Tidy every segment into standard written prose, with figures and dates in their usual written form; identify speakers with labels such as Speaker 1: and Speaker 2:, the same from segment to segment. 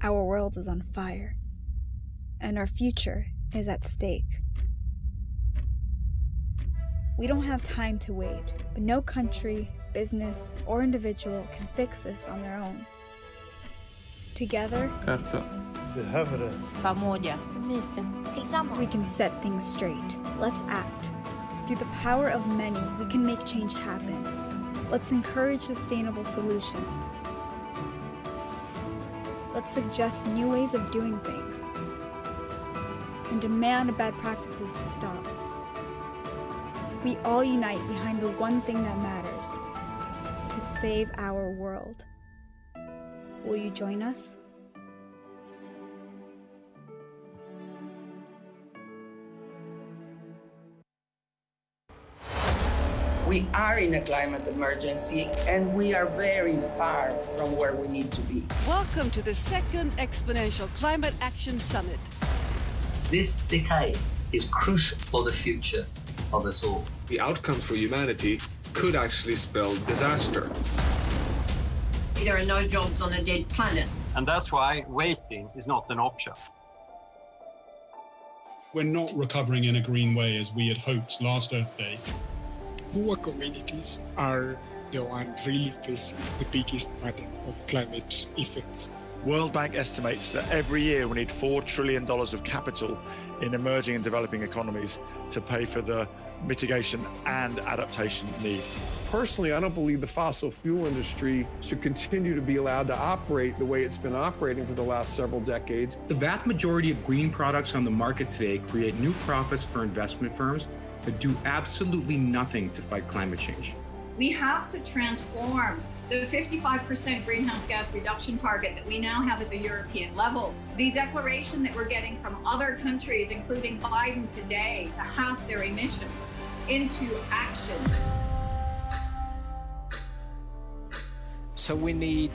Speaker 1: Our world is on fire, and our future is at stake. We don't have time to wait, but no country, business, or individual can fix this on their own. Together, we can set things straight. Let's act. Through the power of many, we can make change happen. Let's encourage sustainable solutions. Let's suggest new ways of doing things and demand bad practices to stop. We all unite behind the one thing that matters, to save our world. Will you join us?
Speaker 2: We are in a climate emergency, and we are very far from where we need to be.
Speaker 3: Welcome to the second Exponential Climate Action Summit.
Speaker 4: This decade is crucial for the future of us all.
Speaker 5: The outcomes for humanity could actually spell disaster.
Speaker 6: There are no jobs on a dead planet.
Speaker 4: And that's why waiting is not an option.
Speaker 7: We're not recovering in a green way as we had hoped last Earth Day.
Speaker 8: Poor communities are the one really facing the biggest burden of climate effects.
Speaker 9: World Bank estimates that every year we need $4 trillion of capital in emerging and developing economies to pay for the mitigation and adaptation needs.
Speaker 10: Personally, I don't believe the fossil fuel industry should continue to be allowed to operate the way it's been operating for the last several decades.
Speaker 11: The vast majority of green products on the market today create new profits for investment firms that do absolutely nothing to fight climate change.
Speaker 12: We have to transform the 55% greenhouse gas reduction target that we now have at the European level. The declaration that we're getting from other countries, including Biden today, to halve their emissions into actions.
Speaker 13: So we need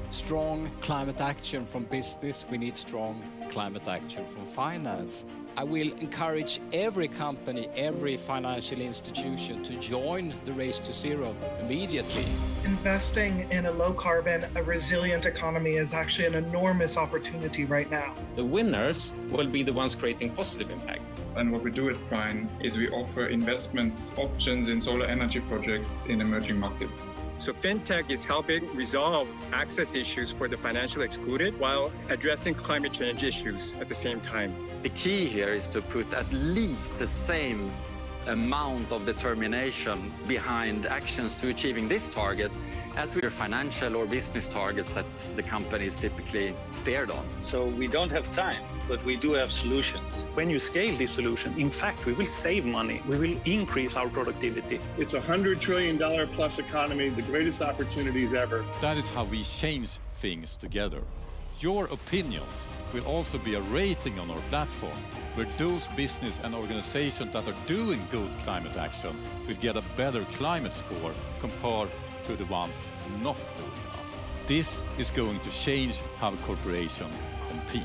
Speaker 13: strong climate action from business. We need strong climate action from finance. I will encourage every company, every financial institution to join the race to zero immediately.
Speaker 14: Investing in a low-carbon, a resilient economy is actually an enormous opportunity right now.
Speaker 15: The winners will be the ones creating positive impact.
Speaker 16: And what we do at Prime is we offer investment options in solar energy projects in emerging markets.
Speaker 17: So FinTech is helping resolve access issues for the financial excluded while addressing climate change issues at the same time.
Speaker 18: The key here is to put at least the same amount of determination behind actions to achieving this target as with financial or business targets that the companies typically steered on.
Speaker 4: So we don't have time, but we do have solutions.
Speaker 19: When you scale this solution, in fact, we will save money. We will increase our productivity.
Speaker 20: It's a $100 trillion plus economy, the greatest opportunities ever.
Speaker 3: That is how we change things together. Your opinions will also be a rating on our platform, where those business and organizations that are doing good climate action will get a better climate score compared to the ones not doing enough. This is going to change how corporations compete.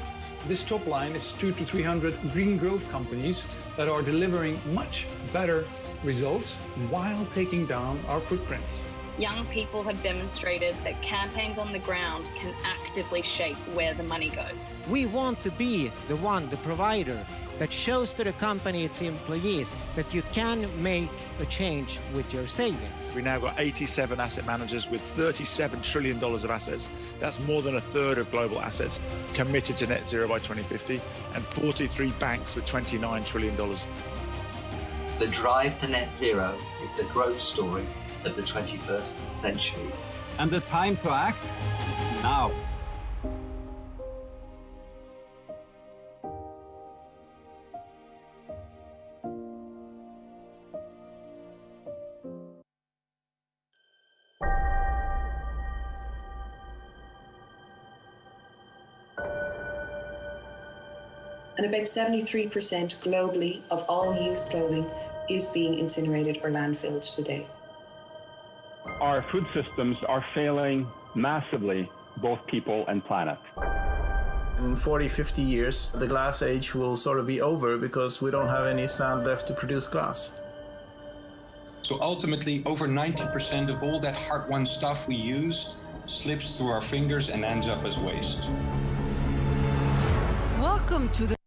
Speaker 7: This top line is 200 to 300 green growth companies that are delivering much better results while taking down our footprints.
Speaker 2: Young people have demonstrated that campaigns on the ground can actively shape where the money goes.
Speaker 6: We want to be the provider that shows to the company, its employees, that you can make a change with your savings.
Speaker 9: We now got 87 asset managers with $37 trillion of assets. That's more than a third of global assets committed to net zero by 2050, and 43 banks with $29 trillion.
Speaker 4: The drive to net zero is the growth story of the 21st century.
Speaker 15: And the time to act is now.
Speaker 10: And about 73% globally of all used clothing is being incinerated or landfilled today.
Speaker 14: Our food systems are failing massively, both people and planet.
Speaker 19: In 40, 50 years, the glass age will sort of be over because we don't have any sand left to produce glass.
Speaker 12: So ultimately, over 90% of all that hard-won stuff we use slips through our fingers and ends up as waste.
Speaker 21: Welcome to the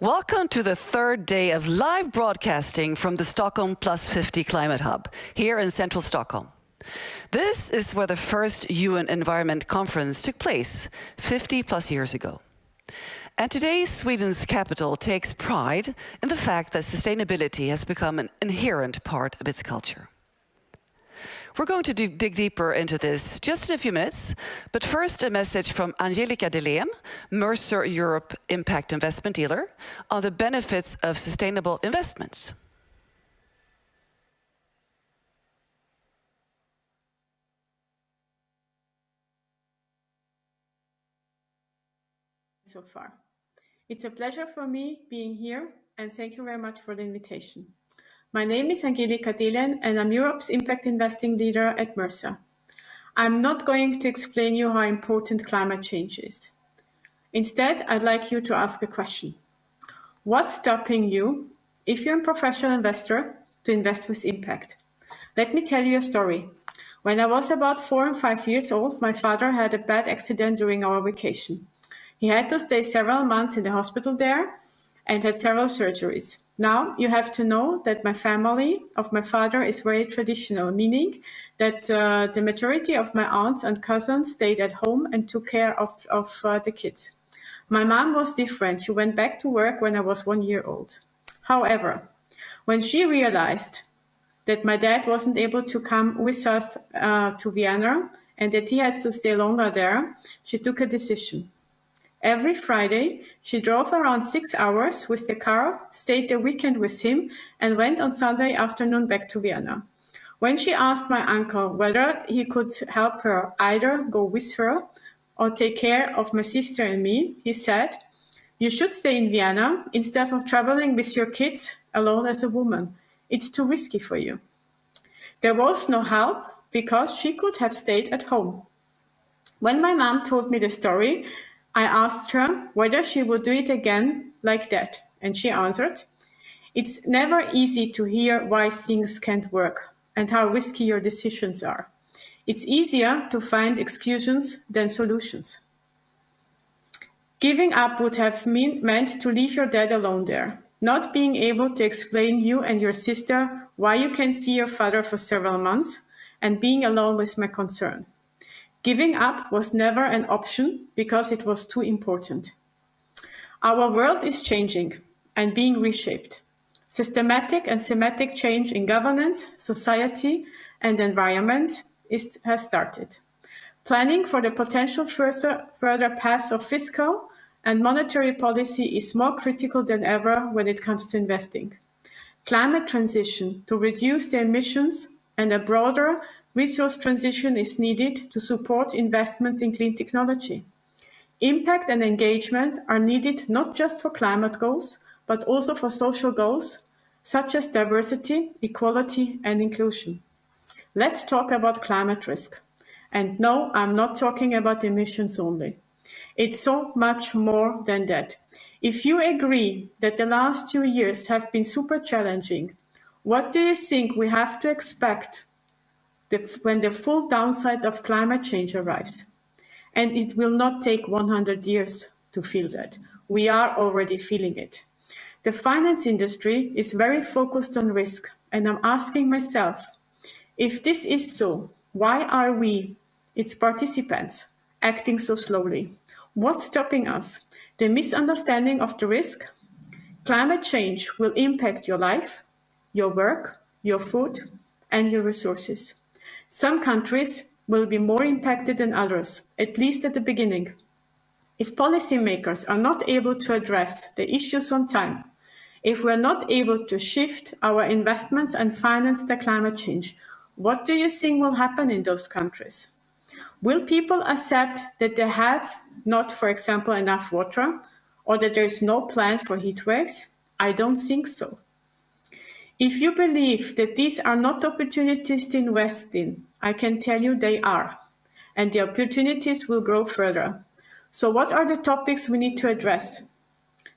Speaker 21: Welcome to the third day of live broadcasting from the Stockholm +50 Climate Hub here in central Stockholm. This is where the first UN Environment Conference took place 50 plus years ago. And today, Sweden's capital takes pride in the fact that sustainability has become an inherent part of its culture. We're going to dig deeper into this just in a few minutes, but first a message from Angelika DelenBridging, Mercer Europe Impact Investment Dealer, on the benefits of sustainable investments.
Speaker 22: So far. It's a pleasure for me being here, and thank you very much for the invitation. My name is Angelika DelenBridging, and I'm Europe's Impact Investing Leader at Mercer. I'm not going to explain you how important climate change is. Instead, I'd like you to ask a question. What's stopping you, if you're a professional investor, to invest with impact? Let me tell you a story. When I was about 4 and 5 years old, my father had a bad accident during our vacation. He had to stay several months in the hospital there and had several surgeries. Now, you have to know that my family of my father is very traditional, meaning that the majority of my aunts and cousins stayed at home and took care of the kids. My mom was different. She went back to work when I was 1 year old. However, when she realized that my dad wasn't able to come with us to Vienna and that he had to stay longer there, she took a decision. Every Friday, she drove around 6 hours with the car, stayed the weekend with him, and went on Sunday afternoon back to Vienna. When she asked my uncle whether he could help her either go with her or take care of my sister and me, he said, "You should stay in Vienna instead of traveling with your kids alone as a woman. It's too risky for you." There was no help because she could have stayed at home. When my mom told me the story, I asked her whether she would do it again like that, and she answered, "It's never easy to hear why things can't work and how risky your decisions are. It's easier to find excuses than solutions." Giving up would have meant to leave your dad alone there, not being able to explain you and your sister why you can't see your father for several months, and being alone with my concern. Giving up was never an option because it was too important. Our world is changing and being reshaped. Systematic and thematic change in governance, society, and environment has started. Planning for the potential further paths of fiscal and monetary policy is more critical than ever when it comes to investing. Climate transition to reduce the emissions and a broader resource transition is needed to support investments in clean technology. Impact and engagement are needed not just for climate goals, but also for social goals, such as diversity, equality, and inclusion. Let's talk about climate risk. And no, I'm not talking about emissions only. It's so much more than that. If you agree that the last 2 years have been super challenging, what do you think we have to expect when the full downside of climate change arrives? And it will not take 100 years to feel that. We are already feeling it. The finance industry is very focused on risk, and I'm asking myself, if this is so, why are we, its participants, acting so slowly? What's stopping us? The misunderstanding of the risk? Climate change will impact your life, your work, your food, and your resources. Some countries will be more impacted than others, at least at the beginning. If policymakers are not able to address the issues on time, if we're not able to shift our investments and finance the climate change, what do you think will happen in those countries? Will people accept that they have not, for example, enough water, or that there is no plan for heat waves? I don't think so. If you believe that these are not opportunities to invest in, I can tell you they are, and the opportunities will grow further. So what are the topics we need to address?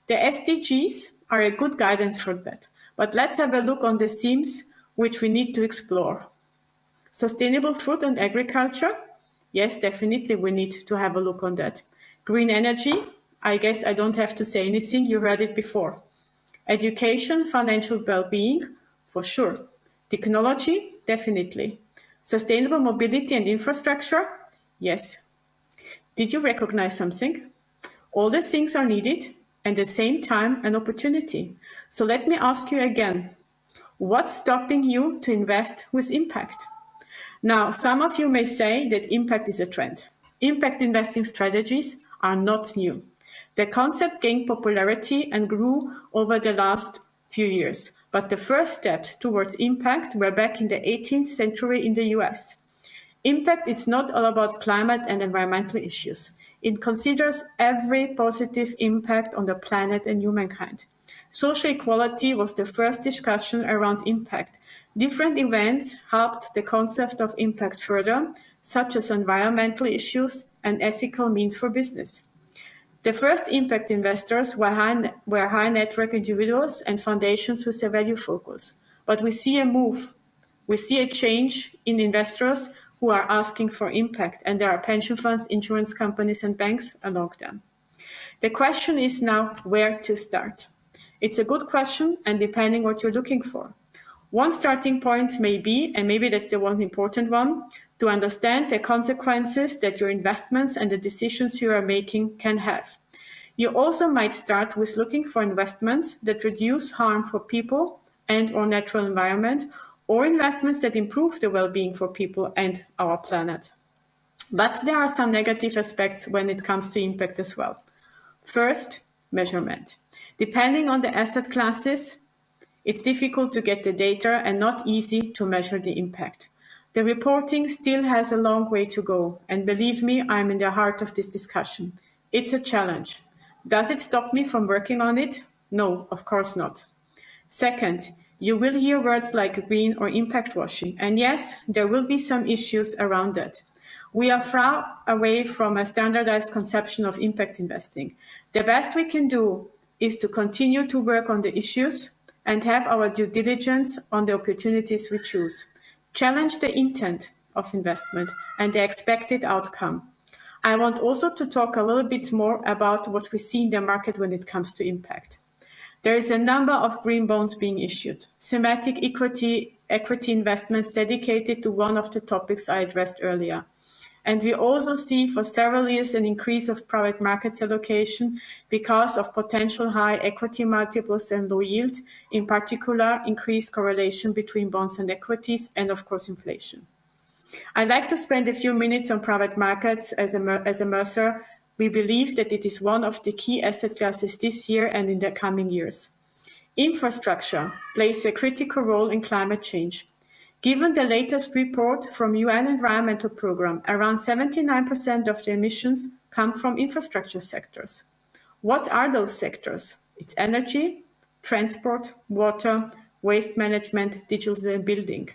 Speaker 22: The SDGs are a good guidance for that, but let's have a look on the themes which we need to explore. Sustainable food and agriculture? Yes, definitely we need to have a look on that. Green energy? I guess I don't have to say anything, you heard it before. Education, financial well-being? For sure. Technology? Definitely. Sustainable mobility and infrastructure? Yes. Did you recognize something? All the things are needed, and at the same time an opportunity. So let me ask you again, what's stopping you to invest with impact? Now, some of you may say that impact is a trend. Impact investing strategies are not new. The concept gained popularity and grew over the last few years, but the first steps towards impact were back in the 18th century in the US. Impact is not all about climate and environmental issues. It considers every positive impact on the planet and humankind. Social equality was the first discussion around impact. Different events helped the concept of impact further, such as environmental issues and ethical means for business. The first impact investors were high network individuals and foundations with a value focus. But we see a move. We see a change in investors who are asking for impact, and there are pension funds, insurance companies, and banks along them. The question is now where to start. It's a good question, and depending what you're looking for. One starting point may be, and maybe that's the one important one, to understand the consequences that your investments and the decisions you are making can have. You also might start with looking for investments that reduce harm for people and or natural environment, or investments that improve the well-being for people and our planet. But there are some negative aspects when it comes to impact as well. First, measurement. Depending on the asset classes, it's difficult to get the data and not easy to measure the impact. The reporting still has a long way to go, and believe me, I'm in the heart of this discussion. It's a challenge. Does it stop me from working on it? No, of course not. Second, you will hear words like green or impact washing, and yes, there will be some issues around that. We are far away from a standardized conception of impact investing. The best we can do is to continue to work on the issues and have our due diligence on the opportunities we choose. Challenge the intent of investment and the expected outcome. I want also to talk a little bit more about what we see in the market when it comes to impact. There is a number of green bonds being issued, thematic equity investments dedicated to one of the topics I addressed earlier. And we also see for several years an increase of private markets allocation because of potential high equity multiples and low yield, in particular increased correlation between bonds and equities, and of course inflation. I'd like to spend a few minutes on private markets as a Mercer. We believe that it is one of the key asset classes this year and in the coming years. Infrastructure plays a critical role in climate change. Given the latest report from UN Environmental Programme, around 79% of the emissions come from infrastructure sectors. What are those sectors? It's energy, transport, water, waste management, digital and building.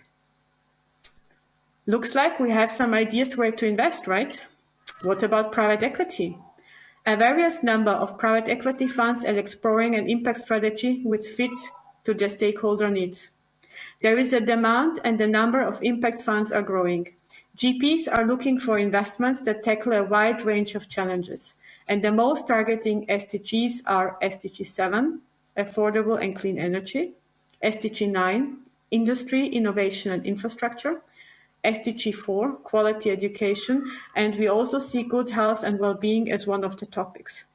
Speaker 22: Looks like we have some ideas where to invest, right? What about private equity? A various number of private equity funds are exploring an impact strategy which fits to their stakeholder needs. There is a demand and the number of impact funds are growing. GPs are looking for investments that tackle a wide range of challenges, and the most targeting SDGs are SDG 7, affordable and clean energy, SDG 9, industry, innovation and infrastructure, SDG 4, quality education, and we also see good health and well-being as one of the topics.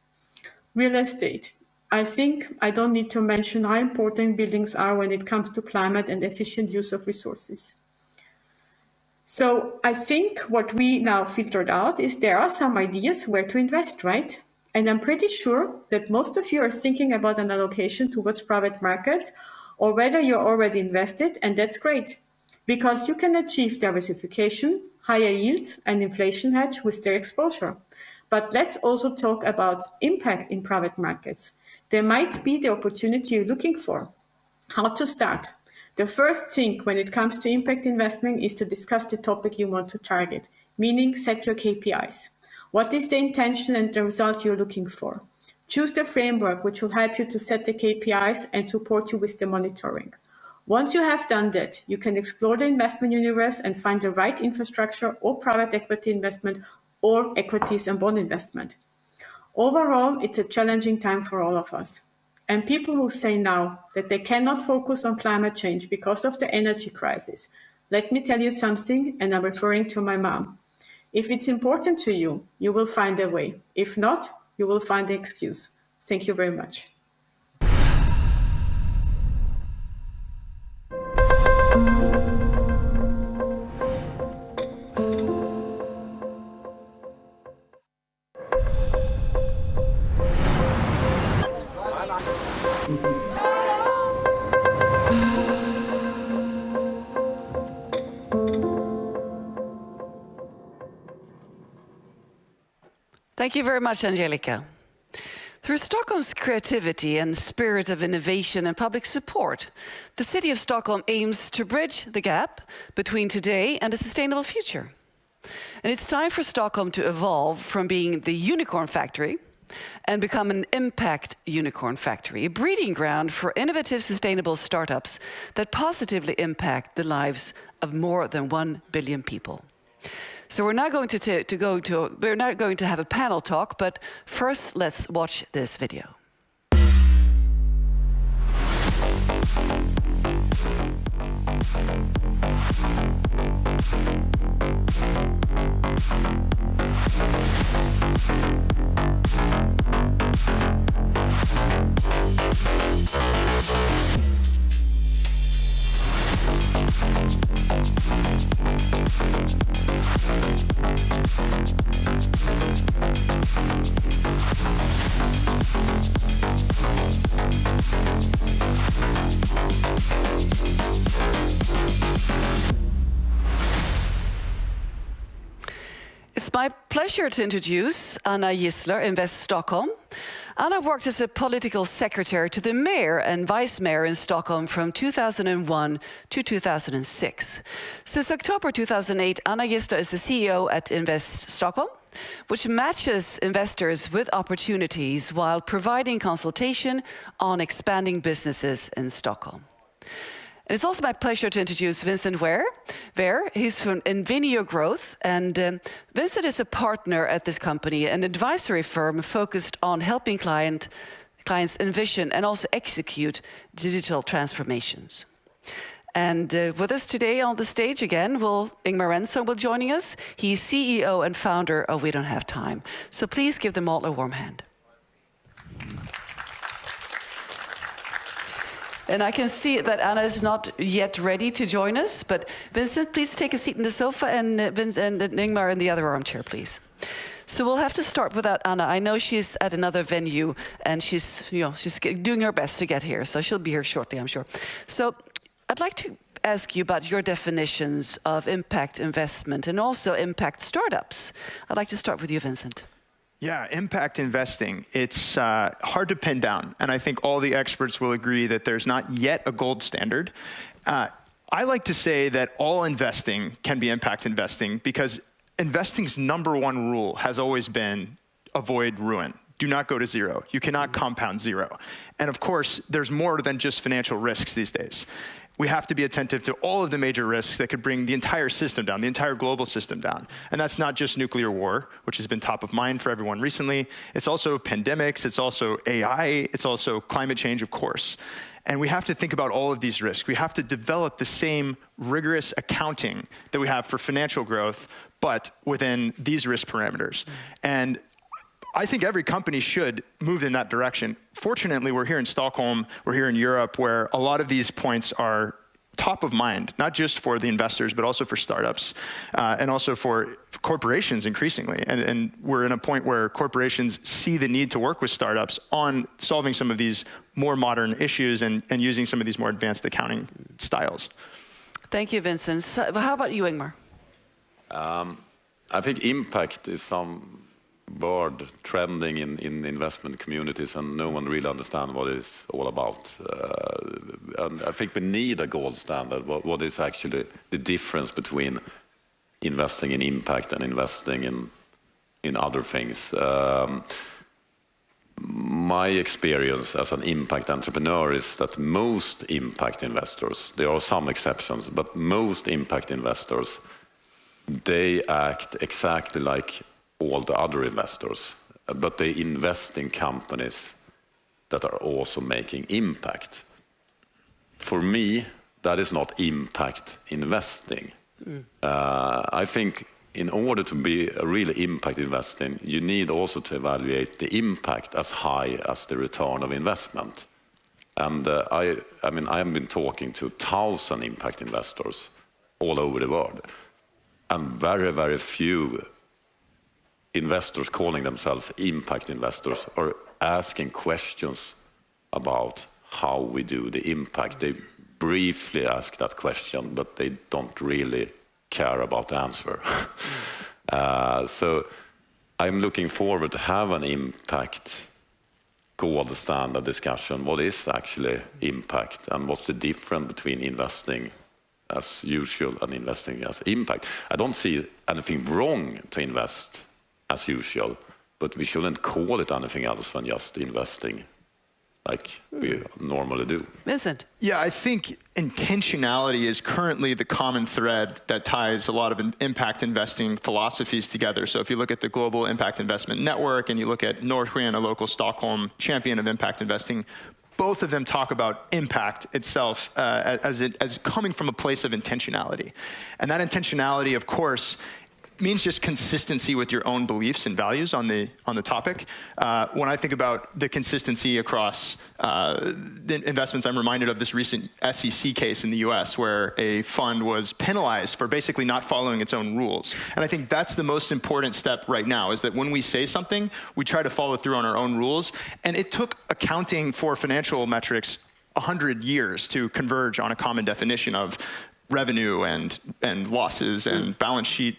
Speaker 22: Real estate. I think I don't need to mention how important buildings are when it comes to climate and efficient use of resources. So I think what we now filtered out is there are some ideas where to invest, right? And I'm pretty sure that most of you are thinking about an allocation towards private markets, or whether you're already invested, and that's great, because you can achieve diversification, higher yields, and inflation hedge with their exposure. But let's also talk about impact in private markets. There might be the opportunity you're looking for. How to start? The first thing when it comes to impact investing is to discuss the topic you want to target, meaning set your KPIs. What is the intention and the result you're looking for? Choose the framework which will help you to set the KPIs and support you with the monitoring. Once you have done that, you can explore the investment universe and find the right infrastructure or private equity investment or equities and bond investment. Overall, it's a challenging time for all of us. And people who say now that they cannot focus on climate change because of the energy crisis, let me tell you something, and I'm referring to my mom. If it's important to you, you will find a way. If not, you will find an excuse. Thank you very much.
Speaker 21: Thank you very much, Angelika. Through Stockholm's creativity and spirit of innovation and public support, the city of Stockholm aims to bridge the gap between today and a sustainable future. And it's time for Stockholm to evolve from being the unicorn factory and become an impact unicorn factory, a breeding ground for innovative, sustainable startups that positively impact the lives of more than 1 billion people. So we're now going to have a panel talk, but first let's watch this video. It's my pleasure to introduce Anna Gisler, Invest Stockholm. Anna worked as a political secretary to the mayor and vice mayor in Stockholm from 2001 to 2006. Since October 2008, Anna Gisler is the CEO at Invest Stockholm, which matches investors with opportunities while providing consultation on expanding businesses in Stockholm. And it's also my pleasure to introduce Vincent Ware. He's from Invenio Growth, and Vincent is a partner at this company, an advisory firm focused on helping clients envision and also execute digital transformations. And with us today on the stage again, Ingmar Renson will joining us. He's CEO and founder of We Don't Have Time. So please give them all a warm hand. And I can see that Anna is not yet ready to join us, but Vincent, please take a seat in the sofa, and Ingmar in the other armchair, please. So we'll have to start without Anna. I know she's at another venue, and she's doing her best to get here, so she'll be here shortly, I'm sure. So I'd like to ask you about your definitions of impact investment and also impact startups. I'd like to start with you, Vincent.
Speaker 1: Yeah, impact investing, it's hard to pin down. And I think all the experts will agree that there's not yet a gold standard. I like to say that all investing can be impact investing because investing's #1 rule has always been avoid ruin. Do not go to zero. You cannot compound zero. And of course, there's more than just financial risks these days. we have to be attentive to all of the major risks that could bring the entire system down, the entire global system down. And that's not just nuclear war, which has been top of mind for everyone recently. It's also pandemics, it's also AI, it's also climate change, of course. And we have to think about all of these risks. We have to develop the same rigorous accounting that we have for financial growth, but within these risk parameters. And I think every company should move in that direction. Fortunately, we're here in Stockholm, we're here in Europe, where a lot of these points are top of mind, not just for the investors, but also for startups, and also for corporations increasingly. And we're in a point where corporations see the need to work with startups on solving some of these more modern issues and using some of these more advanced accounting styles.
Speaker 21: Thank you, Vincent. So, how about you, Ingmar?
Speaker 5: I think impact is some word trending in investment communities, and no one really understands what it's all about. And I think we need a gold standard. What is actually the difference between investing in impact and investing in other things? My experience as an impact entrepreneur is that most impact investors, there are some exceptions, but most impact investors, they act exactly like all the other investors, but they invest in companies that are also making impact. For me, that is not impact investing. I think in order to be a really impact investing, you need also to evaluate the impact as high as the return of investment. And I mean, I have been talking to 1,000 impact investors all over the world, and very, very few investors calling themselves impact investors are asking questions about how we do the impact. They briefly ask that question, but they don't really care about the answer. So I'm looking forward to have an impact gold standard discussion. What is actually impact, and what's the difference between investing as usual and investing as impact? I don't see anything wrong to invest as usual, but we shouldn't call it anything else than just investing like we normally do.
Speaker 21: Vincent?
Speaker 1: Yeah, I think intentionality is currently the common thread that ties a lot of impact investing philosophies together. So if you look at the Global Impact Investment Network and you look at Norrsken, a local Stockholm champion of impact investing, both of them talk about impact itself as coming from a place of intentionality. And that intentionality, of course, means just consistency with your own beliefs and values on the topic. When I think about the consistency across the investments, I'm reminded of this recent SEC case in the US where a fund was penalized for basically not following its own rules. And I think that's the most important step right now, is that when we say something, we try to follow through on our own rules. And it took accounting for financial metrics 100 years to converge on a common definition of revenue and losses and balance sheet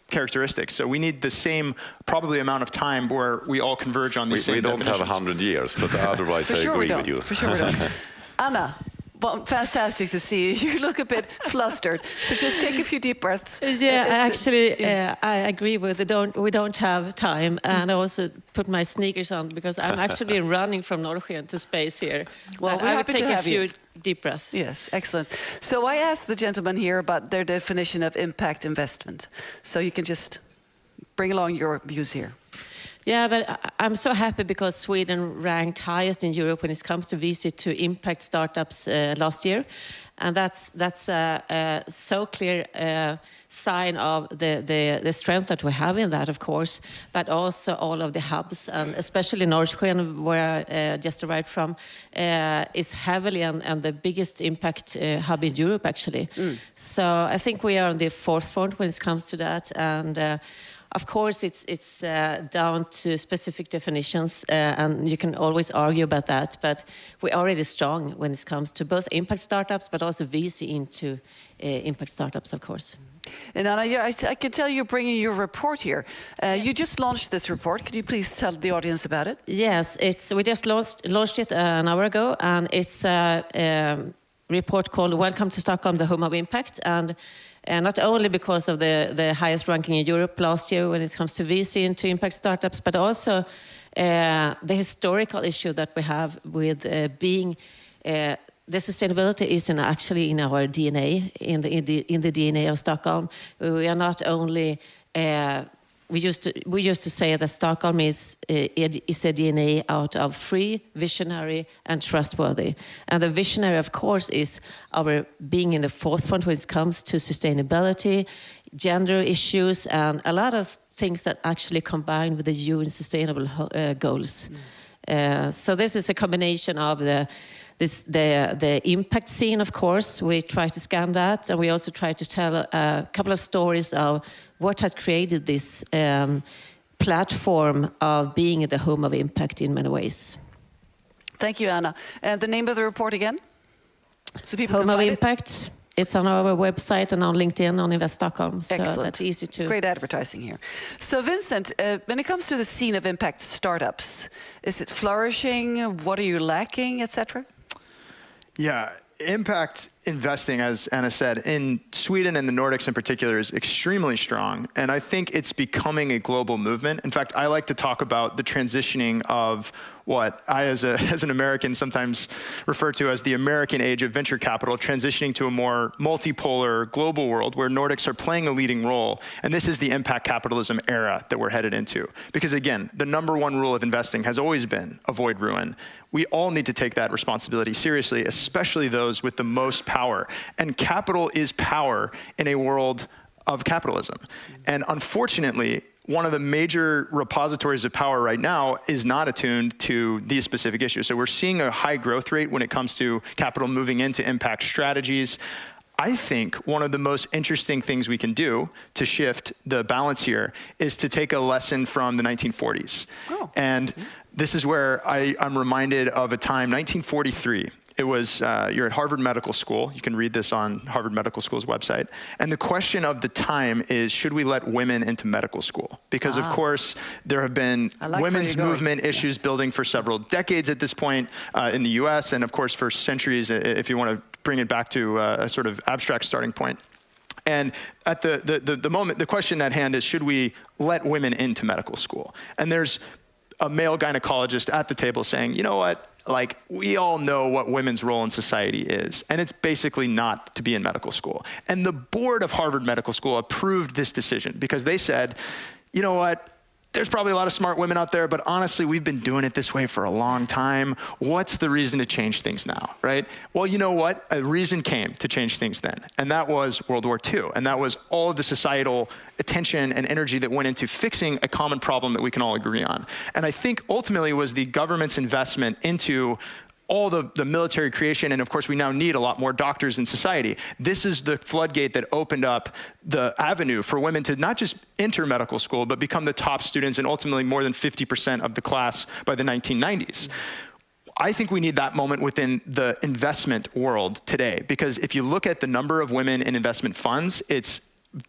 Speaker 1: characteristics. So we need the same probably amount of time where we all converge on these same definitions.
Speaker 5: We don't have 100 years, but otherwise I agree with you.
Speaker 21: For sure we don't. Anna, well, fantastic to see you. You look a bit flustered. So just take a few deep breaths.
Speaker 8: Yeah, I agree with we don't have time. And I also put my sneakers on because I'm actually running from Norrsken to space here.
Speaker 21: Well, we're happy to have you.
Speaker 8: Deep breath.
Speaker 21: Yes, excellent. So I asked the gentleman here about their definition of impact investment. So you can just bring along your views here.
Speaker 8: Yeah, but I'm so happy because Sweden ranked highest in Europe when it comes to VC to impact startups last year. And that's a so clear sign of the strength that we have in that, of course, but also all of the hubs, and especially Norrsken, where I just arrived from, is heavily and the biggest impact hub in Europe, actually. So I think we are on the forefront when it comes to that. And of course, it's down to specific definitions, and you can always argue about that. But we're already strong when it comes to both impact startups, but also VC into impact startups, of course.
Speaker 21: And Anna, I can tell you're bringing your report here. You just launched this report. Could you please tell the audience about it?
Speaker 8: Yes, we just launched it an hour ago, and it's a report called "Welcome to Stockholm: The Home of Impact." And not only because of the highest ranking in Europe last year when it comes to VC into impact startups, but also the historical issue that we have with being the sustainability is actually in our DNA, in the DNA of Stockholm. We are not only we used to say that Stockholm is a DNA out of free, visionary, and trustworthy. And the visionary, of course, is our being in the forefront when it comes to sustainability, gender issues, and a lot of things that actually combine with the UN Sustainable Goals. So this is a combination of the impact scene, of course. We try to scan that, and we also try to tell a couple of stories of what had created this platform of being at the home of impact in many ways.
Speaker 21: Thank you, Anna. And the name of the report again? So people
Speaker 8: Home
Speaker 21: can
Speaker 8: of
Speaker 21: find
Speaker 8: Impact. It's on our website and on LinkedIn on Invest Stockholm. So
Speaker 21: Excellent.
Speaker 8: that's easy to...
Speaker 21: Great advertising here. So Vincent, when it comes to the scene of impact startups, is it flourishing? What are you lacking, etc.?
Speaker 1: Yeah, impact investing, as Anna said, in Sweden and the Nordics in particular is extremely strong. And I think it's becoming a global movement. In fact, I like to talk about the transitioning of what I, as an American, sometimes refer to as the American age of venture capital, transitioning to a more multipolar global world where Nordics are playing a leading role. And this is the impact capitalism era that we're headed into. Because again, the #1 rule of investing has always been avoid ruin. We all need to take that responsibility seriously, especially those with the most power. And capital is power in a world of capitalism. And unfortunately, one of the major repositories of power right now is not attuned to these specific issues. So we're seeing a high growth rate when it comes to capital moving into impact strategies. I think one of the most interesting things we can do to shift the balance here is to take a lesson from the 1940s. And this is where I'm reminded of a time, 1943. It was, you're at Harvard Medical School. You can read this on Harvard Medical School's website. And the question of the time is, should we let women into medical school? Because of course, there have been women's movement issues building for several decades at this point in the US, and of course for centuries, if you want to bring it back to a sort of abstract starting point. And at the moment, the question at hand is, should we let women into medical school? And there's a male gynecologist at the table saying, you know what? Like, we all know what women's role in society is, and it's basically not to be in medical school. And the board of Harvard Medical School approved this decision because they said, you know what? There's probably a lot of smart women out there, but honestly, we've been doing it this way for a long time. What's the reason to change things now, right? Well, you know what? A reason came to change things then, and that was World War II. And that was all of the societal attention and energy that went into fixing a common problem that we can all agree on. And I think ultimately it was the government's investment into all the military creation, and of course we now need a lot more doctors in society. This is the floodgate that opened up the avenue for women to not just enter medical school, but become the top students and ultimately more than 50% of the class by the 1990s. I think we need that moment within the investment world today, because if you look at the number of women in investment funds, it's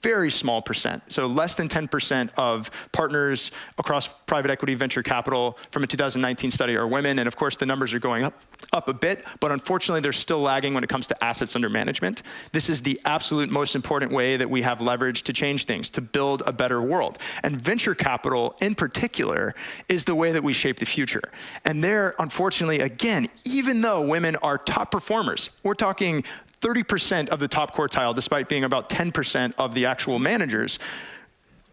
Speaker 1: very small percent. So less than 10% of partners across private equity venture capital from a 2019 study are women. And of course, the numbers are going up a bit, but unfortunately, they're still lagging when it comes to assets under management. This is the absolute most important way that we have leverage to change things, to build a better world. And venture capital in particular is the way that we shape the future. And there, unfortunately, again, even though women are top performers, we're talking 30% of the top quartile, despite being about 10% of the actual managers,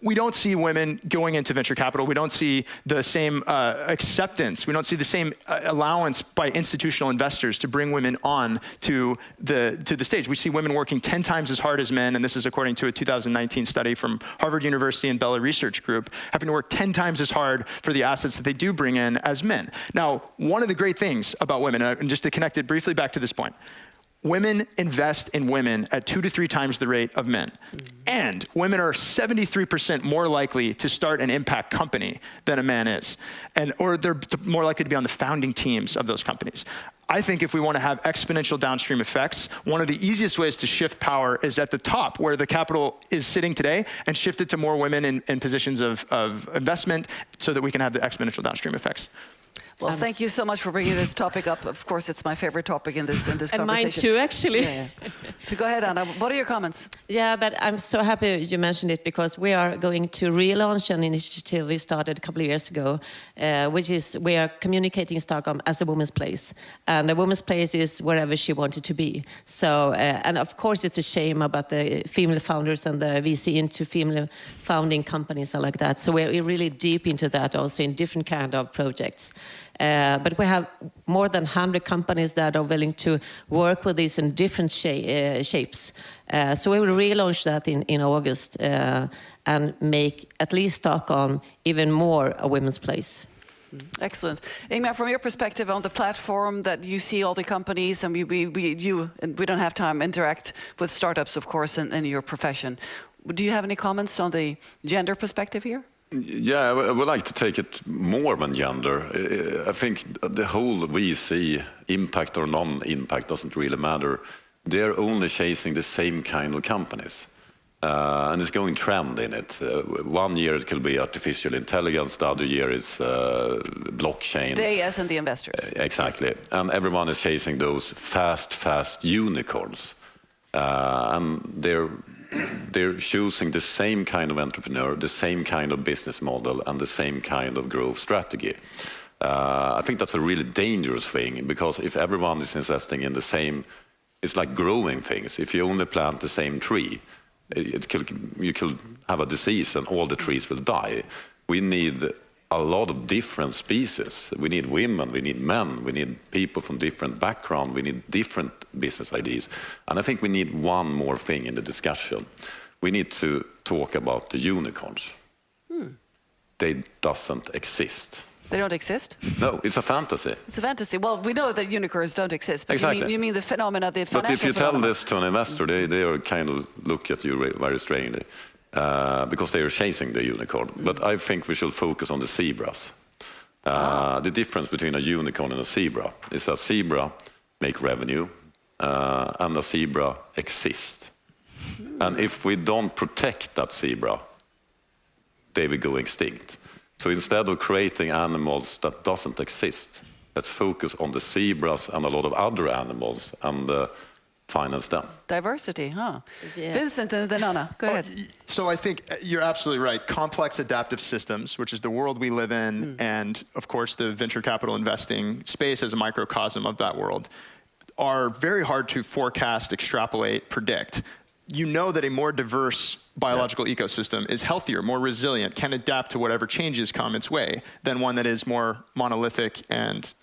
Speaker 1: we don't see women going into venture capital. We don't see the same acceptance. We don't see the same allowance by institutional investors to bring women on to the stage. We see women working 10 times as hard as men, and this is according to a 2019 study from Harvard University and Bella Research Group, having to work 10 times as hard for the assets that they do bring in as men. Now, one of the great things about women, and just to connect it briefly back to this point, women invest in women at 2 to 3 times the rate of men. And women are 73% more likely to start an impact company than a man is. Or they're more likely to be on the founding teams of those companies. I think if we want to have exponential downstream effects, one of the easiest ways to shift power is at the top, where the capital is sitting today, and shift it to more women in positions of investment so that we can have the exponential downstream effects.
Speaker 21: Well, thank you so much for bringing this topic up. Of course, it's my favorite topic in this conversation.
Speaker 8: And mine too, actually.
Speaker 21: Yeah. So go ahead, Anna. What are your comments?
Speaker 8: Yeah, but I'm so happy you mentioned it, because we are going to relaunch an initiative we started a couple of years ago, which is we are communicating Stockholm as a woman's place. And a woman's place is wherever she wanted to be. So, and of course, it's a shame about the female founders and the VC into female founding companies and like that. So we're really deep into that also in different kind of projects. But we have more than 100 companies that are willing to work with these in different shapes. So we will relaunch that in August and make at least Stockholm even more a women's place.
Speaker 21: Excellent. Ingmar, from your perspective on the platform that you see all the companies, and we don't have time, interact with startups, of course, in your profession. Do you have any comments on the gender perspective here?
Speaker 5: Yeah, I would like to take it more than gender. I think the whole VC, impact or non-impact, doesn't really matter. They're only chasing the same kind of companies. And it's going trend in it. 1 year it could be artificial intelligence, the other year is blockchain.
Speaker 21: They as in the investors.
Speaker 5: Exactly. And everyone is chasing those fast unicorns. And they're choosing the same kind of entrepreneur, the same kind of business model, and the same kind of growth strategy. I think that's a really dangerous thing, because if everyone is investing in the same, it's like growing things. If you only plant the same tree, you could have a disease and all the trees will die. We need a lot of different species. We need women, we need men, we need people from different backgrounds, we need different business ideas. And I think we need one more thing in the discussion. We need to talk about the unicorns. They doesn't exist.
Speaker 21: They don't exist?
Speaker 5: No, it's a fantasy.
Speaker 21: It's a fantasy. Well, we know that unicorns don't exist, but
Speaker 5: exactly.
Speaker 21: you mean the phenomena, the financial
Speaker 5: But if you
Speaker 21: phenomena.
Speaker 5: tell this to an investor, they are kind of look at you very strangely, because they are chasing the unicorn. But I think we should focus on the zebras. The difference between a unicorn and a zebra is a zebra make revenue, and a zebra exists. And if we don't protect that zebra, they will go extinct. So instead of creating animals that doesn't exist, let's focus on the zebras and a lot of other animals and finance them.
Speaker 21: Diversity, huh?
Speaker 8: Yeah.
Speaker 21: Vincent and then Anna, go ahead.
Speaker 1: So I think you're absolutely right. Complex adaptive systems, which is the world we live in, and of course the venture capital investing space as a microcosm of that world, are very hard to forecast, extrapolate, predict. You know that a more diverse biological ecosystem is healthier, more resilient, can adapt to whatever changes come its way than one that is more monolithic and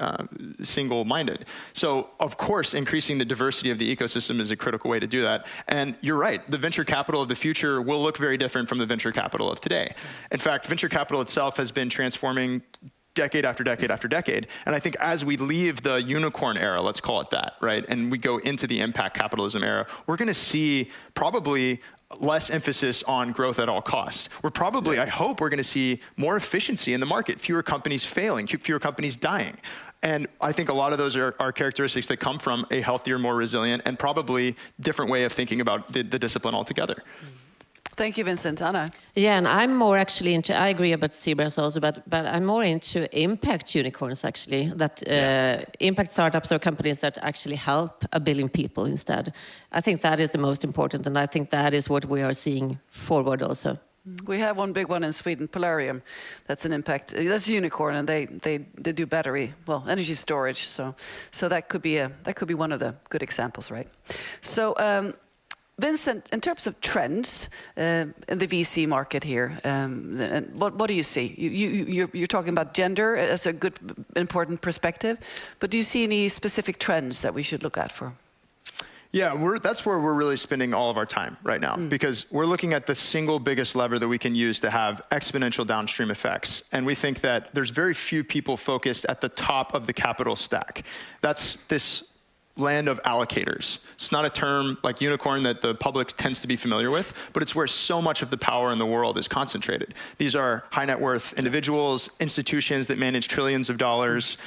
Speaker 1: single-minded. So, of course, increasing the diversity of the ecosystem is a critical way to do that. And you're right, the venture capital of the future will look very different from the venture capital of today. In fact, venture capital itself has been transforming decade after decade after decade. And I think as we leave the unicorn era, let's call it that, right, and we go into the impact capitalism era, we're going to see probably less emphasis on growth at all costs. We're probably, I hope, we're going to see more efficiency in the market, fewer companies failing, fewer companies dying. And I think a lot of those are characteristics that come from a healthier, more resilient, and probably different way of thinking about the discipline altogether.
Speaker 21: Thank you, Vincent. Anna?
Speaker 8: Yeah, and I'm more actually into, I agree about zebras also, but I'm more into impact unicorns actually, that impact startups or companies that actually help 1 billion people instead. I think that is the most important, and I think that is what we are seeing forward also.
Speaker 21: We have one big one in Sweden, Polarium. That's an impact. That's a unicorn, and they do battery, well, energy storage. So that could be one of the good examples, right? So. Vincent, in terms of trends in the VC market here, what do you see? You're talking about gender as a good, important perspective, but do you see any specific trends that we should look at for?
Speaker 1: Yeah, that's where we're really spending all of our time right now, because we're looking at the single biggest lever that we can use to have exponential downstream effects. And we think that there's very few people focused at the top of the capital stack. That's this land of allocators. It's not a term like unicorn that the public tends to be familiar with, but it's where so much of the power in the world is concentrated. These are high net worth individuals, institutions that manage trillions of dollars,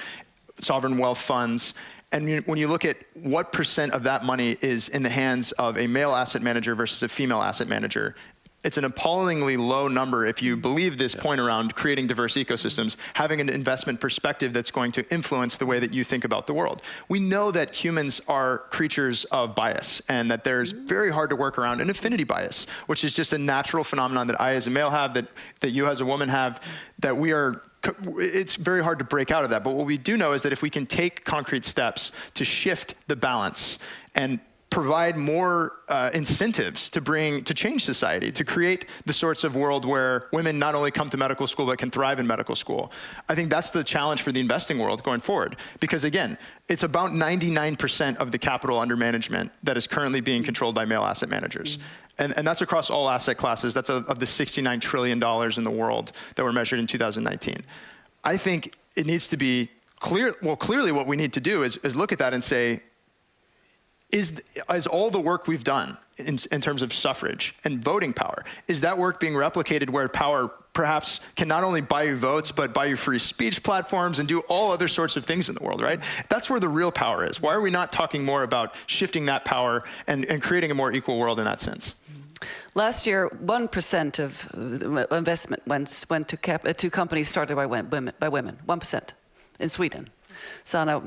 Speaker 1: sovereign wealth funds. And when you look at what % of that money is in the hands of a male asset manager versus a female asset manager, It's an appallingly low number if you believe this point around creating diverse ecosystems, having an investment perspective that's going to influence the way that you think about the world. We know that humans are creatures of bias and that there's very hard to work around an affinity bias, which is just a natural phenomenon that I as a male have, that you as a woman have, that it's very hard to break out of that. But what we do know is that if we can take concrete steps to shift the balance and provide more incentives to change society, to create the sorts of world where women not only come to medical school but can thrive in medical school. I think that's the challenge for the investing world going forward. Because again, it's about 99% of the capital under management that is currently being controlled by male asset managers. And that's across all asset classes. That's of the $69 trillion in the world that were measured in 2019. I think it needs to be clear. Well, clearly what we need to do is look at that and say, is all the work we've done in terms of suffrage and voting power, is that work being replicated where power perhaps can not only buy you votes, but buy you free speech platforms and do all other sorts of things in the world, right? That's where the real power is. Why are we not talking more about shifting that power and creating a more equal world in that sense?
Speaker 21: Last year, 1% of investment went to companies started by women, 1% in Sweden. Sana,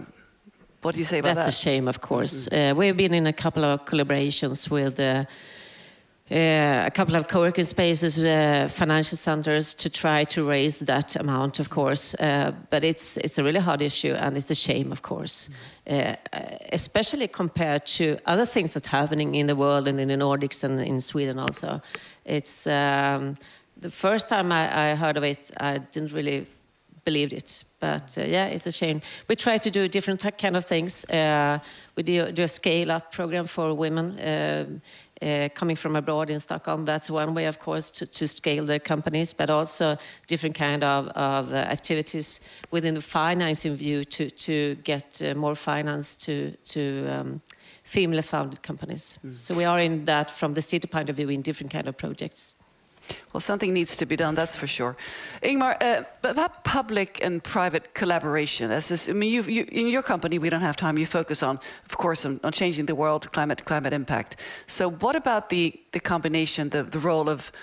Speaker 21: what do you say about that?
Speaker 8: That's a shame, of course. We've been in a couple of collaborations with a couple of co-working spaces, financial centers, to try to raise that amount, of course. But it's a really hard issue, and it's a shame, of course, especially compared to other things that's happening in the world and in the Nordics and in Sweden also. It's the first time I heard of it, I didn't really believe it. But yeah, it's a shame. We try to do different kind of things. We do a scale-up program for women coming from abroad in Stockholm. That's one way, of course, to scale the companies, but also different kind of activities within the financing view to get more finance to female-founded companies. So we are in that from the city point of view in different kind of projects.
Speaker 21: Well, something needs to be done, that's for sure. Ingmar, about public and private collaboration. I mean, in your company, we don't have time. You focus on, of course, on changing the world, climate impact. So what about the combination, the role of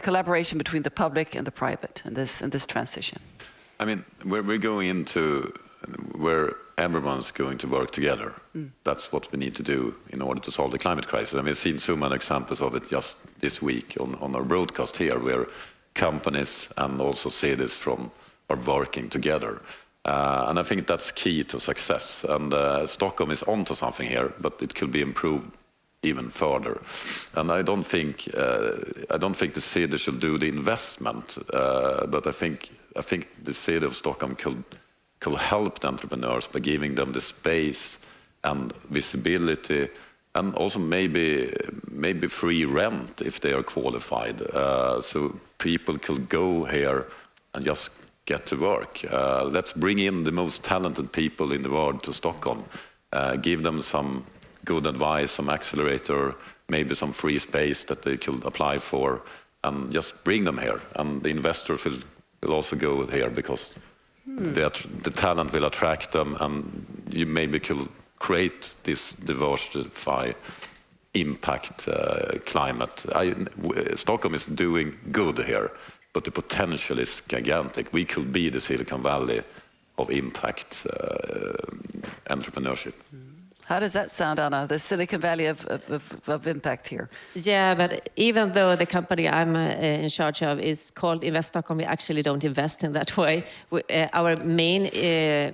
Speaker 21: collaboration between the public and the private in this transition?
Speaker 5: I mean, we're going into where everyone's going to work together. That's what we need to do in order to solve the climate crisis. And we've seen so many examples of it just this week on our broadcast here, where companies and also cities are working together. And I think that's key to success. And Stockholm is onto something here, but it could be improved even further. And I don't think the city should do the investment, but I think the city of Stockholm could help the entrepreneurs by giving them the space and visibility, and also maybe free rent if they are qualified, so people could go here and just get to work. Let's bring in the most talented people in the world to Stockholm, give them some good advice, some accelerator, maybe some free space that they could apply for, and just bring them here. And the investors will also go here because the talent will attract them, and you maybe could create this diversified impact climate. Stockholm is doing good here, but the potential is gigantic. We could be the Silicon Valley of impact entrepreneurship.
Speaker 21: How does that sound, Anna? The Silicon Valley of impact here.
Speaker 8: Yeah, but even though the company I'm in charge of is called Invest Stockholm, we actually don't invest in that way. Our main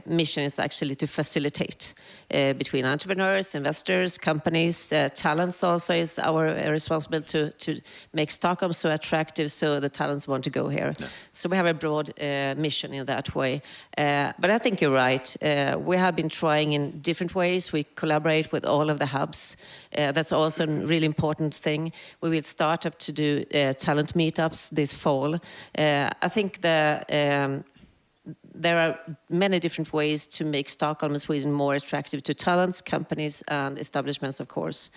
Speaker 8: mission is actually to facilitate between entrepreneurs, investors, companies, talents also is our responsibility to make Stockholm so attractive so the talents want to go here. Yeah. So we have a broad mission in that way. But I think you're right. We have been trying in different ways. We collaborate with all of the hubs. That's also a really important thing. We will start up to do talent meetups this fall. I think there are many different ways to make Stockholm and Sweden more attractive to talents, companies, and establishments, of course,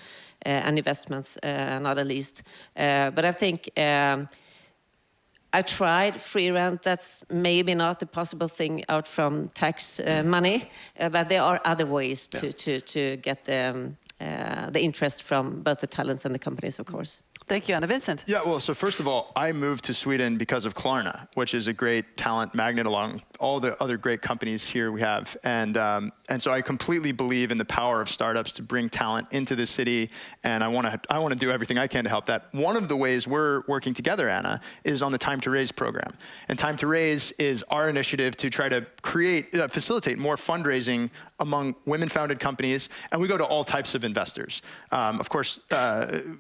Speaker 8: and investments, not at least. But I think I tried free rent. That's maybe not the possible thing out from tax money, but there are other ways to get the interest from both the talents and the companies, of course.
Speaker 21: Thank you, Anna. Vincent.
Speaker 1: Yeah, well, so first of all, I moved to Sweden because of Klarna, which is a great talent magnet along all the other great companies here we have. And so I completely believe in the power of startups to bring talent into the city, and I want to do everything I can to help that. One of the ways we're working together, Anna, is on the Time to Raise program. And Time to Raise is our initiative to try to facilitate more fundraising among women-founded companies, and we go to all types of investors. Of course,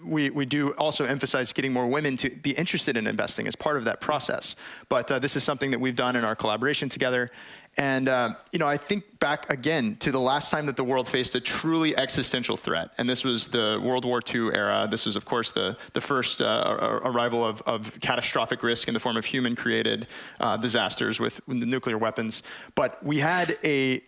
Speaker 1: we do also emphasize getting more women to be interested in investing as part of that process. But this is something that we've done in our collaboration together. And I think back again to the last time that the world faced a truly existential threat, and this was the World War II era. This was, of course, the first arrival of catastrophic risk in the form of human-created disasters with the nuclear weapons. But we had a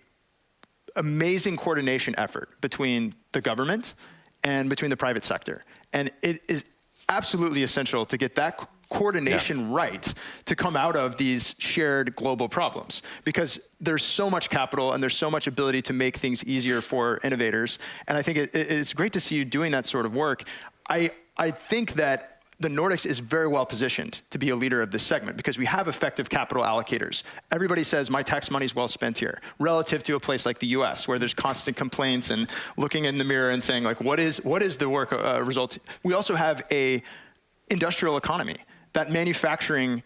Speaker 1: amazing coordination effort between the government and between the private sector. And it is absolutely essential to get that coordination right to come out of these shared global problems, because there's so much capital and there's so much ability to make things easier for innovators. And I think it's great to see you doing that sort of work. I think that the Nordics is very well positioned to be a leader of this segment because we have effective capital allocators. Everybody says my tax money is well spent here, relative to a place like the US where there's constant complaints and looking in the mirror and saying, like, what is the work result? We also have a industrial economy. That manufacturing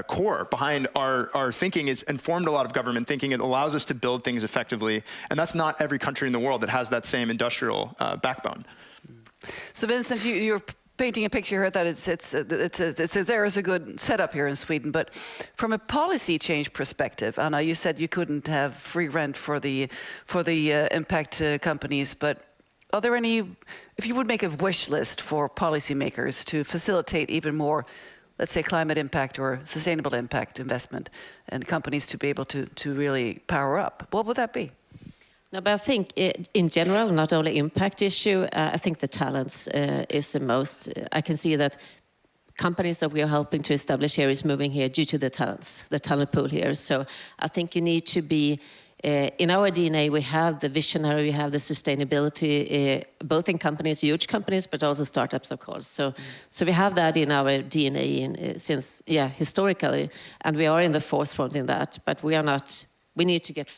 Speaker 1: core behind our thinking is informed a lot of government thinking. It allows us to build things effectively. And that's not every country in the world that has that same industrial backbone.
Speaker 21: So Vincent, you're painting a picture here that there is a good setup here in Sweden, but from a policy change perspective, Anna, you said you couldn't have free rent for the impact companies, but are there any, if you would make a wish list for policymakers to facilitate even more, let's say, climate impact or sustainable impact investment and companies to be able to really power up, what would that be?
Speaker 8: No, but I think in general, not only impact issue, I think the talents is the most. I can see that companies that we are helping to establish here is moving here due to the talents, the talent pool here. So I think you need to be, in our DNA, we have the visionary, we have the sustainability, both in companies, huge companies, but also startups, of course. So we have that in our DNA since, historically, and we are in the forefront in that, but we are not, we need to get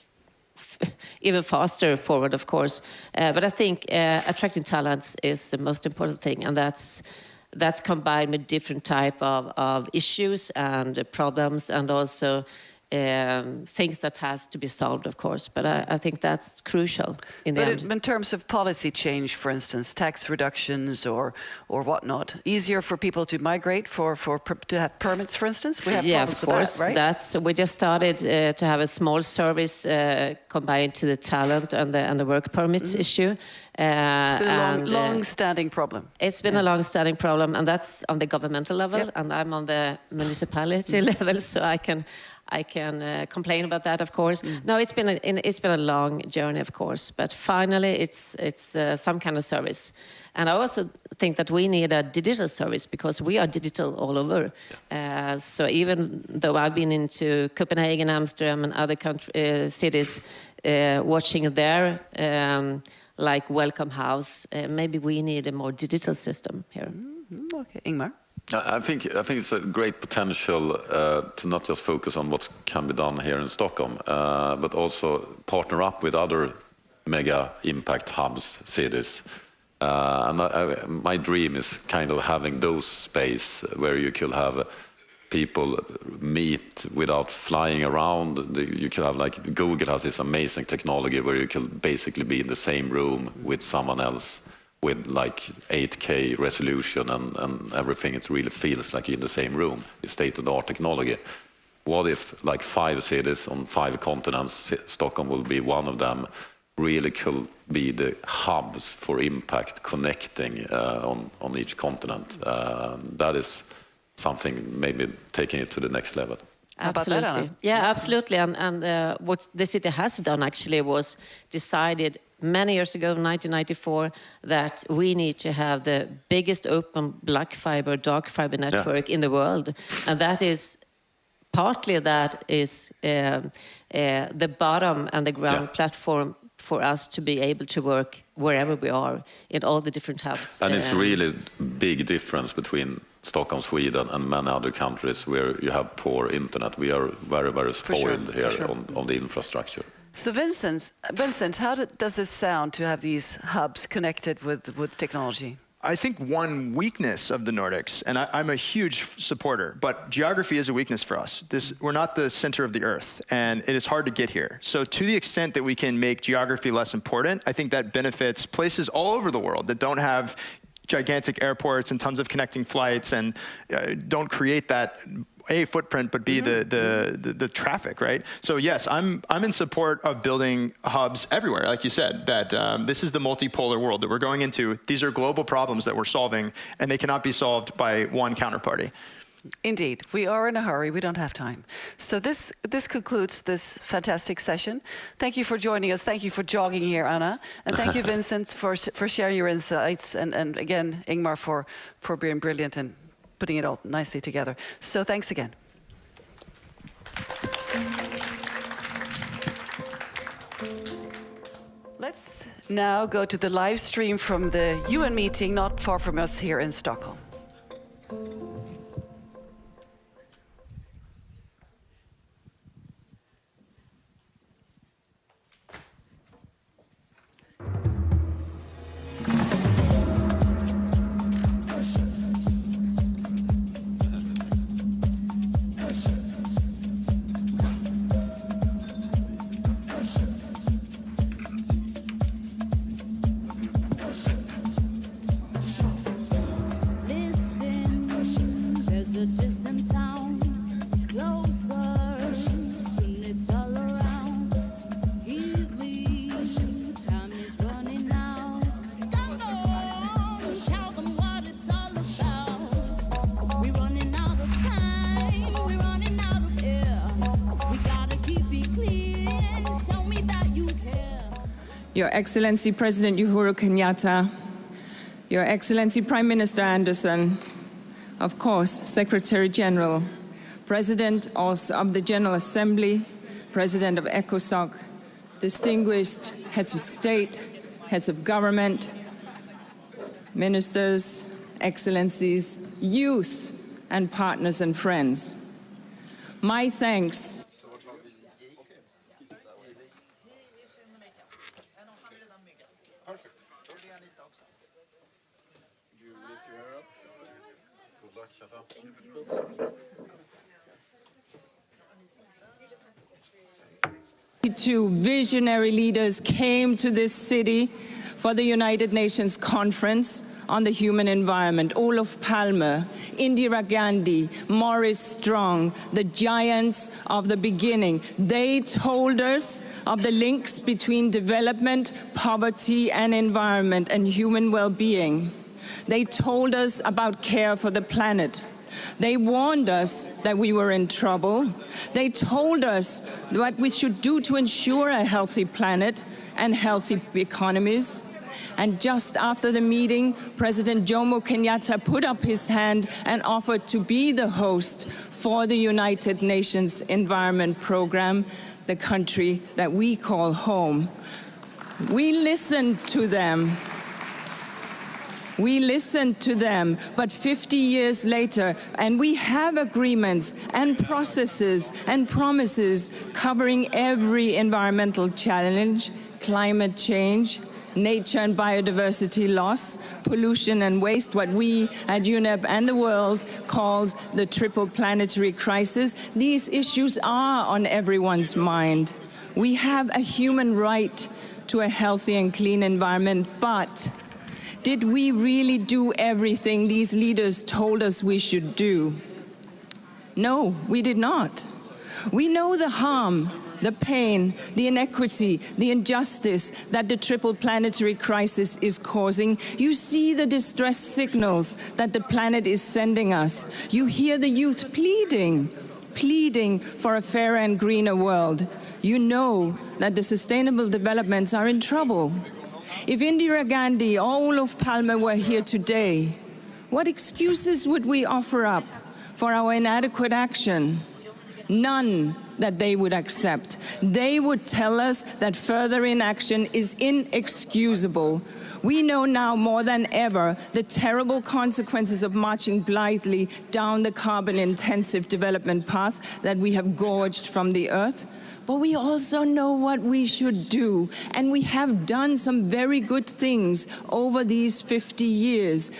Speaker 8: even faster forward, of course. But I think attracting talents is the most important thing, and that's combined with different type of issues and problems, and also things that has to be solved, of course. But I think that's crucial in the end.
Speaker 21: But in terms of policy change, for instance, tax reductions or whatnot, easier for people to migrate to have permits, for instance? We have
Speaker 8: of course.
Speaker 21: With that, right?
Speaker 8: We just started to have a small service combined to the talent and the work permit issue.
Speaker 21: It's been a long-standing problem.
Speaker 8: It's been a long-standing problem, and that's on the governmental level, and I'm on the municipality level, so I can complain about that, of course. No, it's been a long journey, of course, but finally it's some kind of service. And I also think that we need a digital service because we are digital all over. So even though I've been into Copenhagen, Amsterdam, and other cities, watching their like Welcome House, maybe we need a more digital system here.
Speaker 21: Okay, Ingmar.
Speaker 5: I think it's a great potential to not just focus on what can be done here in Stockholm, but also partner up with other mega impact hubs, cities. And my dream is kind of having those space where you could have people meet without flying around. You could have, like, Google has this amazing technology where you can basically be in the same room with someone else with like 8K resolution and everything. It really feels like you're in the same room. It's state-of-the-art technology. What if like 5 cities on 5 continents, Stockholm will be one of them, really could be the hubs for impact connecting on each continent. That is something maybe taking it to the next level.
Speaker 8: Absolutely. Yeah, absolutely. And what the city has done actually was decided many years ago, 1994, that we need to have the biggest open black fiber, dark fiber network in the world. And that is partly the bottom and the ground platform for us to be able to work wherever we are in all the different hubs.
Speaker 5: And it's really big difference between Stockholm, Sweden, and many other countries where you have poor internet. We are very, very spoiled here on the infrastructure.
Speaker 21: So Vincent, how does this sound to have these hubs connected with technology?
Speaker 1: I think one weakness of the Nordics, and I'm a huge supporter, but geography is a weakness for us. We're not the center of the earth, and it is hard to get here. So to the extent that we can make geography less important, I think that benefits places all over the world that don't have gigantic airports and tons of connecting flights and don't create that footprint, but the traffic, right? So yes, I'm in support of building hubs everywhere, like you said, that this is the multipolar world that we're going into. These are global problems that we're solving, and they cannot be solved by one counterparty.
Speaker 21: Indeed, we are in a hurry. We don't have time. So this concludes this fantastic session. Thank you for joining us. Thank you for jogging here, Anna, and thank you, Vincent, for sharing your insights, and again, Ingmar, for being brilliant and putting it all nicely together. So thanks again. Let's now go to the live stream from the UN meeting not far from us here in Stockholm.
Speaker 11: Your Excellency President Uhuru Kenyatta, Your Excellency Prime Minister Anderson, of course, Secretary General, President also of the General Assembly, President of ECOSOC, distinguished heads of state, heads of government, ministers, excellencies, youth, and partners and friends. My thanks to visionary leaders came to this city for the United Nations Conference on the Human Environment. Olof Palme, Indira Gandhi, Maurice Strong, the giants of the beginning. They told us of the links between development, poverty, and environment and human well-being. They told us about care for the planet. They warned us that we were in trouble. They told us what we should do to ensure a healthy planet and healthy economies. And just after the meeting, President Jomo Kenyatta put up his hand and offered to be the host for the United Nations Environment Program, the country that we call home. We listened to them. We listened to them, but 50 years later, and we have agreements and processes and promises covering every environmental challenge, climate change, nature and biodiversity loss, pollution and waste, what we at UNEP and the world calls the triple planetary crisis. These issues are on everyone's mind. We have a human right to a healthy and clean environment, but did we really do everything these leaders told us we should do? No, we did not. We know the harm, the pain, the inequity, the injustice that the triple planetary crisis is causing. You see the distress signals that the planet is sending us. You hear the youth pleading for a fairer and greener world. You know that the sustainable developments are in trouble. If Indira Gandhi or Olof Palme were here today, what excuses would we offer up for our inadequate action? None that they would accept. They would tell us that further inaction is inexcusable. We know now more than ever the terrible consequences of marching blithely down the carbon-intensive development path that we have gorged from the earth. But we also know what we should do, and we have done some very good things over these 50 years.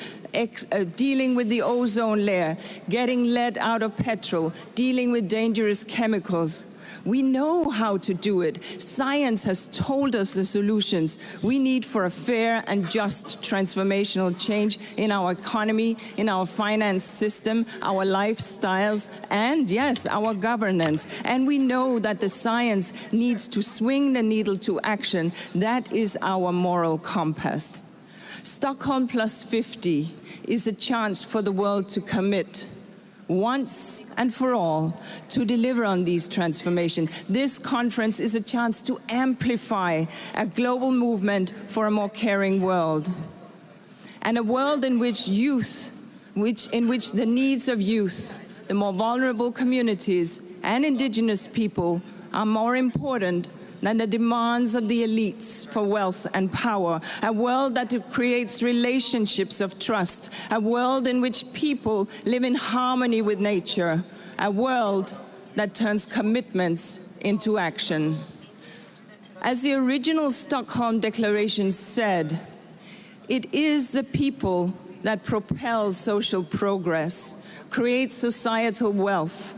Speaker 11: Dealing with the ozone layer, getting lead out of petrol, dealing with dangerous chemicals. We know how to do it. Science has told us the solutions we need for a fair and just transformational change in our economy, in our finance system, our lifestyles, and yes, our governance. And we know that the science needs to swing the needle to action. That is our moral compass. Stockholm +50 is a chance for the world to commit once and for all to deliver on these transformations. This conference is a chance to amplify a global movement for a more caring world, and a world in which the needs of youth, the more vulnerable communities and indigenous people are more important than the demands of the elites for wealth and power, a world that creates relationships of trust, a world in which people live in harmony with nature, a world that turns commitments into action. As the original Stockholm Declaration said, it is the people that propel social progress, create societal wealth,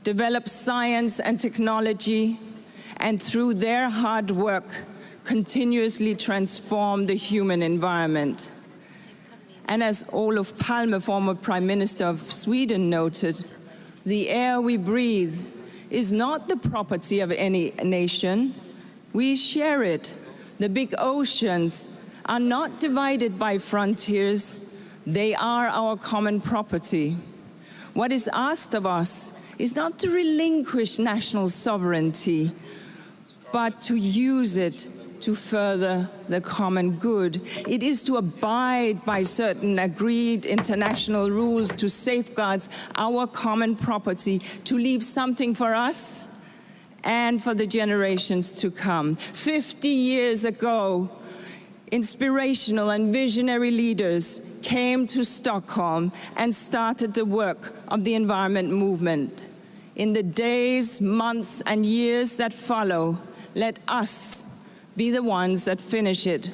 Speaker 11: develop science and technology, and through their hard work, continuously transform the human environment. And as Olof Palme, former Prime Minister of Sweden, noted, the air we breathe is not the property of any nation. We share it. The big oceans are not divided by frontiers. They are our common property. What is asked of us is not to relinquish national sovereignty, but to use it to further the common good. It is to abide by certain agreed international rules to safeguard our common property, to leave something for us and for the generations to come. 50 years ago, inspirational and visionary leaders came to Stockholm and started the work of the environment movement. In the days, months, and years that follow, let us be the ones that finish it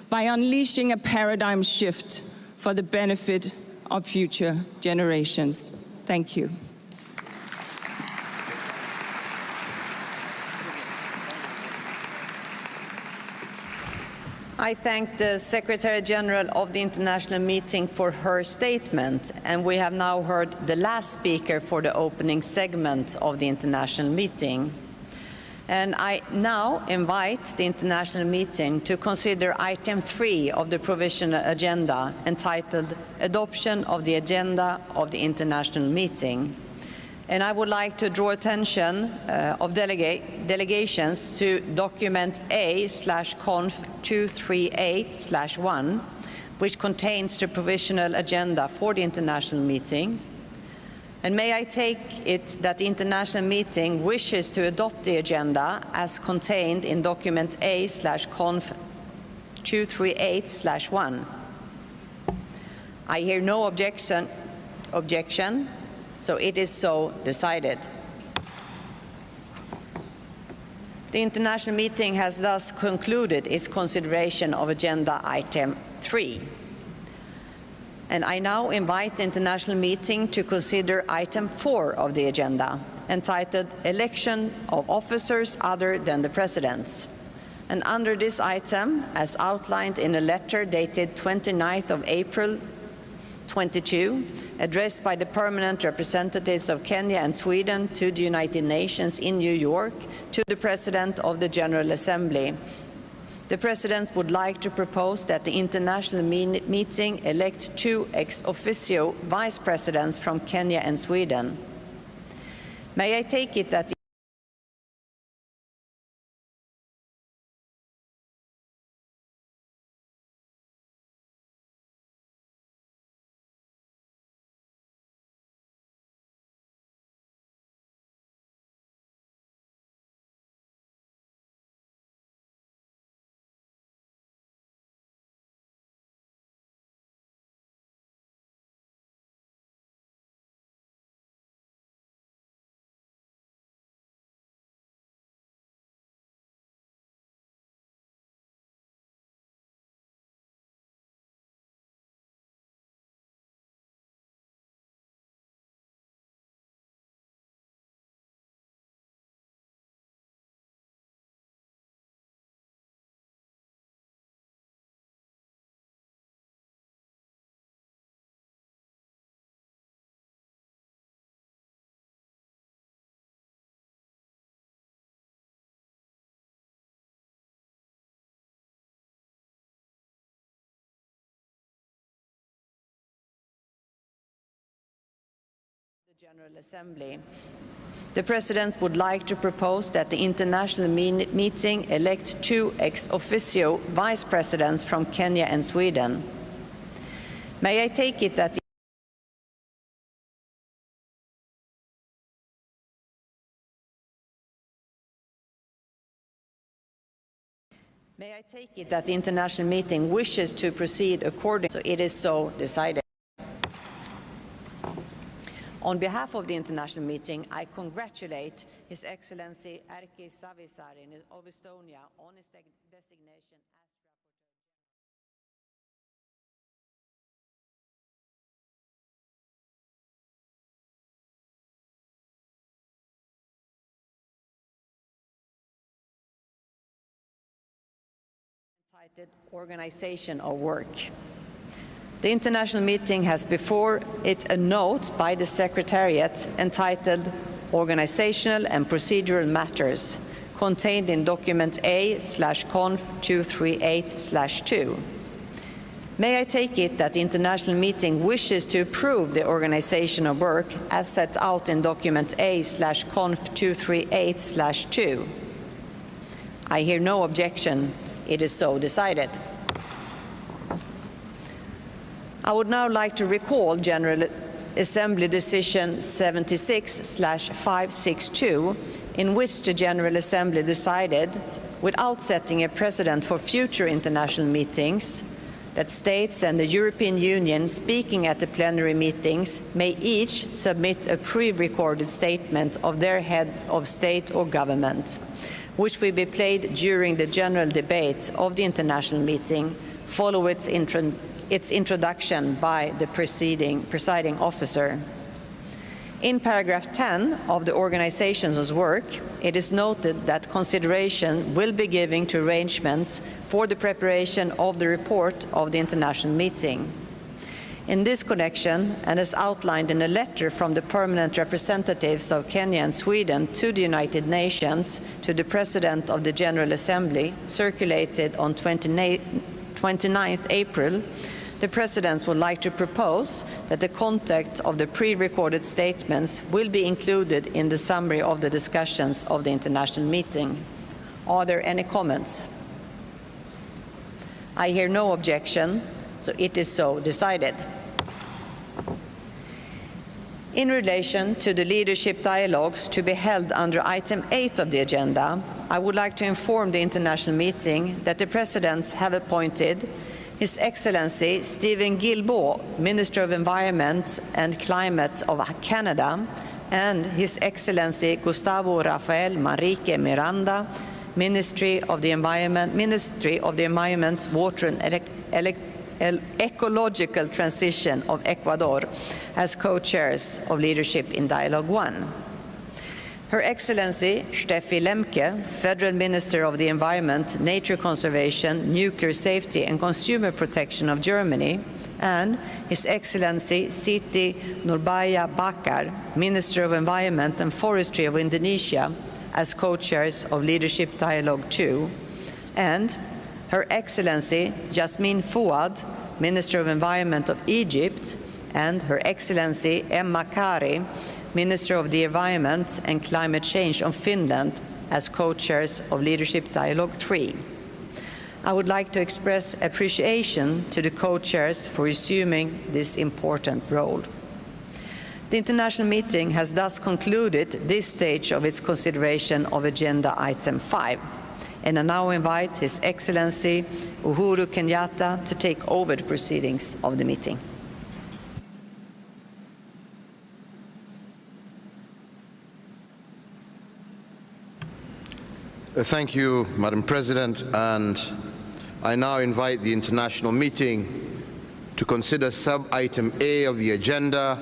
Speaker 11: by unleashing a paradigm shift for the benefit of future generations. Thank you.
Speaker 13: I thank the Secretary General of the International Meeting for her statement, and we have now heard the last speaker for the opening segment of the International Meeting. And I now invite the International Meeting to consider item 3 of the provisional agenda, entitled Adoption of the Agenda of the International Meeting. And I would like to draw attention of delegations to document A/conf 238/1, which contains the provisional agenda for the International Meeting. And may I take it that the International Meeting wishes to adopt the agenda as contained in document A/conf 238/1. I hear no objection, so it is so decided. The International Meeting has thus concluded its consideration of agenda item 3. And I now invite the International Meeting to consider item 4 of the agenda, entitled Election of Officers Other than the Presidents. And under this item, as outlined in a letter dated 29th of April 22, addressed by the permanent representatives of Kenya and Sweden to the United Nations in New York, to the President of the General Assembly, the President would like to propose that the International Meeting elect 2 ex officio vice presidents from Kenya and Sweden. May I take it that the General Assembly. The President would like to propose that the international meeting elect 2 ex officio vice presidents from Kenya and Sweden. May I take it that the international meeting wishes to proceed according to it is so decided. On behalf of the international meeting, I congratulate His Excellency Erkki Savisaari of Estonia on his designation as Entitled Organization of Work. The international meeting has before it a note by the Secretariat entitled Organizational and Procedural Matters, contained in document A/conf 238/2. May I take it that the international meeting wishes to approve the organization of work as set out in document A/conf 238/2? I hear no objection. It is so decided. I would now like to recall General Assembly Decision 76/562, in which the General Assembly decided, without setting a precedent for future international meetings, that states and the European Union speaking at the plenary meetings may each submit a pre-recorded statement of their head of state or government, which will be played during the general debate of the international meeting, follow its introduction by the presiding officer. In paragraph 10 of the organization's work, it is noted that consideration will be given to arrangements for the preparation of the report of the international meeting. In this connection, and as outlined in a letter from the permanent representatives of Kenya and Sweden to the United Nations to the President of the General Assembly, circulated on 29th April, the President would like to propose that the content of the pre-recorded statements will be included in the summary of the discussions of the international meeting. Are there any comments? I hear no objection, so it is so decided. In relation to the leadership dialogues to be held under item 8 of the agenda, I would like to inform the international meeting that the Presidents have appointed His Excellency Stephen Guilbeault, Minister of Environment and Climate of Canada, and His Excellency Gustavo Rafael Manrique Miranda, Ministry of the Environment, Water and Ecological Transition of Ecuador, as co-chairs of Leadership in Dialogue 1. Her Excellency Steffi Lemke, Federal Minister of the Environment, Nature Conservation, Nuclear Safety and Consumer Protection of Germany, and His Excellency Siti Nurbaya Bakar, Minister of Environment and Forestry of Indonesia, as co-chairs of Leadership Dialogue 2, and Her Excellency Jasmine Fouad, Minister of Environment of Egypt, and Her Excellency Emma Kari, Minister of the Environment and Climate Change of Finland, as co-chairs of Leadership Dialogue 3. I would like to express appreciation to the co-chairs for assuming this important role. The international meeting has thus concluded this stage of its consideration of Agenda Item 5, and I now invite His Excellency Uhuru Kenyatta to take over the proceedings of the meeting.
Speaker 16: Thank you, Madam President, and I now invite the international meeting to consider sub-item A of the agenda,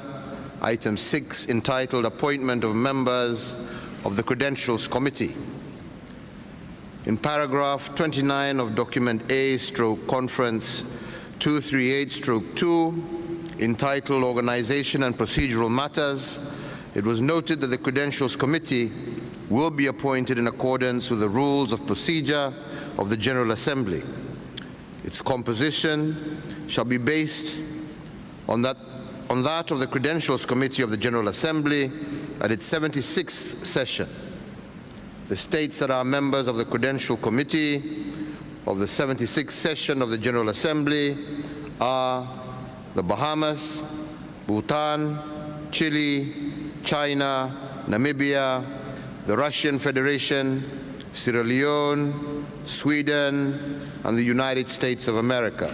Speaker 16: item 6, entitled Appointment of Members of the Credentials Committee. In paragraph 29 of document A/conference 238/2, entitled Organization and Procedural Matters, it was noted that the Credentials Committee will be appointed in accordance with the rules of procedure of the General Assembly. Its composition shall be based on that on that of the Credentials Committee of the General Assembly at its 76th session. The states that are members of the Credential Committee of the 76th session of the General Assembly are the Bahamas, Bhutan, Chile, China, Namibia, the Russian Federation, Sierra Leone, Sweden, and the United States of America.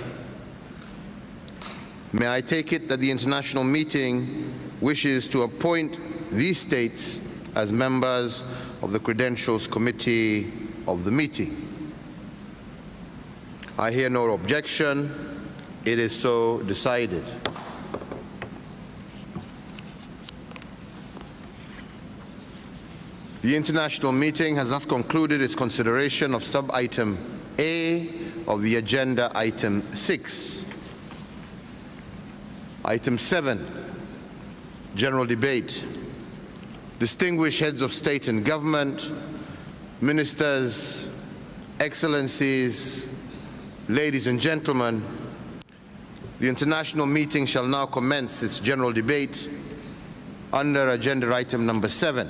Speaker 16: May I take it that the international meeting wishes to appoint these states as members of the Credentials Committee of the meeting? I hear no objection. It is so decided. The international meeting has thus concluded its consideration of sub-item A of the agenda item 6. Item 7, general debate. Distinguished heads of state and government, ministers, excellencies, ladies and gentlemen, the international meeting shall now commence its general debate under agenda item number 7.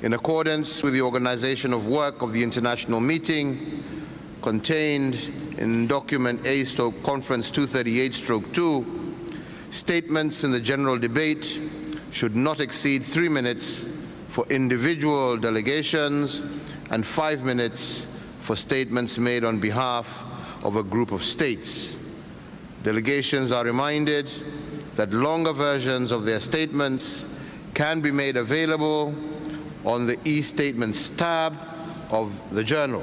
Speaker 16: In accordance with the organization of work of the international meeting contained in document A/Conference 238/2, statements in the general debate should not exceed 3 minutes for individual delegations and 5 minutes for statements made on behalf of a group of states. Delegations are reminded that longer versions of their statements can be made available on the e-statements tab of the journal.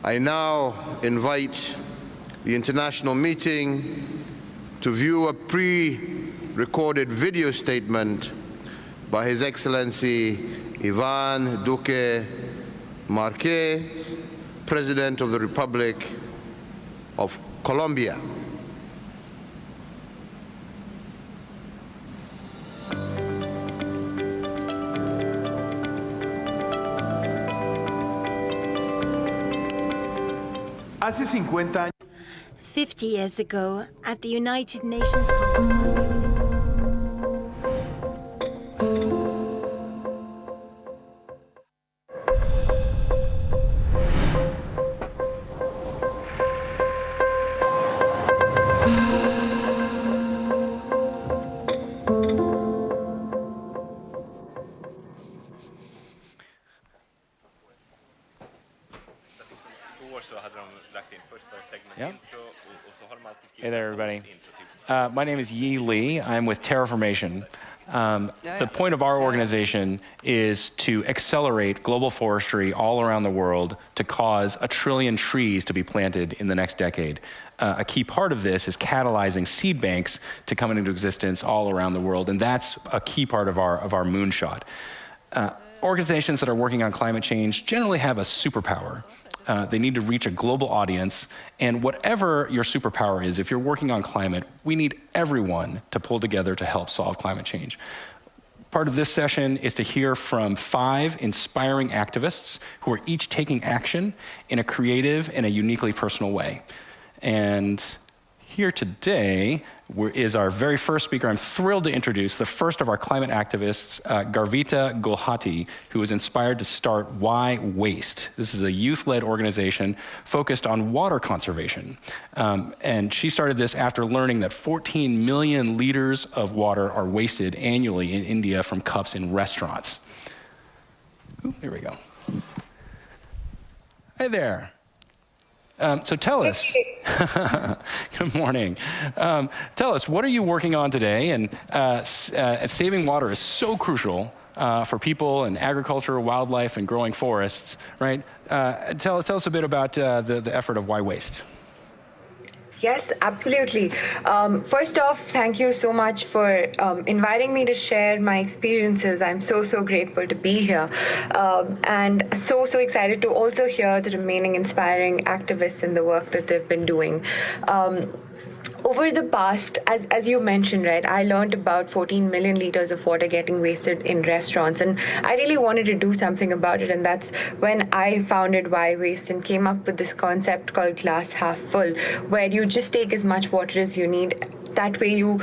Speaker 16: I now invite the international meeting to view a pre-recorded video statement by His Excellency Iván Duque Marquez, President of the Republic of Colombia.
Speaker 17: Hace 50 años.
Speaker 18: 50 years ago, at the United Nations Conference.
Speaker 23: Hey there, everybody. My name is Yi Lee. I'm with Terraformation. The point of our organization is to accelerate global forestry all around the world to cause 1 trillion trees to be planted in the next decade. A key part of this is catalyzing seed banks to come into existence all around the world, and that's a key part of our moonshot. Organizations that are working on climate change generally have a superpower. They need to reach a global audience, and whatever your superpower is, if you're working on climate, we need everyone to pull together to help solve climate change. Part of this session is to hear from 5 inspiring activists who are each taking action in a creative and a uniquely personal way. And here today is our very first speaker. I'm thrilled to introduce the first of our climate activists, Garvita Gulhati, who was inspired to start Why Waste. This is a youth-led organization focused on water conservation. And she started this after learning that 14 million liters of water are wasted annually in India from cups in restaurants. Ooh, here we go. Hey there. So tell us, good morning. Tell us, what are you working on today? And saving water is so crucial for people and agriculture, wildlife, and growing forests, right? Tell us a bit about the effort of Why Waste?
Speaker 24: Yes, absolutely. First off, thank you so much for inviting me to share my experiences. I'm so grateful to be here, and so excited to also hear the remaining inspiring activists and the work that they've been doing. over the past, as you mentioned, right, I learned about 14 million liters of water getting wasted in restaurants, and I really wanted to do something about it, and that's when I founded Why Waste and came up with this concept called glass half full, where you just take as much water as you need. That way you,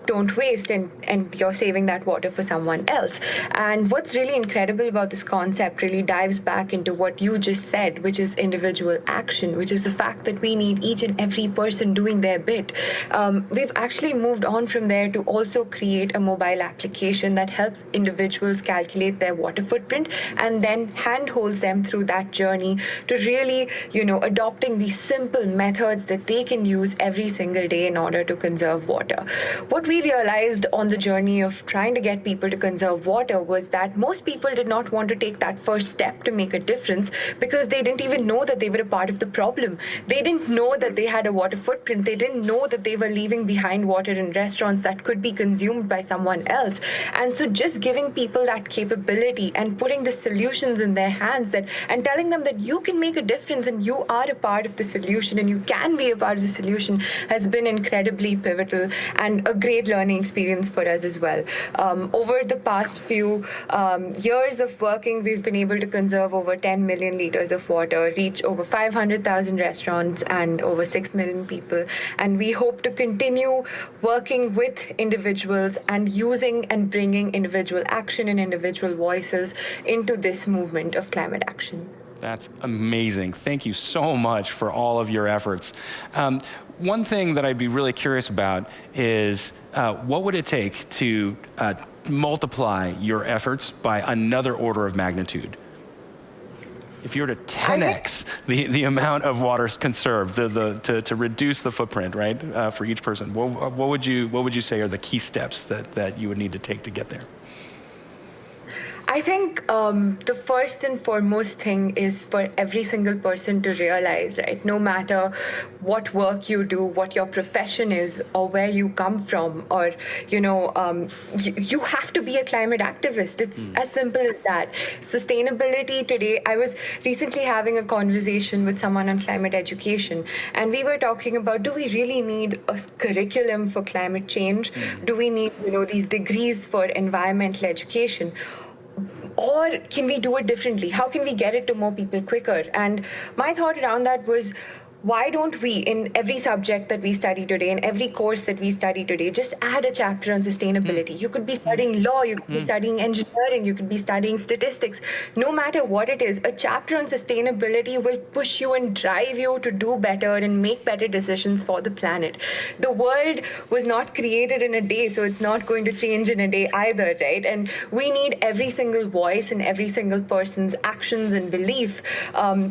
Speaker 24: don't waste and you're saving that water for someone else. And what's really incredible about this concept really dives back into what you just said, which is individual action, which is the fact that we need each and every person doing their bit. We've actually moved on from there to also create a mobile application that helps individuals calculate their water footprint and then handholds them through that journey to really, adopting these simple methods that they can use every single day in order to conserve water. What we realized on the journey of trying to get people to conserve water was that most people did not want to take that first step to make a difference because they didn't even know that they were a part of the problem. They didn't know that they had a water footprint. They didn't know that they were leaving behind water in restaurants that could be consumed by someone else. And so just giving people that capability and putting the solutions in their hands and telling them that you can make a difference and you are a part of the solution and you can be a part of the solution has been incredibly pivotal and a great learning experience for us as well. Over the past few years of working, we've been able to conserve over 10 million liters of water, reach over 500,000 restaurants and over 6 million people. And we hope to continue working with individuals and using and bringing individual action and individual voices into this movement of climate action.
Speaker 23: That's amazing. Thank you so much for all of your efforts. One thing that I'd be really curious about is what would it take to multiply your efforts by another order of magnitude? If you were to 10x the amount of water conserved, to reduce the footprint, right, for each person, what would you say are the key steps that you would need to take to get there?
Speaker 24: I think the first and foremost thing is for every single person to realize, right, no matter what work you do, what your profession is, or where you come from, or, you have to be a climate activist. It's as simple as that. Sustainability today, I was recently having a conversation with someone on climate education, and we were talking about, do we really need a curriculum for climate change? Do we need, these degrees for environmental education? Or can we do it differently? How can we get it to more people quicker? And my thought around that was, why don't we, in every subject that we study today, in every course that we study today, just add a chapter on sustainability? You could be studying law, you could be studying engineering, you could be studying statistics. No matter what it is, a chapter on sustainability will push you and drive you to do better and make better decisions for the planet. The world was not created in a day, so it's not going to change in a day either, right? And we need every single voice and every single person's actions and belief.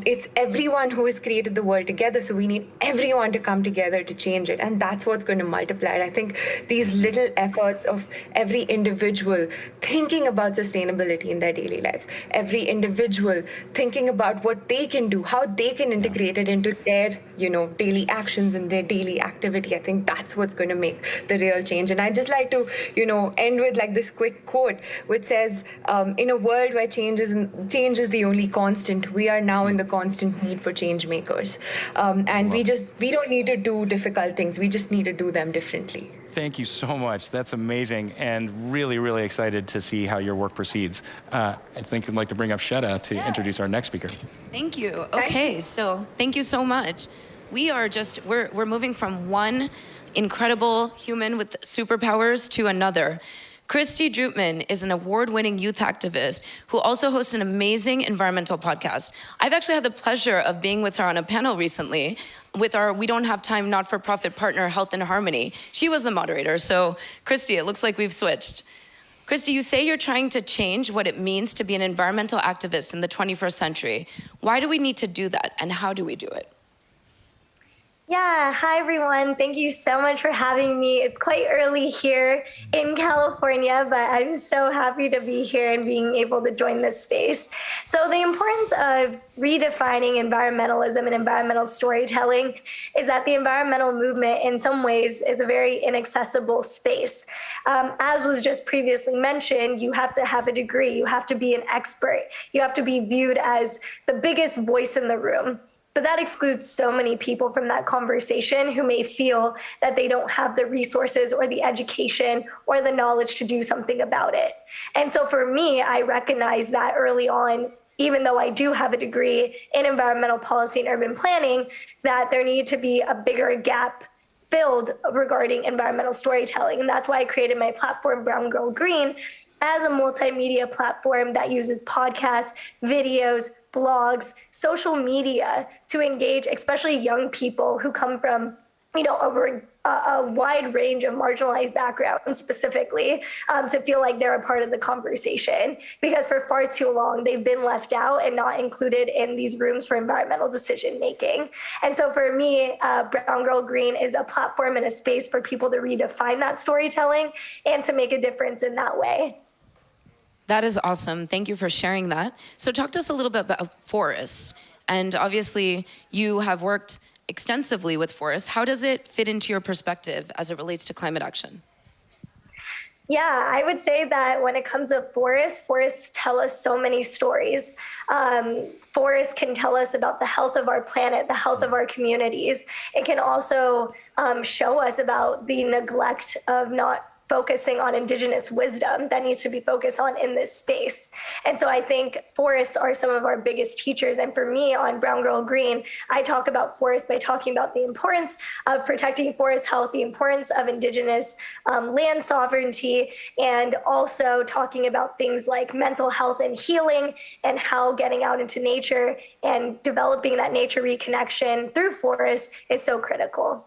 Speaker 24: It's everyone who has created the world together. So we need everyone to come together to change it. And that's what's going to multiply it. I think these little efforts of every individual thinking about sustainability in their daily lives, every individual thinking about what they can do, how they can integrate it into their, daily actions and their daily activity. I think that's what's going to make the real change. And I'd just like to, end with like this quick quote, which says, in a world where change is the only constant, we are now in the constant need for change makers. And we don't need to do difficult things. We just need to do them differently.
Speaker 23: Thank you so much. That's amazing, and really, really excited to see how your work proceeds. I think I'd like to bring up Shetta to introduce our next speaker.
Speaker 2: Thank you. Okay, so thank you so much. We're moving from one incredible human with superpowers to another. Christy Droopman is an award-winning youth activist who also hosts an amazing environmental podcast. I've actually had the pleasure of being with her on a panel recently with our We Don't Have Time not-for-profit partner, Health and Harmony. She was the moderator, so Christy, it looks like we've switched. Christy, you say you're trying to change what it means to be an environmental activist in the 21st century. Why do we need to do that, and how do we do it?
Speaker 3: Yeah, hi everyone. Thank you so much for having me. It's quite early here in California, but I'm so happy to be here and being able to join this space. So the importance of redefining environmentalism and environmental storytelling is that the environmental movement in some ways is a very inaccessible space. As was just previously mentioned, you have to have a degree, you have to be an expert, you have to be viewed as the biggest voice in the room. But that excludes so many people from that conversation who may feel that they don't have the resources or the education or the knowledge to do something about it. And so for me, I recognize that early on, even though I do have a degree in environmental policy and urban planning, that there needed to be a bigger gap filled regarding environmental storytelling. And that's why I created my platform, Brown Girl Green, as a multimedia platform that uses podcasts, videos, blogs, social media to engage, especially young people who come from, over a wide range of marginalized backgrounds specifically, to feel like they're a part of the conversation. Because for far too long, they've been left out and not included in these rooms for environmental decision making. And so for me, Brown Girl Green is a platform and a space for people to redefine that storytelling and to make a difference in that way.
Speaker 2: That is awesome. Thank you for sharing that. So talk to us a little bit about forests. And obviously, you have worked extensively with forests. How does it fit into your perspective as it relates to climate action?
Speaker 3: Yeah, I would say that when it comes to forests tell us so many stories. Forests can tell us about the health of our planet, the health of our communities. It can also show us about the neglect of not focusing on indigenous wisdom that needs to be focused on in this space. And so I think forests are some of our biggest teachers. And for me on Brown Girl Green, I talk about forests by talking about the importance of protecting forest health, the importance of indigenous land sovereignty, and also talking about things like mental health and healing and how getting out into nature and developing that nature reconnection through forests is so critical.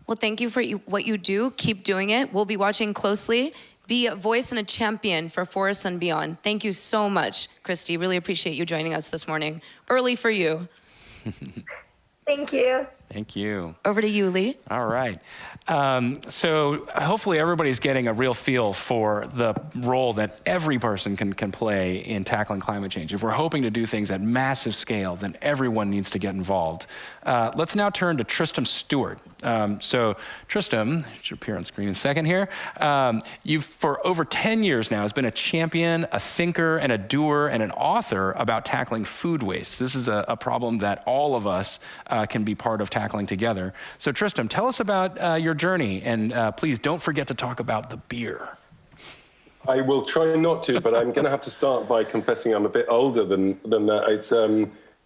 Speaker 2: Well, thank you for what you do. Keep doing it. We'll be watching closely. Be a voice and a champion for forests and beyond. Thank you so much, Christy. Really appreciate you joining us this morning. Early for you.
Speaker 3: Thank you.
Speaker 23: Thank you.
Speaker 2: Over to you, Lee.
Speaker 23: All right. So hopefully everybody's getting a real feel for the role that every person can play in tackling climate change. If we're hoping to do things at massive scale, then everyone needs to get involved. Let's now turn to Tristram Stewart. So Tristram, should appear on screen in a second here. You've, for over 10 years now, has been a champion, a thinker, and a doer, and an author about tackling food waste. This is a problem that all of us can be part of tackling together. So Tristram, tell us about your journey, and please don't forget to talk about the beer.
Speaker 6: I will try not to, but I'm going to have to start by confessing I'm a bit older than that. It's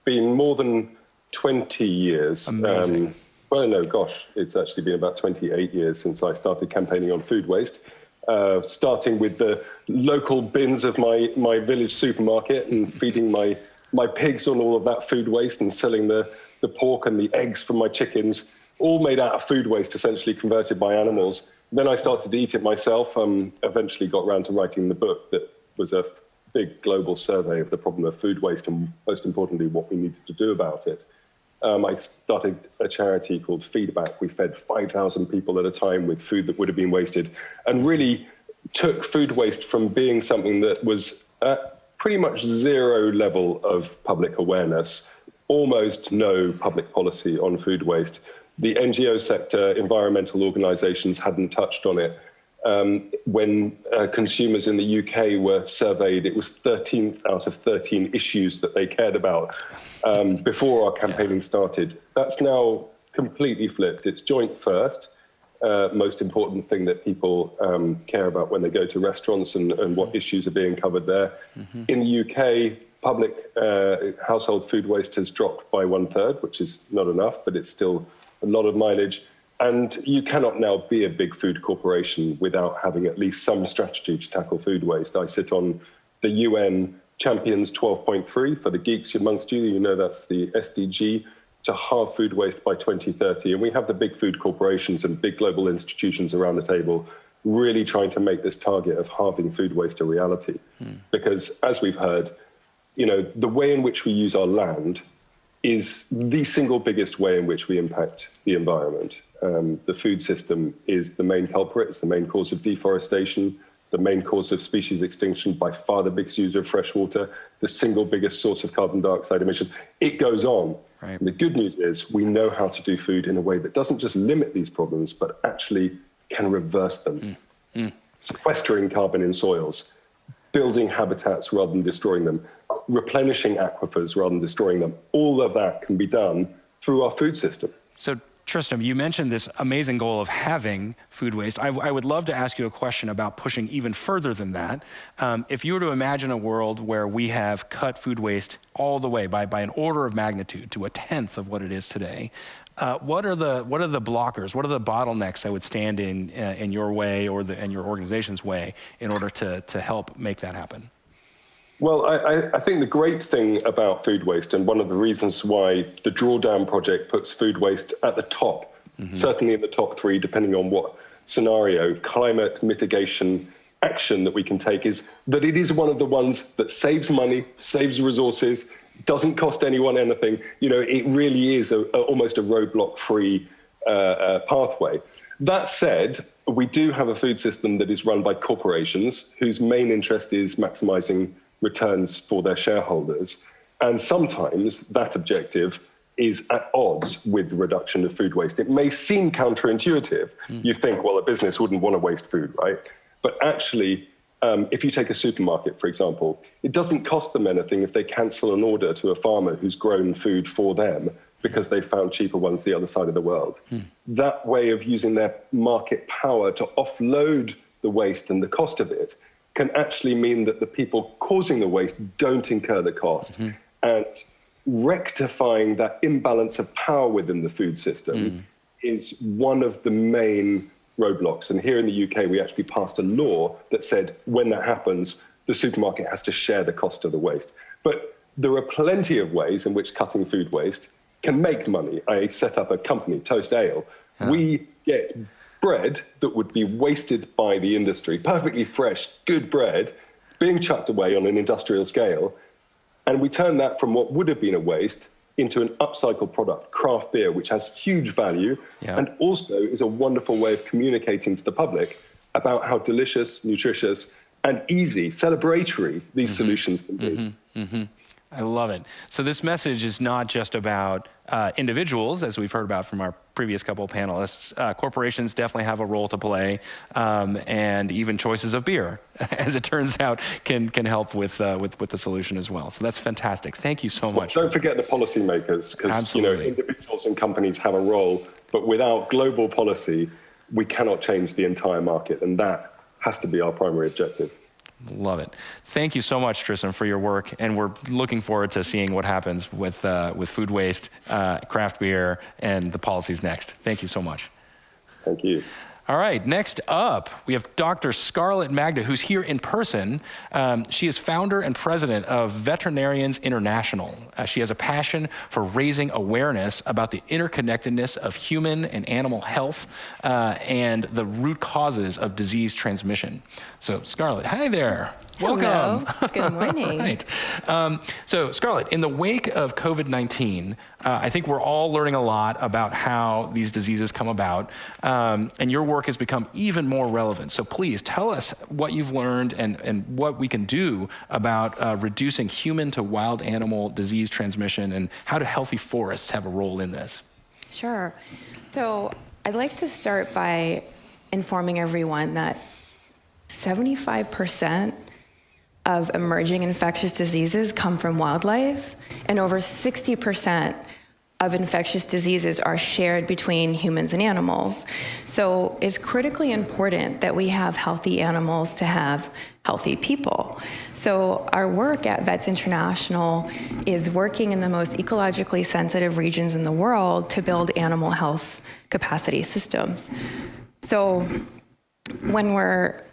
Speaker 6: been more than 20 years.
Speaker 23: Amazing.
Speaker 6: Well, no, gosh, it's actually been about 28 years since I started campaigning on food waste, starting with the local bins of my village supermarket and feeding my pigs on all of that food waste and selling the pork and the eggs from my chickens, all made out of food waste, essentially converted by animals. Then I started to eat it myself, eventually got around to writing the book that was a big global survey of the problem of food waste and, most importantly, what we needed to do about it. I started a charity called Feedback. We fed 5,000 people at a time with food that would have been wasted, and really took food waste from being something that was at pretty much zero level of public awareness, almost no public policy on food waste. The NGO sector, environmental organisations hadn't touched on it. When consumers in the UK were surveyed, it was 13 out of 13 issues that they cared about before our campaigning started. That's now completely flipped. It's joint first, most important thing that people care about when they go to restaurants and what issues are being covered there. In the UK, public household food waste has dropped by 1/3, which is not enough, but it's still a lot of mileage. And you cannot now be a big food corporation without having at least some strategy to tackle food waste. I sit on the UN Champions 12.3. For the geeks amongst you, you know that's the SDG to halve food waste by 2030. And we have the big food corporations and big global institutions around the table really trying to make this target of halving food waste a reality. Because as we've heard, you know, the way in which we use our land is the single biggest way in which we impact the environment. The food system is the main culprit. It's the main cause of deforestation, the main cause of species extinction, by far the biggest user of fresh water, the single biggest source of carbon dioxide emission. It goes on. Right. The good news is we know how to do food in a way that doesn't just limit these problems, but actually can reverse them. Sequestering carbon in soils, building habitats rather than destroying them, replenishing aquifers rather than destroying them. All of that can be done through our food system.
Speaker 23: So Tristram, you mentioned this amazing goal of having food waste. I would love to ask you a question about pushing even further than that. If you were to imagine a world where we have cut food waste all the way by an order of magnitude to 1/10 of what it is today, what are the blockers? What are the bottlenecks that would stand in your way or in your organization's way in order to help make that happen?
Speaker 6: Well, I think the great thing about food waste, and one of the reasons why the Drawdown Project puts food waste at the top, certainly in the top 3, depending on what scenario, climate mitigation action that we can take, is that it is one of the ones that saves money, saves resources, doesn't cost anyone anything. You know, it really is almost a roadblock-free pathway. That said, we do have a food system that is run by corporations whose main interest is maximizing returns for their shareholders. And sometimes that objective is at odds with the reduction of food waste. It may seem counterintuitive. You think, well, a business wouldn't want to waste food, right? But actually, if you take a supermarket, for example, it doesn't cost them anything if they cancel an order to a farmer who's grown food for them because they found cheaper ones the other side of the world. That way of using their market power to offload the waste and the cost of it can actually mean that the people causing the waste don't incur the cost. And rectifying that imbalance of power within the food system is one of the main roadblocks. And here in the UK, we actually passed a law that said when that happens, the supermarket has to share the cost of the waste. But there are plenty of ways in which cutting food waste can make money. I set up a company, Toast Ale. We get bread that would be wasted by the industry, perfectly fresh, good bread, being chucked away on an industrial scale. And we turn that from what would have been a waste into an upcycled product, craft beer, which has huge value and also is a wonderful way of communicating to the public about how delicious, nutritious, and easy, celebratory these solutions can be.
Speaker 23: I love it. So this message is not just about individuals, as we've heard about from our previous couple of panelists. Corporations definitely have a role to play, and even choices of beer, as it turns out, can help with the solution as well. So that's fantastic. Thank you so much.
Speaker 6: Don't forget the policymakers, because individuals and companies have a role, but without global policy, we cannot change the entire market, and that has to be our primary objective.
Speaker 23: Love it. Thank you so much, Tristan, for your work, and we're looking forward to seeing what happens with food waste, craft beer, and the policies next. Thank you so much.
Speaker 6: Thank you.
Speaker 23: All right, next up, we have Dr. Scarlett Magda, who's here in person. She is founder and president of Veterinarians International. She has a passion for raising awareness about the interconnectedness of human and animal health and the root causes of disease transmission. So, Scarlett, hi there. Welcome.
Speaker 4: Hello. Good morning.
Speaker 23: Right. So, Scarlett, in the wake of COVID-19, I think we're all learning a lot about how these diseases come about, and your work has become even more relevant. So please tell us what you've learned and what we can do about reducing human to wild animal disease transmission, and how do healthy forests have a role in this?
Speaker 4: Sure. So I'd like to start by informing everyone that 75% of emerging infectious diseases come from wildlife, and over 60% of infectious diseases are shared between humans and animals. So it's critically important that we have healthy animals to have healthy people. So our work at Vets International is working in the most ecologically sensitive regions in the world to build animal health capacity systems. So when we're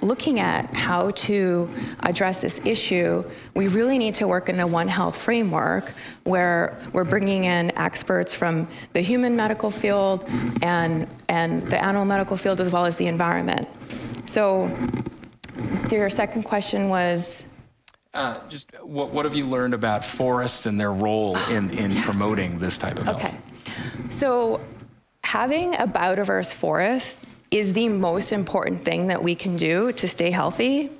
Speaker 4: looking at how to address this issue, we really need to work in a One Health framework where we're bringing in experts from the human medical field and the animal medical field, as well as the environment. So your second question was?
Speaker 23: Just what have you learned about forests and their role in promoting this type of health?
Speaker 4: Okay. So having a biodiverse forest is the most important thing that we can do to stay healthy,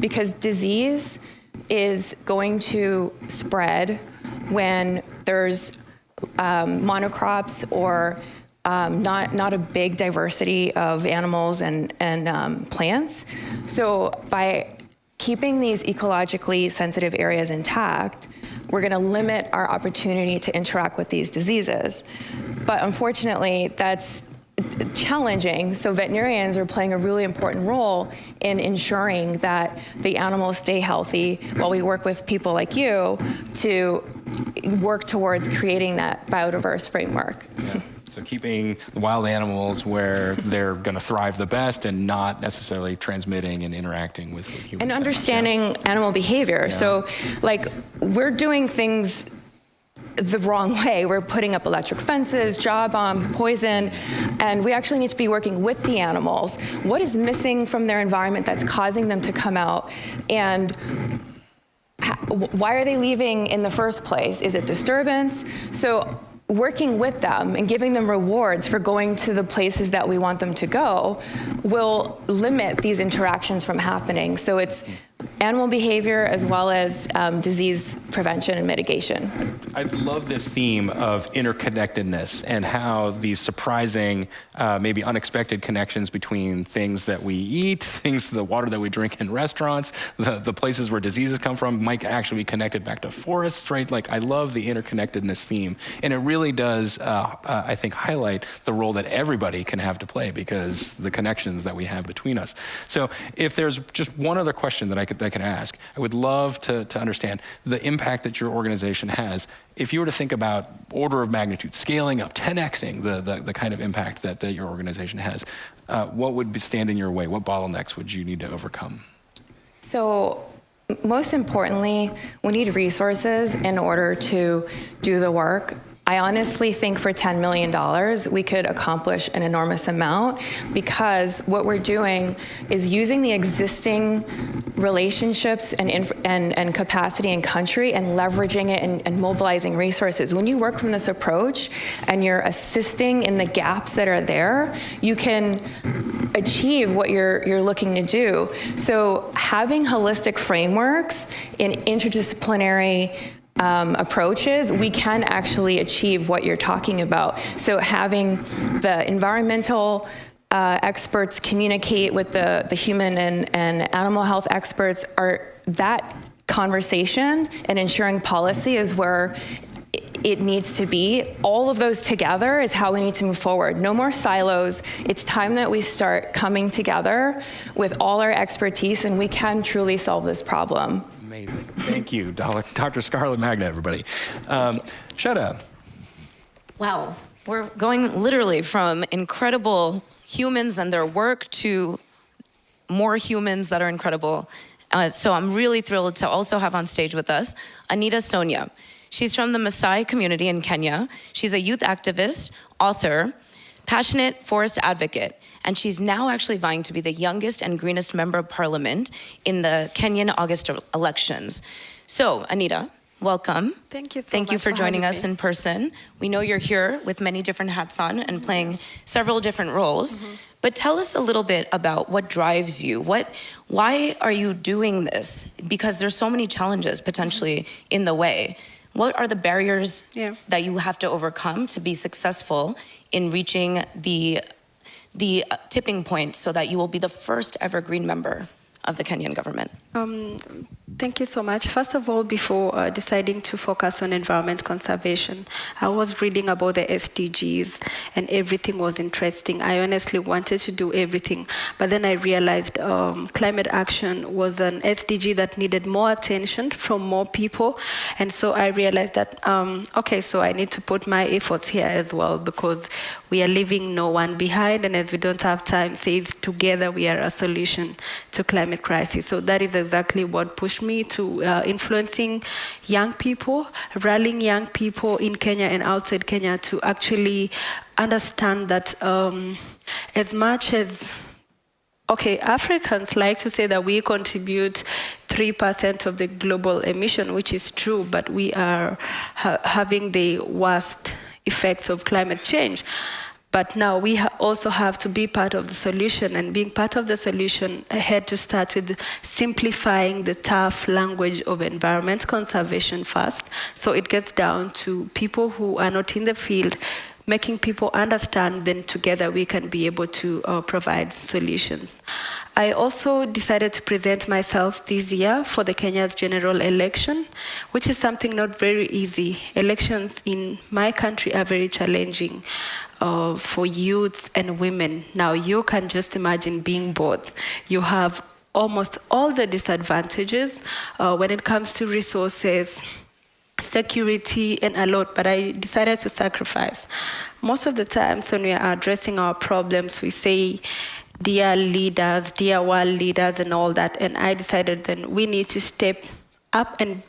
Speaker 4: because disease is going to spread when there's monocrops or not a big diversity of animals and plants. So by keeping these ecologically sensitive areas intact, we're going to limit our opportunity to interact with these diseases. But unfortunately, that's challenging, so veterinarians are playing a really important role in ensuring that the animals stay healthy while we work with people like you to work towards creating that biodiverse framework.
Speaker 23: Yeah. So keeping the wild animals where they're going to thrive the best and not necessarily transmitting and interacting with humans.
Speaker 4: And understanding animal behavior.
Speaker 23: Yeah.
Speaker 4: So, like, we're doing things the wrong way. We're putting up electric fences, jaw bombs, poison, and we actually need to be working with the animals. What is missing from their environment that's causing them to come out? And why are they leaving in the first place? Is it disturbance? So working with them and giving them rewards for going to the places that we want them to go will limit these interactions from happening. So it's animal behavior as well as disease prevention and mitigation.
Speaker 23: I love this theme of interconnectedness and how these surprising, maybe unexpected connections between things that we eat, the water that we drink in restaurants, the places where diseases come from might actually be connected back to forests, right? Like, I love the interconnectedness theme. And it really does, I think, highlight the role that everybody can have to play because the connections that we have between us. So if there's just one other question that I can ask, I would love to understand the impact that your organization has. If you were to think about order of magnitude, scaling up, 10xing the kind of impact that your organization has, what would stand in your way? What bottlenecks would you need to overcome?
Speaker 4: So most importantly, we need resources in order to do the work. I honestly think for $10 million, we could accomplish an enormous amount because what we're doing is using the existing relationships and capacity in country and leveraging it and mobilizing resources. When you work from this approach and you're assisting in the gaps that are there, you can achieve what you're looking to do. So having holistic frameworks in interdisciplinary approaches, we can actually achieve what you're talking about. So having the environmental experts communicate with the human and animal health experts, that conversation and ensuring policy is where it needs to be. All of those together is how we need to move forward. No more silos. It's time that we start coming together with all our expertise, and we can truly solve this problem.
Speaker 23: Amazing. Thank you, Dr. Scarlett Magna, everybody. Shada.
Speaker 2: Wow. We're going literally from incredible humans and their work to more humans that are incredible. So I'm really thrilled to also have on stage with us Anita Sonia. She's from the Maasai community in Kenya. She's a youth activist, author, passionate forest advocate, and she's now actually vying to be the youngest and greenest member of parliament in the Kenyan August elections. So, Anita, welcome.
Speaker 7: Thank you so much.
Speaker 2: Thank you for joining us in person. We know you're here with many different hats on and playing several different roles. But tell us a little bit about what drives you. Why are you doing this? Because there's so many challenges potentially in the way. What are the barriers that you have to overcome to be successful in reaching the tipping point so that you will be the first ever green member of the Kenyan government?
Speaker 7: Thank you so much. First of all, before deciding to focus on environment conservation, I was reading about the SDGs and everything was interesting. I honestly wanted to do everything, but then I realized climate action was an SDG that needed more attention from more people. And so I realized that, okay, so I need to put my efforts here as well because we are leaving no one behind, and as we don't have time, says together we are a solution to climate crisis. So that is exactly what pushed me to influencing young people, rallying young people in Kenya and outside Kenya to actually understand that as much as, okay, Africans like to say that we contribute 3% of the global emission, which is true, but we are having the worst effects of climate change. But now we also have to be part of the solution, and being part of the solution, I had to start with simplifying the tough language of environment conservation first. So it gets down to people who are not in the field, making people understand, then together we can be able to provide solutions. I also decided to present myself this year for the Kenya's general election, which is something not very easy. Elections in my country are very challenging for youth and women. Now, you can just imagine being both. You have almost all the disadvantages when it comes to resources, security, and a lot, but I decided to sacrifice. Most of the times when we are addressing our problems, we say, dear leaders, dear world leaders, and all that, and I decided then we need to step up and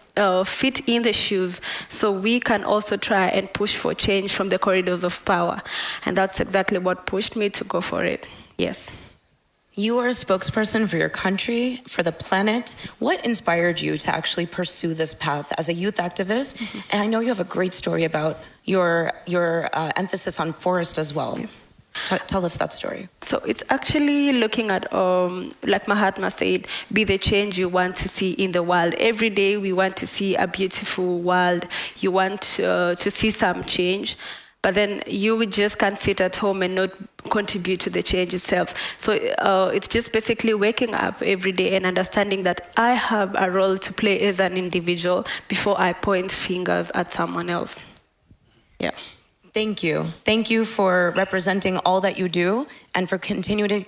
Speaker 7: fit in the shoes so we can also try and push for change from the corridors of power. And that's exactly what pushed me to go for it. Yes.
Speaker 2: You are a spokesperson for your country, for the planet. What inspired you to actually pursue this path as a youth activist? Mm-hmm. And I know you have a great story about your emphasis on forest as well. Yeah. Tell us that story.
Speaker 7: So it's actually looking at, like Mahatma said, be the change you want to see in the world. Every day we want to see a beautiful world. You want to see some change. But then you just can't sit at home and not contribute to the change itself. So it's just basically waking up every day and understanding that I have a role to play as an individual before I point fingers at someone else. Yeah.
Speaker 2: Thank you. Thank you for representing all that you do and for continuing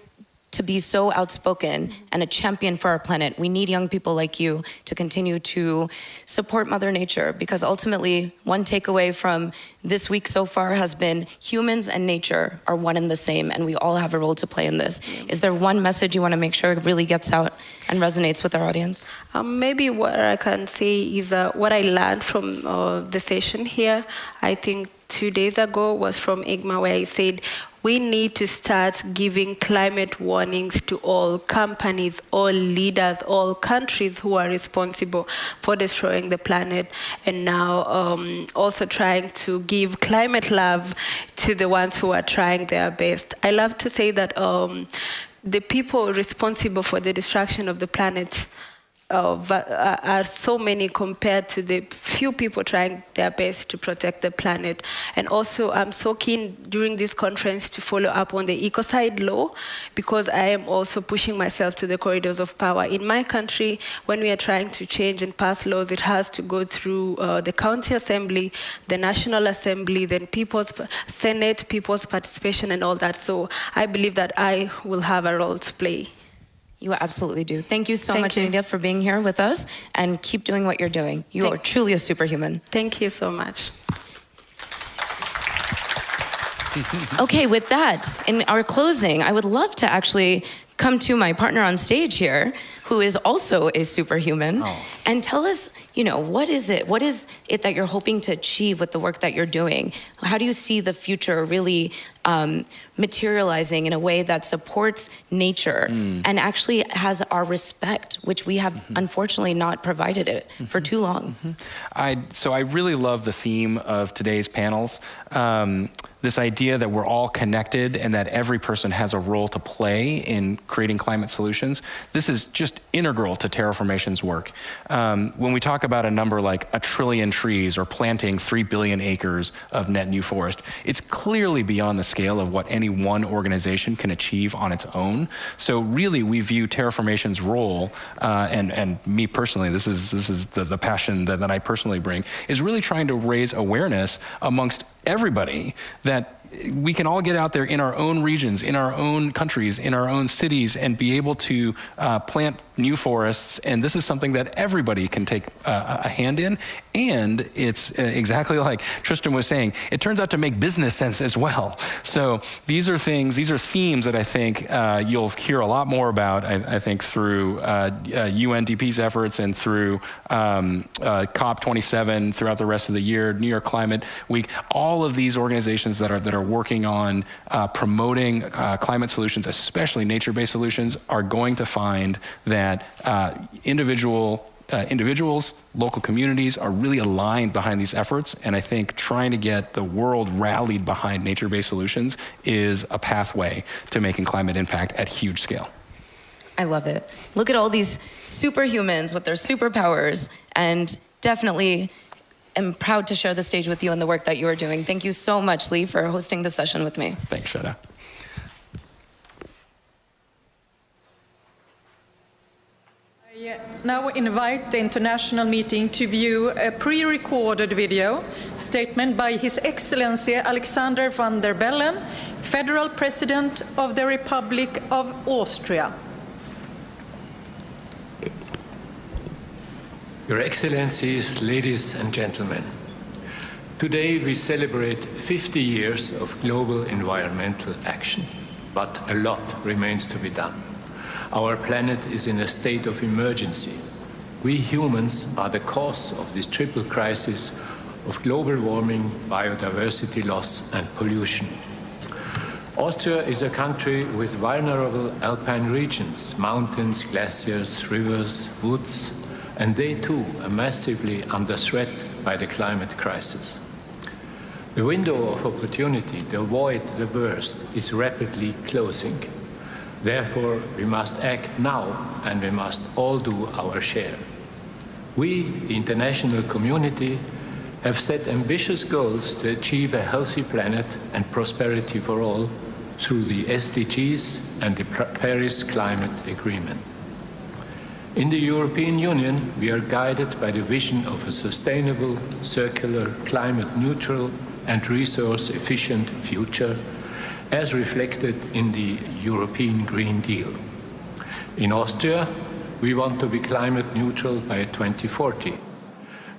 Speaker 2: to be so outspoken and a champion for our planet. We need young people like you to continue to support Mother Nature, because ultimately one takeaway from this week so far has been humans and nature are one and the same, and we all have a role to play in this. Is there one message you want to make sure really gets out and resonates with our audience?
Speaker 7: Maybe what I can say is what I learned from the session here, I think 2 days ago, was from IGMA, where I said, we need to start giving climate warnings to all companies, all leaders, all countries who are responsible for destroying the planet, and now also trying to give climate love to the ones who are trying their best. I love to say that the people responsible for the destruction of the planet are so many compared to the few people trying their best to protect the planet. And also, I'm so keen during this conference to follow up on the ecocide law, because I am also pushing myself to the corridors of power. In my country, when we are trying to change and pass laws, it has to go through the county assembly, the National Assembly, then People's Senate, people's participation, and all that. So I believe that I will have a role to play.
Speaker 2: You absolutely do. Thank you so much, Anita, for being here with us, and keep doing what you're doing. You are truly a superhuman.
Speaker 7: Thank you so much.
Speaker 2: Okay, with that, in our closing, I would love to actually come to my partner on stage here, who is also a superhuman, and tell us, what is it that you're hoping to achieve with the work that you're doing? How do you see the future really materializing in a way that supports nature and actually has our respect, which we have unfortunately not provided it for too long?
Speaker 23: So I really love the theme of today's panels. This idea that we're all connected and that every person has a role to play in creating climate solutions. This is just integral to Terraformation's work. When we talk about a number like 1 trillion trees or planting 3 billion acres of net new forest, it's clearly beyond the scale of what any one organization can achieve on its own. So really, we view Terraformation's role, and me personally, this is the passion that I personally bring, is really trying to raise awareness amongst everybody that we can all get out there in our own regions, in our own countries, in our own cities, and be able to plant new forests. And this is something that everybody can take a hand in. And it's exactly like Tristan was saying, it turns out to make business sense as well. So these are themes that I think you'll hear a lot more about, I think, through UNDP's efforts and through COP27 throughout the rest of the year, New York Climate Week, all of these organizations that are working on promoting climate solutions, especially nature-based solutions, are going to find that individuals, local communities are really aligned behind these efforts. And I think trying to get the world rallied behind nature-based solutions is a pathway to making climate impact at huge scale.
Speaker 2: I love it. Look at all these superhumans with their superpowers, and definitely am proud to share the stage with you and the work that you are doing. Thank you so much, Lee, for hosting this session with me.
Speaker 23: Thanks, Shada.
Speaker 9: I now invite the international meeting to view a pre-recorded video statement by His Excellency Alexander van der Bellen, Federal President of the Republic of Austria.
Speaker 10: Your Excellencies, ladies and gentlemen, today we celebrate 50 years of global environmental action, but a lot remains to be done. Our planet is in a state of emergency. We humans are the cause of this triple crisis of global warming, biodiversity loss and pollution. Austria is a country with vulnerable alpine regions, mountains, glaciers, rivers, woods, and they too are massively under threat by the climate crisis. The window of opportunity to avoid the worst is rapidly closing. Therefore, we must act now, and we must all do our share. We, the international community, have set ambitious goals to achieve a healthy planet and prosperity for all through the SDGs and the Paris Climate Agreement. In the European Union, we are guided by the vision of a sustainable, circular, climate-neutral and resource-efficient future, as reflected in the European Green Deal. In Austria, we want to be climate-neutral by 2040.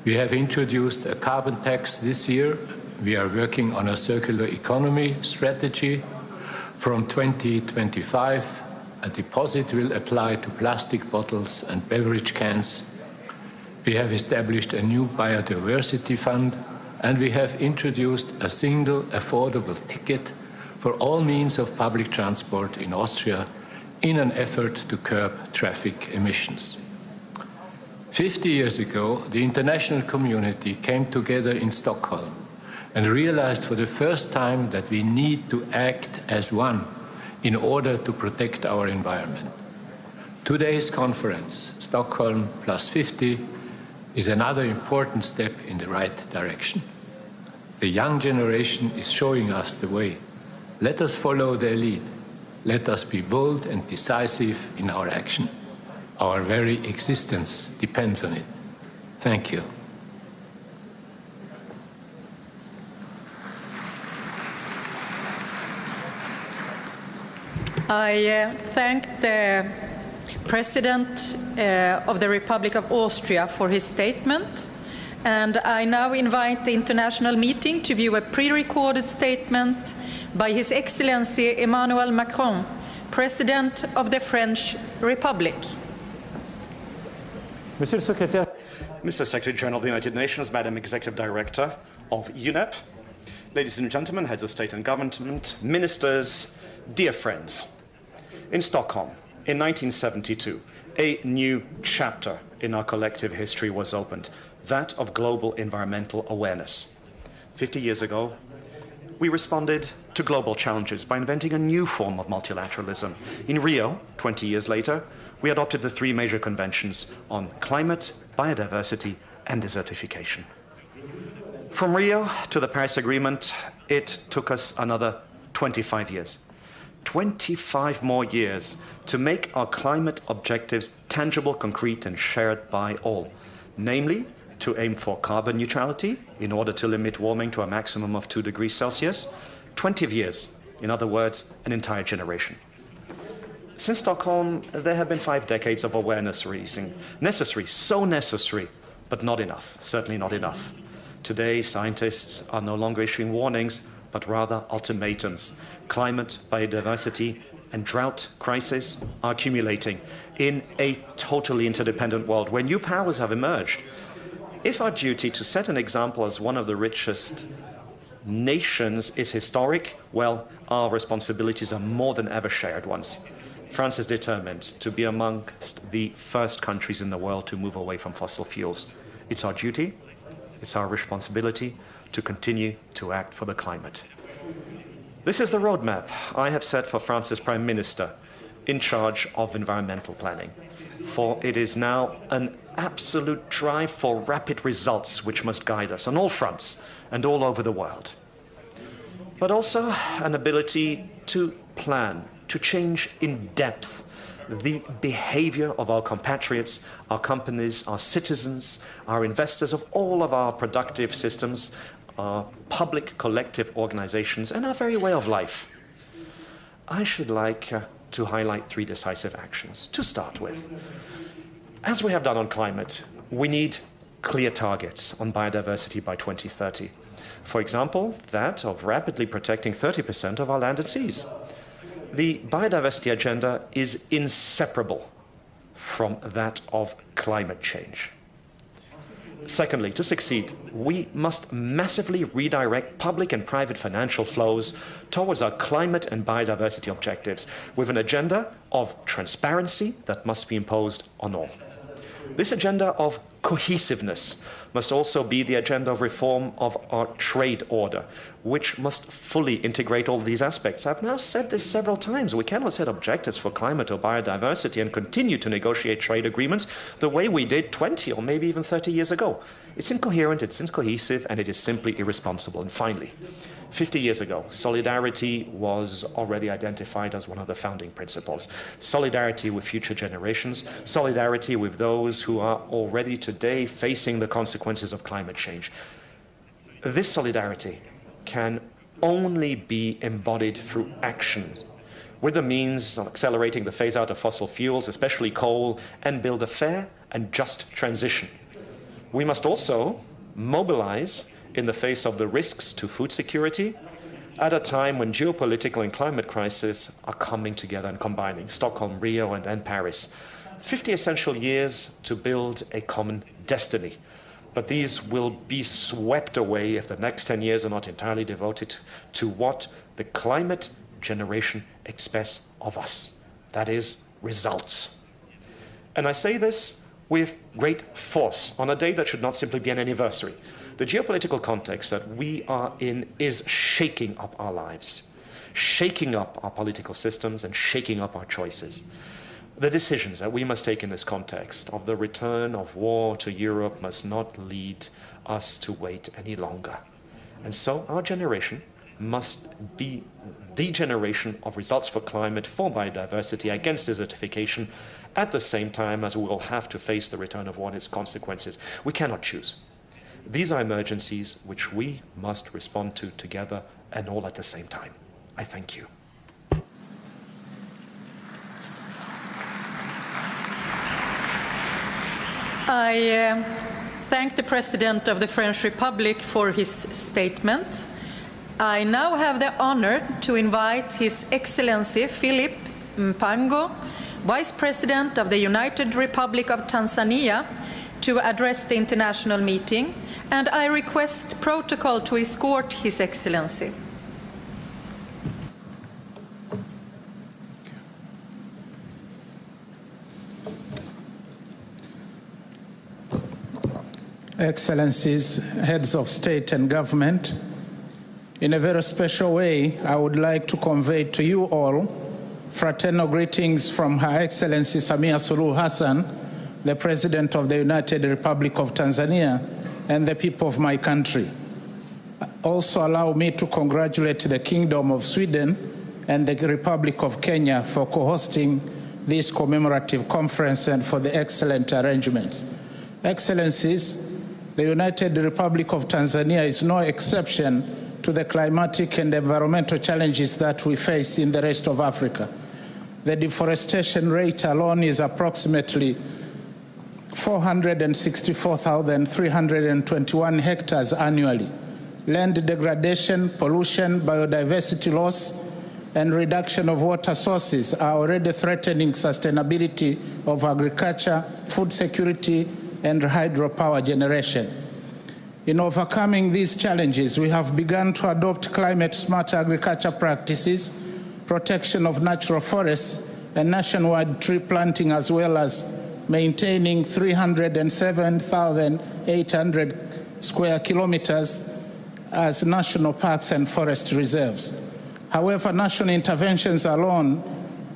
Speaker 10: We have introduced a carbon tax this year. We are working on a circular economy strategy. From 2025, a deposit will apply to plastic bottles and beverage cans. We have established a new biodiversity fund, and we have introduced a single affordable ticket for all means of public transport in Austria in an effort to curb traffic emissions. 50 years ago, the international community came together in Stockholm and realized for the first time that we need to act as one in order to protect our environment. Today's conference, Stockholm +50, is another important step in the right direction. The young generation is showing us the way. Let us follow their lead. Let us be bold and decisive in our action. Our very existence depends on it. Thank you.
Speaker 9: I thank the President of the Republic of Austria for his statement, and I now invite the international meeting to view a pre-recorded statement by His Excellency Emmanuel Macron, President of the French Republic.
Speaker 15: Mr. Secretary General of the United Nations, Madam Executive Director of UNEP, ladies and gentlemen, heads of state and government, ministers, dear friends. In Stockholm, in 1972, a new chapter in our collective history was opened, that of global environmental awareness. 50 years ago, we responded to global challenges by inventing a new form of multilateralism. In Rio, 20 years later, we adopted the three major conventions on climate, biodiversity, and desertification. From Rio to the Paris Agreement, it took us another 25 years. 25 more years to make our climate objectives tangible, concrete, and shared by all. Namely, to aim for carbon neutrality in order to limit warming to a maximum of 2 degrees Celsius. 20 years, in other words, an entire generation. Since Stockholm, there have been 5 decades of awareness raising. Necessary, so necessary, but not enough, certainly not enough. Today, scientists are no longer issuing warnings, but rather ultimatums. Climate, biodiversity, and drought crisis are accumulating in a totally interdependent world where new powers have emerged. If our duty to set an example as one of the richest nations is historic, well, our responsibilities are more than ever shared ones. France is determined to be amongst the first countries in the world to move away from fossil fuels. It's our duty, it's our responsibility to continue to act for the climate. This is the roadmap I have set for France's Prime Minister in charge of environmental planning. for it is now an absolute drive for rapid results which must guide us on all fronts and all over the world. But also an ability to plan, to change in depth the behavior of our compatriots, our companies, our citizens, our investors, of all of our productive systems, our public collective organizations, and our very way of life. I should like to highlight 3 decisive actions. To start with, as we have done on climate, we need clear targets on biodiversity by 2030. For example, that of rapidly protecting 30% of our land and seas. The biodiversity agenda is inseparable from that of climate change. Secondly, to succeed, we must massively redirect public and private financial flows towards our climate and biodiversity objectives with an agenda of transparency that must be imposed on all. This agenda of cohesiveness must also be the agenda of reform of our trade order, which must fully integrate all these aspects. I've now said this several times. We cannot set objectives for climate or biodiversity and continue to negotiate trade agreements the way we did 20 or maybe even 30 years ago. It's incoherent, it's incohesive, and it is simply irresponsible. And finally, 50 years ago, solidarity was already identified as one of the founding principles. Solidarity with future generations, solidarity with those who are already today facing the consequences of climate change. This solidarity can only be embodied through actions, with the means of accelerating the phase-out of fossil fuels, especially coal, and build a fair and just transition. We must also mobilize in the face of the risks to food security at a time when geopolitical and climate crises are coming together and combining. Stockholm, Rio, and then Paris. 50 essential years to build a common destiny. But these will be swept away if the next 10 years are not entirely devoted to what the climate generation expects of us. That is, results. And I say this with great force on a day that should not simply be an anniversary. The geopolitical context that we are in is shaking up our lives, shaking up our political systems, and shaking up our choices. The decisions that we must take in this context of the return of war to Europe must not lead us to wait any longer. And so our generation must be the generation of results for climate, for biodiversity, against desertification, at the same time as we will have to face the return of war and its consequences. We cannot choose. These are emergencies which we must respond to together and all at the same time. I thank you.
Speaker 9: I thank the President of the French Republic for his statement. I now have the honor to invite His Excellency Philip Mpango, Vice President of the United Republic of Tanzania, to address the international meeting, and I request protocol to escort His Excellency.
Speaker 12: Excellencies, heads of state and government, in a very special way, I would like to convey to you all fraternal greetings from Her Excellency Samia Suluhu Hassan, the President of the United Republic of Tanzania, and the people of my country. Also allow me to congratulate the Kingdom of Sweden and the Republic of Kenya for co-hosting this commemorative conference and for the excellent arrangements. Excellencies, the United Republic of Tanzania is no exception to the climatic and environmental challenges that we face in the rest of Africa. The deforestation rate alone is approximately 464,321 hectares annually. Land degradation, pollution, biodiversity loss, and reduction of water sources are already threatening sustainability of agriculture, food security, and hydropower generation. In overcoming these challenges, we have begun to adopt climate-smart agriculture practices, protection of natural forests, and nationwide tree planting, as well as maintaining 307,800 square kilometers as national parks and forest reserves. However, national interventions alone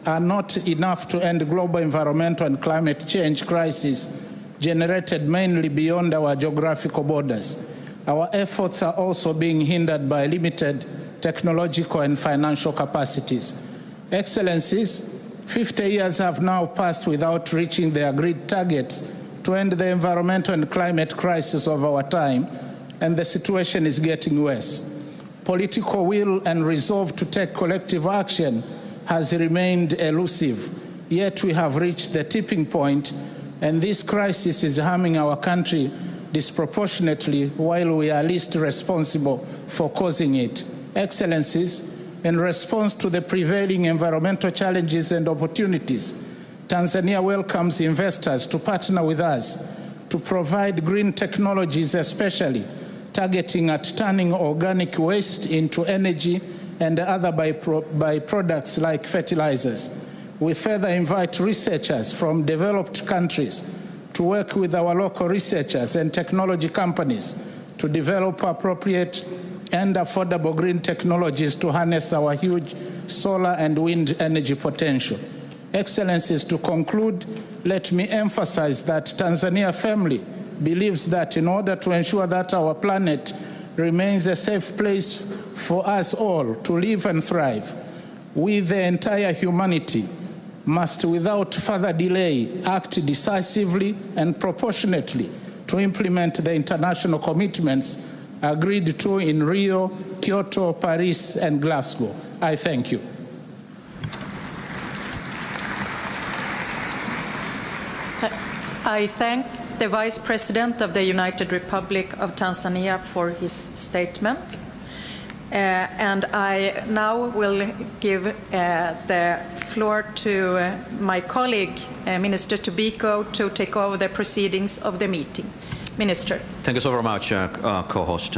Speaker 12: are not enough to end global environmental and climate change crisis generated mainly beyond our geographical borders. Our efforts are also being hindered by limited technological and financial capacities. Excellencies, 50 years have now passed without reaching the agreed targets to end the environmental and climate crisis of our time, and the situation is getting worse. Political will and resolve to take collective action has remained elusive, yet we have reached the tipping point, and this crisis is harming our country disproportionately while we are least responsible for causing it. Excellencies, in response to the prevailing environmental challenges and opportunities, Tanzania welcomes investors to partner with us to provide green technologies, especially targeting at turning organic waste into energy and other byproducts like fertilizers. We further invite researchers from developed countries to work with our local researchers and technology companies to develop appropriate and affordable green technologies to harness our huge solar and wind energy potential. Excellencies, to conclude, let me emphasize that Tanzania firmly believes that in order to ensure that our planet remains a safe place for us all to live and thrive, we, the entire humanity, must without further delay act decisively and proportionately to implement the international commitments agreed to in Rio, Kyoto, Paris, and Glasgow. I thank you.
Speaker 9: I thank the Vice President of the United Republic of Tanzania for his statement. And I now will give the floor to my colleague, Minister Tobiko, to take over the proceedings of the meeting. Minister.
Speaker 14: Thank you so very much, co-host.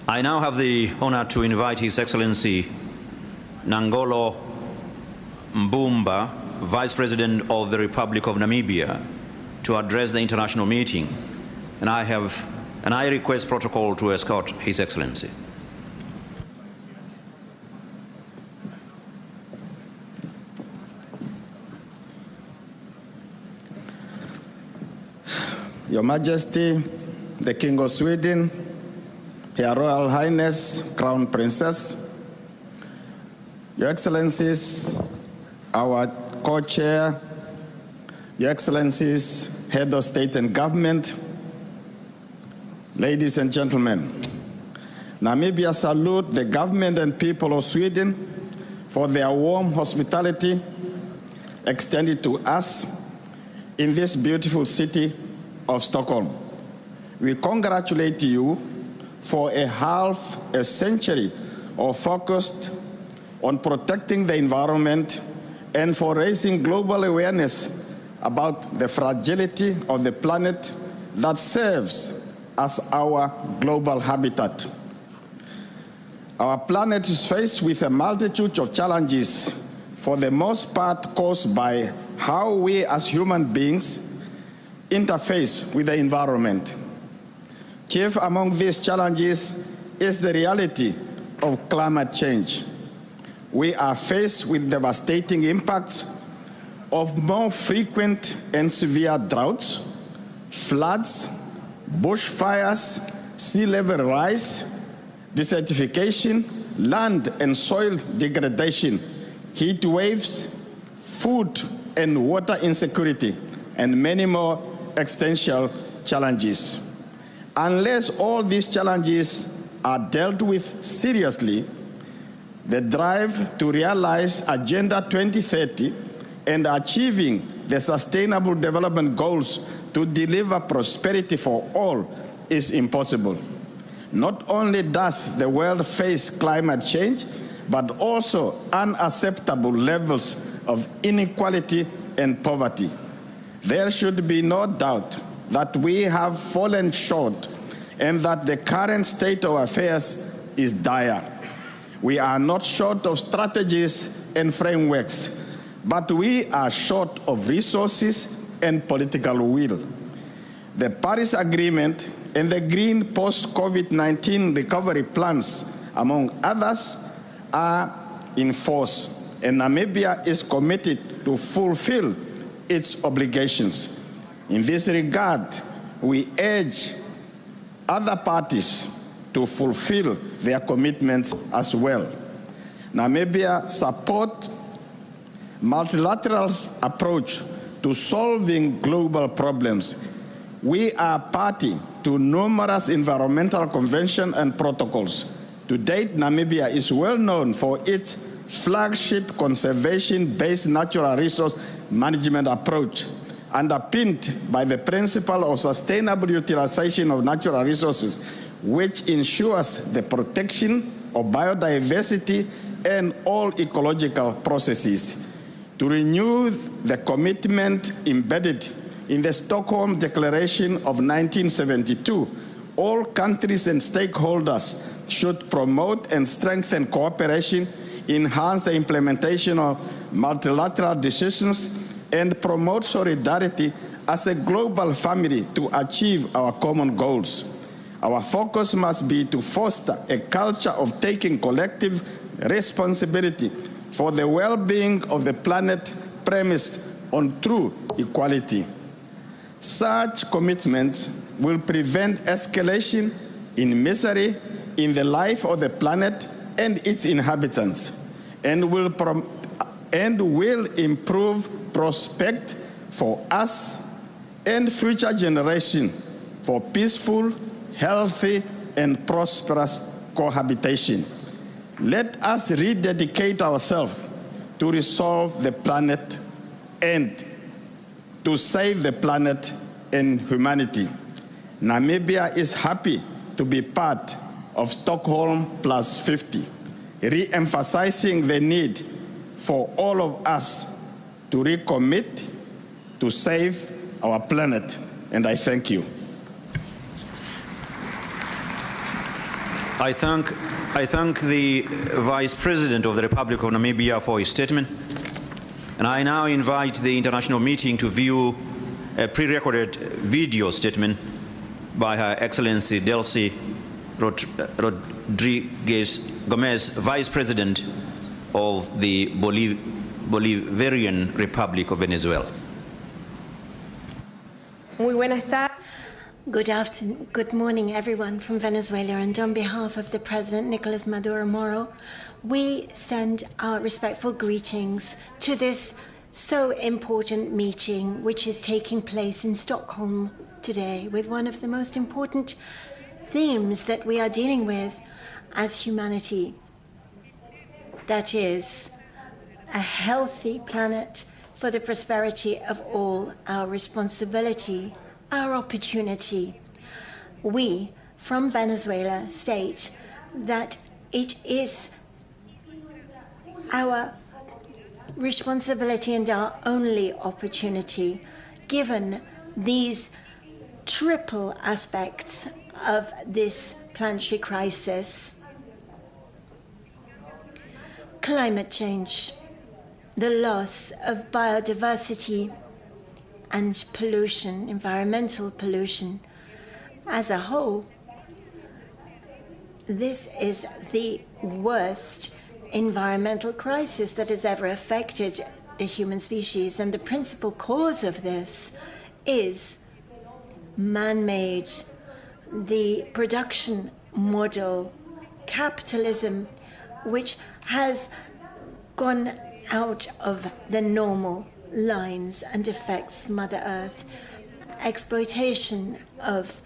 Speaker 14: I now have the honor to invite His Excellency Nangolo Mbumba, Vice President of the Republic of Namibia, to address the international meeting, and I request protocol to escort His Excellency.
Speaker 19: Your Majesty, the King of Sweden, Her Royal Highness, Crown Princess, Your Excellencies, our co-chair, Your Excellencies, Head of State and Government, ladies and gentlemen, Namibia salute the government and people of Sweden for their warm hospitality extended to us in this beautiful city of Stockholm. We congratulate you for a half a century of focus on protecting the environment and for raising global awareness about the fragility of the planet that serves as our global habitat. Our planet is faced with a multitude of challenges, for the most part caused by how we as human beings interface with the environment. Chief among these challenges is the reality of climate change. We are faced with devastating impacts of more frequent and severe droughts, floods, bushfires, sea level rise, desertification, land and soil degradation, heat waves, food and water insecurity, and many more existential challenges. Unless all these challenges are dealt with seriously, the drive to realize Agenda 2030 and achieving the Sustainable Development Goals to deliver prosperity for all is impossible. Not only does the world face climate change, but also unacceptable levels of inequality and poverty. There should be no doubt that we have fallen short and that the current state of affairs is dire. We are not short of strategies and frameworks, but we are short of resources and political will. The Paris Agreement and the Green Post-COVID-19 Recovery Plans, among others, are in force. and Namibia is committed to fulfill its obligations. In this regard, we urge other parties to fulfill their commitments as well. Namibia supports multilateral approach to solving global problems. We are party to numerous environmental conventions and protocols. To date, Namibia is well known for its flagship conservation-based natural resource management approach, underpinned by the principle of sustainable utilization of natural resources, which ensures the protection of biodiversity and all ecological processes. To renew the commitment embedded in the Stockholm Declaration of 1972, all countries and stakeholders should promote and strengthen cooperation, enhance the implementation of multilateral decisions, and promote solidarity as a global family to achieve our common goals. Our focus must be to foster a culture of taking collective responsibility for the well-being of the planet premised on true equality. Such commitments will prevent escalation in misery in the life of the planet and its inhabitants, and will improve prospect for us and future generations for peaceful, healthy, and prosperous cohabitation. Let us rededicate ourselves to resolve the planet and to save the planet and humanity. Namibia is happy to be part of Stockholm +50, re-emphasizing the need for all of us to recommit to save our planet. And I thank you.
Speaker 14: I thank the Vice President of the Republic of Namibia for his statement. And I now invite the international meeting to view a pre-recorded video statement by Her Excellency Delcy Rodriguez Gomez, Vice President of the Bolivarian Republic of Venezuela.
Speaker 18: Muy buenas tardes. Good morning, everyone from Venezuela, and on behalf of the President Nicolas Maduro Moro, we send our respectful greetings to this so important meeting which is taking place in Stockholm today with one of the most important themes that we are dealing with as humanity. That is a healthy planet for the prosperity of all, our responsibility, our opportunity. We, from Venezuela, state that it is our responsibility and our only opportunity, given these triple aspects of this planetary crisis: climate change, the loss of biodiversity, and pollution, environmental pollution. As a whole, this is the worst environmental crisis that has ever affected the human species, and the principal cause of this is man-made, the production model, capitalism, which has gone out of the normal lines and affects Mother Earth. Exploitation of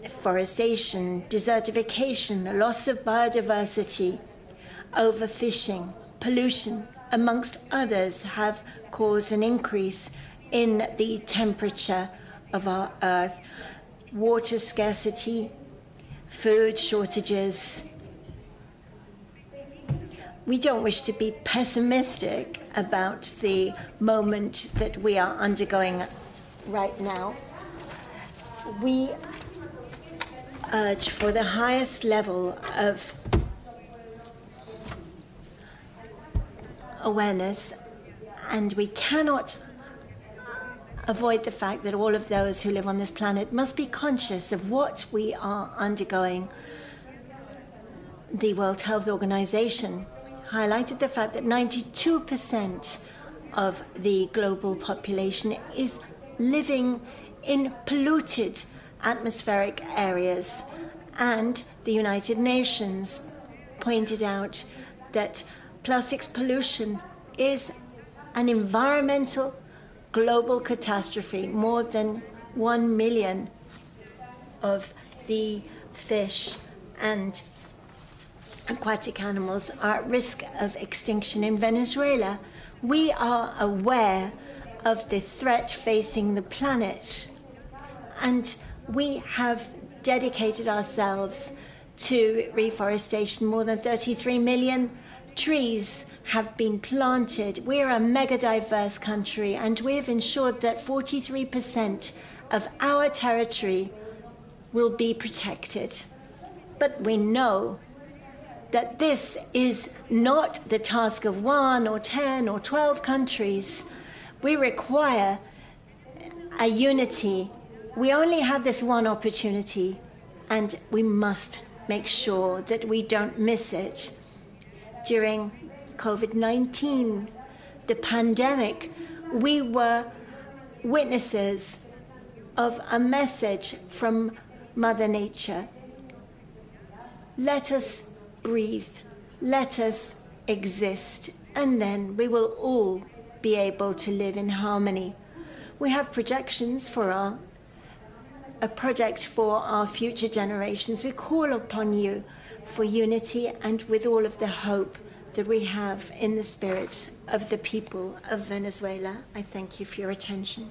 Speaker 18: forestation, desertification, the loss of biodiversity, overfishing, pollution, amongst others, have caused an increase in the temperature of our Earth. Water scarcity, food shortages. We don't wish to be pessimistic about the moment that we are undergoing right now. We urge for the highest level of awareness, and we cannot avoid the fact that all of those who live on this planet must be conscious of what we are undergoing. The World Health Organization highlighted the fact that 92% of the global population is living in polluted atmospheric areas. And the United Nations pointed out that plastics pollution is an environmental global catastrophe. More than 1 million of the fish and aquatic animals are at risk of extinction in Venezuela. We are aware of the threat facing the planet, and we have dedicated ourselves to reforestation. More than 33 million trees have been planted. We are a mega diverse country, and we have ensured that 43% of our territory will be protected. But we know that this is not the task of 1 or 10 or 12 countries. We require a unity. We only have this one opportunity, and we must make sure that we don't miss it. During COVID-19, the pandemic, we were witnesses of a message from Mother Nature. Let us breathe, let us exist, and then we will all be able to live in harmony. We have projections for a project for our future generations. We call upon you for unity and with all of the hope that we have in the spirit of the people of Venezuela. I thank you for your attention.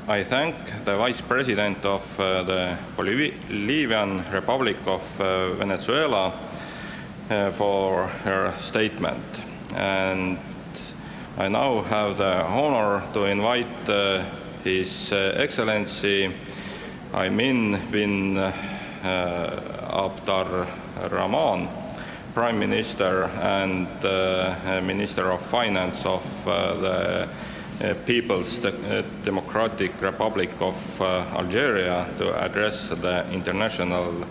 Speaker 5: I thank the Vice President of the Bolivarian Republic of Venezuela for her statement. And I now have the honor to invite His Excellency Aymin bin Abdar Rahman, Prime Minister and Minister of Finance of the People's Democratic Republic of Algeria, to address the international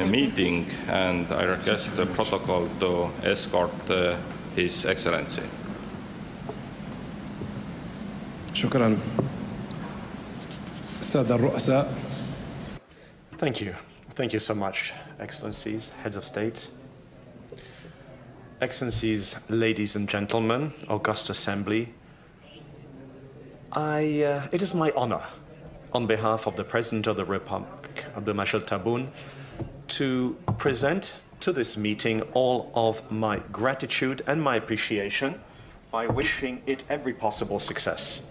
Speaker 5: meeting, and I request the protocol to escort His Excellency.
Speaker 8: شكرا. السادة الرؤساء.
Speaker 15: Thank you. Thank you so much, Excellencies, Heads of State. Excellencies, ladies and gentlemen, August Assembly, it is my honor, on behalf of the President of the Republic, Abdelmajid Tebboune, to present to this meeting all of my gratitude and my appreciation by wishing it every possible success.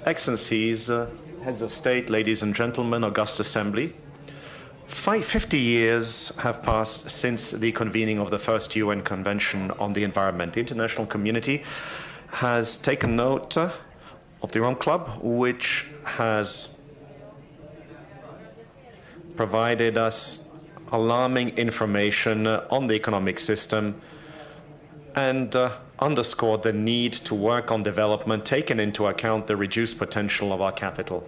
Speaker 15: Excellencies, Heads of State, ladies and gentlemen, August Assembly, 50 years have passed since the convening of the first UN Convention on the Environment. The international community has taken note of the Rome Club, which has provided us alarming information on the economic system and underscored the need to work on development, taking into account the reduced potential of our capital.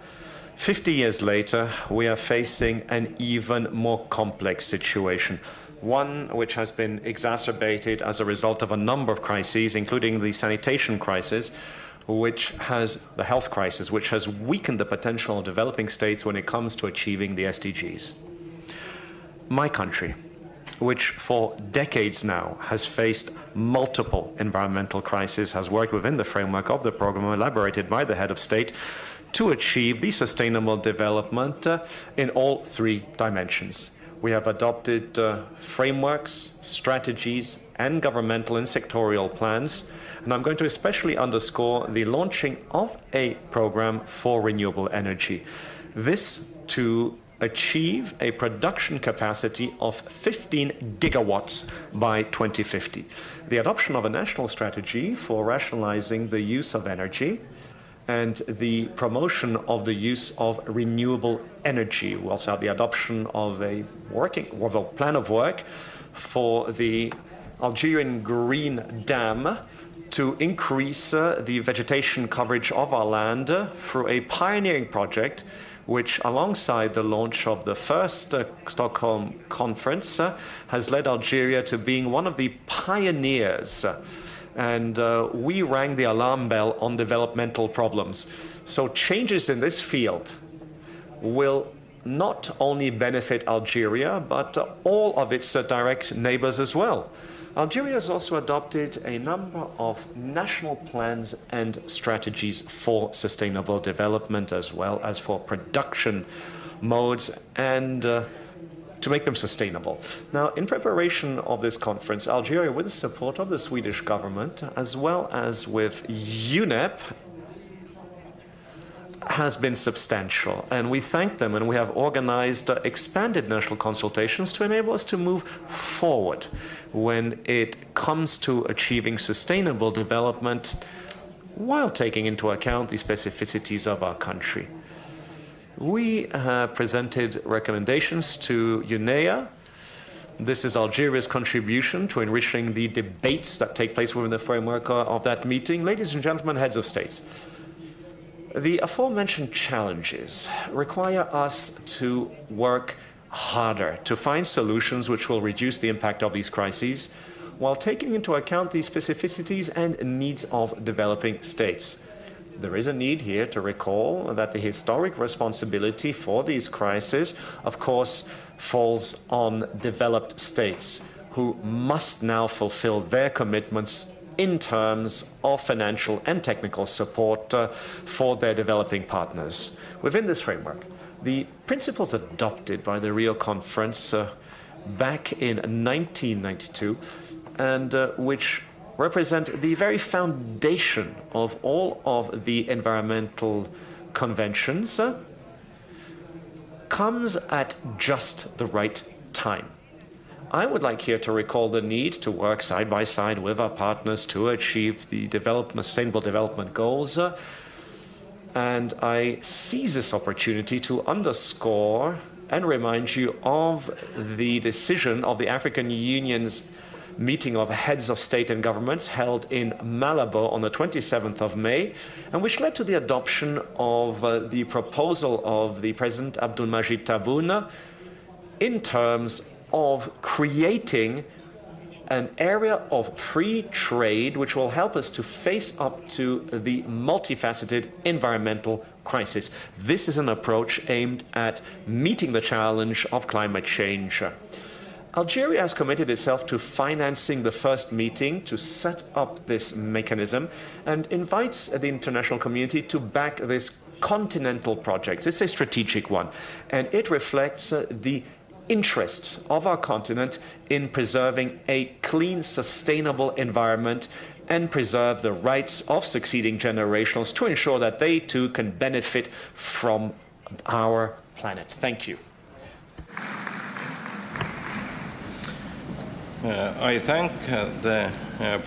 Speaker 15: 50 years later, we are facing an even more complex situation, one which has been exacerbated as a result of a number of crises, including the sanitation crisis, the health crisis, which has weakened the potential of developing states when it comes to achieving the SDGs. My country, which for decades now has faced multiple environmental crises, has worked within the framework of the program elaborated by the head of state to achieve the sustainable development in all three dimensions. We have adopted frameworks, strategies, and governmental and sectorial plans, and I'm going to especially underscore the launching of a program for renewable energy. This to achieve a production capacity of 15 gigawatts by 2050. The adoption of a national strategy for rationalizing the use of energy and the promotion of the use of renewable energy. We also have the adoption of a plan of work for the Algerian Green Dam to increase the vegetation coverage of our land through a pioneering project which, alongside the launch of the first Stockholm conference, has led Algeria to being one of the pioneers. And we rang the alarm bell on developmental problems. So changes in this field will not only benefit Algeria, but all of its direct neighbors as well. Algeria has also adopted a number of national plans and strategies for sustainable development, as well as for production modes and to make them sustainable. Now, in preparation of this conference, Algeria, with the support of the Swedish government, as well as with UNEP, has been substantial, and we thank them, and we have organized expanded national consultations to enable us to move forward when it comes to achieving sustainable development while taking into account the specificities of our country. We have presented recommendations to UNEA. This is Algeria's contribution to enriching the debates that take place within the framework of that meeting. Ladies and gentlemen, heads of states, the aforementioned challenges require us to work harder to find solutions which will reduce the impact of these crises while taking into account the specificities and needs of developing states. There is a need here to recall that the historic responsibility for these crises, of course, falls on developed states who must now fulfill their commitments in terms of financial and technical support for their developing partners. Within this framework, the principles adopted by the Rio Conference back in 1992 and which represent the very foundation of all of the environmental conventions comes at just the right time. I would like here to recall the need to work side by side with our partners to achieve the sustainable development goals. And I seize this opportunity to underscore and remind you of the decision of the African Union's meeting of heads of state and governments held in Malabo on the 27th of May, and which led to the adoption of the proposal of the President Abdulmajid Tebboune in terms of creating an area of free trade which will help us to face up to the multifaceted environmental crisis. This is an approach aimed at meeting the challenge of climate change. Algeria has committed itself to financing the first meeting to set up this mechanism and invites the international community to back this continental project. It's a strategic one, and it reflects the interests of our continent in preserving a clean, sustainable environment and preserve the rights of succeeding generations to ensure that they too can benefit from our planet. Thank you.
Speaker 5: I thank the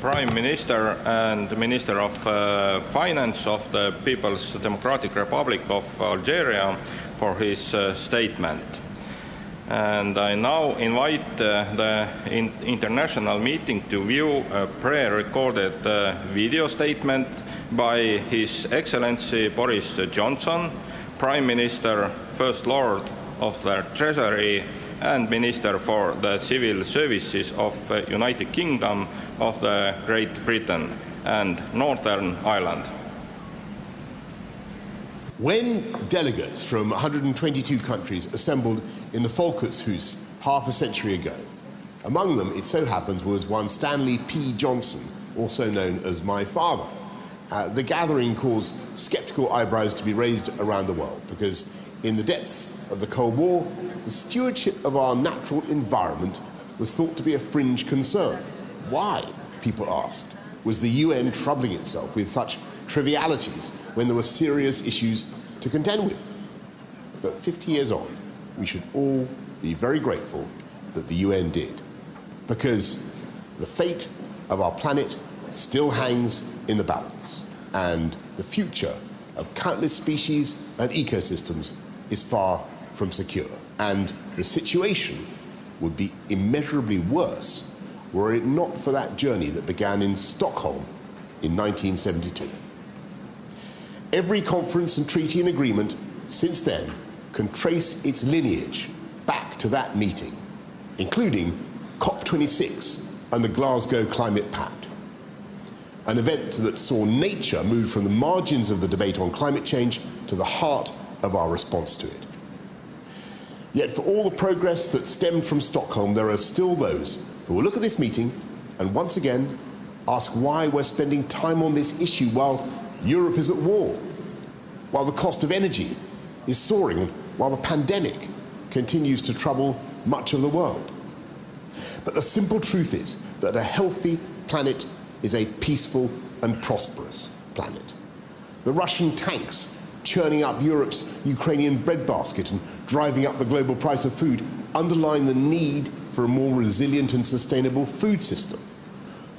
Speaker 5: Prime Minister and the Minister of Finance of the People's Democratic Republic of Algeria for his statement. And I now invite the international meeting to view a pre-recorded video statement by His Excellency Boris Johnson, Prime Minister, First Lord of the Treasury, and Minister for the Civil Services of the United Kingdom of the Great Britain and Northern Ireland.
Speaker 1: When delegates from 122 countries assembled in the Folketshus half a century ago, among them, it so happens, was one Stanley P. Johnson, also known as my father. The gathering caused sceptical eyebrows to be raised around the world because in the depths of the Cold War, the stewardship of our natural environment was thought to be a fringe concern. Why, people asked, was the UN troubling itself with such trivialities when there were serious issues to contend with? But 50 years on, we should all be very grateful that the UN did, because the fate of our planet still hangs in the balance, and the future of countless species and ecosystems is far from secure. And the situation would be immeasurably worse were it not for that journey that began in Stockholm in 1972. Every conference and treaty and agreement since then can trace its lineage back to that meeting, including COP26 and the Glasgow Climate Pact, an event that saw nature move from the margins of the debate on climate change to the heart of our response to it. Yet for all the progress that stemmed from Stockholm, there are still those who will look at this meeting and once again ask why we're spending time on this issue while Europe is at war, while the cost of energy is soaring, and while the pandemic continues to trouble much of the world. But the simple truth is that a healthy planet is a peaceful and prosperous planet. The Russian tanks churning up Europe's Ukrainian breadbasket and driving up the global price of food underline the need for a more resilient and sustainable food system.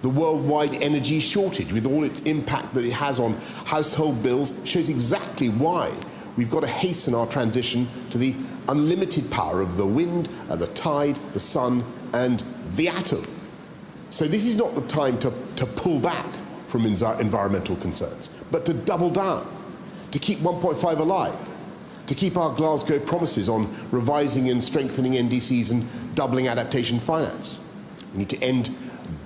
Speaker 1: The worldwide energy shortage, with all its impact that it has on household bills, shows exactly why we've got to hasten our transition to the unlimited power of the wind, the tide, the sun, and the atom. So this is not the time to pull back from environmental concerns, but to double down, to keep 1.5 alive, to keep our Glasgow promises on revising and strengthening NDCs and doubling adaptation finance. We need to end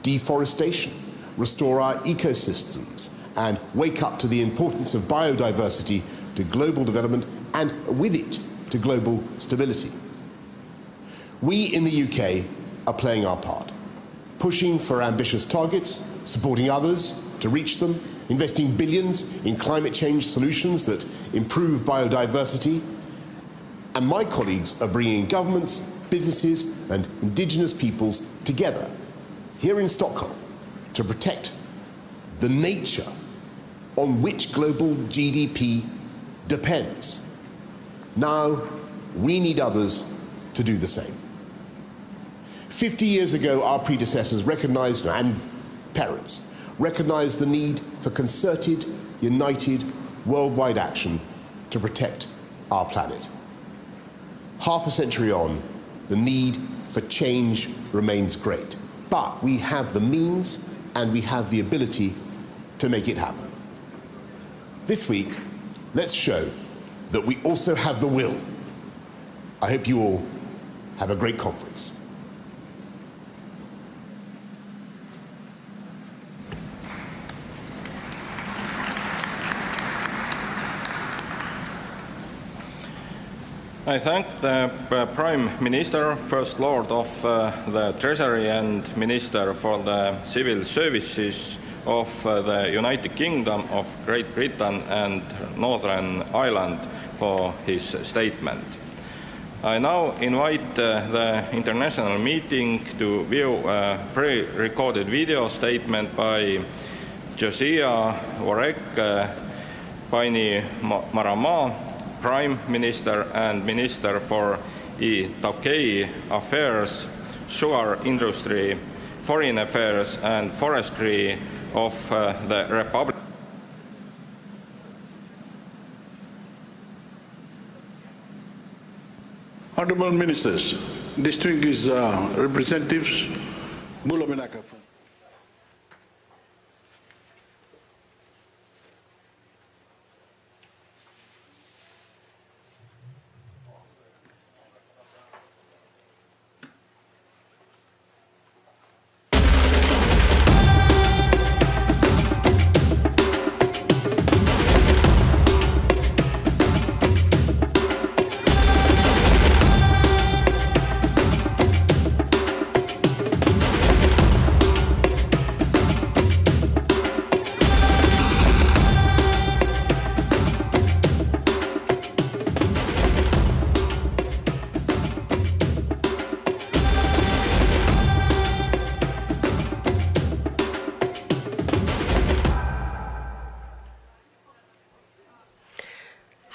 Speaker 1: deforestation, restore our ecosystems, and wake up to the importance of biodiversity to global development and, with it, to global stability. We in the UK are playing our part, pushing for ambitious targets, supporting others to reach them, investing billions in climate change solutions that improve biodiversity. And my colleagues are bringing governments, businesses, and indigenous peoples together here in Stockholm to protect the nature on which global GDP depends. Now, we need others to do the same. 50 years ago, our predecessors recognized, and parents, recognized the need for concerted, united, worldwide action to protect our planet. Half a century on, the need for change remains great. But we have the means and we have the ability to make it happen. This week, let's show that we also have the will. I hope you all have a great conference.
Speaker 5: I thank the Prime Minister, First Lord of the Treasury and Minister for the Civil Services of the United Kingdom of Great Britain and Northern Ireland for his statement. I now invite the international meeting to view a pre-recorded video statement by Josiah Warek Bainimarama, Prime Minister and Minister for Itakei Affairs, Sugar Industry, Foreign Affairs and Forestry of the Republic.
Speaker 11: Honourable Ministers, distinguished representatives, Bulaminaka.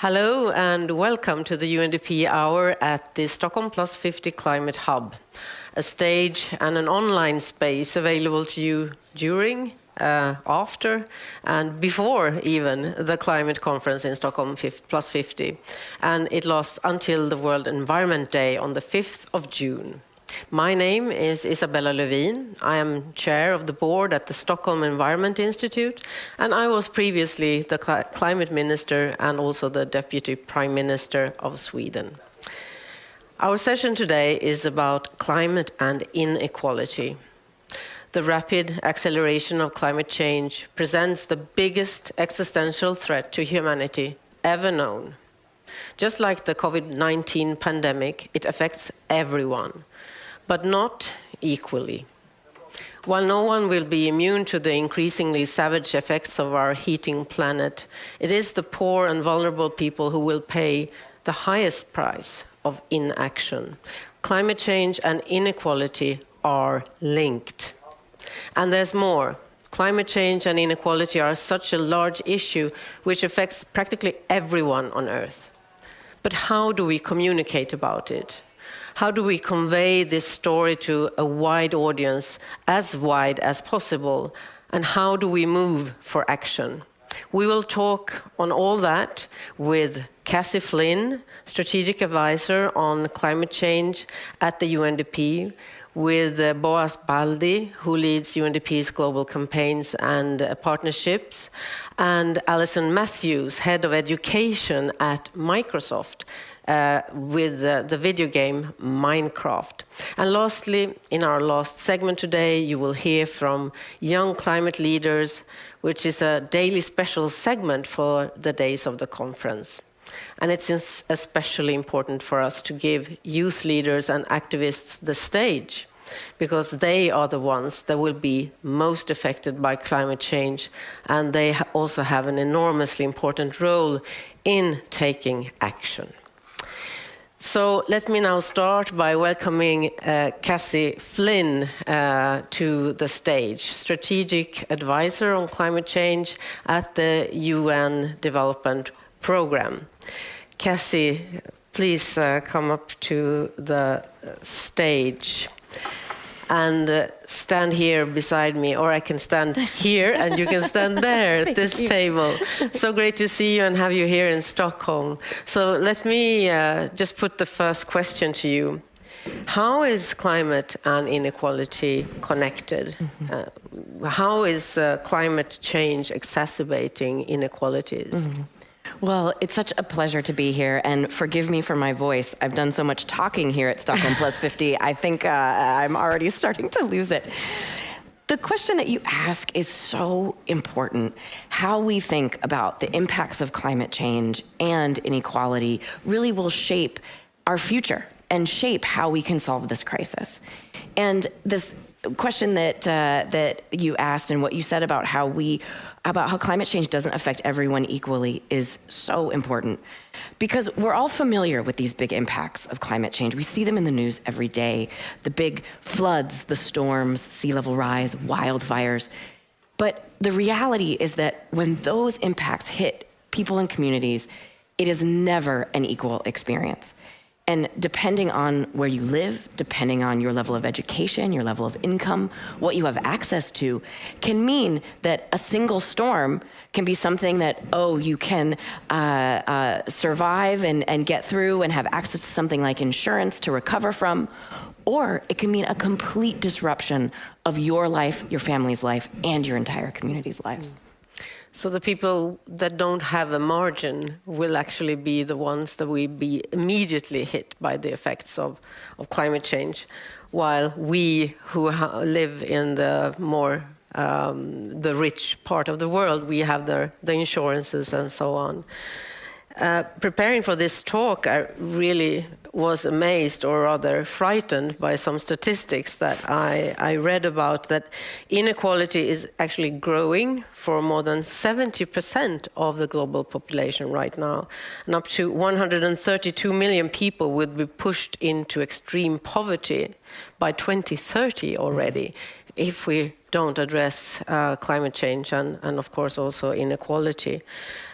Speaker 20: Hello and welcome to the UNDP Hour at the Stockholm +50 Climate Hub, a stage and an online space available to you during, after, and before even the climate conference in Stockholm +50. And it lasts until the World Environment Day on the 5th of June. My name is Isabella Lövin. I am chair of the board at the Stockholm Environment Institute, and I was previously the climate minister and also the deputy prime minister of Sweden. Our session today is about climate and inequality. The rapid acceleration of climate change presents the biggest existential threat to humanity ever known. Just like the COVID-19 pandemic, it affects everyone, but not equally. While no one will be immune to the increasingly savage effects of our heating planet, it is the poor and vulnerable people who will pay the highest price of inaction. Climate change and inequality are linked. And there's more. Climate change and inequality are such a large issue which affects practically everyone on Earth. But how do we communicate about it? How do we convey this story to a wide audience, as wide as possible? And how do we move for action? We will talk on all that with Cassie Flynn, Strategic Advisor on Climate Change at the UNDP, with Boaz Baldi, who leads UNDP's global campaigns and partnerships, and Alison Matthews, Head of Education at Microsoft, with the video game Minecraft. And lastly, in our last segment today, you will hear from Young Climate Leaders, which is a daily special segment for the days of the conference. And it's especially important for us to give youth leaders and activists the stage, because they are the ones that will be most affected by climate change, and they also have an enormously important role in taking action. So let me now start by welcoming Cassie Flynn to the stage, Strategic Advisor on Climate Change at the UN Development Program. Cassie, please come up to the stage and stand here beside me, or I can stand here and you can stand there at this table. So great to see you and have you here in Stockholm. So let me just put the first question to you. How is climate and inequality connected? How is climate change exacerbating inequalities?
Speaker 13: Well, it's such a pleasure to be here, and forgive me for my voice. I've done so much talking here at Stockholm Plus 50, I think I'm already starting to lose it. The question that you ask is so important. How we think about the impacts of climate change and inequality really will shape our future and shape how we can solve this crisis. And this question that you asked and what you said about how climate change doesn't affect everyone equally is so important, because we're all familiar with these big impacts of climate change. We see them in the news every day, the big floods, the storms, sea level rise, wildfires. But the reality is that when those impacts hit people and communities, it is never an equal experience. And depending on where you live, depending on your level of education, your level of income, what you have access to, can mean that a single storm can be something that, you can survive and get through and have access to something like insurance to recover from, or it can mean a complete disruption of your life, your family's life, and your entire community's lives.
Speaker 20: So the people that don't have a margin will actually be the ones that will be immediately hit by the effects of climate change, while we who live in the more the rich part of the world, we have the insurances and so on. Preparing for this talk, I really was amazed, or rather frightened, by some statistics that I read about, that inequality is actually growing for more than 70% of the global population right now. And up to 132 million people would be pushed into extreme poverty by 2030 already, if we don't address climate change and of course also inequality.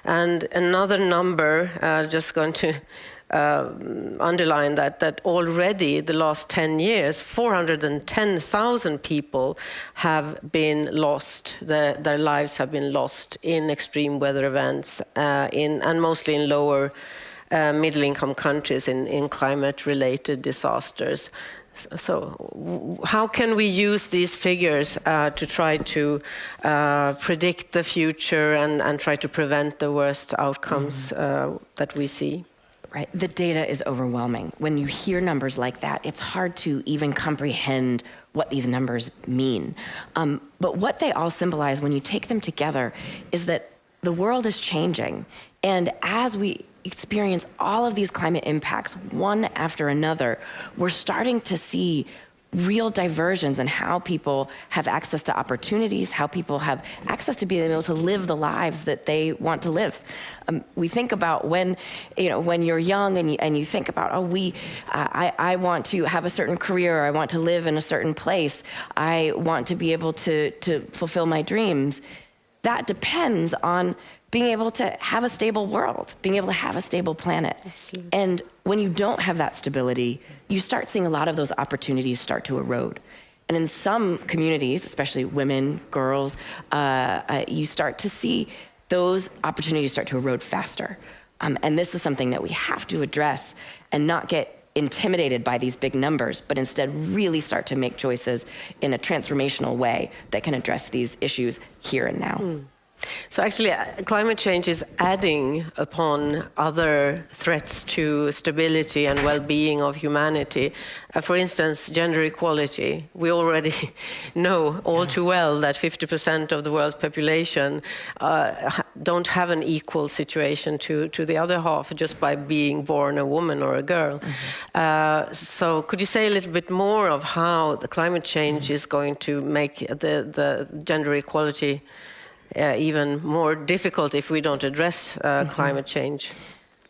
Speaker 20: And another number, just going to underline that already the last 10 years, 410,000 people have been lost, their lives have been lost in extreme weather events, and mostly in lower middle-income countries in climate-related disasters. So how can we use these figures to try to predict the future and try to prevent the worst outcomes that we see?
Speaker 13: Right. The data is overwhelming. When you hear numbers like that, it's hard to even comprehend what these numbers mean. But what they all symbolize when you take them together is that the world is changing. And as we experience all of these climate impacts, one after another, we're starting to see real diversions in how people have access to opportunities, how people have access to being able to live the lives that they want to live. We think about when you're young and you think about, I want to have a certain career, I want to live in a certain place, I want to be able to fulfill my dreams. That depends on being able to have a stable world, being able to have a stable planet.
Speaker 20: Absolutely.
Speaker 13: And when you don't have that stability, you start seeing a lot of those opportunities start to erode. And in some communities, especially women, girls, you start to see those opportunities start to erode faster. And this is something that we have to address and not get intimidated by these big numbers, but instead really start to make choices in a transformational way that can address these issues here and now.
Speaker 20: So actually, climate change is adding upon other threats to stability and well-being of humanity. For instance, gender equality. We already know all too well that 50% of the world's population don't have an equal situation to the other half just by being born a woman or a girl. So could you say a little bit more of how the climate change is going to make the gender equality even more difficult if we don't address climate change?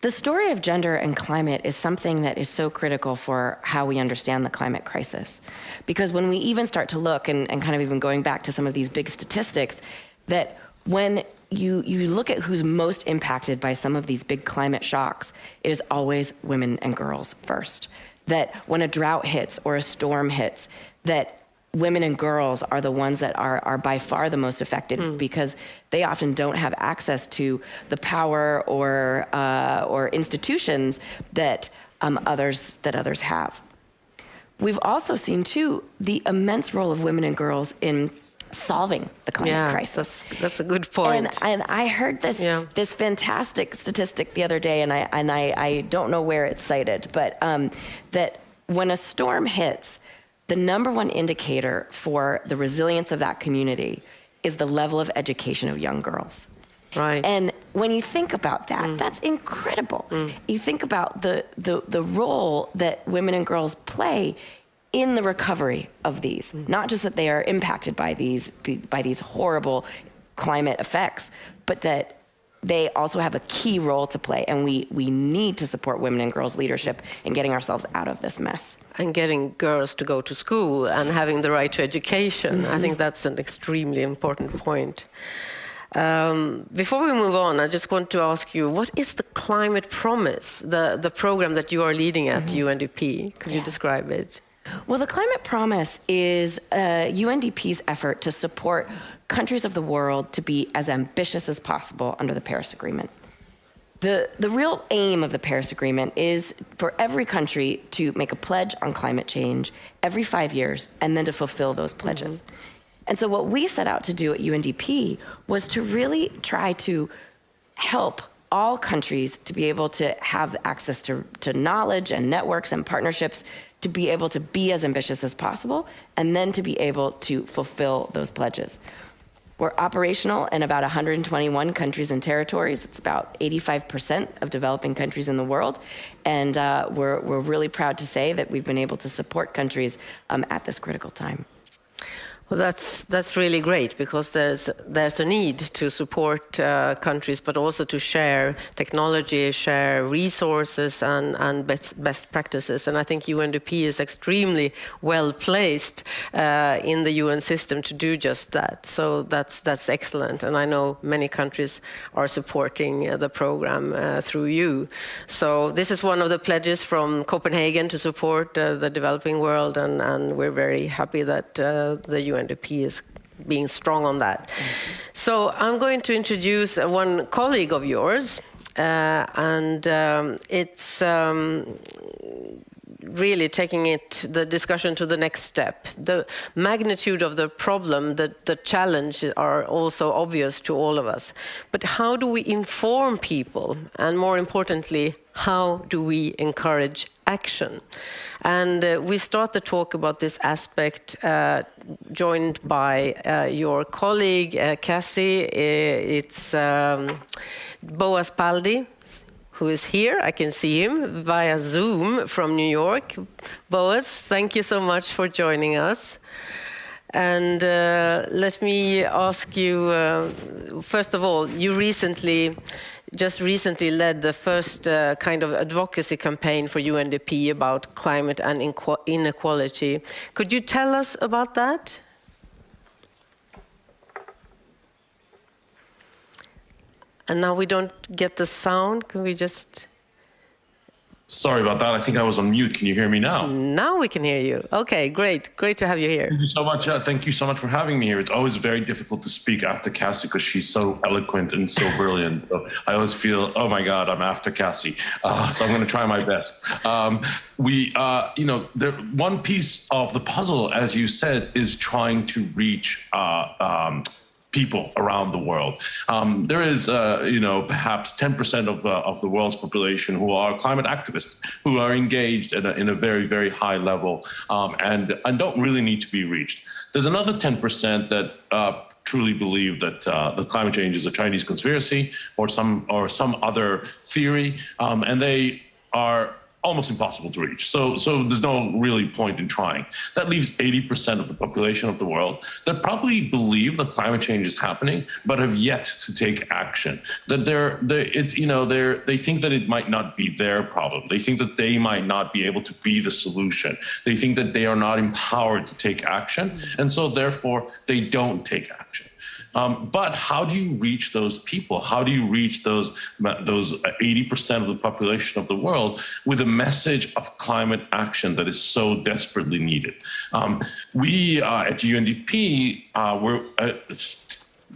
Speaker 13: The story of gender and climate is something that is so critical for how we understand the climate crisis. Because when we even start to look, and kind of even going back to some of these big statistics, that when you look at who's most impacted by some of these big climate shocks, it is always women and girls first. That when a drought hits or a storm hits, that women and girls are the ones that are by far the most affected because they often don't have access to the power or institutions that others have. We've also seen too the immense role of women and girls in solving the climate crisis.
Speaker 20: That's a good point.
Speaker 13: And I heard this fantastic statistic the other day, and I don't know where it's cited, but that when a storm hits, the number one indicator for the resilience of that community is the level of education of young girls.
Speaker 20: Right.
Speaker 13: And when you think about that, that's incredible. You think about the role that women and girls play in the recovery of these, not just that they are impacted by these horrible climate effects, but that they also have a key role to play, and we need to support women and girls' leadership in getting ourselves out of this mess.
Speaker 20: And getting girls to go to school and having the right to education. I think that's an extremely important point. Before we move on, I just want to ask you, what is the Climate Promise, the program that you are leading at UNDP? Could you describe it?
Speaker 13: Well, the Climate Promise is UNDP's effort to support countries of the world to be as ambitious as possible under the Paris Agreement. The real aim of the Paris Agreement is for every country to make a pledge on climate change every 5 years and then to fulfill those pledges. And so what we set out to do at UNDP was to really try to help all countries to be able to have access to knowledge and networks and partnerships to be able to be as ambitious as possible and then to be able to fulfill those pledges. We're operational in about 121 countries and territories. It's about 85% of developing countries in the world. And we're really proud to say that we've been able to support countries at this critical time.
Speaker 20: Well, that's really great, because there's a need to support countries, but also to share technology, share resources, and best practices. And I think UNDP is extremely well placed in the UN system to do just that. So that's excellent. And I know many countries are supporting the program through you. So this is one of the pledges from Copenhagen to support the developing world, and we're very happy that the UNDP is being strong on that. So I'm going to introduce one colleague of yours, and it's really taking the discussion to the next step. The magnitude of the problem, the challenge are also obvious to all of us. But how do we inform people? And more importantly, how do we encourage action? And we start the talk about this aspect joined by your colleague, Cassie. It's Boaz Paldi, who is here. I can see him via Zoom from New York. Boaz, thank you so much for joining us. And let me ask you, first of all, you just recently led the first kind of advocacy campaign for UNDP about climate and inequality. Could you tell us about that? And now we don't get the sound. Can we just...
Speaker 16: Sorry about that. I think I was on mute. Can you hear me now?
Speaker 20: Now we can hear you. Okay, great. Great to have you here.
Speaker 16: Thank you so much. Thank you so much for having me here. It's always very difficult to speak after Cassie because she's so eloquent and so brilliant. So I always feel, oh my God, I'm after Cassie. So I'm going to try my best. One piece of the puzzle, as you said, is trying to reach people around the world. There is, perhaps 10% of the world's population who are climate activists, who are engaged in a very, very high level and don't really need to be reached. There's another 10% that truly believe that the climate change is a Chinese conspiracy or some other theory, and they are almost impossible to reach. So there's no really point in trying. That leaves 80% of the population of the world that probably believe that climate change is happening, but have yet to take action. That they think that it might not be their problem. They think that they might not be able to be the solution. They think that they are not empowered to take action, and so therefore they don't take action. But how do you reach those people? How do you reach those 80% of the population of the world with a message of climate action that is so desperately needed? We at UNDP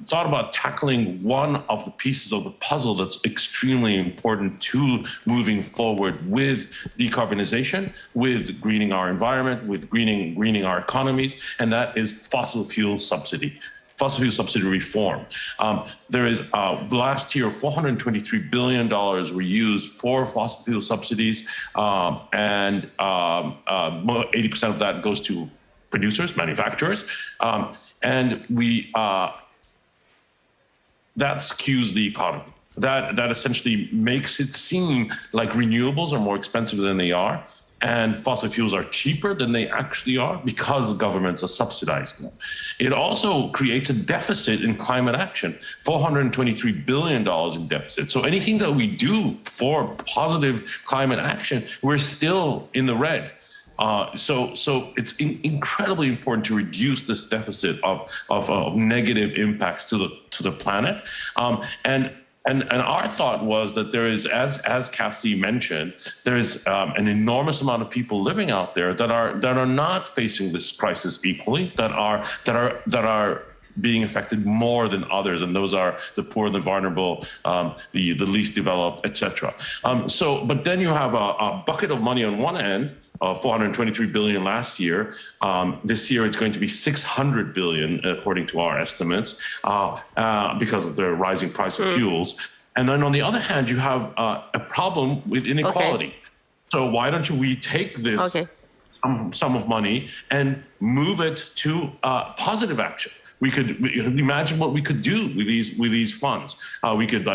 Speaker 16: thought about tackling one of the pieces of the puzzle that's extremely important to moving forward with decarbonization, with greening our environment, with greening our economies, and that is fossil fuel subsidy reform. There is last year, $423 billion were used for fossil fuel subsidies, and 80% of that goes to producers, manufacturers, and that skews the economy. That essentially makes it seem like renewables are more expensive than they are, and fossil fuels are cheaper than they actually are because governments are subsidizing them. It also creates a deficit in climate action, $423 billion in deficit. So anything that we do for positive climate action, we're still in the red. So it's incredibly important to reduce this deficit of negative impacts to the planet. And our thought was that there is, as Cassie mentioned, there is an enormous amount of people living out there that are not facing this crisis equally, that are being affected more than others, and those are the poor, the vulnerable, the least developed, etc. But then you have a bucket of money on one end, 423 billion last year. This year it's going to be 600 billion, according to our estimates, because of the rising price of fuels. And then on the other hand, you have a problem with inequality. Okay. So why don't we take this sum of money and move it to positive action? We could imagine what we could do with these funds. We could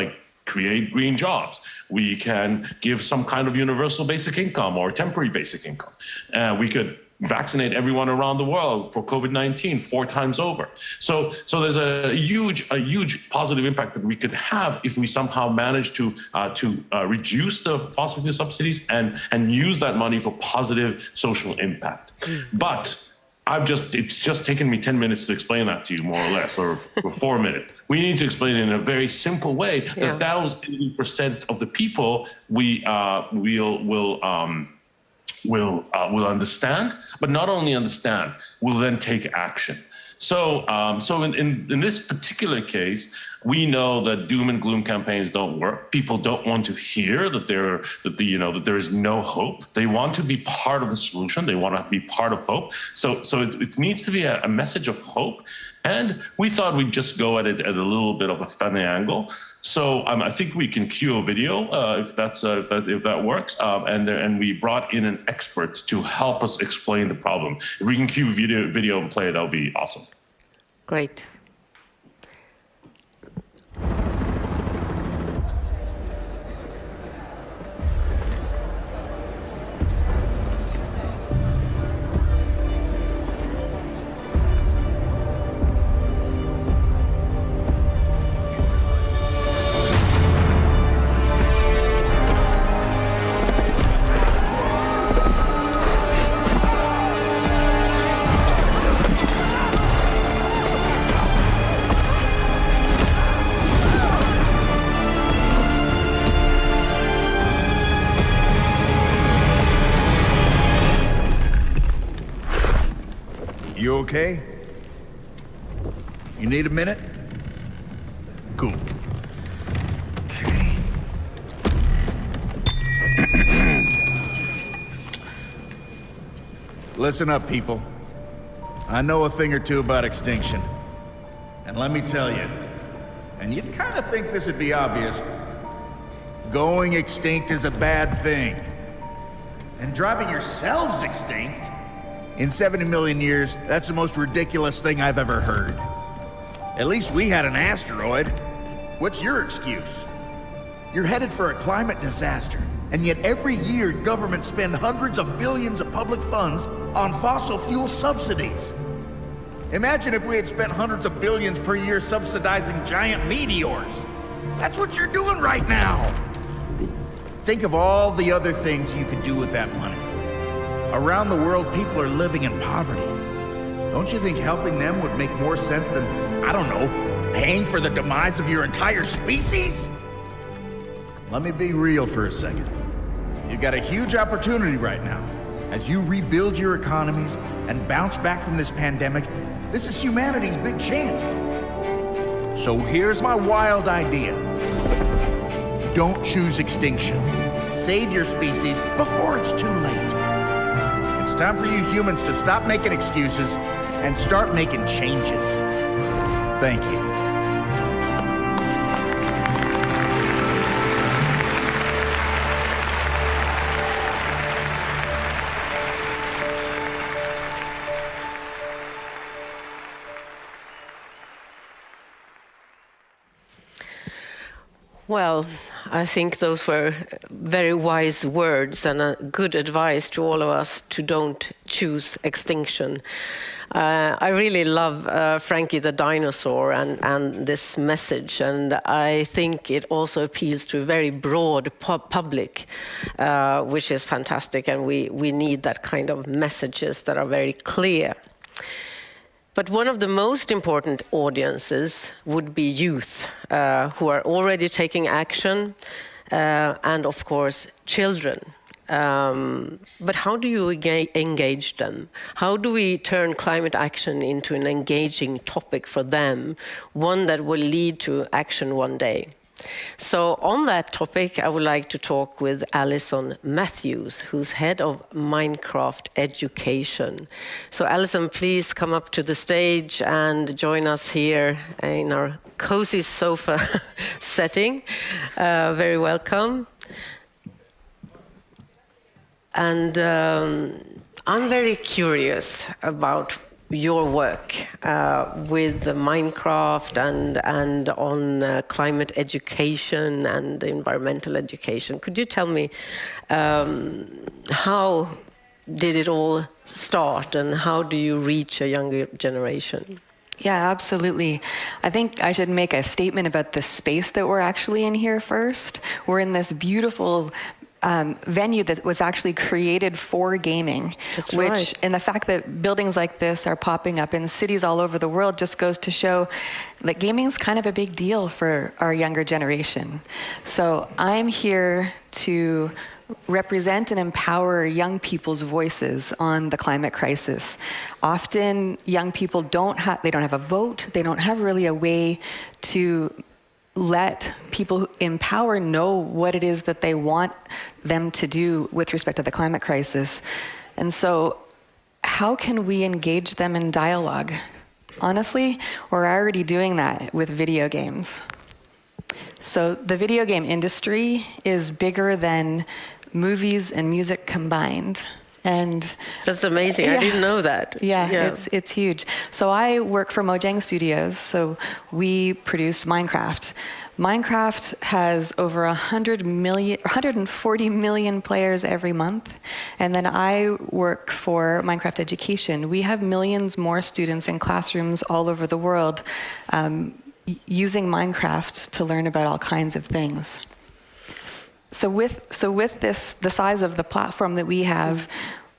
Speaker 16: create green jobs. We can give some kind of universal basic income or temporary basic income. We could vaccinate everyone around the world for COVID-19 4 times over. So there's a huge positive impact that we could have if we somehow manage to reduce the fossil fuel subsidies and use that money for positive social impact. But it's just taken me 10 minutes to explain that to you, more or less, or 4 minutes. We need to explain it in a very simple way that those 80% of the people will understand, but not only understand, will then take action. So in this particular case, We know that doom and gloom campaigns don't work. People don't want to hear that there is no hope. They want to be part of the solution. They want to be part of hope. So it needs to be a message of hope. And we thought we'd just go at it at a little bit of a funny angle. So I think we can cue a video if that works. And we brought in an expert to help us explain the problem. If we can cue video and play it, that'll be awesome.
Speaker 20: Great.
Speaker 17: You okay? You need a minute? Cool. Okay. Listen up, people. I know a thing or two about extinction. And let me tell you, and you'd kind of think this would be obvious, going extinct is a bad thing. And driving yourselves extinct? In 70 million years, that's the most ridiculous thing I've ever heard. At least we had an asteroid. What's your excuse? You're headed for a climate disaster, and yet every year governments spend hundreds of billions of public funds on fossil fuel subsidies. Imagine if we had spent hundreds of billions per year subsidizing giant meteors. That's what you're doing right now. Think of all the other things you could do with that money. Around the world, people are living in poverty. Don't you think helping them would make more sense than, I don't know, paying for the demise of your entire species? Let me be real for a second. You've got a huge opportunity right now. As you rebuild your economies and bounce back from this pandemic, this is humanity's big chance. So here's my wild idea. Don't choose extinction. Save your species before it's too late. It's time for you humans to stop making excuses and start making changes. Thank you.
Speaker 20: Well, I think those were very wise words and a good advice to all of us to don't choose extinction. I really love Frankie the dinosaur and this message, and I think it also appeals to a very broad public, which is fantastic, and we need that kind of messages that are very clear. But one of the most important audiences would be youth, who are already taking action, and of course, children. But how do you engage them? How do we turn climate action into an engaging topic for them, one that will lead to action one day? So on that topic, I would like to talk with Alison Matthews, who's head of Minecraft Education. So Alison, please come up to the stage and join us here in our cozy sofa setting. Very welcome. And I'm very curious about your work with Minecraft and on climate education and environmental education. Could you tell me how did it all start and how do you reach a younger generation?
Speaker 21: Yeah, absolutely. I think I should make a statement about the space that we're actually in here first. We're in this beautiful venue that was actually created for gaming. That's which, right. And the fact that buildings like this are popping up in cities all over the world just goes to show that gaming is kind of a big deal for our younger generation. So I'm here to represent and empower young people's voices on the climate crisis. Often young people don't have a vote, they don't have really a way to let people in power know what it is that they want them to do with respect to the climate crisis. And so how can we engage them in dialogue? Honestly, we're already doing that with video games. So the video game industry is bigger than movies and music combined. And
Speaker 20: that's amazing.
Speaker 21: Yeah.
Speaker 20: I didn't know that.
Speaker 21: Yeah. It's huge. So I work for Mojang Studios. So we produce Minecraft. Minecraft has over 140 million players every month. And then I work for Minecraft Education. We have millions more students in classrooms all over the world using Minecraft to learn about all kinds of things. So with this, the size of the platform that we have,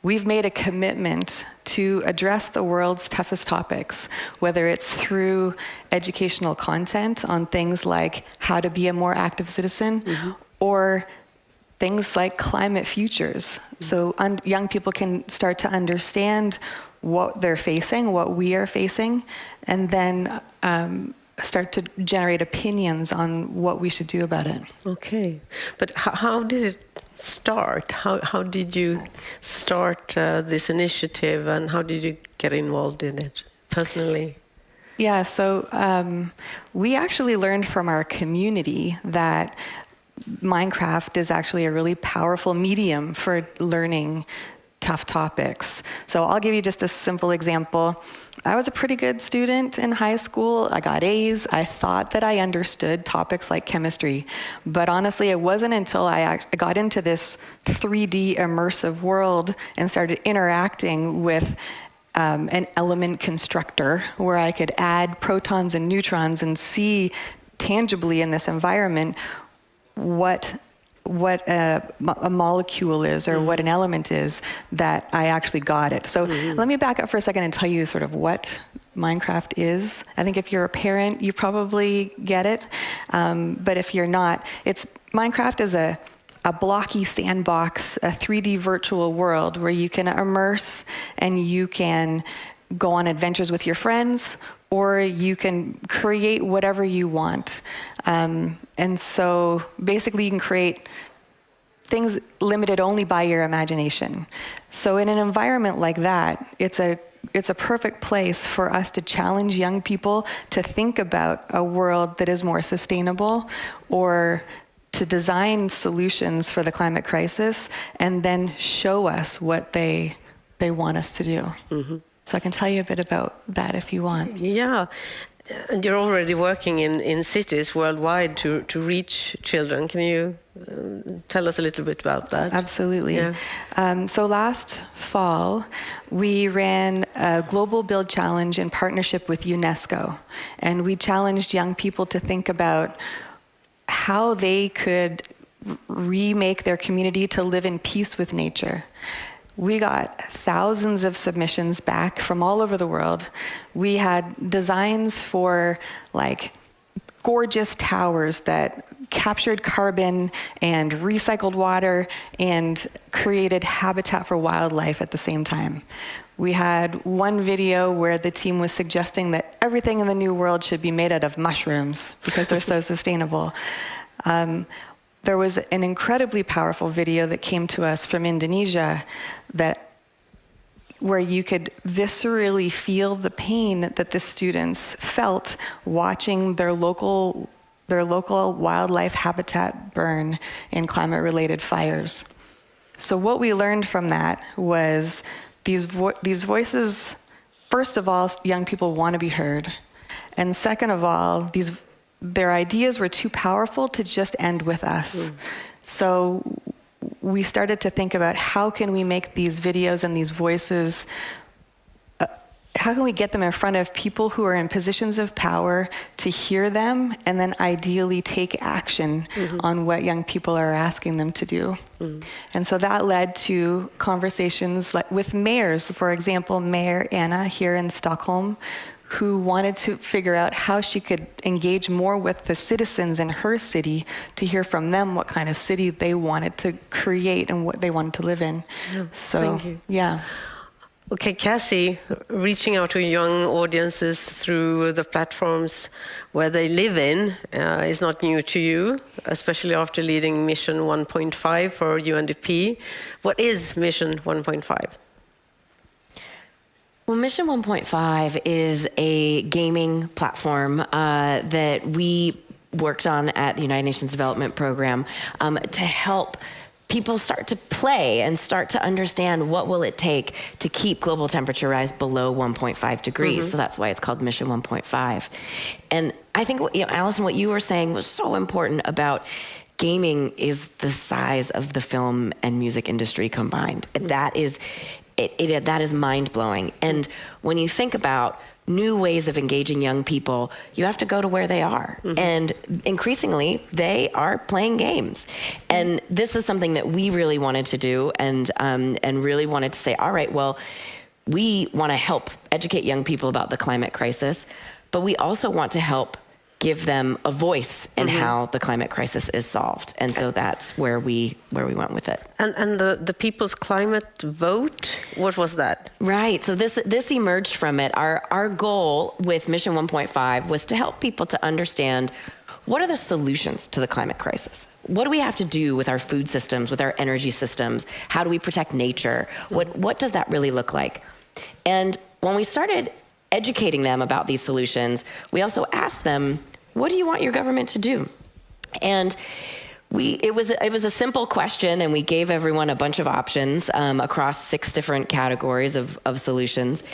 Speaker 21: we've made a commitment to address the world's toughest topics, whether it's through educational content on things like how to be a more active citizen, or things like climate futures. So young people can start to understand what they're facing, what we are facing, and then start to generate opinions on what we should do about it.
Speaker 20: Okay, but how did it start? How did you start this initiative, and how did you get involved in it personally?
Speaker 21: Yeah, so we actually learned from our community that Minecraft is actually a really powerful medium for learning tough topics. So I'll give you just a simple example. I was a pretty good student in high school. I got A's. I thought that I understood topics like chemistry. But honestly, it wasn't until I got into this 3D immersive world and started interacting with an element constructor where I could add protons and neutrons and see tangibly in this environment what a molecule is or what an element is, that I actually got it. So let me back up for a second and tell you sort of what Minecraft is. I think if you're a parent, you probably get it. But if you're not, Minecraft is a blocky sandbox, a 3D virtual world where you can immerse and you can go on adventures with your friends, or you can create whatever you want. And so basically you can create things limited only by your imagination. So in an environment like that, it's a perfect place for us to challenge young people to think about a world that is more sustainable, or to design solutions for the climate crisis, and then show us what they want us to do. So I can tell you a bit about that if you want.
Speaker 20: Yeah, and you're already working in cities worldwide to reach children. Can you tell us a little bit about that?
Speaker 21: Absolutely. Yeah. So last fall, we ran a Global Build Challenge in partnership with UNESCO. And we challenged young people to think about how they could remake their community to live in peace with nature. We got thousands of submissions back from all over the world. We had designs for like gorgeous towers that captured carbon and recycled water and created habitat for wildlife at the same time. We had one video where the team was suggesting that everything in the new world should be made out of mushrooms because they're so sustainable. There was an incredibly powerful video that came to us from Indonesia where you could viscerally feel the pain that the students felt watching their local wildlife habitat burn in climate-related fires. So what we learned from that was these voices, first of all, young people want to be heard. And second of all, their ideas were too powerful to just end with us. So we started to think about how can we make these videos and these voices, how can we get them in front of people who are in positions of power to hear them and then ideally take action on what young people are asking them to do. And so that led to conversations with mayors, for example, Mayor Anna here in Stockholm, who wanted to figure out how she could engage more with the citizens in her city to hear from them what kind of city they wanted to create and what they wanted to live in.
Speaker 20: Thank you.
Speaker 21: Yeah.
Speaker 20: Okay, Cassie, reaching out to young audiences through the platforms where they live in is not new to you, especially after leading Mission 1.5 for UNDP. What is Mission 1.5?
Speaker 13: Well, Mission 1.5 is a gaming platform that we worked on at the United Nations Development Program to help people start to play and start to understand what will it take to keep global temperature rise below 1.5 degrees. So that's why it's called Mission 1.5. And I think, Alison, what you were saying was so important about gaming is the size of the film and music industry combined. That is mind-blowing. And when you think about new ways of engaging young people, you have to go to where they are. And increasingly, they are playing games. And this is something that we really wanted to do and really wanted to say, all right, well, we want to help educate young people about the climate crisis, but we also want to help give them a voice in how the climate crisis is solved. And so that's where we went with it.
Speaker 20: And the People's Climate Vote, what was that?
Speaker 13: Right, so this emerged from it. Our goal with Mission 1.5 was to help people to understand what are the solutions to the climate crisis? What do we have to do with our food systems, with our energy systems? How do we protect nature? What does that really look like? And when we started educating them about these solutions, we also asked them, what do you want your government to do? And it was a simple question, and we gave everyone a bunch of options across 6 different categories of solutions.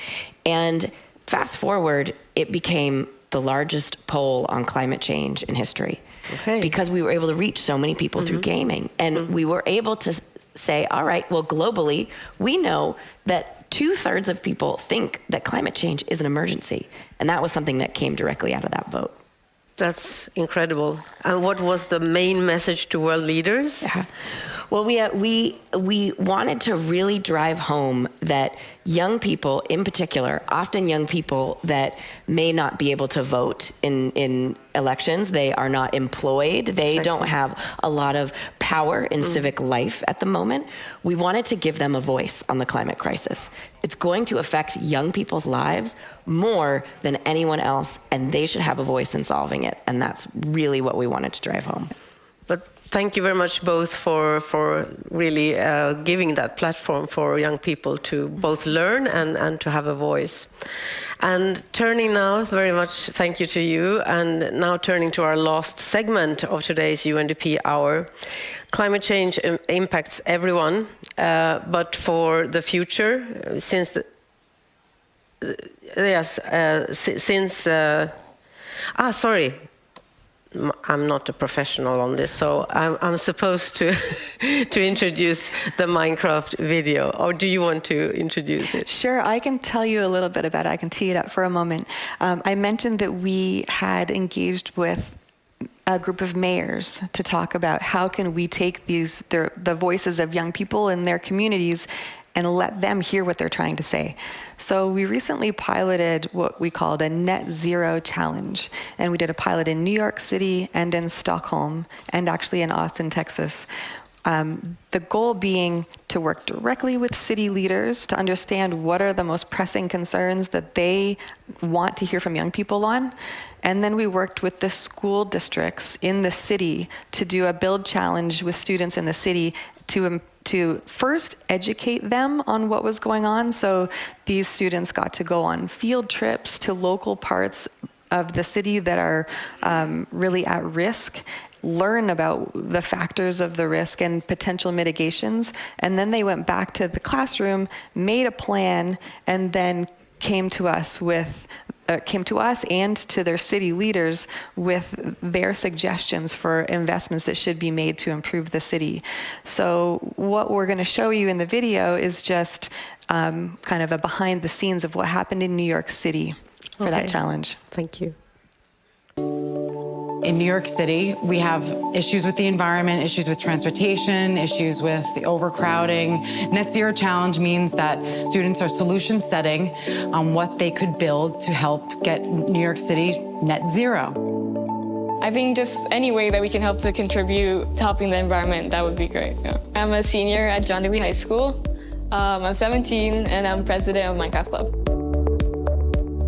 Speaker 13: And fast forward, it became the largest poll on climate change in history. Because we were able to reach so many people through gaming. And we were able to say, all right, well, globally, we know that 2/3 of people think that climate change is an emergency. And that was something that came directly out of that vote.
Speaker 20: That's incredible. And what was the main message to world leaders?
Speaker 13: Yeah. Well, we wanted to really drive home that young people, in particular, often young people that may not be able to vote in elections, they are not employed, they don't have a lot of power in civic life at the moment. We wanted to give them a voice on the climate crisis. It's going to affect young people's lives more than anyone else, and they should have a voice in solving it. And that's really what we wanted to drive home.
Speaker 20: But thank you very much both for really giving that platform for young people to both learn and to have a voice. And turning now, very much thank you to you, and now turning to our last segment of today's UNDP Hour. Climate change impacts everyone, but for the future, sorry. I'm not a professional on this, so I'm supposed to introduce the Minecraft video. Or do you want to introduce it?
Speaker 21: Sure, I can tell you a little bit about it. I can tee it up for a moment. I mentioned that we had engaged with a group of mayors to talk about how can we take the voices of young people in their communities and let them hear what they're trying to say. So we recently piloted what we called a net zero challenge. And we did a pilot in New York City and in Stockholm and actually in Austin, Texas. The goal being to work directly with city leaders to understand what are the most pressing concerns that they want to hear from young people on. And then we worked with the school districts in the city to do a build challenge with students in the city to first educate them on what was going on. So these students got to go on field trips to local parts of the city that are really at risk, learn about the factors of the risk and potential mitigations. And then they went back to the classroom, made a plan, and then came to us and to their city leaders with their suggestions for investments that should be made to improve the city. So what we're going to show you in the video is just kind of a behind the scenes of what happened in New York City for that challenge.
Speaker 20: Thank you.
Speaker 3: In New York City, we have issues with the environment, issues with transportation, issues with the overcrowding. Net Zero Challenge means that students are solution setting on what they could build to help get New York City net zero.
Speaker 6: I think just any way that we can help to contribute to helping the environment, that would be great. Yeah. I'm a senior at John Dewey High School. I'm 17 and I'm president of Minecraft Club.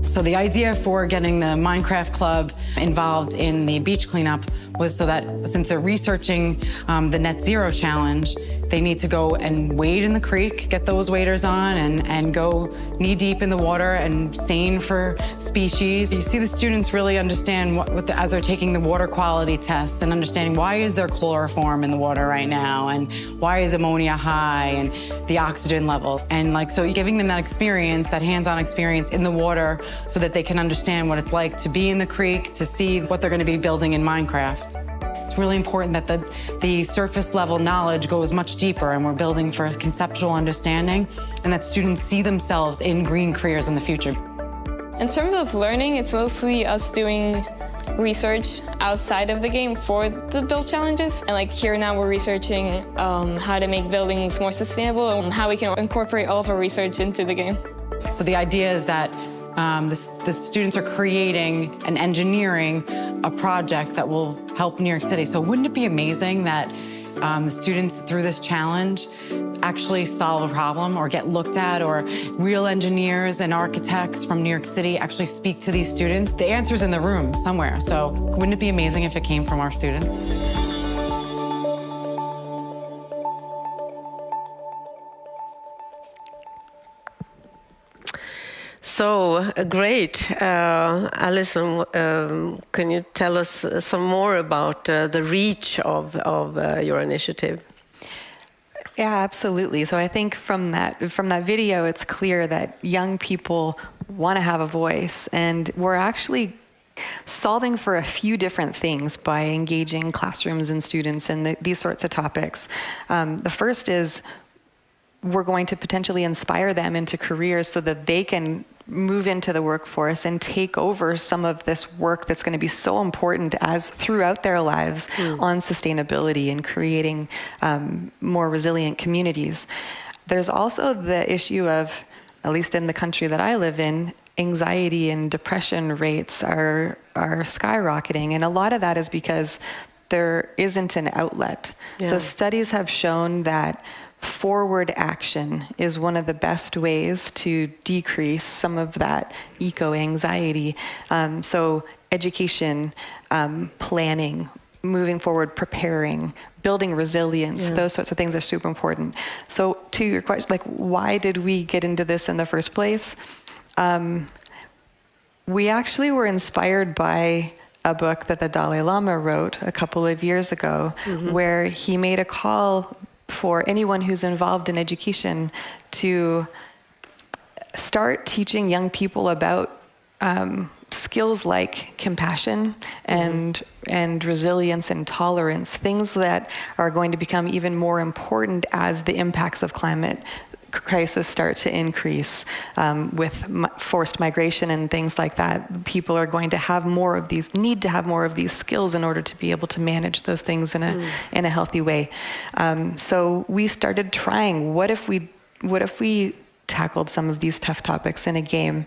Speaker 3: So the idea for getting the Minecraft Club involved in the beach cleanup was so that since they're researching the Net Zero Challenge, they need to go and wade in the creek, get those waders on, and go knee-deep in the water and stain for species. You see the students really understand as they're taking the water quality tests and understanding why is there chloroform in the water right now, and why is ammonia high, and the oxygen level. And so giving them that experience, that hands-on experience in the water so that they can understand what it's like to be in the creek, to see what they're going to be building in Minecraft. It's really important that the surface level knowledge goes much deeper, and we're building for conceptual understanding, and that students see themselves in green careers in the future.
Speaker 6: In terms of learning, it's mostly us doing research outside of the game for the build challenges. And here now we're researching how to make buildings more sustainable and how we can incorporate all of our research into the game.
Speaker 3: So the idea is that the students are creating and engineering a project that will help New York City. So wouldn't it be amazing that the students, through this challenge, actually solve a problem or get looked at, or real engineers and architects from New York City actually speak to these students? The answer's in the room somewhere. So wouldn't it be amazing if it came from our students?
Speaker 20: So, great. Alison, can you tell us some more about the reach of your initiative?
Speaker 21: Yeah, absolutely. So I think from that video, it's clear that young people want to have a voice, and we're actually solving for a few different things by engaging classrooms and students in these sorts of topics. The first is we're going to potentially inspire them into careers so that they can move into the workforce and take over some of this work that's going to be so important throughout their lives on sustainability and creating more resilient communities. There's also the issue of, at least in the country that I live in, anxiety and depression rates are skyrocketing, and a lot of that is because there isn't an outlet. Yeah. So studies have shown that forward action is one of the best ways to decrease some of that eco-anxiety. So education, planning, moving forward, preparing, building resilience, those sorts of things are super important. So to your question, why did we get into this in the first place? We actually were inspired by a book that the Dalai Lama wrote a couple of years ago, where he made a call for anyone who's involved in education to start teaching young people about skills like compassion and resilience and tolerance, things that are going to become even more important as the impacts of climate crisis start to increase with forced migration and things like that. People are going to need to have more of these skills in order to be able to manage those things in a healthy way. So we started trying, what if we tackled some of these tough topics in a game?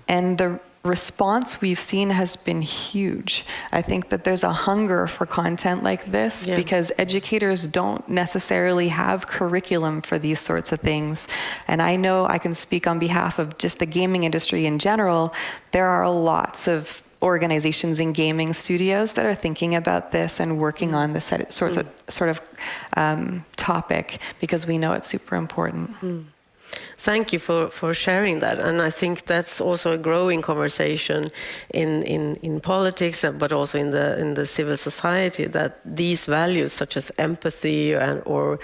Speaker 21: And the response we've seen has been huge. I think that there's a hunger for content like this because educators don't necessarily have curriculum for these sorts of things. And I know I can speak on behalf of just the gaming industry in general. There are lots of organizations in gaming studios that are thinking about this and working on this sort of topic, because we know it's super important.
Speaker 20: Thank you for sharing that. And I think that's also a growing conversation in politics, but also in the civil society, that these values such as empathy or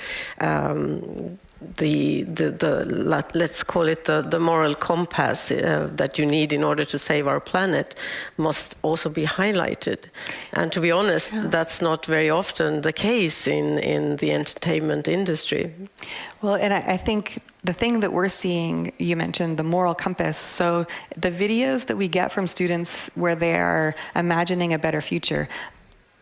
Speaker 20: let's call it the moral compass that you need in order to save our planet must also be highlighted. And to be honest, that's not very often the case in the entertainment industry.
Speaker 21: Well, and I think the thing that we're seeing, you mentioned the moral compass. So the videos that we get from students where they are imagining a better future,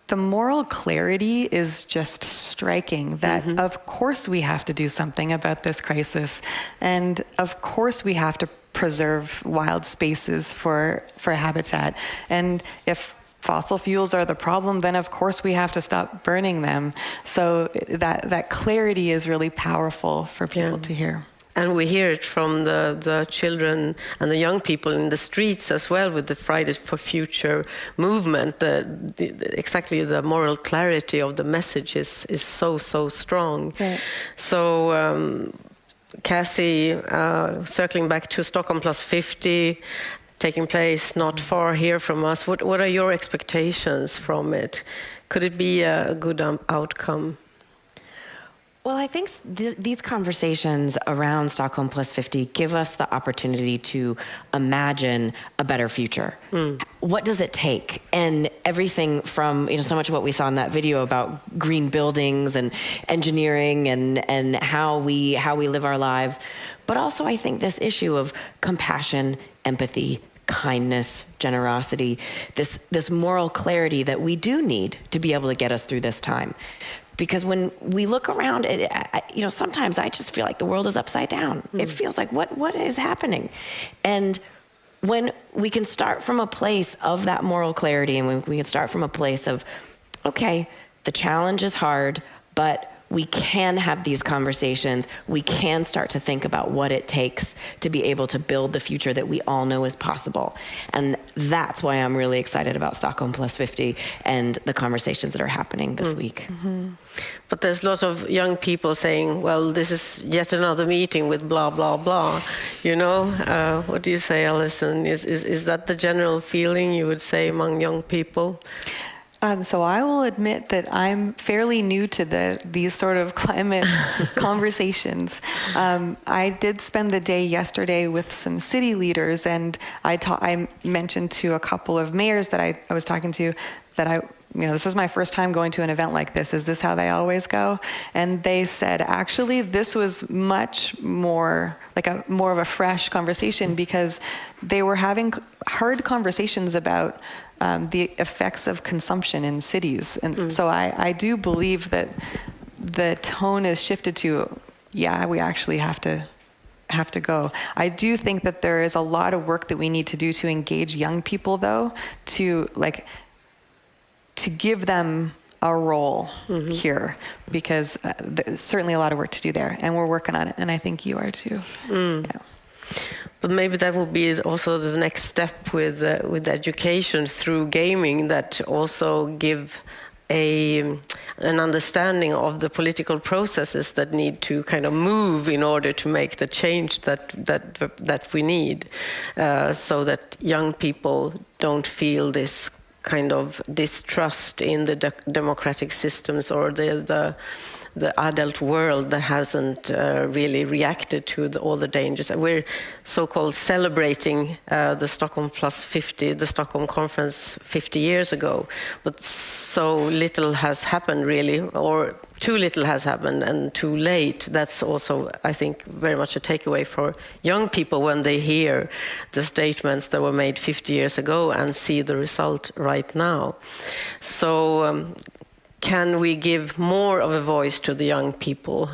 Speaker 21: the moral clarity is just striking, that of course we have to do something about this crisis. And of course we have to preserve wild spaces for habitat. And if fossil fuels are the problem, then of course we have to stop burning them. So that clarity is really powerful for people to hear.
Speaker 20: And we hear it from the children and the young people in the streets as well, with the Fridays for Future movement. Exactly the moral clarity of the message is so strong.
Speaker 18: Right.
Speaker 20: So, Cassie, circling back to Stockholm +50, taking place not far here from us, what are your expectations from it? Could it be a good outcome?
Speaker 13: Well, I think these conversations around Stockholm +50 give us the opportunity to imagine a better future. What does it take? And everything from, so much of what we saw in that video about green buildings and engineering and how we live our lives, but also I think this issue of compassion, empathy, kindness, generosity, this moral clarity that we do need to be able to get us through this time. Because when we look around, sometimes I just feel like the world is upside down. It feels like, what is happening? And when we can start from a place of that moral clarity, and when we can start from a place of, okay, the challenge is hard, but we can have these conversations. We can start to think about what it takes to be able to build the future that we all know is possible. And that's why I'm really excited about Stockholm +50 and the conversations that are happening this week.
Speaker 20: But there's lots of young people saying, well, this is yet another meeting with blah, blah, blah. What do you say, Alison? Is that the general feeling you would say among young people?
Speaker 21: So I will admit that I'm fairly new to these sort of climate conversations. I did spend the day yesterday with some city leaders, and I mentioned to a couple of mayors that I was talking to that this was my first time going to an event like this. Is this how they always go? And they said, actually, this was much more like more of a fresh conversation, because they were having hard conversations about the effects of consumption in cities. And so I do believe that the tone is shifted to, yeah, we actually have to go. I do think that there is a lot of work that we need to do to engage young people, though, to give them a role here, because there's certainly a lot of work to do there, and we're working on it, and I think you are too. Yeah.
Speaker 20: But maybe that will be also the next step with education through gaming, that also give an understanding of the political processes that need to kind of move in order to make the change that we need, so that young people don't feel this kind of distrust in the democratic systems or the adult world that hasn't really reacted to all the dangers. And we're so-called celebrating the Stockholm +50, the Stockholm conference 50 years ago, but so little has happened really, or too little has happened and too late. That's also, I think, very much a takeaway for young people when they hear the statements that were made 50 years ago and see the result right now. So can we give more of a voice to the young people?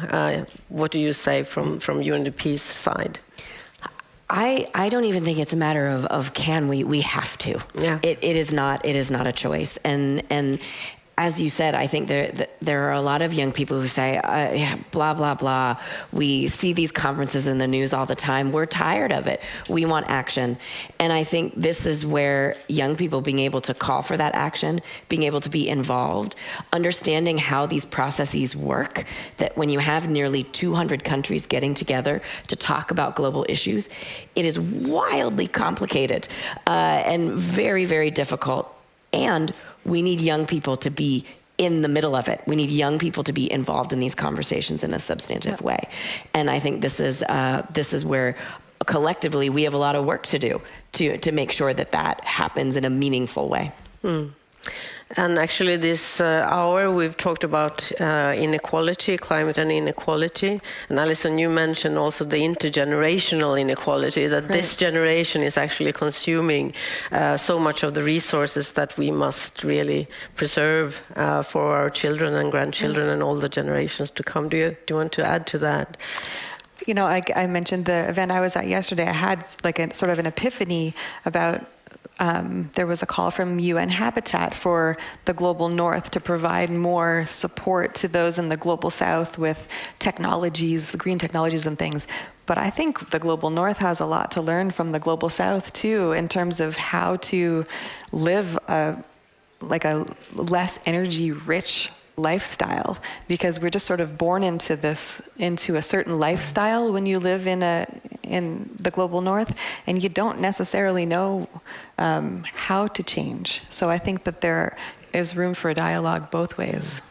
Speaker 20: What do you say from UNDP's side?
Speaker 13: I don't even think it's a matter of can we have to.
Speaker 20: Yeah.
Speaker 13: It is not a choice. And as you said, I think there are a lot of young people who say, blah, blah, blah. We see these conferences in the news all the time. We're tired of it. We want action. And I think this is where young people being able to call for that action, being able to be involved, understanding how these processes work, that when you have nearly 200 countries getting together to talk about global issues, it is wildly complicated and very, very difficult. And we need young people to be in the middle of it. We need young people to be involved in these conversations in a substantive way. And I think this is where collectively we have a lot of work to do to make sure that happens in a meaningful way.
Speaker 20: And actually this hour we've talked about inequality, climate and inequality. And Alison, you mentioned also the intergenerational inequality, that this generation is actually consuming so much of the resources that we must really preserve for our children and grandchildren and all the generations to come. Do you want to add to that?
Speaker 21: I mentioned the event I was at yesterday. I had like a sort of an epiphany about there was a call from UN Habitat for the Global North to provide more support to those in the Global South with technologies, green technologies and things. But I think the Global North has a lot to learn from the Global South too, in terms of how to live a less energy-rich lifestyle, because we're just sort of born into a certain lifestyle when you live in the Global North, and you don't necessarily know how to change. So I think that there is room for a dialogue both ways.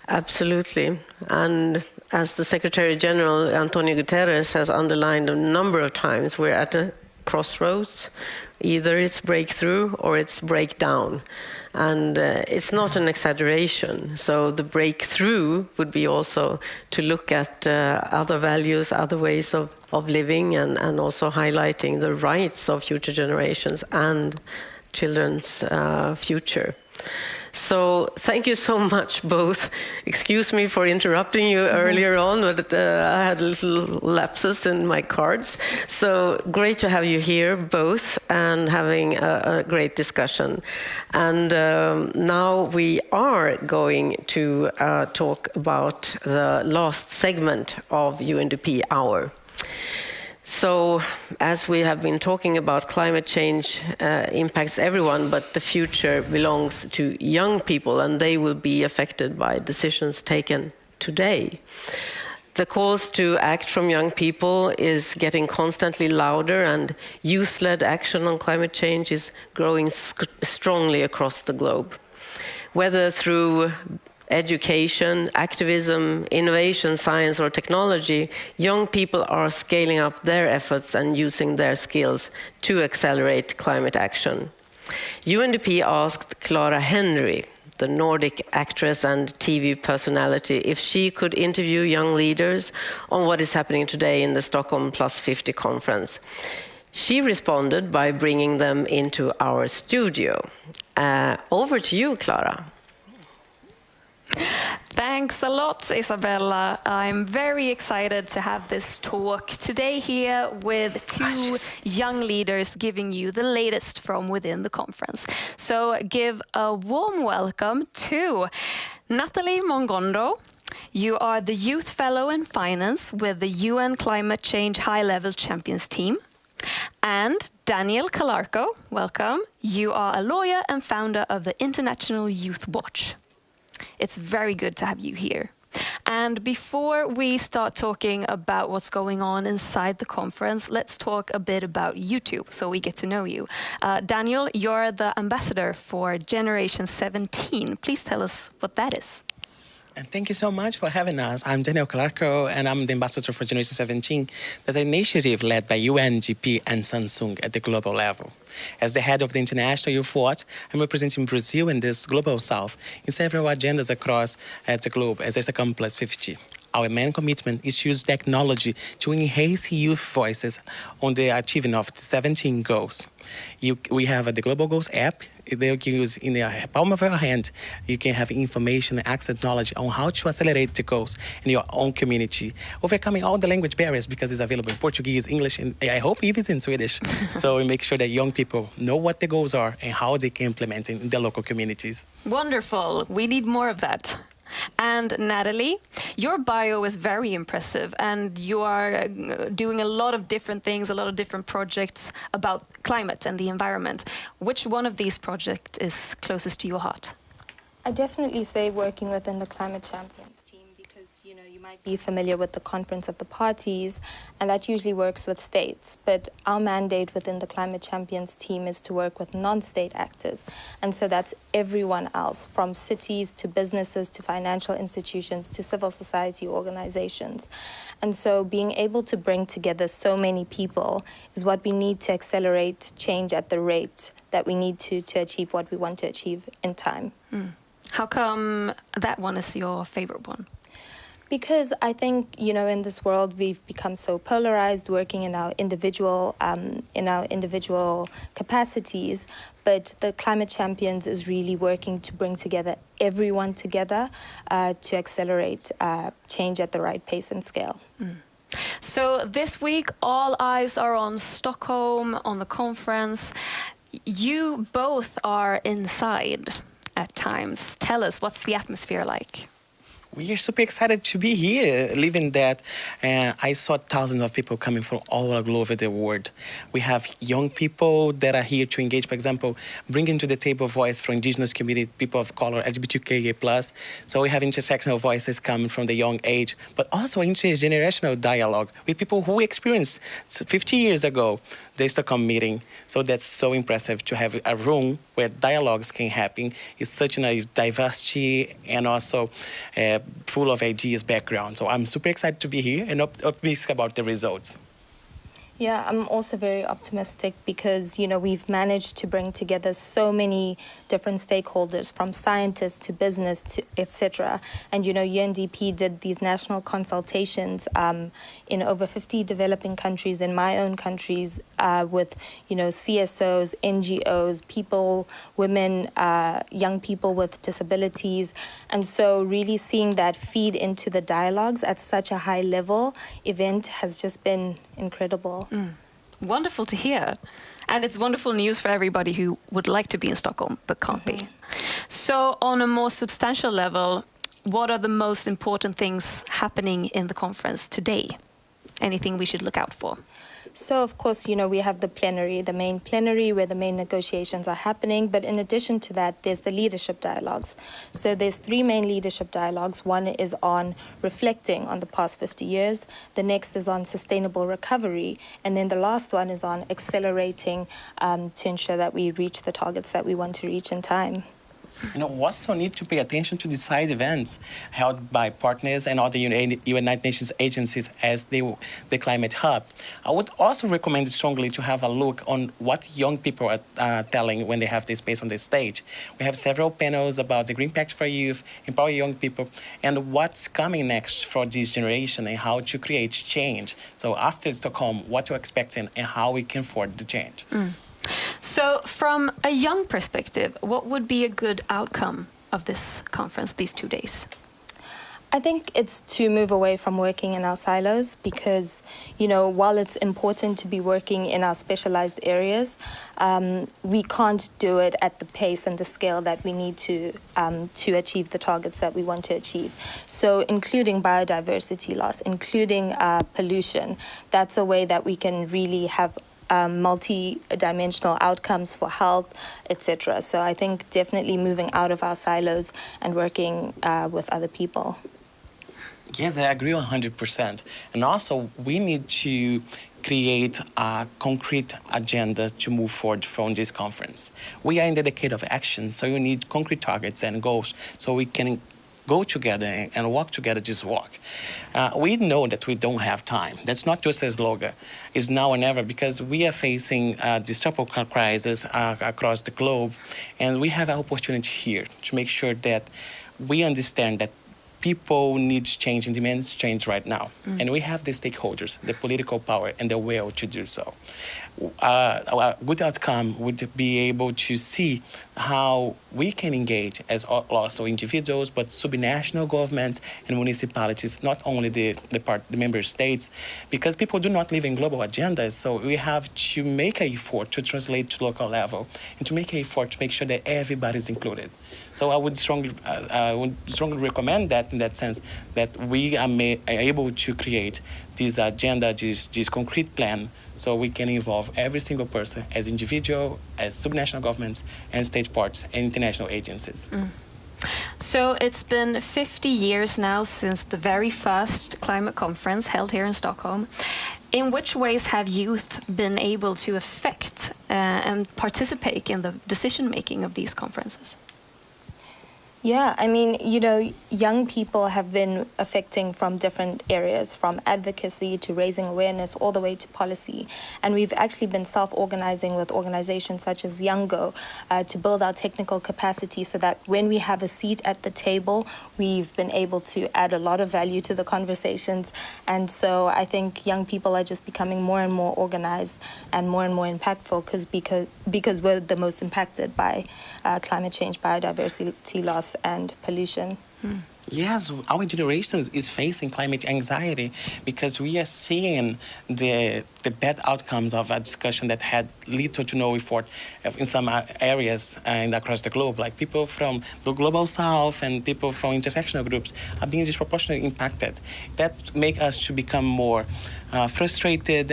Speaker 20: Absolutely. And as the Secretary General, Antonio Guterres, has underlined a number of times, we're at a crossroads. Either it's breakthrough or it's breakdown. And it's not an exaggeration. So the breakthrough would be also to look at other values, other ways of living, and also highlighting the rights of future generations and children's future. So thank you so much, both. Excuse me for interrupting you earlier on, but I had a little lapses in my cards. So great to have you here, both, and having a great discussion. And now we are going to talk about the last segment of UNDP Hour. So, as we have been talking about, climate change impacts everyone, but the future belongs to young people, and they will be affected by decisions taken today. The calls to act from young people is getting constantly louder, and youth-led action on climate change is growing strongly across the globe. Whether through education, activism, innovation, science, or technology, young people are scaling up their efforts and using their skills to accelerate climate action. UNDP asked Clara Henry, the Nordic actress and TV personality, if she could interview young leaders on what is happening today in the Stockholm +50 conference. She responded by bringing them into our studio. Over to you, Clara.
Speaker 4: Thanks a lot, Isabella. I'm very excited to have this talk today here with two young leaders giving you the latest from within the conference. So give a warm welcome to Natalie Mongondo. You are the Youth Fellow in Finance with the UN Climate Change High-Level Champions team. And Daniel Calarco, welcome. You are a lawyer and founder of the International Youth Watch. It's very good to have you here. And before we start talking about what's going on inside the conference, let's talk a bit about YouTube so we get to know you. Daniel, you're the ambassador for Generation 17. Please tell us what that is.
Speaker 7: And thank you so much for having us. I'm Daniel Calarco, and I'm the ambassador for Generation 17. That's an initiative led by UNDP and Samsung at the global level. As the head of the International Youth Watch, I'm representing Brazil in this global south in several agendas across the globe as Stockholm +50. Our main commitment is to use technology to enhance youth voices on the achieving of the 17 goals. We have the Global Goals app. They can use in the palm of your hand. You can have information and access knowledge on how to accelerate the goals in your own community, overcoming all the language barriers because it's available in Portuguese, English, and I hope even in Swedish. So we make sure that young people know what the goals are and how they can implement it in their local communities.
Speaker 4: Wonderful. We need more of that. And Natalie, your bio is very impressive, and you are doing a lot of different things, a lot of different projects about climate and the environment. Which one of these projects is closest to your heart?
Speaker 22: I definitely say working within the Climate Champions team because, you know, you might be familiar with the Conference of the Parties, and that usually works with states. But our mandate within the Climate Champions team is to work with non-state actors. And so that's everyone else, from cities to businesses to financial institutions to civil society organizations. And so being able to bring together so many people is what we need to accelerate change at the rate that we need to achieve what we want to achieve in time.
Speaker 4: Mm. How come that one is your favorite one?
Speaker 22: Because I think, you know, in this world we've become so polarized, working in our individual capacities. But the Climate Champions is really working to bring together everyone together to accelerate change at the right pace and scale.
Speaker 4: Mm. So this week, all eyes are on Stockholm, on the conference. You both are inside at times. Tell us, what's the atmosphere like?
Speaker 7: We are super excited to be here, living that. I saw thousands of people coming from all over the world. We have young people that are here to engage, for example, bringing to the table voice from indigenous community, people of color, LGBTQIA+. So we have intersectional voices coming from the young age, but also intergenerational dialogue with people who experienced 50 years ago the Stockholm meeting. So that's so impressive to have a room where dialogues can happen. It's such a diversity and also full of ideas background. So I'm super excited to be here and optimistic about the results.
Speaker 22: Yeah, I'm also very optimistic because, you know, we've managed to bring together so many different stakeholders, from scientists to business to etc. And, you know, UNDP did these national consultations in over 50 developing countries, in my own countries, with, you know, CSOs, NGOs, people, women, young people with disabilities. And so really seeing that feed into the dialogues at such a high level event has just been incredible.
Speaker 4: Wonderful to hear. And it's wonderful news for everybody who would like to be in Stockholm but can't be. So on a more substantial level, what are the most important things happening in the conference today? Anything we should look out for?
Speaker 22: So, of course, you know, we have the plenary, the main plenary where the main negotiations are happening. But in addition to that, there's the leadership dialogues. So there's 3 main leadership dialogues. One is on reflecting on the past 50 years. The next is on sustainable recovery. And then the last one is on accelerating to ensure that we reach the targets that we want to reach in time.
Speaker 7: You know, we also need to pay attention to the side events held by partners and other United Nations agencies as the Climate Hub. I would also recommend strongly to have a look on what young people are telling when they have this space on the stage. We have several panels about the Green Pact for Youth, empower young people, and what's coming next for this generation and how to create change. So after Stockholm, what you're expecting and how we can afford the change.
Speaker 4: So from a young perspective, what would be a good outcome of this conference, these 2 days?
Speaker 22: I think it's to move away from working in our silos because, you know, while it's important to be working in our specialized areas, we can't do it at the pace and the scale that we need to achieve the targets that we want to achieve. So including biodiversity loss, including pollution, that's a way that we can really have multi-dimensional outcomes for health, etc. So I think definitely moving out of our silos and working with other people.
Speaker 7: Yes, I agree 100%. And also, we need to create a concrete agenda to move forward from this conference. We are in the decade of action, so we need concrete targets and goals so we can go together and walk together this walk. We know that we don't have time. That's not just a slogan. It's now or never because we are facing this tropical crisis across the globe, and we have an opportunity here to make sure that we understand that people need change and demands change right now. And we have the stakeholders, the political power, and the will to do so. A good outcome would be able to see how we can engage as also individuals, but subnational governments and municipalities, not only the member states, because people do not live in global agendas. So we have to make an effort to translate to local level and to make an effort to make sure that everybody is included. So I would strongly recommend that in that sense, that we are able to create this agenda, this concrete plan, so we can involve every single person as individual, as subnational governments, and state parts, and international agencies.
Speaker 4: So it's been 50 years now since the very first climate conference held here in Stockholm. In which ways have youth been able to affect and participate in the decision-making of these conferences?
Speaker 22: Yeah, I mean, you know, young people have been affecting from different areas, from advocacy to raising awareness all the way to policy. And we've actually been self-organizing with organizations such as Youngo to build our technical capacity so that when we have a seat at the table, we've been able to add a lot of value to the conversations. And so I think young people are just becoming more and more organized and more impactful because we're the most impacted by climate change, biodiversity loss, and pollution.
Speaker 7: Yes, our generation is facing climate anxiety because we are seeing the bad outcomes of a discussion that had little to no effort in some areas and across the globe. Like people from the global south and people from intersectional groups are being disproportionately impacted. That makes us to become more frustrated,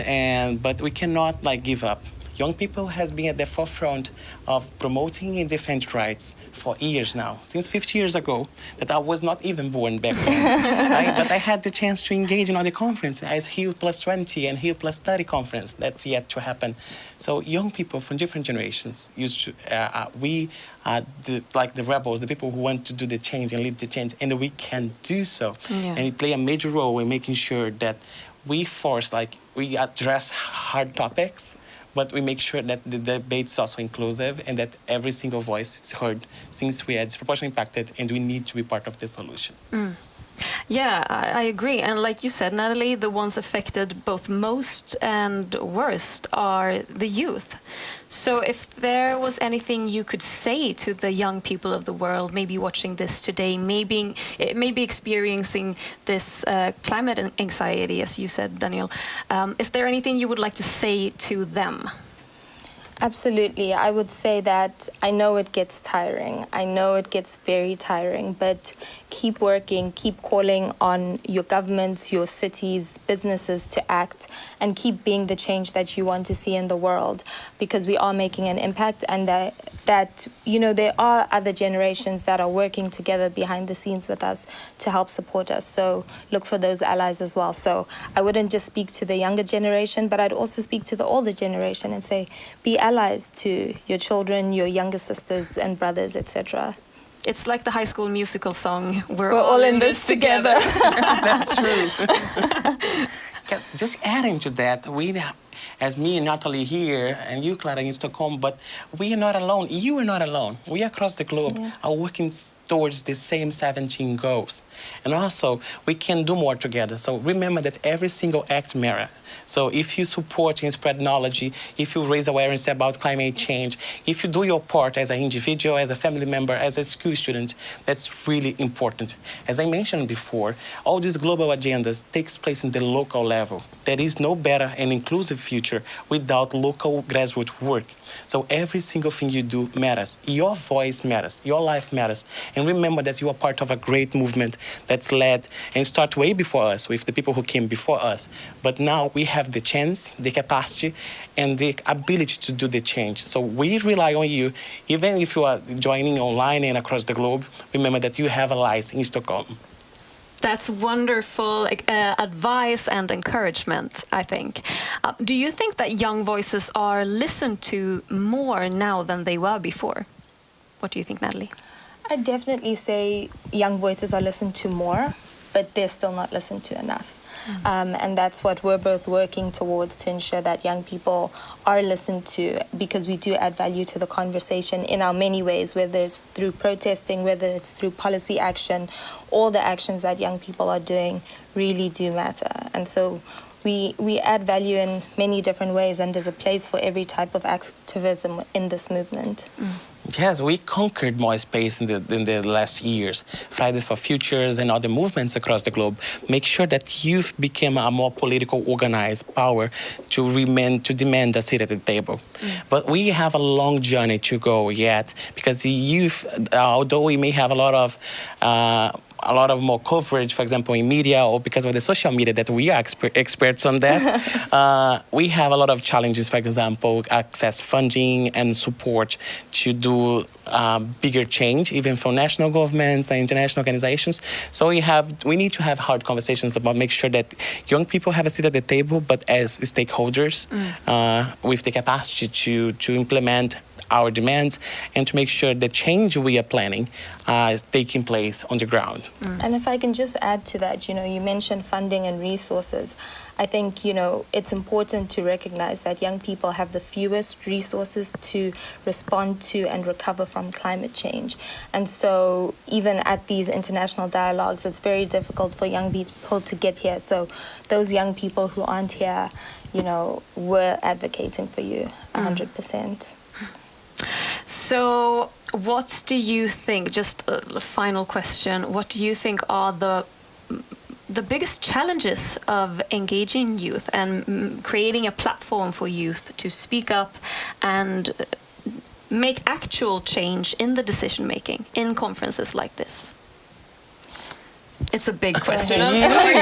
Speaker 7: but we cannot give up. Young people has been at the forefront of promoting and defending rights for years now, since 50 years ago, that I was not even born back then. Right? But I had the chance to engage in other conferences, as Heal Plus 20 and Heal Plus 30 conference. That's yet to happen. So young people from different generations used to, we are the rebels, the people who want to do the change and lead the change, and we can do so.
Speaker 4: Yeah.
Speaker 7: And we play a major role in making sure that we we address hard topics, but we make sure that the debate is also inclusive and that every single voice is heard, since we are disproportionately impacted and we need to be part of the solution.
Speaker 4: Yeah, I agree. And like you said, Natalie, the ones affected both most and worst are the youth. So if there was anything you could say to the young people of the world, maybe watching this today, maybe experiencing this climate anxiety, as you said, Daniel, is there anything you would like to say to them?
Speaker 22: Absolutely. I would say that I know it gets tiring. I know it gets very tiring, but keep working, keep calling on your governments, your cities, businesses to act, and keep being the change that you want to see in the world, because we are making an impact, and that there are other generations that are working together behind the scenes with us to help support us. So look for those allies as well. So I wouldn't just speak to the younger generation, but I'd also speak to the older generation and say, be allies to your children, your younger sisters and brothers, etc.
Speaker 4: It's like the High School Musical song,
Speaker 22: we're all in this together.
Speaker 7: That's true. Yes, just adding to that, as me and Natalie here, and you, Clara, in Stockholm, but we are not alone. You are not alone. We across the globe are working towards the same 17 goals. And also, we can do more together. So remember that every single act matters. So if you support and spread knowledge, if you raise awareness about climate change, if you do your part as an individual, as a family member, as a school student, that's really important. As I mentioned before, all these global agendas takes place in the local level. There is no better and inclusive future without local grassroots work. So every single thing you do matters. Your voice matters. Your life matters. And remember that you are part of a great movement that's led and started way before us with the people who came before us. But now we have the chance, the capacity, and the ability to do the change. So we rely on you. Even if you are joining online and across the globe, remember that you have allies in Stockholm.
Speaker 4: That's wonderful advice and encouragement, I think. Do you think that young voices are listened to more now than they were before? What do you think, Natalie?
Speaker 22: I'd definitely say young voices are listened to more, but they're still not listened to enough. And that's what we're both working towards, to ensure that young people are listened to, because we do add value to the conversation in our many ways, whether it's through protesting, whether it's through policy action. All the actions that young people are doing really do matter. And so we add value in many different ways, and there's a place for every type of activism in this movement.
Speaker 7: Yes, we conquered more space in the last years. Fridays for Futures and other movements across the globe make sure that youth became a more political organized power to demand a seat at the table. But we have a long journey to go yet, because the youth, although we may have a lot of more coverage, for example, in media, or because of the social media that we are experts on that, we have a lot of challenges, for example, access funding and support to do bigger change, even from national governments and international organizations. So we need to have hard conversations about make sure that young people have a seat at the table, but as stakeholders with the capacity to implement our demands and to make sure the change we are planning is taking place on the ground.
Speaker 22: And if I can just add to that, you mentioned funding and resources. I think, it's important to recognize that young people have the fewest resources to respond to and recover from climate change. And so even at these international dialogues, it's very difficult for young people to get here. So those young people who aren't here, we're advocating for you 100%.
Speaker 4: So What do you think, just a final question, what do you think are the biggest challenges of engaging youth and creating a platform for youth to speak up and make actual change in the decision making in conferences like this? It's a big question. I'm sorry.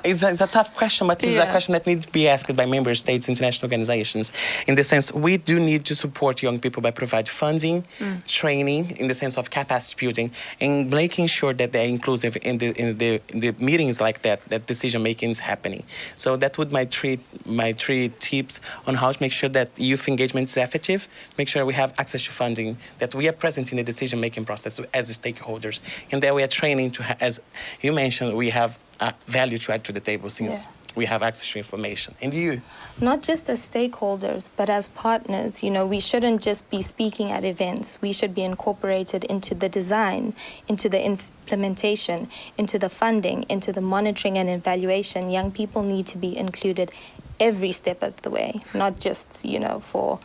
Speaker 7: It's a tough question, but it's a question that needs to be asked by member states, international organizations. In the sense, we do need to support young people by providing funding, training, in the sense of capacity building, and making sure that they're inclusive in the meetings like that decision making is happening. So that would my three tips on how to make sure that youth engagement is effective, make sure we have access to funding, that we are present in the decision making process as stakeholders, and that we are training to as you mentioned, we have value to add to the table since we have access to information. And you?
Speaker 22: Not just as stakeholders, but as partners. You know, we shouldn't just be speaking at events. We should be incorporated into the design, into the implementation, into the funding, into the monitoring and evaluation. Young people need to be included every step of the way, not just, you know, for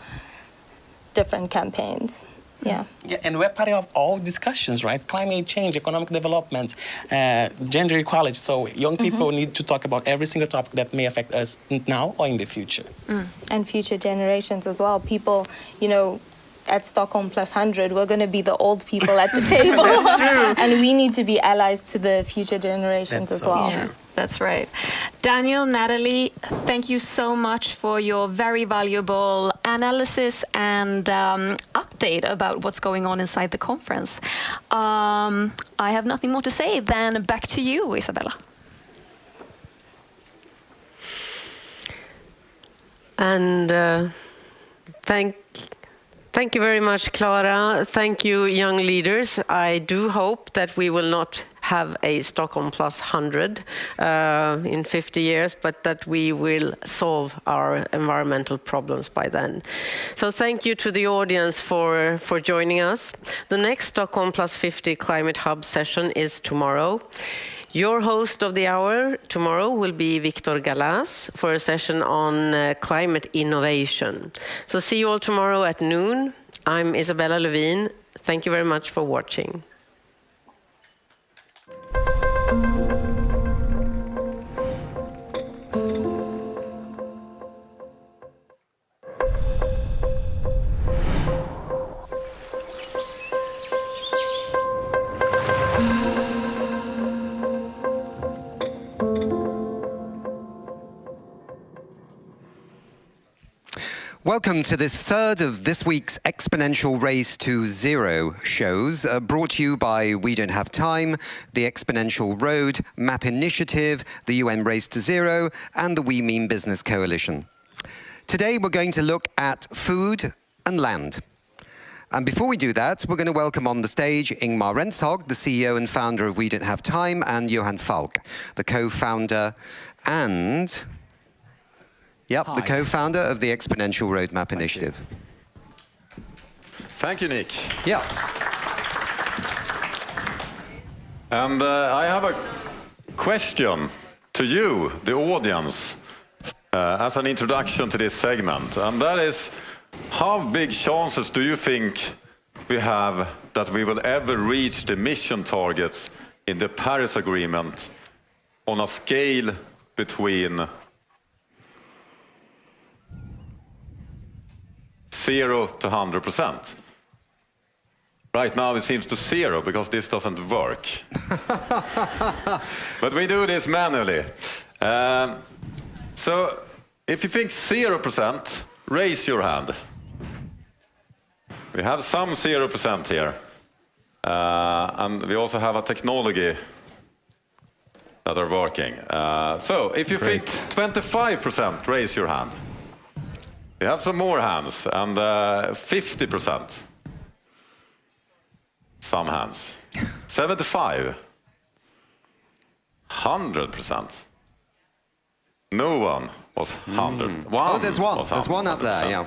Speaker 22: different campaigns. Yeah,
Speaker 7: and we're part of all discussions, right? Climate change, economic development, gender equality. So young people need to talk about every single topic that may affect us now or in the future.
Speaker 22: And future generations as well. People, you know, at Stockholm +100, we're going to be the old people at the table.
Speaker 4: That's true.
Speaker 22: And we need to be allies to the future generations as well.
Speaker 4: Yeah, that's right. Daniel, Natalie, thank you so much for your very valuable analysis and update about what's going on inside the conference. I have nothing more to say than back to you, Isabella.
Speaker 20: And thank you very much, Clara. Thank you, young leaders. I do hope that we will not have a Stockholm +100 in 50 years, but that we will solve our environmental problems by then. So thank you to the audience for joining us. The next Stockholm +50 Climate Hub session is tomorrow. Your host of the hour tomorrow will be Victor Galas for a session on climate innovation. So see you all tomorrow at noon. I'm Isabella Lövin. Thank you very much for watching.
Speaker 2: Welcome to this third of this week's Exponential Race to Zero shows, brought to you by We Don't Have Time, the Exponential Road Map Initiative, the UN Race to Zero, and the We Mean Business Coalition. Today we're going to look at food and land. And before we do that, we're going to welcome on the stage Ingmar Rentzhog, the CEO and founder of We Don't Have Time, and Johan Falk, the co-founder and... the co-founder of the Exponential Roadmap Initiative.
Speaker 10: Thank you, Nick.
Speaker 2: Yeah.
Speaker 10: And I have a question to you, the audience, as an introduction to this segment. And that is, how big chances do you think we have that we will ever reach the emission targets in the Paris Agreement on a scale between 0 to 100%. Right now it seems to 0 because this doesn't work. But we do this manually. So if you think 0%, raise your hand. We have some 0% here. And we also have a technology that are working. So if you think 25%, raise your hand. We have some more hands, and 50%. Some hands. 75. 100%. No one was 100.
Speaker 2: Oh, there's one. There's one up there, yeah.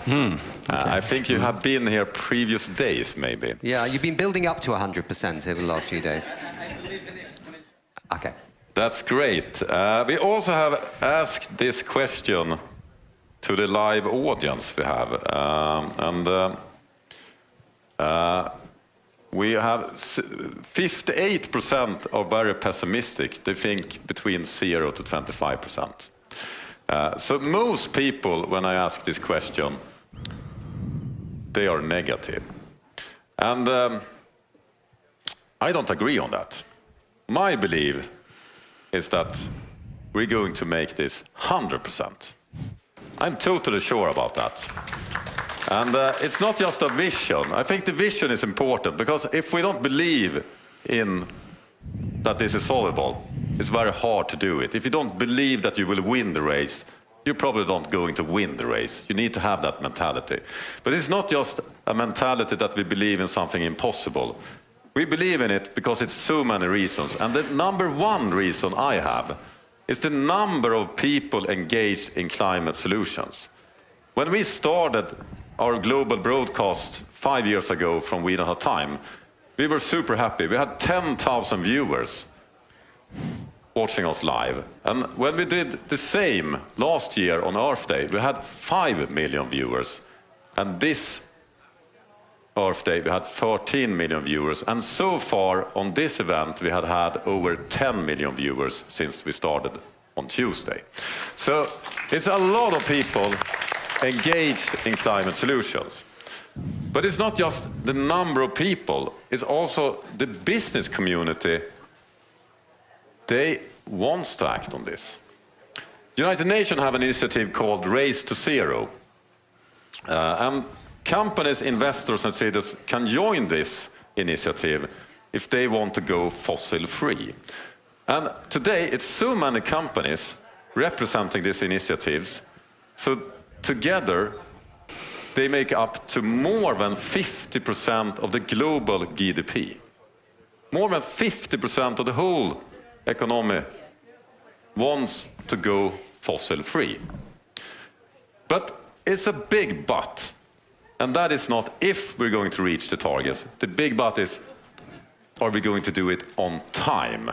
Speaker 10: I think you have been here previous days, maybe.
Speaker 2: Yeah, you've been building up to 100% over the last few days. Okay.
Speaker 10: That's great. We also have asked this question to the live audience we have. we have 58% are very pessimistic. They think between 0 to 25%. So most people, when I ask this question, they are negative. And I don't agree on that. My belief is that we're going to make this 100%. I'm totally sure about that. And it's not just a vision. I think the vision is important, because if we don't believe in that this is solvable, it's very hard to do it. If you don't believe that you will win the race, you're probably not going to win the race. You need to have that mentality. But it's not just a mentality that we believe in something impossible. We believe in it because it's so many reasons. And the number one reason I have is the number of people engaged in climate solutions. When we started our global broadcast 5 years ago from We Don't Have Time, we were super happy. We had 10,000 viewers watching us live. And when we did the same last year on Earth Day, we had 5 million viewers. And this Earth Day, we had 13 million viewers. And so far on this event, we had over 10 million viewers since we started on Tuesday. So it's a lot of people engaged in climate solutions. But it's not just the number of people, it's also the business community. They want to act on this. The United Nations have an initiative called Race to Zero. And companies, investors and citizens can join this initiative if they want to go fossil-free. And today it's so many companies representing these initiatives, so together they make up to more than 50% of the global GDP. More than 50% of the whole economy wants to go fossil-free. But it's a big but. And that is not if we're going to reach the targets. The big but is, are we going to do it on time?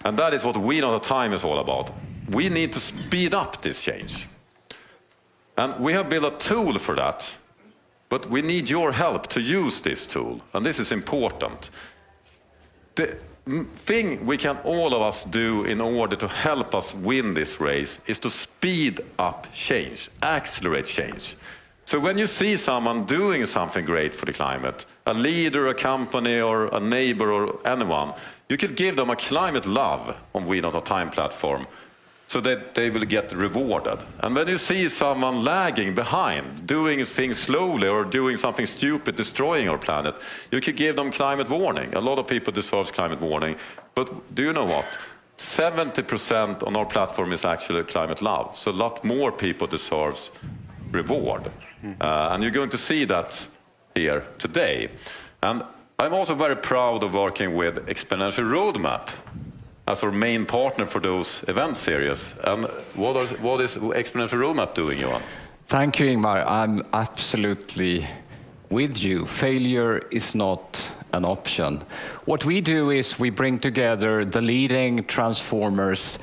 Speaker 10: And that is what We Don't Have Time is all about. We need to speed up this change. And we have built a tool for that, but we need your help to use this tool. And this is important. The thing we can all of us do in order to help us win this race is to speed up change, accelerate change. So when you see someone doing something great for the climate, a leader, a company, or a neighbor, or anyone, you could give them a climate love on We Don't Have Time platform so that they will get rewarded. And when you see someone lagging behind, doing things slowly or doing something stupid, destroying our planet, you could give them climate warning. A lot of people deserve climate warning. But do you know what? 70% on our platform is actually climate love. So a lot more people deserve reward. And you're going to see that here today. And I'm also very proud of working with Exponential Roadmap as our main partner for those event series. And what is Exponential Roadmap doing, Johan?
Speaker 9: Thank you, Ingmar. I'm absolutely with you. Failure is not an option. What we do is we bring together the leading transformers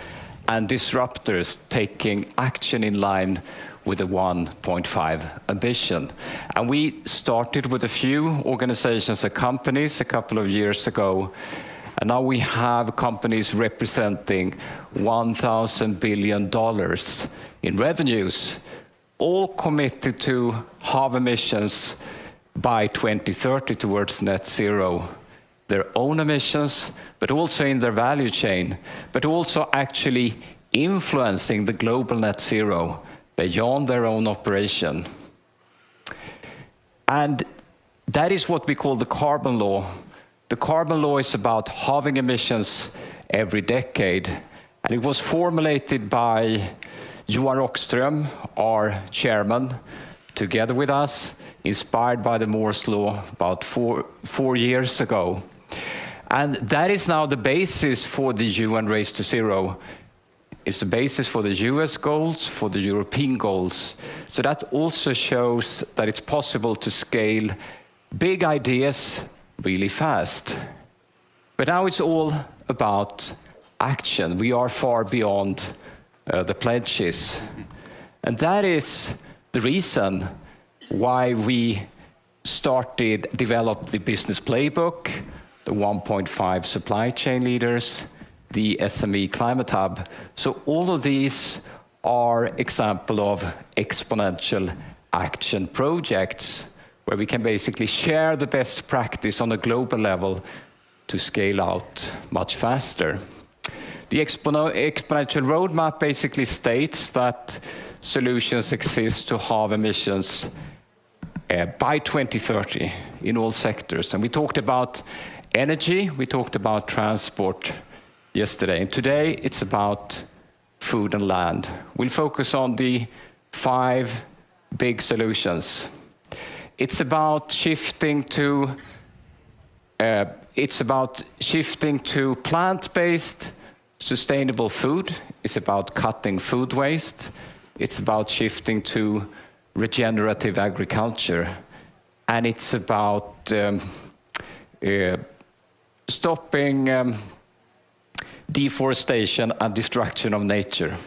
Speaker 9: and disruptors taking action in line with the 1.5 ambition. And we started with a few organizations and companies a couple of years ago. And now we have companies representing $1,000 billion in revenues, all committed to halve emissions by 2030 towards net zero. Their own emissions, but also in their value chain, but also actually influencing the global net zero beyond their own operation. And that is what we call the carbon law. The carbon law is about halving emissions every decade. And it was formulated by Johan Rockström, our chairman, together with us, inspired by the Moore's law about four years ago. And that is now the basis for the UN Race to Zero. It's the basis for the US goals, for the European goals. So that also shows that it's possible to scale big ideas really fast. But now it's all about action. We are far beyond the pledges. And that is the reason why we developed the business playbook, the 1.5 supply chain leaders, the SME Climate Hub. So all of these are example of exponential action projects where we can basically share the best practice on a global level to scale out much faster. The exponential roadmap basically states that solutions exist to halve emissions by 2030 in all sectors. And we talked about energy, we talked about transport yesterday, and today it's about food and land. We'll focus on the 5 big solutions. It's about shifting to plant-based sustainable food. It's about cutting food waste. It's about shifting to regenerative agriculture. And it's about stopping deforestation and destruction of nature.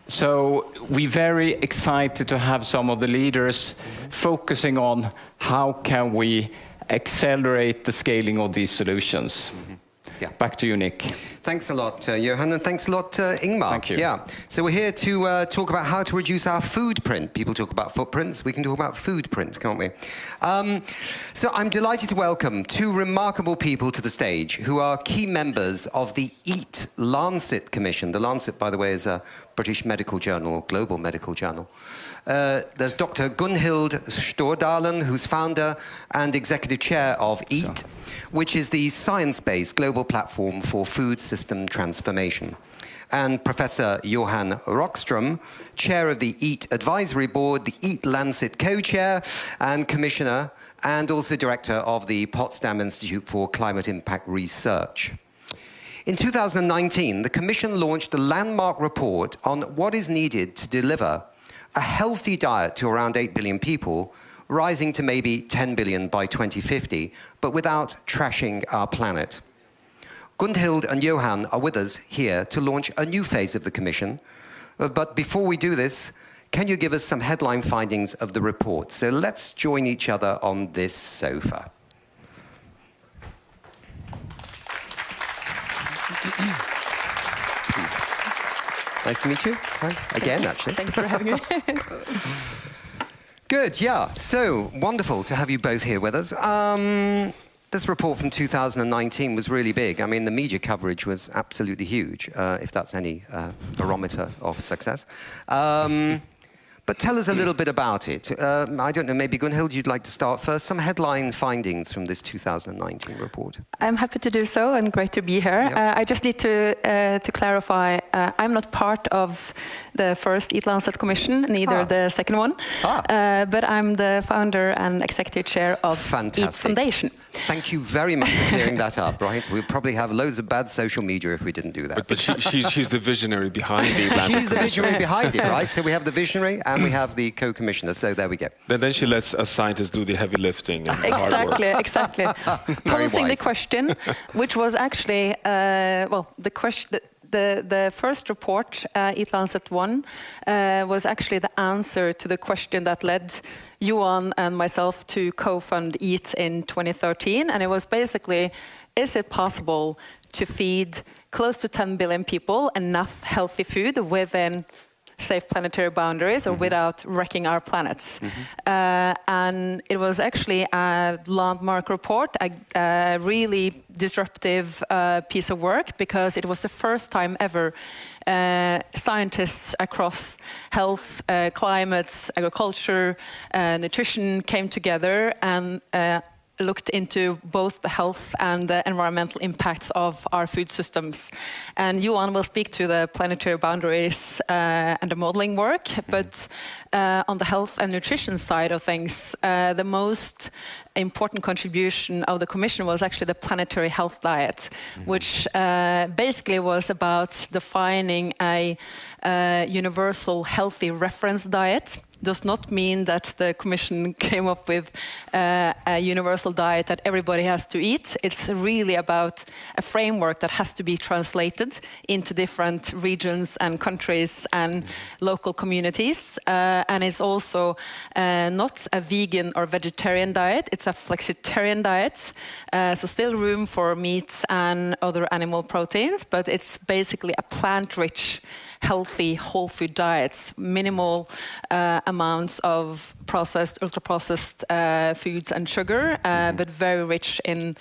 Speaker 9: So we're very excited to have some of the leaders focusing on how can we accelerate the scaling of these solutions.
Speaker 2: Yeah.
Speaker 9: Back to you, Nick.
Speaker 2: Thanks a lot, Johan, and thanks a lot, Ingmar.
Speaker 9: Thank you.
Speaker 2: Yeah. So we're here to talk about how to reduce our food print. People talk about footprints. We can talk about food print, can't we? So I'm delighted to welcome 2 remarkable people to the stage who are key members of the EAT Lancet Commission. The Lancet, by the way, is a British medical journal, global medical journal. There's Dr. Gunhild Stordalen, who's founder and executive chair of EAT, which is the science-based global platform for food system transformation. And Professor Johan Rockström, chair of the EAT Advisory Board, the EAT Lancet co-chair and commissioner, and also director of the Potsdam Institute for Climate Impact Research. In 2019, the Commission launched a landmark report on what is needed to deliver a healthy diet to around 8 billion people, rising to maybe 10 billion by 2050, but without trashing our planet. Gunhild and Johan are with us here to launch a new phase of the Commission. But before we do this, can you give us some headline findings of the report? So let's join each other on this sofa. Please. Nice to meet you. Hi. Again, actually.
Speaker 12: Thanks for having me.
Speaker 2: Good, yeah. So wonderful to have you both here with us. This report from 2019 was really big. I mean, the media coverage was absolutely huge, if that's any barometer of success. But tell us a little bit about it. I don't know, maybe Gunhild, you'd like to start first. Some headline findings from this 2019 report.
Speaker 12: I'm happy to do so, and great to be here.
Speaker 2: Yep.
Speaker 12: I just need to clarify, I'm not part of the first EAT Lancet Commission, neither the second one, but I'm the founder and executive chair of EAT Foundation.
Speaker 2: Thank you very much for clearing that up, right? We'll probably have loads of bad social media if we didn't do that.
Speaker 19: But she's the visionary behind the EAT Lancet.
Speaker 2: She's the visionary behind it, right? So we have the visionary and we have the co-commissioner, so there we go.
Speaker 19: Then she lets us scientists do the heavy lifting and hard work.
Speaker 12: Exactly. Posing the question, which was actually, the first report, EAT Lancet 1, was actually the answer to the question that led Johan and myself to co-fund EAT in 2013. And it was basically, is it possible to feed close to 10 billion people enough healthy food within safe planetary boundaries or without wrecking our planets? And it was actually a landmark report, a really disruptive piece of work, because it was the first time ever scientists across health, climates, agriculture, nutrition came together and looked into both the health and the environmental impacts of our food systems. And Johan will speak to the planetary boundaries and the modeling work, but on the health and nutrition side of things, the most important contribution of the Commission was actually the planetary health diet, which basically was about defining a universal healthy reference diet does not mean that the Commission came up with a universal diet that everybody has to eat. It's really about a framework that has to be translated into different regions and countries and local communities. And it's also not a vegan or vegetarian diet, it's a flexitarian diet. So still room for meats and other animal proteins, but it's basically a plant-rich, healthy, whole food diets, minimal amounts of processed, ultra-processed foods and sugar, but very rich in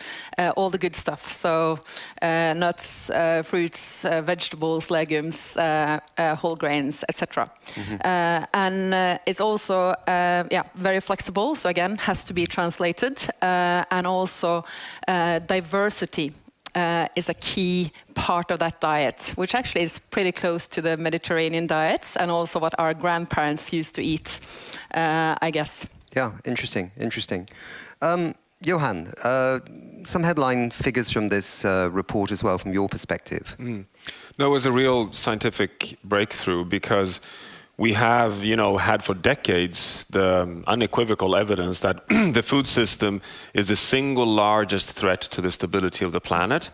Speaker 12: all the good stuff. So nuts, fruits, vegetables, legumes, whole grains, etc. And it's also very flexible, so again, has to be translated, and also diversity is a key part of that diet, which actually is pretty close to the Mediterranean diets and also what our grandparents used to eat, I guess.
Speaker 2: Yeah, interesting. Johan, some headline figures from this report as well, from your perspective.
Speaker 19: No, it was a real scientific breakthrough because we have, had for decades the unequivocal evidence that the food system is the single largest threat to the stability of the planet.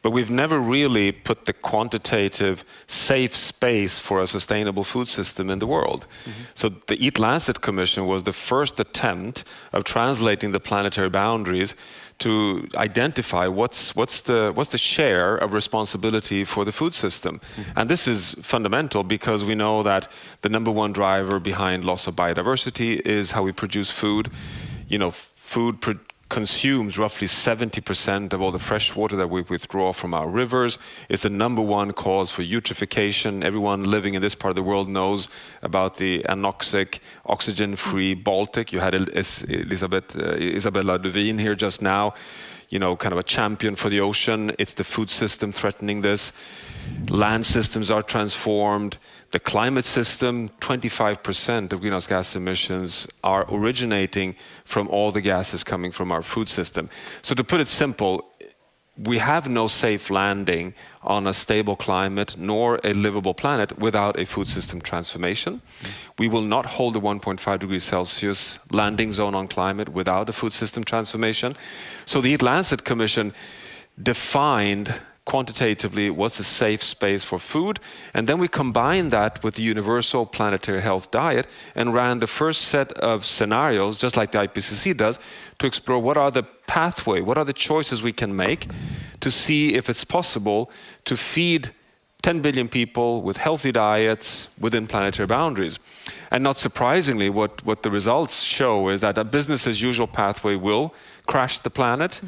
Speaker 19: But we've never really put the quantitative safe space for a sustainable food system in the world. So the Eat Lancet Commission was the first attempt of translating the planetary boundaries to identify what's the share of responsibility for the food system. And this is fundamental because we know that the number one driver behind loss of biodiversity is how we produce food. Food consumes roughly 70% of all the fresh water that we withdraw from our rivers. It's the number one cause for eutrophication. Everyone living in this part of the world knows about the anoxic, oxygen-free Baltic. You had Isabella Lövin here just now, kind of a champion for the ocean. It's the food system threatening this. Land systems are transformed. The climate system, 25% of greenhouse gas emissions are originating from all the gases coming from our food system. So to put it simple, we have no safe landing on a stable climate nor a livable planet without a food system transformation. We will not hold the 1.5 degrees Celsius landing zone on climate without a food system transformation. So the Eat Lancet Commission defined quantitatively what's a safe space for food, and then we combined that with the universal planetary health diet and ran the first set of scenarios, just like the IPCC does, to explore what are the pathway, what are the choices we can make to see if it's possible to feed 10 billion people with healthy diets within planetary boundaries. And not surprisingly, what the results show is that a business as usual pathway will crash the planet.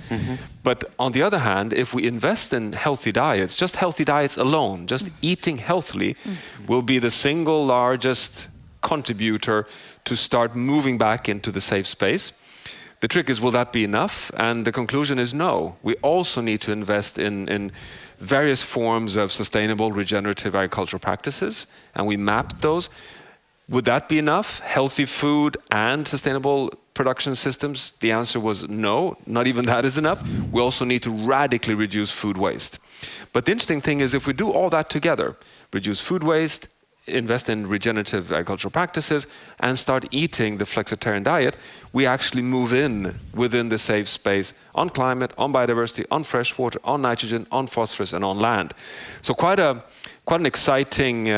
Speaker 19: But on the other hand, if we invest in healthy diets, just healthy diets alone, just eating healthily, will be the single largest contributor to start moving back into the safe space. The trick is, will that be enough? And the conclusion is no. We also need to invest in various forms of sustainable regenerative agricultural practices, and we mapped those. Would that be enough? Healthy food and sustainable production systems? The answer was no, not even that is enough. We also need to radically reduce food waste. But the interesting thing is, if we do all that together, reduce food waste, invest in regenerative agricultural practices, and start eating the flexitarian diet, we actually move in within the safe space on climate, on biodiversity, on fresh water, on nitrogen, on phosphorus, and on land. So quite an exciting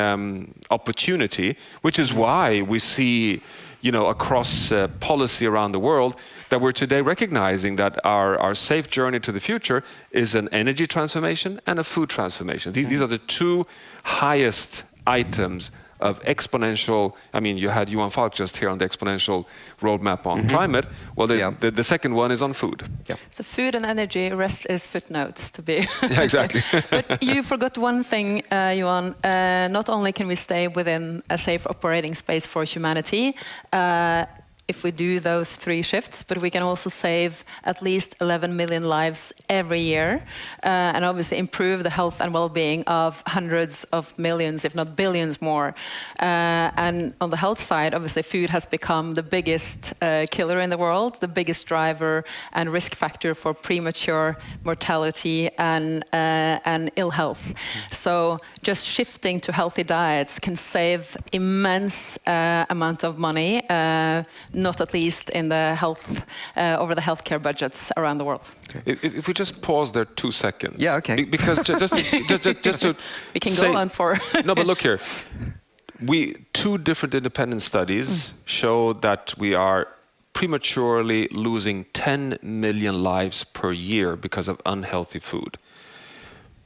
Speaker 19: opportunity, which is why we see, across policy around the world, that we're today recognizing that our safe journey to the future is an energy transformation and a food transformation. These are the two highest items of exponential. I mean, you had Johan Falk just here on the exponential roadmap on climate. Well, the second one is on food.
Speaker 12: So food and energy, rest is footnotes to be.
Speaker 19: Yeah, exactly.
Speaker 12: But you forgot one thing, Johan. Not only can we stay within a safe operating space for humanity, if we do those 3 shifts, but we can also save at least 11 million lives every year, and obviously improve the health and well-being of hundreds of millions, if not billions more. And on the health side, obviously food has become the biggest killer in the world, the biggest driver and risk factor for premature mortality and ill health. So just shifting to healthy diets can save immense amount of money, not at least in the health over the healthcare budgets around the world.
Speaker 19: Okay. If we just pause there 2 seconds.
Speaker 2: Yeah, okay.
Speaker 19: Because just to
Speaker 12: we can
Speaker 19: say,
Speaker 12: go on for.
Speaker 19: No, but look here. 2 different independent studies show that we are prematurely losing 10 million lives per year because of unhealthy food.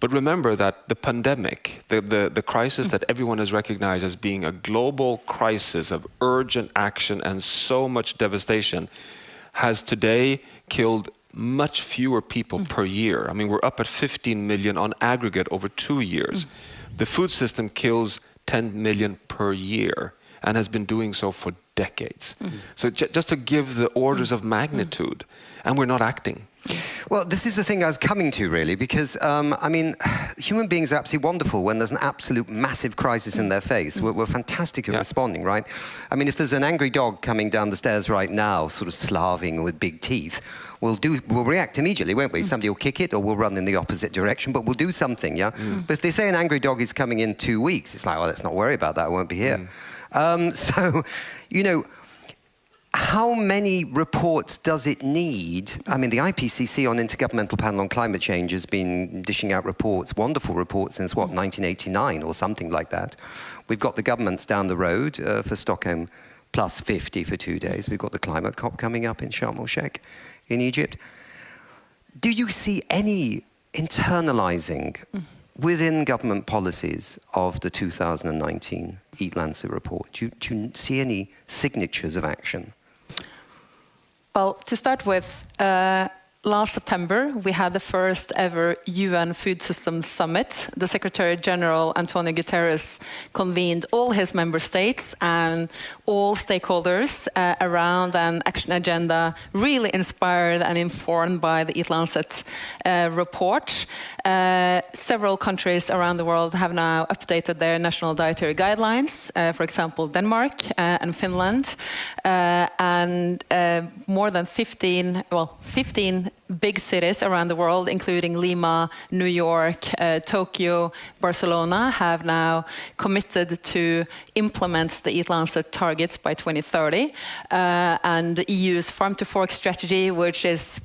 Speaker 19: But remember that the pandemic, the crisis that everyone has recognized as being a global crisis of urgent action and so much devastation, has today killed much fewer people per year. I mean, we're up at 15 million on aggregate over 2 years. The food system kills 10 million per year and has been doing so for decades. So just to give the orders of magnitude, and we're not acting.
Speaker 2: Well, this is the thing I was coming to, really, because, I mean, human beings are absolutely wonderful when there's an absolute massive crisis in their face. We're fantastic at responding, right? I mean, if there's an angry dog coming down the stairs right now, sort of slaving with big teeth, we'll react immediately, won't we? Somebody will kick it or we'll run in the opposite direction, but we'll do something, yeah? But if they say an angry dog is coming in 2 weeks, it's like, well, let's not worry about that, I won't be here. So, you know, how many reports does it need? I mean, the IPCC on Intergovernmental Panel on Climate Change has been dishing out reports, wonderful reports, since, what, 1989 or something like that. We've got the governments down the road for Stockholm +50 for 2 days. We've got the climate COP coming up in Sharm el-Sheikh in Egypt. Do you see any internalizing within government policies of the 2019 Eat Lancet report? Do you see any signatures of action?
Speaker 12: Well, to start with, last September, we had the first ever UN Food Systems Summit. The Secretary General, Antonio Guterres, convened all his member states and all stakeholders around an action agenda really inspired and informed by the Eat Lancet report. Several countries around the world have now updated their national dietary guidelines, for example, Denmark and Finland, and more than 15 big cities around the world, including Lima, New York, Tokyo, Barcelona, have now committed to implement the Eat Lancet targets by 2030. And the EU's Farm to Fork strategy, which is,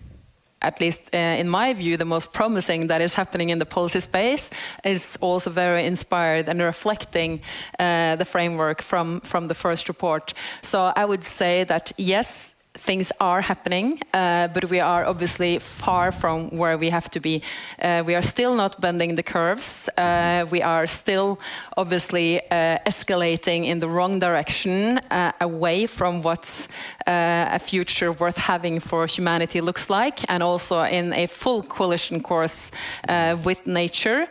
Speaker 12: at least in my view, the most promising that is happening in the policy space, is also very inspired and reflecting the framework from the first report. So I would say that, yes, things are happening, but we are obviously far from where we have to be. We are still not bending the curves. We are still obviously escalating in the wrong direction, away from what a future worth having for humanity looks like, and also in a full collision course with nature.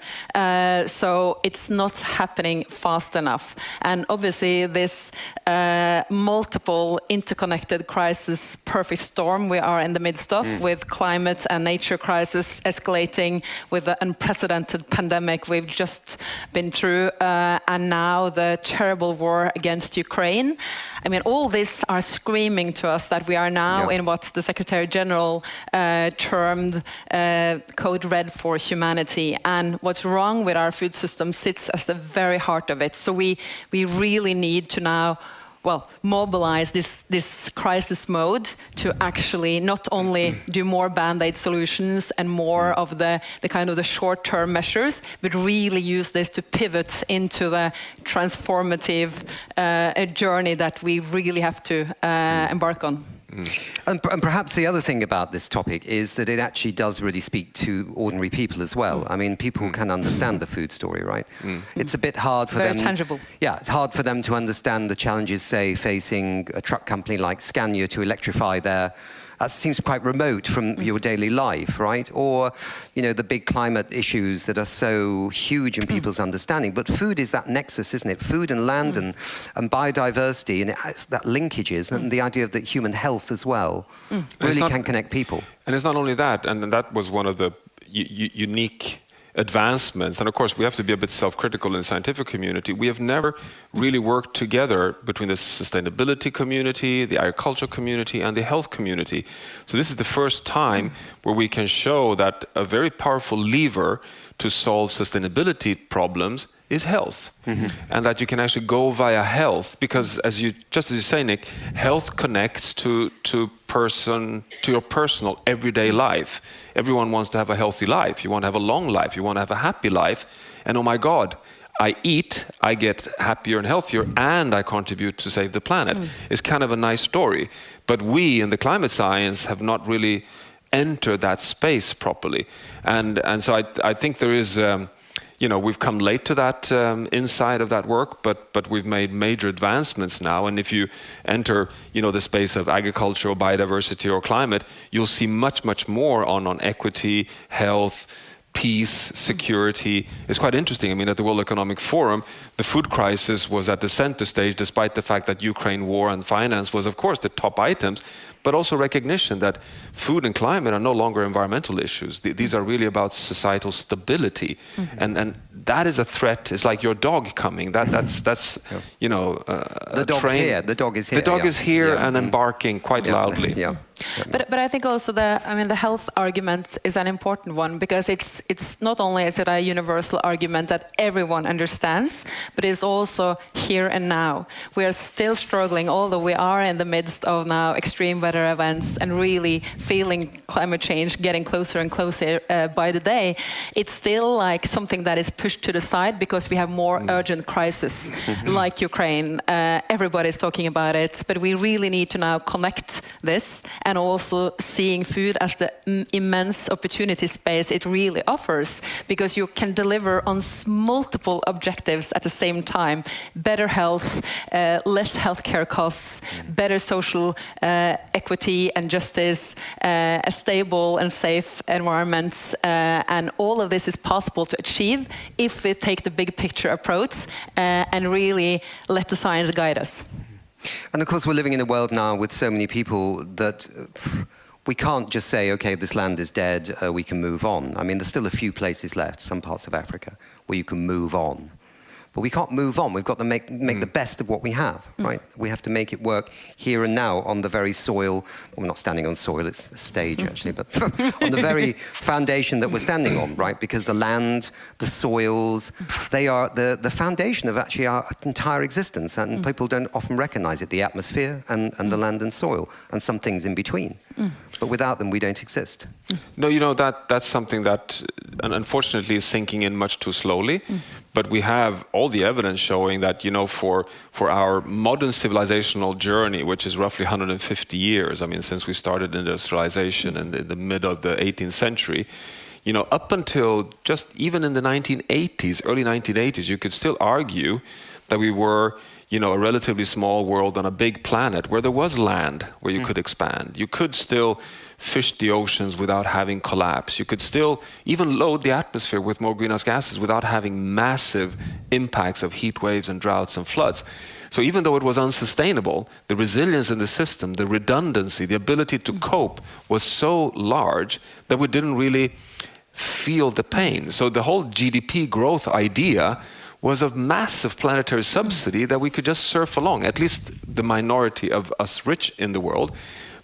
Speaker 12: So it's not happening fast enough. And obviously this multiple interconnected crisis perfect storm we are in the midst of, with climate and nature crisis escalating, with the unprecedented pandemic we've just been through, and now the terrible war against Ukraine. I mean, all this are screaming to us that we are now in what the Secretary General termed code red for humanity. And what's wrong with our food system sits at the very heart of it. So we really need to now mobilize this crisis mode to actually not only do more band-aid solutions and more of the kind of the short-term measures, but really use this to pivot into the transformative journey that we really have to embark on.
Speaker 2: And perhaps the other thing about this topic is that it actually does really speak to ordinary people as well. I mean, people can understand the food story, right? It's a bit hard for them.
Speaker 12: Very tangible.
Speaker 2: Yeah, it's hard for them to understand the challenges, say, facing a truck company like Scania to electrify their that seems quite remote from your daily life, right? Or, you know, the big climate issues that are so huge in people's understanding. But food is that nexus, isn't it? Food and land and biodiversity, and it's that linkages, and the idea of the human health as well really can connect people.
Speaker 19: And it's not only that, and that was one of the unique advancements, and of course we have to be a bit self-critical in the scientific community. We have never really worked together between the sustainability community, the agricultural community, and the health community. So this is the first time where we can show that a very powerful lever to solve sustainability problems is health, and that you can actually go via health, because just as you say, Nick, health connects to your personal everyday life. Everyone wants to have a healthy life. You want to have a long life. You want to have a happy life. And oh my God, I eat, I get happier and healthier, and I contribute to save the planet. It's kind of a nice story. But we in the climate science have not really entered that space properly. And so I think there is... you know, we've come late to that inside of that work, but we've made major advancements now. And if you enter, you know, the space of agriculture or biodiversity or climate, you'll see much more on equity, health, peace, security. It's quite interesting. I mean, at the World Economic Forum, the food crisis was at the center stage, despite the fact that Ukraine war and finance was, of course, the top items, but also recognition that food and climate are no longer environmental issues. These are really about societal stability. And that is a threat. It's like your dog coming. That's you know,
Speaker 2: the dog's here. The dog is here.
Speaker 19: The dog is here and embarking quite loudly.
Speaker 12: But I think also the health argument is an important one, because it's not only is it a universal argument that everyone understands, but it's also here and now. We are still struggling, although we are in the midst of now extreme weather events and really feeling climate change getting closer and closer by the day. It's still like something that is pushed to the side because we have more urgent crises like Ukraine. Everybody's talking about it, but we really need to now connect this, and also seeing food as the immense opportunity space it really offers, because you can deliver on multiple objectives at the same time: better health, less healthcare costs, better social equity and justice, a stable and safe environment, and all of this is possible to achieve if we take the big picture approach and really let the science guide us.
Speaker 2: And of course, we're living in a world now with so many people that we can't just say, okay, this land is dead, we can move on. I mean, there's still a few places left, some parts of Africa, where you can move on. But we can't move on. We've got to make the best of what we have, right? We have to make it work here and now on the very soil. Well, we're not standing on soil, it's a stage actually, but on the very foundation that we're standing on, right? Because the land, the soils, they are the foundation of actually our entire existence, and people don't often recognize it, the atmosphere and the land and soil, and some things in between. But without them, we don't exist.
Speaker 19: No, you know, that's something that unfortunately is sinking in much too slowly. But we have all the evidence showing that, you know, for our modern civilizational journey, which is roughly 150 years, I mean, since we started industrialization in the mid of the 18th century, you know, up until just even in the 1980s, early 1980s, you could still argue that we were, you know, a relatively small world on a big planet where there was land where you could expand. You could still fish the oceans without having collapse. You could still even load the atmosphere with more greenhouse gases without having massive impacts of heat waves and droughts and floods. So even though it was unsustainable, the resilience in the system, the redundancy, the ability to cope was so large that we didn't really feel the pain. So the whole GDP growth idea was a massive planetary subsidy that we could just surf along, at least the minority of us rich in the world.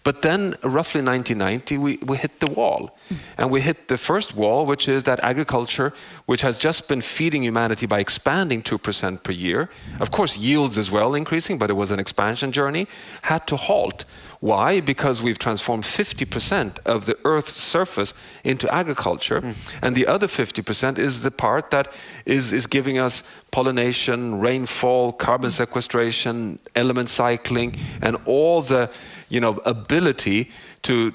Speaker 19: But then, roughly 1990, we hit the wall. And we hit the first wall, which is that agriculture, which has just been feeding humanity by expanding 2% per year, of course yields as well increasing, but it was an expansion journey, had to halt. Why? Because we've transformed 50% of the Earth's surface into agriculture, and the other 50% is the part that is giving us pollination, rainfall, carbon sequestration, element cycling, and all the, you know, ability to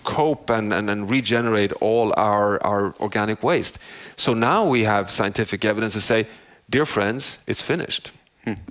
Speaker 19: cope and regenerate all our organic waste. So now we have scientific evidence to say, dear friends, it's finished.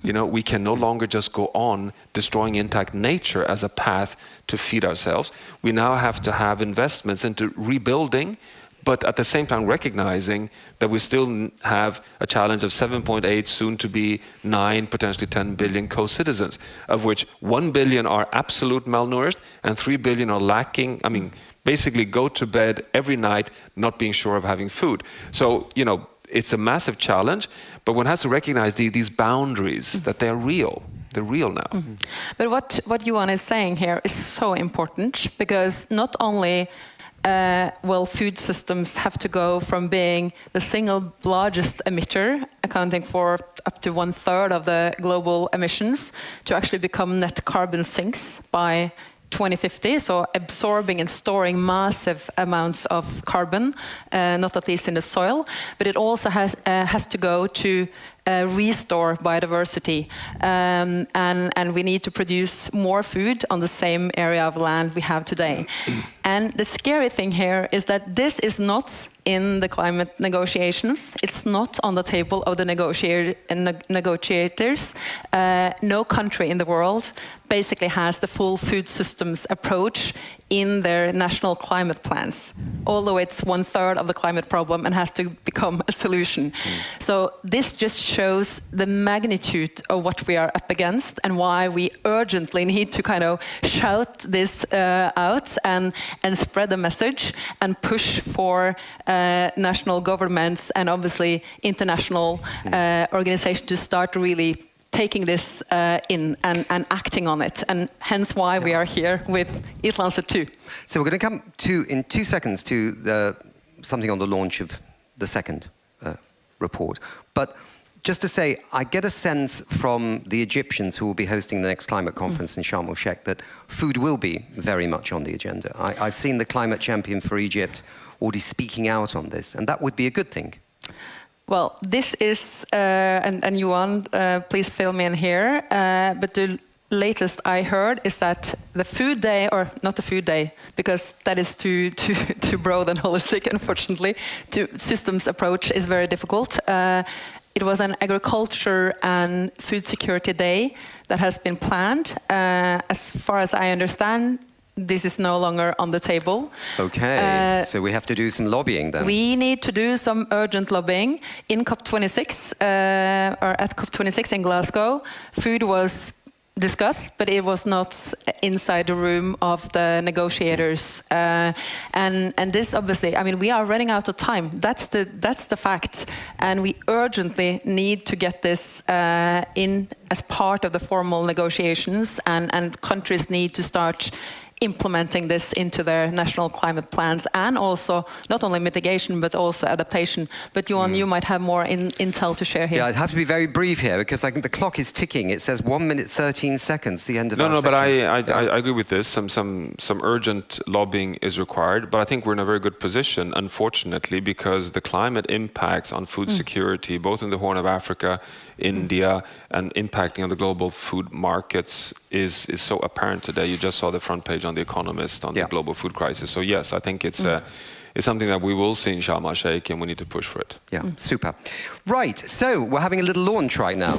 Speaker 19: You know, we can no longer just go on destroying intact nature as a path to feed ourselves. We now have to have investments into rebuilding, but at the same time recognizing that we still have a challenge of 7.8, soon to be 9, potentially 10 billion co-citizens, of which 1 billion are absolute malnourished and 3 billion are lacking, I mean, basically go to bed every night not being sure of having food. So, you know, it's a massive challenge, but one has to recognize these boundaries, that they're real. They're real now.
Speaker 12: Mm-hmm. But what Johan is saying here is so important, because not only will food systems have to go from being the single largest emitter, accounting for up to 1/3 of the global emissions, to actually become net carbon sinks by 2050, so absorbing and storing massive amounts of carbon, not at least in the soil, but it also has to go to restore biodiversity, and we need to produce more food on the same area of land we have today. And the scary thing here is that this is not in the climate negotiations. It's not on the table of the negotiators. No country in the world basically has the full food systems approach in their national climate plans, although it's 1/3 of the climate problem and has to become a solution. So this just shows the magnitude of what we are up against and why we urgently need to kind of shout this out and spread the message and push for national governments and obviously international organizations to start really taking this in and acting on it, and hence why we are here with Utlandet 2.
Speaker 2: So we're going to come to, in 2 seconds, to something on the launch of the second report. But just to say, I get a sense from the Egyptians who will be hosting the next climate conference in Sharm el-Sheikh that food will be very much on the agenda. I've seen the climate champion for Egypt already speaking out on this, and that would be a good thing.
Speaker 12: Well, this is, and Johan, please fill me in here, but the latest I heard is that the food day, or not the food day, because that is too broad and holistic, unfortunately, to systems approach is very difficult. It was an agriculture and food security day that has been planned. As far as I understand, this is no longer on the table.
Speaker 2: Okay, so we have to do some lobbying then.
Speaker 12: We need to do some urgent lobbying. In COP26, or at COP26 in Glasgow, food was discussed, but it was not inside the room of the negotiators. And this obviously, I mean, we are running out of time. That's the fact. And we urgently need to get this in as part of the formal negotiations, and countries need to start implementing this into their national climate plans, and also not only mitigation but also adaptation. But Johan, you might have more intel to share here.
Speaker 2: Yeah, I'd have to be very brief here because I think the clock is ticking. It says 1 minute 13 seconds, the end of our
Speaker 19: section.
Speaker 2: But
Speaker 19: I agree with this. Some urgent lobbying is required, but I think we're in a very good position, unfortunately, because the climate impacts on food security, both in the Horn of Africa, India, and impacting on the global food markets is so apparent today. You just saw the front page on The Economist on the global food crisis. So yes, I think it's something that we will see in Sharm el-Sheikh, and we need to push for it.
Speaker 2: Yeah, super. Right, so we're having a little launch right now.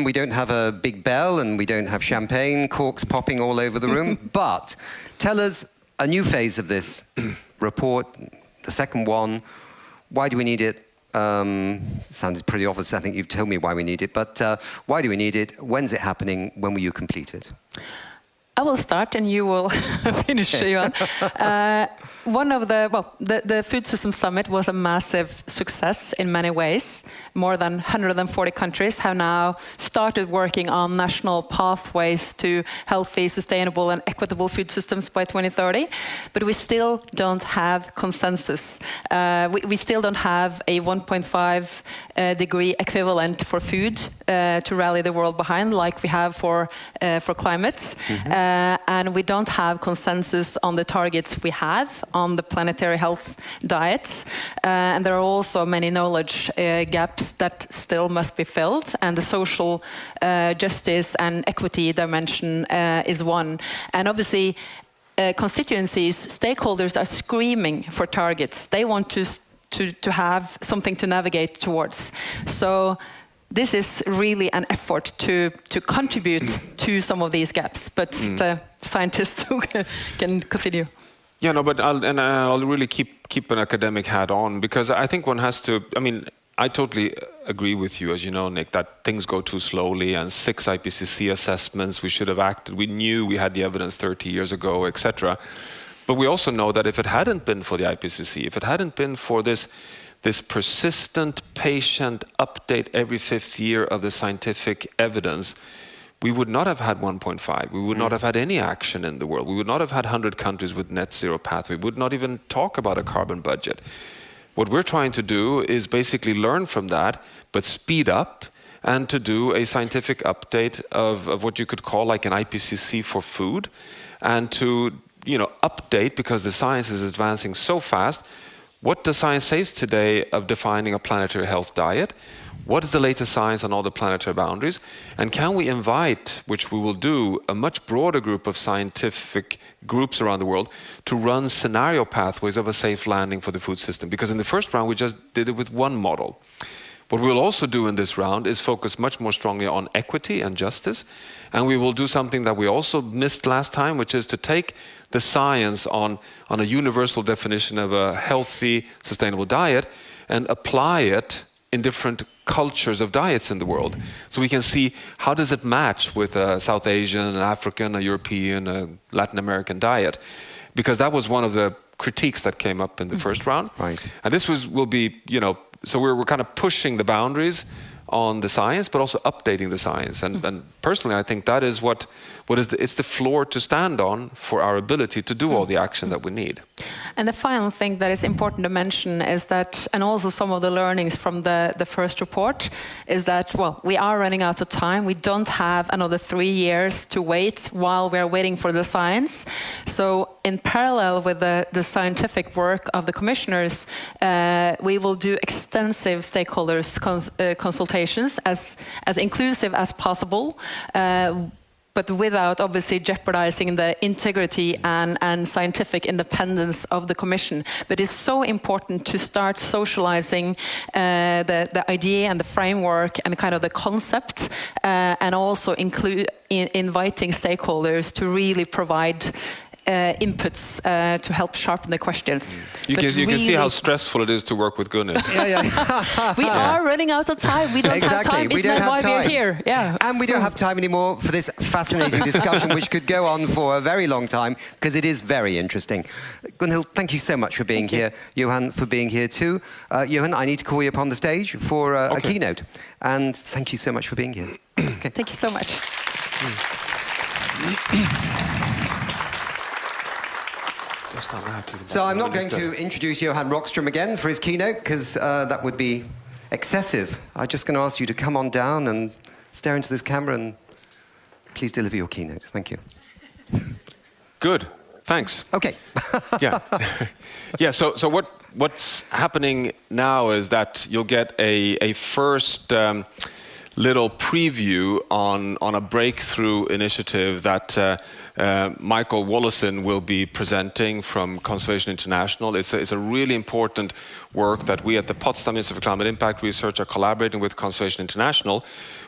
Speaker 2: We don't have a big bell and we don't have champagne, corks popping all over the room, but tell us a new phase of this report, the second one. Why do we need it? Sounded pretty obvious. I think you've told me why we need it, but why do we need it? When's it happening? When will you complete it?
Speaker 12: I will start and you will finish, Johan. One of the Food Systems Summit was a massive success in many ways. More than 140 countries have now started working on national pathways to healthy, sustainable and equitable food systems by 2030. But we still don't have consensus. We still don't have a 1.5 degree equivalent for food to rally the world behind like we have for climate. And we don't have consensus on the targets we have on the planetary health diets. And there are also many knowledge gaps that still must be filled. And the social justice and equity dimension is one. And obviously, constituencies, stakeholders are screaming for targets. They want to have something to navigate towards. So this is really an effort to contribute to some of these gaps, but the scientists who can continue.
Speaker 19: Yeah, no, but I'll really keep an academic hat on, because I think one has to, I mean, I totally agree with you, as you know, Nick, that things go too slowly, and 6 IPCC assessments, we should have acted. We knew we had the evidence 30 years ago, etc. But we also know that if it hadn't been for the IPCC, if it hadn't been for this persistent, patient update every 5th year of the scientific evidence, we would not have had 1.5. We would not have had any action in the world. We would not have had 100 countries with net zero pathway. We would not even talk about a carbon budget. What we're trying to do is basically learn from that, but speed up, and to do a scientific update of what you could call like an IPCC for food, and to update, because the science is advancing so fast. What does science say today of defining a planetary health diet? What is the latest science on all the planetary boundaries? And can we invite, which we will do, a much broader group of scientific groups around the world to run scenario pathways of a safe landing for the food system? Because in the first round, we just did it with one model. What we'll also do in this round is focus much more strongly on equity and justice. And we will do something that we also missed last time, which is to take the science on a universal definition of a healthy, sustainable diet and apply it in different cultures of diets in the world. So we can see how does it match with a South Asian, an African, a European, a Latin American diet. Because that was one of the critiques that came up in the first round.
Speaker 2: Right.
Speaker 19: And this will be, so we're kind of pushing the boundaries on the science, but also updating the science. And personally, I think that is it's the floor to stand on for our ability to do all the action that we need.
Speaker 12: And the final thing that is important to mention is that, and also some of the learnings from the first report, is that, well, we are running out of time. We don't have another 3 years to wait while we're waiting for the science. So in parallel with the scientific work of the commissioners, we will do extensive stakeholders consultations as inclusive as possible, but without obviously jeopardizing the integrity and scientific independence of the Commission. But it's so important to start socializing the idea and the framework and kind of the concept, and also inviting stakeholders to really provide inputs to help sharpen the questions.
Speaker 19: You can see how stressful it is to work with Gunnar.
Speaker 12: We are running out of time. We don't have time.
Speaker 2: We don't have time.
Speaker 12: We're here. Yeah.
Speaker 2: And we don't have time anymore for this fascinating discussion, which could go on for a very long time, because it is very interesting. Gunhild, thank you so much for being here. Johan, for being here too. Johan, I need to call you up on the stage for a keynote. And thank you so much for being here. Okay.
Speaker 12: Thank you so much.
Speaker 2: So I'm not going to introduce Johan Rockström again for his keynote, because that would be excessive. I'm just going to ask you to come on down and stare into this camera and please deliver your keynote. Thank you.
Speaker 19: Good. Thanks.
Speaker 2: Okay.
Speaker 19: Yeah. So what's happening now is that you'll get a first little preview on a breakthrough initiative that Michael Wallison will be presenting from Conservation International. It's a really important work that we at the Potsdam Institute for Climate Impact Research are collaborating with Conservation International,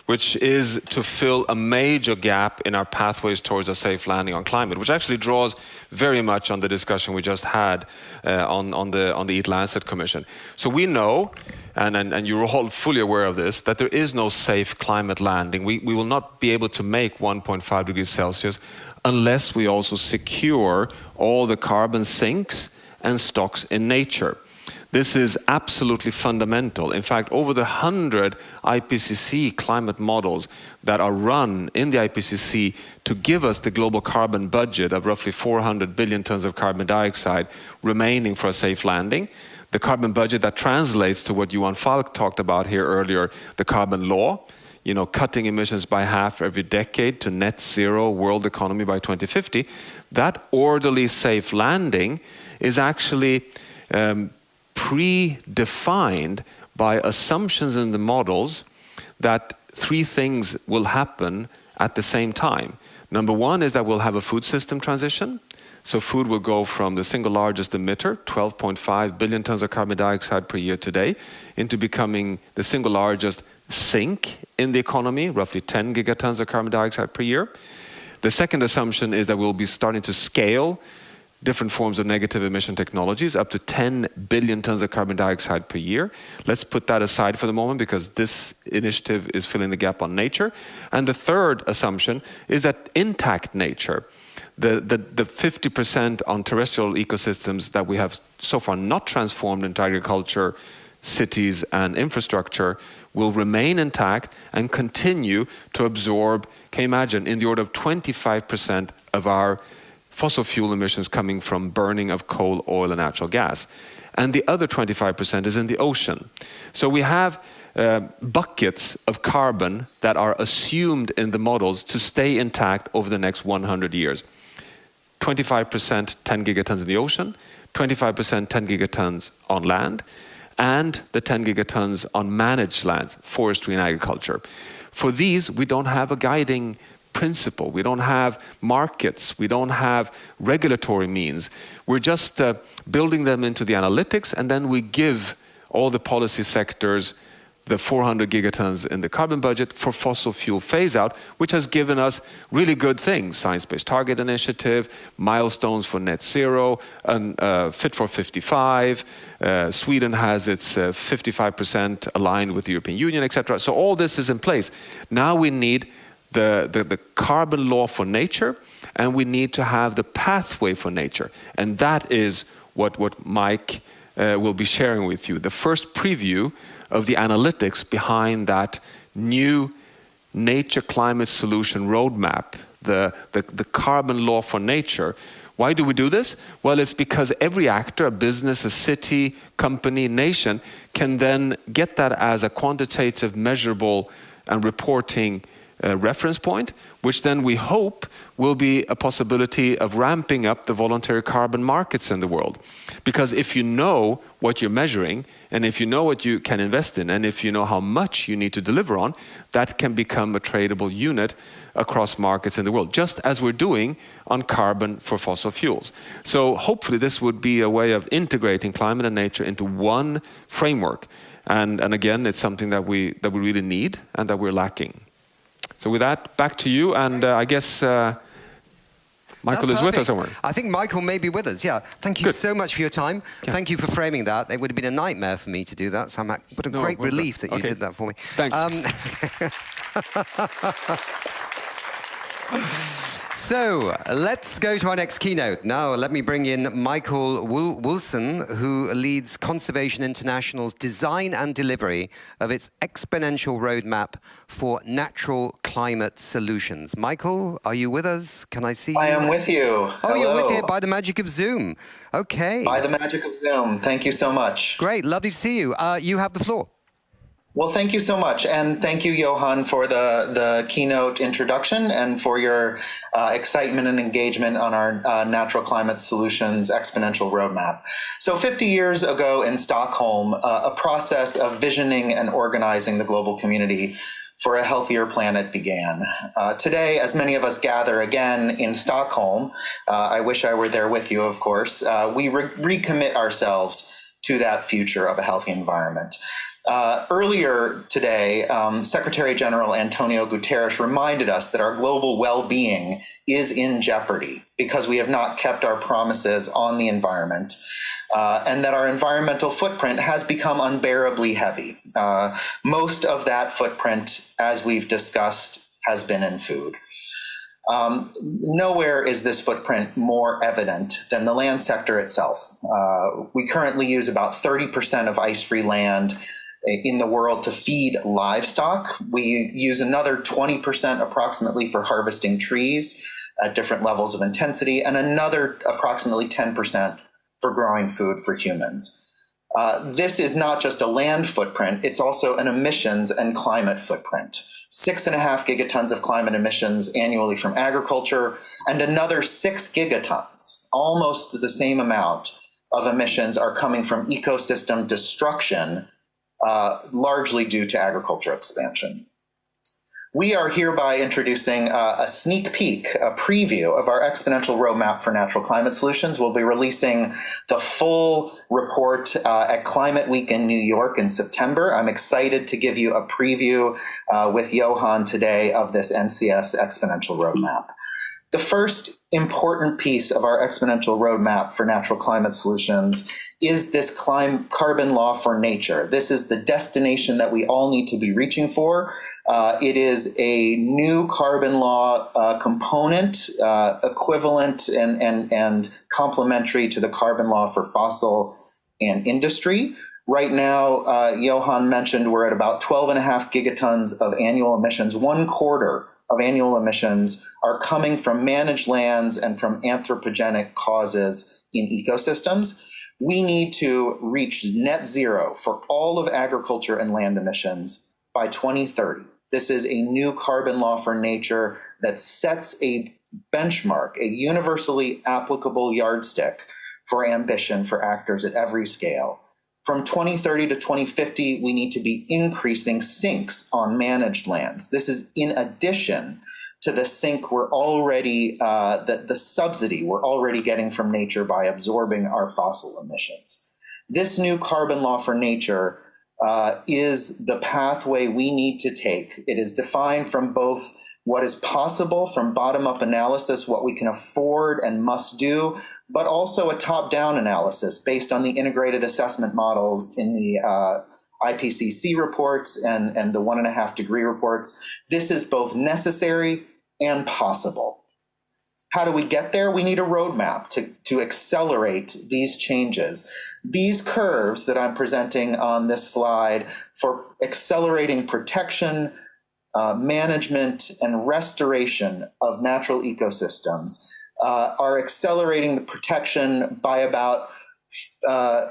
Speaker 19: which is to fill a major gap in our pathways towards a safe landing on climate, which actually draws very much on the discussion we just had on the Eat Lancet Commission. So we know, and you're all fully aware of this, that there is no safe climate landing. We will not be able to make 1.5 degrees Celsius unless we also secure all the carbon sinks and stocks in nature. This is absolutely fundamental. In fact, over the 100 IPCC climate models that are run in the IPCC to give us the global carbon budget of roughly 400 billion tons of carbon dioxide remaining for a safe landing, the carbon budget that translates to what Johan Falk talked about here earlier, the carbon law, cutting emissions by half every decade to net zero world economy by 2050, that orderly safe landing is actually predefined by assumptions in the models that 3 things will happen at the same time. Number 1 is that we'll have a food system transition. So food will go from the single largest emitter, 12.5 billion tons of carbon dioxide per year today, into becoming the single largest sink in the economy, roughly 10 gigatons of carbon dioxide per year. The second assumption is that we'll be starting to scale different forms of negative emission technologies up to 10 billion tons of carbon dioxide per year. Let's put that aside for the moment because this initiative is filling the gap on nature. And the third assumption is that intact nature, the 50% on terrestrial ecosystems that we have so far not transformed into agriculture, cities and infrastructure, will remain intact and continue to absorb, can you imagine, in the order of 25% of our fossil fuel emissions coming from burning of coal, oil and natural gas. And the other 25% is in the ocean. So we have buckets of carbon that are assumed in the models to stay intact over the next 100 years. 25% 10 gigatons in the ocean, 25% 10 gigatons on land, and the 10 gigatons on managed lands, forestry and agriculture. For these, we don't have a guiding principle. We don't have markets. We don't have regulatory means. We're just building them into the analytics, and then we give all the policy sectors the 400 gigatons in the carbon budget for fossil fuel phase-out, which has given us really good things. Science-Based Target Initiative, milestones for net zero, and Fit for 55. Sweden has its 55% aligned with the European Union, etc. So all this is in place. Now we need the carbon law for nature, and we need to have the pathway for nature. And that is what Mike will be sharing with you. The first preview of the analytics behind that new nature climate solution roadmap, the carbon law for nature. Why do we do this? Well, it's because every actor, a business, a city, company, nation, can then get that as a quantitative, measurable and reporting reference point, which then we hope will be a possibility of ramping up the voluntary carbon markets in the world. Because if you know what you're measuring, and if you know what you can invest in, and if you know how much you need to deliver on, that can become a tradable unit across markets in the world, just as we're doing on carbon for fossil fuels. So hopefully this would be a way of integrating climate and nature into one framework. And again, it's something that we really need and that we're lacking. So with that, back to you, and I guess Michael is with us somewhere.
Speaker 2: I think Michael may be with us, yeah. Thank you so much for your time. Yeah. Thank you for framing that. It would have been a nightmare for me to do that, so what a great relief that you did that for me.
Speaker 19: Thanks.
Speaker 2: So, let's go to our next keynote. Now, let me bring in Michael Wilson, who leads Conservation International's design and delivery of its Exponential roadmap for natural climate solutions. Michael, are you with us? Can I see you?
Speaker 8: I am with you.
Speaker 2: Oh,
Speaker 8: hello.
Speaker 2: You're with it by the magic of Zoom. Okay.
Speaker 8: By the magic of Zoom. Thank you so much.
Speaker 2: Great. Lovely to see you. You have the floor.
Speaker 8: Well, thank you so much. And thank you, Johan, for the keynote introduction and for your excitement and engagement on our Natural Climate Solutions Exponential Roadmap. So 50 years ago in Stockholm, a process of visioning and organizing the global community for a healthier planet began. Today, as many of us gather again in Stockholm, I wish I were there with you, of course, we recommit ourselves to that future of a healthy environment. Earlier today, Secretary General Antonio Guterres reminded us that our global well-being is in jeopardy because we have not kept our promises on the environment, and that our environmental footprint has become unbearably heavy. Most of that footprint, as we've discussed, has been in food. Nowhere is this footprint more evident than the land sector itself. We currently use about 30% of ice-free land in the world to feed livestock. We use another 20% approximately for harvesting trees at different levels of intensity, and another approximately 10% for growing food for humans. This is not just a land footprint, it's also an emissions and climate footprint. 6.5 gigatons of climate emissions annually from agriculture, and another 6 gigatons, almost the same amount of emissions, are coming from ecosystem destruction, largely due to agriculture expansion. We are hereby introducing a sneak peek, a preview of our Exponential Roadmap for Natural Climate Solutions. We'll be releasing the full report at Climate Week in New York in September. I'm excited to give you a preview with Johan today of this NCS Exponential Roadmap. The first important piece of our Exponential Roadmap for Natural Climate Solutions is this carbon law for nature. This is the destination that we all need to be reaching for. It is a new carbon law component, equivalent and complementary to the carbon law for fossil and industry. Right now, Johan mentioned we're at about 12.5 gigatons of annual emissions. 1/4 of annual emissions are coming from managed lands and from anthropogenic causes in ecosystems. We need to reach net zero for all of agriculture and land emissions by 2030. This is a new carbon law for nature that sets a benchmark, a universally applicable yardstick for ambition for actors at every scale. From 2030 to 2050, we need to be increasing sinks on managed lands. This is in addition to the sink we're already, the subsidy we're already getting from nature by absorbing our fossil emissions. This new carbon law for nature is the pathway we need to take. It is defined from both what is possible from bottom-up analysis, what we can afford and must do, but also a top-down analysis based on the integrated assessment models in the IPCC reports and the 1.5 degree reports. This is both necessary and possible. How do we get there? We need a roadmap to accelerate these changes. These curves that I'm presenting on this slide for accelerating protection, management and restoration of natural ecosystems are accelerating the protection by about,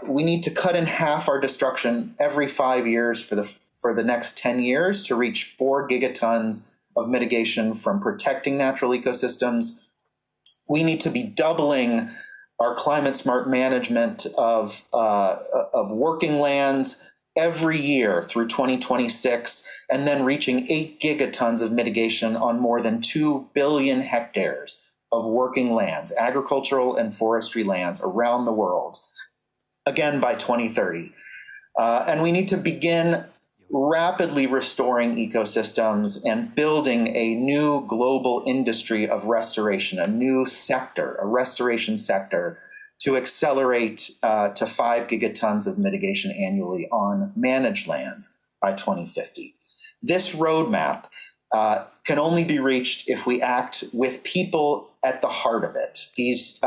Speaker 8: we need to cut in half our destruction every 5 years for the next 10 years to reach 4 gigatons of mitigation from protecting natural ecosystems. We need to be doubling our climate smart management of working lands every year through 2026, and then reaching 8 gigatons of mitigation on more than 2 billion hectares of working lands, agricultural and forestry lands around the world, again by 2030. And we need to begin rapidly restoring ecosystems and building a new global industry of restoration, a new sector, a restoration sector, to accelerate to 5 gigatons of mitigation annually on managed lands by 2050. This roadmap can only be reached if we act with people at the heart of it. These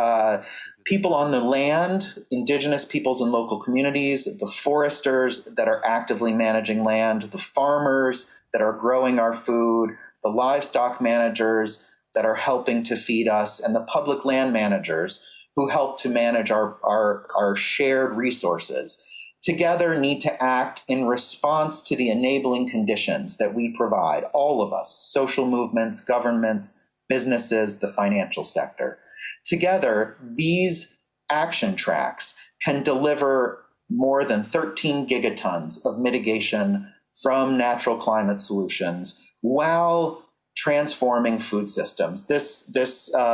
Speaker 8: people on the land, indigenous peoples and local communities, the foresters that are actively managing land, the farmers that are growing our food, the livestock managers that are helping to feed us, and the public land managers who help to manage our shared resources, together need to act in response to the enabling conditions that we provide, all of us, social movements, governments, businesses, the financial sector. Together, these action tracks can deliver more than 13 gigatons of mitigation from natural climate solutions while transforming food systems. This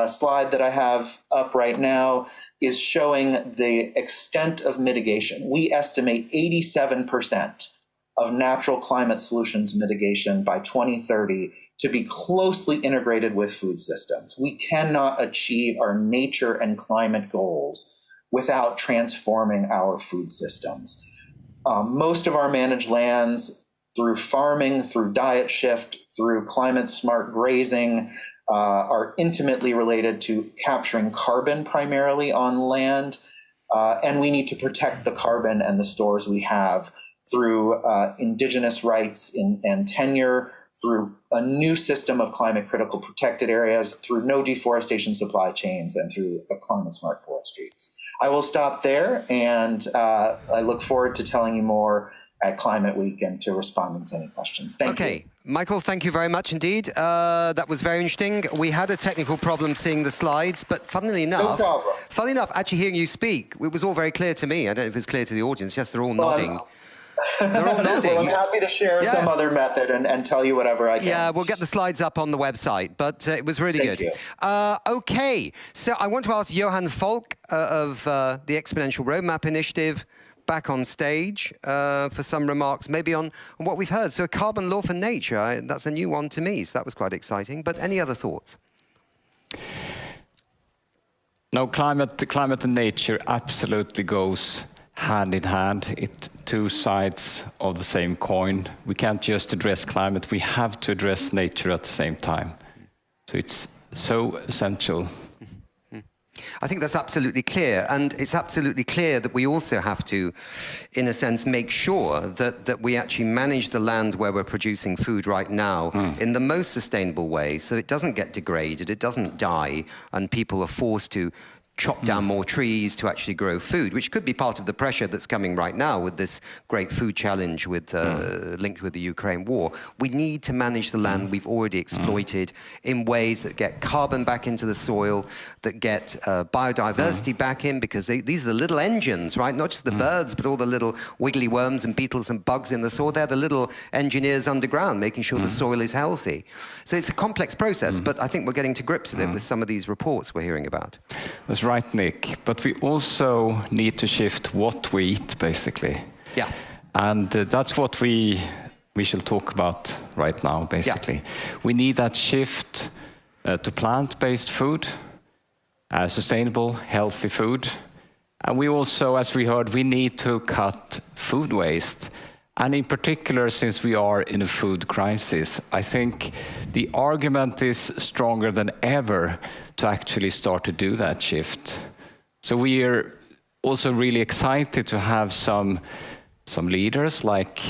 Speaker 8: slide that I have up right now is showing the extent of mitigation. We estimate 87% of natural climate solutions mitigation by 2030 to be closely integrated with food systems. We cannot achieve our nature and climate goals without transforming our food systems. Most of our managed lands, through farming, through diet shift, through climate smart grazing, are intimately related to capturing carbon primarily on land. And we need to protect the carbon and the stores we have through indigenous rights and tenure, through a new system of climate critical protected areas, through no deforestation supply chains, and through a climate smart forestry. I will stop there, and I look forward to telling you more at Climate Week and to responding to any questions. Thank you.
Speaker 2: Okay, Michael, thank you very much indeed. That was very interesting. We had a technical problem seeing the slides, but funnily enough, actually hearing you speak, it was all very clear to me. I don't know if it's clear to the audience, yes, they're all nodding. They're all nodding.
Speaker 8: Well, I'm happy to share some other method and tell you whatever I can.
Speaker 2: Yeah, we'll get the slides up on the website, but it was really good. Okay, so I want to ask Johan Falk of the Exponential Roadmap Initiative back on stage for some remarks, maybe on what we've heard. So a carbon law for nature, that's a new one to me, so that was quite exciting. But any other thoughts?
Speaker 9: No, climate and nature absolutely goes hand in hand. It's two sides of the same coin. We can't just address climate, we have to address nature at the same time. So it's so essential.
Speaker 2: I think that's absolutely clear, and it's absolutely clear that we also have to, in a sense, make sure that we actually manage the land where we're producing food right now in the most sustainable way, so it doesn't get degraded, it doesn't die, and people are forced to chop down more trees to actually grow food, which could be part of the pressure that's coming right now with this great food challenge with, linked with the Ukraine war. We need to manage the land we've already exploited in ways that get carbon back into the soil, that get biodiversity back in, because these are the little engines, right? Not just the birds, but all the little wiggly worms and beetles and bugs in the soil. They're the little engineers underground, making sure the soil is healthy. So it's a complex process, but I think we're getting to grips with it with some of these reports we're hearing about.
Speaker 9: That's right, Nick. But we also need to shift what we eat, basically.
Speaker 2: Yeah.
Speaker 9: And that's what we shall talk about right now, basically. Yeah. We need that shift to plant-based food, sustainable, healthy food. And we also, as we heard, we need to cut food waste. And in particular, since we are in a food crisis, I think the argument is stronger than ever to actually start to do that shift. So we are also really excited to have some leaders like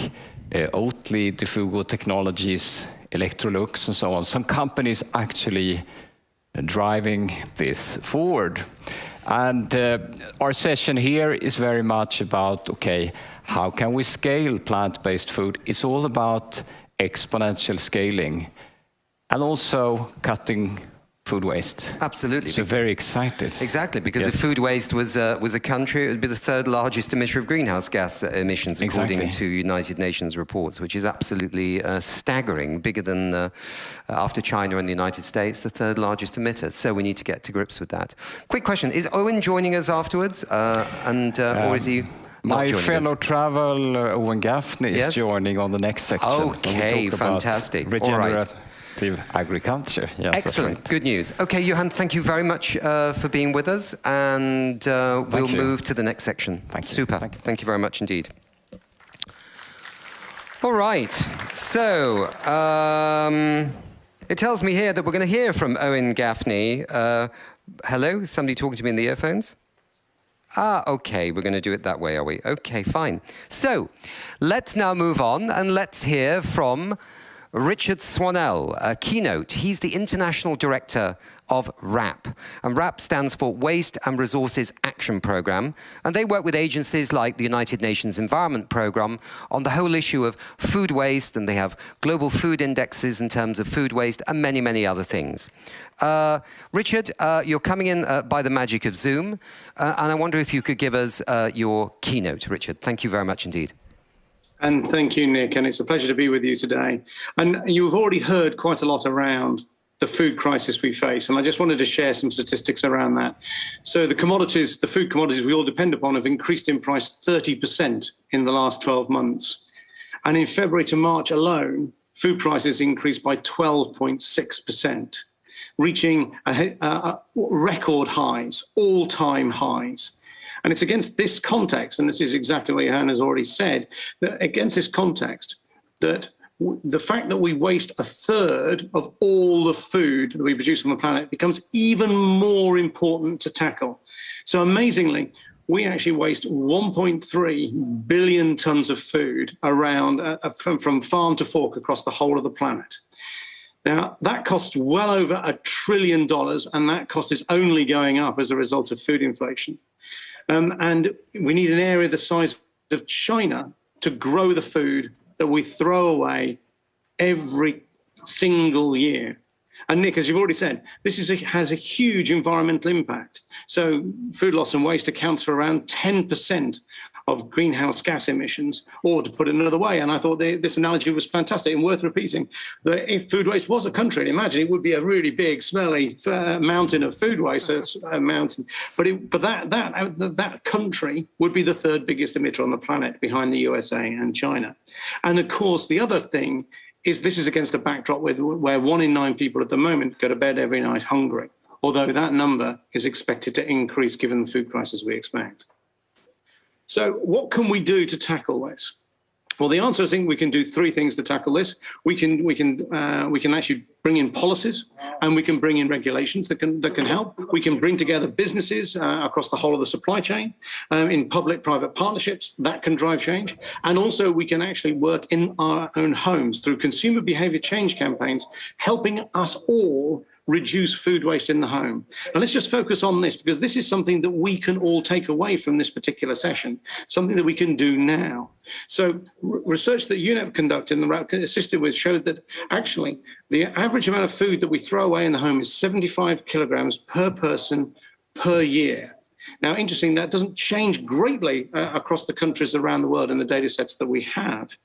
Speaker 9: Oatly, Defugo Technologies, Electrolux, and so on. Some companies actually driving this forward. And our session here is very much about, okay, how can we scale plant-based food? It's all about exponential scaling and also cutting food waste.
Speaker 2: Absolutely.
Speaker 9: So very excited.
Speaker 2: Exactly, because if food waste was a country, it would be the third largest emitter of greenhouse gas emissions, according to United Nations reports, which is absolutely staggering, bigger than, after China and the United States, the third largest emitter. So we need to get to grips with that. Quick question, is Owen joining us afterwards? Or is he...
Speaker 9: My fellow travel, Owen Gaffney, is joining on the next section.
Speaker 2: Okay, fantastic.
Speaker 9: Regenerative agriculture. Yes,
Speaker 2: excellent,
Speaker 9: right.
Speaker 2: Good news. Okay, Johan, thank you very much for being with us, and we'll move to the next section.
Speaker 9: Thank you.
Speaker 2: Super. Thank you very much indeed. All right, so it tells me here that we're going to hear from Owen Gaffney. Hello, somebody talking to me in the earphones? Okay, we're going to do it that way, are we? Okay, fine. So, let's now move on and let's hear from Richard Swanell, Keynote. He's the International Director of WRAP. And WRAP stands for Waste and Resources Action Programme. And they work with agencies like the United Nations Environment Programme on the whole issue of food waste, and they have global food indexes in terms of food waste and many, many other things. Richard, you're coming in by the magic of Zoom, and I wonder if you could give us your keynote, Richard. Thank you very much indeed.
Speaker 14: And thank you, Nick, and it's a pleasure to be with you today. And you've already heard quite a lot around the food crisis we face, and I just wanted to share some statistics around that. So the commodities, the food commodities we all depend upon, have increased in price 30% in the last 12 months. And in February to March alone, food prices increased by 12.6%, reaching record highs, all-time highs. And it's against this context, and this is exactly what Johan has already said, that against this context, that the fact that we waste a third of all the food that we produce on the planet becomes even more important to tackle. So amazingly, we actually waste 1.3 billion tons of food around from farm to fork across the whole of the planet. Now, that costs well over $1 trillion, and that cost is only going up as a result of food inflation. And we need an area the size of China to grow the food that we throw away every single year. And Nick, as you've already said, this has a huge environmental impact. So food loss and waste accounts for around 10% of greenhouse gas emissions, or to put it another way, and I thought this analogy was fantastic and worth repeating, that if food waste was a country, imagine it would be a really big, smelly mountain of food waste, so it's a mountain, but that country would be the third biggest emitter on the planet behind the USA and China. And of course, the other thing is this is against a backdrop where 1 in 9 people at the moment go to bed every night hungry, although that number is expected to increase given the food crisis we expect. So what can we do to tackle this? Well, the answer, I think, we can do 3 things to tackle this. We can actually bring in policies, and we can bring in regulations that can help. We can bring together businesses across the whole of the supply chain in public-private partnerships that can drive change. And also we can actually work in our own homes through consumer behavior change campaigns, helping us all reduce food waste in the home. And let's just focus on this, because this is something that we can all take away from this particular session, something that we can do now. So research that UNEP conducted and the assisted with showed that actually the average amount of food that we throw away in the home is 75 kilograms per person per year. Now, interesting, that doesn't change greatly across the countries around the world in the data sets that we have.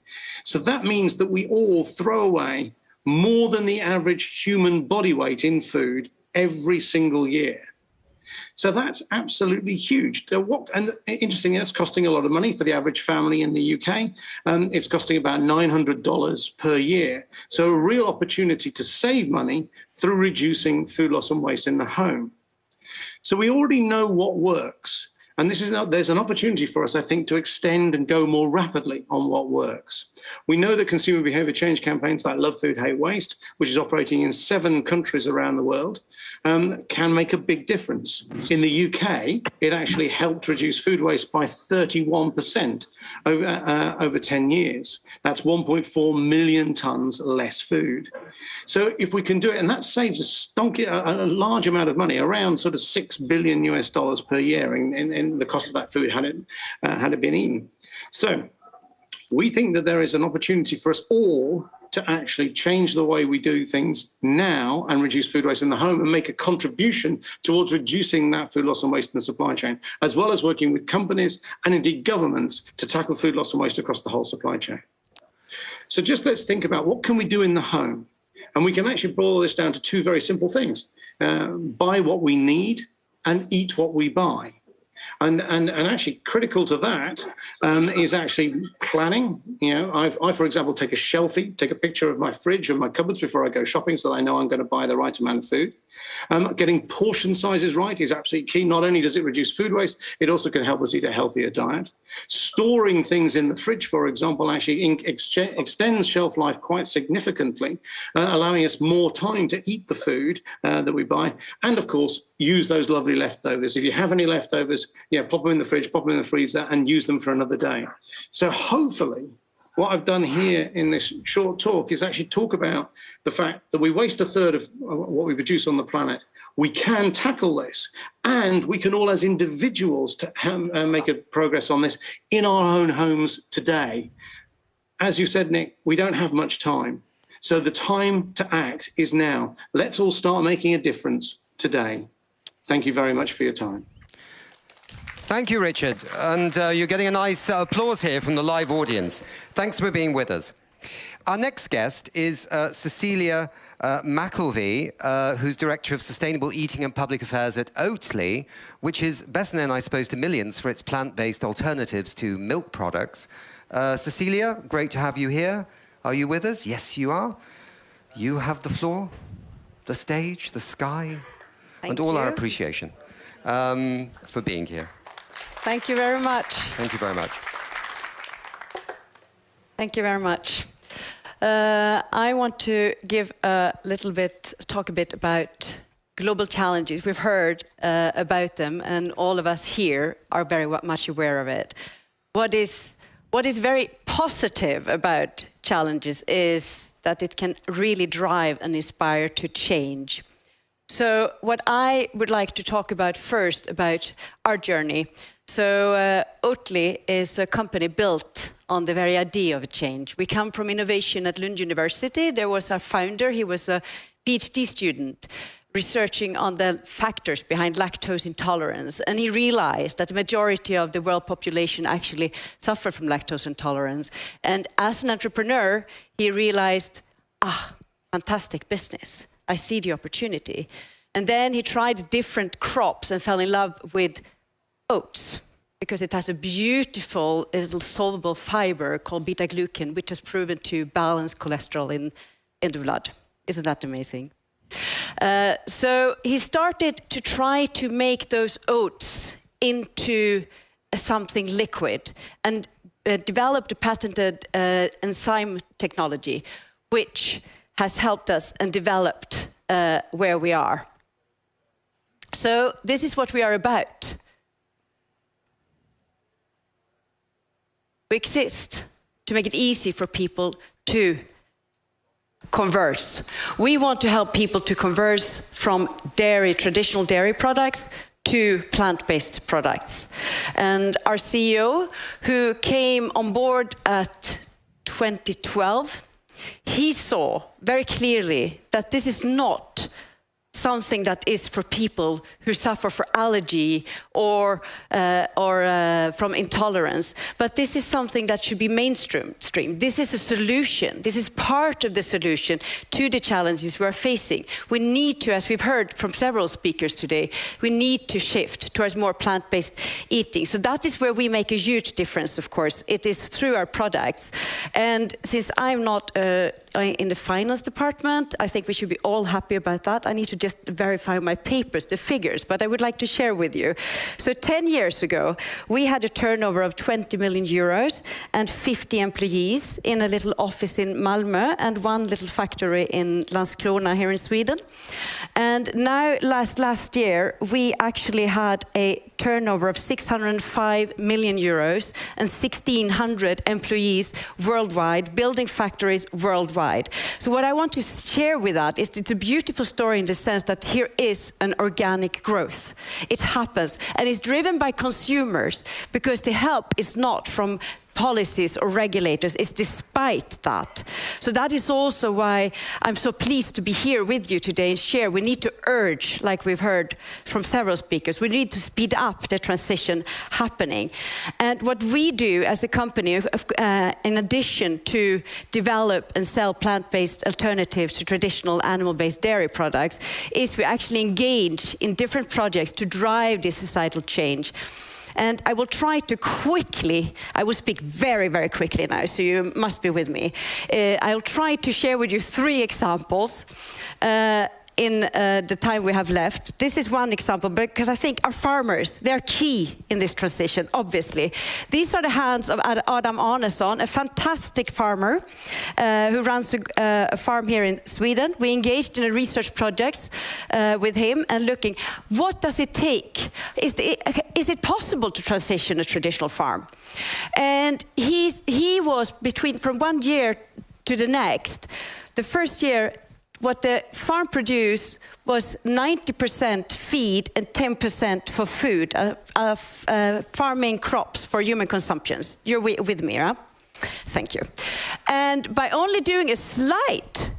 Speaker 14: So that means that we all throw away more than the average human body weight in food every single year. So that's absolutely huge. And interestingly, that's costing a lot of money for the average family in the UK. It's costing about $900 per year. So a real opportunity to save money through reducing food loss and waste in the home. So we already know what works. And there's an opportunity for us, I think, to extend and go more rapidly on what works. We know that consumer behavior change campaigns like Love Food, Hate Waste, which is operating in 7 countries around the world, can make a big difference. In the UK, it actually helped reduce food waste by 31% over 10 years. That's 1.4 million tons less food. So if we can do it, and that saves a large amount of money, around sort of $6 billion US per year in the cost of that food had it been eaten. So we think that there is an opportunity for us all to actually change the way we do things now and reduce food waste in the home and make a contribution towards reducing that food loss and waste in the supply chain, as well as working with companies and indeed governments to tackle food loss and waste across the whole supply chain. So just let's think about what can we do in the home? And we can actually boil this down to 2 very simple things. Buy what we need and eat what we buy. And actually critical to that is actually planning. You know, I, for example, take a shelfie, take a picture of my fridge and my cupboards before I go shopping so that I know I'm going to buy the right amount of food. Getting portion sizes right is absolutely key. Not only does it reduce food waste, it also can help us eat a healthier diet. Storing things in the fridge, for example, actually extends shelf life quite significantly, allowing us more time to eat the food that we buy. And of course, use those lovely leftovers. If you have any leftovers, pop them in the fridge, pop them in the freezer, and use them for another day. So hopefully, what I've done here in this short talk is actually talk about the fact that we waste 1/3 of what we produce on the planet. We can tackle this, and we can all as individuals make a progress on this in our own homes today. As you said, Nick, we don't have much time. So the time to act is now. Let's all start making a difference today. Thank you very much for your time.
Speaker 2: Thank you, Richard. And you're getting a nice applause here from the live audience. Thanks for being with us. Our next guest is Cecilia McElvey, who's Director of Sustainable Eating and Public Affairs at Oatly, which is best known, I suppose, to millions for its plant-based alternatives to milk products. Cecilia, great to have you here. Are you with us? Yes, you are. You have the floor, the stage, the sky, and all our appreciation for being here.
Speaker 1: Thank you very much.
Speaker 2: Thank you very much.
Speaker 1: Thank you very much. I want to talk a bit about global challenges. We've heard about them, and all of us here are very much aware of it. What is very positive about challenges is that it can really drive and inspire to change. So what I would like to talk about first about our journey. So Oatly is a company built on the very idea of a change. We come from innovation at Lund University. There was our founder. He was a PhD student researching on the factors behind lactose intolerance, and he realized that the majority of the world population actually suffer from lactose intolerance. And as an entrepreneur, he realized, fantastic business. I see the opportunity. And then he tried different crops and fell in love with oats, because it has a beautiful little soluble fiber called beta-glucan, which has proven to balance cholesterol in the blood. Isn't that amazing? So he started to try to make those oats into something liquid and developed a patented enzyme technology, which has helped us and developed where we are. So this is what we are about. We exist to make it easy for people to converse. We want to help people to converse from traditional dairy products to plant-based products. And our CEO, who came on board at 2012, he saw very clearly that this is not something that is for people who suffer from allergy or from intolerance, but this is something that should be mainstream. This is a solution. This is part of the solution to the challenges we are facing. We need to, as we've heard from several speakers today, we need to shift towards more plant-based eating. So that is where we make a huge difference, of course. It is through our products. And since I'm not in the finance department, I think we should be all happy about that. I need to just verify my papers, the figures, but I would like to share with you. So 10 years ago, we had a turnover of 20 million euros and 50 employees in a little office in Malmö and one little factory in Landskrona here in Sweden. And now, last year, we actually had a turnover of 605 million euros and 1,600 employees worldwide, building factories worldwide. So what I want to share with that is it's a beautiful story in the sense that here is an organic growth. It happens, and it's driven by consumers, because the help is not from policies or regulators, it's despite that. So that is also why I'm so pleased to be here with you today and share. We need to urge, like we've heard from several speakers, we need to speed up the transition happening. And what we do as a company, in addition to develop and sell plant-based alternatives to traditional animal-based dairy products, is we actually engage in different projects to drive this societal change. And I will try to quickly, I will speak very, very quickly now, so you must be with me. I'll try to share with you 3 examples in the time we have left. This is one example, because I think our farmers, they're key in this transition, obviously. These are the hands of Adam Arnesson, a fantastic farmer who runs a farm here in Sweden. We engaged in a research project with him and looking, what does it take? Is it possible to transition a traditional farm? And he was from 1 year to the next. The first year, what the farm produced was 90% feed and 10% for food, farming crops for human consumptions. You're with me, huh? Thank you. And by only doing a slight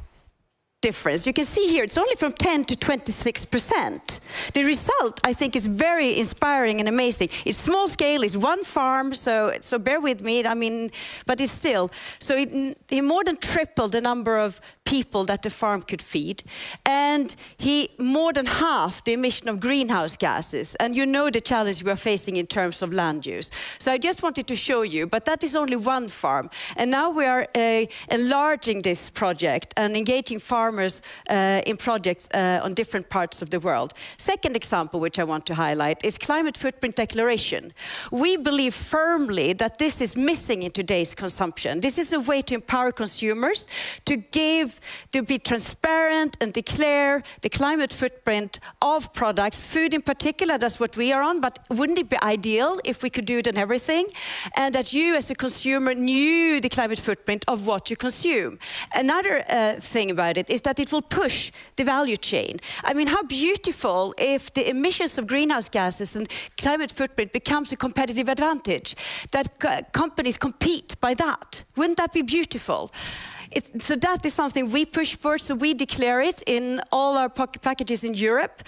Speaker 1: difference, you can see here, it's only from 10 to 26%. The result, I think, is very inspiring and amazing. It's small scale, it's one farm, so bear with me, I mean, but it's still. So he more than tripled the number of people that the farm could feed, and he more than halved the emission of greenhouse gases. And you know the challenge we are facing in terms of land use. So I just wanted to show you, but that is only one farm. And now we are enlarging this project and engaging farmers in projects on different parts of the world. Second example, which I want to highlight, is climate footprint declaration. We believe firmly that this is missing in today's consumption. This is a way to empower consumers to be transparent and declare the climate footprint of products, food in particular, that's what we are on, but wouldn't it be ideal if we could do it on everything? And that you as a consumer knew the climate footprint of what you consume. Another thing about it is that it will push the value chain. I mean, how beautiful if the emissions of greenhouse gases and climate footprint becomes a competitive advantage, that companies compete by that. Wouldn't that be beautiful? So that is something we push for, so we declare it in all our packages in Europe.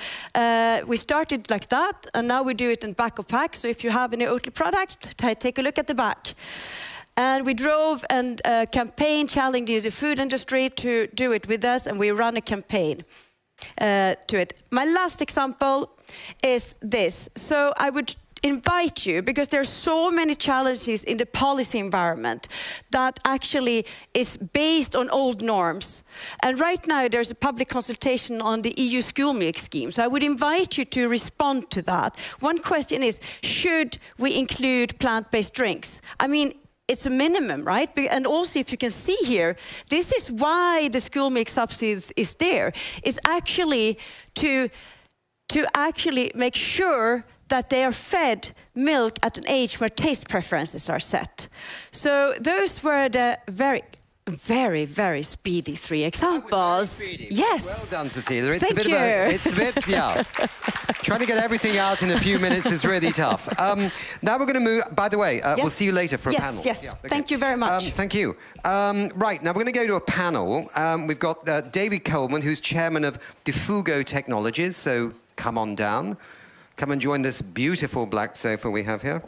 Speaker 1: We started like that, and now we do it in back of pack. So if you have any Oatly product, take a look at the back. And we drove a campaign challenging the food industry to do it with us, and we run a campaign to it. My last example is this. So I would invite you, because there are so many challenges in the policy environment that actually is based on old norms. And right now there's a public consultation on the EU school milk scheme. So I would invite you to respond to that. One question is, should we include plant-based drinks? I mean, it's a minimum, right? And also, if you can see here, this is why the school milk subsidies is there. It's actually to actually make sure that they are fed milk at an age where taste preferences are set. So those were the very, very speedy 3 examples. Yes.
Speaker 2: Well done, Cecilia. It's a bit, yeah. Trying to get everything out in a few minutes is really tough. Now we're going to move, by the way, we'll see you later for a panel.
Speaker 1: Yes, yeah, okay. Thank you very much.
Speaker 2: Thank you. Right, now we're going to go to a panel. We've got David Coleman, who's chairman of Defugo Technologies, so come on down. Come and join this beautiful black sofa we have here.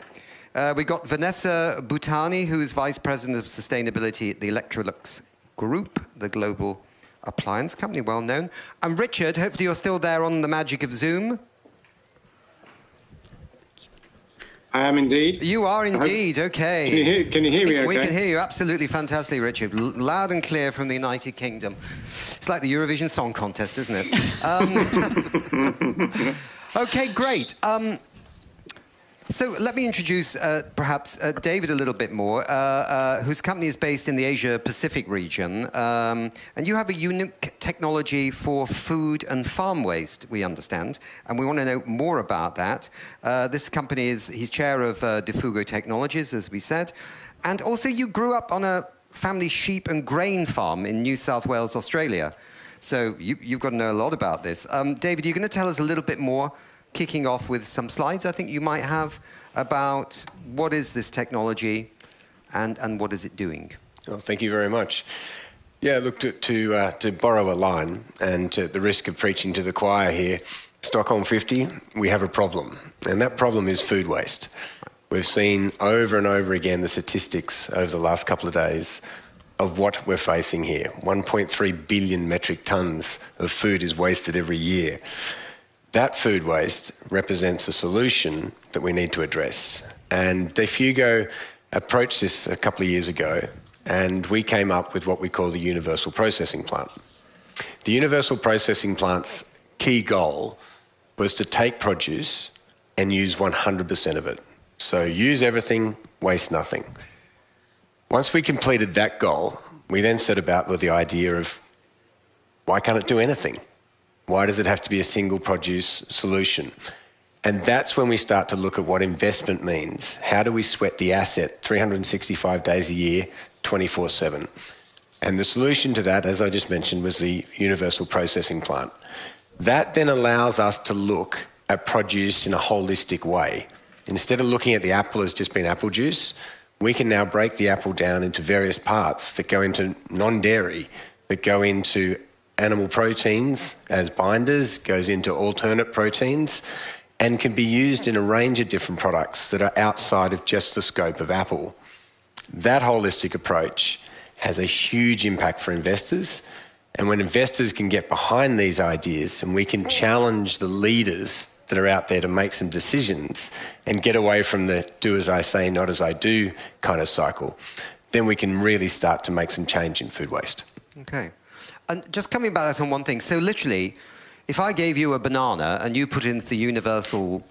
Speaker 2: We've got Vanessa Butani, who's Vice President of Sustainability at the Electrolux Group, the global appliance company, well known. And Richard, hopefully you're still there on the magic of Zoom.
Speaker 14: I am indeed.
Speaker 2: You are indeed, okay.
Speaker 14: Can you hear me okay?
Speaker 2: We can hear you absolutely fantastically, Richard. Loud and clear from the United Kingdom. It's like the Eurovision Song Contest, isn't it? Okay, great. So let me introduce perhaps David a little bit more, whose company is based in the Asia-Pacific region. And you have a unique technology for food and farm waste, we understand. And we want to know more about that. This company he's chair of Defugo Technologies, as we said. And also you grew up on a family sheep and grain farm in New South Wales, Australia. So you've got to know a lot about this. David, you're going to tell us a little bit more, kicking off with some slides I think you might have about what is this technology and what is it doing.
Speaker 5: Well, thank you very much. Yeah, look, to borrow a line, and at the risk of preaching to the choir here, Stockholm 50, we have a problem, and that problem is food waste. We've seen over and over again the statistics over the last couple of days of what we're facing here. 1.3 billion metric tonnes of food is wasted every year. That food waste represents a solution that we need to address. And Defugo approached this a couple of years ago, and we came up with what we call the Universal Processing Plant. The Universal Processing Plant's key goal was to take produce and use 100% of it. So use everything, waste nothing. Once we completed that goal, we then set about with the idea of, why can't it do anything? Why does it have to be a single produce solution? And that's when we start to look at what investment means. How do we sweat the asset 365 days a year, 24/7? And the solution to that, as I just mentioned, was the Universal Processing Plant. That then allows us to look at produce in a holistic way. Instead of looking at the apple as just being apple juice, we can now break the apple down into various parts that go into non-dairy, that go into animal proteins as binders, goes into alternate proteins, and can be used in a range of different products that are outside of just the scope of apple. That holistic approach has a huge impact for investors, and when investors can get behind these ideas and we can challenge the leaders that are out there to make some decisions and get away from the do as I say, not as I do kind of cycle, then we can really start to make some change in food waste.
Speaker 2: Okay. And just coming back on one thing, so literally, if I gave you a banana and you put it into the Universal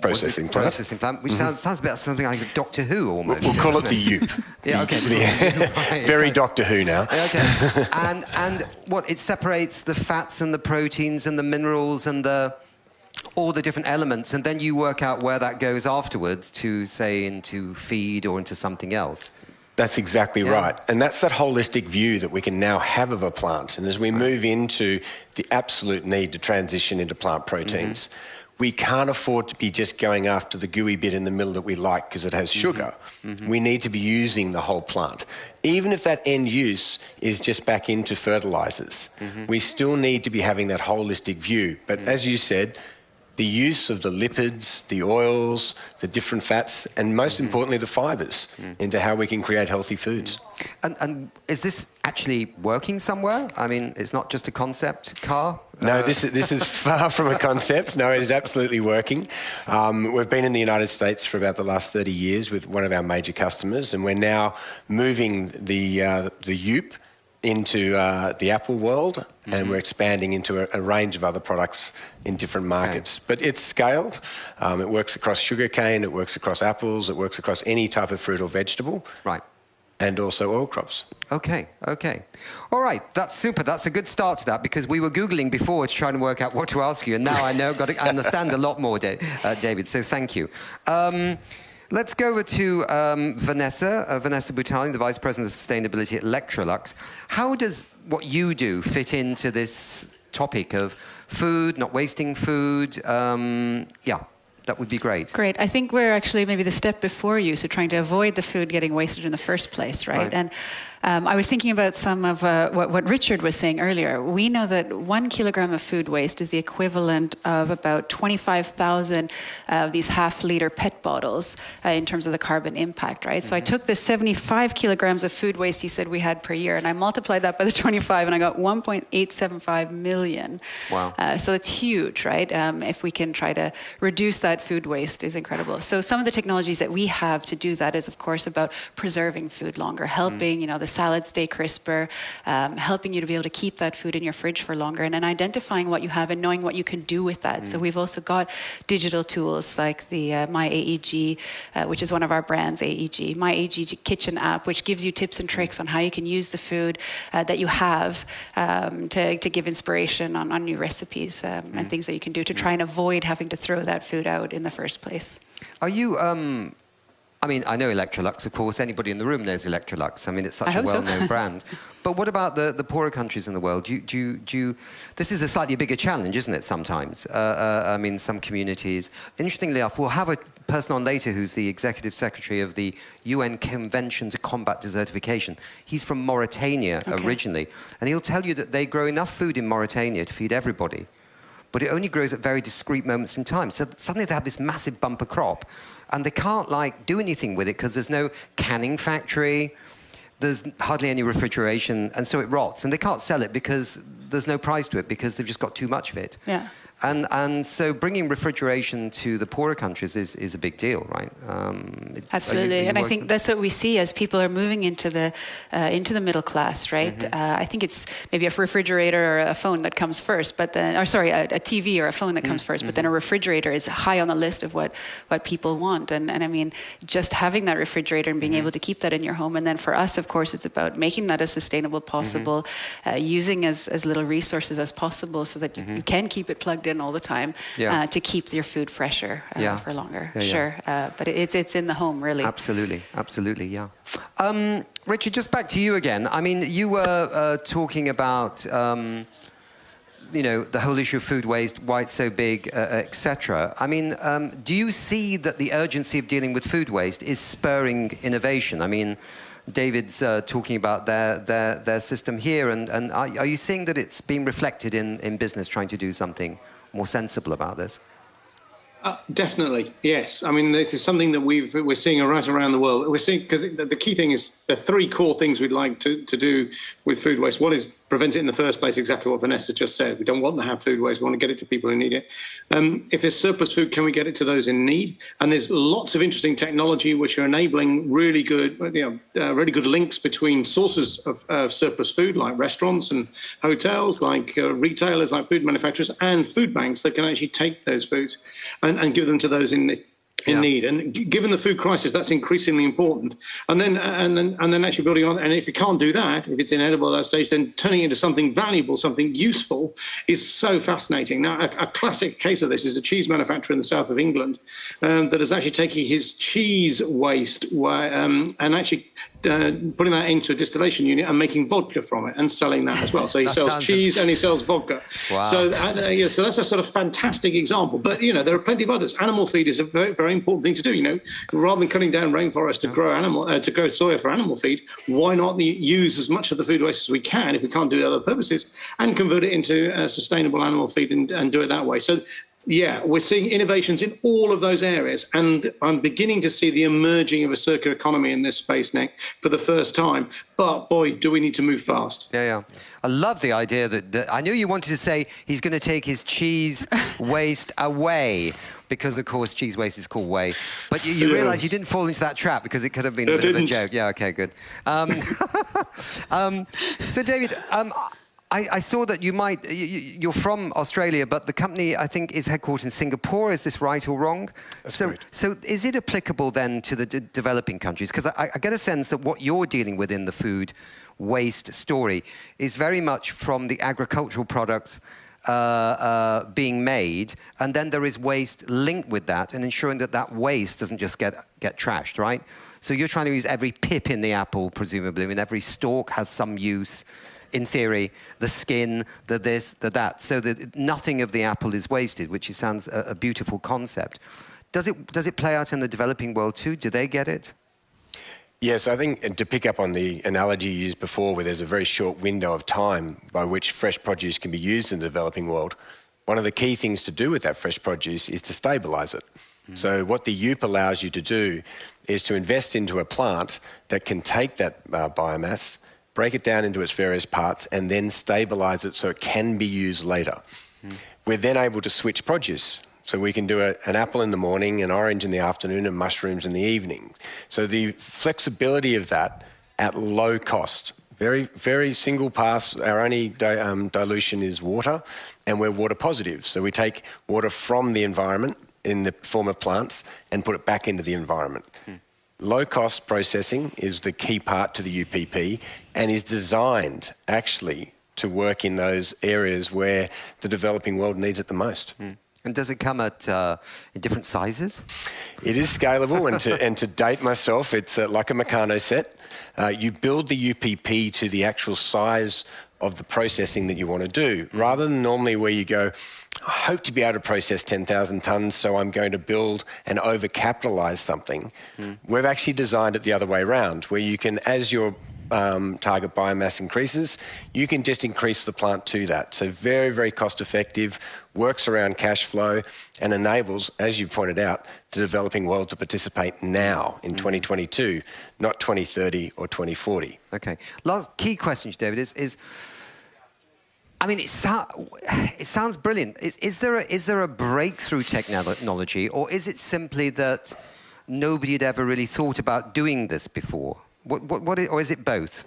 Speaker 2: Processing Plant, which sounds a bit something like Doctor Who almost.
Speaker 5: We'll call it the UP.
Speaker 2: Yeah, okay.
Speaker 5: Very Doctor Who now.
Speaker 2: Okay. And what, it separates the fats and the proteins and the minerals and all the different elements, and then you work out where that goes afterwards to, say, into feed or into something else.
Speaker 5: That's exactly right. And that's that holistic view that we can now have of a plant. And as we move into the absolute need to transition into plant proteins, we can't afford to be just going after the gooey bit in the middle that we like because it has sugar. We need to be using the whole plant. Even if that end use is just back into fertilizers, we still need to be having that holistic view. But as you said, the use of the lipids, the oils, the different fats, and most importantly, the fibers into how we can create healthy foods.
Speaker 2: And is this actually working somewhere? I mean, it's not just a concept car?
Speaker 5: No, this is far from a concept. No, it is absolutely working. We've been in the United States for about the last 30 years with one of our major customers, and we're now moving the Yoop into the Apple world, and we're expanding into a range of other products in different markets. But it's scaled. It works across sugarcane, it works across apples, it works across any type of fruit or vegetable.
Speaker 2: Right.
Speaker 5: And also oil crops.
Speaker 2: Okay. All right, that's super. That's a good start to that, because we were Googling before to try and work out what to ask you, and now I understand a lot more, David, so thank you. Let's go over to Vanessa Butali, the Vice President of Sustainability at Electrolux. How does what you do fit into this topic of food, not wasting food? That would be great.
Speaker 11: Great. I think we're actually maybe the step before you, so trying to avoid the food getting wasted in the first place, right? And I was thinking about some of what Richard was saying earlier. We know that 1 kilogram of food waste is the equivalent of about 25,000 of these half-liter PET bottles in terms of the carbon impact, right? So I took the 75 kilograms of food waste he said we had per year, and I multiplied that by the 25, and I got 1.875 million.
Speaker 2: Wow.
Speaker 11: So it's huge, right? If we can try to reduce that food waste is incredible. So some of the technologies that we have to do that is, of course, about preserving food longer, helping, the salads stay crisper, helping you to be able to keep that food in your fridge for longer, and then identifying what you have and knowing what you can do with that. So we've also got digital tools like the My AEG, which is one of our brands, AEG, My AEG Kitchen app, which gives you tips and tricks on how you can use the food that you have to give inspiration on new recipes and things that you can do to try and avoid having to throw that food out in the first place.
Speaker 2: Are you... I mean, I know Electrolux, of course. Anybody in the room knows Electrolux. I mean, it's such a well-known brand. But what about the poorer countries in the world? This is a slightly bigger challenge, isn't it, sometimes? I mean, some communities... Interestingly enough, we'll have a person on later who's the Executive Secretary of the UN Convention to Combat Desertification. He's from Mauritania originally. And he'll tell you that they grow enough food in Mauritania to feed everybody. But it only grows at very discrete moments in time. So suddenly they have this massive bumper crop, and they can't, do anything with it because there's no canning factory, there's hardly any refrigeration, and so it rots. And they can't sell it because there's no price to it, because they've just got too much of it.
Speaker 11: Yeah.
Speaker 2: And so bringing refrigeration to the poorer countries is a big deal, right?
Speaker 11: Absolutely, and I think that's what we see as people are moving into the middle class, right? I think it's maybe a refrigerator or a phone that comes first, but then, a TV or a phone that comes first, but then a refrigerator is high on the list of what people want. And I mean, just having that refrigerator and being able to keep that in your home, and then for us, of course, it's about making that as sustainable possible, using as little resources as possible so that you can keep it plugged in all the time to keep your food fresher for longer. But it's in the home, really.
Speaker 2: Absolutely, yeah. Richard, just back to you again. I mean, you were talking about the whole issue of food waste, why it's so big, etc. I mean, do you see that the urgency of dealing with food waste is spurring innovation? I mean, David's talking about their system here, and are you seeing that it's being reflected in business trying to do something more sensible about this?
Speaker 14: Definitely, yes. I mean, this is something that we're seeing right around the world. We're seeing, because the key thing is there are three core things we'd like to do with food waste. One is prevent it in the first place, exactly what Vanessa just said. We don't want to have food waste. We want to get it to people who need it. If there's surplus food, can we get it to those in need? And there's lots of interesting technology which are enabling really good links between sources of surplus food, like restaurants and hotels, like retailers, like food manufacturers, and food banks that can actually take those foods and give them to those in need. in need, and given the food crisis, that's increasingly important. And then actually building on. And if you can't do that, if it's inedible at that stage, then turning it into something valuable, something useful, is so fascinating. Now, a classic case of this is a cheese manufacturer in the south of England that is actually taking his cheese waste and actually putting that into a distillation unit and making vodka from it and selling that as well. So he sells cheese and he sells vodka. Wow. So that's a sort of fantastic example. But there are plenty of others. Animal feed is a very, very important thing to do. Rather than cutting down rainforest to grow soya for animal feed, why not use as much of the food waste as we can, if we can't do other purposes, and convert it into sustainable animal feed and do it that way. So yeah, we're seeing innovations in all of those areas, and I'm beginning to see the emerging of a circular economy in this space, Nick, for the first time. But boy, do we need to move fast.
Speaker 2: Yeah. I love the idea that I knew you wanted to say he's going to take his cheese waste away, because of course cheese waste is called whey. But you realise you didn't fall into that trap, because it could have been a bit of a joke. Yeah, okay, good. So David, I saw that you're from Australia, but the company, I think, is headquartered in Singapore. Is this right or wrong? So is it applicable then to the developing countries? Because I get a sense that what you're dealing with in the food waste story is very much from the agricultural products being made, and then there is waste linked with that, and ensuring that that waste doesn't just get trashed, right? So you're trying to use every pip in the apple, presumably. I mean, every stalk has some use. In theory, the skin, the this, the that, so that nothing of the apple is wasted, which sounds a beautiful concept. Does it play out in the developing world too? Do they get it?
Speaker 5: Yes, I think to pick up on the analogy you used before, where there's a very short window of time by which fresh produce can be used in the developing world, one of the key things to do with that fresh produce is to stabilise it. So what the UP allows you to do is to invest into a plant that can take that biomass, break it down into its various parts, and then stabilise it so it can be used later. We're then able to switch produce. So we can do an apple in the morning, an orange in the afternoon, and mushrooms in the evening. So the flexibility of that at low cost. Very, very single pass. Our only dilution is water, and we're water positive. So we take water from the environment in the form of plants and put it back into the environment. Low-cost processing is the key part to the UPP, and is designed actually to work in those areas where the developing world needs it the most.
Speaker 2: And does it come at in different sizes?
Speaker 5: It is scalable, and to date myself, it's like a Meccano set. You build the UPP to the actual size of the processing that you want to do, rather than normally where you go, I hope to be able to process 10,000 tonnes, so I'm going to build and overcapitalise something. We've actually designed it the other way around, where you can, as your target biomass increases, you can just increase the plant to that. So very, very cost effective, works around cash flow, and enables, as you pointed out, the developing world to participate now in 2022, not 2030 or 2040.
Speaker 2: Okay. Last key question, David, is I mean, it sounds brilliant. Is there a breakthrough technology, or is it simply that nobody had ever really thought about doing this before? Or is it both?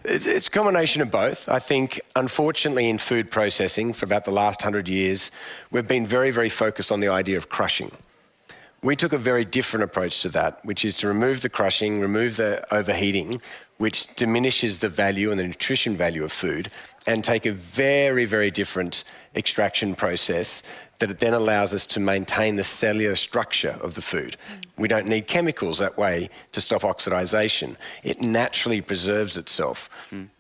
Speaker 5: It's a combination of both. I think, unfortunately, in food processing, for about the last 100 years, we've been very, very focused on the idea of crushing. We took a very different approach to that, which is to remove the crushing, remove the overheating, which diminishes the value and the nutrition value of food, and take a very, very different extraction process that it then allows us to maintain the cellular structure of the food. We don't need chemicals that way to stop oxidization. It naturally preserves itself.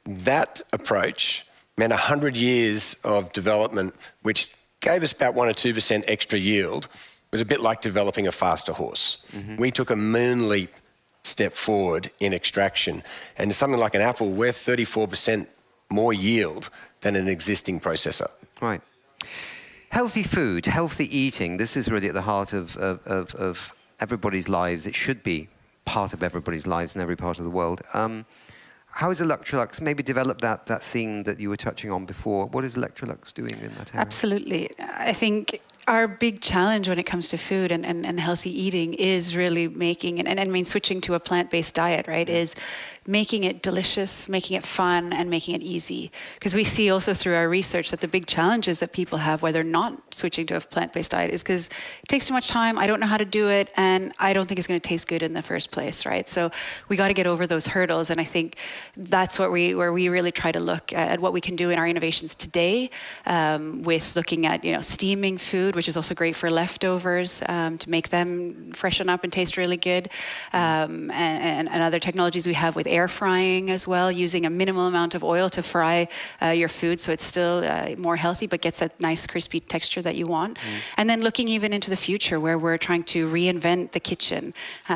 Speaker 5: That approach meant 100 years of development, which gave us about 1 or 2% extra yield. It was a bit like developing a faster horse. We took a moon leap step forward in extraction, and something like an apple, we're 34% more yield than an existing processor.
Speaker 2: Right. Healthy food, healthy eating, this is really at the heart of everybody's lives. It should be part of everybody's lives in every part of the world. How is Electrolux, maybe develop that theme that you were touching on before? What is Electrolux doing in that area?
Speaker 15: Absolutely. I think
Speaker 11: our big challenge when it comes to food and healthy eating is really making, and I mean switching to a plant-based diet, right, is making it delicious, making it fun, and making it easy. Because we see also through our research that the big challenges that people have while they're not switching to a plant-based diet is because it takes too much time, I don't know how to do it, and I don't think it's going to taste good in the first place, right? So we got to get over those hurdles, and I think that's where we really try to look at what we can do in our innovations today, with looking at steaming food, which is also great for leftovers, to make them freshen up and taste really good, and other technologies we have with air frying as well, using a minimal amount of oil to fry your food so it's still more healthy but gets that nice crispy texture that you want. And then looking even into the future where we're trying to reinvent the kitchen,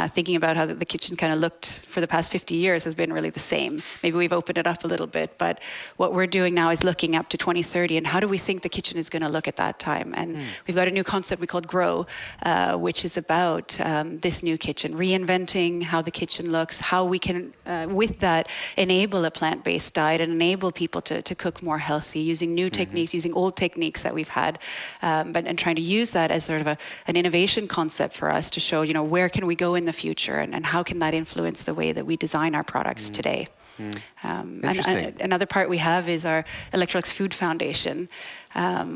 Speaker 11: thinking about how the kitchen kind of looked for the past 50 years has been really the same. Maybe we've opened it up a little bit, but what we're doing now is looking up to 2030 and how do we think the kitchen is going to look at that time. And we've got a new concept we called Grow, which is about this new kitchen, reinventing how the kitchen looks, how we can with that enable a plant-based diet and enable people to cook more healthy using new techniques, using old techniques that we've had, and trying to use that as sort of an innovation concept for us to show, where can we go in the future and how can that influence the way that we design our products today. And another part we have is our Electrolux Food Foundation,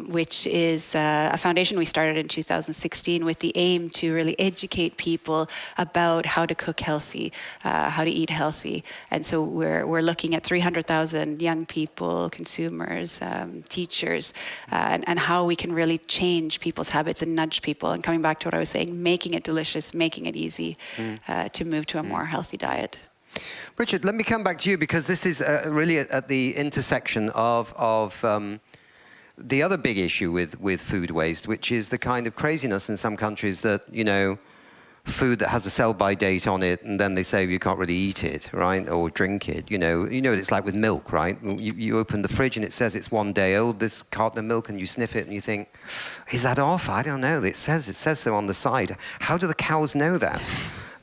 Speaker 11: which is a foundation we started in 2016 with the aim to really educate people about how to cook healthy, how to eat healthy. And so we're looking at 300,000 young people, consumers, teachers, and how we can really change people's habits and nudge people. And coming back to what I was saying, making it delicious, making it easy to move to a more healthy diet.
Speaker 2: Richard, let me come back to you because this is really at the intersection of the other big issue with food waste, which is the kind of craziness in some countries that, food that has a sell-by date on it, and then they say you can't really eat it, right, or drink it. It's like with milk, right? You open the fridge and it says it's 1 day old, this carton of milk, and you sniff it and you think, is that off? I don't know. It says so on the side. How do the cows know that?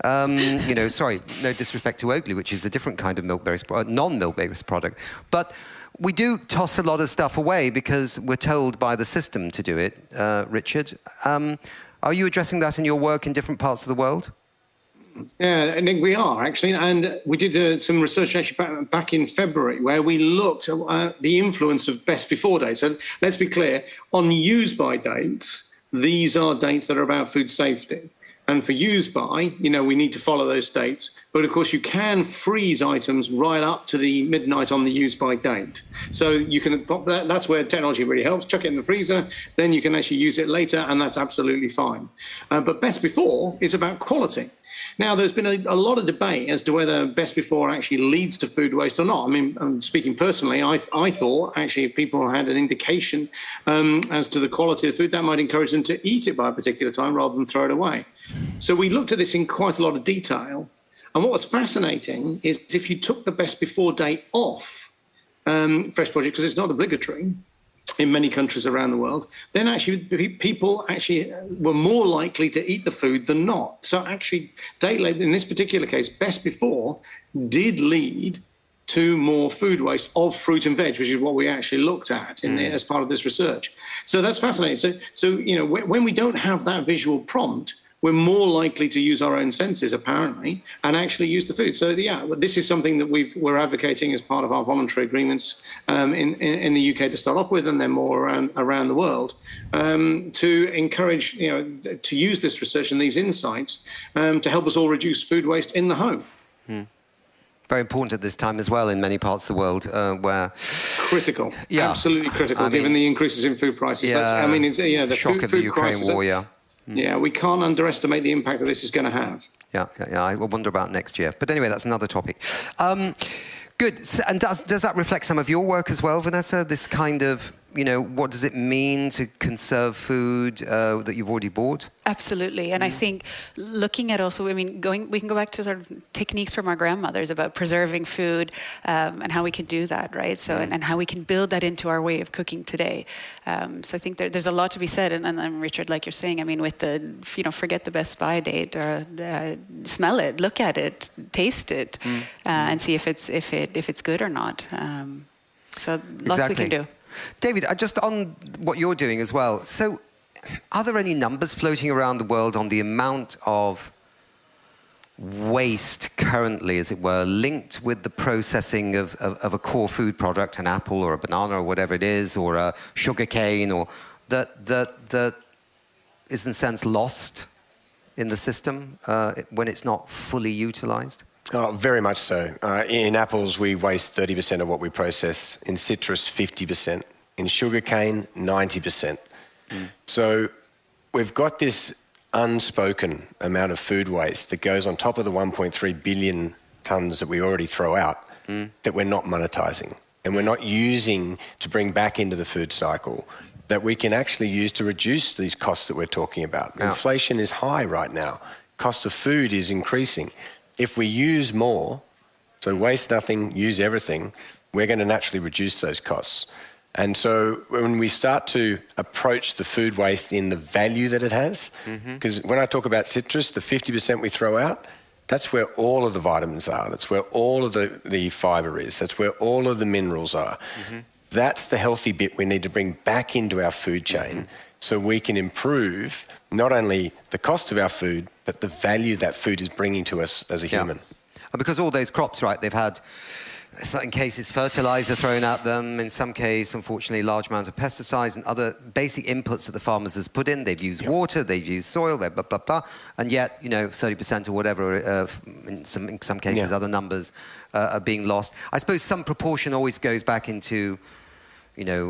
Speaker 2: Sorry, no disrespect to Oatly, which is a different kind of milk-based, non-milk-based product. But we do toss a lot of stuff away because we're told by the system to do it. Richard, are you addressing that in your work in different parts of the world?
Speaker 14: Yeah, I think we are, actually. And we did some research actually back in February where we looked at the influence of best before dates. So let's be clear, on use-by dates, these are dates that are about food safety. And for use by, we need to follow those dates. But of course, you can freeze items right up to the midnight on the use by date. So you can, that's where technology really helps. Chuck it in the freezer, then you can actually use it later, and that's absolutely fine. But best before is about quality. Now, there's been a lot of debate as to whether best before actually leads to food waste or not. I mean, I'm speaking personally, I thought actually if people had an indication as to the quality of the food, that might encourage them to eat it by a particular time rather than throw it away. So we looked at this in quite a lot of detail. And what was fascinating is if you took the best before date off fresh produce, because it's not obligatory in many countries around the world, then actually people actually were more likely to eat the food than not. So actually, date label, in this particular case, best before did lead to more food waste of fruit and veg, which is what we actually looked at as part of this research. So that's fascinating. So when we don't have that visual prompt, we're more likely to use our own senses, apparently, and actually use the food. So, yeah, this is something that we're advocating as part of our voluntary agreements in the UK to start off with, and then more around the world, to encourage, to use this research and these insights to help us all reduce food waste in the home.
Speaker 2: Very important at this time as well in many parts of the world where...
Speaker 14: Critical.
Speaker 2: Yeah.
Speaker 14: Absolutely critical, given the increases in food prices.
Speaker 2: Yeah,
Speaker 14: the
Speaker 2: shock of the Ukraine war,
Speaker 14: Yeah, we can't underestimate the impact that this is going to have.
Speaker 2: Yeah. I wonder about next year. But anyway, that's another topic. Good. So, and does that reflect some of your work as well, Vanessa? This kind of, what does it mean to conserve food that you've already bought?
Speaker 11: Absolutely. And I think looking at also, we can go back to sort of techniques from our grandmothers about preserving food and how we can do that, right? So, and how we can build that into our way of cooking today. So I think there's a lot to be said. And Richard, like you're saying, with the, forget the best by date, or smell it, look at it, taste it, and see if it's good or not. So lots we can do.
Speaker 2: David, just on what you're doing as well. So are there any numbers floating around the world on the amount of waste currently, as it were, linked with the processing of a core food product, an apple or a banana or whatever it is, or a sugar cane, or that is in a sense lost in the system when it's not fully utilized?
Speaker 5: Oh, very much so. In apples, we waste 30% of what we process. In citrus, 50%. In sugarcane, 90%. So we've got this unspoken amount of food waste that goes on top of the 1.3 billion tonnes that we already throw out that we're not monetising and we're not using to bring back into the food cycle that we can actually use to reduce these costs that we're talking about. Yeah. Inflation is high right now. Cost of food is increasing. If we use more, so waste nothing, use everything, we're going to naturally reduce those costs. And so when we start to approach the food waste in the value that it has, because when I talk about citrus, the 50% we throw out, that's where all of the vitamins are. That's where all of the fibre is. That's where all of the minerals are. That's the healthy bit we need to bring back into our food chain so we can improve not only the cost of our food, but the value that food is bringing to us as a human.
Speaker 2: And because all those crops, right, they've had, in certain cases, fertilizer thrown at them. In some cases, unfortunately, large amounts of pesticides and other basic inputs that the farmers has put in. They've used water, they've used soil, they've blah, blah, blah. And yet, 30% or whatever, in some cases, other numbers are being lost. I suppose some proportion always goes back into,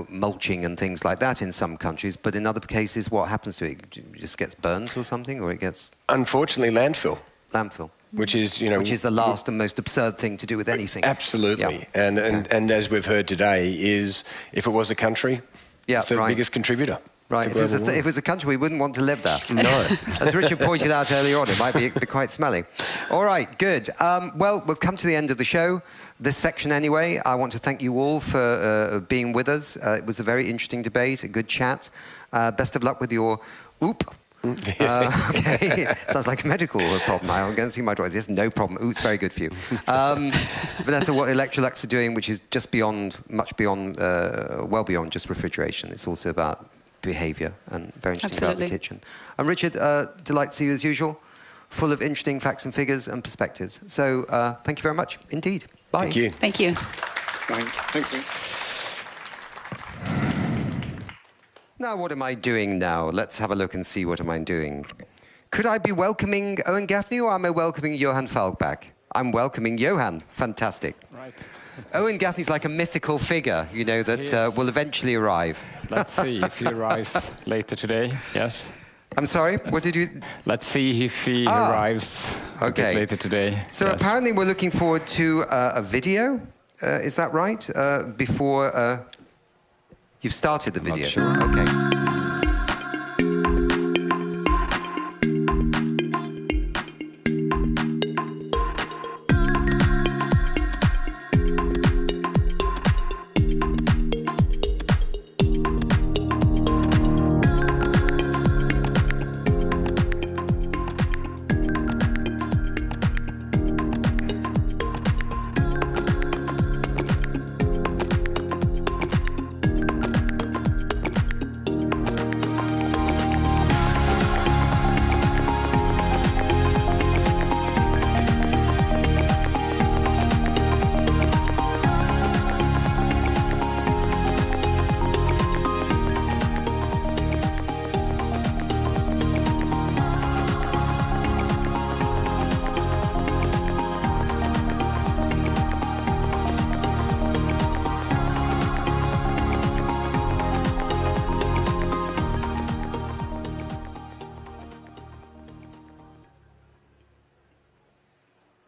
Speaker 2: mulching and things like that in some countries. But in other cases, what happens to it? It just gets burnt or something, or it gets...
Speaker 5: Unfortunately, landfill.
Speaker 2: Landfill.
Speaker 5: Which is,
Speaker 2: which is the last and most absurd thing to do with anything.
Speaker 5: Absolutely. Yeah. And as we've heard today, is if it was a country, it's the biggest contributor.
Speaker 2: Right. If it was a country, we wouldn't want to live there. No. As Richard pointed out earlier on, it might be quite smelly. All right, good. Well, we've come to the end of the show. This section anyway. I want to thank you all for being with us. It was a very interesting debate, a good chat. Best of luck with your OOP. Okay, sounds like a medical problem. I'm going to see my doctor. There's no problem. Ooh, it's very good for you. But that's what Electrolux are doing, which is just beyond, much beyond, well beyond just refrigeration. It's also about behaviour and very interesting about the kitchen. And Richard, delight to see you as usual, full of interesting facts and figures and perspectives. So thank you very much indeed. Bye.
Speaker 5: Thank you.
Speaker 11: Thank you.
Speaker 14: Right. Thank you.
Speaker 2: Now, what am I doing now? Let's have a look and see what am I doing. Could I be welcoming Owen Gaffney or am I welcoming Johan Falk back? I'm welcoming Johan. Fantastic.
Speaker 9: Right.
Speaker 2: Owen Gaffney's like a mythical figure, that will eventually arrive.
Speaker 9: Let's see if he arrives later today. Yes.
Speaker 2: I'm sorry, what did you...
Speaker 9: Let's see if he arrives a bit later today.
Speaker 2: So apparently we're looking forward to a video. Is that right? Before... You've started the video.
Speaker 9: Sure.
Speaker 2: Okay.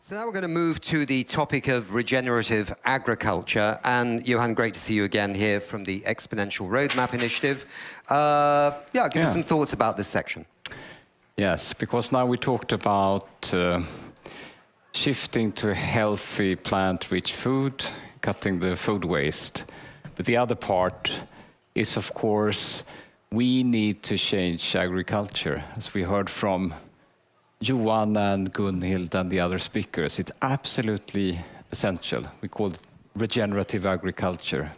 Speaker 2: So now we're going to move to the topic of regenerative agriculture. And Johan, great to see you again here from the Exponential Roadmap Initiative. Give us some thoughts about this section.
Speaker 9: Yes, because now we talked about shifting to healthy plant-rich food, cutting the food waste. But the other part is, of course, we need to change agriculture, as we heard from Johan and Gunhild and the other speakers. It's absolutely essential. We call it regenerative agriculture,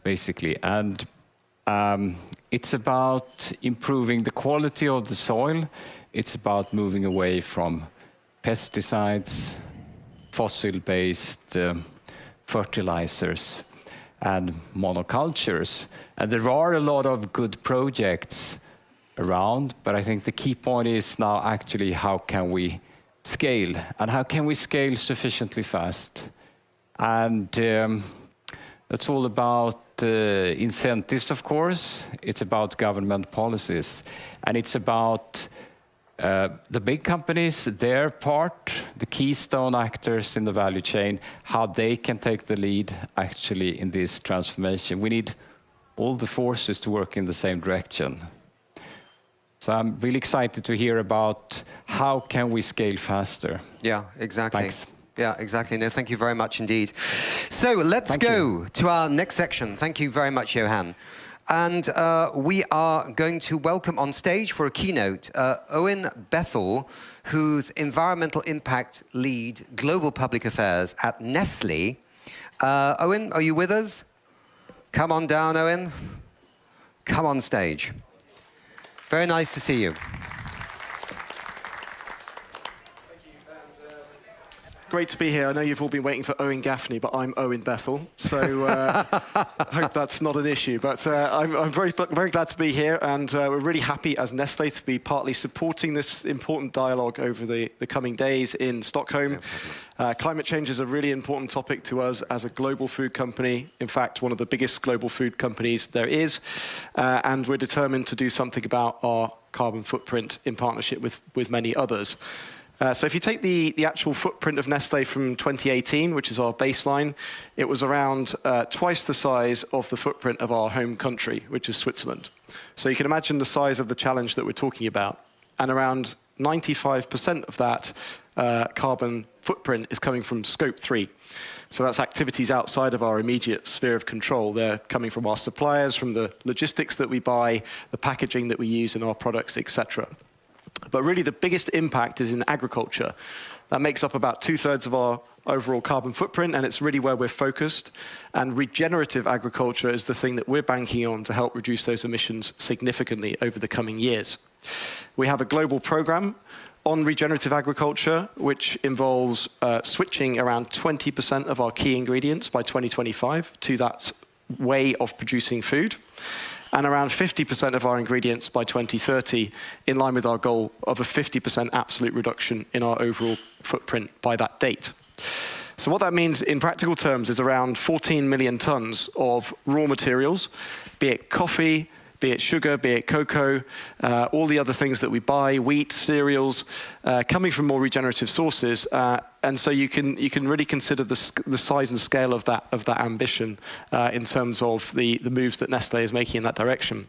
Speaker 9: basically. And It's about improving the quality of the soil. It's about moving away from pesticides, fossil-based fertilizers, and monocultures. And there are a lot of good projects around, but I think the key point is now actually how can we scale, and how can we scale sufficiently fast? And it's all about incentives, of course. It's about government policies, and it's about the big companies, their part, the keystone actors in the value chain, how they can take the lead actually in this transformation. We need all the forces to work in the same direction. So I'm really excited to hear about how can we scale faster.
Speaker 2: Yeah, exactly.
Speaker 9: Thanks.
Speaker 2: Yeah, exactly. No, thank you very much indeed. So let's go to our next section. Thank you very much, Johan. And we are going to welcome on stage for a keynote Owen Bethel, who's Environmental Impact Lead Global Public Affairs at Nestlé. Owen, are you with us? Come on down, Owen. Come on stage. Very nice to see you.
Speaker 15: Great to be here. I know you've all been waiting for Owen Gaffney, but I'm Owen Bethel, so I hope that's not an issue. But I'm very glad to be here, and we're really happy as Nestlé to be partly supporting this important dialogue over the coming days in Stockholm. Climate change is a really important topic to us as a global food company, in fact, one of the biggest global food companies there is, and we're determined to do something about our carbon footprint in partnership with many others. So if you take the actual footprint of Nestlé from 2018, which is our baseline, it was around twice the size of the footprint of our home country, which is Switzerland. So you can imagine the size of the challenge that we're talking about. And around 95% of that carbon footprint is coming from Scope 3. So that's activities outside of our immediate sphere of control. They're coming from our suppliers, from the logistics that we buy, the packaging that we use in our products, etc. But really the biggest impact is in agriculture. That makes up about 2/3 of our overall carbon footprint, and it's really where we're focused. And regenerative agriculture is the thing that we're banking on to help reduce those emissions significantly over the coming years. We have a global program on regenerative agriculture, which involves switching around 20% of our key ingredients by 2025 to that way of producing food, and around 50% of our ingredients by 2030, in line with our goal of a 50% absolute reduction in our overall footprint by that date. So what that means in practical terms is around 14 million tons of raw materials, be it coffee, be it sugar, be it cocoa, all the other things that we buy, wheat, cereals, coming from more regenerative sources. And so you can really consider the size and scale of that ambition in terms of the moves that Nestlé is making in that direction.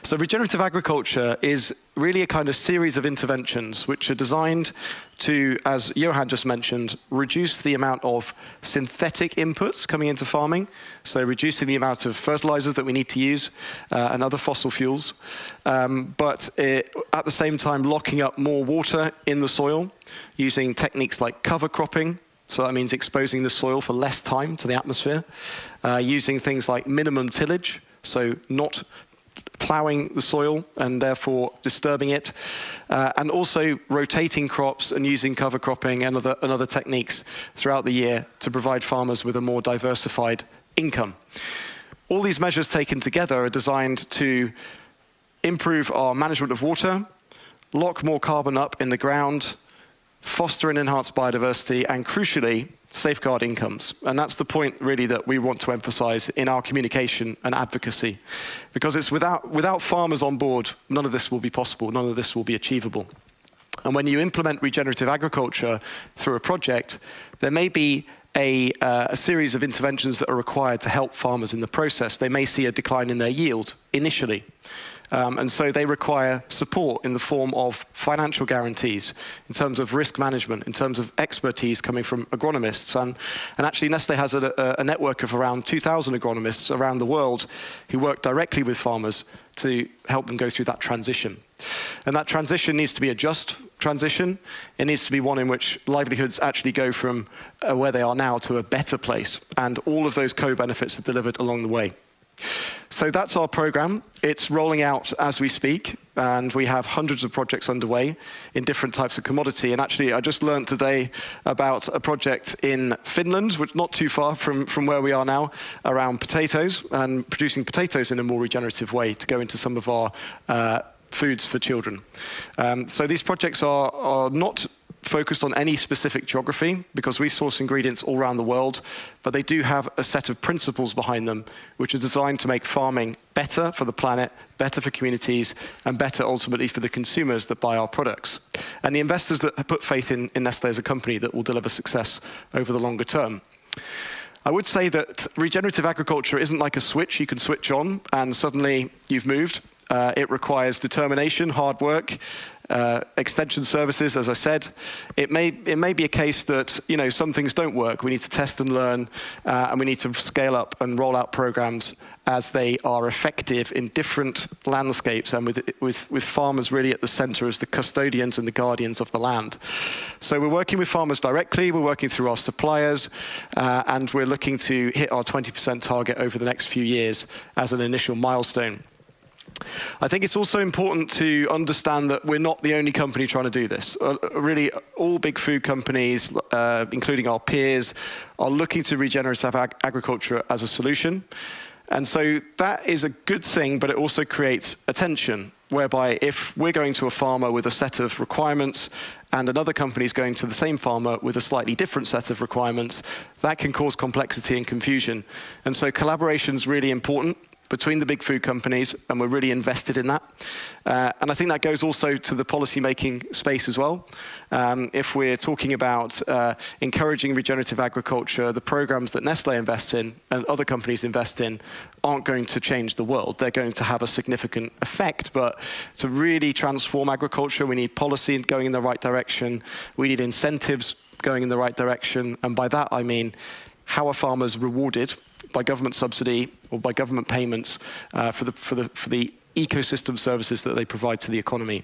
Speaker 15: So regenerative agriculture is really a kind of series of interventions which are designed to, as Johan just mentioned, reduce the amount of synthetic inputs coming into farming, so reducing the amount of fertilizers that we need to use and other fossil fuels, but at the same time locking up more water in the soil using techniques like cover cropping. So that means exposing the soil for less time to the atmosphere, using things like minimum tillage, so not ploughing the soil and therefore disturbing it, and also rotating crops and using cover cropping and other techniques throughout the year to provide farmers with a more diversified income. All these measures taken together are designed to improve our management of water, lock more carbon up in the ground, foster and enhance biodiversity, and crucially, safeguard incomes. And that's the point really that we want to emphasize in our communication and advocacy, because it's without farmers on board, none of this will be possible, none of this will be achievable. And when you implement regenerative agriculture through a project, there may be a series of interventions that are required to help farmers in the process. They may see a decline in their yield initially. And so they require support in the form of financial guarantees, in terms of risk management, in terms of expertise coming from agronomists. And actually Nestlé has a network of around 2,000 agronomists around the world who work directly with farmers to help them go through that transition. And that transition needs to be a just transition. It needs to be one in which livelihoods actually go from where they are now to a better place. And all of those co-benefits are delivered along the way. So that's our program. It's rolling out as we speak, and we have hundreds of projects underway in different types of commodity. And actually, I just learned today about a project in Finland, which is not too far from where we are now, around potatoes and producing potatoes in a more regenerative way to go into some of our foods for children. So these projects are not focused on any specific geography because we source ingredients all around the world, but they do have a set of principles behind them which are designed to make farming better for the planet, better for communities, and better ultimately for the consumers that buy our products. And the investors that have put faith in Nestlé as a company that will deliver success over the longer term. I would say that regenerative agriculture isn't like a switch you can switch on and suddenly you've moved. It requires determination, hard work, extension services, as I said. It may be a case that some things don't work. We need to test and learn, and we need to scale up and roll out programs as they are effective in different landscapes and with farmers really at the center as the custodians and the guardians of the land. So we're working with farmers directly, we're working through our suppliers, and we're looking to hit our 20% target over the next few years as an initial milestone. I think it's also important to understand that we're not the only company trying to do this. Really, all big food companies, including our peers, are looking to regenerative agriculture as a solution. And so that is a good thing, but it also creates a tension, whereby if we're going to a farmer with a set of requirements and another company is going to the same farmer with a slightly different set of requirements, that can cause complexity and confusion. And so collaboration is really important between the big food companies, and we're really invested in that. And I think that goes also to the policy-making space as well. If we're talking about encouraging regenerative agriculture, the programs that Nestlé invests in and other companies invest in aren't going to change the world. They're going to have a significant effect, but to really transform agriculture, we need policy going in the right direction. We need incentives going in the right direction. And by that, I mean, how are farmers rewarded by government subsidy or by government payments for the ecosystem services that they provide to the economy.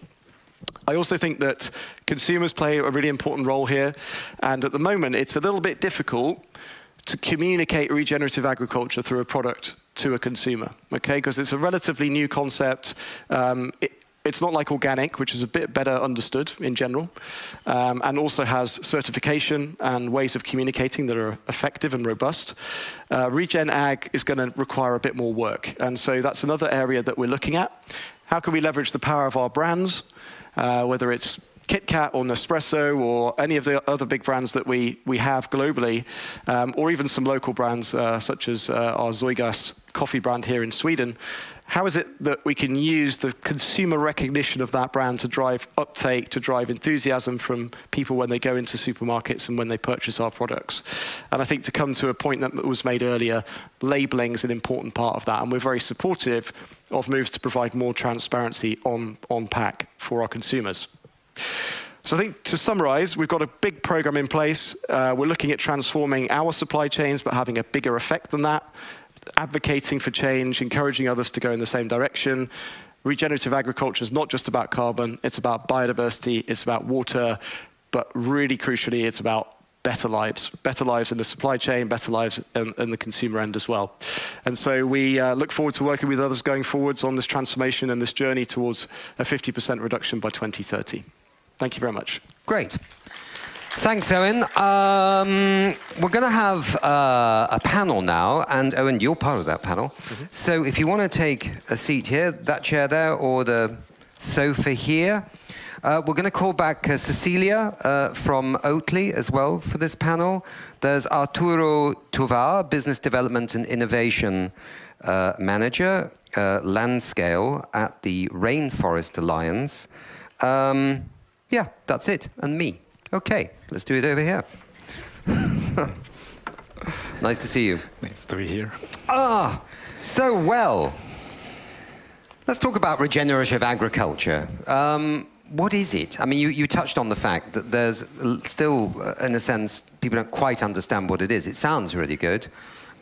Speaker 15: I also think that consumers play a really important role here, and at the moment it's a little bit difficult to communicate regenerative agriculture through a product to a consumer, okay? Because it's a relatively new concept. It's not like organic, which is a bit better understood in general, and also has certification and ways of communicating that are effective and robust. Regen Ag is going to require a bit more work, and so that's another area that we're looking at. How can we leverage the power of our brands, whether it's KitKat or Nespresso or any of the other big brands that we have globally, or even some local brands such as our Zoigas coffee brand here in Sweden. How is it that we can use the consumer recognition of that brand to drive uptake, to drive enthusiasm from people when they go into supermarkets and when they purchase our products? And I think to come to a point that was made earlier, labeling is an important part of that. And we're very supportive of moves to provide more transparency on pack for our consumers. So I think to summarize, we've got a big program in place. We're looking at transforming our supply chains, but having a bigger effect than that. Advocating for change, encouraging others to go in the same direction. Regenerative agriculture is not just about carbon, it's about biodiversity, it's about water, but really crucially, it's about better lives in the supply chain, better lives in the consumer end as well. And so we look forward to working with others going forwards on this transformation and this journey towards a 50% reduction by 2030. Thank you very much.
Speaker 2: Great. Thanks, Owen. We're going to have a panel now, and Owen, you're part of that panel. Mm-hmm. So if you want to take a seat here, that chair there, or the sofa here, we're going to call back Cecilia from Oatly as well for this panel. There's Arturo Tovar, Business Development and Innovation Manager, land scale at the Rainforest Alliance. Yeah, that's it, and me. Okay, let's do it over here. Nice to see you.
Speaker 16: Nice to be here.
Speaker 2: So well. Let's talk about regenerative agriculture. What is it? I mean, you touched on the fact that there's still, in a sense, people don't quite understand what it is. It sounds really good.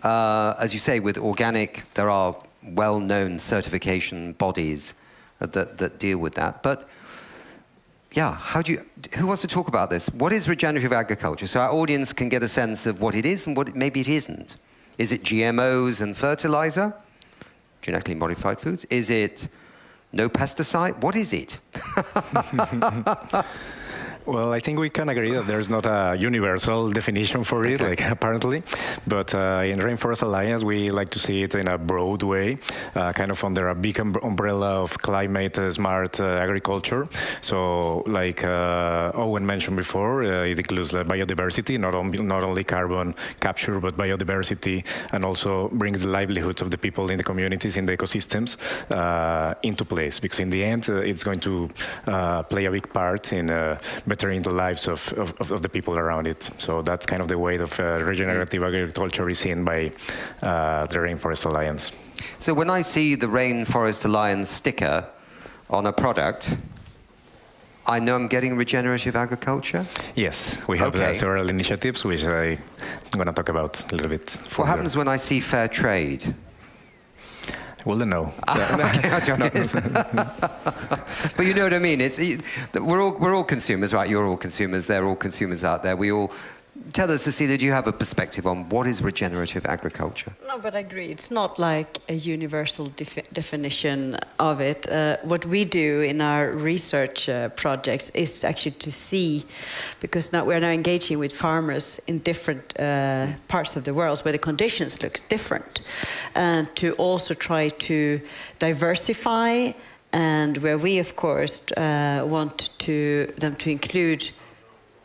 Speaker 2: As you say, with organic, there are well-known certification bodies that deal with that. But yeah, who wants to talk about this? What is regenerative agriculture? So our audience can get a sense of what it is and what maybe it isn't. Is it GMOs and fertilizer? genetically modified foods? Is it no pesticide? What is it?
Speaker 16: Well, I think we can agree that there's not a universal definition for it, like apparently. But in Rainforest Alliance, we like to see it in a broad way, kind of under a big umbrella of climate-smart agriculture. So, like Owen mentioned before, it includes biodiversity, not only carbon capture, but biodiversity, and also brings the livelihoods of the people in the communities, in the ecosystems, into place. Because in the end, it's going to play a big part in bettering the lives of the people around it. So that's kind of the way of regenerative agriculture is seen by the Rainforest Alliance.
Speaker 2: So when I see the Rainforest Alliance sticker on a product, I know I'm getting regenerative agriculture?
Speaker 16: Yes, we have several initiatives, which I'm going to talk about a little bit further.
Speaker 2: What happens when I see fair trade?
Speaker 16: Well, then no.
Speaker 2: But you know what I mean? We're all consumers, right? You're all consumers. They're all consumers out there. We all tell us, Cecilia, do you have a perspective on what is regenerative agriculture?
Speaker 1: No, but I agree. It's not like a universal definition of it. What we do in our research projects is actually to see, because we're now engaging with farmers in different parts of the world where the conditions look different, and to also try to diversify, and where we, of course, want them to include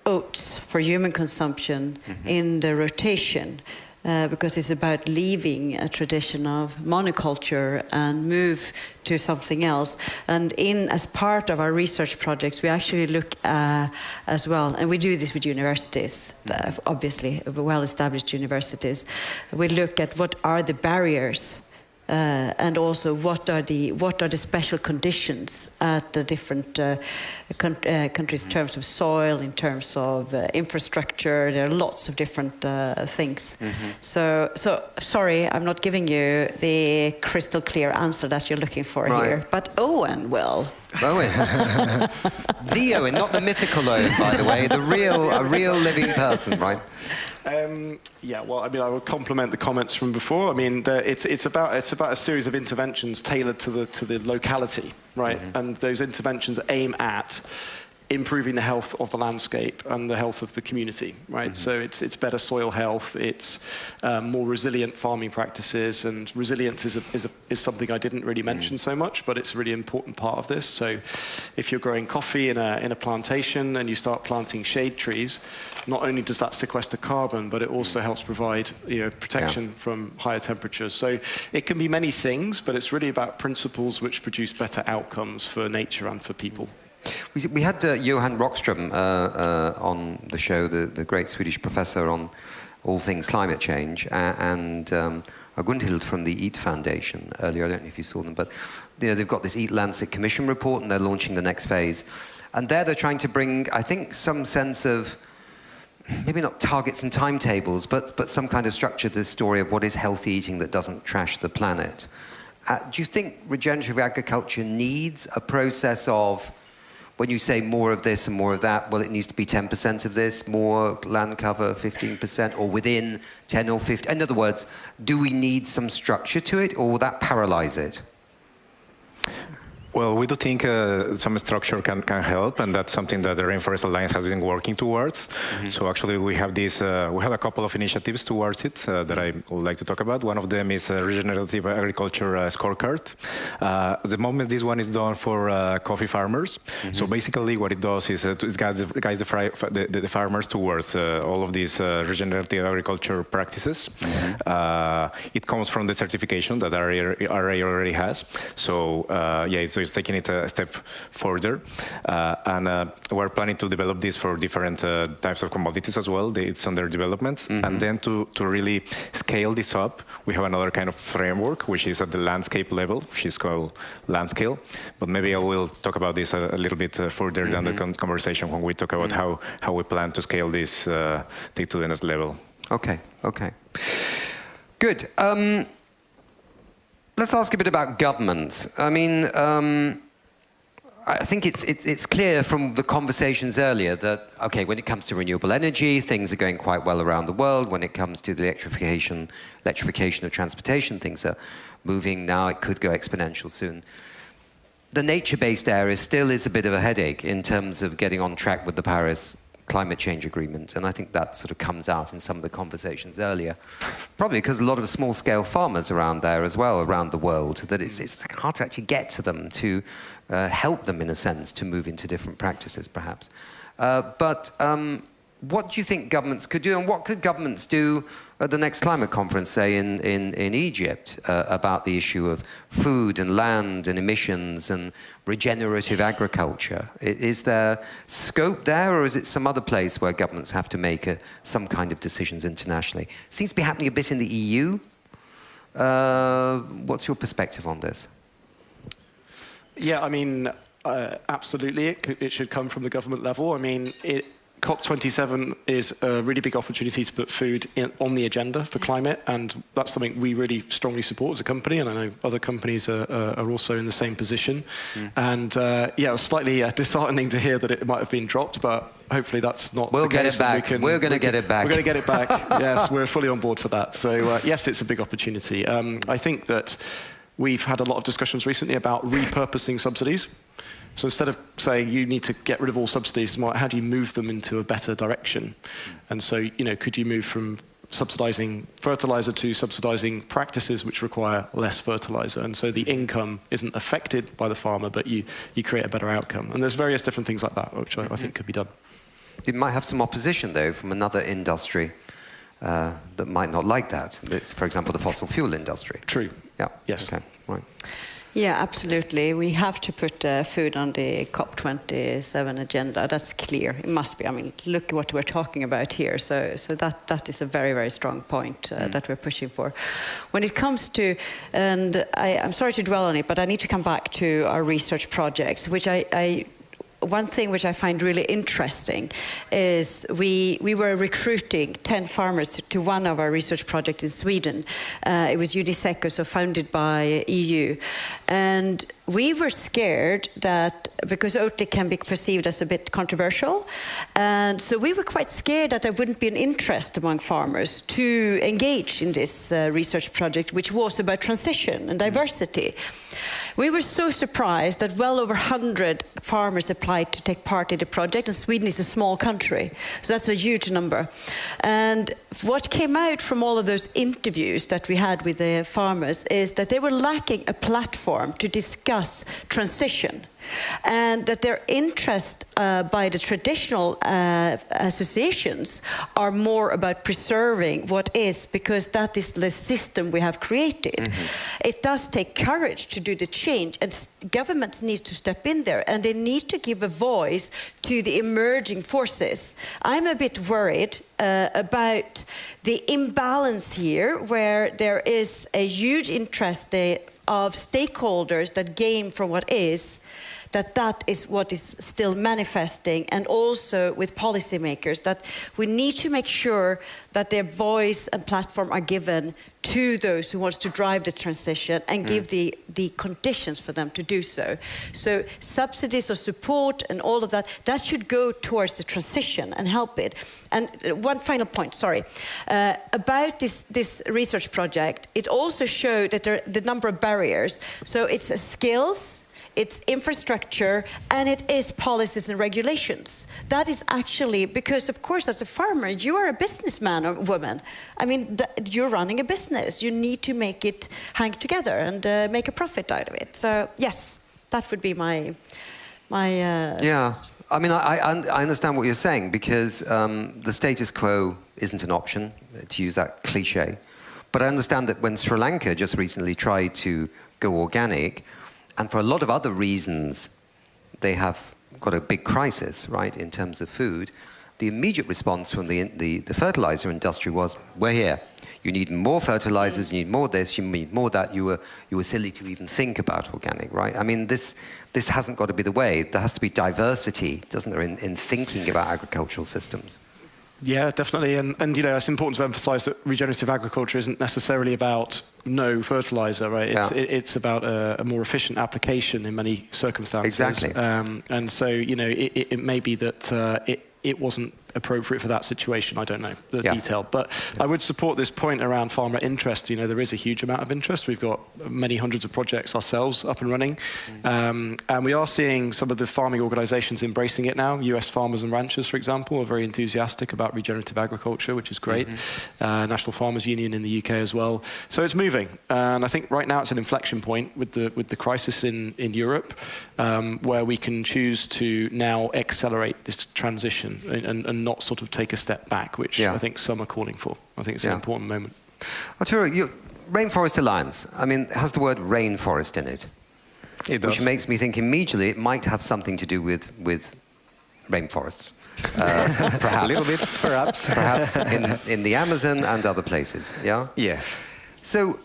Speaker 1: oats for human consumption in the rotation, because it's about leaving a tradition of monoculture and move to something else. And as part of our research projects, we actually look as well, and we do this with universities, obviously, well-established universities. We look at what are the barriers, and also what are the special conditions at the different countries in terms of soil, in terms of infrastructure. There are lots of different things. So sorry, I'm not giving you the crystal clear answer that you're looking for here, but Owen will.
Speaker 2: Owen. The Owen, not the mythical Owen, by the way, a real living person, right?
Speaker 15: Yeah, well, I mean, I will complement the comments from before. I mean, it's about a series of interventions tailored to the locality, right? And those interventions aim at improving the health of the landscape and the health of the community, right? So it's better soil health, it's more resilient farming practices, and resilience is something I didn't really mention so much, but it's a really important part of this. So if you're growing coffee in a plantation and you start planting shade trees, not only does that sequester carbon, but it also helps provide protection from higher temperatures. So it can be many things, but it's really about principles which produce better outcomes for nature and for people.
Speaker 2: We had Johan Rockström on the show, the great Swedish professor on all things climate change, and Gunhild from the EAT Foundation earlier. I don't know if you saw them, but they've got this EAT Lancet Commission report, and they're launching the next phase. And they're trying to bring, I think, some sense of, maybe not targets and timetables, but some kind of structure to this story of what is healthy eating that doesn't trash the planet. Do you think regenerative agriculture needs a process of, when you say more of this and more of that, well, it needs to be 10% of this, more land cover, 15%, or within 10 or 50? In other words, do we need some structure to it, or will that paralyze it?
Speaker 16: Well, we do think some structure can help, and that's something that the Rainforest Alliance has been working towards. So actually, we have a couple of initiatives towards it that I would like to talk about. One of them is a regenerative agriculture scorecard. At the moment, this one is done for coffee farmers. So basically, what it does is it guides the farmers towards all of these regenerative agriculture practices. It comes from the certification that RA already has. So so it's taking it a step further, and we're planning to develop this for different types of commodities as well. It's under development, and then to really scale this up, we have another kind of framework which is at the landscape level, which is called Landscale. But maybe I will talk about this a little bit further down the conversation when we talk about how we plan to scale this to the next level.
Speaker 2: Okay. Good. Let's ask a bit about governments. I mean, I think it's clear from the conversations earlier that, okay, when it comes to renewable energy, things are going quite well around the world. When it comes to the electrification of transportation, things are moving now. It could go exponential soon. The nature-based area still is a bit of a headache in terms of getting on track with the Paris climate change agreement, and I think that sort of comes out in some of the conversations earlier. Probably because a lot of small-scale farmers around there as well, around the world, that it's hard to actually get to them to help them, in a sense, to move into different practices, perhaps. But what do you think governments could do, and what could governments do at the next climate conference, say, in Egypt, about the issue of food and land and emissions and regenerative agriculture? Is there scope there, or is it some other place where governments have to make some kind of decisions internationally? Seems to be happening a bit in the EU. What's your perspective on this?
Speaker 15: Yeah, I mean, absolutely, it should come from the government level. I mean, COP27 is a really big opportunity to put food on the agenda for climate, and that's something we really strongly support as a company, and I know other companies are also in the same position. And yeah, it was slightly disheartening to hear that it might have been dropped, but hopefully that's not the case.
Speaker 2: We'll get it back. We're going to get it back.
Speaker 15: We're going to get it back. Yes, we're fully on board for that. So yes, it's a big opportunity. I think that we've had a lot of discussions recently about repurposing subsidies. So instead of saying you need to get rid of all subsidies, how do you move them into a better direction? And so, you know, could you move from subsidizing fertilizer to subsidizing practices which require less fertilizer? And so the income isn't affected by the farmer, but you create a better outcome. And there's various different things like that, which I think could be done.
Speaker 2: You might have some opposition, though, from another industry that might not like that. It's, for example, the fossil fuel industry.
Speaker 15: True.
Speaker 2: Yeah.
Speaker 15: Yes.
Speaker 2: Okay. Right.
Speaker 1: Yeah, absolutely. We have to put food on the COP27 agenda. That's clear. It must be. I mean, look at what we're talking about here. So that is a very, very strong point that we're pushing for. When it comes to, and I'm sorry to dwell on it, but I need to come back to our research projects, which one thing which I find really interesting is we were recruiting 10 farmers to one of our research projects in Sweden. It was UNICEF, so founded by EU. And we were scared that, because Oatly can be perceived as a bit controversial, and so we were quite scared that there wouldn't be an interest among farmers to engage in this research project, which was about transition and diversity. We were so surprised that well over 100 farmers applied to take part in the project, and Sweden is a small country, so that's a huge number. And what came out from all of those interviews that we had with the farmers is that they were lacking a platform to discuss transition, and that their interest by the traditional associations are more about preserving what is, because that is the system we have created. Mm-hmm. It does take courage to do the change, and governments need to step in there, and they need to give a voice to the emerging forces. I'm a bit worried about the imbalance here, where there is a huge interest of stakeholders that gain from what is, that is what is still manifesting, and also with policymakers, that we need to make sure that their voice and platform are given to those who wants to drive the transition and give the conditions for them to do so. So subsidies or support and all of that should go towards the transition and help it. And one final point, sorry, about this research project, it also showed that the number of barriers. So it's skills, it's infrastructure, and it is policies and regulations. That is actually, because of course as a farmer, you are a businessman or woman. I mean, you're running a business. You need to make it hang together and make a profit out of it. So yes, that would be my
Speaker 2: yeah, I mean, I understand what you're saying, because the status quo isn't an option, to use that cliche. But I understand that when Sri Lanka just recently tried to go organic, and for a lot of other reasons, they have got a big crisis, right, in terms of food. The immediate response from the fertilizer industry was, we're here. You need more fertilizers, you need more this, you need more that. You were silly to even think about organic, right? I mean, this hasn't got to be the way. There has to be diversity, doesn't there, in thinking about agricultural systems.
Speaker 15: Yeah, definitely. And you know, it's important to emphasize that regenerative agriculture isn't necessarily about no fertilizer, right? It's about a more efficient application in many circumstances.
Speaker 2: Exactly.
Speaker 15: And so, you know, it may be that it wasn't appropriate for that situation. I don't know the detail, but I would support this point around farmer interest. You know, there is a huge amount of interest. We've got many hundreds of projects ourselves up and running, and we are seeing some of the farming organizations embracing it now. US farmers and ranchers, for example, are very enthusiastic about regenerative agriculture, which is great. National Farmers Union in the UK as well. So it's moving, and I think right now it's an inflection point with the crisis in Europe, where we can choose to now accelerate this transition and not sort of take a step back, which I think some are calling for. I think it's an important moment.
Speaker 2: Arturo, Rainforest Alliance, I mean, it has the word rainforest in it.
Speaker 16: It does.
Speaker 2: Which makes me think immediately it might have something to do with rainforests. Perhaps.
Speaker 16: A little bit, perhaps.
Speaker 2: Perhaps in the Amazon and other places, yeah?
Speaker 16: Yeah.
Speaker 2: So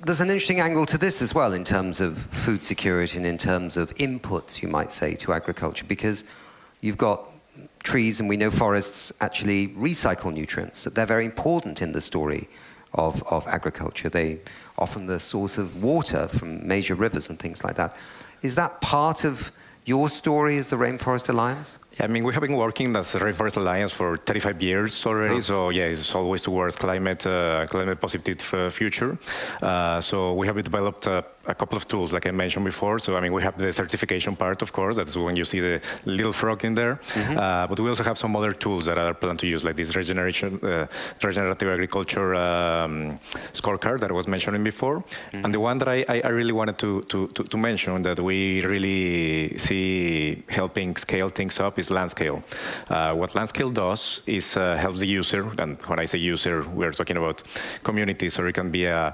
Speaker 2: there's an interesting angle to this as well in terms of food security and in terms of inputs, you might say, to agriculture, because you've got trees, and we know forests actually recycle nutrients, that they're very important in the story of agriculture. They often the source of water from major rivers and things like that. Is that part of your story as the Rainforest Alliance?
Speaker 16: Yeah, I mean, we have been working as a Rainforest Alliance for 35 years already. So yeah, it's always towards climate positive future. So we have developed a couple of tools, like I mentioned before. So I mean, we have the certification part, of course. That's when you see the little frog in there. But we also have some other tools that are planned to use, like this regenerative agriculture scorecard that I was mentioning before. And the one that I really wanted to mention that we really see helping scale things up is Landscale. What Landscale does is helps the user, and when I say user, we're talking about communities, or it can be a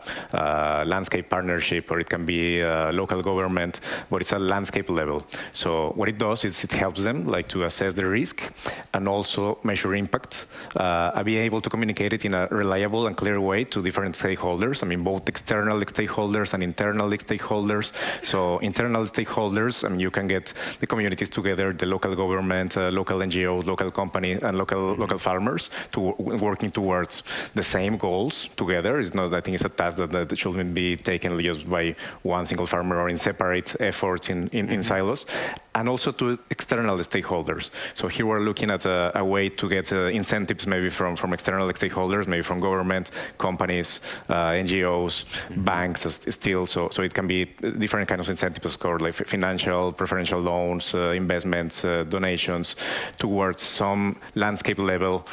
Speaker 16: landscape partnership, or it can be a local government, but it's a landscape level. So what it does is it helps them like to assess the risk and also measure impact, and be able to communicate it in a reliable and clear way to different stakeholders. I mean, both external stakeholders and internal stakeholders. So internal stakeholders, I mean, you can get the communities together, the local government, local NGOs, local companies, and local farmers to working towards the same goals together. It's not, I think it's a task that shouldn't be taken just by one single farmer or in separate efforts in silos. And also to external stakeholders. So here we're looking at a way to get incentives maybe from external stakeholders, maybe from government, companies, NGOs, banks still. So it can be different kinds of incentives, called like financial, preferential loans, investments, donations towards some landscape level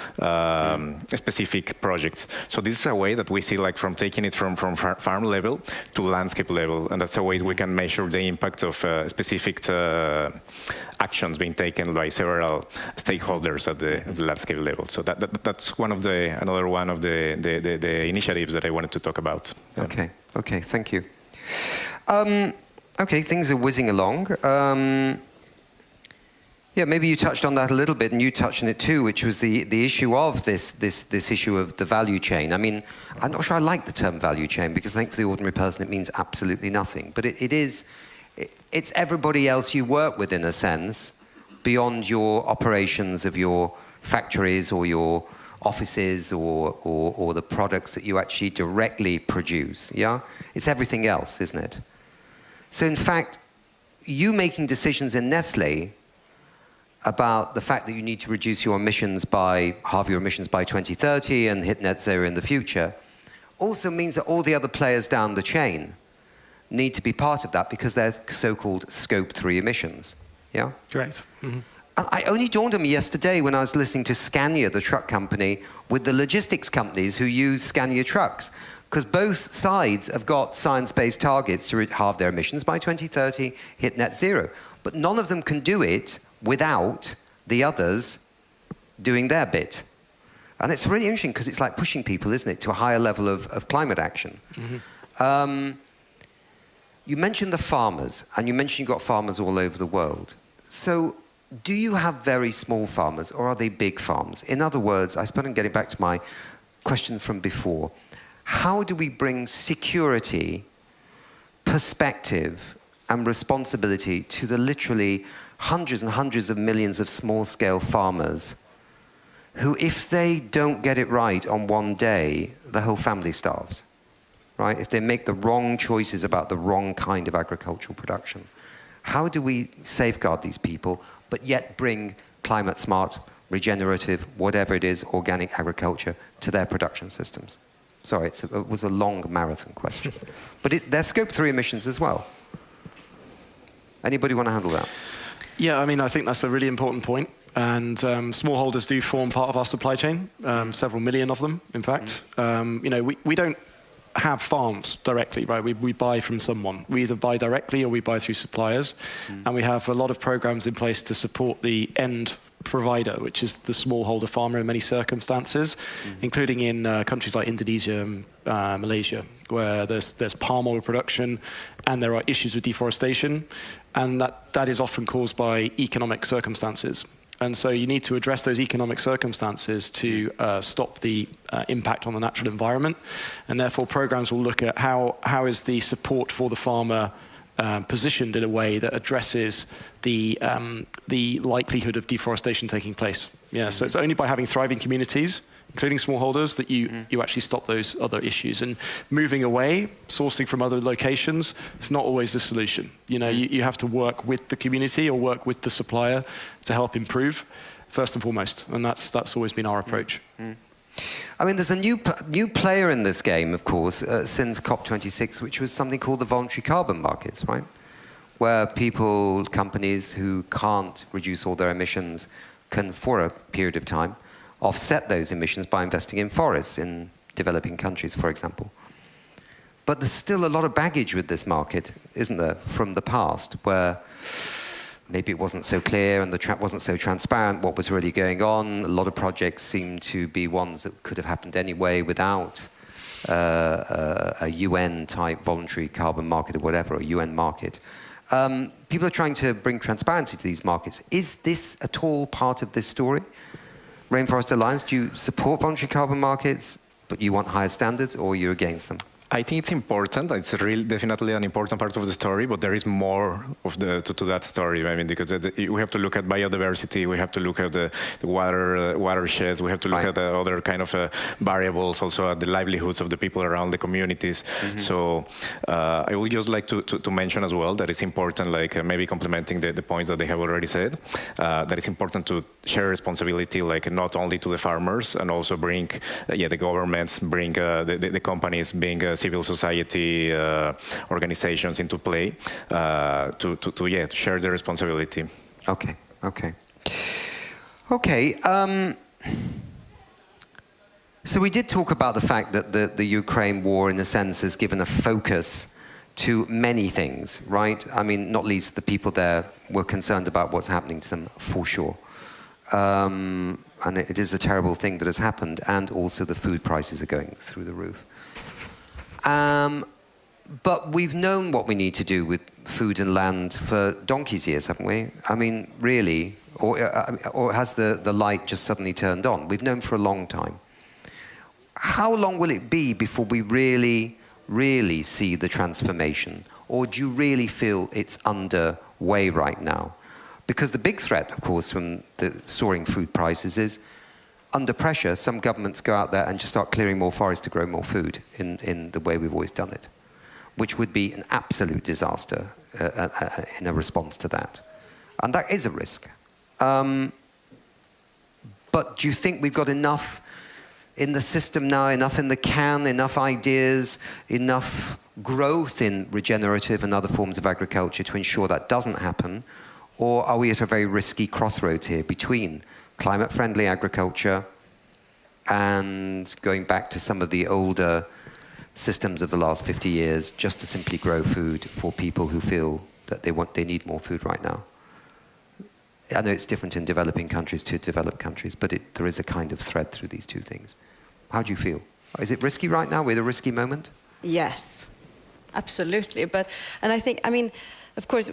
Speaker 16: specific projects. So this is a way that we see like from taking it from farm level to landscape level. And that's a way we can measure the impact of specific actions being taken by several stakeholders at the landscape level. So that's another one of the initiatives that I wanted to talk about.
Speaker 2: Okay, thank you. Okay, things are whizzing along. Yeah, maybe you touched on that a little bit, and you touched on it too, which was the issue of this issue of the value chain. I mean, I'm not sure I like the term value chain, because I think for the ordinary person it means absolutely nothing. But it's everybody else you work with, in a sense, beyond your operations of your factories or your offices or the products that you actually directly produce, yeah? It's everything else, isn't it? So in fact, you making decisions in Nestle about the fact that you need to reduce your emissions halve your emissions by 2030 and hit net zero in the future, also means that all the other players down the chain need to be part of that, because they're so-called Scope 3 emissions. Yeah?
Speaker 15: Correct.
Speaker 2: I only dawned on me yesterday when I was listening to Scania, the truck company, with the logistics companies who use Scania trucks, because both sides have got science-based targets to halve their emissions by 2030, hit net zero. But none of them can do it without the others doing their bit. And it's really interesting, because it's like pushing people, isn't it, to a higher level of climate action. You mentioned the farmers, and you mentioned you've got farmers all over the world. So do you have very small farmers, or are they big farms? In other words, I suppose I'm getting back to my question from before. How do we bring security, perspective, and responsibility to the literally hundreds and hundreds of millions of small-scale farmers who, if they don't get it right on one day, the whole family starves, right? If they make the wrong choices about the wrong kind of agricultural production. How do we safeguard these people, but yet bring climate-smart, regenerative, whatever it is, organic agriculture to their production systems? Sorry, it was a long marathon question. But there's Scope 3 emissions as well. Anybody want to handle that?
Speaker 15: Yeah, I mean, I think that's a really important point. And smallholders do form part of our supply chain, several million of them, in fact. You know, we don't have farms directly, right? We buy from someone. We either buy directly or we buy through suppliers. And we have a lot of programs in place to support the end provider, which is the smallholder farmer in many circumstances, including in countries like Indonesia and Malaysia, where there's palm oil production and there are issues with deforestation, and that is often caused by economic circumstances. And so you need to address those economic circumstances to stop the impact on the natural environment. And therefore, programs will look at how is the support for the farmer positioned in a way that addresses the likelihood of deforestation taking place. Yeah, so it's only by having thriving communities, including smallholders, that you actually stop those other issues. And moving away, sourcing from other locations, it's not always the solution. You know, you have to work with the community or work with the supplier to help improve, first and foremost. And that's always been our approach.
Speaker 2: I mean, there's a new player in this game, of course, since COP26, which was something called the voluntary carbon markets, right? Where people, companies who can't reduce all their emissions can, for a period of time, offset those emissions by investing in forests in developing countries, for example. But there's still a lot of baggage with this market, isn't there, from the past, where maybe it wasn't so clear and the trap wasn't so transparent what was really going on. A lot of projects seem to be ones that could have happened anyway without a UN-type voluntary carbon market or whatever, a UN market. People are trying to bring transparency to these markets. Is this at all part of this story? Rainforest Alliance, do you support voluntary carbon markets, but you want higher standards, or you're against them?
Speaker 16: I think it's important. It's definitely an important part of the story, but there is more of to that story. I mean, because we have to look at biodiversity, we have to look at the watersheds, we have to look at the other kind of variables, also at the livelihoods of the people around the communities. So I would just like to mention as well that it's important, like maybe complementing the points that they have already said, that it's important to share responsibility, like not only to the farmers, and also bring the governments, bring the companies, bring civil society organizations into play to share the responsibility.
Speaker 2: Okay. So we did talk about the fact that the Ukraine war, in a sense, has given a focus to many things, right? I mean, not least the people there were concerned about what's happening to them, for sure. And it is a terrible thing that has happened, and also the food prices are going through the roof. But we've known what we need to do with food and land for donkey's years, haven't we? I mean, really, or has the light just suddenly turned on? We've known for a long time. How long will it be before we really see the transformation? Or do you really feel it's underway right now? Because the big threat, of course, from the soaring food prices is, under pressure, some governments go out there and just start clearing more forests to grow more food in the way we've always done it, which would be an absolute disaster in a response to that. And that is a risk. But do you think we've got enough in the system now, enough in the can, enough ideas, enough growth in regenerative and other forms of agriculture to ensure that doesn't happen? Or are we at a very risky crossroads here between climate-friendly agriculture and going back to some of the older systems of the last 50 years just to simply grow food for people who feel that they need more food right now? I know it's different in developing countries to developed countries, but there is a kind of thread through these two things. How do you feel? Is it risky right now? We're at a risky moment?
Speaker 1: Yes, absolutely. And I think, I mean, of course,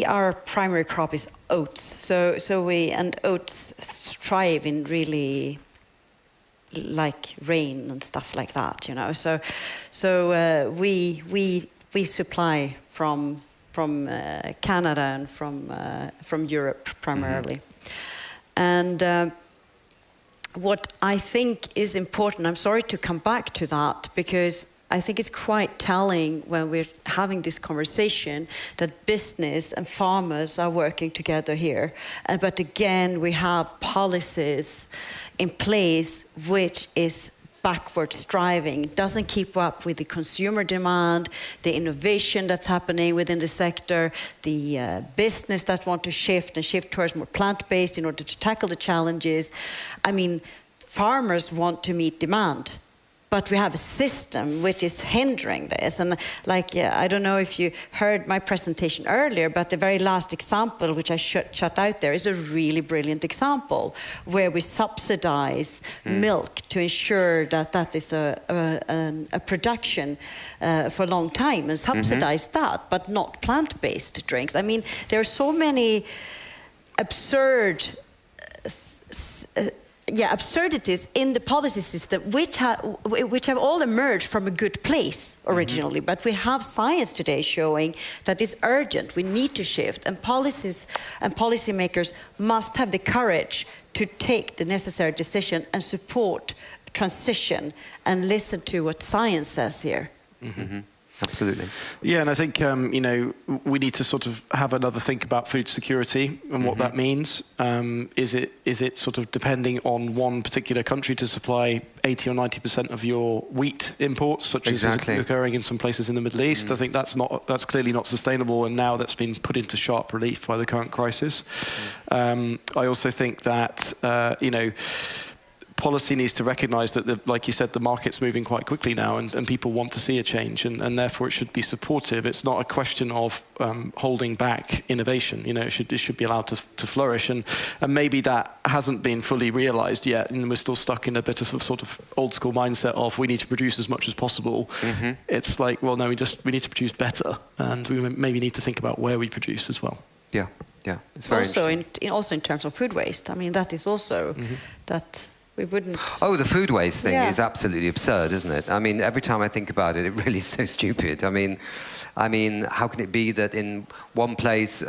Speaker 1: our primary crop is oats. So oats thrive in really like rain and stuff like that, you know. So we supply from Canada and from Europe primarily. And what I think is important, I'm sorry to come back to that, because I think it's quite telling when we're having this conversation that business and farmers are working together here. But again, we have policies in place which is backwards driving, doesn't keep up with the consumer demand, the innovation that's happening within the sector, the business that want to shift towards more plant-based in order to tackle the challenges. I mean, farmers want to meet demand, but we have a system which is hindering this. And I don't know if you heard my presentation earlier, but the very last example, which I shut out there, is a really brilliant example where we subsidize milk to ensure that that is a production for a long time, and subsidize that, but not plant-based drinks. I mean, there are so many absurd absurdities in the policy system, which have all emerged from a good place originally. But we have science today showing that it's urgent. We need to shift, and policies and policymakers must have the courage to take the necessary decision and support transition and listen to what science says here.
Speaker 2: Absolutely.
Speaker 15: Yeah, and I think we need to sort of have another think about food security and what that means. Is it sort of depending on one particular country to supply 80 or 90% of your wheat imports, such as is occurring in some places in the Middle East? I think that's clearly not sustainable, and now that's been put into sharp relief by the current crisis. I also think that policy needs to recognise that, like you said, the market's moving quite quickly now, and people want to see a change, and therefore it should be supportive. It's not a question of holding back innovation. It should be allowed to flourish, and maybe that hasn't been fully realised yet, and we're still stuck in a bit of a sort of old school mindset of we need to produce as much as possible. It's like, well, no, we need to produce better, and we maybe need to think about where we produce as well.
Speaker 2: Yeah, it's very interesting.
Speaker 1: Also in terms of food waste. I mean, that is also that.
Speaker 2: Oh, the food waste thing is absolutely absurd, isn't it? I mean, every time I think about it, it really is so stupid. I mean, how can it be that in one place,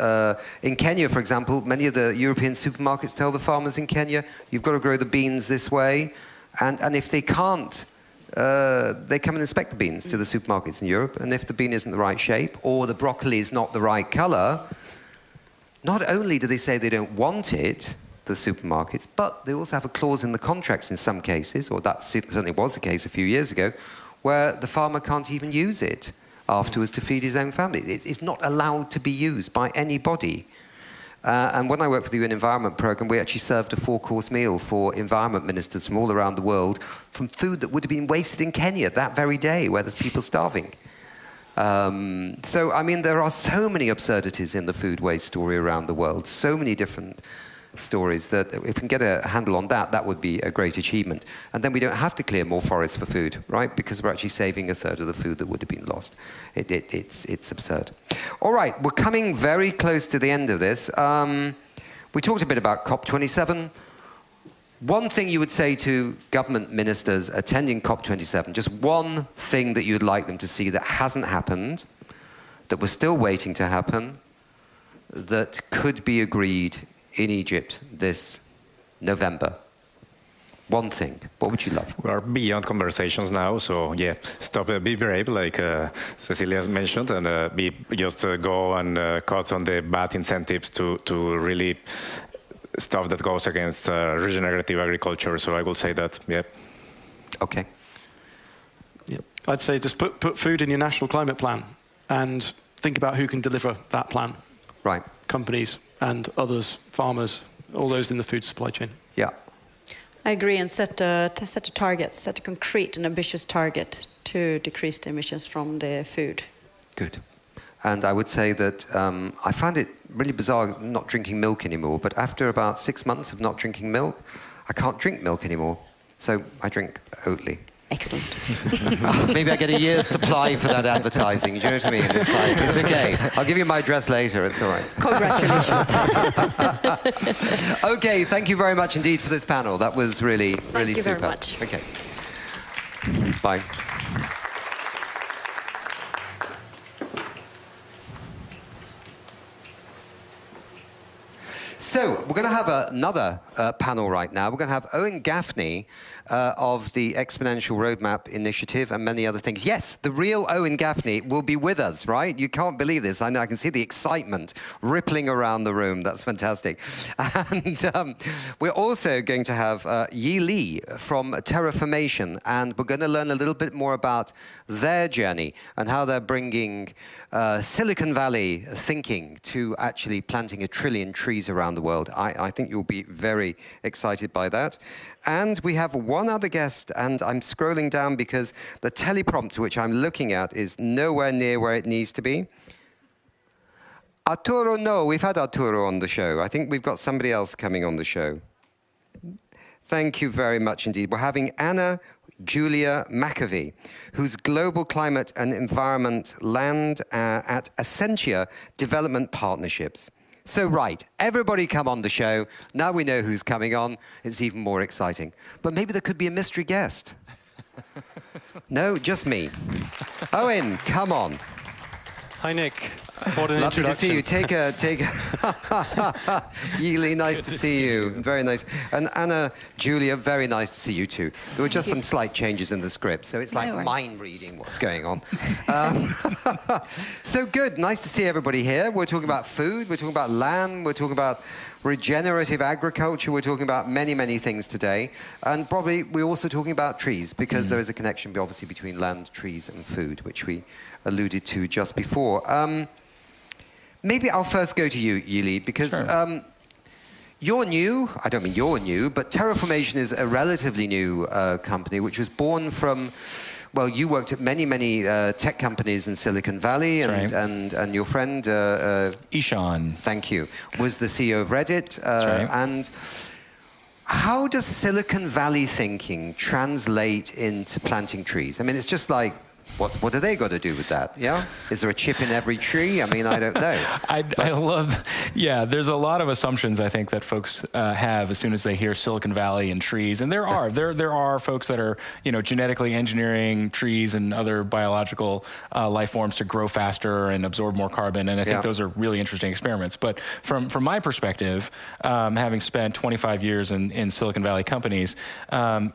Speaker 2: in Kenya, for example, many of the European supermarkets tell the farmers in Kenya, you've got to grow the beans this way, and if they can't, they come and inspect the beans to the supermarkets in Europe, and if the bean isn't the right shape, or the broccoli is not the right colour, not only do they say they don't want it, the supermarkets, but they also have a clause in the contracts in some cases, or that certainly was the case a few years ago, where the farmer can't even use it afterwards to feed his own family. It's not allowed to be used by anybody. And when I worked for the UN Environment Programme, we actually served a 4-course meal for environment ministers from all around the world from food that would have been wasted in Kenya that very day, where there's people starving. So, I mean, there are so many absurdities in the food waste story around the world, so many different stories, that if we can get a handle on that, that would be a great achievement. And then we don't have to clear more forests for food, right? Because we're actually saving a third of the food that would have been lost. It's absurd. All right, we're coming very close to the end of this. We talked a bit about COP27. One thing you would say to government ministers attending COP27, just one thing that you'd like them to see that hasn't happened, that we're still waiting to happen, that could be agreed in Egypt this November. One thing. What would you love?
Speaker 16: We are beyond conversations now, so yeah, be brave, like Cecilia mentioned, and just go and cut on the bad incentives to really stuff that goes against regenerative agriculture. So I will say that, yeah.
Speaker 2: Okay.
Speaker 15: Yeah. I'd say just put food in your national climate plan and think about who can deliver that plan.
Speaker 2: Right.
Speaker 15: Companies and others, farmers, all those in the food supply chain.
Speaker 2: Yeah.
Speaker 1: I agree, and set a target, set a concrete and ambitious target to decrease the emissions from the food.
Speaker 2: Good. And I would say that I find it really bizarre not drinking milk anymore, but after about 6 months of not drinking milk, I can't drink milk anymore. So I drink Oatly.
Speaker 1: Excellent.
Speaker 2: Maybe I get a year's supply for that advertising. Do you know what I mean? It's like, it's okay. I'll give you my address later. It's all right.
Speaker 1: Congratulations.
Speaker 2: Okay, thank you very much indeed for this panel. That was really, really super.
Speaker 1: Thank you very much.
Speaker 2: Okay. Bye. So, we're going to have another panel right now. We're going to have Owen Gaffney of the Exponential Roadmap Initiative and many other things. Yes, the real Owen Gaffney will be with us, right? You can't believe this. I know, I can see the excitement rippling around the room. That's fantastic. And we're also going to have Yi Li from Terraformation, and we're going to learn a little bit more about their journey and how they're bringing Silicon Valley thinking to actually planting 1 trillion trees around the world. I think you'll be very excited by that. And we have one other guest, and I'm scrolling down because the teleprompter which I'm looking at is nowhere near where it needs to be. Arturo, no, we've had Arturo on the show. I think we've got somebody else coming on the show. Thank you very much indeed. We're having Anna Julia McAvee, who's Global Climate and Environment Land at Essentia Development Partnerships. So right, everybody come on the show. Now we know who's coming on. It's even more exciting. But maybe there could be a mystery guest. No, just me. Owen, come on.
Speaker 6: Hi, Nick. What an
Speaker 2: Lovely to see you.
Speaker 6: introduction.
Speaker 2: Take a... Yili, nice to see you. Very nice. And Anna, Julia, very nice to see you too. There were just some slight changes in the script, so it's like mind reading what's going on. So good. Nice to see everybody here. We're talking about food. We're talking about land. We're talking about regenerative agriculture. We're talking about many, many things today. And probably we're also talking about trees, because there is a connection, obviously, between land, trees, and food, which we alluded to just before. Maybe I'll first go to you, Yili, because you're new. I don't mean you're new, but Terraformation is a relatively new company, which was born from, well, you worked at many, many tech companies in Silicon Valley, and your friend...
Speaker 17: Ishan.
Speaker 2: Thank you. Was the CEO of Reddit. And how does Silicon Valley thinking translate into planting trees? I mean, it's just like, what do they got to do with that? Yeah, is there a chip in every tree? I mean, I don't know.
Speaker 17: I love. Yeah, there's a lot of assumptions I think that folks have as soon as they hear Silicon Valley and trees, and there are folks that are genetically engineering trees and other biological life forms to grow faster and absorb more carbon, and I think those are really interesting experiments. But from my perspective, having spent 25 years in Silicon Valley companies,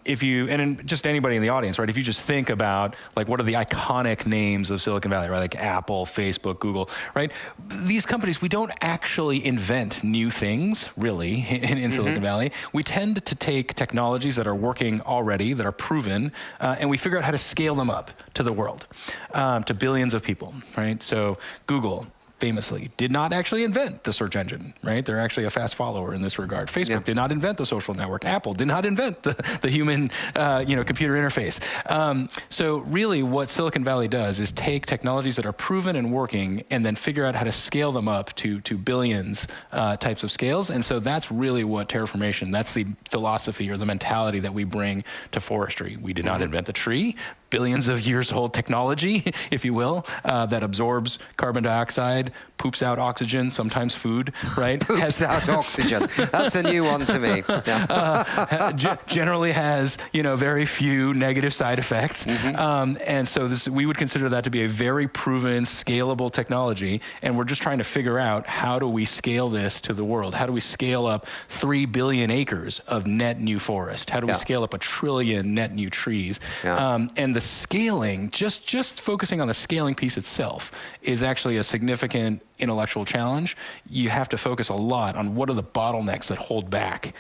Speaker 17: if you just anybody in the audience, right? If you just think about like what are the iconic names of Silicon Valley, right? Like Apple, Facebook, Google, right? These companies, we don't actually invent new things, really, in Silicon Valley. We tend to take technologies that are working already, that are proven, and we figure out how to scale them up to the world, to billions of people, right? So Google, famously, did not actually invent the search engine, right? They're actually a fast follower in this regard. Facebook did not invent the social network. Apple did not invent the human, computer interface. So really what Silicon Valley does is take technologies that are proven and working and then figure out how to scale them up to billions types of scales. And so that's really what Terraformation, that's the philosophy or the mentality that we bring to forestry. We did not invent the tree. Billions of years old technology, if you will, that absorbs carbon dioxide, poops out oxygen, sometimes food, right?
Speaker 2: Poops out oxygen. That's a new one to me.
Speaker 17: Generally has, very few negative side effects. And so we would consider that to be a very proven, scalable technology. And we're just trying to figure out how do we scale this to the world? How do we scale up 3 billion acres of net new forest? How do we scale up 1 trillion net new trees? And the scaling, just focusing on the scaling piece itself is actually a significant intellectual challenge. You have to focus a lot on what are the bottlenecks that hold back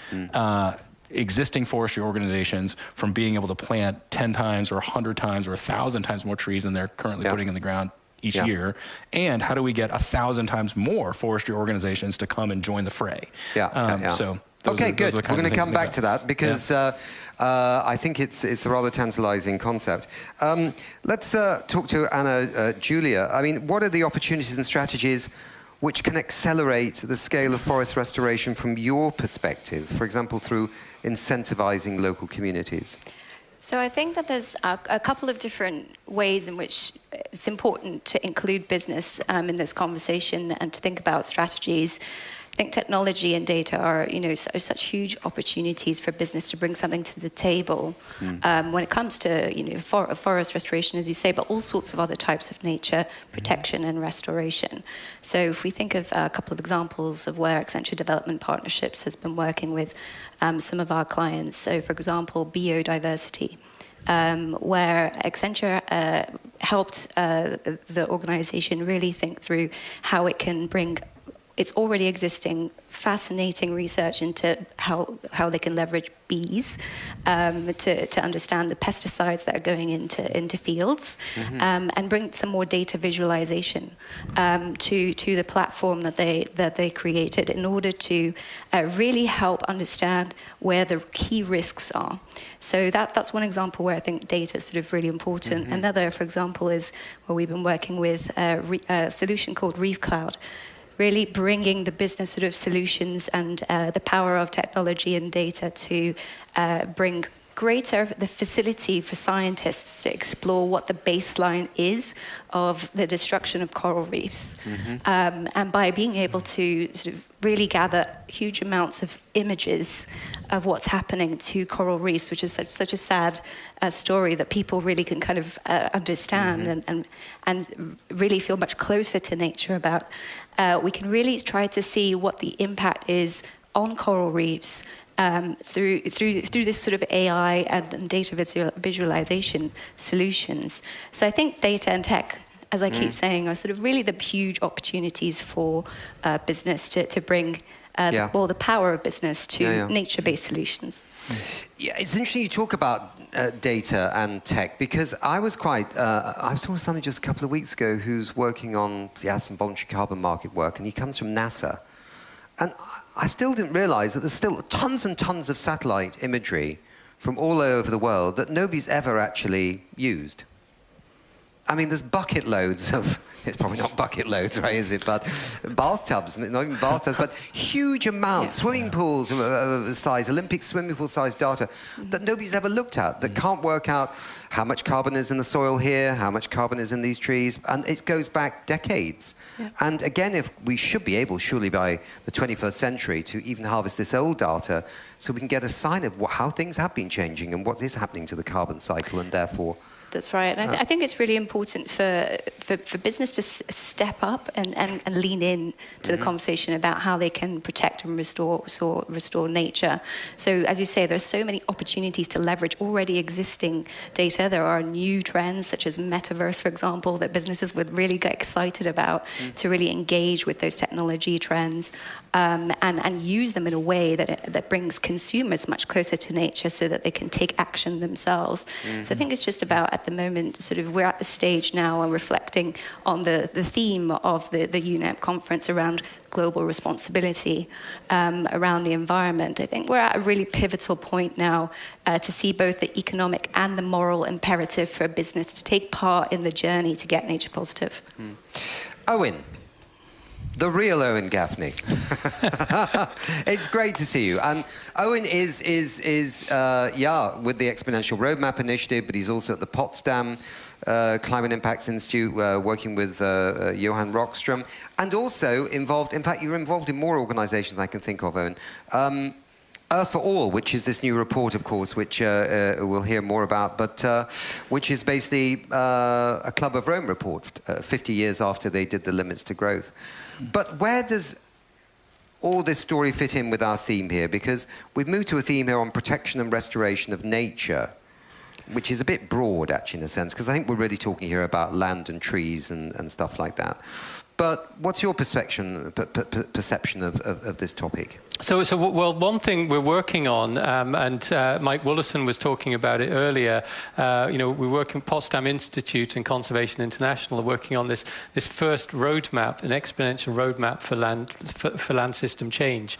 Speaker 17: existing forestry organizations from being able to plant 10 times or 100 times or 1,000 times more trees than they're currently putting in the ground each year, and how do we get 1,000 times more forestry organizations to come and join the fray? So
Speaker 2: okay, good. We're going to come back to that because I think it's a rather tantalizing concept. Let's talk to Anna Julia. I mean, what are the opportunities and strategies which can accelerate the scale of forest restoration from your perspective, for example, through incentivizing local communities?
Speaker 23: So I think that there's a couple of different ways in which it's important to include business in this conversation and to think about strategies I think technology and data are, such huge opportunities for business to bring something to the table when it comes to, forest restoration, as you say, but all sorts of other types of nature protection and restoration. So if we think of a couple of examples of where Accenture Development Partnerships has been working with some of our clients. So, for example, biodiversity. Where Accenture helped the organization really think through how it can bring its already existing fascinating research into how they can leverage bees to understand the pesticides that are going into fields and bring some more data visualization to the platform that they created in order to really help understand where the key risks are. So that's one example where I think data is sort of really important. Another, for example, is where we've been working with a solution called Reef Cloud, really bringing the business sort of solutions and the power of technology and data to bring the facility for scientists to explore what the baseline is of the destruction of coral reefs. And by being able to sort of really gather huge amounts of images of what's happening to coral reefs, which is such a sad story that people really can kind of understand and really feel much closer to nature about. We can really try to see what the impact is on coral reefs through this sort of AI and data visualization solutions. So I think data and tech, as I keep saying, are sort of really the huge opportunities for business to bring the power of business to nature-based solutions.
Speaker 2: Yeah, it's interesting you talk about data and tech, because I was I saw somebody just a couple of weeks ago who's working on some voluntary carbon market work, and he comes from NASA. And I still didn't realize that there's still tons and tons of satellite imagery from all over the world that nobody's ever actually used. I mean, there's bucket loads of, it's probably not bucket loads, right, is it? But bathtubs, not even bathtubs, but huge amounts, swimming pools size, Olympic swimming pool size data that nobody's ever looked at, that can't work out how much carbon is in the soil here, how much carbon is in these trees, and it goes back decades. And again, if we should be able, surely by the 21st century, to even harvest this old data so we can get a sign of how things have been changing and what is happening to the carbon cycle, and therefore...
Speaker 23: That's right. And I think it's really important for business to step up and lean in to the conversation about how they can protect and restore nature. So as you say, there's so many opportunities to leverage already existing data. There are new trends such as metaverse, for example, that businesses would really get excited about to really engage with those technology trends. And use them in a way that brings consumers much closer to nature so that they can take action themselves. So I think it's just about, at the moment, sort of we're at the stage now and reflecting on the theme of the UNEP conference around global responsibility around the environment. I think we're at a really pivotal point now to see both the economic and the moral imperative for a business to take part in the journey to get nature positive.
Speaker 2: Owen. The real Owen Gaffney. It's great to see you. Owen is with the Exponential Roadmap Initiative, but he's also at the Potsdam Climate Impacts Institute, working with Johan Rockström, and also involved, in fact, you're involved in more organizations I can think of, Owen. Earth for All, which is this new report, of course, which we'll hear more about, but which is basically a Club of Rome report, 50 years after they did the limits to growth. But where does all this story fit in with our theme here? Because we've moved to a theme here on protection and restoration of nature, which is a bit broad, actually, in a sense, because I think we're really talking here about land and trees and stuff like that. But what's your perception of this topic?
Speaker 6: So, well, one thing we're working on, and Mike Woollerson was talking about it earlier. We're working Potsdam Institute and Conservation International are working on this first roadmap, an exponential roadmap for land system change.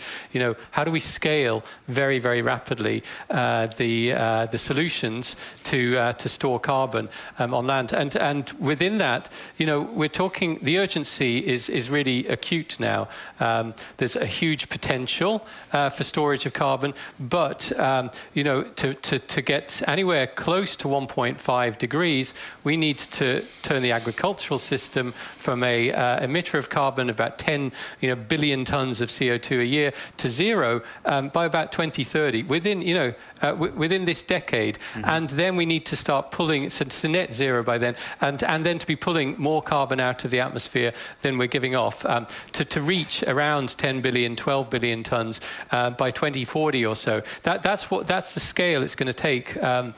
Speaker 6: How do we scale very, very rapidly the solutions to store carbon on land? And within that, we're talking, the urgency is really acute now. There's a huge potential. potential for storage of carbon, but to get anywhere close to 1.5 degrees, we need to turn the agricultural system from a emitter of carbon about 10 billion tons of CO2 a year to zero by about 2030 within this decade. And then we need to start pulling to net zero by then, and then to be pulling more carbon out of the atmosphere than we're giving off to reach around 10 billion, 12 billion tons by 2040 or so. That's the scale it's going to take to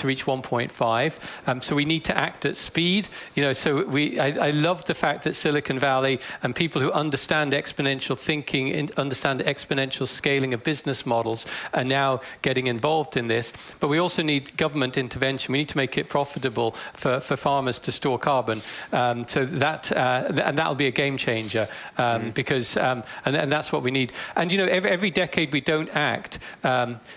Speaker 6: reach 1.5. So we need to act at speed. I love the fact that Silicon Valley and people who understand exponential thinking and understand exponential scaling of business models are now getting involved in this. But we also need government intervention. We need to make it profitable for farmers to store carbon. So that'll be a game changer because and that's what we need. And every decade we don't act.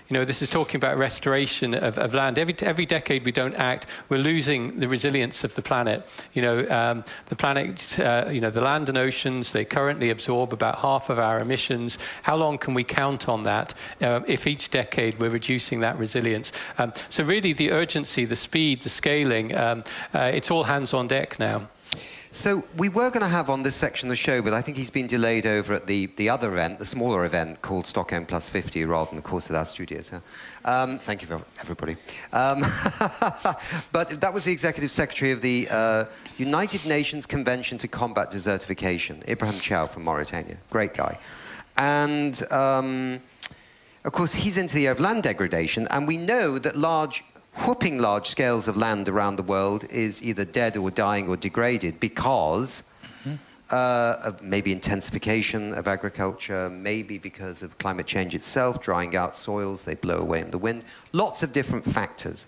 Speaker 6: This is talking about restoration of land. Every decade we don't act, we're losing the resilience of the planet. The planet, the land and oceans, they currently absorb about half of our emissions. How long can we count on that if each decade we're reducing that resilience? So really the urgency, the speed, the scaling, it's all hands on deck now.
Speaker 2: So we were going to have on this section of the show, but I think he's been delayed over at the other event, the smaller event called Stockholm +50, rather than, of course, at our studios. Thank you, everybody. But that was the Executive Secretary of the United Nations Convention to Combat Desertification, Ibrahim Chow from Mauritania. Great guy. And, of course, he's into the area of land degradation, and we know that whopping large scales of land around the world is either dead or dying or degraded because of maybe intensification of agriculture, maybe because of climate change itself, drying out soils, they blow away in the wind, lots of different factors.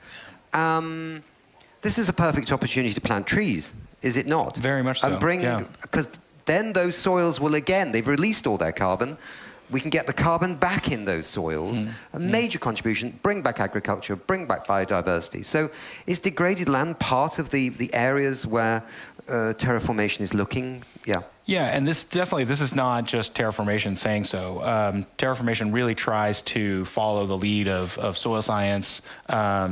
Speaker 2: This is a perfect opportunity to plant trees, is it not?
Speaker 17: Very much so,
Speaker 2: because then those soils will again, they've released all their carbon, we can get the carbon back in those soils, a major contribution, bring back agriculture, bring back biodiversity. So is degraded land part of the areas where terraformation is looking?
Speaker 17: Yeah, and this is not just terraformation saying so. Terraformation really tries to follow the lead of soil science,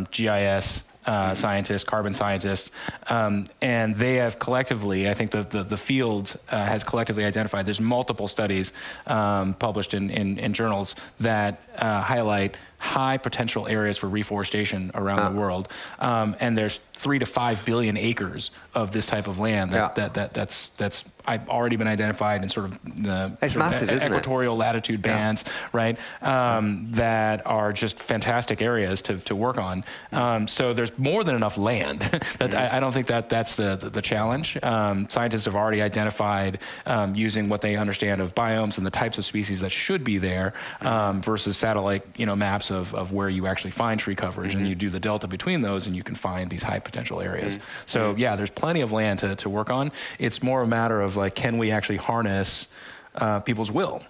Speaker 17: GIS, scientists, carbon scientists, and they have collectively, I think the field has collectively identified, there's multiple studies published in journals that highlight high potential areas for reforestation around the world, and there's 3 to 5 billion acres of this type of land that's already been identified in sort of the
Speaker 2: massive,
Speaker 17: equatorial latitude bands, right? That are just fantastic areas to work on. So there's more than enough land. That I don't think that's the challenge. Scientists have already identified using what they understand of biomes and the types of species that should be there versus satellite maps of where you actually find tree coverage, and you do the delta between those, and you can find these high potential areas. So yeah, there's plenty of land to work on. It's more a matter of can we actually harness people's will,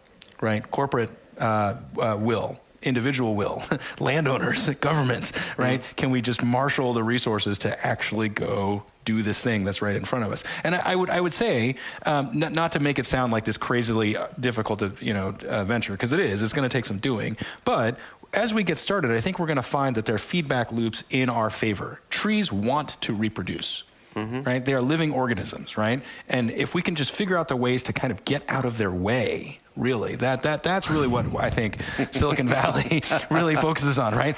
Speaker 17: right? Corporate will, individual will, landowners, governments, right? Can we just marshal the resources to actually go do this thing that's right in front of us? And I would say, not to make it sound like this crazily difficult venture, because it is. It's going to take some doing, but as we get started, I think we're going to find that there are feedback loops in our favor. Trees want to reproduce, right? They are living organisms, right? And if we can just figure out the ways to kind of get out of their way, really, that's really what I think Silicon Valley really focuses on, right?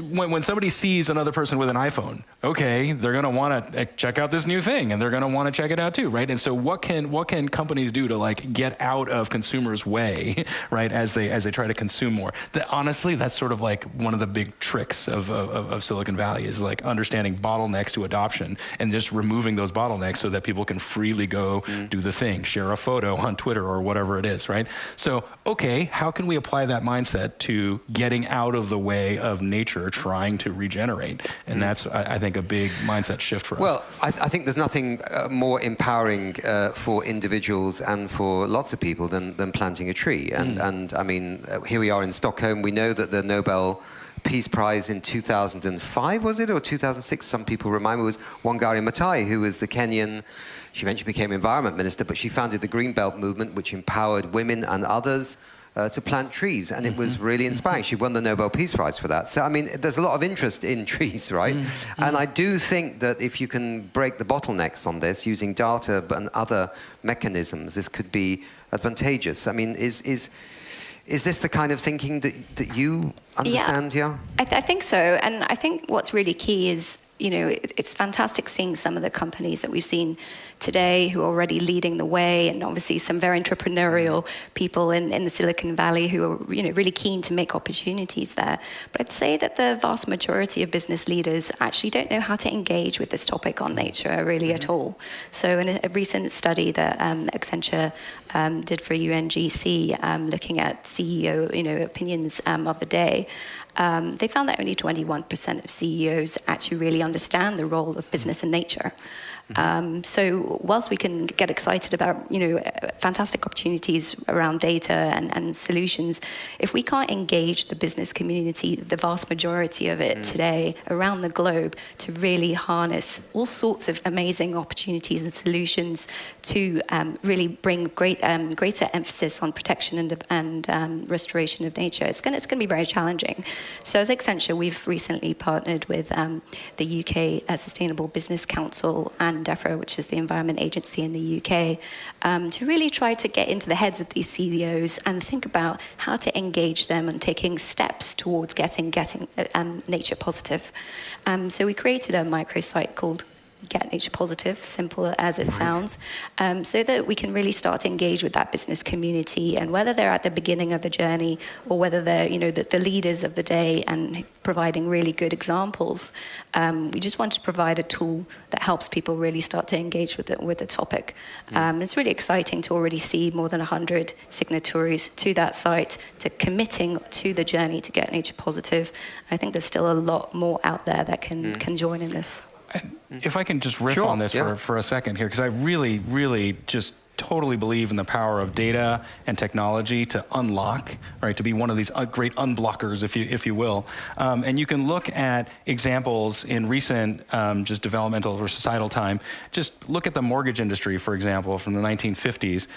Speaker 17: When somebody sees another person with an iPhone, okay, they're going to want to check out this new thing, and they're going to want to check it out too, right? And so what can companies do to get out of consumers' way, right? As they try to consume more. Honestly, that's sort of one of the big tricks of Silicon Valley is understanding bottlenecks to adoption and just removing those bottlenecks so that people can freely go do the thing, share a photo on Twitter or whatever it is, right? So, okay, how can we apply that mindset to getting out of the way of nature trying to regenerate? And that's, I think, a big mindset shift for us.
Speaker 2: Well, I think there's nothing more empowering for individuals and for lots of people than planting a tree. And I mean, here we are in Stockholm. We know that the Nobel Peace Prize in 2005, was it, or 2006? Some people remind me, was Wangari Maathai, who was the Kenyan, she eventually became environment minister, but she founded the Green Belt movement, which empowered women and others to plant trees, and it was really inspiring. She won the Nobel Peace Prize for that. So, I mean, there's a lot of interest in trees, right? And I do think that if you can break the bottlenecks on this using data and other mechanisms, this could be advantageous. I mean, is this the kind of thinking that you understand, yeah?
Speaker 23: I think so. And I think what's really key is, you know, it's fantastic seeing some of the companies that we've seen today who are already leading the way, and obviously some very entrepreneurial people in the Silicon Valley who are, you know, really keen to make opportunities there. But I'd say that the vast majority of business leaders actually don't know how to engage with this topic on nature really at all. So in a recent study that Accenture did for UNGC, looking at CEO, you know, opinions of the day, they found that only 21% of CEOs actually really understand the role of business and nature. So whilst we can get excited about, you know, fantastic opportunities around data and solutions, if we can't engage the business community, the vast majority of it today around the globe, to really harness all sorts of amazing opportunities and solutions to really bring greater emphasis on protection and restoration of nature, it's going to be very challenging. So as Accenture, we've recently partnered with the UK Sustainable Business Council and DEFRA, which is the environment agency in the UK, to really try to get into the heads of these CEOs and think about how to engage them and taking steps towards getting nature positive. So we created a microsite called Get Nature Positive, simple as it sounds, so that we can really start to engage with that business community, and whether they're at the beginning of the journey or whether they're, you know, the leaders of the day and providing really good examples. We just want to provide a tool that helps people really start to engage with the topic. It's really exciting to already see more than 100 signatories to that site, to committing to the journey to get nature positive. I think there's still a lot more out there that can join in this.
Speaker 17: If I can just riff on this for a second here, because I really, really just totally believe in the power of data and technology to unlock, right, to be one of these great unblockers, if you will. And you can look at examples in recent just developmental or societal time. Just look at the mortgage industry, for example, from the 1950s.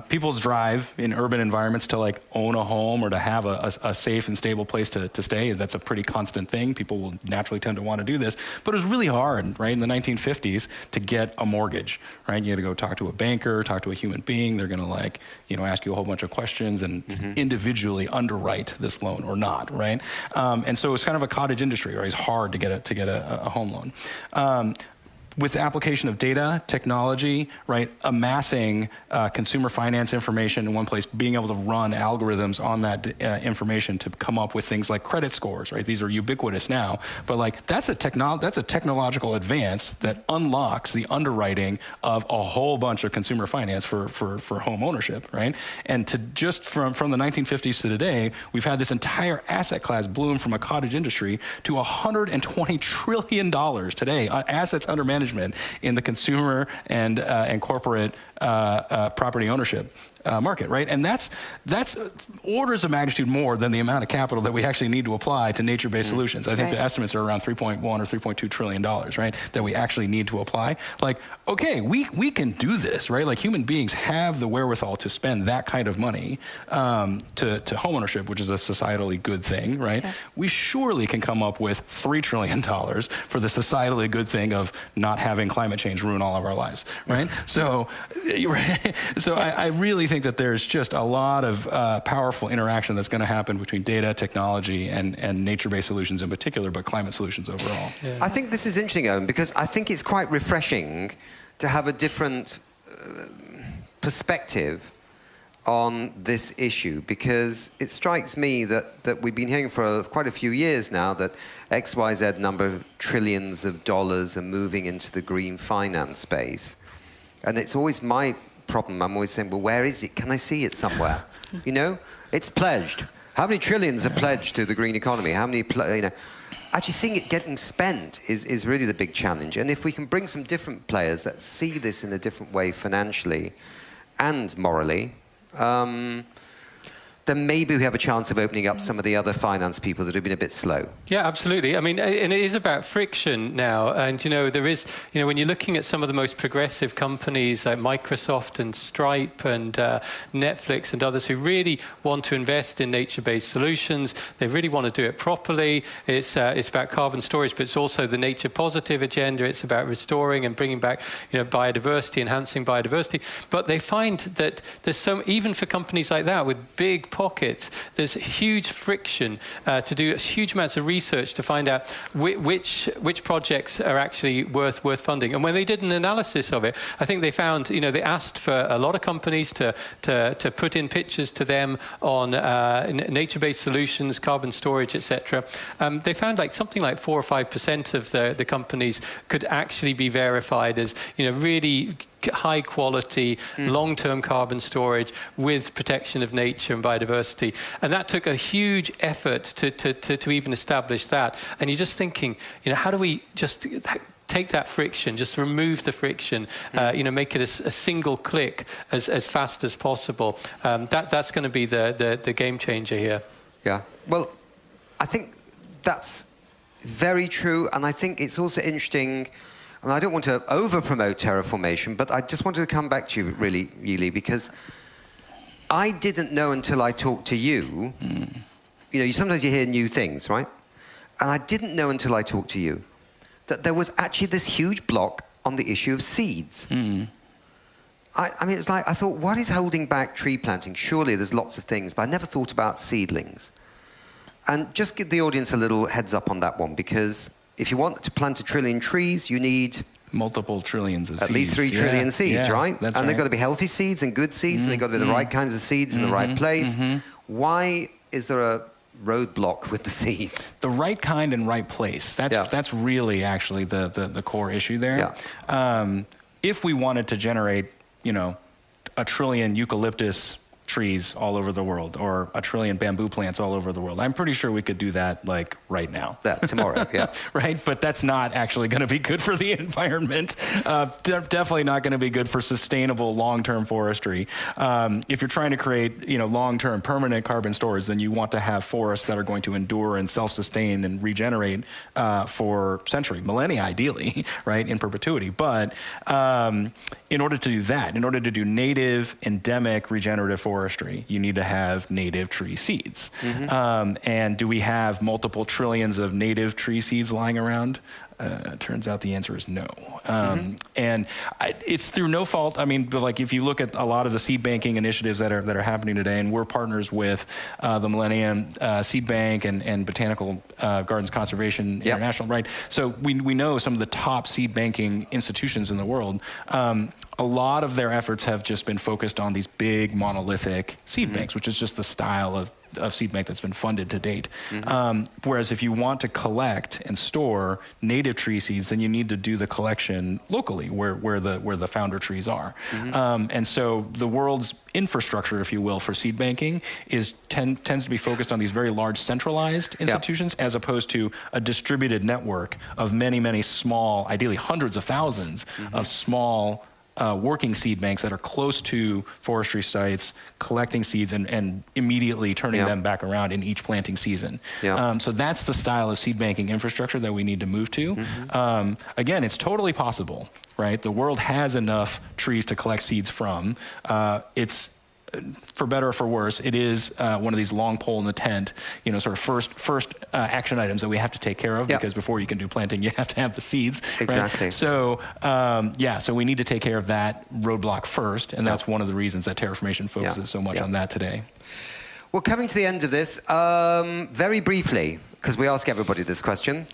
Speaker 17: People's drive in urban environments to like own a home or to have a safe and stable place to stay, that's a pretty constant thing. People will naturally tend to want to do this. But it was really hard, right, in the 1950s to get a mortgage, right? You had to go talk to a banker, talk to a human being. They're going to, like, you know, ask you a whole bunch of questions and individually underwrite this loan or not, right? And so it's kind of a cottage industry, right? It's hard to get a home loan. With the application of data, technology, right, amassing consumer finance information in one place, being able to run algorithms on that information to come up with things like credit scores, right? These are ubiquitous now, but like that's a technological advance that unlocks the underwriting of a whole bunch of consumer finance for home ownership, right? And to just from the 1950s to today, we've had this entire asset class bloom from a cottage industry to $120 trillion today, assets under management in the consumer and corporate property ownership market, right? And that's orders of magnitude more than the amount of capital that we actually need to apply to nature-based solutions. I think the estimates are around $3.1 or $3.2 trillion, right? That we actually need to apply. Like, okay, we can do this, right? Like, human beings have the wherewithal to spend that kind of money to homeownership, which is a societally good thing, right? Yeah. We surely can come up with $3 trillion for the societally good thing of not having climate change ruin all of our lives, right? So I really think that there's just a lot of powerful interaction that's going to happen between data, technology, and nature-based solutions in particular, but climate solutions overall.
Speaker 2: Yeah. I think this is interesting, Owen, because I think it's quite refreshing to have a different perspective on this issue, because it strikes me that we've been hearing for quite a few years now that XYZ number of trillions of dollars are moving into the green finance space. And it's always my problem. I'm always saying, well, where is it? Can I see it somewhere? You know, it's pledged. How many trillions are pledged to the green economy? How many, you know, actually seeing it getting spent is really the big challenge. And if we can bring some different players that see this in a different way financially and morally, then maybe we have a chance of opening up some of the other finance people that have been a bit slow.
Speaker 6: Yeah, absolutely. I mean, and it is about friction now. And, there is, when you're looking at some of the most progressive companies like Microsoft and Stripe and Netflix and others who really want to invest in nature-based solutions, they really want to do it properly. It's about carbon storage, but it's also the nature positive agenda. It's about restoring and bringing back, biodiversity, enhancing biodiversity. But they find that there's even for companies like that with big pockets, there's huge friction to do huge amounts of research to find out which projects are actually worth funding. And when they did an analysis of it, I think they found, they asked for a lot of companies to put in pictures to them on nature-based solutions, carbon storage, etc. They found something like 4 or 5% of the companies could actually be verified as, really high quality, long-term carbon storage with protection of nature and biodiversity. And that took a huge effort to even establish that. And you're just thinking, how do we just take that friction, just remove the friction, make it a single click as fast as possible. That's going to be the game changer here.
Speaker 2: Yeah. Well, I think that's very true. And I think it's also interesting. I don't want to over-promote terraformation, but I just wanted to come back to you, really, Yili, because I didn't know until I talked to you. Sometimes you hear new things, right? And I didn't know until I talked to you that there was actually this huge block on the issue of seeds. I mean, it's like, I thought, what is holding back tree planting? Surely there's lots of things, but I never thought about seedlings. And just give the audience a little heads up on that one, because if you want to plant 1 trillion trees, you need
Speaker 17: multiple trillions of seeds.
Speaker 2: At least 3 trillion seeds, right? And they've got to be healthy seeds and good seeds, and they've got to be the right kinds of seeds in the right place. Why is there a roadblock with the seeds?
Speaker 17: The right kind and right place. That's really actually the core issue there. If we wanted to generate, 1 trillion eucalyptus trees all over the world, or 1 trillion bamboo plants all over the world, I'm pretty sure we could do that right now.
Speaker 2: Tomorrow, yeah.
Speaker 17: Right? But that's not actually going to be good for the environment. Definitely not going to be good for sustainable long-term forestry. If you're trying to create, long-term permanent carbon storage, then you want to have forests that are going to endure and self-sustain and regenerate for centuries, millennia, ideally, right, in perpetuity. But in order to do that, in order to do native, endemic, regenerative forestry, you need to have native tree seeds. And do we have multiple trillions of native tree seeds lying around? Turns out the answer is no. And it's through no fault. I mean, but if you look at a lot of the seed banking initiatives that are happening today, and we're partners with the Millennium Seed Bank and Botanical Gardens Conservation International, right? So we know some of the top seed banking institutions in the world. A lot of their efforts have just been focused on these big monolithic seed banks, which is just the style of seed bank that's been funded to date. Whereas if you want to collect and store native tree seeds, then you need to do the collection locally where the founder trees are. And so the world's infrastructure, if you will, for seed banking tends to be focused on these very large centralized institutions, as opposed to a distributed network of many, many small, ideally hundreds of thousands of small working seed banks that are close to forestry sites, collecting seeds and immediately turning them back around in each planting season. So that's the style of seed banking infrastructure that we need to move to. Again, it's totally possible, right? The world has enough trees to collect seeds from. It's for better or for worse, it is one of these long pole in the tent, sort of first action items that we have to take care of, because before you can do planting, you have to have the seeds.
Speaker 2: Exactly.
Speaker 17: Right? So, so we need to take care of that roadblock first, and that's one of the reasons that terraformation focuses so much on that today.
Speaker 2: Well, coming to the end of this, very briefly, because we ask everybody this question,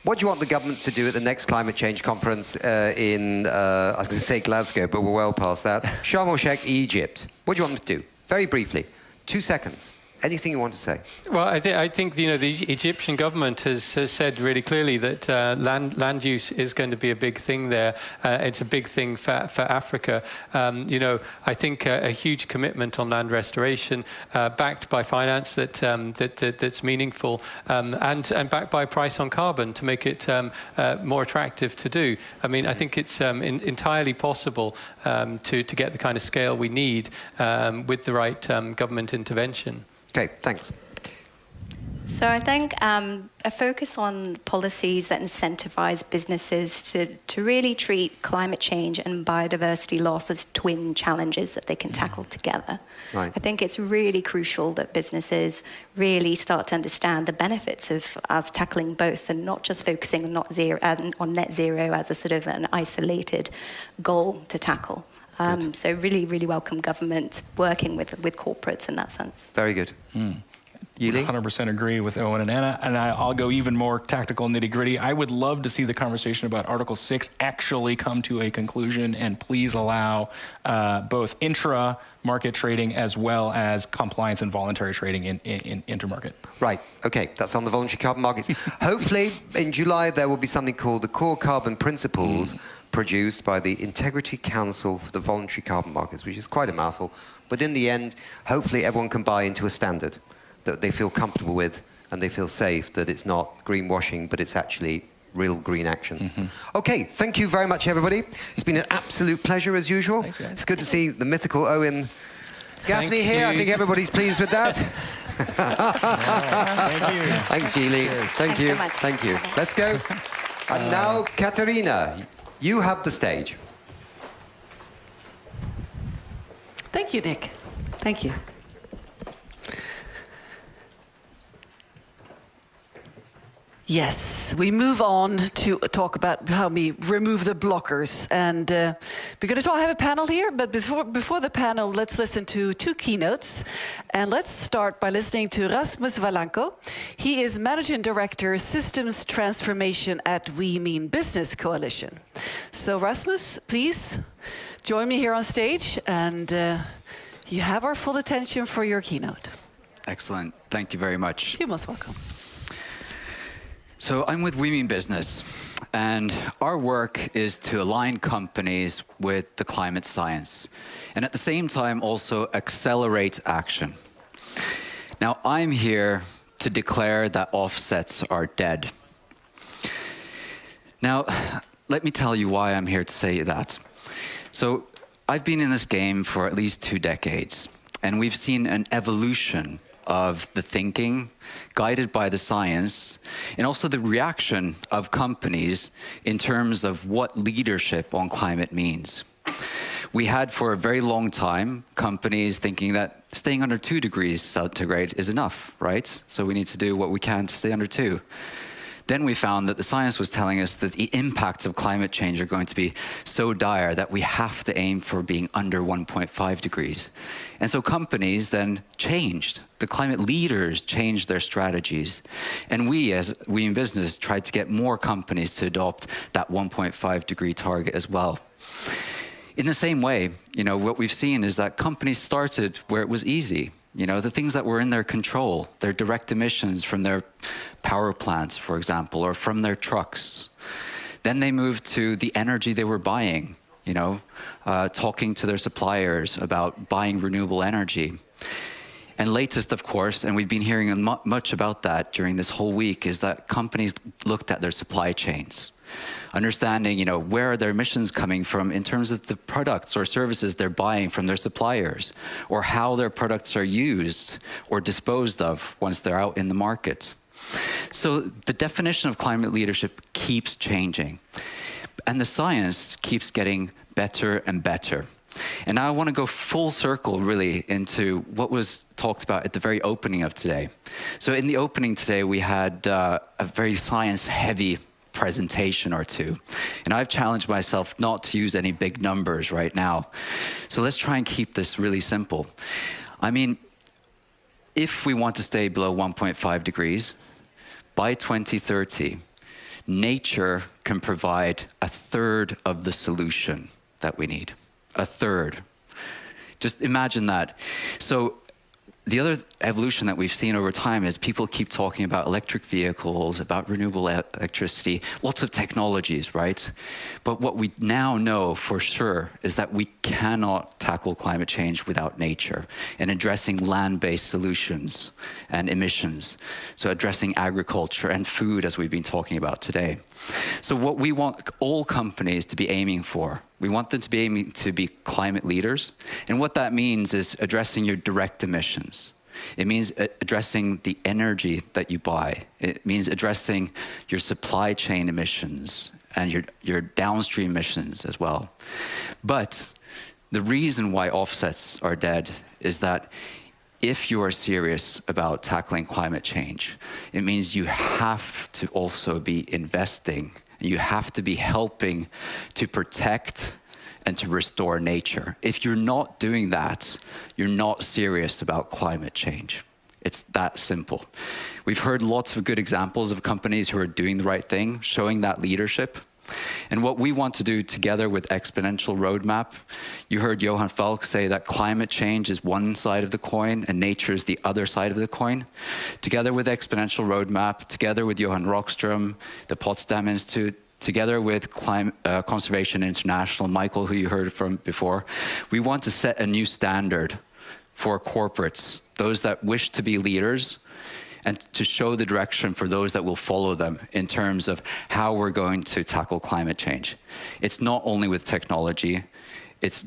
Speaker 2: what do you want the governments to do at the next climate change conference in, I was going to say Glasgow, but we're well past that, Sharm el-Sheikh, Egypt? What do you want them to do? Very briefly, 2 seconds. Anything you want to say?
Speaker 6: Well, I think the Egyptian government has said really clearly that land use is going to be a big thing there. It's a big thing for Africa. I think a huge commitment on land restoration, backed by finance that's meaningful, and backed by a price on carbon to make it more attractive to do. I mean, I think it's entirely possible to get the kind of scale we need with the right government intervention.
Speaker 2: Okay, thanks.
Speaker 23: So I think a focus on policies that incentivize businesses to really treat climate change and biodiversity loss as twin challenges that they can tackle together.
Speaker 2: Right.
Speaker 23: I think it's really crucial that businesses really start to understand the benefits of tackling both and not just focusing on net zero as a sort of an isolated goal to tackle. So really, really welcome government working with corporates in that sense.
Speaker 2: Very good.
Speaker 17: 100% agree with Owen and Anna, and I'll go even more tactical, nitty-gritty. I would love to see the conversation about Article 6 actually come to a conclusion, and please allow both intra-market trading as well as compliance and voluntary trading in intermarket.
Speaker 2: Right, okay, that's on the voluntary carbon markets. Hopefully, in July, there will be something called the Core Carbon Principles produced by the Integrity Council for the Voluntary Carbon Markets, which is quite a mouthful. But in the end, hopefully everyone can buy into a standard that they feel comfortable with and they feel safe, that it's not greenwashing, but it's actually real green action. Okay, thank you very much, everybody. It's been an absolute pleasure, as usual. Thanks, it's good to see the mythical Owen Gaffney here. I think everybody's pleased with that.
Speaker 17: Thank you.
Speaker 2: Thanks, Geely. Thank you. Thank you. Let's go. And now, Katarina, you have the stage.
Speaker 3: Thank you, Nick. Thank you. Yes, we move on to talk about how we remove the blockers. And we're going to have a panel here, but before the panel, let's listen to two keynotes. And let's start by listening to Rasmus Valanko. He is Managing Director, Systems Transformation at We Mean Business Coalition. So Rasmus, please join me here on stage, and you have our full attention for your keynote.
Speaker 13: Excellent. Thank you very much.
Speaker 3: You're most welcome.
Speaker 13: So I'm with We Mean Business, and our work is to align companies with the climate science, and at the same time also accelerate action. Now, I'm here to declare that offsets are dead. Now, let me tell you why I'm here to say that. So I've been in this game for at least 2 decades, and we've seen an evolution of the thinking guided by the science, and also the reaction of companies in terms of what leadership on climate means. We had for a very long time companies thinking that staying under 2 degrees centigrade is enough, right? So we need to do what we can to stay under 2. Then we found that the science was telling us that the impacts of climate change are going to be so dire that we have to aim for being under 1.5 degrees. And so companies then changed. The climate leaders changed their strategies. And we in business tried to get more companies to adopt that 1.5 degree target as well. In the same way, what we've seen is that companies started where it was easy. The things that were in their control, their direct emissions from their power plants, for example, or from their trucks. Then they moved to the energy they were buying, talking to their suppliers about buying renewable energy. And latest, of course, and we've been hearing much about that during this whole week, is that companies looked at their supply chains. Understanding, where are their emissions coming from in terms of the products or services they're buying from their suppliers, or how their products are used or disposed of once they're out in the market. So the definition of climate leadership keeps changing, and the science keeps getting better and better. And now I want to go full circle, really, into what was talked about at the very opening of today. So in the opening today, we had a very science-heavy presentation or two. And I've challenged myself not to use any big numbers right now. So let's try and keep this really simple. I mean, if we want to stay below 1.5 degrees, by 2030, nature can provide 1/3 of the solution that we need. 1/3. Just imagine that. So The other evolution that we've seen over time is people keep talking about electric vehicles, about renewable electricity, lots of technologies, right? But what we now know for sure is that we cannot tackle climate change without nature and addressing land-based solutions and emissions. So addressing agriculture and food, as we've been talking about today. So what we want all companies to be aiming for, we want them to be aiming to be climate leaders. And what that means is addressing your direct emissions. It means addressing the energy that you buy. It means addressing your supply chain emissions and your downstream emissions as well. But the reason why offsets are dead is that if you are serious about tackling climate change, it means you have to also be investing. You have to be helping to protect and to restore nature. If you're not doing that, you're not serious about climate change. It's that simple. We've heard lots of good examples of companies who are doing the right thing, showing that leadership. And what we want to do together with Exponential Roadmap, you heard Johan Falk say that climate change is one side of the coin and nature is the other side of the coin. Together with Exponential Roadmap, together with Johan Rockström, the Potsdam Institute, together with Conservation International, Michael, who you heard from before, we want to set a new standard for corporates, those that wish to be leaders, and to show the direction for those that will follow them in terms of how we're going to tackle climate change. It's not only with technology, it's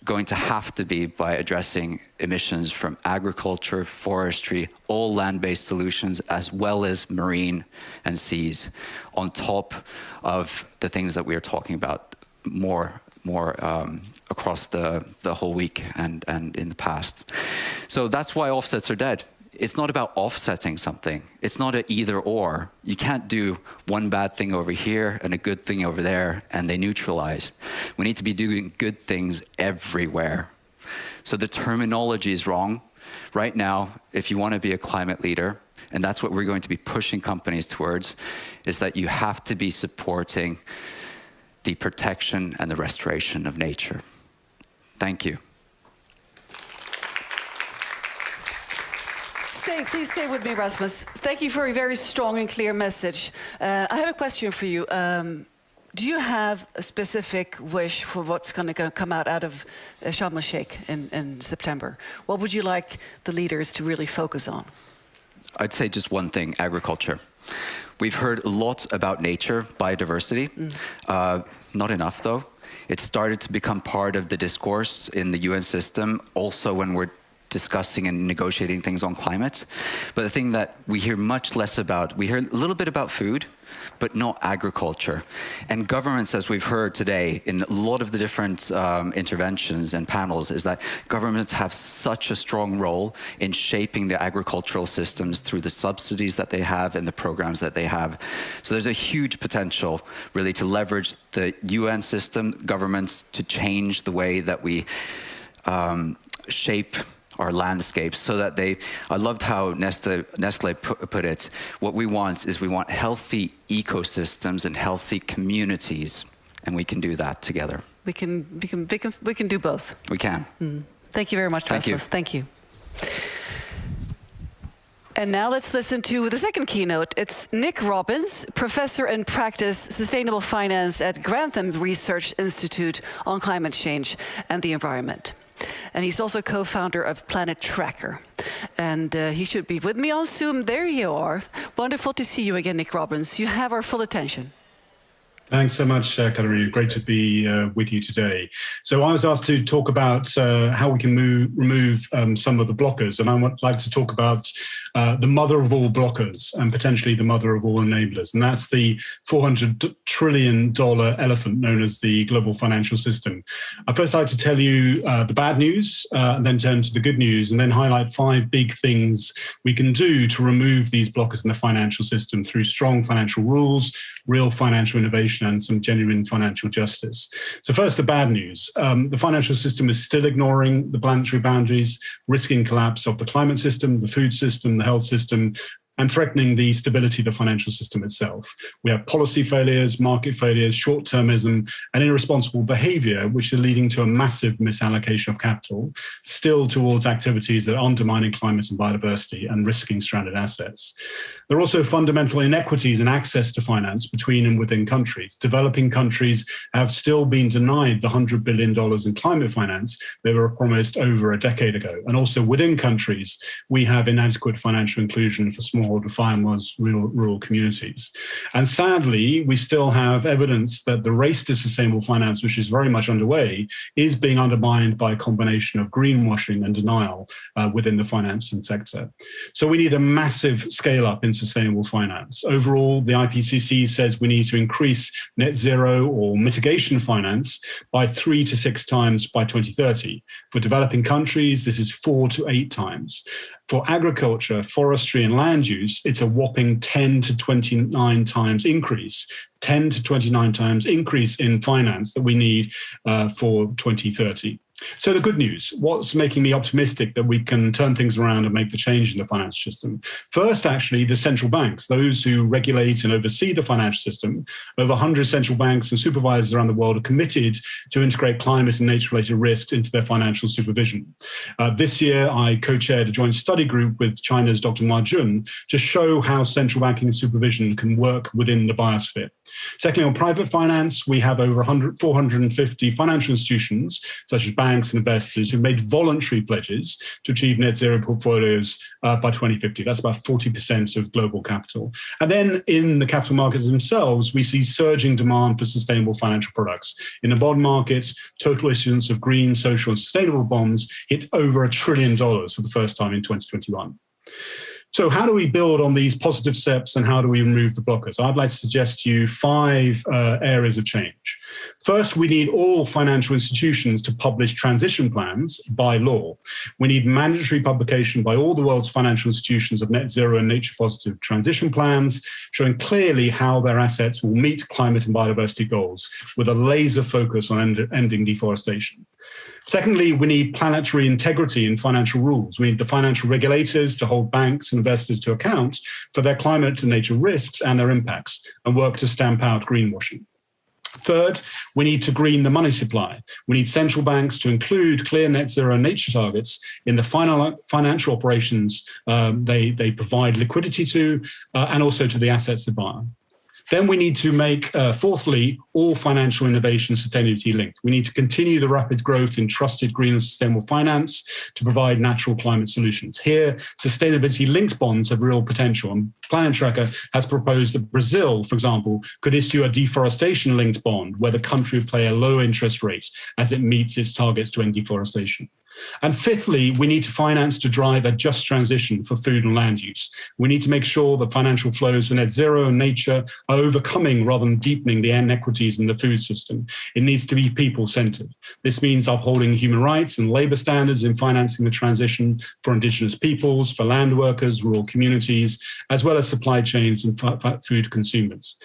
Speaker 13: going to have to be by addressing emissions from agriculture, forestry, all land-based solutions, as well as marine and seas, on top of the things that we are talking about more across the whole week and in the past. So that's why offsets are dead. It's not about offsetting something. It's not an either or. You can't do one bad thing over here and a good thing over there and they neutralize. We need to be doing good things everywhere. So the terminology is wrong. Right now, if you want to be a climate leader, and that's what we're going to be pushing companies towards, is that you have to be supporting the protection and the restoration of nature. Thank you.
Speaker 3: Please stay with me, Rasmus. Thank you for a very strong and clear message. I have a question for you. Do you have a specific wish for what's going to come out of Sharm el-Sheikh in September? What would you like the leaders to really focus on?
Speaker 13: I'd say just one thing, agriculture. We've heard a lot about nature, biodiversity. Not enough, though. It started to become part of the discourse in the UN system, also when we're discussing and negotiating things on climate. But the thing that we hear much less about, we hear a little bit about food, but not agriculture. And governments, as we've heard today, in a lot of the different interventions and panels, is that governments have such a strong role in shaping the agricultural systems through the subsidies that they have and the programs that they have. So there's a huge potential, really, to leverage the UN system, governments, to change the way that we shape our landscapes so that I loved how Nestle put it. What we want is we want healthy ecosystems and healthy communities, and we can do that together.
Speaker 3: We can do both.
Speaker 13: We can.
Speaker 3: Thank you very much, Rasmus. Thank you. And now let's listen to the second keynote. It's Nick Robbins, Professor in Practice Sustainable Finance at Grantham Research Institute on Climate Change and the Environment. And he's also co-founder of Planet Tracker. And he should be with me on Zoom. There you are. Wonderful to see you again, Nick Robbins. You have our full attention.
Speaker 7: Thanks so much, Katarina. Great to be with you today. So I was asked to talk about how we can remove some of the blockers, and I would like to talk about the mother of all blockers and potentially the mother of all enablers, and that's the $400 trillion elephant known as the global financial system. I'd first like to tell you the bad news, and then turn to the good news, and then highlight 5 big things we can do to remove these blockers in the financial system through strong financial rules, real financial innovation, and some genuine financial justice. So first, the bad news. The financial system is still ignoring the planetary boundaries, risking collapse of the climate system, the food system, the health system, and threatening the stability of the financial system itself. We have policy failures, market failures, short-termism, and irresponsible behavior, which are leading to a massive misallocation of capital, still towards activities that are undermining climate and biodiversity and risking stranded assets. There are also fundamental inequities in access to finance between and within countries. Developing countries have still been denied the $100 billion in climate finance they were promised over a decade ago. And also within countries, we have inadequate financial inclusion for smallholder farmers, rural communities. And sadly, we still have evidence that the race to sustainable finance, which is very much underway, is being undermined by a combination of greenwashing and denial within the financing sector. So we need a massive scale up in sustainable finance. Overall, the IPCC says we need to increase net zero or mitigation finance by 3 to 6 times by 2030. For developing countries, this is 4 to 8 times. For agriculture, forestry, and land use, it's a whopping 10 to 29 times increase. 10 to 29 times increase in finance that we need for 2030. So the good news, what's making me optimistic that we can turn things around and make the change in the financial system? First, actually, the central banks, those who regulate and oversee the financial system. Over 100 central banks and supervisors around the world are committed to integrate climate and nature-related risks into their financial supervision. This year, I co-chaired a joint study group with China's Dr. Ma Jun to show how central banking supervision can work within the biosphere. Secondly, on private finance, we have over 450 financial institutions, such as banks and investors, who made voluntary pledges to achieve net zero portfolios by 2050. That's about 40% of global capital. And then in the capital markets themselves, we see surging demand for sustainable financial products. In the bond market, total issuance of green, social, and sustainable bonds hit over $1 trillion for the first time in 2021. So how do we build on these positive steps and how do we remove the blockers? I'd like to suggest to you 5 areas of change. First, we need all financial institutions to publish transition plans by law. We need mandatory publication by all the world's financial institutions of net zero and nature positive transition plans, showing clearly how their assets will meet climate and biodiversity goals with a laser focus on ending deforestation. Secondly, we need planetary integrity in financial rules. We need the financial regulators to hold banks and investors to account for their climate and nature risks and their impacts, and work to stamp out greenwashing. Third, we need to green the money supply. We need central banks to include clear net zero nature targets in the financial operations they provide liquidity to, and also to the assets they buy. Then we need to make, fourthly, all financial innovation sustainability linked. We need to continue the rapid growth in trusted green and sustainable finance to provide natural climate solutions. Here, sustainability linked bonds have real potential. And Planet Tracker has proposed that Brazil, for example, could issue a deforestation linked bond where the country would pay a low interest rate as it meets its targets to end deforestation. And fifthly, we need to finance to drive a just transition for food and land use. We need to make sure that financial flows for net zero and nature are overcoming rather than deepening the inequities in the food system. It needs to be people-centered. This means upholding human rights and labor standards in financing the transition for indigenous peoples, for land workers, rural communities, as well as supply chains and food consumers.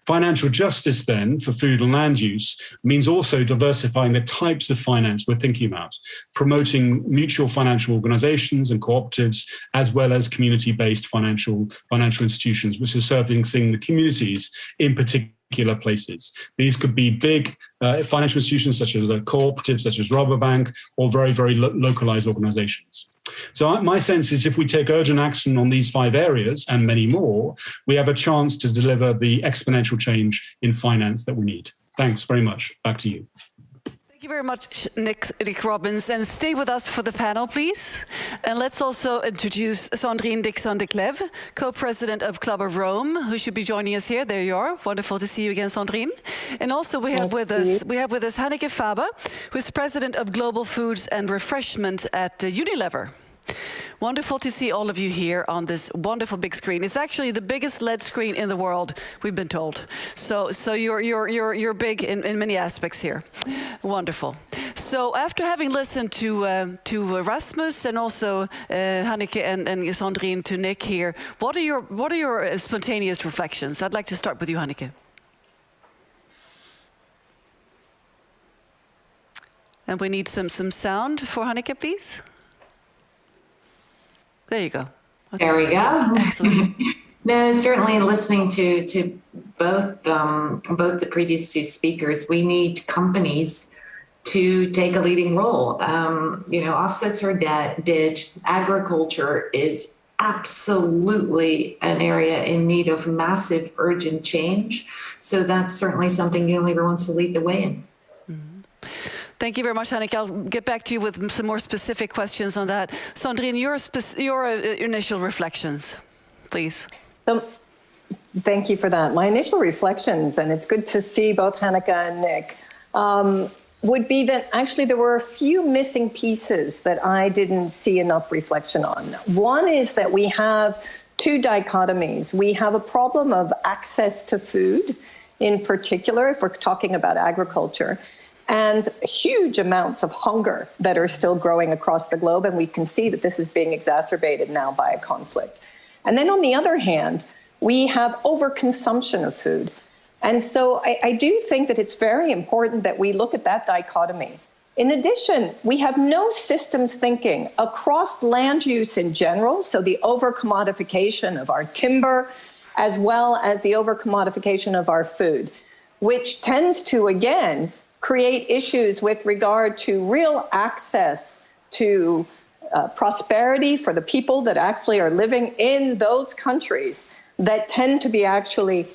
Speaker 7: Financial justice, then, for food and land use means also diversifying the types of finance we're thinking about, promoting mutual financial organizations and cooperatives, as well as community-based financial institutions, which are servicing the communities in particular places. These could be big financial institutions such as a cooperative, such as Rabobank, or very, very localized organizations. So my sense is if we take urgent action on these 5 areas and many more, we have a chance to deliver the exponential change in finance that we need. Thanks very much. Back to you.
Speaker 3: Thank you very much, Nick Robbins. And stay with us for the panel, please. And let's also introduce Sandrine Dixon de Clèves, co-president of Club of Rome, who should be joining us here. There you are. Wonderful to see you again, Sandrine. And also we have with us Hanneke Faber, who is president of Global Foods and Refreshment at Unilever. Wonderful to see all of you here on this wonderful big screen. It's actually the biggest LED screen in the world, we've been told. So you're big in many aspects here. Wonderful. So after having listened to Rasmus and also Hanneke and Sandrine, to Nick here, what are your spontaneous reflections? I'd like to start with you, Hanneke. And we need some sound for Hanneke, please. There you go. Okay.
Speaker 18: There we go.
Speaker 3: Excellent.
Speaker 18: No, certainly listening to both the previous two speakers, we need companies to take a leading role. Offsets are dead. Agriculture is absolutely an area in need of massive, urgent change. So that's certainly something Unilever wants to lead the way in.
Speaker 3: Thank you very much, Annika. I'll get back to you with some more specific questions on that. Sandrine, your initial reflections, please.
Speaker 21: So, thank you for that. My initial reflections, and it's good to see both Annika and Nick, would be that actually there were a few missing pieces that I didn't see enough reflection on. One is that we have two dichotomies. We have a problem of access to food, in particular, if we're talking about agriculture, and huge amounts of hunger that are still growing across the globe. And we can see that this is being exacerbated now by a conflict. And then on the other hand, we have overconsumption of food. And so I do think that it's very important that we look at that dichotomy. In addition, we have no systems thinking across land use in general, so the over-commodification of our timber, as well as the over-commodification of our food, which tends to, again, create issues with regard to real access to prosperity for the people that actually are living in those countries that tend to be actually,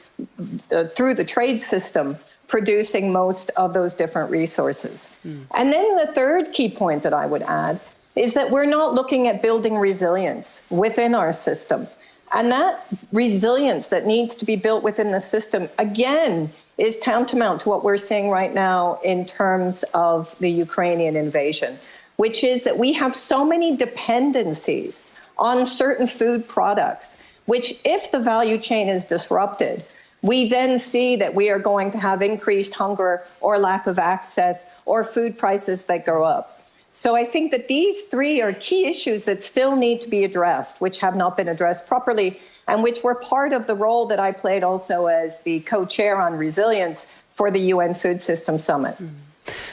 Speaker 21: through the trade system, producing most of those different resources. And then the third key point that I would add is that we're not looking at building resilience within our system. And that resilience that needs to be built within the system, again, is tantamount to what we're seeing right now in terms of the Ukrainian invasion, which is that we have so many dependencies on certain food products, which if the value chain is disrupted, we then see that we are going to have increased hunger or lack of access or food prices that go up. So I think that these three are key issues that still need to be addressed, which have not been addressed properly, and which were part of the role that I played also as the co-chair on resilience for the UN Food System Summit.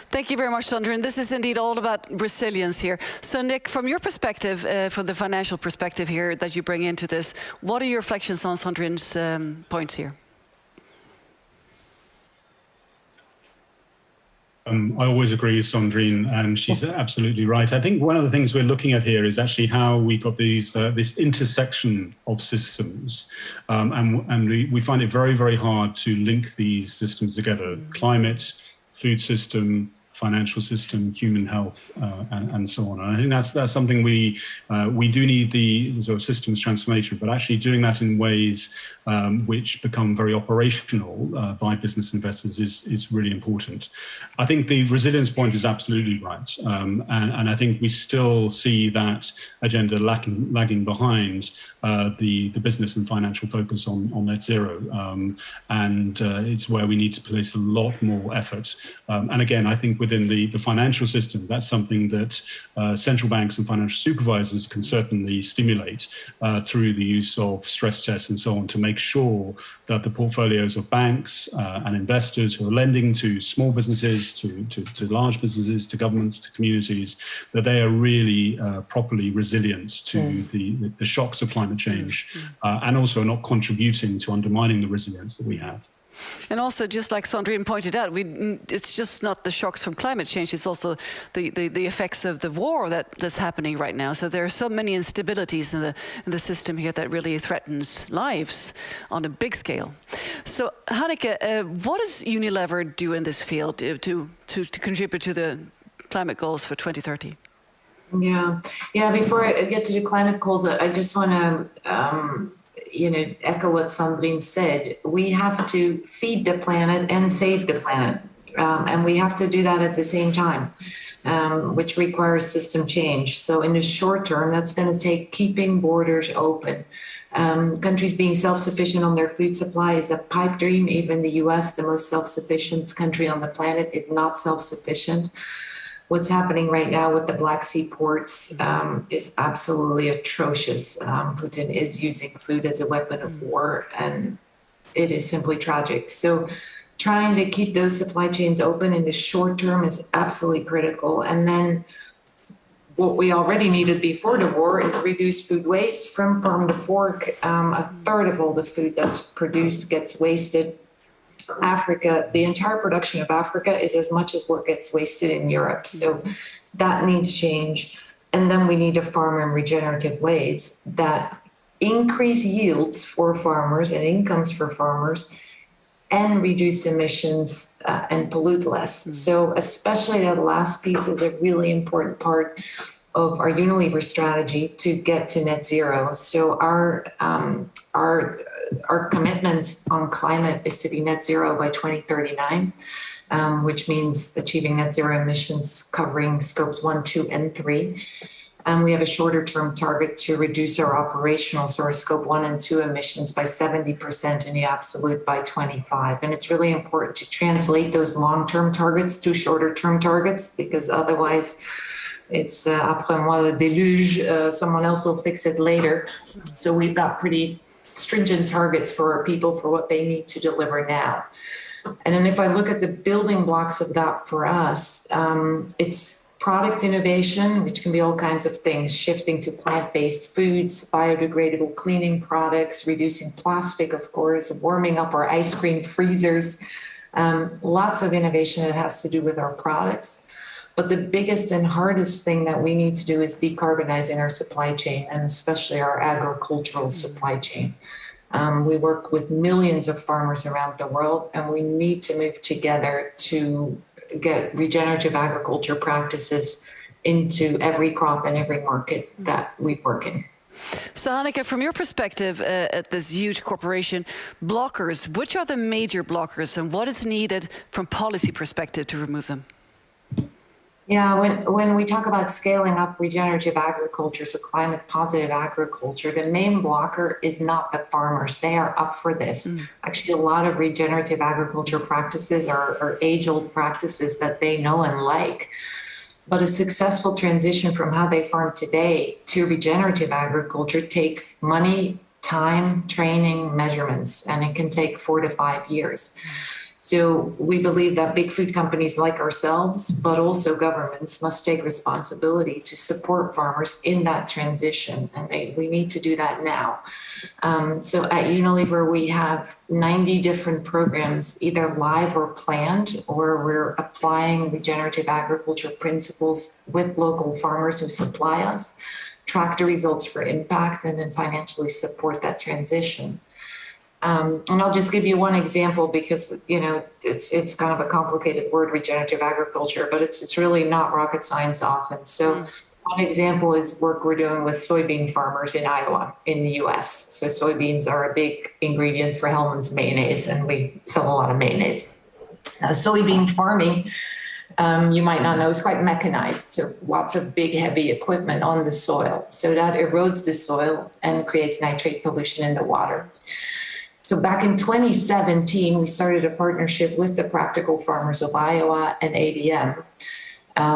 Speaker 3: Thank you very much, Sandrine. This is indeed all about resilience here. So, Nick, from your perspective, from the financial perspective here that you bring into this, what are your reflections on Sandrine's points here?
Speaker 7: I always agree with Sandrine, and she's absolutely right. I think one of the things we're looking at here is actually how we got these this intersection of systems, and we find it very, very hard to link these systems together: climate, food system, financial system, human health, and so on. And I think that's something we do need the sort of systems transformation, but actually doing that in ways which become very operational by business investors is really important. I think the resilience point is absolutely right, and I think we still see that agenda lagging behind the business and financial focus on net zero, and it's where we need to place a lot more effort. And again, I think within the financial system, that's something that central banks and financial supervisors can certainly stimulate through the use of stress tests and so on, to make sure that the portfolios of banks and investors who are lending to small businesses, to large businesses, to governments, to communities, that they are really properly resilient to the shocks of climate change, and also not contributing to undermining the resilience that we have.
Speaker 3: And also, just like Sandrine pointed out, it's just not the shocks from climate change, it's also the effects of the war that's happening right now. So there are so many instabilities in the system here that really threatens lives on a big scale. So, Hanneke, what does Unilever do in this field to contribute to the climate goals for 2030?
Speaker 18: Yeah. Before I get to the climate goals, I just want to echo what Sandrine said. We have to feed the planet and save the planet. And we have to do that at the same time, which requires system change. So in the short term, that's going to take keeping borders open. Countries being self-sufficient on their food supply is a pipe dream. Even the US, the most self-sufficient country on the planet, is not self-sufficient. What's happening right now with the Black Sea ports is absolutely atrocious. Putin is using food as a weapon of war, and it is simply tragic. So trying to keep those supply chains open in the short term is absolutely critical. And then what we already needed before the war is reduce food waste from farm to fork. A third of all the food that's produced gets wasted. Africa, the entire production of Africa is as much as what gets wasted in Europe. So that needs change. And then we need to farm in regenerative ways that increase yields for farmers and incomes for farmers and reduce emissions and pollute less. So especially that last piece is a really important part of our Unilever strategy to get to net zero. So our commitment on climate is to be net zero by 2039, which means achieving net zero emissions covering scopes 1, 2, and 3. And we have a shorter term target to reduce our operational, so our scope 1 and 2 emissions by 70% in the absolute by 25. And it's really important to translate those long-term targets to shorter term targets, because otherwise it's après moi le déluge, someone else will fix it later. So we've got pretty stringent targets for our people for what they need to deliver now. And then if I look at the building blocks of that for us, it's product innovation, which can be all kinds of things, shifting to plant-based foods, biodegradable cleaning products, reducing plastic, of course, warming up our ice cream freezers, lots of innovation that has to do with our products. But the biggest and hardest thing that we need to do is decarbonizing our supply chain, and especially our agricultural supply chain. We work with millions of farmers around the world, and we need to move together to get regenerative agriculture practices into every crop and every market that we work in.
Speaker 3: So Annika, from your perspective at this huge corporation, blockers, which are the major blockers and what is needed from policy perspective to remove them?
Speaker 18: Yeah, when we talk about scaling up regenerative agriculture, so climate positive agriculture, the main blocker is not the farmers. They are up for this. Actually, a lot of regenerative agriculture practices are age-old practices that they know and like. But a successful transition from how they farm today to regenerative agriculture takes money, time, training, measurements, and it can take 4 to 5 years. So we believe that big food companies like ourselves, but also governments, must take responsibility to support farmers in that transition. And we need to do that now. So at Unilever, we have 90 different programs, either live or planned, or we're applying regenerative agriculture principles with local farmers who supply us, track the results for impact, and then financially support that transition. And I'll just give you one example because, you know, it's kind of a complicated word, regenerative agriculture, but it's really not rocket science often. So one example is work we're doing with soybean farmers in Iowa, in the US. So soybeans are a big ingredient for Hellmann's mayonnaise, and we sell a lot of mayonnaise. Soybean farming, you might not know, is quite mechanized. So lots of big, heavy equipment on the soil. So that erodes the soil and creates nitrate pollution in the water. So back in 2017, we started a partnership with the Practical Farmers of Iowa and ADM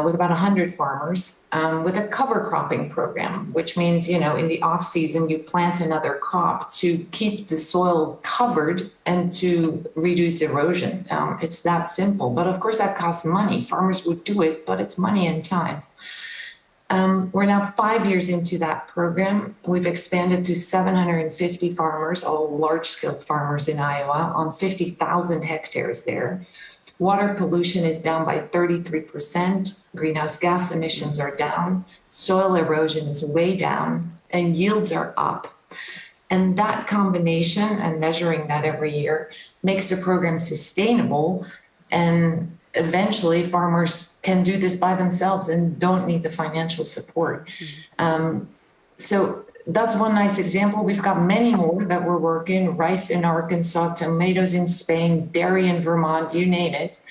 Speaker 18: with about 100 farmers with a cover cropping program, which means, you know, in the off season, you plant another crop to keep the soil covered and to reduce erosion. It's that simple. But of course, that costs money. Farmers would do it, but it's money and time. We're now 5 years into that program. We've expanded to 750 farmers, all large-scale farmers in Iowa, on 50,000 hectares there. Water pollution is down by 33%. Greenhouse gas emissions are down. Soil erosion is way down, and yields are up. And that combination, and measuring that every year, makes the program sustainable, and eventually farmers can do this by themselves and don't need the financial support. So that's one nice example. We've got many more that we're working: rice in Arkansas, tomatoes in Spain, dairy in Vermont, you name it.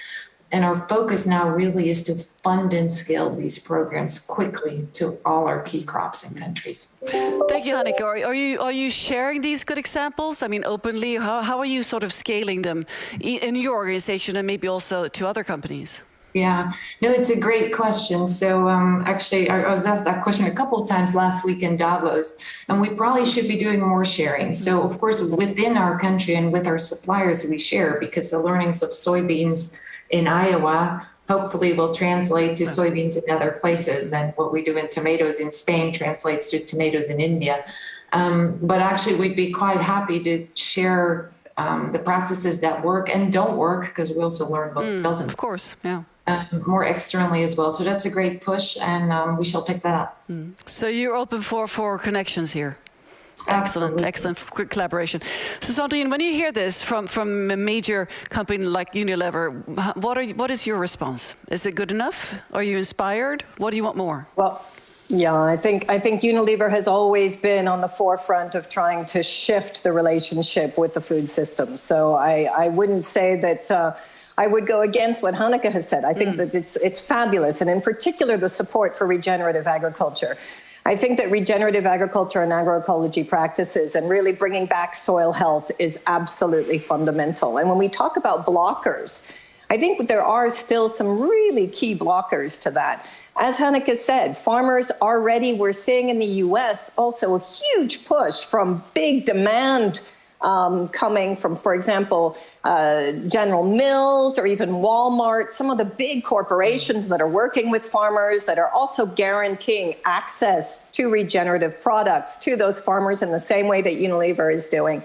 Speaker 18: And our focus now really is to fund and scale these programs quickly to all our key crops and countries.
Speaker 3: Thank you, Annika. Are you sharing these good examples? I mean, openly, how are you sort of scaling them in your organization and maybe also to other companies?
Speaker 18: Yeah, no, it's a great question. So actually, I was asked that question a couple of times last week in Davos, and we probably should be doing more sharing. So of course, within our country and with our suppliers, we share, because the learnings of soybeans in Iowa hopefully will translate to soybeans in other places, and what we do in tomatoes in Spain translates to tomatoes in India. But actually, we'd be quite happy to share the practices that work and don't work, because we also learn what doesn't.
Speaker 3: Of course, yeah.
Speaker 18: More externally as well. So that's a great push, and we shall pick that up.
Speaker 3: So you're open for connections here.
Speaker 18: Absolutely.
Speaker 3: Excellent collaboration. So Sandrine, when you hear this from a major company like Unilever, what is your response? Is it good enough? Are you inspired? What do you want more?
Speaker 21: Well, yeah, I think Unilever has always been on the forefront of trying to shift the relationship with the food system. So I wouldn't say that I would go against what Hanneke has said. I think that it's fabulous, and in particular the support for regenerative agriculture. I think that regenerative agriculture and agroecology practices and really bringing back soil health is absolutely fundamental. And when we talk about blockers, I think there are still some really key blockers to that. As Hanneke said, farmers already, we're seeing in the US also a huge push from big demand coming from, for example, General Mills or even Walmart, some of the big corporations that are working with farmers that are also guaranteeing access to regenerative products to those farmers in the same way that Unilever is doing.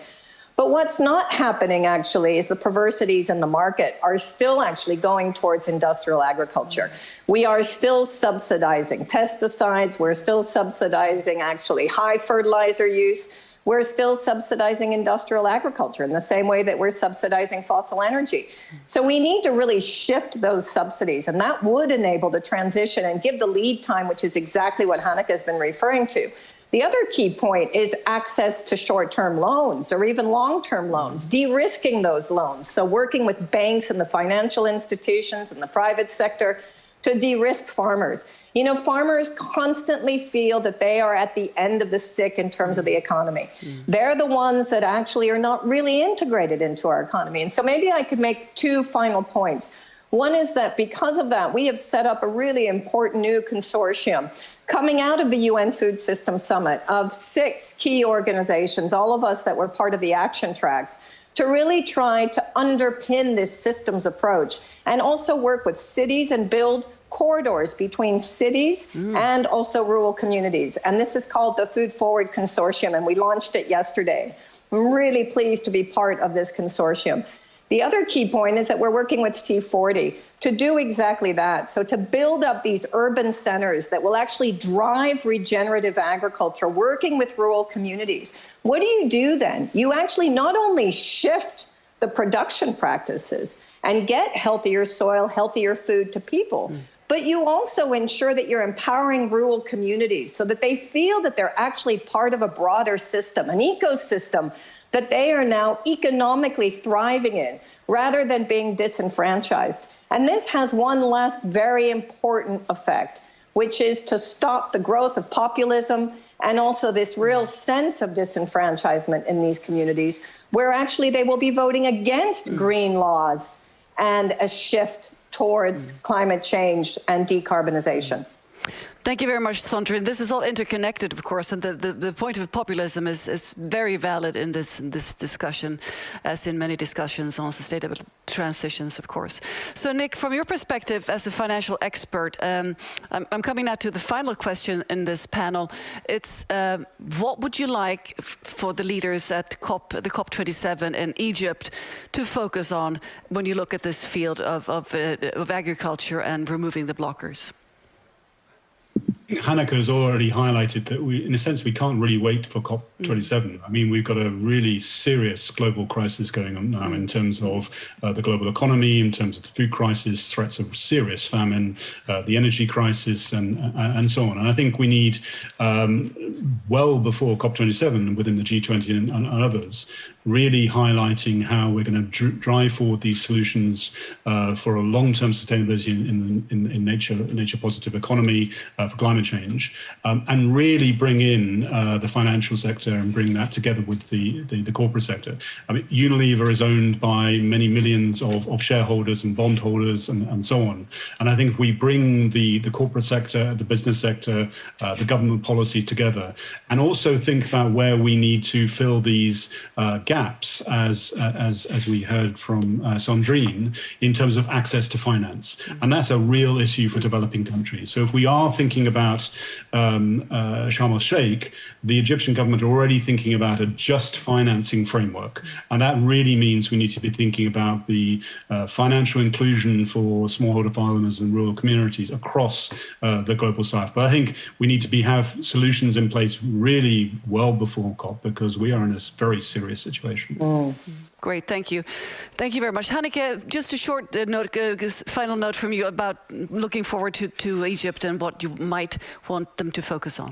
Speaker 21: But what's not happening actually is the perversities in the market are still actually going towards industrial agriculture. We are still subsidizing pesticides. We're still subsidizing actually high fertilizer use. We're still subsidizing industrial agriculture in the same way that we're subsidizing fossil energy. So we need to really shift those subsidies, and that would enable the transition and give the lead time, which is exactly what Hanneke has been referring to. The other key point is access to short-term loans or even long-term loans, de-risking those loans. So working with banks and the financial institutions and the private sector to de-risk farmers. You know, farmers constantly feel that they are at the end of the stick in terms of the economy. They're the ones that actually are not really integrated into our economy. And so maybe I could make two final points. One is that because of that, we have set up a really important new consortium coming out of the UN Food System Summit of 6 key organizations, all of us that were part of the action tracks, to really try to underpin this systems approach and also work with cities and build corridors between cities and also rural communities. And this is called the Food Forward Consortium, and we launched it yesterday. I'm really pleased to be part of this consortium. The other key point is that we're working with C40 to do exactly that. So to build up these urban centers that will actually drive regenerative agriculture, working with rural communities. What do you do then? You actually not only shift the production practices and get healthier soil, healthier food to people, but you also ensure that you're empowering rural communities so that they feel that they're actually part of a broader system, an ecosystem that they are now economically thriving in rather than being disenfranchised. And this has one last very important effect, which is to stop the growth of populism and also this real sense of disenfranchisement in these communities, where actually they will be voting against green laws and a shift towards climate change and decarbonization.
Speaker 3: Thank you very much, Sandrine. This is all interconnected, of course, and the point of populism is very valid in this discussion, as in many discussions on sustainable transitions, of course. So, Nick, from your perspective as a financial expert, I'm coming now to the final question in this panel. It's what would you like for the leaders at the COP27 in Egypt to focus on when you look at this field of agriculture and removing the blockers?
Speaker 7: Hanneke has already highlighted that in a sense, we can't really wait for COP27. I mean, we've got a really serious global crisis going on now in terms of the global economy, in terms of the food crisis, threats of serious famine, the energy crisis, and so on. And I think we need, well before COP27, within the G20 and others, really highlighting how we're going to drive forward these solutions for a long-term sustainability in nature positive economy, for climate change, and really bring in the financial sector and bring that together with the corporate sector. I mean, Unilever is owned by many millions of shareholders and bondholders and so on. And I think if we bring the corporate sector, the business sector, the government policy together, and also think about where we need to fill these gaps gaps, as we heard from Sandrine, in terms of access to finance. And that's a real issue for developing countries. So if we are thinking about Sharm el-Sheikh, the Egyptian government are already thinking about a just financing framework. And that really means we need to be thinking about the financial inclusion for smallholder farmers and rural communities across the global south. But I think we need to have solutions in place really well before COP, because we are in a very serious situation.
Speaker 3: Great, thank you. Thank you very much. Hanneke, just a short final note from you about looking forward to Egypt and what you might want them to focus on.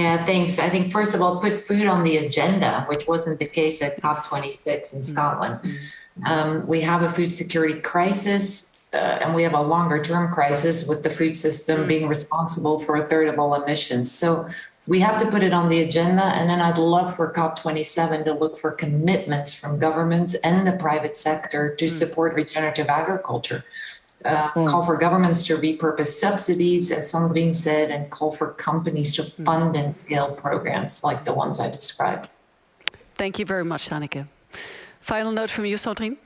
Speaker 18: Yeah, thanks. I think, first of all, put food on the agenda, which wasn't the case at COP26 in Scotland. We have a food security crisis, and we have a longer-term crisis with the food system being responsible for a third of all emissions. So we have to put it on the agenda, and then I'd love for COP27 to look for commitments from governments and the private sector to support regenerative agriculture. Call for governments to repurpose subsidies, as Sandrine said, and call for companies to fund and scale programs like the ones I described.
Speaker 3: Thank you very much, Hanneke. Final note from you, Sandrine?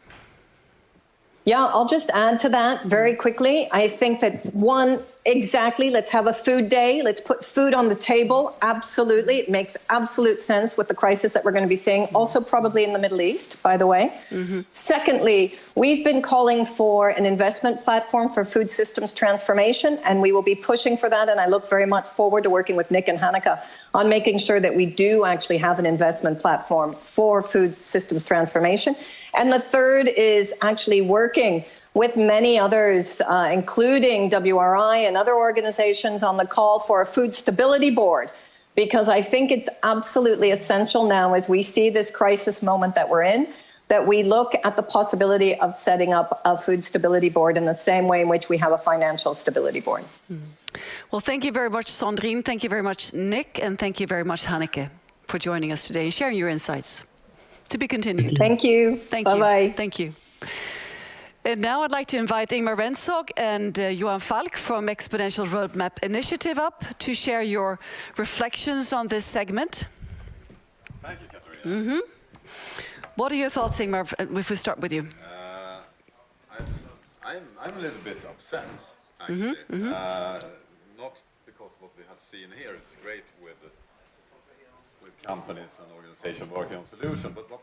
Speaker 21: Yeah, I'll just add to that very quickly. I think that let's have a food day. Let's put food on the table. Absolutely. It makes absolute sense with the crisis that we're going to be seeing, also probably in the Middle East, by the way. Secondly, we've been calling for an investment platform for food systems transformation, and we will be pushing for that. And I look very much forward to working with Nick and Hanneke on making sure that we do actually have an investment platform for food systems transformation. And the third is actually working with many others, including WRI and other organizations, on the call for a food stability board, because I think it's absolutely essential now, as we see this crisis moment that we're in, that we look at the possibility of setting up a food stability board in the same way in which we have a financial stability board.
Speaker 3: Well, thank you very much, Sandrine. Thank you very much, Nick. And thank you very much, Hanneke, for joining us today and sharing your insights. To be continued.
Speaker 21: Thank you.
Speaker 3: Thank you.
Speaker 21: Bye-bye.
Speaker 3: Thank you. And now I'd like to invite Ingmar Rentzhog and Johan Falk from Exponential Roadmap Initiative up to share your reflections on this segment.
Speaker 10: Thank you, Katarina.
Speaker 3: What are your thoughts, Ingmar, if we start with you?
Speaker 10: I'm a little bit upset, actually. Not because what we have seen here is great with companies and organizations working on solutions, but what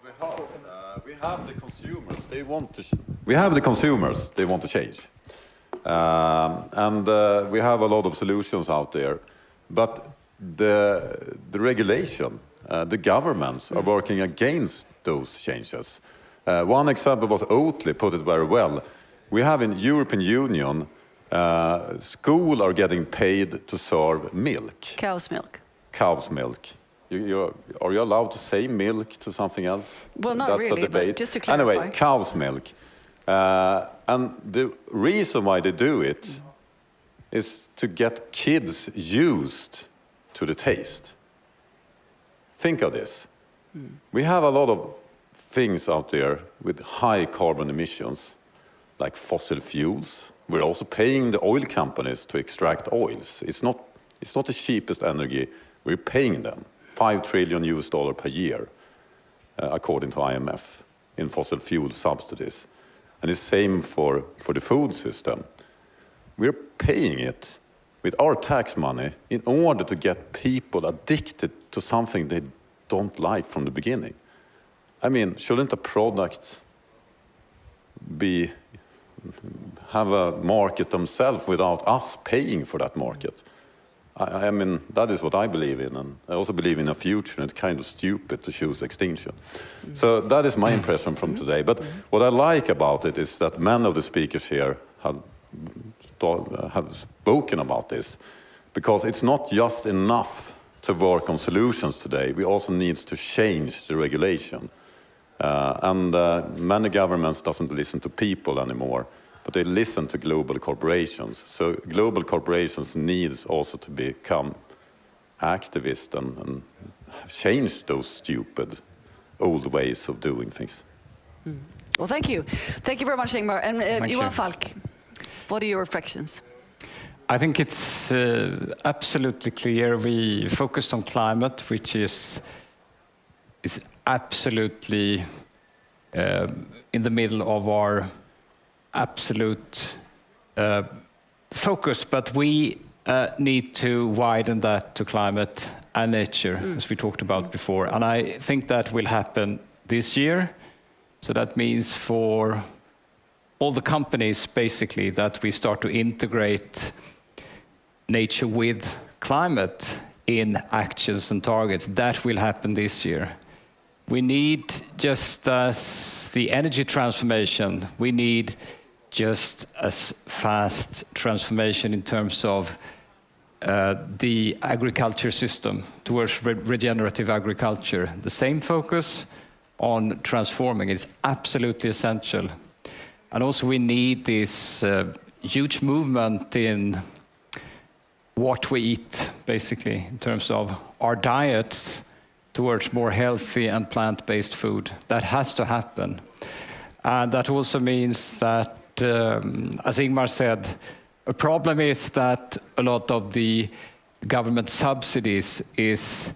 Speaker 10: we have the consumers. They want to change, and we have a lot of solutions out there, but the regulation, the governments are working against those changes. One example was Oatly put it very well. We have in European Union, schools are getting paid to serve milk.
Speaker 3: Cow's milk.
Speaker 10: Cow's milk. Are you allowed to say milk to something else?
Speaker 3: Well, not
Speaker 10: That's
Speaker 3: really,
Speaker 10: a debate.
Speaker 3: but just to clarify.
Speaker 10: Anyway, cow's milk. And the reason why they do it is to get kids used to the taste. Think of this. We have a lot of things out there with high carbon emissions, like fossil fuels. We're also paying the oil companies to extract oils. It's not the cheapest energy. We're paying them $5 trillion per year, according to IMF, in fossil fuel subsidies. And the same for the food system. We're paying it with our tax money in order to get people addicted to something they don't like from the beginning. I mean, shouldn't a product have a market themselves without us paying for that market? I mean, that is what I believe in, and I also believe in a future, and it's kind of stupid to choose extinction. So that is my impression from today. But what I like about it is that many of the speakers here have spoken about this, because it's not just enough to work on solutions today. We also need to change the regulation. Many governments doesn't listen to people anymore, but they listen to global corporations. So global corporations needs also to become activists and change those stupid old ways of doing things.
Speaker 3: Well, thank you. Thank you very much, Ingmar. And Johan Falk, what are your reflections?
Speaker 9: I think it's absolutely clear we focused on climate, which is is absolutely in the middle of our absolute focus, but we need to widen that to climate and nature, as we talked about before. And I think that will happen this year. So that means for all the companies, basically, that we start to integrate nature with climate in actions and targets. That will happen this year. We need, just as the energy transformation, we need just as fast transformation in terms of the agriculture system towards regenerative agriculture. The same focus on transforming is absolutely essential. And also we need this huge movement in what we eat, basically, in terms of our diets towards more healthy and plant-based food. That has to happen. And that also means that, as Ingmar said, a problem is that a lot of the government subsidies is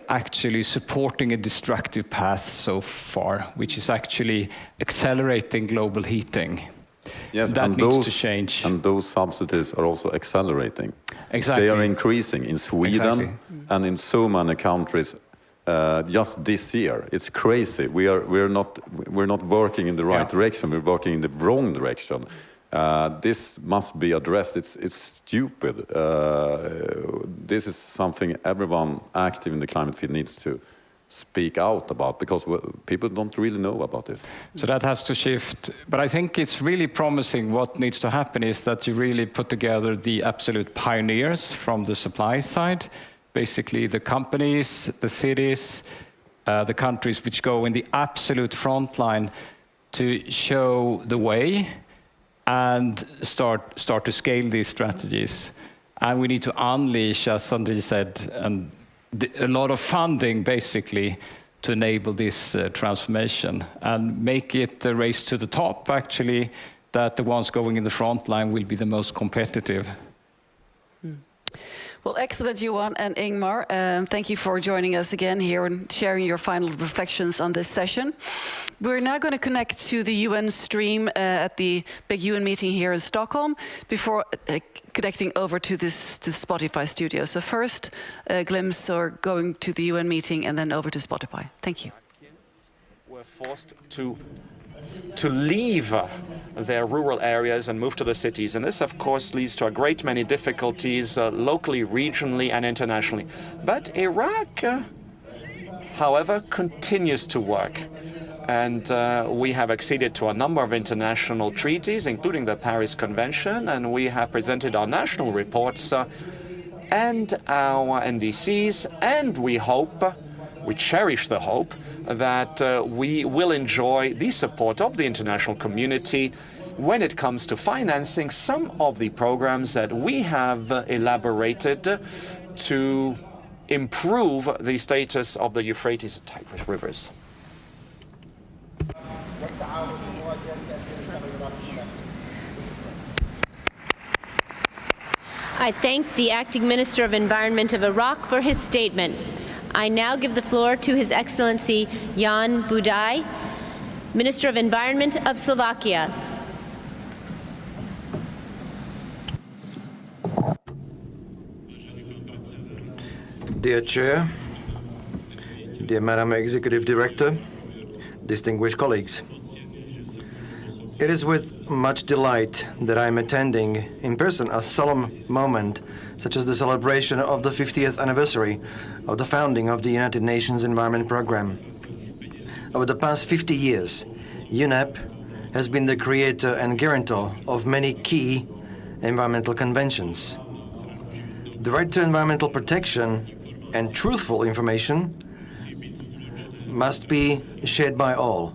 Speaker 9: actually supporting a destructive path so far, which is actually accelerating global heating.
Speaker 10: Yes,
Speaker 9: that
Speaker 10: and
Speaker 9: needs to change.
Speaker 10: And those subsidies are also accelerating.
Speaker 9: Exactly.
Speaker 10: They are increasing in Sweden and in so many countries just this year. It's crazy. We're not working in the right direction. We're working in the wrong direction. This must be addressed. It's stupid. This is something everyone active in the climate field needs to speak out about, because people don't really know about this.
Speaker 9: So that has to shift. But I think it's really promising. What needs to happen is that you really put together the absolute pioneers from the supply side, basically the companies, the cities, the countries which go in the absolute front line to show the way and start to scale these strategies. And we need to unleash, as Sandrine said, a lot of funding, basically, to enable this transformation and make it a race to the top, actually, that the ones going in the front line will be the most competitive.
Speaker 3: Well, excellent, Johan and Ingmar. Thank you for joining us again here and sharing your final reflections on this session. We're now going to connect to the UN stream at the big UN meeting here in Stockholm before connecting over to the Spotify studio. So first, a glimpse or going to the UN meeting and then over to Spotify. Thank you.
Speaker 4: We're forced to leave their rural areas and move to the cities. And this, of course, leads to a great many difficulties locally, regionally, and internationally. But Iraq, however, continues to work. And we have acceded to a number of international treaties, including the Paris Convention, and we have presented our national reports and our NDCs, and we hope, we cherish the hope, that we will enjoy the support of the international community when it comes to financing some of the programs that we have elaborated to improve the status of the Euphrates and Tigris rivers.
Speaker 20: I thank the Acting Minister of Environment of Iraq for his statement. I now give the floor to His Excellency Jan Budaj, Minister of Environment of Slovakia.
Speaker 22: Dear Chair, dear Madam Executive Director, distinguished colleagues, it is with much delight that I am attending in person a solemn moment such as the celebration of the 50th anniversary of the founding of the United Nations Environment Programme. Over the past 50 years, UNEP has been the creator and guarantor of many key environmental conventions. The right to environmental protection and truthful information must be shared by all.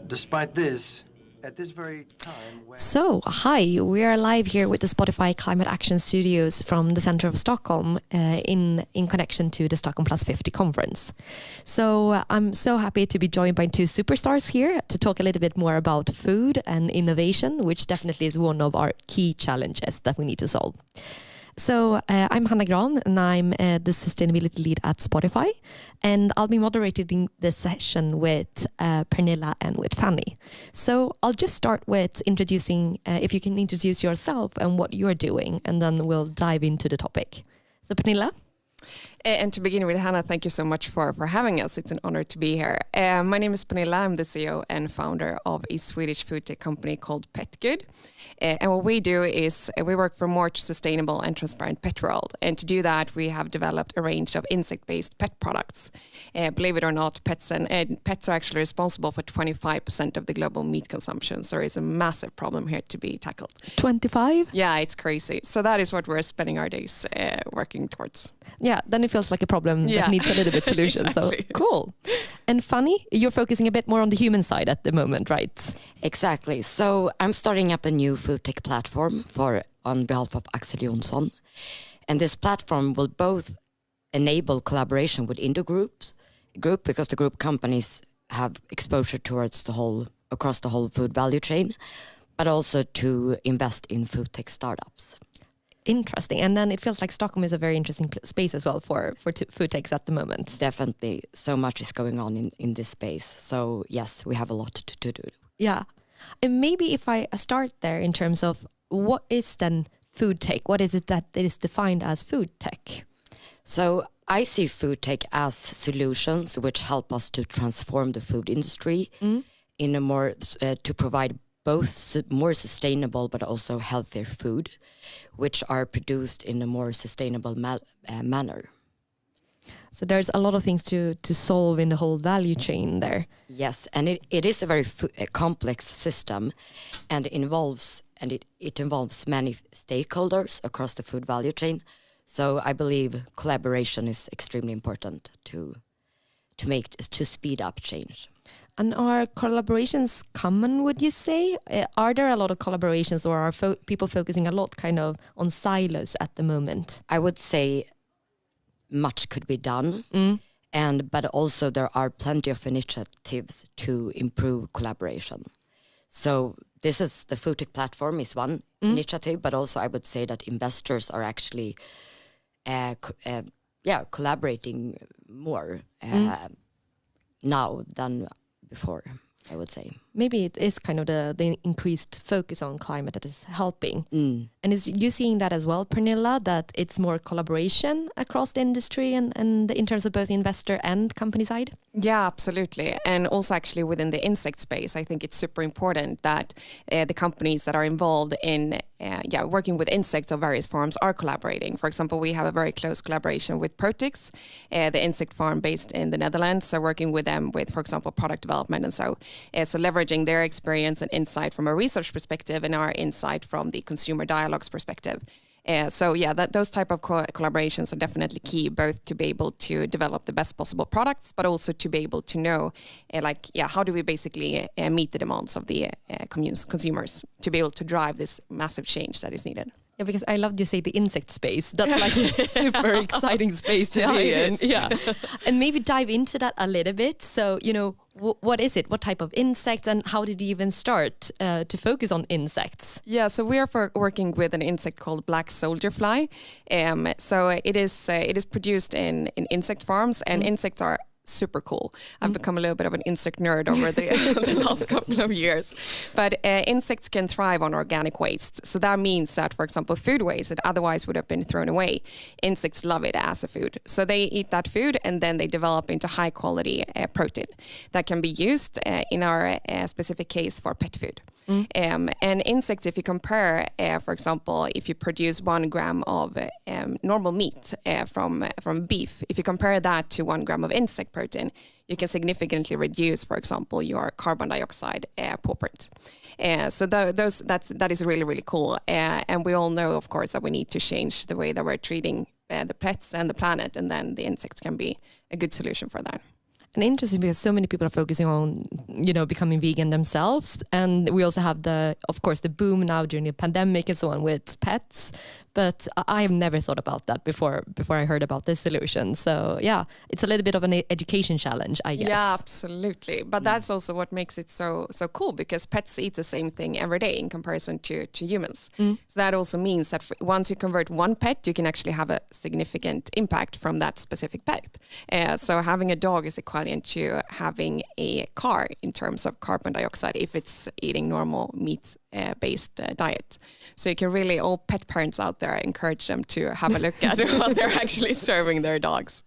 Speaker 22: Despite this, at this very time...
Speaker 24: So, hi, we are live here with the Spotify Climate Action Studios from the center of Stockholm in connection to the Stockholm +50 conference. So I'm so happy to be joined by two superstars here to talk a little bit more about food and innovation, which definitely is one of our key challenges that we need to solve. So I'm Hanna Gran, and I'm the sustainability lead at Spotify, and I'll be moderating this session with Pernilla and with Fanny. So I'll just start with introducing, if you can introduce yourself and what you're doing, and then we'll dive into the topic. So Pernilla?
Speaker 5: And to begin with, Hanna, thank you so much for having us. It's an honor to be here. My name is Pernilla. I'm the CEO and founder of a Swedish food tech company called Petgood. And what we do is we work for a more sustainable and transparent pet world. And to do that, we have developed a range of insect-based pet products. Believe it or not, pets are actually responsible for 25% of the global meat consumption. So there is a massive problem here to be tackled.
Speaker 24: 25?
Speaker 5: Yeah, it's crazy. So that is what we're spending our days working towards.
Speaker 24: Yeah, then it feels like a problem that needs a little bit solution.
Speaker 5: Exactly.
Speaker 24: So cool. And Fanny, you're focusing a bit more on the human side at the moment, right?
Speaker 8: Exactly. So I'm starting up a new food tech platform on behalf of Axel Jonsson. And this platform will both enable collaboration with Indo group because the group companies have exposure towards across the whole food value chain, but also to invest in food tech startups.
Speaker 24: Interesting. And then it feels like Stockholm is a very interesting space as well for food techs at the moment.
Speaker 8: Definitely. So much is going on in this space. So yes, we have a lot to do.
Speaker 24: Yeah. And maybe if I start there in terms of what is then food tech? What is it that is defined as food tech?
Speaker 8: So I see food tech as solutions which help us to transform the food industry in a more to provide both more sustainable but also healthier food, which are produced in a more sustainable manner.
Speaker 24: So there's a lot of things to solve in the whole value chain there.
Speaker 8: Yes, and it is a very complex system, and it involves many stakeholders across the food value chain. So I believe collaboration is extremely important to speed up change.
Speaker 24: And are collaborations common, would you say? Are there a lot of collaborations, or are people focusing a lot kind of on silos at the moment?
Speaker 8: I would say much could be done, but also there are plenty of initiatives to improve collaboration. So this is the food tech platform is one initiative, but also I would say that investors are actually collaborating more now than before, I would say.
Speaker 24: Maybe it is kind of the increased focus on climate that is helping. And is you seeing that as well, Pernilla, that it's more collaboration across the industry and in terms of both investor and company side?
Speaker 5: Yeah, absolutely. And also actually within the insect space, I think it's super important that the companies that are involved in working with insects of various forms are collaborating. For example, we have a very close collaboration with Protix, the insect farm based in the Netherlands. So working with them with, for example, product development and so leveraging their experience and insight from a research perspective and our insight from the consumer dialogues perspective. Those type of collaborations are definitely key, both to be able to develop the best possible products, but also to be able to know, how do we basically meet the demands of the consumers to be able to drive this massive change that is needed.
Speaker 24: Yeah, because I loved you say the insect space. That's like a super exciting space to be in. Yeah, and maybe dive into that a little bit. So, what is it? What type of insects, and how did you even start to focus on insects?
Speaker 5: Yeah, so we are working with an insect called black soldier fly. So it is produced in insect farms, and insects are super cool. I've become a little bit of an insect nerd over the last couple of years. But insects can thrive on organic waste. So that means that, for example, food waste that otherwise would have been thrown away, insects love it as a food. So they eat that food and then they develop into high quality protein that can be used in our specific case for pet food. And insects, if you compare, for example, if you produce 1 gram of normal meat from beef, if you compare that to 1 gram of insect protein, you can significantly reduce, for example, your carbon dioxide footprint. So that is really, really cool. And we all know, of course, that we need to change the way that we're treating the pets and the planet, and then the insects can be a good solution for that.
Speaker 24: and interesting because so many people are focusing on, becoming vegan themselves. And we also have of course, the boom now during the pandemic and so on with pets. But I have never thought about that before I heard about this solution. So yeah, it's a little bit of an education challenge, I guess.
Speaker 5: Yeah, absolutely. But that's also what makes it so cool, because pets eat the same thing every day in comparison to humans. So that also means that once you convert one pet, you can actually have a significant impact from that specific pet. So having a dog is equivalent to having a car in terms of carbon dioxide if it's eating normal meat-based diet. So you can really, all pet parents out there, encourage them to have a look at what they're actually serving their dogs.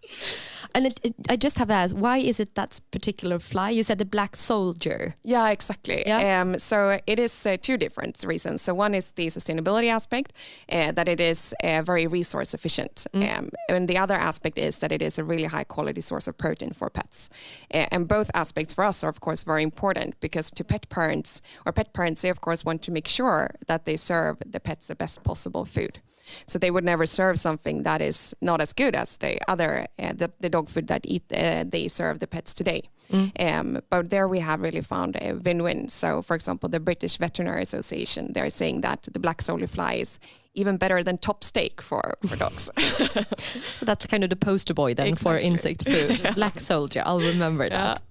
Speaker 24: And I just have asked, why is it that particular fly? You said the black soldier.
Speaker 5: Yeah, exactly.
Speaker 24: Yeah.
Speaker 5: So it is two different reasons. So one is the sustainability aspect, that it is very resource efficient. And the other aspect is that it is a really high quality source of protein for pets. And both aspects for us are, of course, very important, because to pet parents, they, of course, want to make sure that they serve the pets the best possible food. So they would never serve something that is not as good as the other the dog food that they serve the pets today. But there we have really found a win-win. So, for example, the British Veterinary Association, they're saying that the black soldier fly is even better than top steak for dogs.
Speaker 24: So that's kind of the poster boy then for insect food. Yeah. Black soldier, I'll remember that.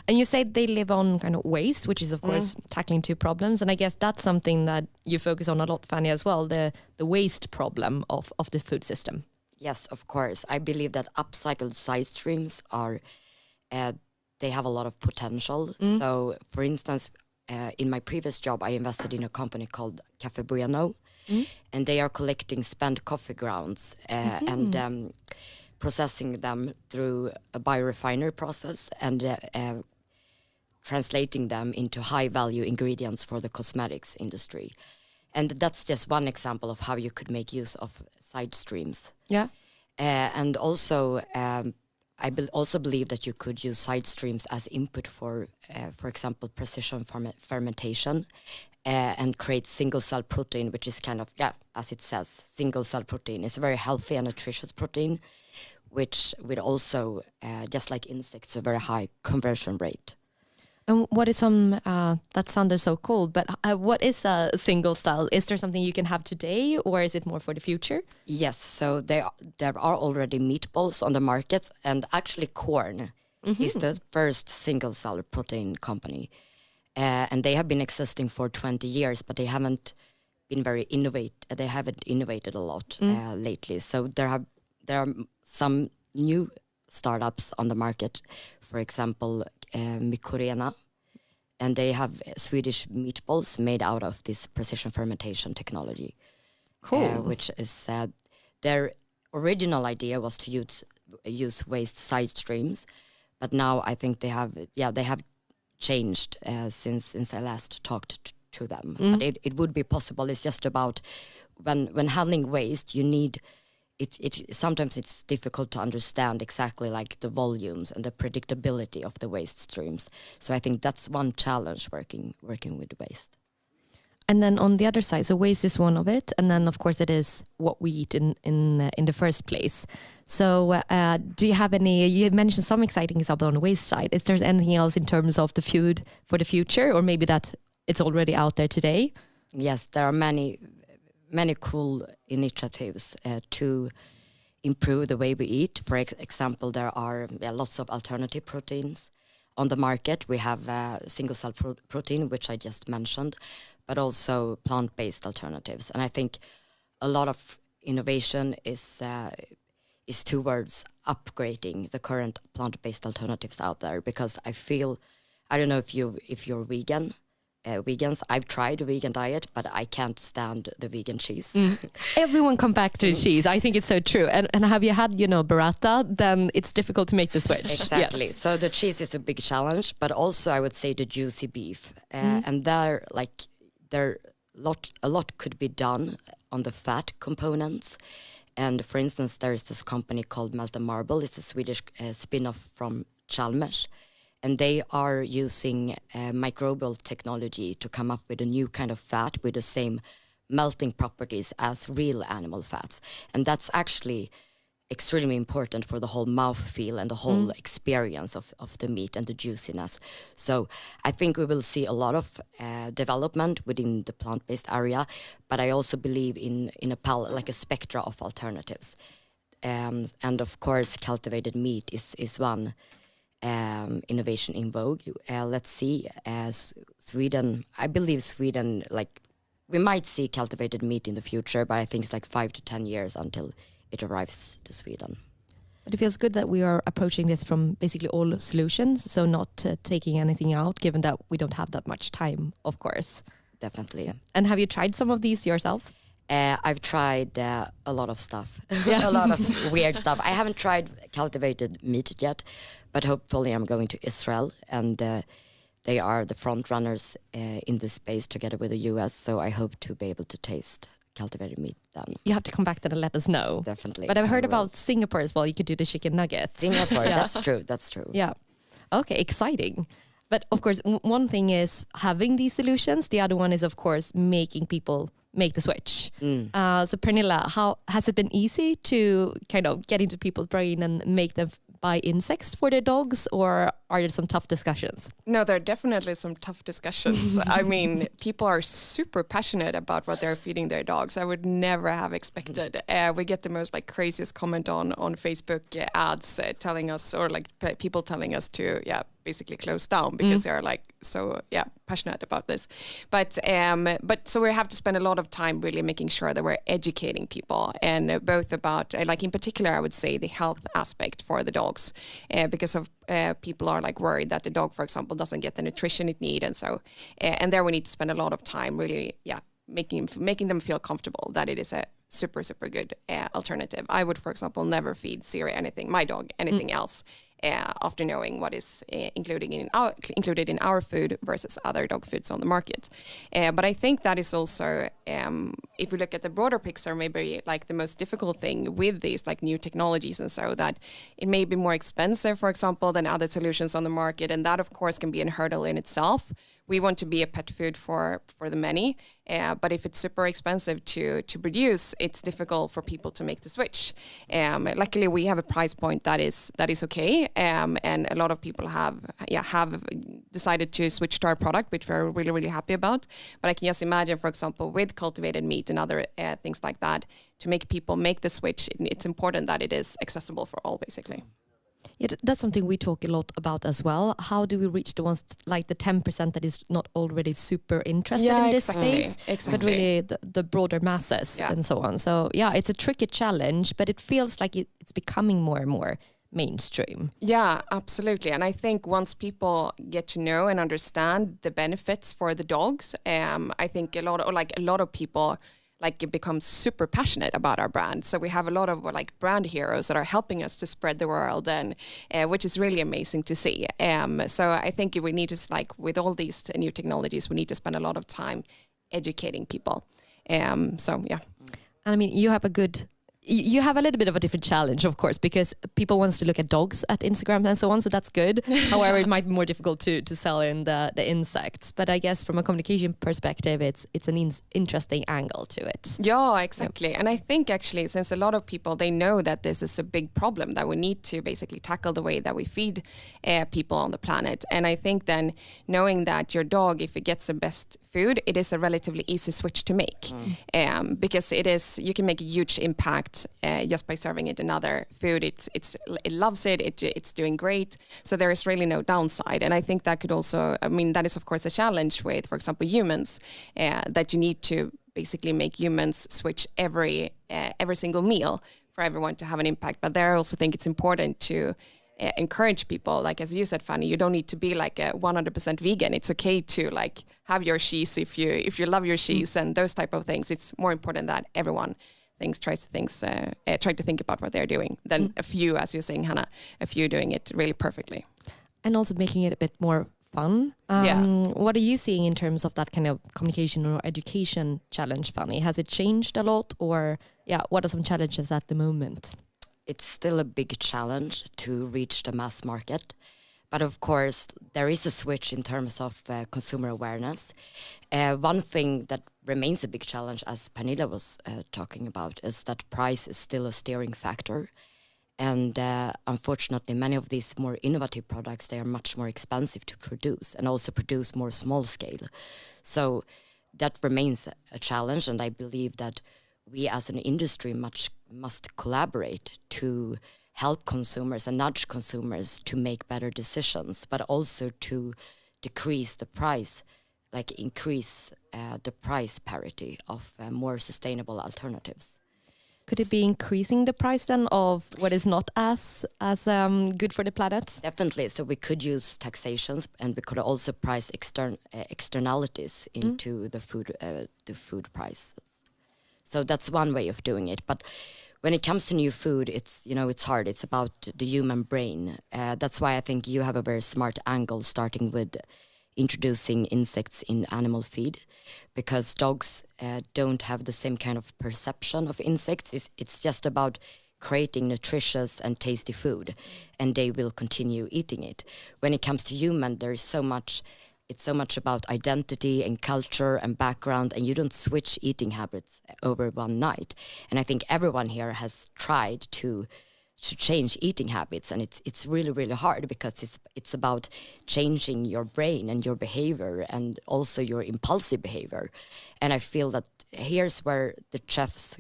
Speaker 24: And you said they live on kind of waste, which is, of course, tackling two problems. And I guess that's something that you focus on a lot, Fanny, as well, the waste problem of the food system.
Speaker 8: Yes, of course. I believe that upcycled side streams they have a lot of potential. So, for instance, in my previous job, I invested in a company called Cafe Bueno, and they are collecting spent coffee grounds and processing them through a biorefinery process and translating them into high-value ingredients for the cosmetics industry. And that's just one example of how you could make use of side streams.
Speaker 24: Yeah.
Speaker 8: And also, I also believe that you could use side streams as input for example, precision fermentation and create single-cell protein, which is kind of, as it says, single-cell protein. It's a very healthy and nutritious protein, which would also, just like insects, a very high conversion rate.
Speaker 24: And what is that sounded so cool, but what is a single cell? Is there something you can have today, or is it more for the future?
Speaker 8: Yes, so there are already meatballs on the market, and actually Corn is the first single cell protein company. And they have been existing for 20 years, but they haven't been very they haven't innovated a lot lately. So there are some new startups on the market, for example, Mykorrhiza, and they have Swedish meatballs made out of this precision fermentation technology.
Speaker 24: Cool.
Speaker 8: Which is their original idea was to use waste side streams, but now I think they have changed since I last talked to them. But it would be possible. It's just about when handling waste, you need. Sometimes it's difficult to understand exactly like the volumes and the predictability of the waste streams. So I think that's one challenge working with waste.
Speaker 24: And then on the other side, so waste is one of it, and then of course it is what we eat in the first place. So do you have any? You mentioned some exciting example on the waste side. Is there anything else in terms of the food for the future, or maybe that it's already out there today?
Speaker 8: Yes, there are many cool initiatives to improve the way we eat. For example, there are lots of alternative proteins on the market. We have single-cell protein, which I just mentioned, but also plant-based alternatives. And I think a lot of innovation is towards upgrading the current plant-based alternatives out there, because I don't know if you're vegan. Vegans, I've tried a vegan diet, but I can't stand the vegan cheese.
Speaker 24: Everyone come back to cheese. I think it's so true. And have you had, burrata? Then it's difficult to make the switch.
Speaker 8: Exactly.
Speaker 24: Yes.
Speaker 8: So the cheese is a big challenge, but also I would say the juicy beef. And there a lot could be done on the fat components. And for instance, there is this company called Melted Marble. It's a Swedish spin-off from Chalmers. And they are using microbial technology to come up with a new kind of fat with the same melting properties as real animal fats. And that's actually extremely important for the whole mouthfeel and the whole experience of the meat and the juiciness. So I think we will see a lot of development within the plant-based area, but I also believe in a spectra of alternatives. And of course, cultivated meat is one innovation in vogue. Let's see, as Sweden, I believe Sweden, we might see cultivated meat in the future, but I think it's 5 to 10 years until it arrives to Sweden.
Speaker 24: But it feels good that we are approaching this from basically all solutions, so not taking anything out, given that we don't have that much time, of course.
Speaker 8: Definitely. Yeah.
Speaker 24: And have you tried some of these yourself?
Speaker 8: I've tried a lot of stuff, a lot of weird stuff. I haven't tried cultivated meat yet, but hopefully I'm going to Israel, and they are the front runners in this space together with the US, so I hope to be able to taste cultivated meat then.
Speaker 24: You have to come back then and let us know.
Speaker 8: Definitely.
Speaker 24: But I've heard about Singapore as well. You could do the chicken nuggets.
Speaker 8: Singapore, that's true.
Speaker 24: Yeah. Okay, exciting. But of course, one thing is having these solutions. The other one is, of course, making people make the switch. So Pernilla, how has it been easy to kind of get into people's brain and make them buy insects for their dogs, or are there some tough discussions?
Speaker 5: No, there are definitely some tough discussions. I mean, people are super passionate about what they're feeding their dogs. I would never have expected. We get the most craziest comment on Facebook ads telling us, or people telling us to basically close down because they're so passionate about this. But so we have to spend a lot of time really making sure that we're educating people, and both about in particular I would say the health aspect for the dogs, because of people are worried that the dog, for example, doesn't get the nutrition it needs, and so and there we need to spend a lot of time really making them feel comfortable that it is a super good alternative. I would, for example, never feed Siri my dog anything else after knowing what is included in our food versus other dog foods on the market. But I think that is also, if we look at the broader picture, maybe the most difficult thing with these new technologies, and so that it may be more expensive, for example, than other solutions on the market, and that of course can be a hurdle in itself. We want to be a pet food for the many, but if it's super expensive to produce, it's difficult for people to make the switch. Luckily, we have a price point that is okay, and a lot of people have decided to switch to our product, which we're really happy about. But I can just imagine, for example, with cultivated meat and other things like that, to make people make the switch, it's important that it is accessible for all, basically.
Speaker 24: Yeah, that's something we talk a lot about as well. How do we reach the ones the 10% that is not already super interested in this space, but really the broader masses and so on. So it's a tricky challenge, but it feels like it's becoming more and more mainstream.
Speaker 5: Yeah, absolutely. And I think once people get to know and understand the benefits for the dogs, I think a lot of people become super passionate about our brand. So we have a lot of brand heroes that are helping us to spread the word, and which is really amazing to see. So I think we need to with all these new technologies, we need to spend a lot of time educating people. So yeah.
Speaker 24: And I mean, you have a little bit of a different challenge, of course, because people want to look at dogs at Instagram and so on, so that's good. However, it might be more difficult to sell in the insects. But I guess from a communication perspective, it's an interesting angle to it.
Speaker 5: Yeah, exactly. Yep. And I think actually, since a lot of people, they know that this is a big problem that we need to basically tackle the way that we feed people on the planet. And I think then knowing that your dog, if it gets the best food, it is a relatively easy switch to make, because you can make a huge impact just by serving it another food. It loves it. It's doing great. So there is really no downside. And I think that could also, that is of course a challenge with, for example, humans, that you need to basically make humans switch every single meal for everyone to have an impact. But there I also think it's important to encourage people, as you said, Fanny, you don't need to be a 100% vegan. It's okay to have your cheese if you love your cheese and those type of things. It's more important that everyone try to think about what they're doing than a few, as you're saying, Hannah, a few doing it really perfectly.
Speaker 24: And also making it a bit more fun. What are you seeing in terms of that kind of communication or education challenge, Fanny? Has it changed a lot, or what are some challenges at the moment?
Speaker 8: It's still a big challenge to reach the mass market. But of course, there is a switch in terms of consumer awareness. One thing that remains a big challenge, as Pernilla was talking about, is that price is still a steering factor. And unfortunately, many of these more innovative products, they are much more expensive to produce and also produce more small scale. So that remains a challenge, and I believe that we as an industry must collaborate to help consumers and nudge consumers to make better decisions, but also to decrease the price, like increase the price parity of more sustainable alternatives.
Speaker 24: Could it be increasing the price then of what is not as good for the planet?
Speaker 8: Definitely. So we could use taxations, and we could also price externalities into the food prices. So that's one way of doing it. But when it comes to new food, it's hard. It's about the human brain. That's why I think you have a very smart angle, starting with introducing insects in animal feed, because dogs don't have the same kind of perception of insects. It's just about creating nutritious and tasty food, and they will continue eating it. When it comes to human, it's so much about identity and culture and background, and you don't switch eating habits over one night. And I think everyone here has tried to change eating habits, and it's really, really hard, because it's about changing your brain and your behavior and also your impulsive behavior. And I feel that here's where the chefs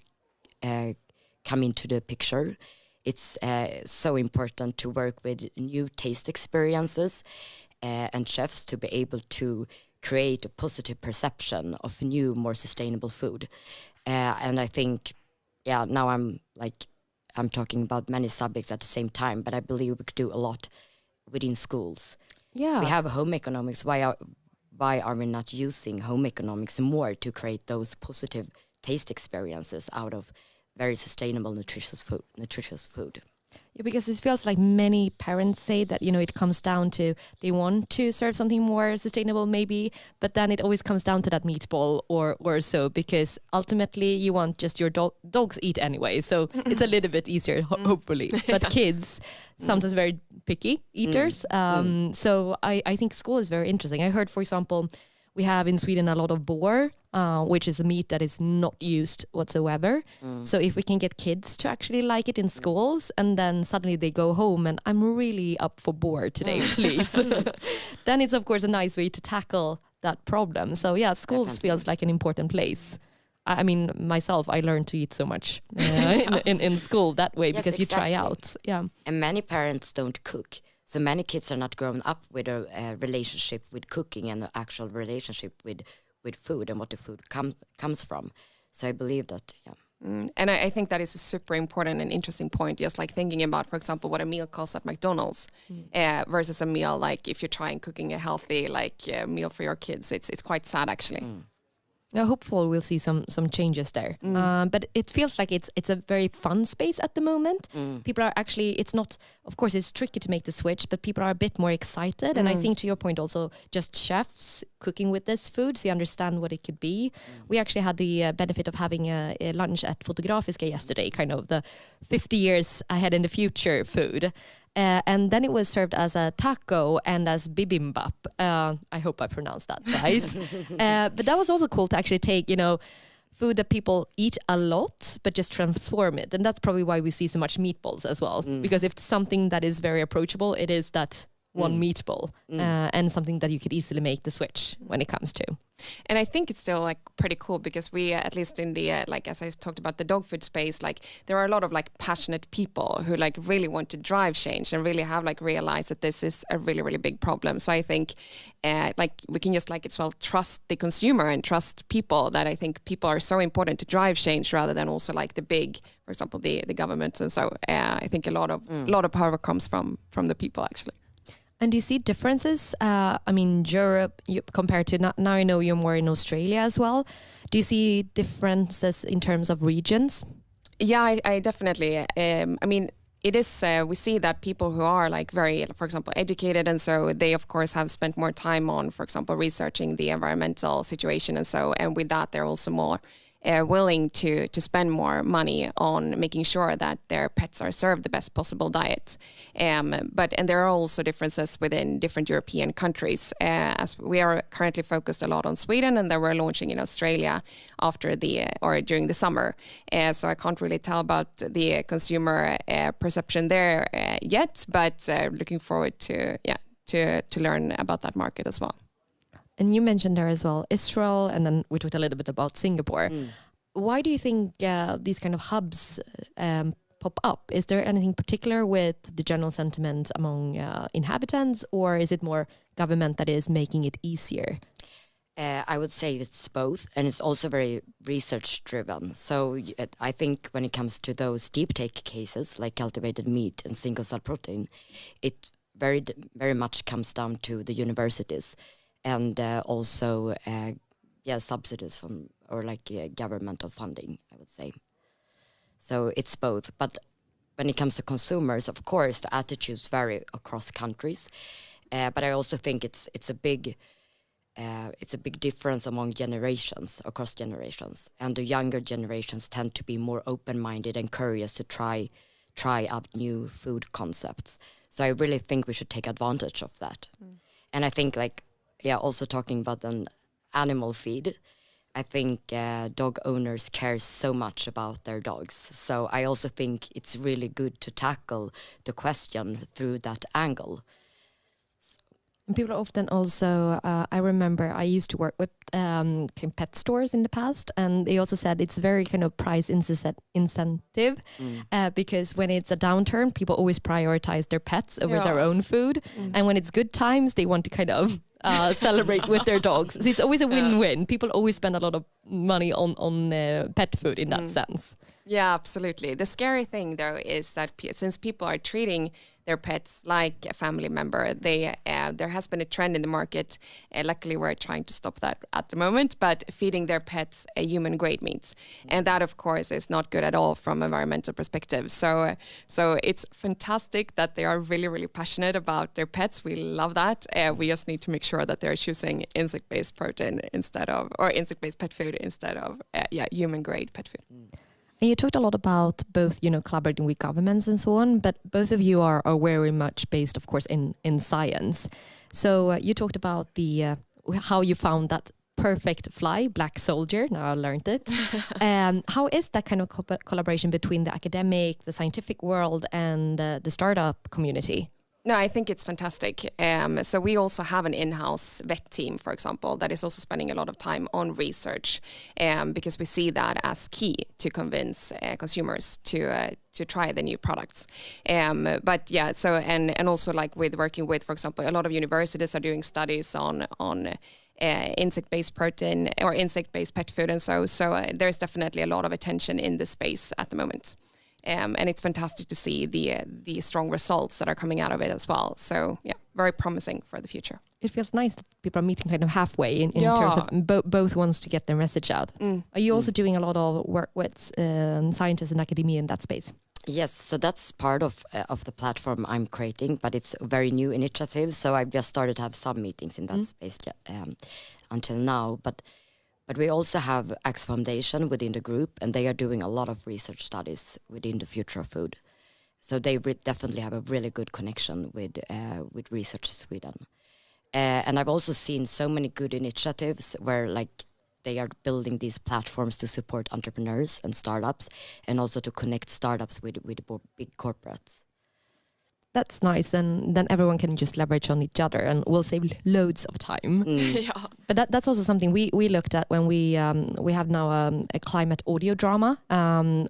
Speaker 8: come into the picture. It's so important to work with new taste experiences and chefs to be able to create a positive perception of new, more sustainable food. And I think, now I'm talking about many subjects at the same time, but I believe we could do a lot within schools.
Speaker 24: Yeah.
Speaker 8: We have home economics. Why are we not using home economics more to create those positive taste experiences out of very sustainable, nutritious food?
Speaker 24: Yeah, because it feels like many parents say that, it comes down to they want to serve something more sustainable maybe, but then it always comes down to that meatball or so, because ultimately you want just your dogs eat anyway. So it's a little bit easier, hopefully. But kids, sometimes very picky eaters. So I think school is very interesting. I heard, for example, we have in Sweden a lot of boar, which is a meat that is not used whatsoever. So if we can get kids to actually like it in schools, and then suddenly they go home and I'm really up for boar today, please. Then it's of course a nice way to tackle that problem. So yeah, schools Definitely. Feels like an important place. I mean, myself, I learned to eat so much in school that way, because you try out. Yeah.
Speaker 8: And many parents don't cook. So many kids are not grown up with a relationship with cooking and an actual relationship with food and what the food comes from. So I believe that,
Speaker 5: And I think that is a super important and interesting point, just like thinking about, for example, what a meal costs at McDonald's versus a meal like if you're trying cooking a healthy meal for your kids. It's quite sad, actually.
Speaker 24: Now, hopefully we'll see some changes there. But it feels like it's a very fun space at the moment. People are actually, it's not, of course, it's tricky to make the switch, but people are a bit more excited. And I think, to your point also, just chefs cooking with this food, so you understand what it could be. We actually had the benefit of having a lunch at Fotografiska yesterday, kind of the 50 years ahead in the future food. And then it was served as a taco and as bibimbap. I hope I pronounced that right. But that was also cool to actually take, food that people eat a lot, but just transform it. And that's probably why we see so much meatballs as well. Because if it's something that is very approachable, it is that one meatball and something that you could easily make the switch when it comes to.
Speaker 5: And I think it's still pretty cool, because we, at least in the, as I talked about the dog food space, there are a lot of passionate people who really want to drive change and really have realized that this is a really, really big problem. So I think we can just as well trust the consumer and trust people, that I think people are so important to drive change rather than also the big, for example, the governments. And so I think a lot of power comes from the people, actually.
Speaker 24: And do you see differences? Europe compared to now I know you're more in Australia as well. Do you see differences in terms of regions?
Speaker 5: Yeah, I definitely. It is, we see that people who are very, for example, educated, and so they of course have spent more time on, for example, researching the environmental situation, and with that they're also more willing to spend more money on making sure that their pets are served the best possible diet. And there are also differences within different European countries. As we are currently focused a lot on Sweden, and then we're launching in Australia during the summer. So I can't really tell about the consumer perception there yet, but looking forward to learn about that market as well.
Speaker 24: And you mentioned there as well Israel, and then we talked a little bit about Singapore. Why do you think these kind of hubs pop up? Is there anything particular with the general sentiment among inhabitants, or is it more government that is making it easier?
Speaker 8: I would say it's both, and it's also very research driven. So I think when it comes to those deep take cases like cultivated meat and single cell protein, it very much comes down to the universities. And also, subsidies from governmental funding, I would say. So it's both. But when it comes to consumers, of course, the attitudes vary across countries. But I also think it's a big difference among generations, across generations. And the younger generations tend to be more open-minded and curious to try out new food concepts. So I really think we should take advantage of that. And I think also talking about an animal feed, I think dog owners care so much about their dogs. So I also think it's really good to tackle the question through that angle.
Speaker 24: And people often also, I remember I used to work with pet stores in the past, and they also said it's very kind of price incentive because when it's a downturn, people always prioritize their pets over their own food. And when it's good times, they want to kind of celebrate with their dogs. So it's always a win-win. People always spend a lot of money on pet food in that sense.
Speaker 5: Yeah, absolutely. The scary thing, though, is that since people are treating their pets like a family member, there has been a trend in the market. Luckily, we're trying to stop that at the moment, but feeding their pets a human-grade meat. And that, of course, is not good at all from an environmental perspective. So it's fantastic that they are really, really passionate about their pets. We love that. We just need to make sure that they're choosing insect-based protein or insect-based pet food instead of human-grade pet food.
Speaker 24: And you talked a lot about both, collaborating with governments and so on, but both of you are very much based, of course, in science. So you talked about how you found that perfect fly, black soldier. Now I learned it. How is that kind of collaboration between the academic, the scientific world, and the startup community?
Speaker 5: No, I think it's fantastic. So we also have an in-house vet team, for example, that is also spending a lot of time on research because we see that as key to convince consumers to try the new products. But yeah, so and also like with working with, for example, a lot of universities are doing studies on insect-based protein or insect-based pet food, and so there's definitely a lot of attention in this space at the moment. And it's fantastic to see the strong results that are coming out of it as well. So yeah, very promising for the future.
Speaker 24: It feels nice that people are meeting kind of halfway in terms of both wants to get their message out. Are you also doing a lot of work with scientists and academia in that space?
Speaker 8: Yes, so that's part of the platform I'm creating, but it's a very new initiative. So I've just started to have some meetings in that space until now. But we also have Axe Foundation within the group, and they are doing a lot of research studies within the future of food. So they definitely have a really good connection with Research Sweden. And I've also seen so many good initiatives where they are building these platforms to support entrepreneurs and startups, and also to connect startups with big corporates.
Speaker 24: That's nice, and then everyone can just leverage on each other, and we'll save loads of time. But that's also something we looked at when we have now a climate audio drama,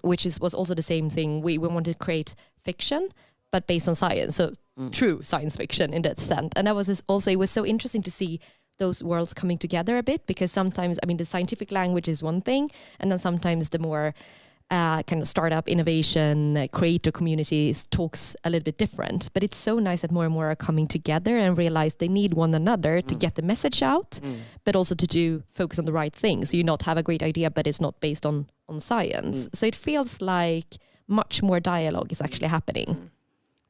Speaker 24: which was also the same thing. We wanted to create fiction, but based on science, so true science fiction in that sense. And that was also, it was so interesting to see those worlds coming together a bit, because sometimes, the scientific language is one thing, and then sometimes the more kind of startup innovation creator communities talks a little bit different. But it's so nice that more and more are coming together and realize they need one another to get the message out, but also to focus on the right things. So you not have a great idea, but it's not based on science. So it feels like much more dialogue is actually happening.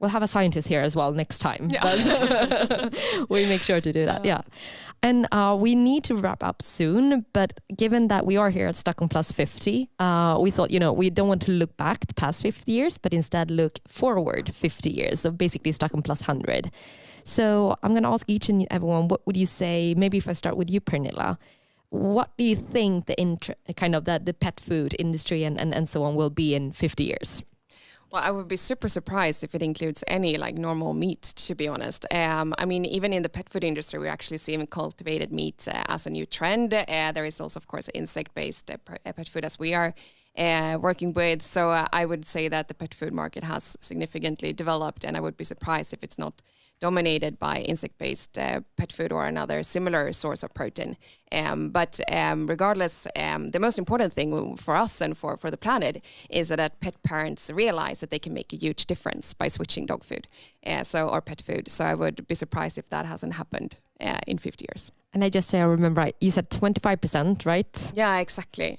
Speaker 24: We'll have a scientist here as well next time.
Speaker 5: Yeah.
Speaker 24: But we make sure to do that. Yeah. And we need to wrap up soon, but given that we are here at Stockholm +50, we thought, we don't want to look back the past 50 years, but instead look forward 50 years. So basically Stockholm +100. So I'm going to ask each and everyone, what would you say, maybe if I start with you, Pernilla, what do you think the pet food industry and so on will be in 50 years?
Speaker 5: Well, I would be super surprised if it includes any normal meat, to be honest. I mean, even in the pet food industry, we're actually seeing cultivated meat as a new trend. There is also, of course, insect-based pet food as we are working with. So I would say that the pet food market has significantly developed, and I would be surprised if it's not dominated by insect-based pet food or another similar source of protein. But regardless, the most important thing for us and for the planet is that pet parents realize that they can make a huge difference by switching dog food or pet food. So I would be surprised if that hasn't happened in 50 years.
Speaker 24: And I just say I remember right, you said 25%, right?
Speaker 5: Yeah, exactly.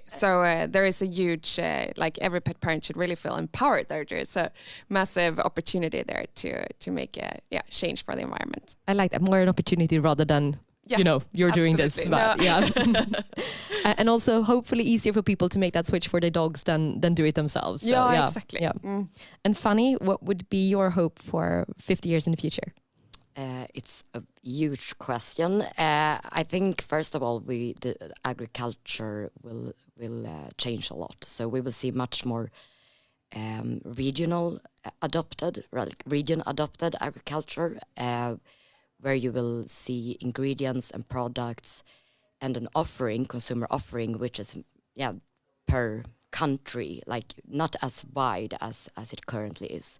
Speaker 5: So there is a huge, every pet parent should really feel empowered. There's a massive opportunity there to make a change for the environment.
Speaker 24: I like that, more an opportunity rather than you're doing this. But, and also hopefully easier for people to make that switch for their dogs than do it themselves. So,
Speaker 5: exactly.
Speaker 24: Yeah. And Fanny, what would be your hope for 50 years in the future?
Speaker 8: It's a huge question. I think first of all, the agriculture will change a lot. So we will see much more region adopted agriculture, where you will see ingredients and products and an consumer offering, which is per country, not as wide as it currently is.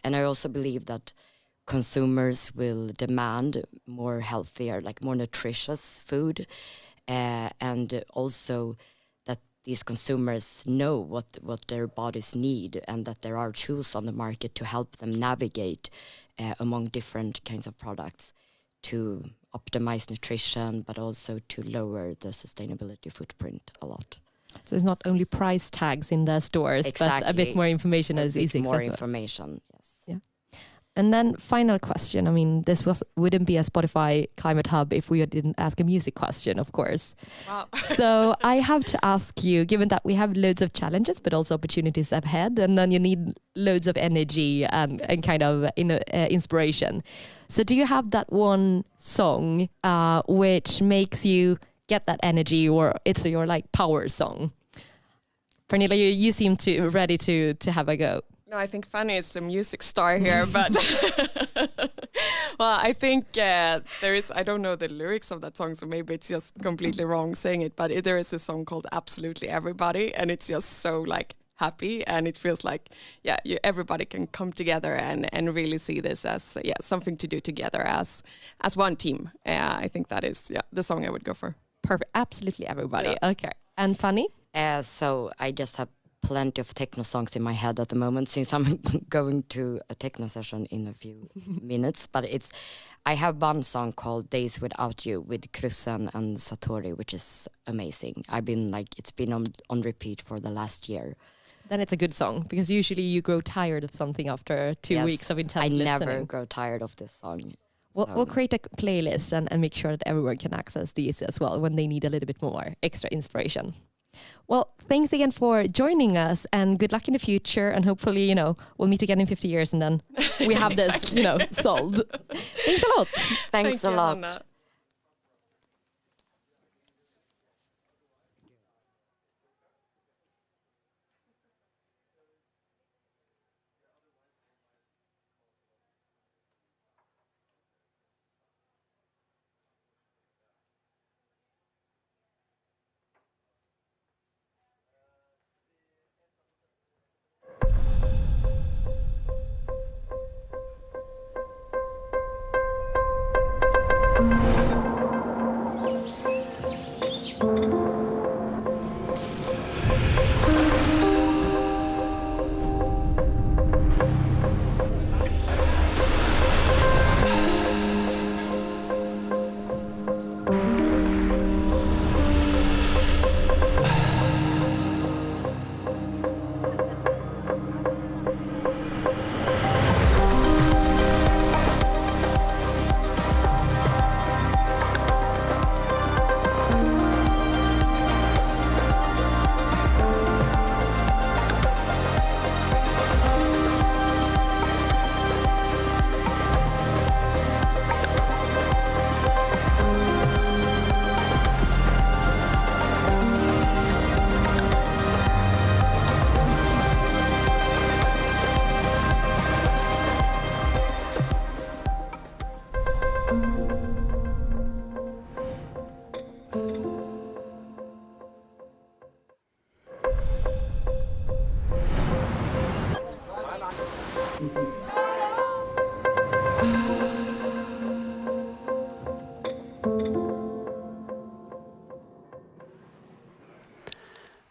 Speaker 8: And I also believe that consumers will demand more healthier, more nutritious food, and also that these consumers know what their bodies need, and that there are tools on the market to help them navigate among different kinds of products to optimize nutrition, but also to lower the sustainability footprint a lot.
Speaker 24: So it's not only price tags in the stores,
Speaker 8: exactly.
Speaker 24: but a bit more information that is easy.
Speaker 8: More information, yes.
Speaker 24: Yeah. And then final question. I mean, this wouldn't be a Spotify Climate Hub if we didn't ask a music question, of course.
Speaker 5: Wow.
Speaker 24: So I have to ask you, given that we have loads of challenges, but also opportunities ahead, and then you need loads of energy and inspiration. So do you have that one song which makes you get that energy, or it's your power song? Pernilla, you seem ready to have a go.
Speaker 5: No, I think Fanny is a music star here, but well, I think there is, I don't know the lyrics of that song, so maybe it's just completely wrong saying it, but there is a song called Absolutely Everybody, and it's just so happy, and it feels everybody can come together and really see this as something to do together as one team. I think that is the song I would go for.
Speaker 24: Perfect. Absolutely Everybody. Yeah. Okay. And Fanny?
Speaker 8: So I just have plenty of techno songs in my head at the moment, since I'm going to a techno session in a few minutes. But I have one song called Days Without You with Krusen and Satori, which is amazing. I've been it's been on repeat for the last year.
Speaker 24: Then it's a good song, because usually you grow tired of something after 2 weeks of intense listening.
Speaker 8: I never grow tired of this song.
Speaker 24: We'll create a playlist and make sure that everyone can access these as well when they need a little bit more extra inspiration. Well, thanks again for joining us, and good luck in the future. And hopefully, we'll meet again in 50 years, and then we have this, solved. Thanks a lot.
Speaker 8: Thanks a lot.
Speaker 5: Hannah.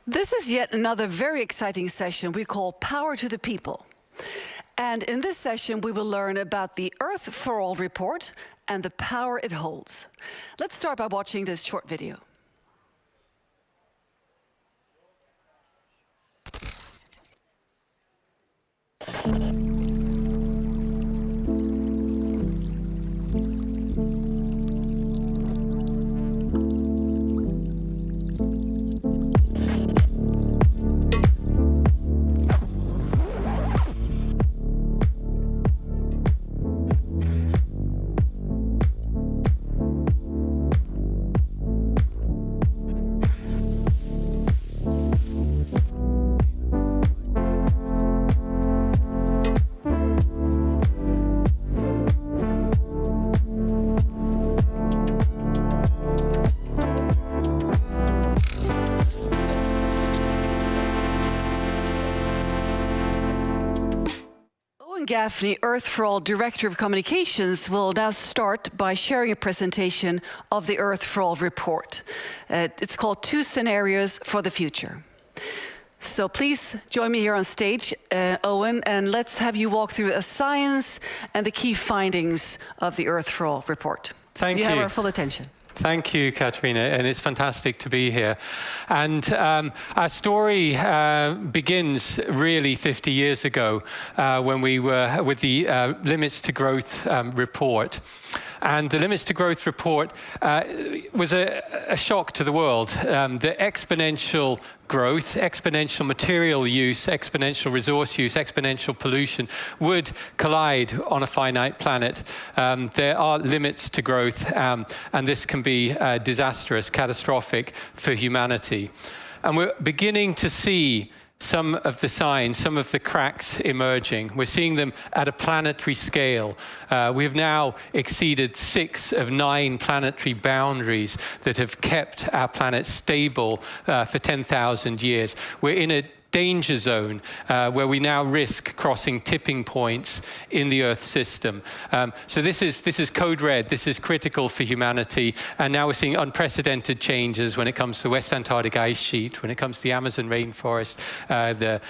Speaker 3: This is yet another very exciting session we call Power to the People. And in this session, we will learn about the Earth for All report and the power it holds. Let's start by watching this short video. Gaffney, Earth for All Director of Communications, will now start by sharing a presentation of the Earth for All report. It's called 2 Scenarios for the Future. So please join me here on stage, Owen, and let's have you walk through a science and the key findings of the Earth for All report.
Speaker 6: Thank you.
Speaker 3: You have our full attention.
Speaker 6: Thank you, Katarina, and it's fantastic to be here. And our story begins really 50 years ago when we were with the Limits to Growth report. And the Limits to Growth report was a shock to the world. The exponential growth, exponential material use, exponential resource use, exponential pollution would collide on a finite planet. There are limits to growth, and this can be disastrous, catastrophic for humanity. And we're beginning to see some of the signs, some of the cracks emerging. We're seeing them at a planetary scale. We have now exceeded 6 of 9 planetary boundaries that have kept our planet stable for 10,000 years. We're in a danger zone where we now risk crossing tipping points in the Earth system. So this is code red. This is critical for humanity. And now we're seeing unprecedented changes when it comes to the West Antarctic ice sheet, when it comes to the Amazon rainforest, the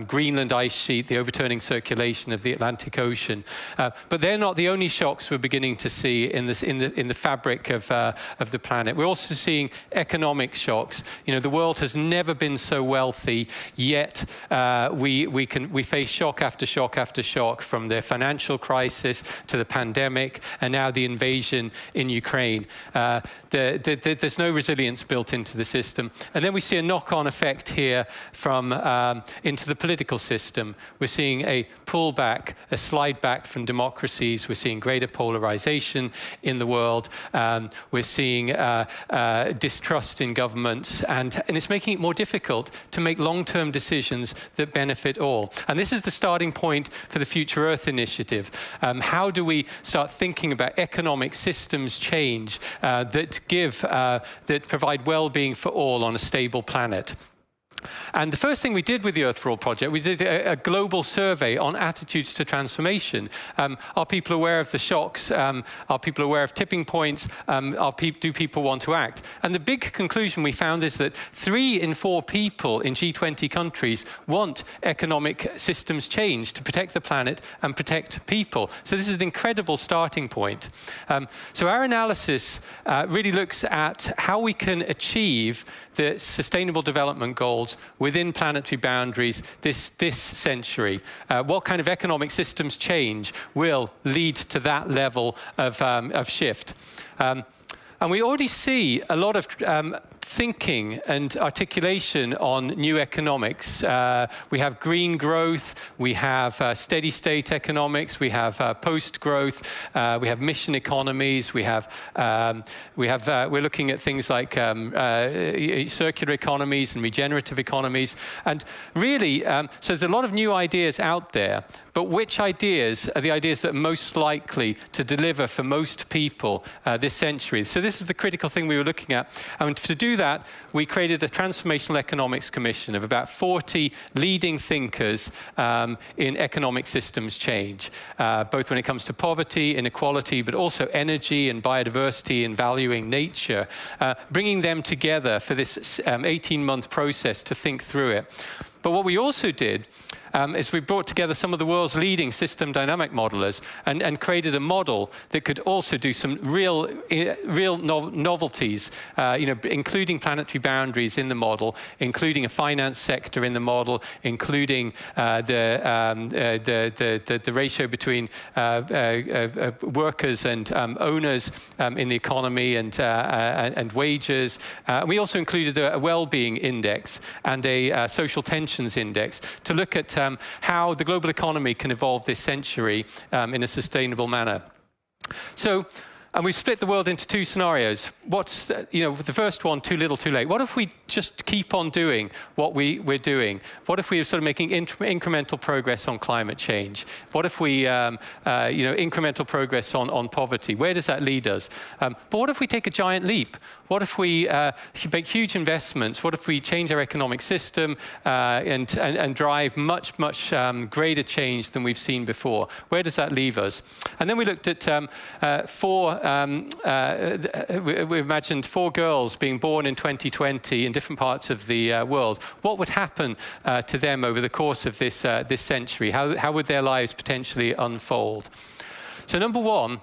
Speaker 6: Greenland ice sheet, the overturning circulation of the Atlantic Ocean. But they're not the only shocks we're beginning to see in the fabric of the planet. We're also seeing economic shocks. You know, the world has never been so wealthy, yet we face shock after shock after shock, from the financial crisis to the pandemic and now the invasion in Ukraine. There's no resilience built into the system. And then we see a knock-on effect here from into the political system. We're seeing a pullback, a slide back from democracies. We're seeing greater polarization in the world. We're seeing distrust in governments, and it's making it more difficult to make long-term decisions that benefit all. And this is the starting point for the Future Earth initiative. How do we start thinking about economic systems change that provide well-being for all on a stable planet? And the first thing we did with the Earth for All project, we did a global survey on attitudes to transformation. Are people aware of the shocks? Are people aware of tipping points? Do people want to act? And the big conclusion we found is that 3 in 4 people in G20 countries want economic systems change to protect the planet and protect people. So this is an incredible starting point. So our analysis really looks at how we can achieve the Sustainable Development Goals within planetary boundaries this century. What kind of economic systems change will lead to that level of shift? And we already see a lot of thinking and articulation on new economics. We have green growth, we have steady state economics, we have post-growth, we have mission economies, we're looking at things like circular economies and regenerative economies. And really, so there's a lot of new ideas out there, but which ideas are the ideas that are most likely to deliver for most people this century? So this is the critical thing we were looking at. And to do that, we created a Transformational Economics Commission of about 40 leading thinkers in economic systems change, both when it comes to poverty, inequality, but also energy and biodiversity and valuing nature, bringing them together for this 18-month process to think through it. But what we also did is we brought together some of the world's leading system dynamic modelers and created a model that could also do some real novelties, including planetary boundaries in the model, including a finance sector in the model, including the ratio between workers and owners in the economy and wages. We also included a well-being index and a social tensions index to look at how the global economy can evolve this century in a sustainable manner. So, and we've split the world into two scenarios. What's, the first one, too little, too late. What if we just keep on doing what we're doing? What if we are sort of making incremental progress on climate change? What if we, incremental progress on poverty? Where does that lead us? But what if we take a giant leap? What if we make huge investments? What if we change our economic system and drive much greater change than we've seen before? Where does that leave us? And then we looked at we imagined 4 girls being born in 2020 in different parts of the world. What would happen to them over the course of this century? How would their lives potentially unfold? So number one,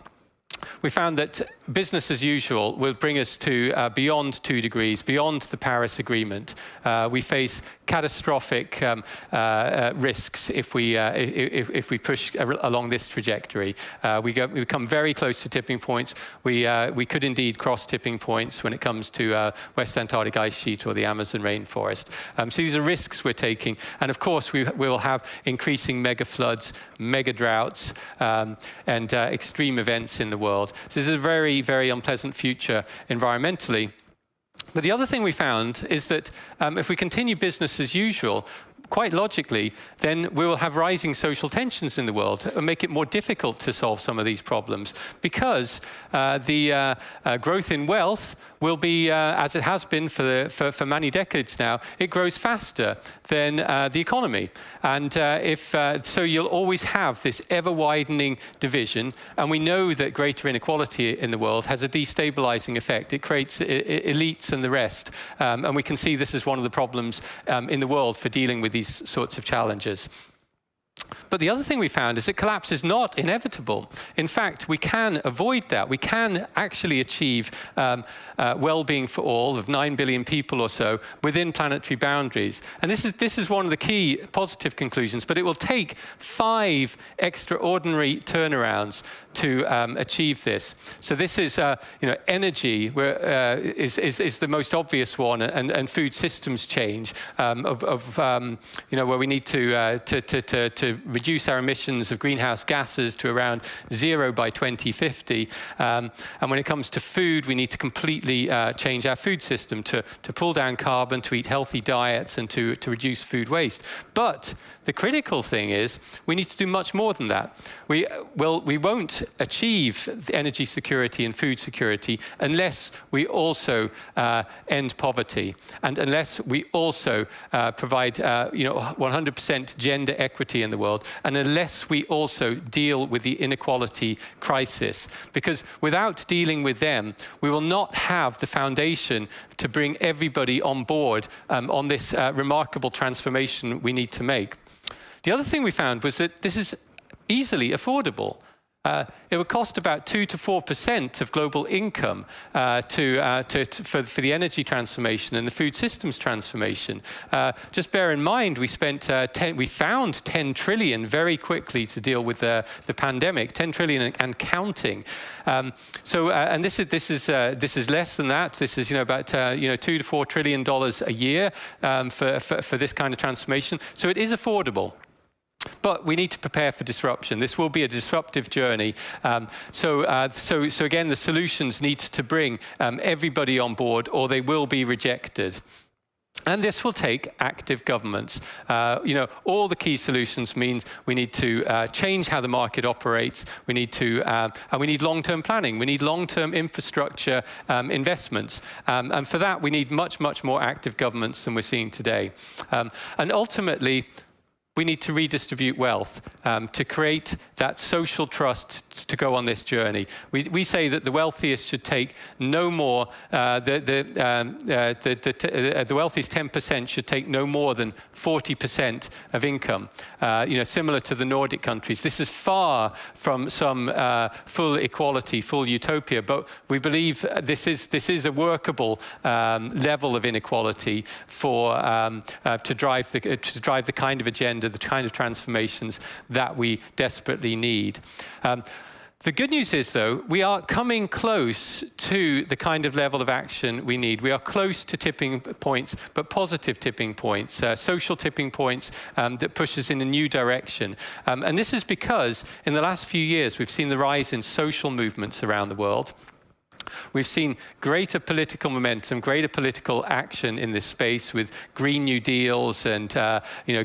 Speaker 6: we found that business as usual will bring us to beyond 2 degrees, beyond the Paris Agreement. We face catastrophic risks if we push along this trajectory. We come very close to tipping points. We could indeed cross tipping points when it comes to West Antarctic ice sheet or the Amazon rainforest. So these are risks we're taking. And of course, we will have increasing mega floods, mega droughts, and extreme events in the world. So this is a very, very unpleasant future environmentally. But the other thing we found is that if we continue business as usual, quite logically, then we will have rising social tensions in the world and make it more difficult to solve some of these problems because the growth in wealth will be, as it has been for many decades now, it grows faster than the economy. And so you'll always have this ever-widening division, and we know that greater inequality in the world has a destabilizing effect. It creates elites and the rest. And we can see this is one of the problems in the world for dealing with these sorts of challenges. But the other thing we found is that collapse is not inevitable. In fact, we can avoid that. We can actually achieve well-being for all of 9 billion people or so within planetary boundaries. And this is one of the key positive conclusions, but it will take 5 extraordinary turnarounds to achieve this. So this is, energy is the most obvious one, and food systems change where we need to reduce our emissions of greenhouse gases to around 0 by 2050. And when it comes to food, we need to completely change our food system to pull down carbon, to eat healthy diets, and to reduce food waste. But the critical thing is we need to do much more than that. We won't achieve the energy security and food security unless we also end poverty, and unless we also provide 100% gender equity in the world, and unless we also deal with the inequality crisis. Because without dealing with them, we will not have the foundation to bring everybody on board on this remarkable transformation we need to make. The other thing we found was that this is easily affordable. It would cost about 2 to 4% of global income for the energy transformation and the food systems transformation. Just bear in mind, we found 10 trillion very quickly to deal with the pandemic, 10 trillion and counting. And this is less than that. This is about $2 to $4 trillion a year for this kind of transformation. So it is affordable. But we need to prepare for disruption. This will be a disruptive journey. So again, the solutions need to bring everybody on board, or they will be rejected. And this will take active governments. All the key solutions means we need to change how the market operates. We need to, and we need long-term planning. We need long-term infrastructure investments. And for that, we need much, much more active governments than we're seeing today. And ultimately, we need to redistribute wealth to create that social trust to go on this journey. We say that the wealthiest should take no more, the wealthiest 10% should take no more than 40% of income, similar to the Nordic countries. This is far from some full equality, full utopia, but we believe this is a workable level of inequality for to drive the kind of agenda, the kind of transformations that we desperately need. The good news is, though, we are coming close to the kind of level of action we need. We are close to tipping points, but positive tipping points, social tipping points that push us in a new direction. And this is because in the last few years, we've seen the rise in social movements around the world. We've seen greater political momentum, greater political action in this space with Green New Deals and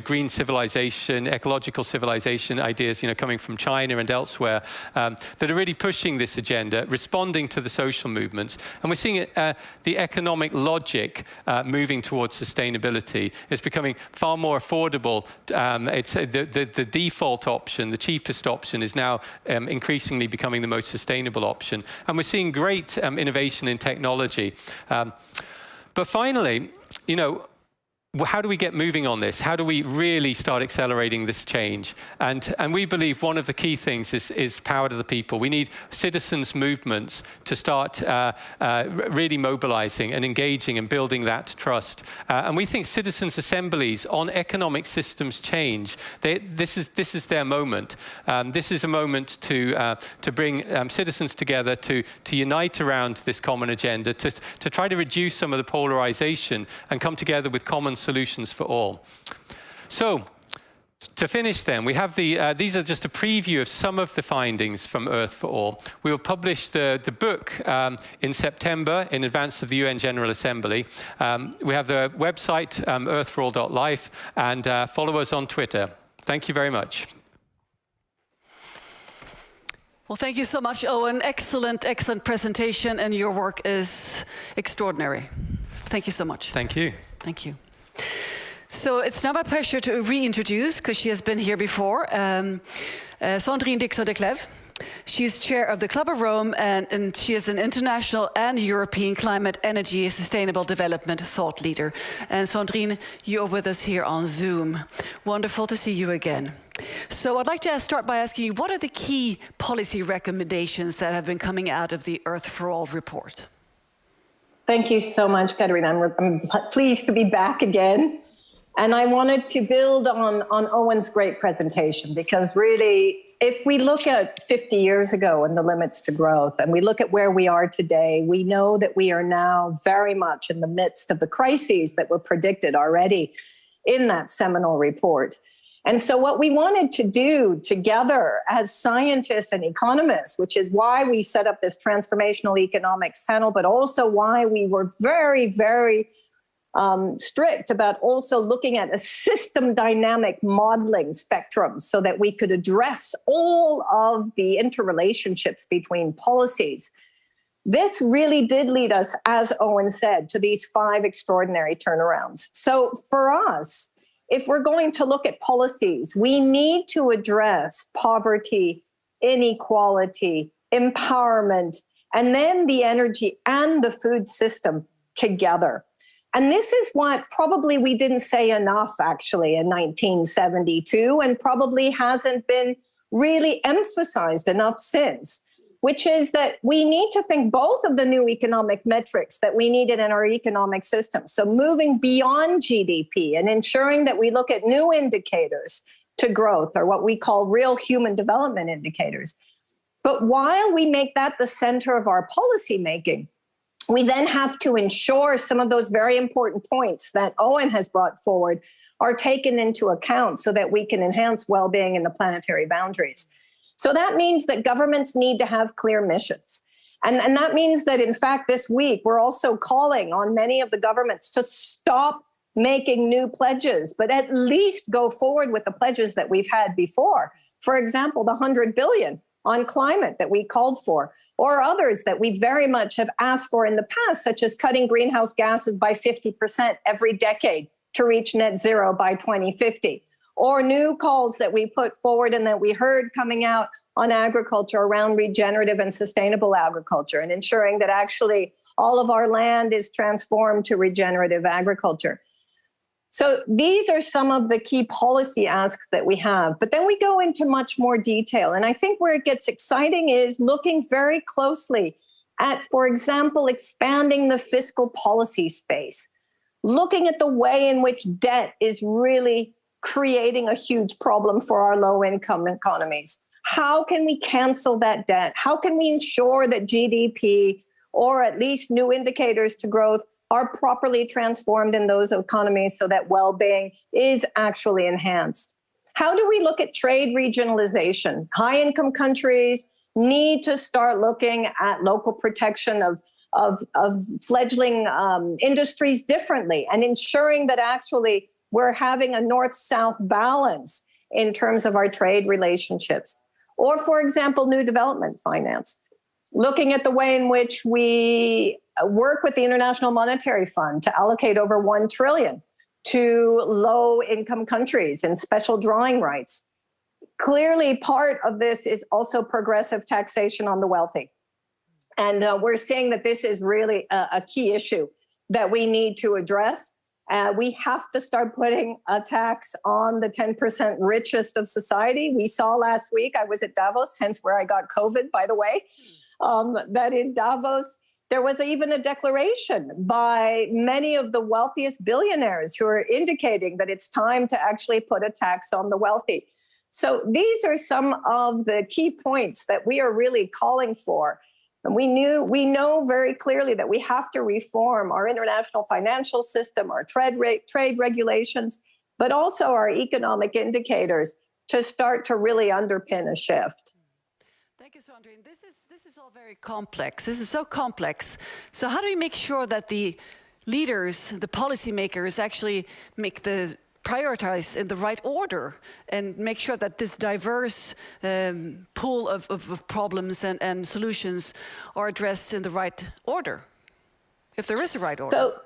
Speaker 6: green civilization, ecological civilization ideas coming from China and elsewhere that are really pushing this agenda, responding to the social movements. And we're seeing the economic logic moving towards sustainability. It's becoming far more affordable. It's the default option, the cheapest option, is now increasingly becoming the most sustainable option. And we're seeing great innovation in technology. But finally, how do we get moving on this? How do we really start accelerating this change? And we believe one of the key things is power to the people. We need citizens' movements to start really mobilizing and engaging and building that trust. And we think citizens' assemblies on economic systems change, this is their moment. This is a moment to bring citizens together, to unite around this common agenda, to try to reduce some of the polarization and come together with common solutions for all. So, to finish then, we have these are just a preview of some of the findings from Earth for All. We will publish the book in September in advance of the UN General Assembly. We have the website, earthforall.life, and follow us on Twitter. Thank you very much.
Speaker 3: Well, thank you so much, Owen. Excellent, excellent presentation, and your work is extraordinary. Thank you so much.
Speaker 6: Thank you.
Speaker 3: Thank you. So it's now my pleasure to reintroduce, because she has been here before, Sandrine Dixon-de Clèves. She's chair of the Club of Rome, and she is an international and European climate, energy, sustainable development thought leader. And Sandrine, you're with us here on Zoom. Wonderful to see you again. So I'd like to start by asking you, what are the key policy recommendations that have been coming out of the Earth for All report?
Speaker 21: Thank you so much, Katarina. I'm pleased to be back again. And I wanted to build on Owen's great presentation, because really, if we look at 50 years ago and the limits to growth, and we look at where we are today, we know that we are now very much in the midst of the crises that were predicted already in that seminal report. And so what we wanted to do together as scientists and economists, which is why we set up this transformational economics panel, but also why we were very, very strict about also looking at a system dynamic modeling spectrum so that we could address all of the interrelationships between policies. This really did lead us, as Owen said, to these 5 extraordinary turnarounds. So for us, if we're going to look at policies, we need to address poverty, inequality, empowerment, and then the energy and the food system together. And this is what probably we didn't say enough, actually, in 1972, and probably hasn't been really emphasized enough since, which is that we need to think both of the new economic metrics that we needed in our economic system. So moving beyond GDP and ensuring that we look at new indicators to growth, or what we call real human development indicators. But while we make that the center of our policy making, we then have to ensure some of those very important points that Owen has brought forward are taken into account so that we can enhance well-being in the planetary boundaries. So that means that governments need to have clear missions. And that means that, in fact, this week, we're also calling on many of the governments to stop making new pledges, but at least go forward with the pledges that we've had before. For example, the 100 billion on climate that we called for, or others that we very much have asked for in the past, such as cutting greenhouse gases by 50% every decade to reach net zero by 2050, or new calls that we put forward and that we heard coming out on agriculture around regenerative and sustainable agriculture and ensuring that actually all of our land is transformed to regenerative agriculture. So these are some of the key policy asks that we have. But then we go into much more detail. And I think where it gets exciting is looking very closely at, for example, expanding the fiscal policy space, looking at the way in which debt is really creating a huge problem for our low-income economies. How can we cancel that debt? How can we ensure that GDP, or at least new indicators to growth, are properly transformed in those economies so that well-being is actually enhanced? How do we look at trade regionalization? High-income countries need to start looking at local protection of fledgling industries differently and ensuring that actually we're having a north-south balance in terms of our trade relationships. Or, for example, new development finance, looking at the way in which we work with the International Monetary Fund to allocate over 1 trillion to low-income countries and special drawing rights. Clearly, part of this is also progressive taxation on the wealthy. And we're seeing that this is really a key issue that we need to address. We have to start putting a tax on the 10% richest of society. We saw last week, I was at Davos, hence where I got COVID, by the way, that in Davos, there was even a declaration by many of the wealthiest billionaires who are indicating that it's time to actually put a tax on the wealthy. So these are some of the key points that we are really calling for. And we know very clearly that we have to reform our international financial system, our trade regulations, but also our economic indicators to start to really underpin a shift.
Speaker 3: Thank you, Sandrine. This is all very complex. This is so complex. So how do we make sure that the leaders, the policymakers, actually prioritize in the right order and make sure that this diverse pool of problems and solutions are addressed in the right order, if there is a right order?
Speaker 21: So,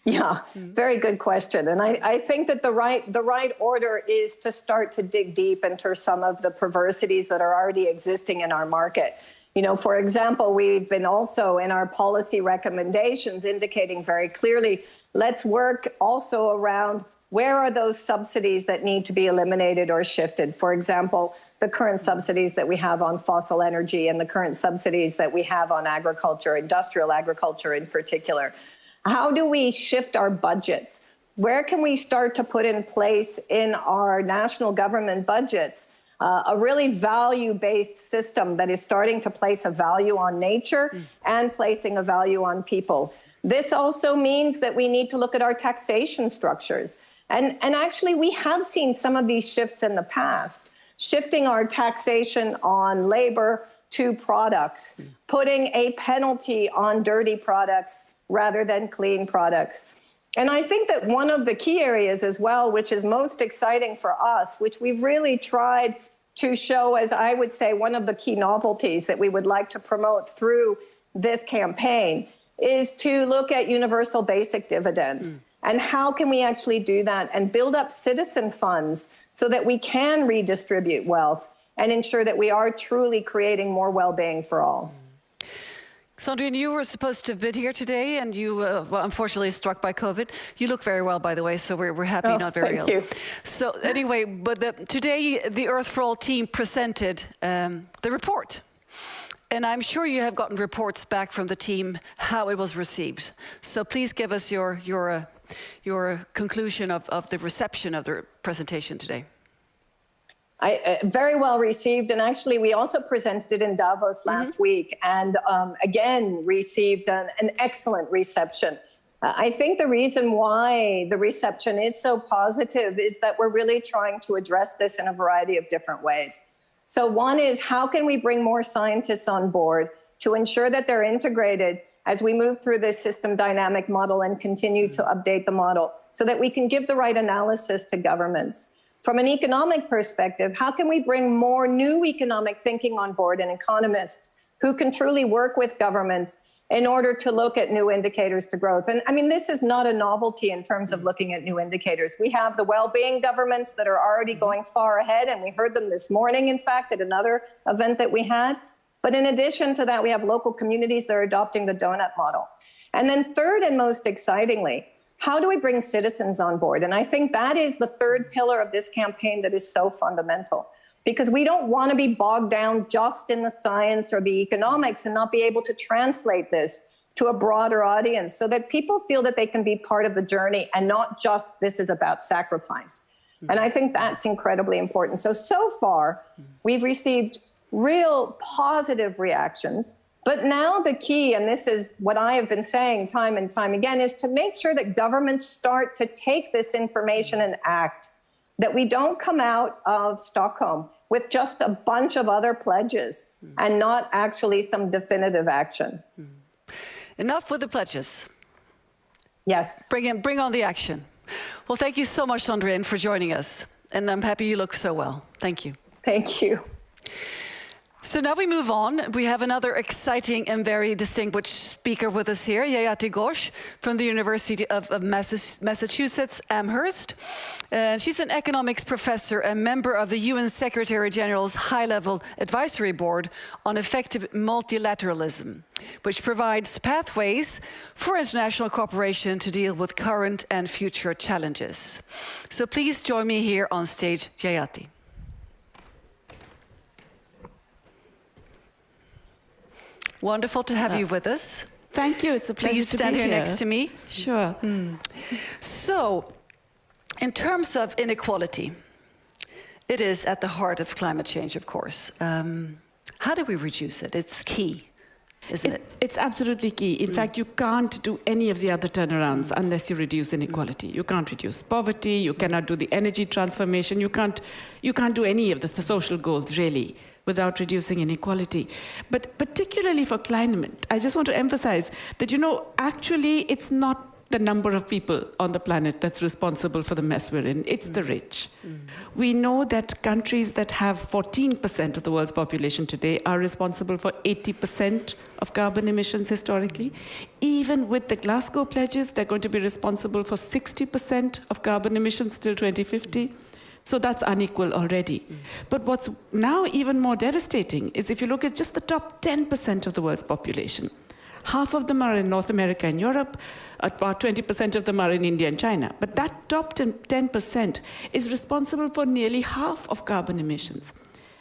Speaker 21: yeah, very good question. And I think that the right order is to start to dig deep into some of the perversities that are already existing in our market. You know, for example, we've been also in our policy recommendations indicating very clearly, let's work also around where are those subsidies that need to be eliminated or shifted? For example, the current subsidies that we have on fossil energy and the current subsidies that we have on agriculture, industrial agriculture in particular. How do we shift our budgets? Where can we start to put in place in our national government budgets a really value-based system that is starting to place a value on nature and placing a value on people? This also means that we need to look at our taxation structures. And actually, we have seen some of these shifts in the past, shifting our taxation on labor to products, putting a penalty on dirty products rather than clean products. And I think that one of the key areas as well, which is most exciting for us, which we've really tried to show as, I would say, one of the key novelties that we would like to promote through this campaign, is to look at universal basic dividend. And how can we actually do that and build up citizen funds so that we can redistribute wealth and ensure that we are truly creating more well-being for all.
Speaker 3: Sandrine, you were supposed to have been here today, and you well, unfortunately struck by COVID. You look very well, by the way, so we're happy, not very ill.
Speaker 21: Thank you.
Speaker 3: So anyway, but today the Earth for All team presented the report. And I'm sure you have gotten reports back from the team how it was received. So please give us your conclusion of the reception of the presentation today.
Speaker 21: Very well received, and actually we also presented it in Davos last week, and again received an excellent reception. I think the reason why the reception is so positive is that we're really trying to address this in a variety of different ways. So one is, how can we bring more scientists on board to ensure that they're integrated as we move through this system dynamic model and continue to update the model so that we can give the right analysis to governments. From an economic perspective, how can we bring more new economic thinking on board and economists who can truly work with governments in order to look at new indicators to growth? And I mean, this is not a novelty in terms of looking at new indicators. We have the well-being governments that are already going far ahead, and we heard them this morning, in fact, at another event that we had. But in addition to that, we have local communities that are adopting the donut model. And then third and most excitingly, how do we bring citizens on board? And I think that is the third pillar of this campaign that is so fundamental, because we don't want to be bogged down just in the science or the economics and not be able to translate this to a broader audience so that people feel that they can be part of the journey and not just this is about sacrifice. And I think that's incredibly important. So far, we've received real positive reactions. But now the key, and this is what I have been saying time and time again, is to make sure that governments start to take this information and act, that we don't come out of Stockholm with just a bunch of other pledges and not actually some definitive action.
Speaker 3: Enough with the pledges.
Speaker 21: Yes.
Speaker 3: Bring on the action. Well, thank you so much, Sandrine, for joining us. And I'm happy you look so well. Thank you.
Speaker 21: Thank you.
Speaker 3: So now we move on. We have another exciting and very distinguished speaker with us here, Jayati Ghosh from the University of Massachusetts, Amherst. She's an economics professor and member of the UN Secretary General's High-Level Advisory Board on Effective Multilateralism, which provides pathways for international cooperation to deal with current and future challenges. So please join me here on stage, Jayati. Wonderful to have you with us.
Speaker 11: Thank you. It's a pleasure
Speaker 3: Please
Speaker 11: to
Speaker 3: stand
Speaker 11: be
Speaker 3: here
Speaker 11: here
Speaker 3: next to me.
Speaker 11: Sure.
Speaker 3: So, in terms of inequality, it is at the heart of climate change, of course. How do we reduce it? It's key, isn't it?
Speaker 11: It's absolutely key. In fact, you can't do any of the other turnarounds unless you reduce inequality. You can't reduce poverty. You cannot do the energy transformation. You can't do any of the social goals, really, without reducing inequality. But particularly for climate, I just want to emphasize that, actually it's not the number of people on the planet that's responsible for the mess we're in. It's the rich. We know that countries that have 14% of the world's population today are responsible for 80% of carbon emissions historically. Even with the Glasgow pledges, they're going to be responsible for 60% of carbon emissions till 2050. So that's unequal already. But what's now even more devastating is if you look at just the top 10% of the world's population. Half of them are in North America and Europe, about 20% of them are in India and China. But that top 10% is responsible for nearly half of carbon emissions.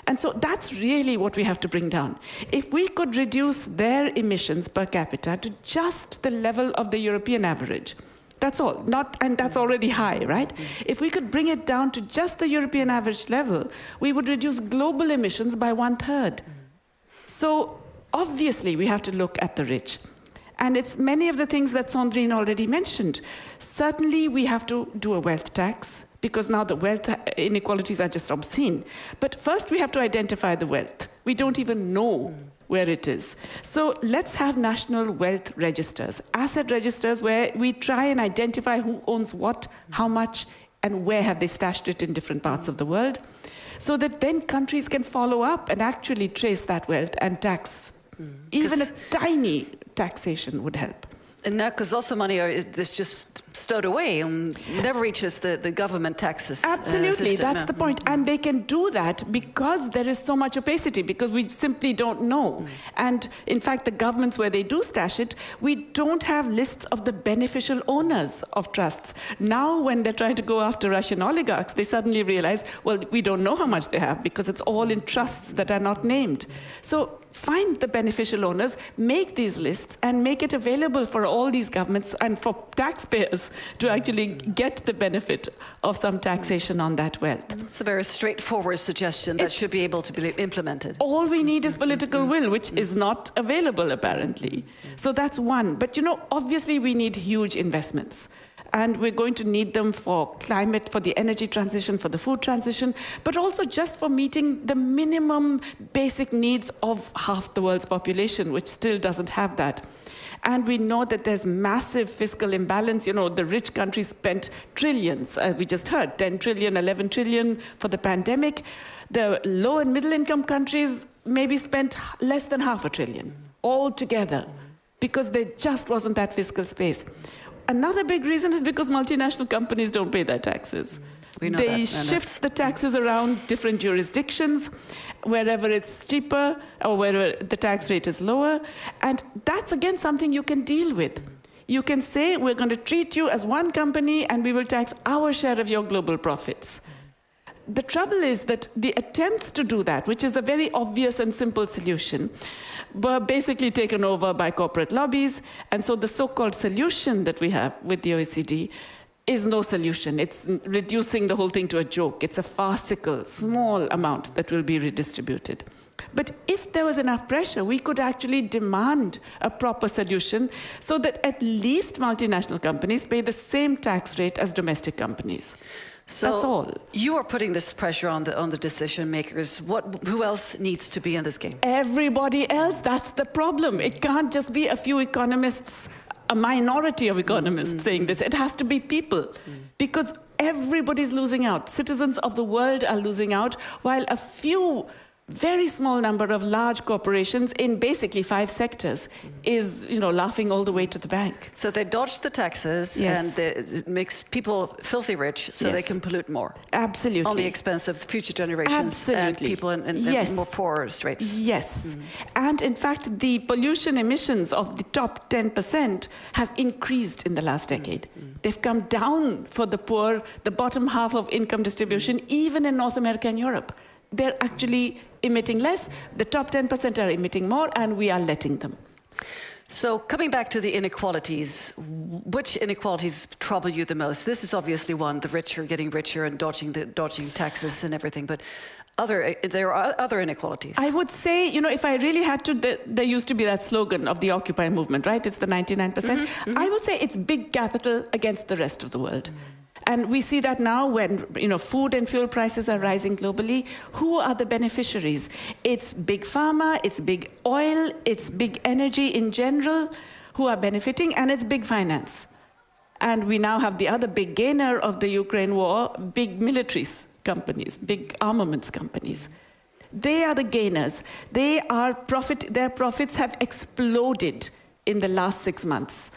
Speaker 11: And so that's really what we have to bring down. If we could reduce their emissions per capita to just the level of the European average, that's all, and that's already high, right? If we could bring it down to just the European average level, we would reduce global emissions by 1/3. So obviously we have to look at the rich. And it's many of the things that Sandrine already mentioned. Certainly we have to do a wealth tax, because now the wealth inequalities are just obscene. But first we have to identify the wealth. We don't even know where it is. So let's have national wealth registers, asset registers where we try and identify who owns what, how much, and where have they stashed it in different parts of the world, so that then countries can follow up and actually trace that wealth and tax. Even a tiny taxation would help.
Speaker 3: And now, because lots of money is just stowed away and never reaches the government taxes.
Speaker 11: Absolutely, that's the point. And they can do that because there is so much opacity, because we simply don't know. And in fact, the governments where they do stash it, we don't have lists of the beneficial owners of trusts. Now, when they're trying to go after Russian oligarchs, they suddenly realize, well, we don't know how much they have because it's all in trusts that are not named. So find the beneficial owners, make these lists, and make it available for all these governments and for taxpayers to actually get the benefit of some taxation on that wealth.
Speaker 3: It's a very straightforward suggestion that should be able to be implemented.
Speaker 11: All we need is political will, which is not available, apparently. So that's one. But, obviously we need huge investments. And we're going to need them for climate, for the energy transition, for the food transition, but also just for meeting the minimum basic needs of half the world's population, which still doesn't have that. And we know that there's massive fiscal imbalance. You know, the rich countries spent trillions. We just heard 10 trillion, 11 trillion for the pandemic. The low and middle income countries maybe spent less than $500 billion altogether because there just wasn't that fiscal space. Another big reason is because multinational companies don't pay their taxes. They shift the taxes around different jurisdictions, wherever it's cheaper or wherever the tax rate is lower. And that's, again, something you can deal with. You can say, we're going to treat you as one company and we will tax our share of your global profits. The trouble is that the attempts to do that, which is a very obvious and simple solution, were basically taken over by corporate lobbies. And so the so-called solution that we have with the OECD is no solution. It's reducing the whole thing to a joke. It's a farcical, small amount that will be redistributed. But if there was enough pressure, we could actually demand a proper solution so that at least multinational companies pay the same tax rate as domestic companies.
Speaker 3: So
Speaker 11: that's all.
Speaker 3: You are putting this pressure on the decision makers. Who else needs to be in this game?
Speaker 11: Everybody else. That's the problem. It can't just be a few economists, a minority of economists saying this. It has to be people. Because everybody's losing out. Citizens of the world are losing out, while a few very small number of large corporations in basically 5 sectors is, you know, laughing all the way to the bank.
Speaker 3: So they dodge the taxes and it makes people filthy rich so they can pollute more.
Speaker 11: Absolutely.
Speaker 3: On the expense of future generations and people in more poorer straits.
Speaker 11: Yes. And in fact, the pollution emissions of the top 10% have increased in the last decade. They've come down for the poor, the bottom half of income distribution, even in North America and Europe. They're actually emitting less, the top 10% are emitting more, and we are letting them.
Speaker 3: So coming back to the inequalities, which inequalities trouble you the most? This is obviously one, the rich are getting richer and dodging taxes and everything, but there are other inequalities.
Speaker 11: I would say, you know, if I really had to, there used to be that slogan of the Occupy movement, right? It's the 99%. I would say it's big capital against the rest of the world. And we see that now when, you know, food and fuel prices are rising globally. Who are the beneficiaries? It's big pharma, it's big oil, it's big energy in general who are benefiting, and it's big finance. And we now have the other big gainer of the Ukraine war, big military companies, big armaments companies. They are the gainers. Their profits have exploded in the last 6 months.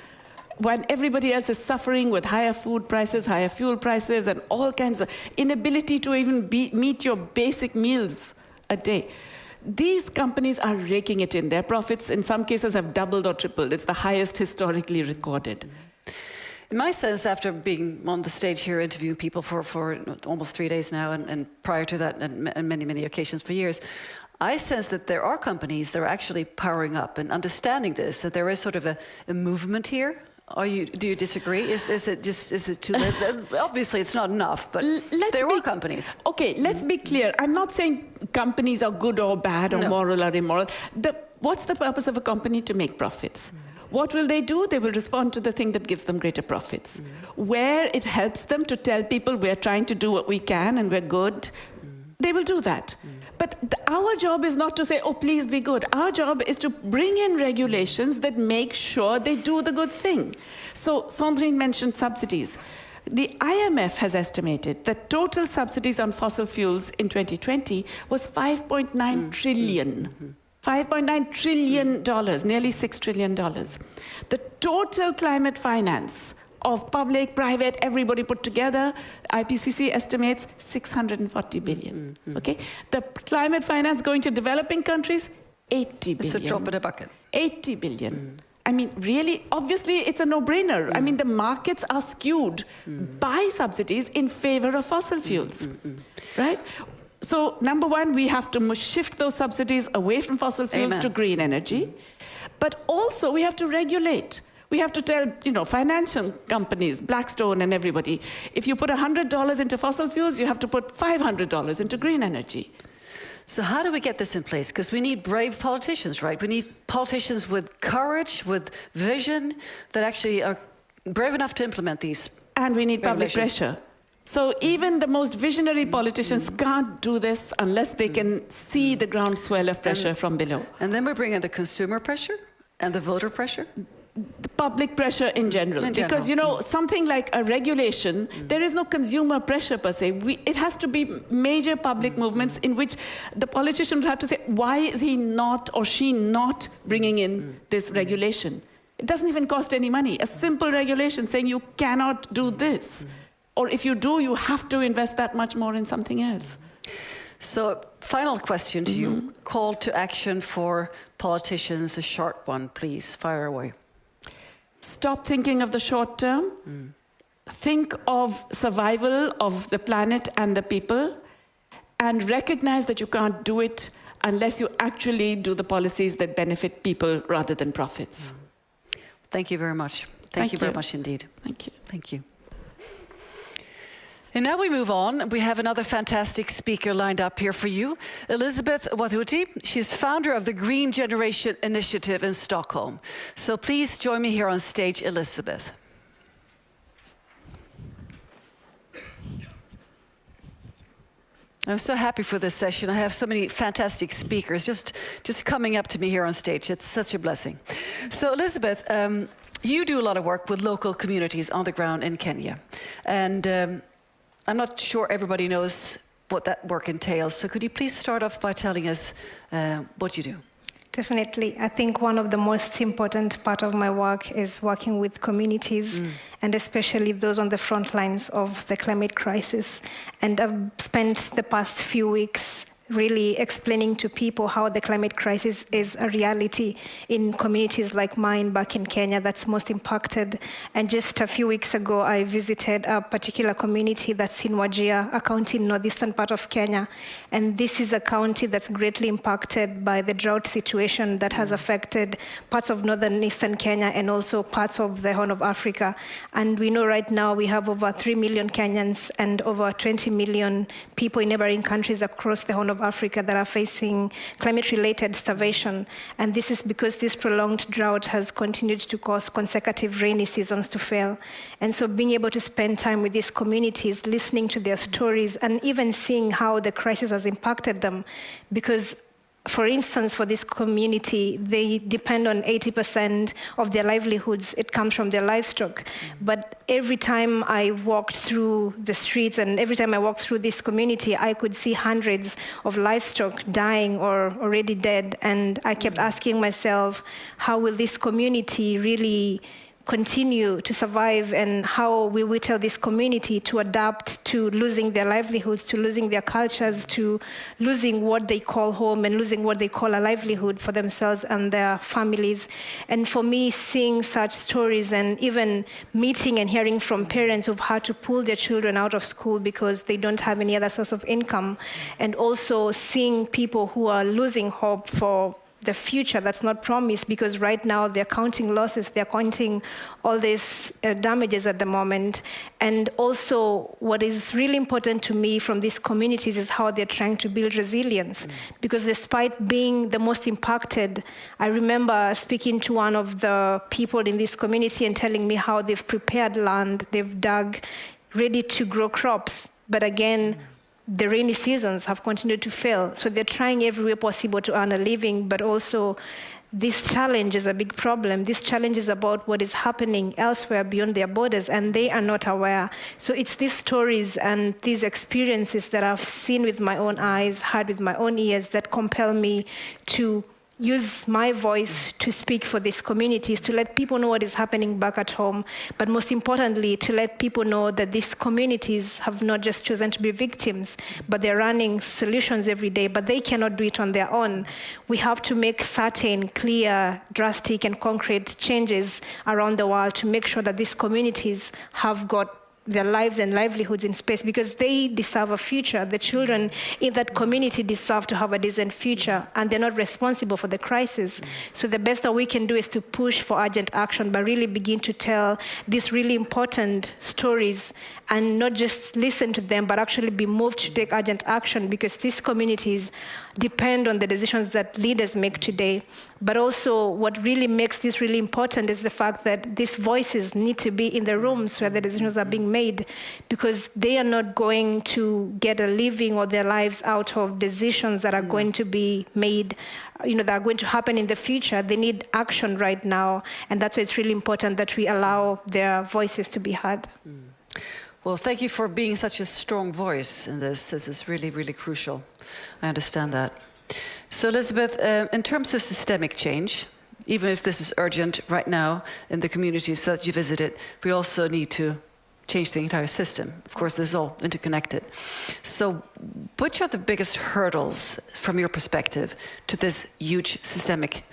Speaker 11: When everybody else is suffering with higher food prices, higher fuel prices, and all kinds of inability to even meet your basic meals a day. These companies are raking it in. Their profits, in some cases, have doubled or tripled. It's the highest historically recorded.
Speaker 3: In my sense, after being on the stage here interviewing people for almost 3 days now, and prior to that, and many, many occasions for years, I sense that there are companies that are actually powering up and understanding this, that there is sort of a movement here. Do you disagree? Is it too late? Obviously, it's not enough, but there are companies.
Speaker 11: Okay, let's be clear. I'm not saying companies are good or bad or moral or immoral. What's the purpose of a company? To make profits. What will they do? They will respond to the thing that gives them greater profits. Where it helps them to tell people we're trying to do what we can and we're good, they will do that. But our job is not to say, oh, please be good. Our job is to bring in regulations that make sure they do the good thing. So Sandrine mentioned subsidies. The IMF has estimated that total subsidies on fossil fuels in 2020 was $5.9 trillion. $5.9 trillion, nearly $6 trillion. The total climate finance of public, private, everybody put together, IPCC estimates 640 billion. Okay, the climate finance going to developing countries, 80 billion.
Speaker 3: It's a drop in a bucket.
Speaker 11: 80 billion. I mean, really, obviously, it's a no-brainer. I mean, the markets are skewed by subsidies in favor of fossil fuels, right? So, number one, we have to shift those subsidies away from fossil fuels to green energy. But also, we have to regulate. We have to tell, you know, financial companies, Blackstone and everybody, if you put $100 into fossil fuels, you have to put $500 into green energy.
Speaker 3: So how do we get this in place? Because we need brave politicians, right? We need politicians with courage, with vision, that actually are brave enough to implement these.
Speaker 11: And we need public pressure. So even the most visionary politicians can't do this unless they can see the groundswell of pressure from below.
Speaker 3: And then we bring in the consumer pressure and the voter pressure?
Speaker 11: public pressure in general. Because, you know, something like a regulation, there is no consumer pressure per se. It has to be major public movements in which the politician will have to say, why is he not or she not bringing in this regulation? It doesn't even cost any money. A simple regulation saying you cannot do this. Or if you do, you have to invest that much more in something else.
Speaker 3: So, final question to you. Call to action for politicians, a short one, please. Fire away.
Speaker 11: Stop thinking of the short term. Think of survival of the planet and the people, and recognize that you can't do it unless you actually do the policies that benefit people rather than profits.
Speaker 3: Thank you very much. Thank you very much indeed.
Speaker 11: Thank you.
Speaker 3: Thank you. And now we move on. We have another fantastic speaker lined up here for you. Elizabeth Wathuti. She's founder of the Green Generation Initiative in Stockholm. So please join me here on stage, Elizabeth. I'm so happy for this session. I have so many fantastic speakers just coming up to me here on stage. It's such a blessing. So Elizabeth, you do a lot of work with local communities on the ground in Kenya. And I'm not sure everybody knows what that work entails. So could you please start off by telling us what you do?
Speaker 12: Definitely. I think one of the most important part of my work is working with communities, and especially those on the front lines of the climate crisis. And I've spent the past few weeks really explaining to people how the climate crisis is a reality in communities like mine back in Kenya that's most impacted. And just a few weeks ago, I visited a particular community that's in Wajir, a county in northeastern part of Kenya. And this is a county that's greatly impacted by the drought situation that has affected parts of northern eastern Kenya and also parts of the Horn of Africa. And we know right now we have over 3 million Kenyans and over 20 million people in neighboring countries across the Horn of Africa that are facing climate-related starvation. And this is because this prolonged drought has continued to cause consecutive rainy seasons to fail. And so being able to spend time with these communities, listening to their stories, and even seeing how the crisis has impacted them, because for instance, for this community, they depend on 80% of their livelihoods. It comes from their livestock. But every time I walked through the streets and every time I walked through this community, I could see hundreds of livestock dying or already dead. And I kept asking myself, how will this community really continue to survive, and how will we tell this community to adapt to losing their livelihoods, to losing their cultures, to losing what they call home and losing what they call a livelihood for themselves and their families. And for me, seeing such stories and even meeting and hearing from parents who've had to pull their children out of school because they don't have any other source of income, and also seeing people who are losing hope for the future that's not promised, because right now they're counting losses, they're counting all these damages at the moment. And also what is really important to me from these communities is how they're trying to build resilience. Because despite being the most impacted, I remember speaking to one of the people in this community and telling me how they've prepared land, they've dug, ready to grow crops. But again, the rainy seasons have continued to fail. So they're trying every way possible to earn a living, but also this challenge is a big problem. This challenge is about what is happening elsewhere beyond their borders, and they are not aware. So it's these stories and these experiences that I've seen with my own eyes, heard with my own ears, that compel me to use my voice to speak for these communities, to let people know what is happening back at home, but most importantly, to let people know that these communities have not just chosen to be victims, but they're running solutions every day, but they cannot do it on their own. We have to make certain, clear, drastic, and concrete changes around the world to make sure that these communities have got their lives and livelihoods in space, because they deserve a future. The children in that community deserve to have a decent future, and they're not responsible for the crisis. So the best that we can do is to push for urgent action, but really begin to tell these really important stories and not just listen to them, but actually be moved to take urgent action, because these communities depend on the decisions that leaders make today. But also what really makes this really important is the fact that these voices need to be in the rooms where the decisions are being made. made, because they are not going to get a living or their lives out of decisions that are going to be made, that are going to happen in the future. They need action right now, and that's why it's really important that we allow their voices to be heard.
Speaker 3: Well, thank you for being such a strong voice in this. This is really, really crucial. I understand that. So, Elizabeth, in terms of systemic change, even if this is urgent right now in the communities that you visited, we also need to change the entire system. Of course, this is all interconnected. So, which are the biggest hurdles, from your perspective, to this huge systemic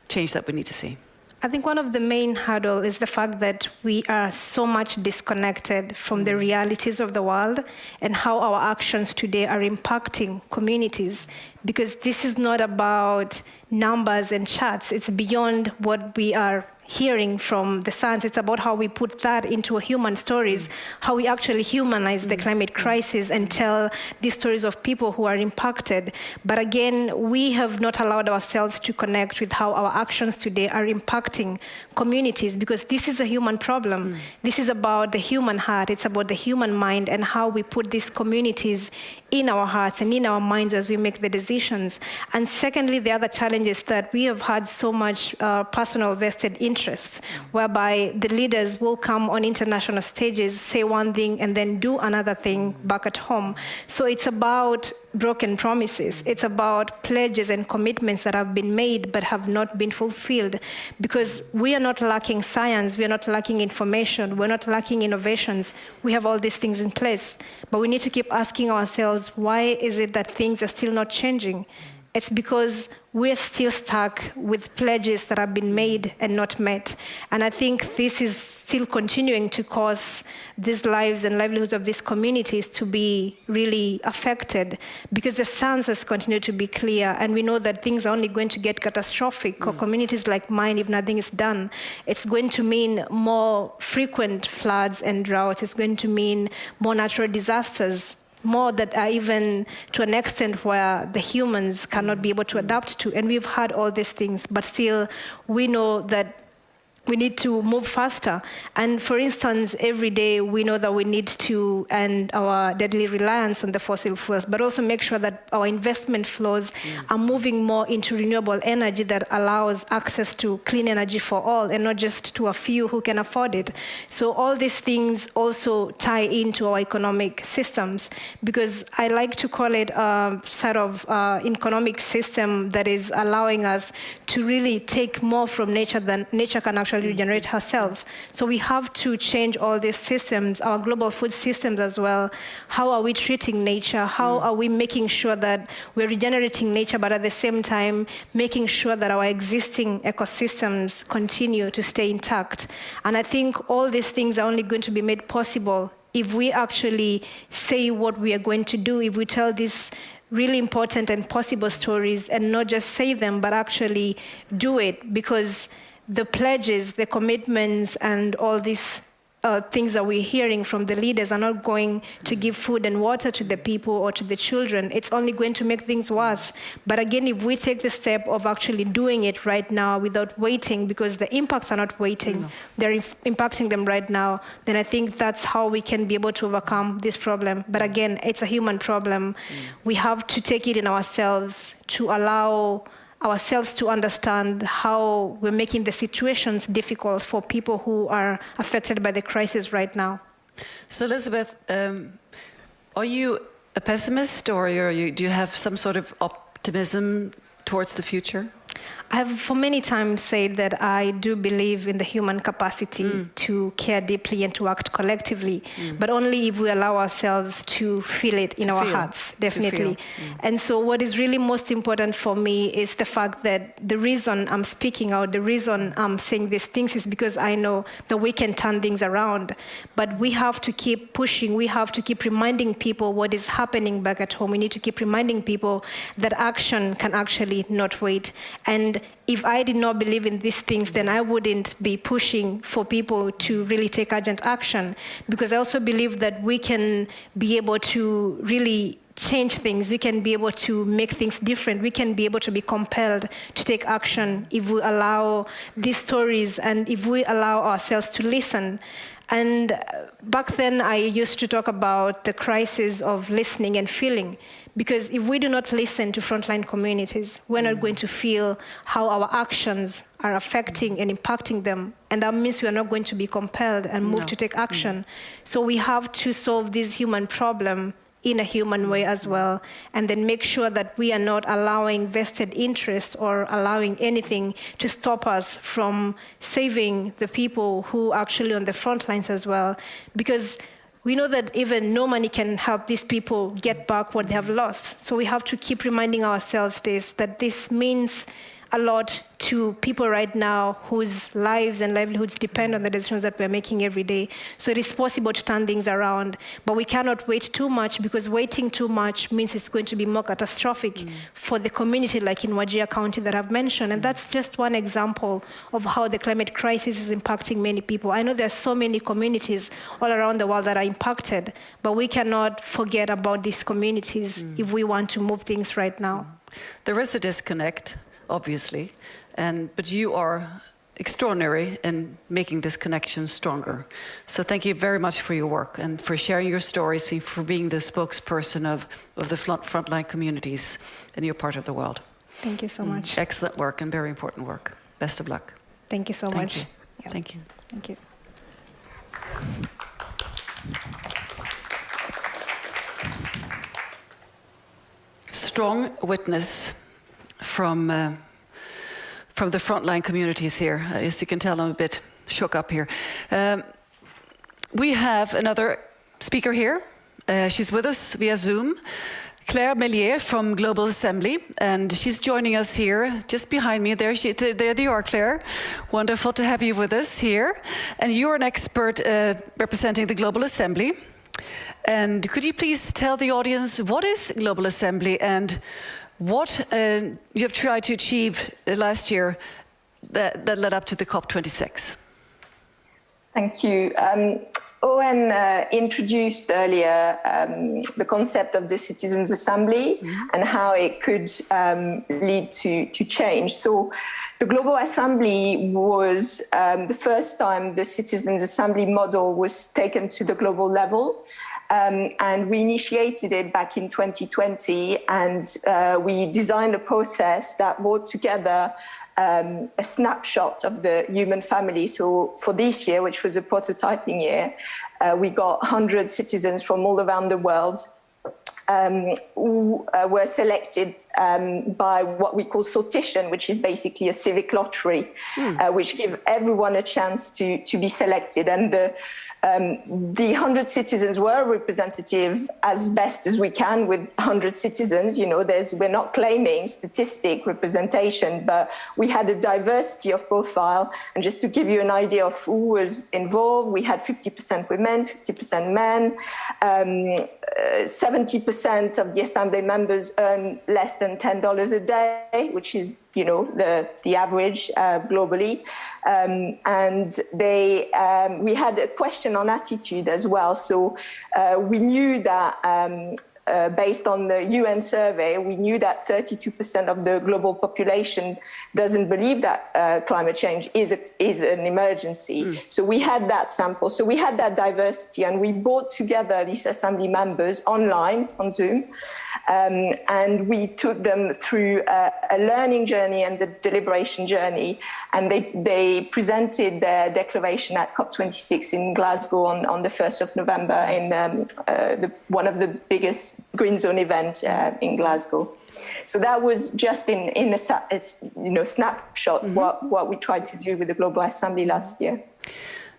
Speaker 3: change that we need to see?
Speaker 12: I think one of the main hurdles is the fact that we are so much disconnected from the realities of the world and how our actions today are impacting communities. Because this is not about numbers and charts. It's beyond what we are hearing from the science. It's about how we put that into human stories, how we actually humanize the climate crisis and tell these stories of people who are impacted. But again, we have not allowed ourselves to connect with how our actions today are impacting communities, because this is a human problem. This is about the human heart. It's about the human mind and how we put these communities in our hearts and in our minds as we make the decisions. And secondly, the other challenge is that we have had so much personal vested interests, whereby the leaders will come on international stages, say one thing, and then do another thing back at home. So it's about broken promises. It's about pledges and commitments that have been made but have not been fulfilled, because we are not lacking science, we are not lacking information, we're not lacking innovations. We have all these things in place, but we need to keep asking ourselves, why is it that things are still not changing? It's because we're still stuck with pledges that have been made and not met. And I think this is still continuing to cause these lives and livelihoods of these communities to be really affected, because the science has continued to be clear, and we know that things are only going to get catastrophic for communities like mine if nothing is done. It's going to mean more frequent floods and droughts. It's going to mean more natural disasters, more that are even to an extent where the humans cannot be able to adapt to. And we've had all these things, but still we know that we need to move faster. And for instance, every day we know that we need to end our deadly reliance on the fossil fuels, but also make sure that our investment flows are moving more into renewable energy that allows access to clean energy for all and not just to a few who can afford it. So all these things also tie into our economic systems, because I like to call it a sort of economic system that is allowing us to really take more from nature than nature can actually regenerate herself. So we have to change all these systems, our global food systems as well. How are we treating nature? How are we making sure that we're regenerating nature, but at the same time making sure that our existing ecosystems continue to stay intact? And I think all these things are only going to be made possible if we actually say what we are going to do, if we tell these really important and possible stories and not just say them, but actually do it, because the pledges, the commitments, and all these things that we're hearing from the leaders are not going to give food and water to the people or to the children. It's only going to make things worse. But again, if we take the step of actually doing it right now without waiting, because the impacts are not waiting, they're impacting them right now, then I think that's how we can be able to overcome this problem. But again, it's a human problem. We have to take it in ourselves to allow ourselves to understand how we're making the situations difficult for people who are affected by the crisis right now.
Speaker 3: So, Elizabeth, are you a pessimist, or do you have some sort of optimism towards the future?
Speaker 12: I have for many times said that I do believe in the human capacity to care deeply and to act collectively, but only if we allow ourselves to feel it in our hearts, definitely. And so what is really most important for me is the fact that the reason I'm speaking out, the reason I'm saying these things is because I know that we can turn things around. But we have to keep pushing. We have to keep reminding people what is happening back at home. We need to keep reminding people that action can actually not wait. And if I did not believe in these things, then I wouldn't be pushing for people to really take urgent action, because I also believe that we can be able to really change things. We can be able to make things different. We can be able to be compelled to take action if we allow these stories and if we allow ourselves to listen. And back then, I used to talk about the crisis of listening and feeling, because if we do not listen to frontline communities, we're not going to feel how our actions are affecting and impacting them. And that means we are not going to be compelled and moved to take action. So we have to solve this human problem in a human way as well, and then make sure that we are not allowing vested interest or allowing anything to stop us from saving the people who are actually on the front lines as well. Because we know that even no money can help these people get back what they have lost. So we have to keep reminding ourselves that this means a lot to people right now whose lives and livelihoods depend on the decisions that we're making every day. So it is possible to turn things around, but we cannot wait too much, because waiting too much means it's going to be more catastrophic for the community, like in Wajir County that I've mentioned. And that's just one example of how the climate crisis is impacting many people. I know there's so many communities all around the world that are impacted, but we cannot forget about these communities if we want to move things right now.
Speaker 3: There is a disconnect, obviously, but you are extraordinary in making this connection stronger. So thank you very much for your work and for sharing your stories and for being the spokesperson of the frontline communities in your part of the world.
Speaker 12: Thank you so much.
Speaker 3: Excellent work and very important work. Best of luck.
Speaker 12: Thank you so much.
Speaker 3: You. Yeah. Thank you.
Speaker 12: Thank you.
Speaker 3: Strong witness from the frontline communities here. As you can tell, I'm a bit shook up here. We have another speaker here. She's with us via Zoom, Claire Mellier from Global Assembly, and she's joining us here just behind me. There you are, Claire. Wonderful to have you with us here. And you're an expert representing the Global Assembly. And could you please tell the audience what is Global Assembly and what you have tried to achieve last year that led up to the COP26?
Speaker 14: Thank you. Owen introduced earlier the concept of the Citizens' Assembly and how it could lead to change. So the Global Assembly was the first time the Citizens' Assembly model was taken to the global level. And we initiated it back in 2020, and we designed a process that brought together a snapshot of the human family. So for this year, which was a prototyping year, we got 100 citizens from all around the world who were selected by what we call sortition, which is basically a civic lottery, which gives everyone a chance to be selected. And the 100 citizens were representative as best as we can with 100 citizens. You know, we're not claiming statistic representation, but we had a diversity of profile. And just to give you an idea of who was involved, we had 50% women, 50% men. 70% of the Assembly members earn less than $10 a day, which is, you know, the average globally. And we had a question on attitude as well. So we knew that based on the UN survey, we knew that 32% of the global population doesn't believe that climate change is an emergency. So we had that sample. So we had that diversity, and we brought together these Assembly members online on Zoom. And we took them through a learning journey and the deliberation journey. And they presented their declaration at COP26 in Glasgow on the 1st of November in one of the biggest Green Zone event in Glasgow. So that was just in a snapshot what we tried to do with the Global Assembly last year.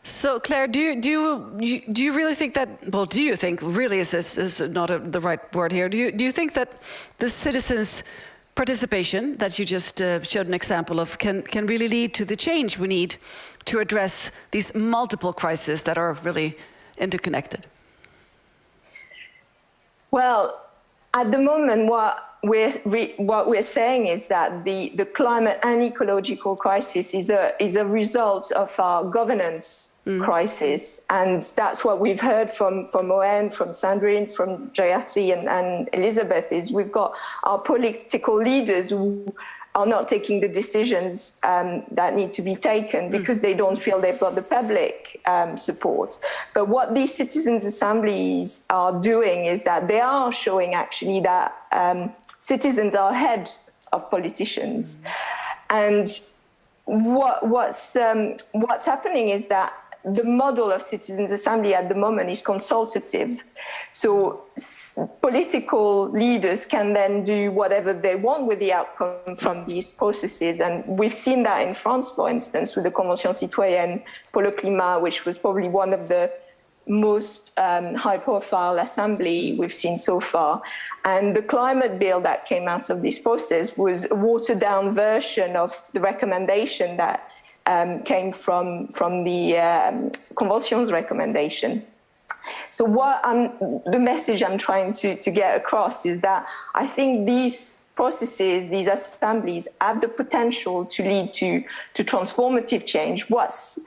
Speaker 3: So, Claire, do you really think that? Well, do you think really is not the right word here? Do you think that the citizens' participation that you just showed an example of can really lead to the change we need to address these multiple crises that are really interconnected?
Speaker 14: Well, at the moment, what we're saying is that the climate and ecological crisis is a result of our governance crisis, and that's what we've heard from Owen, from Sandrine, from Jayati and Elizabeth. Is we've got our political leaders who are not taking the decisions that need to be taken because they don't feel they've got the public support. But what these citizens' assemblies are doing is that they are showing actually that citizens are ahead of politicians. And what's happening is that the model of citizens' assembly at the moment is consultative. So political leaders can then do whatever they want with the outcome from these processes. And we've seen that in France, for instance, with the Convention citoyenne pour le climat, which was probably one of the most high-profile assembly we've seen so far. And the climate bill that came out of this process was a watered-down version of the recommendation that came from the Convention's recommendation. So the message I'm trying to get across is that I think these processes, these assemblies, have the potential to lead to transformative change. What's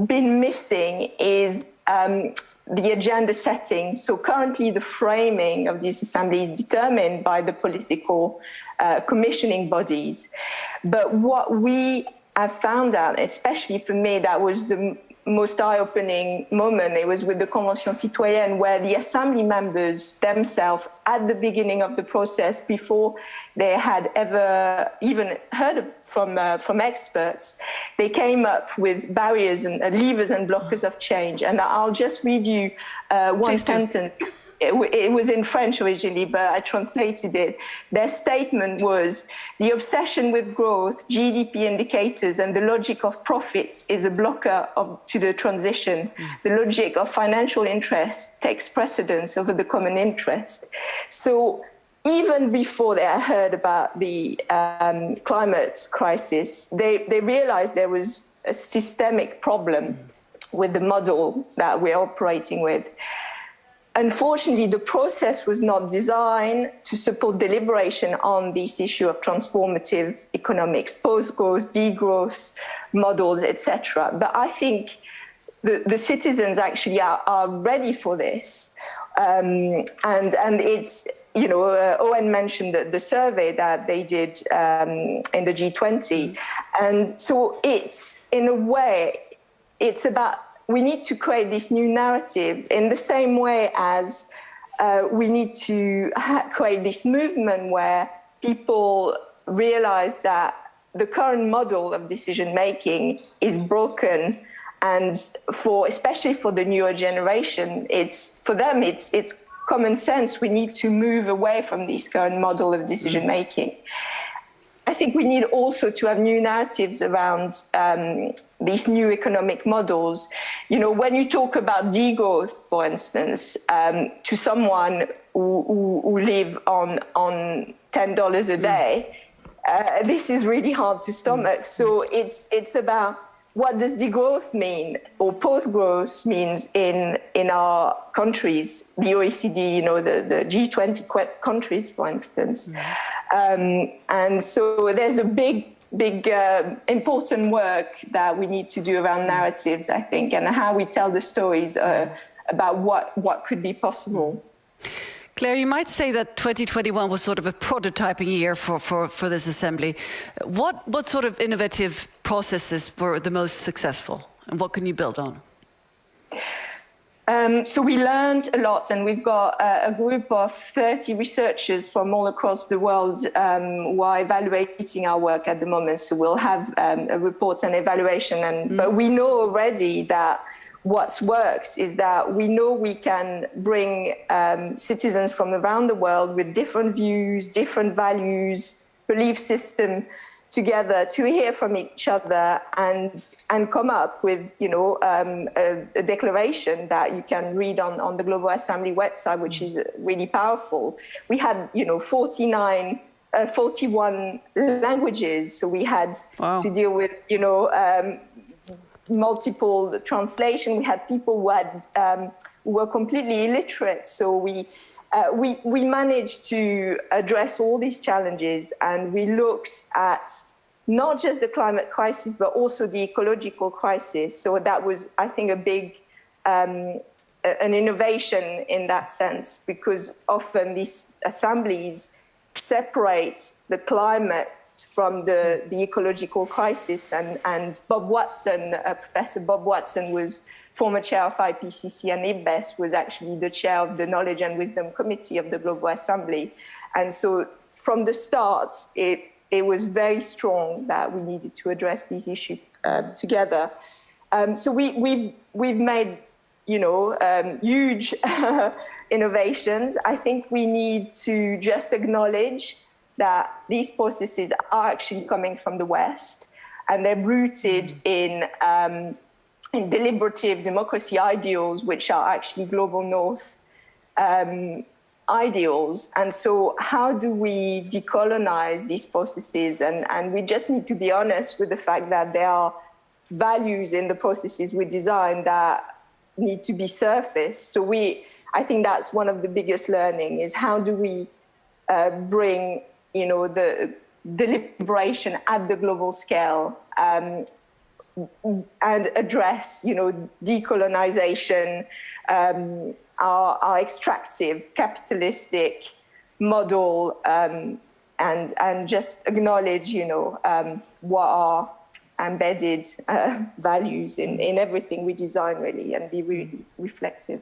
Speaker 14: been missing is the agenda setting. So currently the framing of these assemblies is determined by the political commissioning bodies. But what we have found out, especially for me, that was the most eye-opening moment. It was with the Convention citoyenne, where the assembly members themselves, at the beginning of the process, before they had ever even heard from experts, they came up with barriers and levers and blockers of change. And I'll just read you one sentence. It was in French originally, but I translated it. Their statement was, the obsession with growth, GDP indicators, and the logic of profits is a blocker to the transition. The logic of financial interest takes precedence over the common interest. So even before they had heard about the climate crisis, they realized there was a systemic problem with the model that we're operating with. Unfortunately, the process was not designed to support deliberation on this issue of transformative economics, post-growth, degrowth models, etc. But I think the citizens actually are ready for this. And it's, you know, Owen mentioned the survey that they did in the G20. And so it's, in a way, it's about, we need to create this new narrative in the same way as we need to create this movement where people realize that the current model of decision-making is broken. And especially for the newer generation, for them, it's common sense. We need to move away from this current model of decision-making. I think we need also to have new narratives around these new economic models. You know, when you talk about degrowth, for instance, to someone who live on $10 a day, this is really hard to stomach. So it's about, what does degrowth mean, or post-growth means in our countries, the OECD, you know, the G20 countries, for instance. And so there's a big, important work that we need to do around narratives, I think, and how we tell the stories about what could be possible.
Speaker 3: Claire, you might say that 2021 was sort of a prototyping year for this assembly. What sort of innovative processes were the most successful, and what can you build on?
Speaker 14: So we learned a lot, and we've got a group of 30 researchers from all across the world who are evaluating our work at the moment. So we'll have a report and evaluation, but we know already that what's worked is that we know we can bring citizens from around the world with different views, different values, belief system together to hear from each other and come up with, you know, a declaration that you can read on the Global Assembly website, which is really powerful. We had, you know, 41 languages, so we had to deal with, you know, multiple translation. We had people who were completely illiterate, so we we managed to address all these challenges, and we looked at not just the climate crisis, but also the ecological crisis. So that was, I think, a big, an innovation in that sense, because often these assemblies separate the climate from the ecological crisis. And Bob Watson, Professor Bob Watson, was former chair of IPCC, and IPBES was actually the chair of the Knowledge and Wisdom Committee of the Global Assembly. And so from the start, it was very strong that we needed to address these issues together. So we've made, huge innovations. I think we need to just acknowledge that these processes are actually coming from the West, and they're rooted in deliberative democracy ideals, which are actually global North ideals. And so how do we decolonize these processes? And we just need to be honest with the fact that there are values in the processes we design that need to be surfaced. So I think that's one of the biggest learning, is how do we bring, the deliberation at the global scale and address, decolonization, our extractive, capitalistic model, and just acknowledge, what are embedded values in everything we design, really, and be really reflective.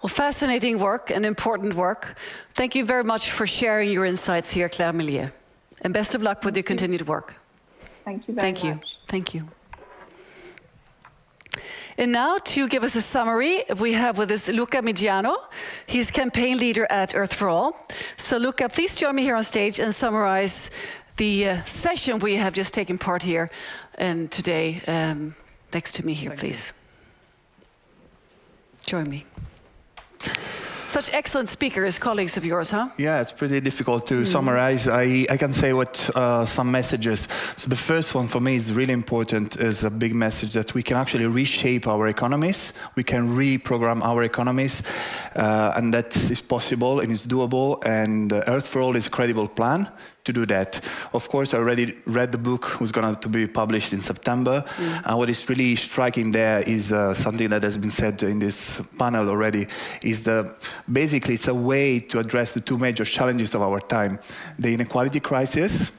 Speaker 3: Well, fascinating work and important work. Thank you very much for sharing your insights here, Claire Millier. And best of luck with your continued work.
Speaker 14: Thank you very much.
Speaker 3: Thank you. And now, to give us a summary, we have with us Luca Migiano. He's campaign leader at Earth for All. So Luca, please join me here on stage and summarize the session we have just taken part here and today next to me here, please. Join me. Such excellent speakers, colleagues of yours, huh?
Speaker 1: Yeah, it's pretty difficult to summarize. I can say what some messages. So the first one for me is really important, is a big message that we can actually reshape our economies. We can reprogram our economies, and that is possible and is doable. And Earth for All is a credible plan to do that. Of course, I already read the book, who's going to be published in September. And what is really striking there is something that has been said in this panel already, is basically it's a way to address the two major challenges of our time, the inequality crisis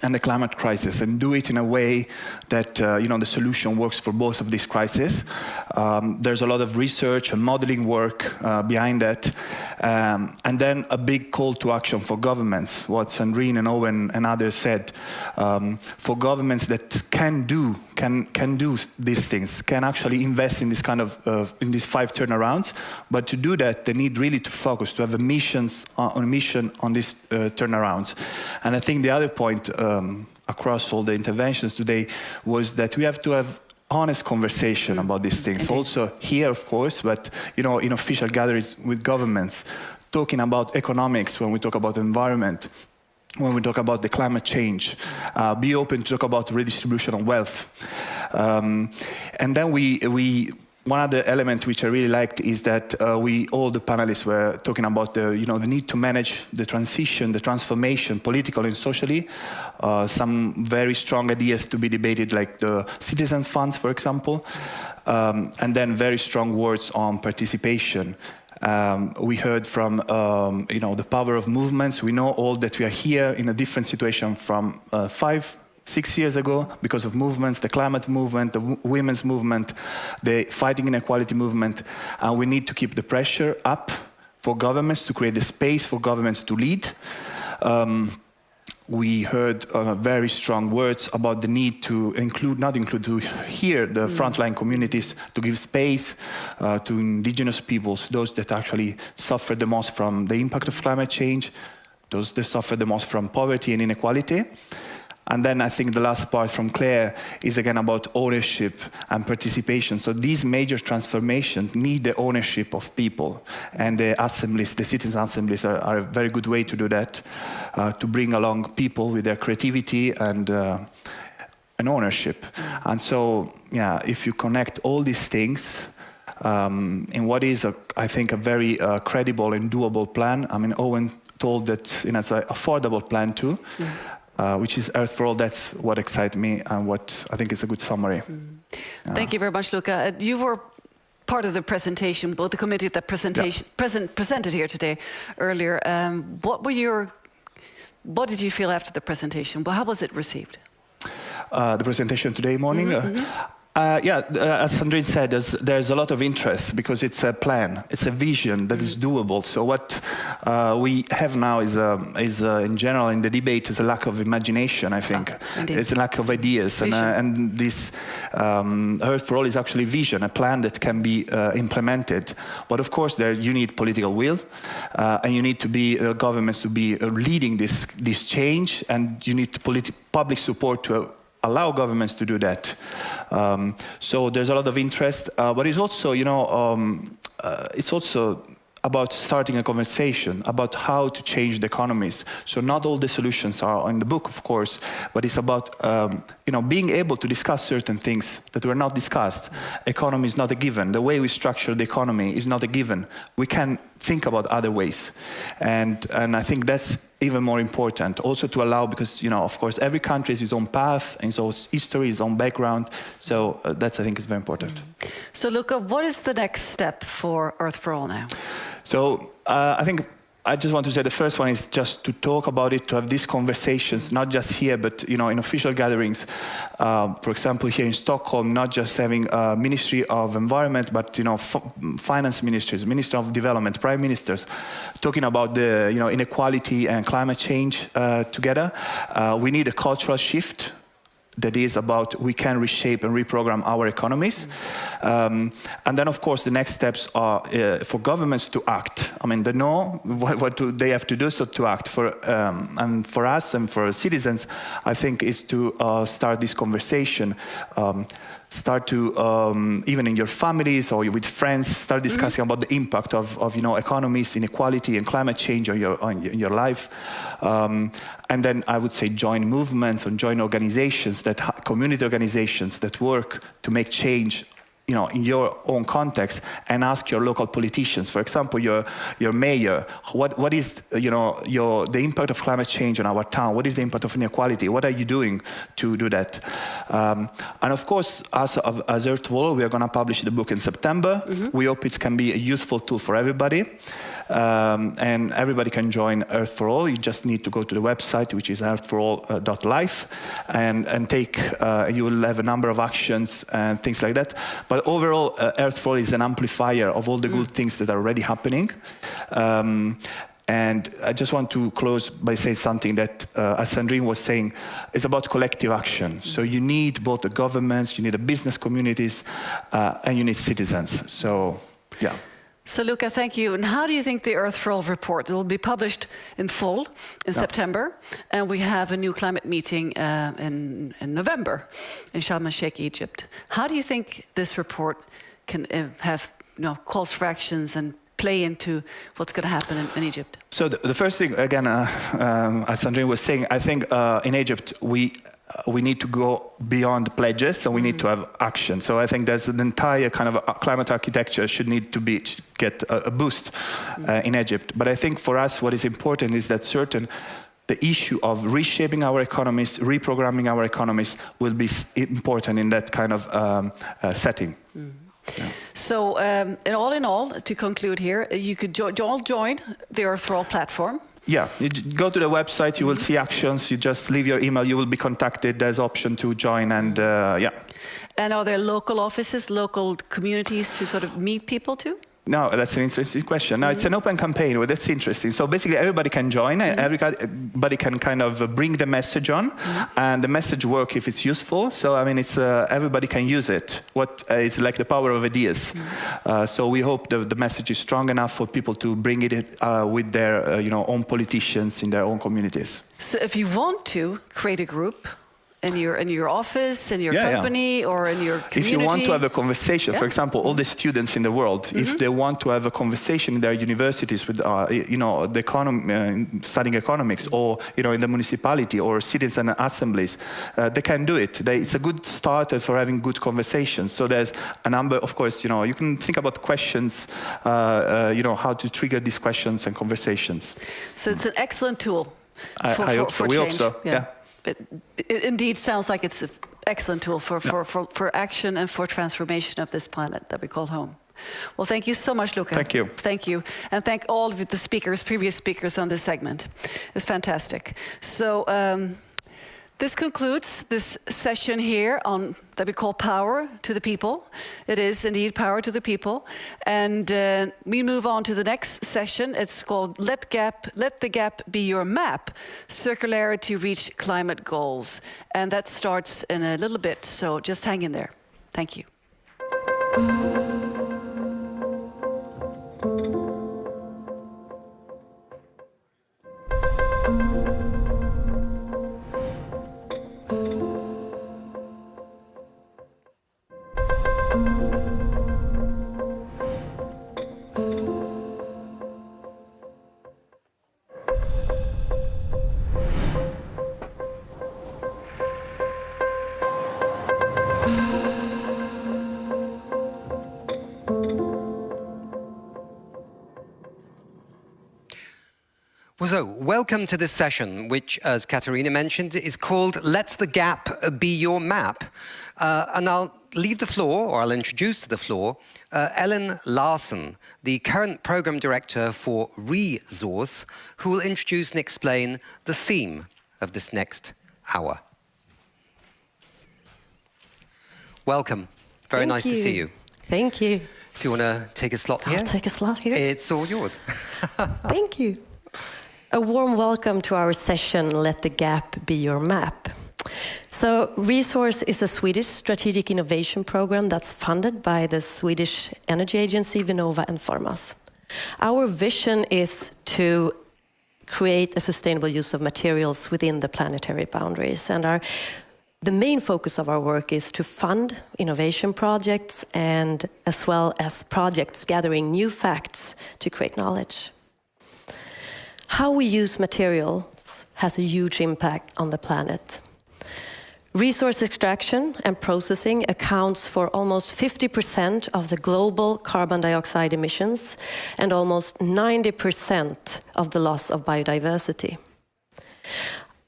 Speaker 1: and the climate crisis, and do it in a way that the solution works for both of these crises. There's a lot of research and modeling work behind that, and then a big call to action for governments. What Sandrine and Owen and others said, for governments that can do these things, can actually invest in this kind of in these 5 turnarounds. But to do that, they need really to focus, to have a mission on these turnarounds. And I think the other point across all the interventions today was that we have to have honest conversation about these things. Also here, of course, but in official gatherings with governments, talking about economics when we talk about environment, when we talk about the climate change, be open to talk about redistribution of wealth. And then one other element which I really liked is that all the panelists were talking about the need to manage the transition, the transformation, politically and socially. Some very strong ideas to be debated, like the citizens' funds, for example, and then very strong words on participation. We heard from the power of movements. We know all that we are here in a different situation from 5-6 years ago because of movements, the climate movement, the women's movement, the fighting inequality movement. And we need to keep the pressure up for governments, to create the space for governments to lead. We heard very strong words about the need to to hear the frontline communities, to give space to indigenous peoples, those that actually suffer the most from the impact of climate change, those that suffer the most from poverty and inequality. And then I think the last part from Claire is again about ownership and participation. So these major transformations need the ownership of people. And the assemblies, the citizen assemblies are a very good way to do that, to bring along people with their creativity and ownership. And so, yeah, if you connect all these things, in what is, I think, a very credible and doable plan. I mean, Owen told that it's an affordable plan too, which is Earth for All. That's what excites me and what I think is a good summary.
Speaker 3: Thank you very much, Luca. You were part of the presentation, both the committee that presented here today earlier. What did you feel after the presentation? Well, how was it received?
Speaker 1: The presentation today morning? As Sandrine said, there's a lot of interest because it's a plan, it's a vision that is doable. So what we have now is in general in the debate is a lack of imagination, I think. It's a lack of ideas. And this Earth for All is actually vision, a plan that can be implemented. But of course, you need political will, and you need to be governments to be leading this change, and you need public support to allow governments to do that. So there's a lot of interest, but it's also, it's also about starting a conversation about how to change the economies. So not all the solutions are in the book, of course, but it's about being able to discuss certain things that were not discussed. Economy is not a given. The way we structure the economy is not a given. We can think about other ways, and I think that's even more important. Also to allow, because of course every country has its own path and its own history, its own background. So that's, I think, is very important.
Speaker 3: So Luca, what is the next step for Earth for All now?
Speaker 1: So I think I just want to say the first one is just to talk about it, to have these conversations, not just here, but in official gatherings. For example, here in Stockholm, not just having a Ministry of Environment, but finance ministries, Minister of Development, prime ministers, talking about the inequality and climate change together. We need a cultural shift. That is about we can reshape and reprogram our economies. And then, of course, the next steps are for governments to act. I mean, they know what they have to do, so to act. And for us and for citizens, I think, is to start this conversation. Start to, even in your families or with friends, start discussing about the impact of economies, inequality, and climate change on your life. And then I would say join movements and join organizations, community organizations that work to make change in your own context, and ask your local politicians, for example, your mayor, what is the impact of climate change on our town? What is the impact of inequality? What are you doing to do that? And of course, as Earth for All, we are going to publish the book in September. We hope it can be a useful tool for everybody, and everybody can join Earth for All. You just need to go to the website, which is earthforall.life, and take. You will have a number of actions and things like that. But overall, Earth for All is an amplifier of all the good things that are already happening. And I just want to close by saying something that, as Sandrine was saying, is about collective action. So you need both the governments, you need the business communities, and you need citizens. So, yeah.
Speaker 3: So, Luca, thank you. And how do you think the Earth for All report, it will be published in full in September, and we have a new climate meeting in November in Sharm el-Sheikh, Egypt. How do you think this report can have calls for actions and play into what's going to happen in Egypt?
Speaker 1: So the first thing, again, as Sandrine was saying, I think in Egypt we need to go beyond pledges, and we need to have action. So I think there's an entire kind of climate architecture get a boost in Egypt. But I think for us, what is important is that the issue of reshaping our economies, reprogramming our economies will be important in that kind of setting. Yeah.
Speaker 3: So, in all, to conclude here, you could all join the Earth for All platform.
Speaker 1: Yeah, you go to the website, you will see actions, you just leave your email, you will be contacted, there's option to join, and yeah.
Speaker 3: And are there local offices, local communities to sort of meet people to?
Speaker 1: No, that's an interesting question. No, it's an open campaign, well, that's interesting. So basically everybody can join, everybody can kind of bring the message on, and the message works if it's useful. So I mean, it's everybody can use it. It's like the power of ideas. So we hope the message is strong enough for people to bring it with their own politicians in their own communities.
Speaker 3: So if you want to create a group in your office, in your company, or in your community?
Speaker 1: If you want to have a conversation, for example, all the students in the world, if they want to have a conversation in their universities with, the studying economics, or in the municipality or citizen assemblies, they can do it. It's a good starter for having good conversations. So there's a number, of course, you can think about questions, how to trigger these questions and conversations.
Speaker 3: So it's an excellent tool.
Speaker 1: I hope so. We hope so. Yeah.
Speaker 3: It indeed sounds like it's an excellent tool for action and for transformation of this planet that we call home. Well, thank you so much, Luca.
Speaker 1: Thank you.
Speaker 3: Thank you. And thank all of the speakers, previous speakers on this segment. It's fantastic. So this concludes this session here on that we call Power to the People. It is indeed Power to the People. And we move on to the next session. It's called Let the Gap Be Your Map, Circularity Reach Climate Goals. And that starts in a little bit, so just hang in there. Thank you.
Speaker 2: So, welcome to this session, which, as Katarina mentioned, is called Let the Gap Be Your Map. And I'll leave the floor, or I'll introduce to the floor, Ellen Larsen, the current Program Director for Resource, who will introduce and explain the theme of this next hour. Welcome. Very nice to see you.
Speaker 15: Thank you.
Speaker 2: If you want to take a slot here.
Speaker 15: I'll take a slot here.
Speaker 2: It's all yours.
Speaker 15: Thank you. A warm welcome to our session, Let the Gap Be Your Map. So, Resource is a Swedish strategic innovation program that's funded by the Swedish energy agency, Vinnova and Formas. Our vision is to create a sustainable use of materials within the planetary boundaries. And the main focus of our work is to fund innovation projects and as well as projects gathering new facts to create knowledge. How we use materials has a huge impact on the planet. Resource extraction and processing accounts for almost 50% of the global carbon dioxide emissions and almost 90% of the loss of biodiversity.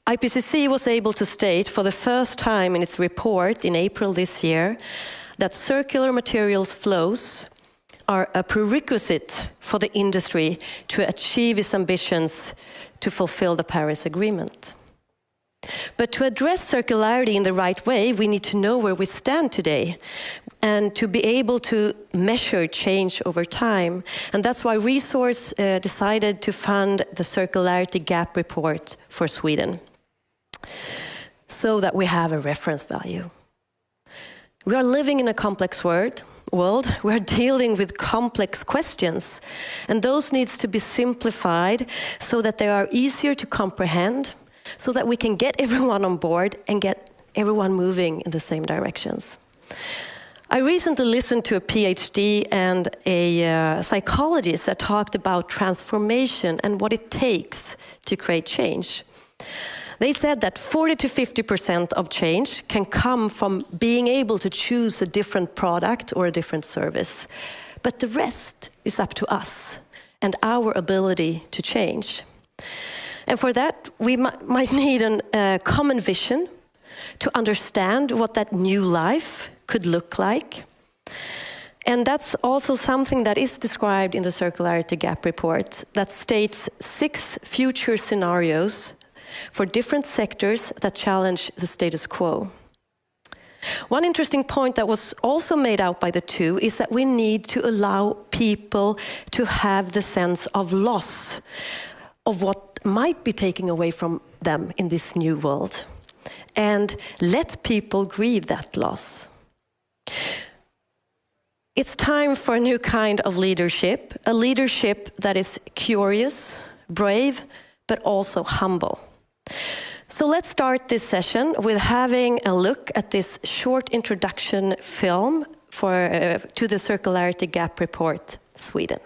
Speaker 15: IPCC was able to state for the first time in its report in April this year that circular materials flows are a prerequisite for the industry to achieve its ambitions to fulfill the Paris Agreement. But to address circularity in the right way, we need to know where we stand today and to be able to measure change over time. And that's why Resource decided to fund the Circularity Gap Report for Sweden, so that we have a reference value. We are living in a complex world. We're dealing with complex questions, and those needs to be simplified so that they are easier to comprehend, so that we can get everyone on board and get everyone moving in the same directions. I recently listened to a PhD and a psychologist that talked about transformation and what it takes to create change. They said that 40 to 50% of change can come from being able to choose a different product or a different service. But the rest is up to us and our ability to change. And for that, we might need a common vision to understand what that new life could look like. And that's also something that is described in the Circularity Gap Report that states 6 future scenarios for different sectors that challenge the status quo. One interesting point that was also made out by the two is that we need to allow people to have the sense of loss of what might be taken away from them in this new world, and let people grieve that loss. It's time for a new kind of leadership, a leadership that is curious, brave, but also humble. So let's start this session with having a look at this short introduction film to the Circularity Gap Report, Sweden.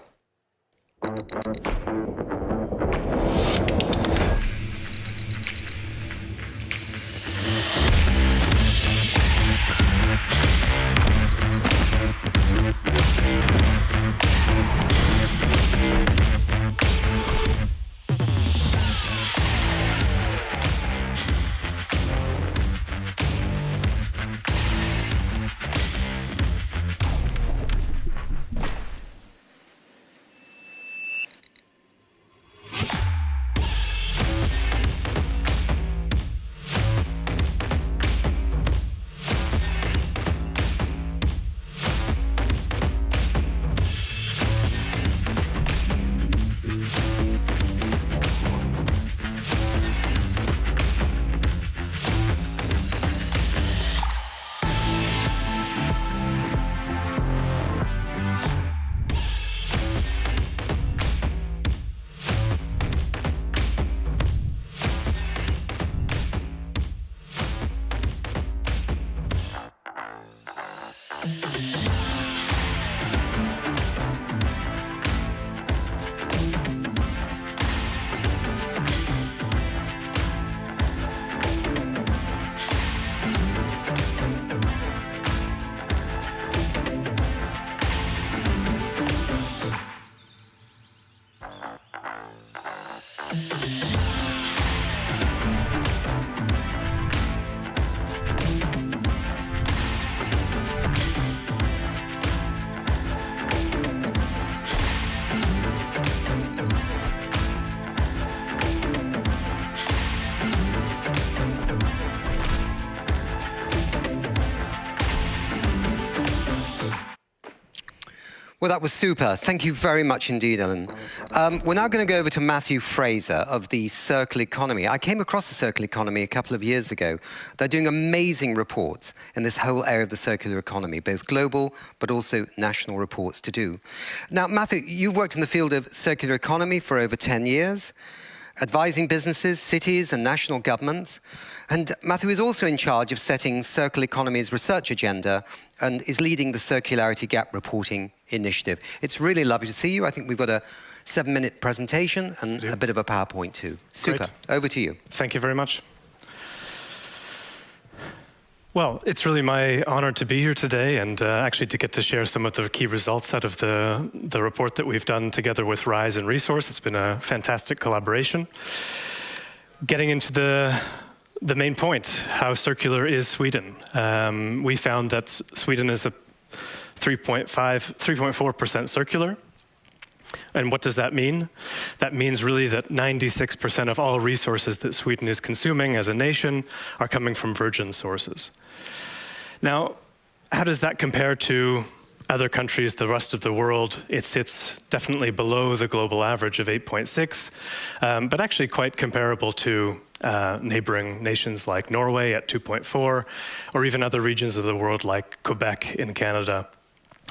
Speaker 2: Well, that was super. Thank you very much indeed, Ellen. We're now going to go over to Matthew Fraser of the Circular Economy. I came across the Circular Economy a couple of years ago. They're doing amazing reports in this whole area of the circular economy, both global but also national reports to do. Now, Matthew, you've worked in the field of circular economy for over 10 years, advising businesses, cities and national governments. And Matthew is also in charge of setting Circular Economy's research agenda and is leading the Circularity Gap Reporting Initiative. It's really lovely to see you. I think we've got a 7-minute presentation and a bit of a PowerPoint too. Super.
Speaker 16: Great.
Speaker 2: Over to you.
Speaker 16: Thank you very much. Well, it's really my honor to be here today and actually to get to share some of the key results out of the report that we've done together with RISE and Resource. It's been a fantastic collaboration. Getting into the main point, how circular is Sweden? We found that Sweden is a 3.4% circular. And what does that mean? That means really that 96% of all resources that Sweden is consuming as a nation are coming from virgin sources. Now, how does that compare to other countries, the rest of the world? It sits definitely below the global average of 8.6, but actually quite comparable to neighboring nations like Norway at 2.4, or even other regions of the world like Quebec in Canada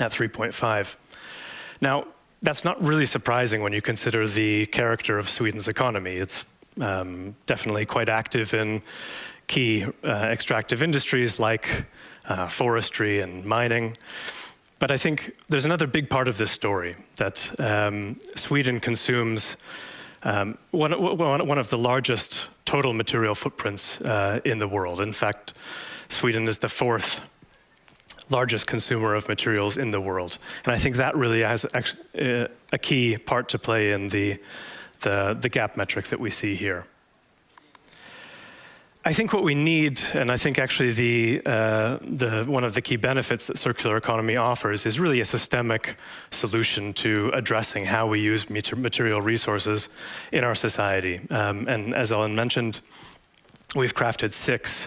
Speaker 16: at 3.5. Now, that's not really surprising when you consider the character of Sweden's economy. It's definitely quite active in key extractive industries like forestry and mining. But I think there's another big part of this story, that Sweden consumes one of the largest total material footprints in the world. In fact, Sweden is the 4th largest consumer of materials in the world. And I think that really has a key part to play in the gap metric that we see here. I think what we need, and I think actually one of the key benefits that circular economy offers is really a systemic solution to addressing how we use material resources in our society. And as Ellen mentioned, we've crafted 6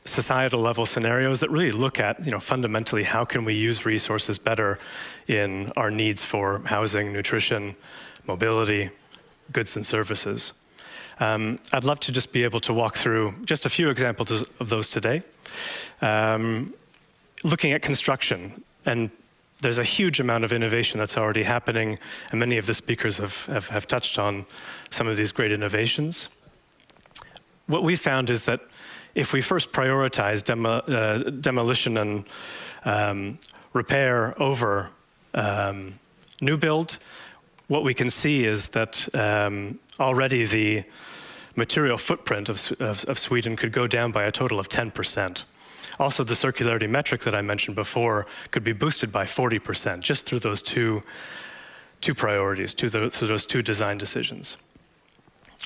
Speaker 16: societal level scenarios that really look at, fundamentally how can we use resources better in our needs for housing, nutrition, mobility, goods and services. I'd love to just be able to walk through just a few examples of those today. Looking at construction, and there's a huge amount of innovation that's already happening, and many of the speakers have touched on some of these great innovations. what we found is that if we first prioritize demolition and repair over new build, what we can see is that already the material footprint of Sweden could go down by a total of 10%. Also, the circularity metric that I mentioned before could be boosted by 40% just through those two priorities, through those two design decisions.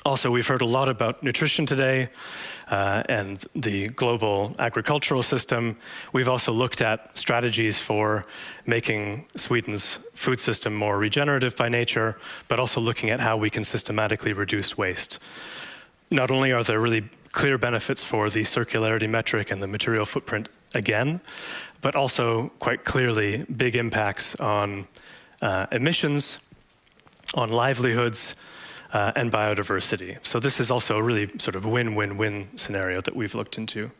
Speaker 16: Also, we've heard a lot about nutrition today and the global agricultural system. We've also looked at strategies for making Sweden's food system more regenerative by nature, but also looking at how we can systematically reduce waste. Not only are there really clear benefits for the circularity metric and the material footprint again, but also quite clearly big impacts on emissions, on livelihoods, and biodiversity. So this is also a really sort of win-win-win scenario that we've looked into.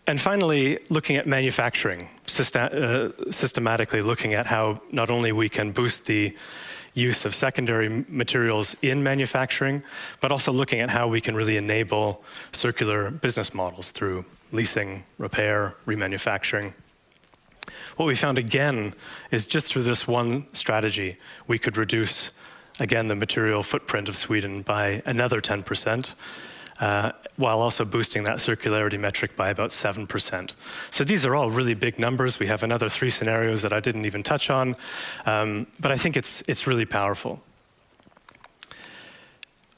Speaker 16: And finally, looking at manufacturing, systematically looking at how not only we can boost the use of secondary materials in manufacturing, but also looking at how we can really enable circular business models through leasing, repair, remanufacturing. What we found again is just through this one strategy, we could reduce, again, the material footprint of Sweden by another 10%, while also boosting that circularity metric by about 7%. So these are all really big numbers. We have another 3 scenarios that I didn't even touch on, but I think it's really powerful.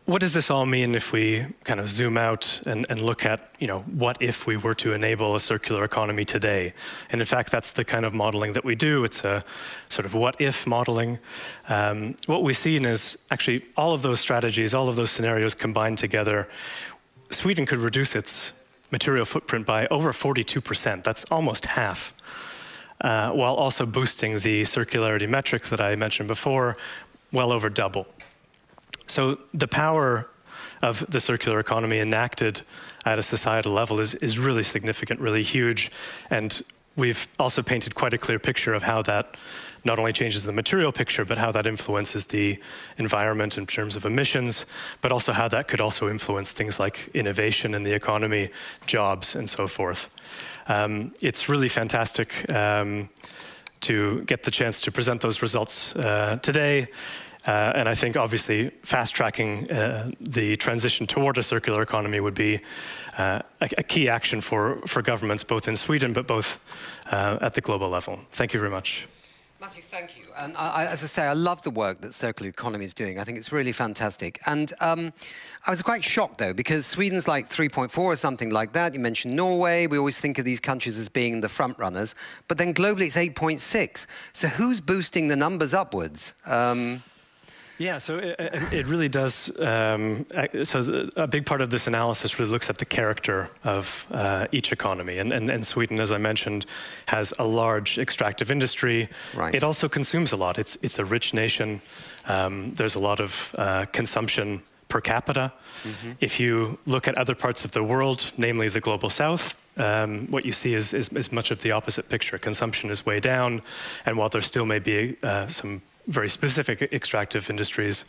Speaker 16: What does this all mean if we kind of zoom out and look at, what if we were to enable a circular economy today? And in fact, that's the kind of modeling that we do. It's a sort of what-if modeling. What we've seen is actually all of those strategies, all of those scenarios combined together, Sweden could reduce its material footprint by over 42%. That's almost half, while also boosting the circularity metrics that I mentioned before, well over double. So the power of the circular economy enacted at a societal level is really significant, really huge. And we've also painted quite a clear picture of how that not only changes the material picture, but how that influences the environment in terms of emissions, but also how that could also influence things like innovation in the economy, jobs, and so forth. It's really fantastic to get the chance to present those results today. And I think, obviously, fast-tracking the transition toward a circular economy would be a key action for governments, both in Sweden, but both at the global level. Thank you very much.
Speaker 2: Matthew, thank you. And as I say, I love the work that Circular Economy is doing. I think it's really fantastic. And I was quite shocked, though, because Sweden's like 3.4 or something like that. You mentioned Norway. We always think of these countries as being the front runners. But then globally, it's 8.6. So who's boosting the numbers upwards?
Speaker 16: Yeah, so it really does. So a big part of this analysis really looks at the character of each economy. And Sweden, as I mentioned, has a large extractive industry.
Speaker 2: Right.
Speaker 16: It also consumes a lot. It's a rich nation. There's a lot of consumption per capita. Mm-hmm. If you look at other parts of the world, namely the global south, what you see is much of the opposite picture. Consumption is way down. And while there still may be some very specific extractive industries,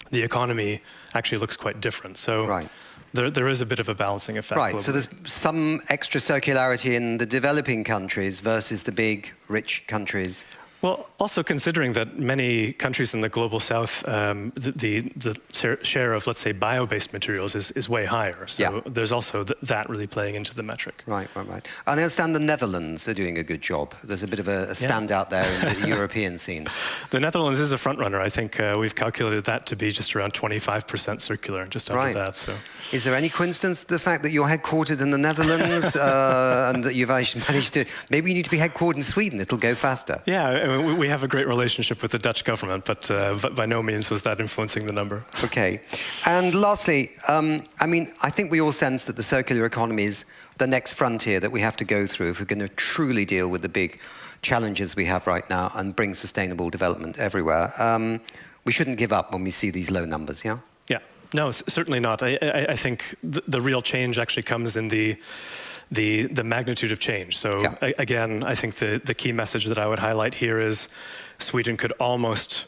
Speaker 16: the economy actually looks quite different. So there is a bit of a balancing effect.
Speaker 2: Right,
Speaker 16: globally.
Speaker 2: so there's some extra circularity in the developing countries versus the big, rich countries.
Speaker 16: Well, also considering that many countries in the global south, the share of, let's say, bio-based materials is way higher. So there's also that really playing into the metric.
Speaker 2: Right. And I understand the Netherlands are doing a good job. There's a bit of a standout there in the European scene.
Speaker 16: The Netherlands is a front runner. I think we've calculated that to be just around 25% circular, just under that. So,
Speaker 2: is there any coincidence the fact that you're headquartered in the Netherlands and that you've actually managed to? Maybe you need to be headquartered in Sweden. It'll go faster.
Speaker 16: Yeah. We have a great relationship with the Dutch government, but by no means was that influencing the number.
Speaker 2: Okay. And lastly, I mean, I think we all sense that the circular economy is the next frontier that we have to go through if we're going to truly deal with the big challenges we have right now and bring sustainable development everywhere. We shouldn't give up when we see these low numbers, yeah?
Speaker 16: Yeah. No, certainly not. I think the real change actually comes in the magnitude of change. So again, I think the key message that I would highlight here is Sweden could almost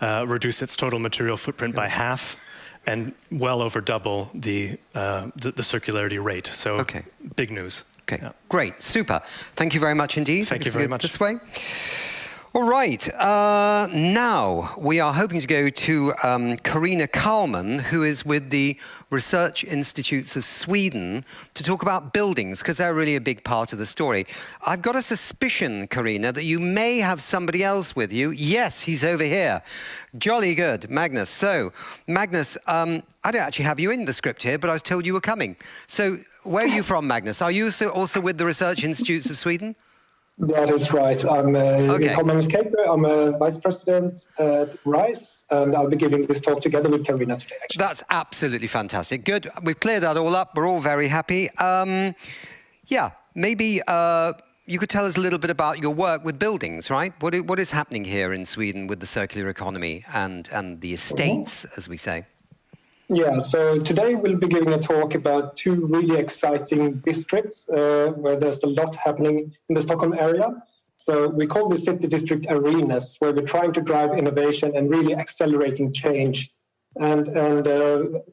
Speaker 16: reduce its total material footprint by half, and well over double the circularity rate. So big news.
Speaker 2: Okay, great, super. Thank you very much indeed.
Speaker 16: Thank you very much.
Speaker 2: This way. All right, now we are hoping to go to Carina Kalman, who is with the Research Institutes of Sweden, to talk about buildings, because they're really a big part of the story. I've got a suspicion, Carina, that you may have somebody else with you. Yes, he's over here. Jolly good, Magnus. So, Magnus, I don't actually have you in the script here, but I was told you were coming. So, where are you from, Magnus? Are you also with the Research Institutes of Sweden?
Speaker 13: That is right. I'm I'm a vice president at RISE, and I'll be giving this talk together with Carina today, actually.
Speaker 2: That's absolutely fantastic. Good. We've cleared that all up. We're all very happy. Yeah, maybe you could tell us a little bit about your work with buildings, right? What is happening here in Sweden with the circular economy and the estates, as we say?
Speaker 13: Yeah, so today we'll be giving a talk about two really exciting districts where there's a lot happening in the Stockholm area. So we call the city district arenas, where we're trying to drive innovation and really accelerating change. And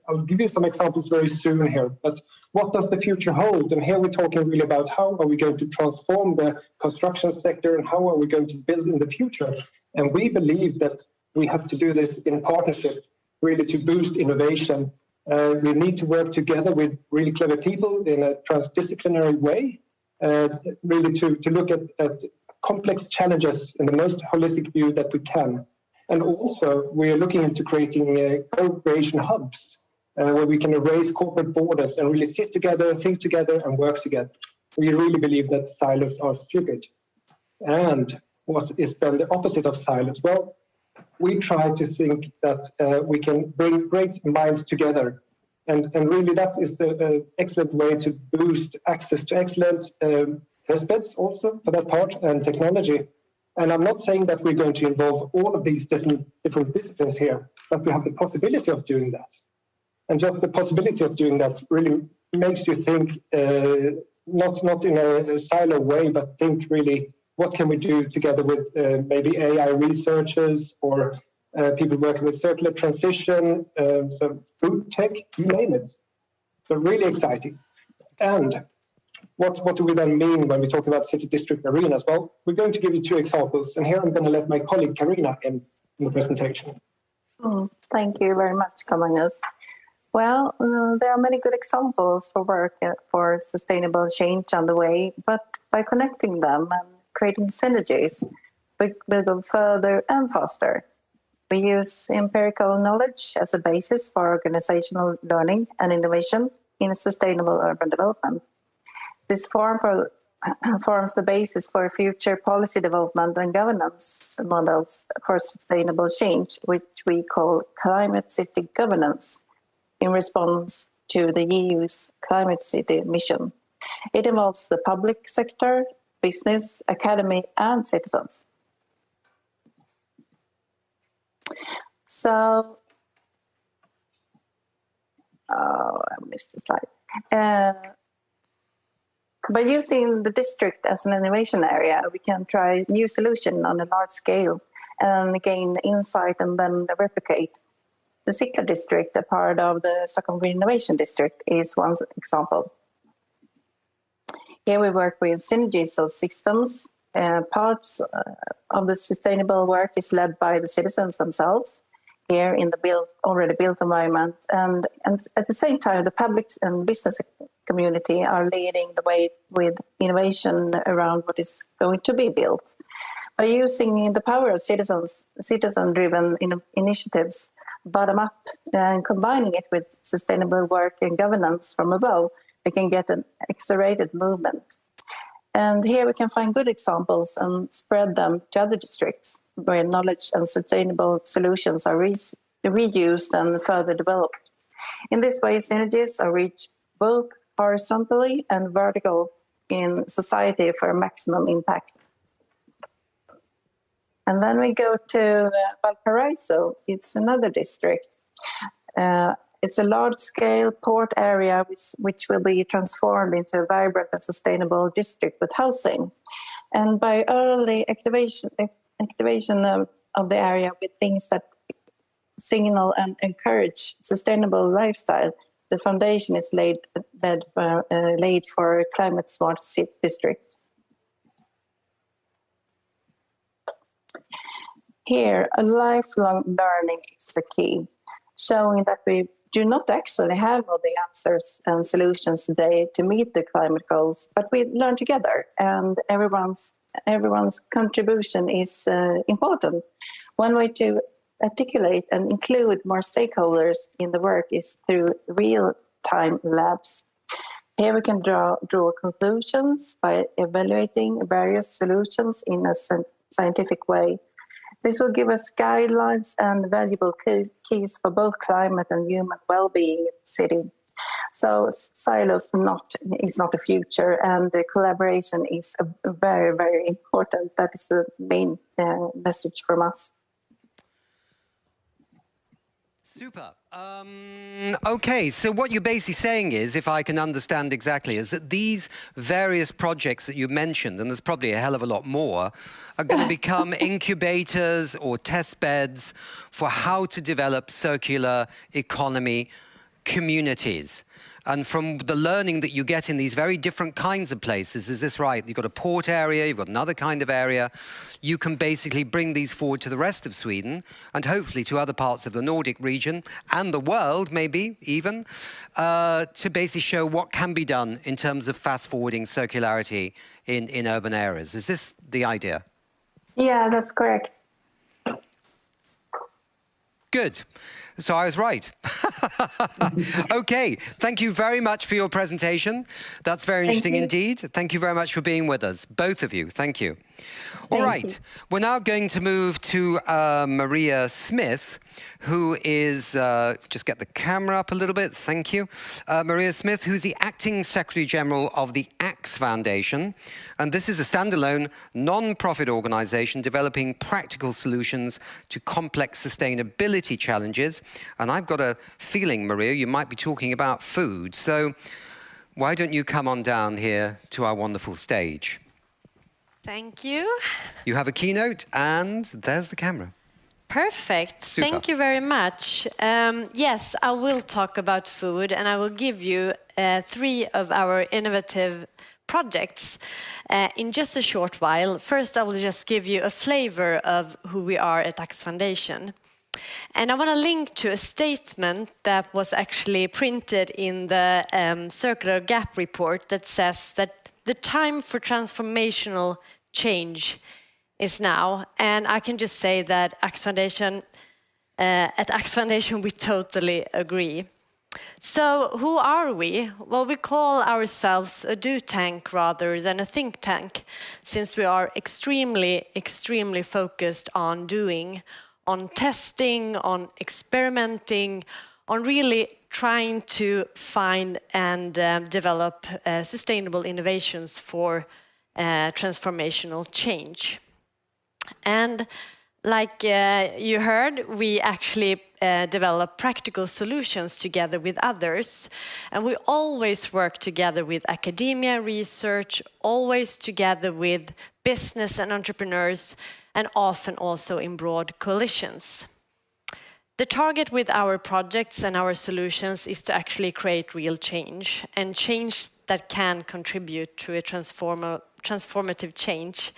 Speaker 13: I'll give you some examples very soon here. But what does the future hold? And here we're talking really about how are we going to transform the construction sector and how are we going to build in the future? And we believe that we have to do this in partnership, really to boost innovation. We need to work together with really clever people in a transdisciplinary way, really to look at complex challenges in the most holistic view that we can. And also, we are looking into creating co-creation hubs where we can erase corporate borders and really sit together, think together, and work together. We really believe that silos are stupid. And what is then the opposite of silos? Well, we try to think that we can bring great minds together. And really that is the excellent way to boost access to excellent testbeds also for that part and technology. And I'm not saying that we're going to involve all of these different disciplines here, but we have the possibility of doing that. And just the possibility of doing that really makes you think, not in a silo way, but think really, what can we do together with maybe AI researchers or people working with circular transition, so food tech, you name it. So really exciting. And what do we then mean when we talk about city district arenas? Well, we're going to give you two examples. And here I'm going to let my colleague Carina in the presentation.
Speaker 17: Thank you very much, Magnus. Well, there are many good examples for work for sustainable change on the way, but by connecting them and creating synergies, we will go further and faster. We use empirical knowledge as a basis for organizational learning and innovation in sustainable urban development. This forms the basis for future policy development and governance models for sustainable change, which we call climate city governance, in response to the EU's climate city mission. It involves the public sector, business, academy, and citizens. So, I missed the slide. By using the district as an innovation area, we can try new solutions on a large scale and gain insight and then replicate. The Cykla district, a part of the Stockholm Green Innovation District, is one example. Here we work with synergies of systems. Parts of the sustainable work is led by the citizens themselves here in the already built environment. And at the same time, the public and business community are leading the way with innovation around what is going to be built. By using the power of citizen-driven initiatives, bottom up, and combining it with sustainable work and governance from above, we can get an accelerated movement. And here we can find good examples and spread them to other districts where knowledge and sustainable solutions are reused and further developed. In this way, synergies are reached both horizontally and vertical in society for maximum impact. And then we go to Valparaiso. It's another district. It's a large-scale port area which will be transformed into a vibrant and sustainable district with housing. And by early activation of the area with things that signal and encourage sustainable lifestyle, the foundation is laid for a climate smart district. Here, a lifelong learning is the key, showing that we do not actually have all the answers and solutions today to meet the climate goals, but we learn together, and everyone's contribution is important. One way to articulate and include more stakeholders in the work is through real-time labs. Here we can draw conclusions by evaluating various solutions in a scientific way. This will give us guidelines and valuable keys for both climate and human well-being in the city. So silos is not the future, and the collaboration is very, very important. That is the main message from us.
Speaker 2: Super. Okay, so what you're basically saying is, if I can understand exactly, is that these various projects that you mentioned, and there's probably a hell of a lot more, are going to become incubators or test beds for how to develop circular economy communities. And from the learning that you get in these very different kinds of places, is this right? You've got a port area, you've got another kind of area. You can basically bring these forward to the rest of Sweden and hopefully to other parts of the Nordic region and the world, maybe even, to basically show what can be done in terms of fast-forwarding circularity in urban areas. Is this the idea?
Speaker 17: Yeah, that's correct.
Speaker 2: Good. So I was right. Okay, thank you very much for your presentation. That's very interesting indeed. Thank you very much for being with us, both of you. Thank you. All right, we're now going to move to Maria Smith, who is, just get the camera up a little bit, thank you. Maria Smith, who's the Acting Secretary General of the AXE Foundation. And this is a standalone, non-profit organization developing practical solutions to complex sustainability challenges. And I've got a feeling, Maria, you might be talking about food. So why don't you come on down here to our wonderful stage?
Speaker 7: Thank you.
Speaker 2: You have a keynote, and there's the camera.
Speaker 7: Perfect.
Speaker 2: Super.
Speaker 7: Thank you very much. Yes, I will talk about food, and I will give you 3 of our innovative projects in just a short while. First, I will just give you a flavor of who we are at AXE Foundation. And I want to link to a statement that was actually printed in the Circular Gap report that says that the time for transformational change is now. And I can just say that at AXE Foundation, we totally agree. So who are we? Well, we call ourselves a do tank rather than a think tank, since we are extremely, extremely focused on doing, on testing, on experimenting, on really trying to find and develop sustainable innovations for transformational change. And like you heard, we actually develop practical solutions together with others. And we always work together with academia, research, always together with business and entrepreneurs, and often also in broad coalitions. The target with our projects and our solutions is to actually create real change, and change that can contribute to a transformative change.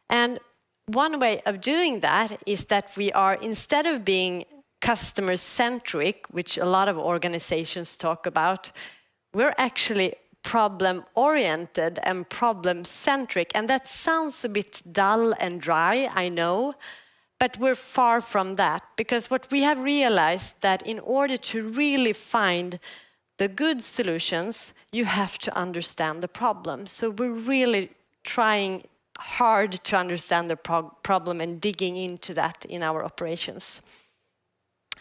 Speaker 7: And one way of doing that is that we are, instead of being customer-centric, which a lot of organizations talk about, we're actually problem-oriented and problem-centric. And that sounds a bit dull and dry, I know, but we're far from that, because what we have realized that in order to really find the good solutions, you have to understand the problem. So we're really trying hard to understand the problem and digging into that in our operations.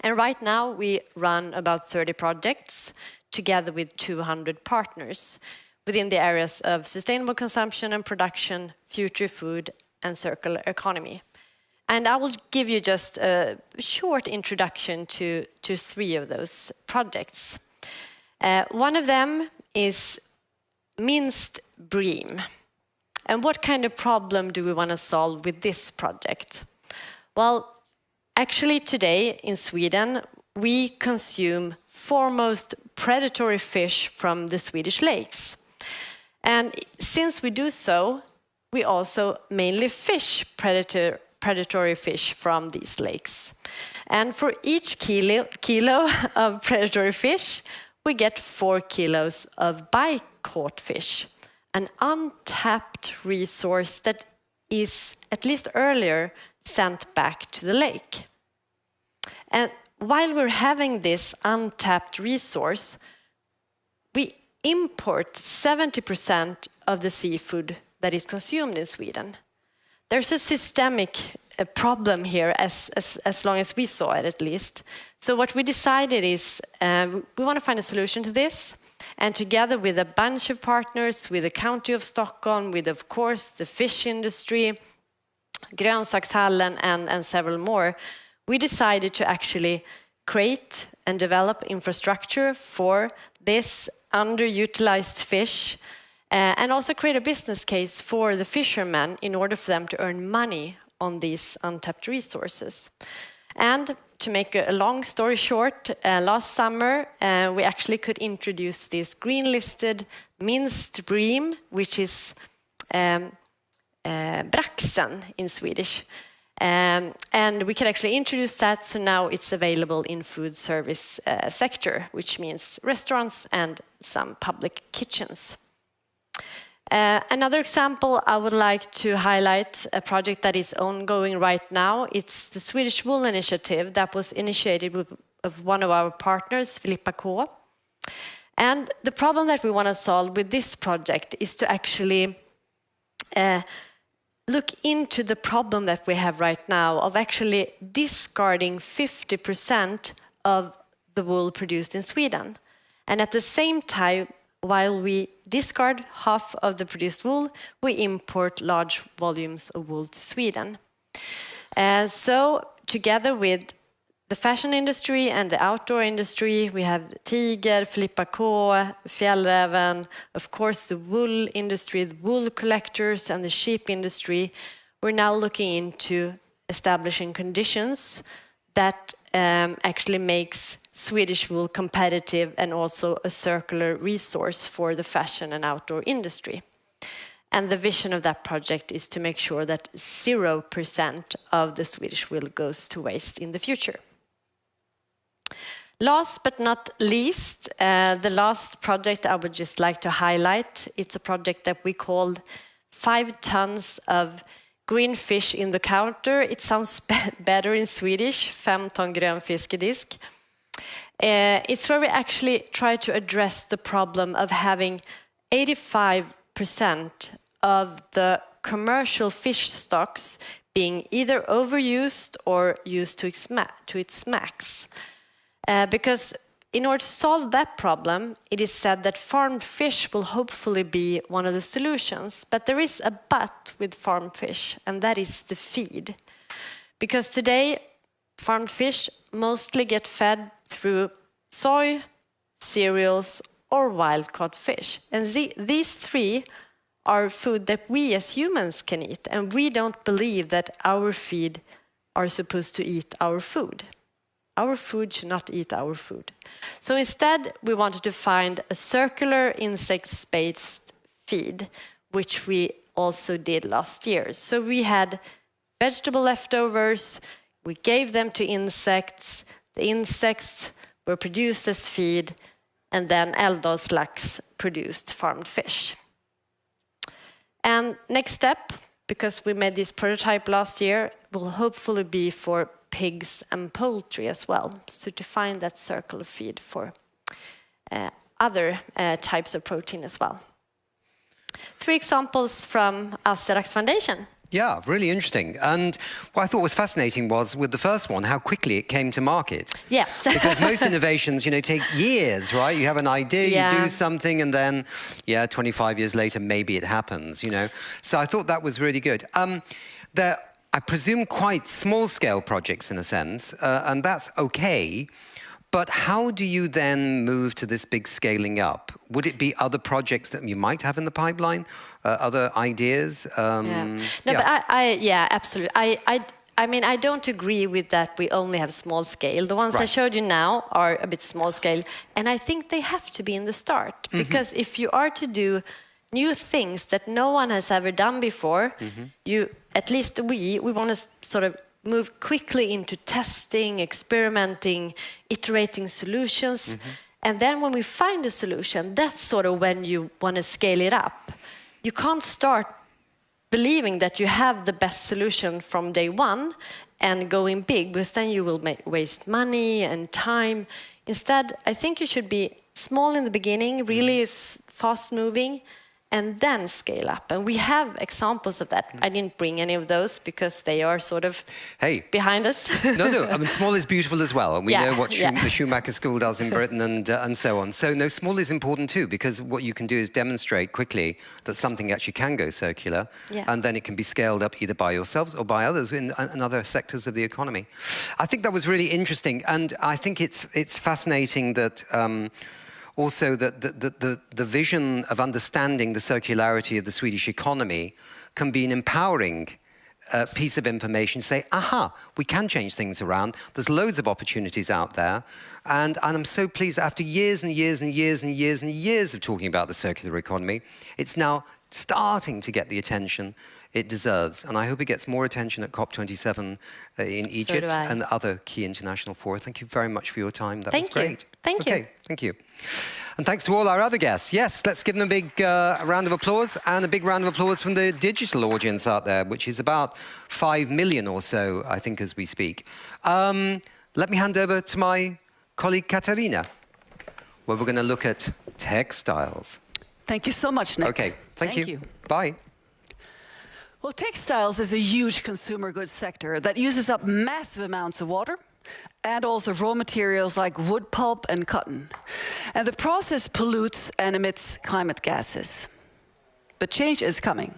Speaker 7: And right now we run about 30 projects together with 200 partners within the areas of sustainable consumption and production, future food, and circular economy. And I will give you just a short introduction to 3 of those projects. One of them is minced bream. And what kind of problem do we want to solve with this project? Well, Actually, today in Sweden, we consume foremost predatory fish from the Swedish lakes. And since we do so, we also mainly fish predatory fish from these lakes. And for each kilo of predatory fish, we get 4 kilos of by-caught fish, an untapped resource that is, at least earlier, sent back to the lake. And while we're having this untapped resource, we import 70% of the seafood that is consumed in Sweden. There's a systemic problem here, as long as we saw it at least. So what we decided is we want to find a solution to this, and together with a bunch of partners, with the County of Stockholm, with of course the fish industry, Grönsakshallen and several more, we decided to actually create and develop infrastructure for this underutilized fish, and also create a business case for the fishermen in order for them to earn money on these untapped resources. And to make a long story short, last summer we actually could introduce this green-listed minced bream, which is braxen in Swedish. And we can actually introduce that, so now it's available in food service sector, which means restaurants and some public kitchens. Another example I would like to highlight, a project that is ongoing right now. It's the Swedish Wool Initiative that was initiated with one of our partners, Filippa K. And the problem that we want to solve with this project is to actually look into the problem that we have right now of actually discarding 50% of the wool produced in Sweden. And at the same time, while we discard half of the produced wool, we import large volumes of wool to Sweden. So together with the fashion industry and the outdoor industry, we have Tiger, Filippa K, Fjällräven, of course the wool industry, the wool collectors and the sheep industry. We're now looking into establishing conditions that actually makes Swedish wool competitive and also a circular resource for the fashion and outdoor industry. And the vision of that project is to make sure that 0% of the Swedish wool goes to waste in the future. Last but not least, the last project I would just like to highlight, it's a project that we called 5 tons of green fish in the counter. It sounds better in Swedish, 5 ton grön fiskedisk. It's where we actually try to address the problem of having 85% of the commercial fish stocks being either overused or used to its max. Because in order to solve that problem, it is said that farmed fish will hopefully be one of the solutions. But there is a but with farmed fish, and that is the feed. Because today, farmed fish mostly get fed through soy, cereals, or wild-caught fish. And these 3 are food that we as humans can eat, and we don't believe that our feed are supposed to eat our food. Our food should not eat our food. So instead, we wanted to find a circular insect-based feed, which we also did last year. So we had vegetable leftovers, we gave them to insects, the insects were produced as feed, and then Älvdalslax produced farmed fish. And next step, because we made this prototype last year, will hopefully be for pigs and poultry as well, so to find that circular feed for other types of protein as well. 3 examples from us at Axe Foundation.
Speaker 2: Yeah, really interesting. And what I thought was fascinating was, with the first one, how quickly it came to market.
Speaker 7: Yes.
Speaker 2: Because most innovations, take years, right? You have an idea, you do something, and then, 25 years later, maybe it happens, So I thought that was really good. They're, I presume, quite small-scale projects in a sense, and that's okay. But how do you then move to this big scaling up? Would it be other projects that you might have in the pipeline, other ideas?
Speaker 7: But absolutely. I mean, I don't agree with that we only have small scale. The ones I showed you now are a bit small scale, and I think they have to be in the start, because if you are to do new things that no one has ever done before, you, at least we want to sort of move quickly into testing, experimenting, iterating solutions. And then when we find a solution, that's sort of when you want to scale it up. You can't start believing that you have the best solution from day one and going big, because then you will waste money and time. Instead, I think you should be small in the beginning, really fast moving, and then scale up. And we have examples of that. I didn't bring any of those because they are sort of behind us.
Speaker 2: No, I mean, small is beautiful as well. And we know what the Schumacher School does in Britain and so on. So, no, small is important too, because what you can do is demonstrate quickly that something actually can go circular, and then it can be scaled up either by yourselves or by others in other sectors of the economy. I think that was really interesting. And I think it's fascinating that also that the vision of understanding the circularity of the Swedish economy can be an empowering piece of information. Say, aha, we can change things around. There's loads of opportunities out there. And I'm so pleased that after years and years and years and years and years of talking about the circular economy, it's now starting to get the attention it deserves. And I hope it gets more attention at COP27 in Egypt and other key international fora. Thank you very much for your time. That was great.
Speaker 7: Thank you.
Speaker 2: Thank you. And thanks to all our other guests. Yes, let's give them a big round of applause, and a big round of applause from the digital audience out there, which is about 5 million or so, I think, as we speak. Let me hand over to my colleague Katarina, where we're going to look at textiles.
Speaker 3: Thank you so much, Nick.
Speaker 2: Okay, thank you. Bye.
Speaker 3: Well, textiles is a huge consumer goods sector that uses up massive amounts of water and also raw materials like wood pulp and cotton. And the process pollutes and emits climate gases. But change is coming,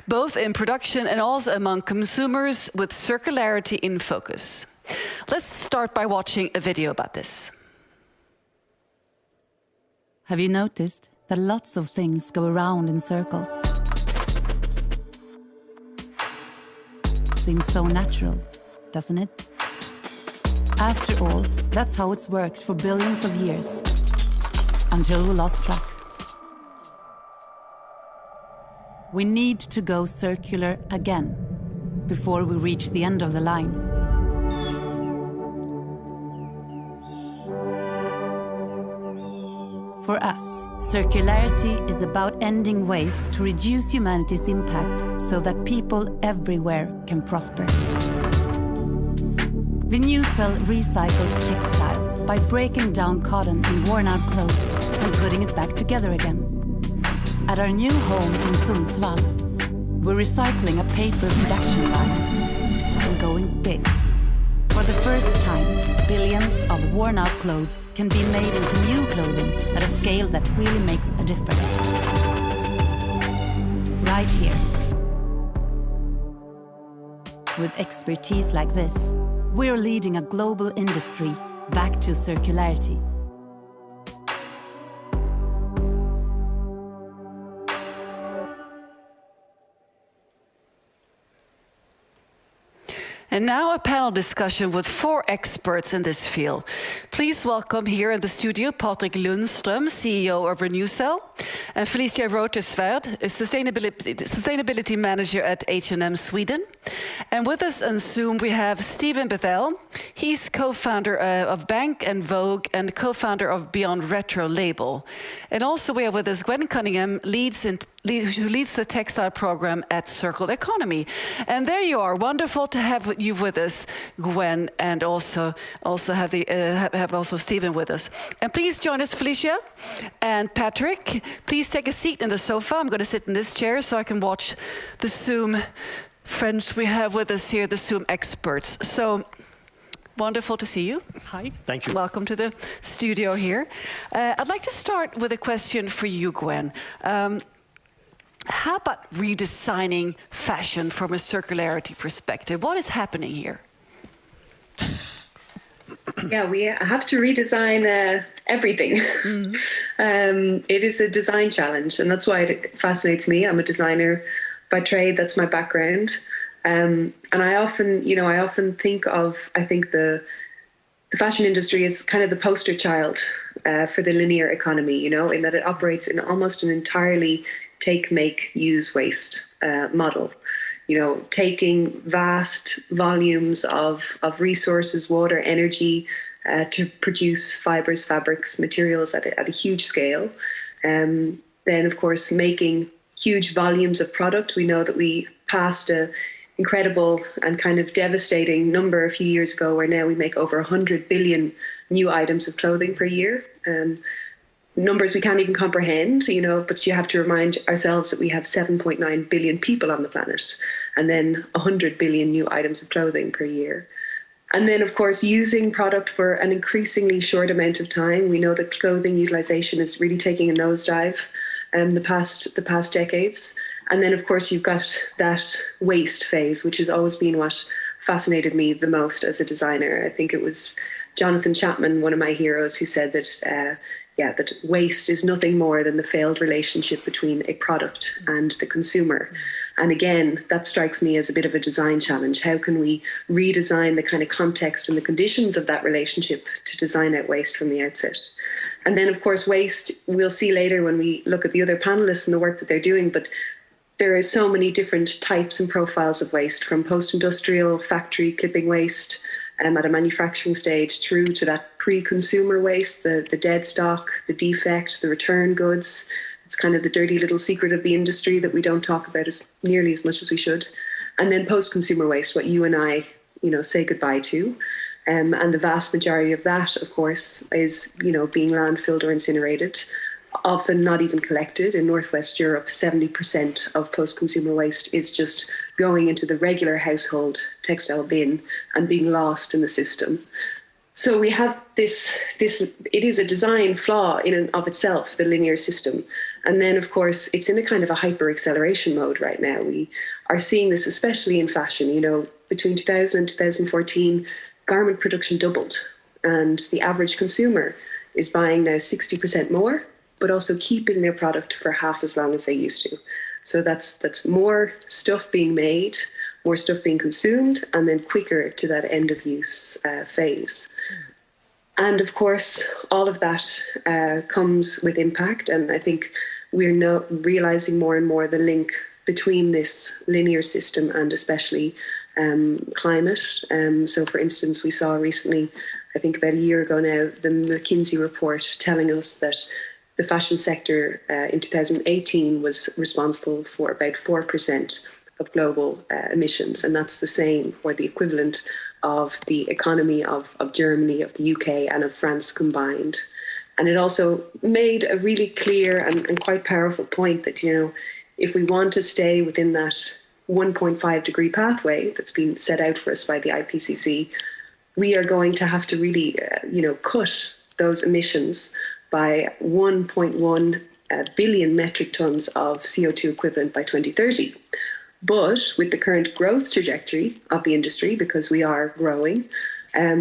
Speaker 3: both in production and also among consumers, with circularity in focus. Let's start by watching a video about this.
Speaker 10: Have you noticed that lots of things go around in circles? Seems so natural, doesn't it? After all, that's how it's worked for billions of years, until we lost track. We need to go circular again, before we reach the end of the line. For us, circularity is about ending waste to reduce humanity's impact so that people everywhere can prosper. Renewcell recycles textiles by breaking down cotton in worn-out clothes and putting it back together again. At our new home in Sundsvall, we're recycling a paper production line and going big. For the first time, billions of worn-out clothes can be made into new clothing at a scale that really makes a difference. Right here. With expertise like this, we're leading a global industry back to circularity.
Speaker 3: And now a panel discussion with 4 experts in this field. Please welcome here in the studio Patrik Lundström, CEO of Renewcell, and Felicia Rotersvärd, a sustainability manager at H&M Sweden. And with us on Zoom we have Stephen Bethel. He's co-founder of Bank and Vogue and co-founder of Beyond Retro label. And also we have with us Gwen Cunningham, who leads the textile program at Circle Economy. And there you are. Wonderful to have you with us, Gwen, and also have also Stephen with us. And please join us, Felicia and Patrick. Please take a seat in the sofa. I'm going to sit in this chair so I can watch the Zoom friends we have with us here, the Zoom experts. So wonderful to see you. Hi.
Speaker 18: Thank you.
Speaker 3: Welcome to the studio here. I'd like to start with a question for you, Gwen. How about redesigning fashion from a circularity perspective? What is happening here?
Speaker 19: Yeah, we have to redesign everything. Mm-hmm. It is a design challenge, and that's why it fascinates me. I'm a designer by trade, that's my background. And I often think of, I think the fashion industry is kind of the poster child for the linear economy, in that it operates in almost an entirely take, make, use, waste model. Taking vast volumes of resources, water, energy, to produce fibers, fabrics, materials at a huge scale. Then, of course, making huge volumes of product. We know that we passed an incredible and kind of devastating number a few years ago, where now we make over 100 billion new items of clothing per year. Numbers we can't even comprehend, but you have to remind ourselves that we have 7.9 billion people on the planet, and then 100 billion new items of clothing per year. And then, of course, using product for an increasingly short amount of time. We know that clothing utilization is really taking a nosedive the past decades. And then, of course, you've got that waste phase, which has always been what fascinated me the most as a designer. I think it was Jonathan Chapman, one of my heroes, who said that that waste is nothing more than the failed relationship between a product and the consumer. And again, that strikes me as a bit of a design challenge. How can we redesign the kind of context and the conditions of that relationship to design out waste from the outset? And then, of course, waste, we'll see later when we look at the other panelists and the work that they're doing, but there are so many different types and profiles of waste, from post-industrial factory clipping waste at a manufacturing stage, through to that pre-consumer waste, the dead stock, the defect, the return goods. It's kind of the dirty little secret of the industry that we don't talk about nearly as much as we should. And then post-consumer waste, what you and I, say goodbye to. And the vast majority of that, of course, is, being landfilled or incinerated, often not even collected. In Northwest Europe, 70% of post-consumer waste is just going into the regular household textile bin and being lost in the system. So we have this, it is a design flaw in and of itself, the linear system. And then, of course, it's in a kind of a hyper-acceleration mode right now. We are seeing this especially in fashion. Between 2000 and 2014, garment production doubled. And the average consumer is buying now 60% more, but also keeping their product for half as long as they used to. So that's more stuff being made, more stuff being consumed, and then quicker to that end of use phase. And of course, all of that comes with impact. And I think we're now realizing more and more the link between this linear system and especially climate. So for instance, we saw recently, I think about a year ago now, the McKinsey report telling us that the fashion sector in 2018 was responsible for about 4% of global emissions. And that's the same, or the equivalent, of the economy of Germany, of the UK, and of France combined. And it also made a really clear and quite powerful point that, if we want to stay within that 1.5 degree pathway that's been set out for us by the IPCC, we are going to have to really, cut those emissions by 1.1 billion metric tons of CO2 equivalent by 2030. But with the current growth trajectory of the industry, because we are growing,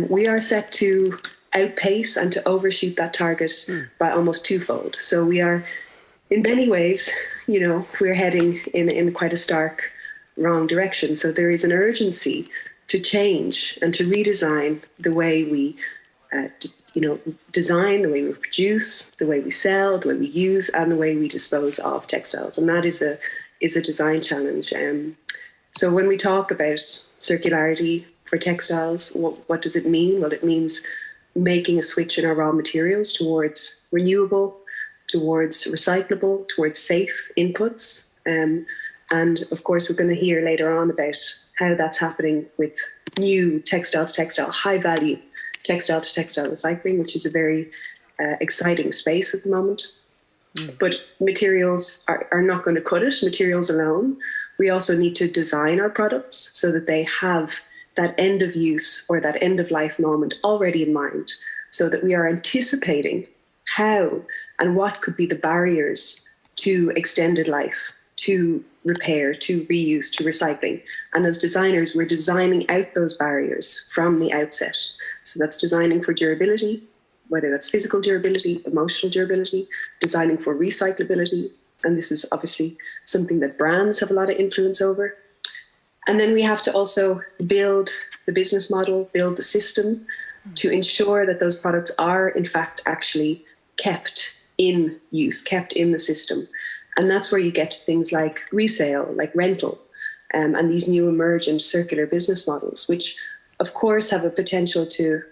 Speaker 19: we are set to outpace and to overshoot that target by almost twofold. So we are, in many ways, we're heading in quite a stark wrong direction. So there is an urgency to change and to redesign the way we design, the way we produce, the way we sell, the way we use, and the way we dispose of textiles. And that is a design challenge. So when we talk about circularity for textiles, what does it mean? Well, it means making a switch in our raw materials towards renewable, towards recyclable, towards safe inputs. And of course, we're going to hear later on about how that's happening with new textile-to-textile, high-value textile-to-textile recycling, which is a very exciting space at the moment. But materials are not going to cut it, materials alone. We also need to design our products so that they have that end of use or that end of life moment already in mind, so that we are anticipating how and what could be the barriers to extended life, to repair, to reuse, to recycling. And as designers, we're designing out those barriers from the outset. So that's designing for durability, whether that's physical durability, emotional durability, designing for recyclability. And this is obviously something that brands have a lot of influence over. And then we have to also build the business model, build the system to ensure that those products are, in fact, actually kept in use, kept in the system. And that's where you get to things like resale, like rental, and these new emergent circular business models, which, of course, have a potential to,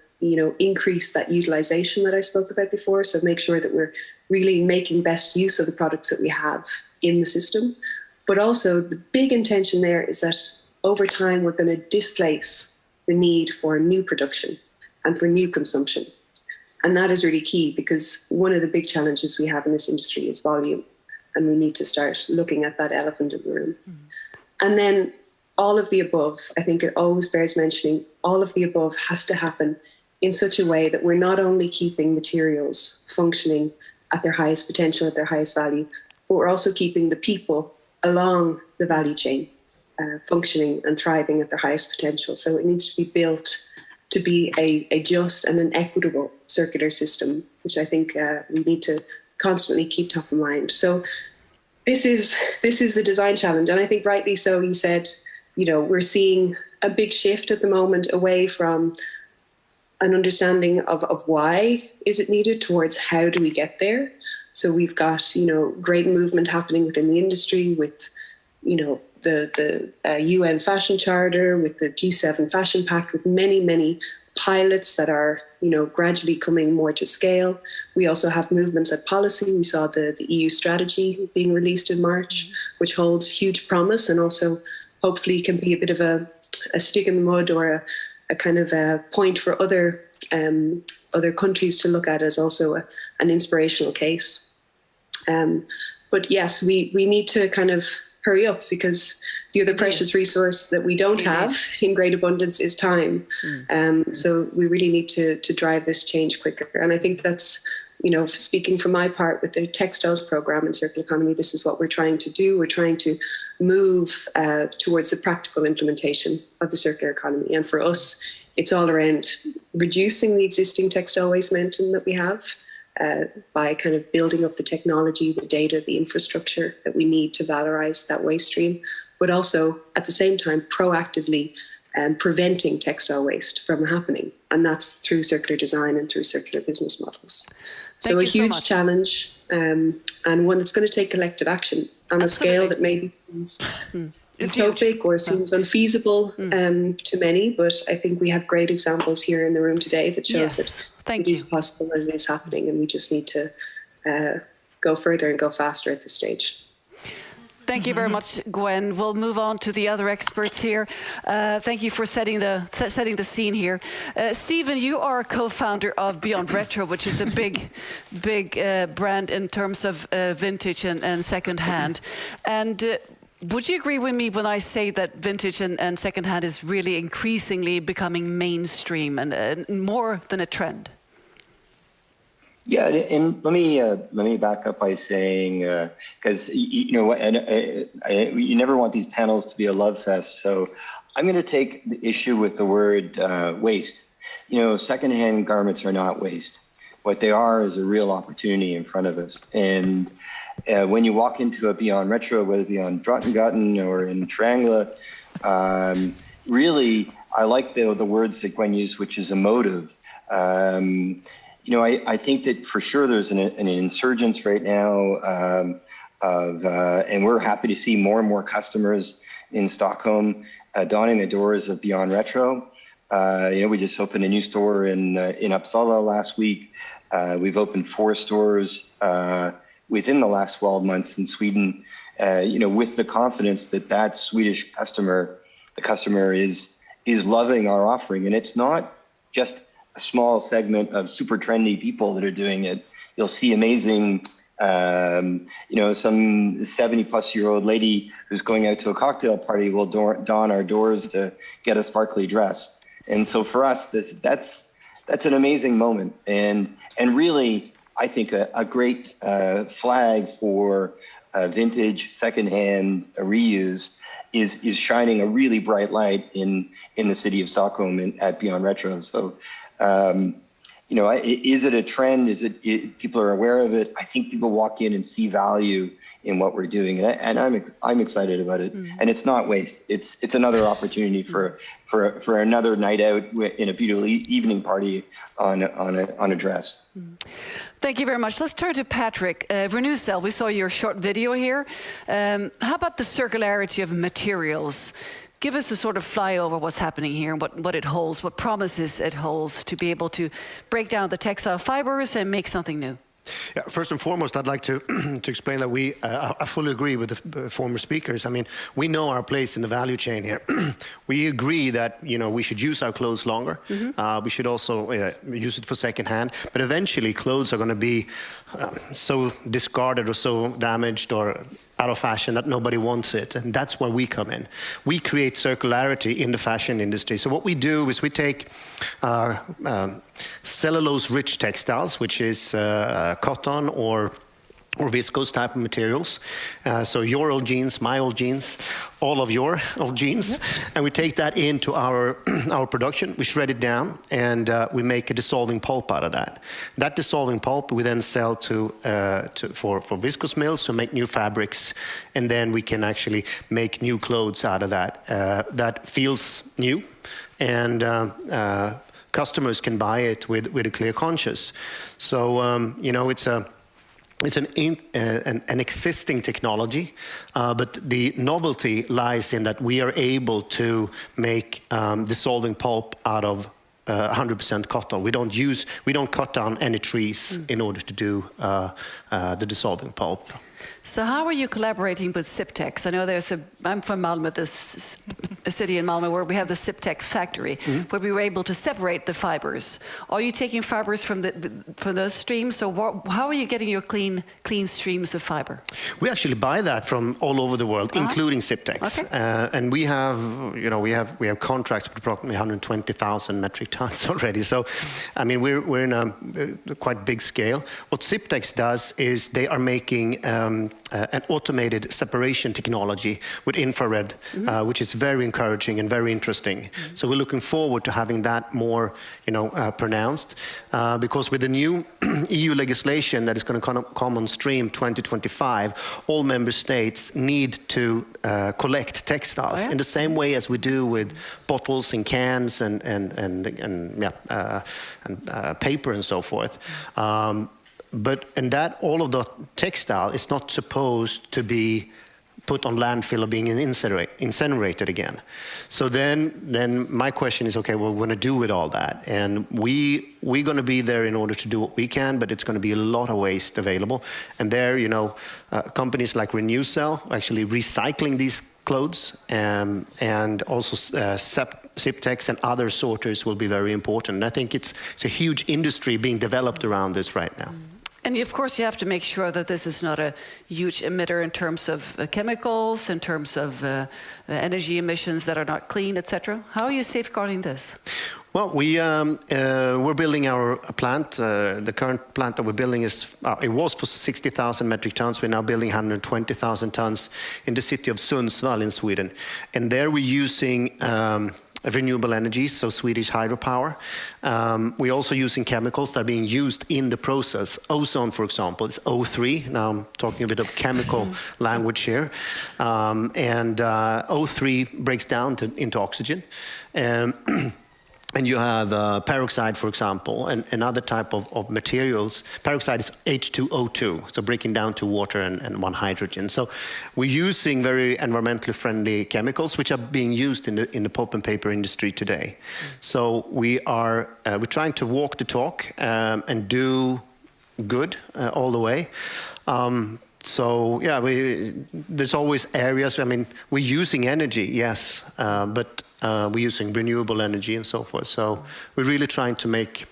Speaker 19: increase that utilization that I spoke about before. So make sure that we're really making best use of the products that we have in the system. But also the big intention there is that over time, we're going to displace the need for new production and for new consumption. And that is really key, because one of the big challenges we have in this industry is volume. And we need to start looking at that elephant in the room. And then all of the above, I think it always bears mentioning, all of the above has to happen in such a way that we're not only keeping materials functioning at their highest potential, at their highest value, but we're also keeping the people along the value chain functioning and thriving at their highest potential. So it needs to be built to be a just and an equitable circular system, which I think we need to constantly keep top of mind. So this is a design challenge, and I think rightly so. You said, we're seeing a big shift at the moment away from an understanding of why is it needed towards how do we get there. So we've got great movement happening within the industry with the UN Fashion Charter, with the G7 Fashion Pact, with many pilots that are gradually coming more to scale. We also have movements at policy. We saw the EU strategy being released in March, which holds huge promise and also hopefully can be a bit of a stick in the mud or a kind of a point for other countries to look at as also an inspirational case. But yes, we need to kind of hurry up, because the other precious resource that we don't have in great abundance is time. So we really need to drive this change quicker. And I think that's, speaking from my part with the textiles program in circular economy, this is what we're trying to do. We're trying to move towards the practical implementation of the circular economy. And for us, it's all around reducing the existing textile waste momentum that we have, by kind of building up the technology, the data, the infrastructure that we need to valorize that waste stream, but also at the same time proactively preventing textile waste from happening. And that's through circular design and through circular business models. So a huge challenge, and one that's going to take collective action on a scale that maybe seems utopic or seems unfeasible to many, but I think we have great examples here in the room today that shows that it is possible and it is happening, and we just need to go further and go faster at this stage.
Speaker 3: Thank you very much, Gwen. We'll move on to the other experts here. Thank you for setting the scene here. Stephen, you are co-founder of Beyond Retro, which is a big brand in terms of vintage and second-hand. And would you agree with me when I say that vintage and second-hand is really increasingly becoming mainstream and more than a trend?
Speaker 4: Yeah, and let me back up by saying, because you never want these panels to be a love fest. So I'm going to take the issue with the word waste. Secondhand garments are not waste. What they are is a real opportunity in front of us. And when you walk into a Beyond Retro, whether it be on Drottninggatan or in Triangula, really, I like the words that Gwen used, which is emotive. I think that for sure there's an insurgence right now and we're happy to see more and more customers in Stockholm donning the doors of Beyond Retro. We just opened a new store in Uppsala last week. We've opened 4 stores within the last 12 months in Sweden, with the confidence that Swedish customer, the customer is loving our offering. And it's not just a small segment of super trendy people that are doing it. You'll see amazing, some 70-plus-year-old lady who's going out to a cocktail party will don our doors to get a sparkly dress. And so for us, that's an amazing moment, and really, I think a great flag for vintage, secondhand, reuse is shining a really bright light in the city of Stockholm at Beyond Retro. So, you know, is it a trend? Is it people are aware of it? I think people walk in and see value in what we're doing, and I'm excited about it. And it's not waste. It's another opportunity for another night out in a beautiful evening party on a dress.
Speaker 3: Thank you very much. Let's turn to Patrick. Renewcell, we saw your short video here. How about the circularity of materials? Give us a sort of flyover what's happening here and what it holds, what promises it holds to be able to break down the textile fibers and make something new.
Speaker 9: Yeah, first and foremost, I'd like to explain that I fully agree with the former speakers. I mean, we know our place in the value chain here. We agree that, you know, we should use our clothes longer. We should also use it for secondhand. But eventually, clothes are going to be so discarded or so damaged or out of fashion that nobody wants it, and that's where we come in. We create circularity in the fashion industry. So what we do is we take cellulose-rich textiles, which is cotton or viscose type of materials. So your old jeans, my old jeans, all of your old jeans, and we take that into our production. We shred it down, and we make a dissolving pulp out of that. That dissolving pulp we then sell for viscose mills to make new fabrics, and then we can actually make new clothes out of that. That feels new, and customers can buy it with a clear conscience. So you know, it's an existing technology, but the novelty lies in that we are able to make dissolving pulp out of 100% cotton. We don't cut down any trees in order to do the dissolving pulp.
Speaker 3: So how are you collaborating with Siptex? I know I'm from Malmö, a city in Malmö where we have the Siptex factory, where we were able to separate the fibers. Are you taking fibers from those streams, or how are you getting your clean streams of fiber?
Speaker 9: We actually buy that from all over the world, including Siptex. Okay. And we have, you know, we have contracts with approximately 120,000 metric tons already. So, I mean, we're in a quite big scale. What Siptex does is they are making an automated separation technology with infrared, which is very encouraging and very interesting. So we're looking forward to having that more, you know, pronounced, because with the new EU legislation that is going to come on stream 2025, all member states need to collect textiles in the same way as we do with bottles and cans and paper and so forth. And all of the textile is not supposed to be put on landfill or being incinerated again. So then my question is, okay, what we're going to do with all that? And we're going to be there in order to do what we can, but it's going to be a lot of waste available. And there, you know, companies like Renewcell are actually recycling these clothes, and also Siptex and other sorters will be very important. And I think it's a huge industry being developed around this right now.
Speaker 3: And of course, you have to make sure that this is not a huge emitter in terms of chemicals, in terms of energy emissions that are not clean, etc. How are you safeguarding this?
Speaker 9: Well, we're building our plant. The current plant that we're building it was for 60,000 metric tons. We're now building 120,000 tons in the city of Sundsvall in Sweden. And there we're using renewable energies, so Swedish hydropower. We're also using chemicals that are being used in the process. Ozone, for example, is O3. Now I'm talking a bit of chemical language here. And O3 breaks down into oxygen. And you have peroxide, for example, and other type of materials. Peroxide is H2O2, so breaking down to water and one hydrogen. So we're using very environmentally friendly chemicals, which are being used in the pulp and paper industry today. So we're trying to walk the talk and do good all the way. So yeah, there's always areas. I mean, we're using energy, yes, but we're using renewable energy and so forth. So we're really trying to make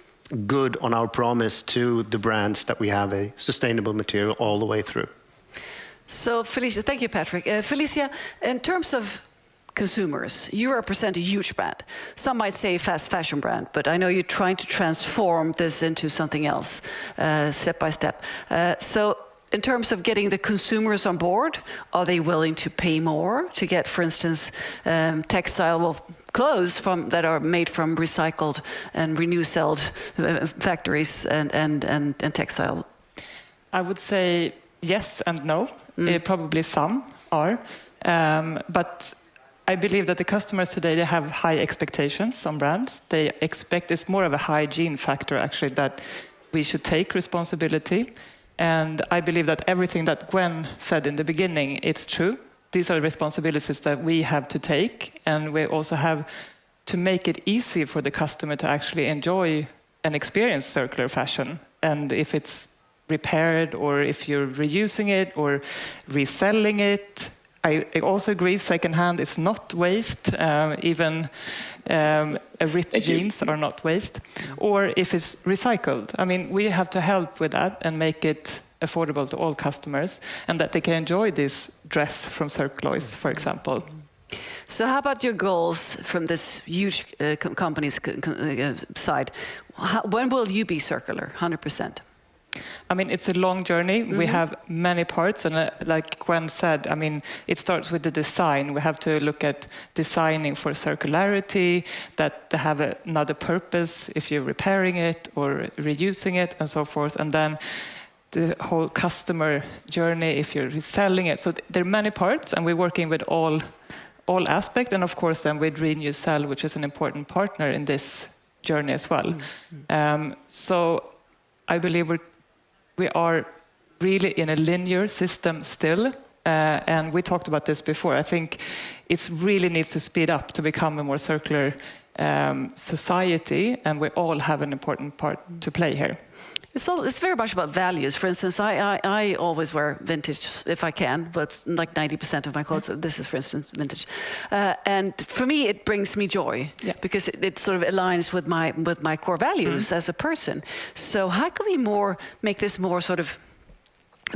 Speaker 9: good on our promise to the brands that we have a sustainable material all the way through.
Speaker 3: So Felicia, thank you, Patrick. Felicia, in terms of consumers, you represent a huge brand. Some might say fast fashion brand, but I know you're trying to transform this into something else, step by step. So in terms of getting the consumers on board, are they willing to pay more to get, for instance, textile? Well, clothes that are made from recycled and renew-celled factories and textile?
Speaker 18: I would say yes and no. Probably some are, but I believe that the customers today, they have high expectations on brands. They expect, it's more of a hygiene factor actually, that we should take responsibility. And I believe that everything that Gwen said in the beginning, it's true. These are responsibilities that we have to take, and we also have to make it easy for the customer to actually enjoy and experience circular fashion. And if it's repaired, or if you're reusing it or reselling it, I also agree secondhand is not waste. Even ripped jeans are not waste. Or if it's recycled. I mean, we have to help with that and make it affordable to all customers, and that they can enjoy this dress from Circuloise, for example.
Speaker 3: So how about your goals from this huge company's side? When will you be circular, 100%?
Speaker 18: I mean, it's a long journey. We have many parts, and like Gwen said, I mean, it starts with the design. We have to look at designing for circularity, that they have another purpose if you're repairing it or reusing it and so forth, and then the whole customer journey if you're reselling it. So there are many parts, and we're working with all aspects, and of course then with RenewCell, which is an important partner in this journey as well. So I believe we are really in a linear system still, and we talked about this before. I think it really needs to speed up to become a more circular society, and we all have an important part to play here.
Speaker 3: It's very much about values. For instance, I always wear vintage if I can, but like 90% of my clothes, this is, for instance, vintage. And for me, it brings me joy because it sort of aligns with my core values as a person. So how can we make this more sort of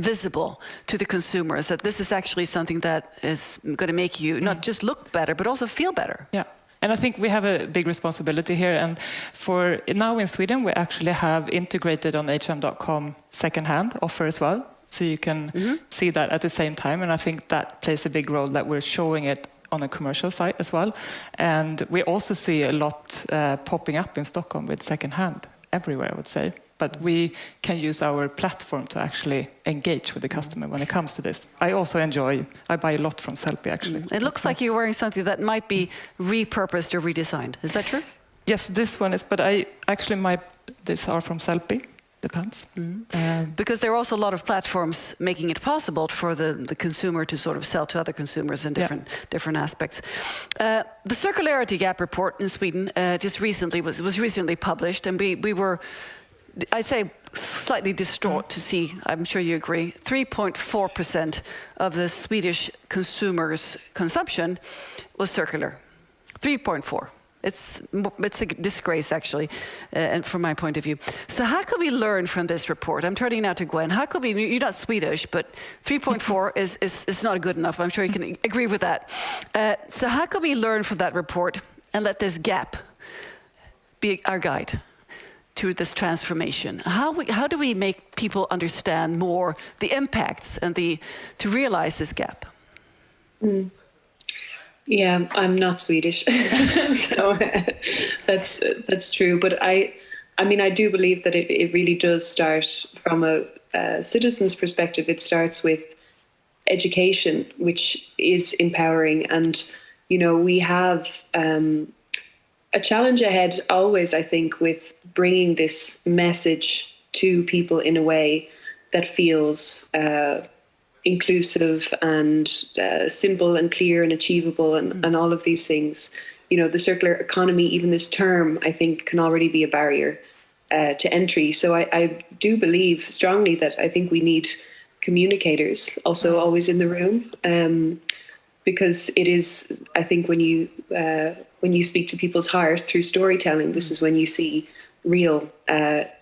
Speaker 3: visible to the consumers, that this is actually something that is going to make you not just look better, but also feel better?
Speaker 18: Yeah. And I think we have a big responsibility here. And for now in Sweden, we actually have integrated on H&M.com secondhand offer as well. So you can see that at the same time. And I think that plays a big role, that we're showing it on a commercial site as well. And we also see a lot popping up in Stockholm with secondhand everywhere, I would say. But we can use our platform to actually engage with the customer when it comes to this. I also I buy a lot from Sellpy, actually.
Speaker 3: It looks like you're wearing something that might be repurposed or redesigned. Is that true?
Speaker 18: Yes, this one is, but these are from Sellpy, the pants.
Speaker 3: Because there are also a lot of platforms making it possible for the consumer to sort of sell to other consumers in different aspects. The Circularity Gap report in Sweden just recently was recently published, and we were, I'd say, slightly distraught to see, I'm sure you agree, 3.4% of the Swedish consumers' consumption was circular. 3.4. It's a disgrace, actually, and from my point of view. So how can we learn from this report? I'm turning now to Gwen. How could we, you're not Swedish, but 3.4 is not good enough. I'm sure you can agree with that. So how can we learn from that report and let this gap be our guide to this transformation? How do we make people understand more the impacts and to realize this gap?
Speaker 19: Yeah, I'm not Swedish, so that's true. But I mean, I do believe that it really does start from a citizen's perspective. It starts with education, which is empowering, and we have a challenge ahead always, I think, with bringing this message to people in a way that feels inclusive and simple and clear and achievable and all of these things. The circular economy, even this term, I think, can already be a barrier to entry. So I do believe strongly that I think we need communicators also always in the room, because it is, I think, when you speak to people's heart through storytelling, this is when you see real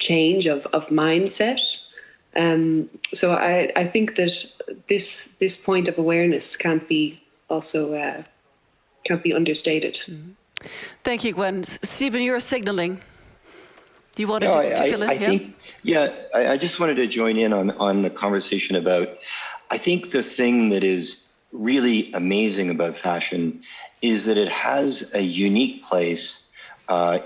Speaker 19: change of mindset. So I think that this point of awareness can't be understated.
Speaker 3: Thank you, Gwen. Stephen, you're signaling. You wanted to fill in?
Speaker 4: I just wanted to join in on the conversation about, I think the thing that is really amazing about fashion is that it has a unique place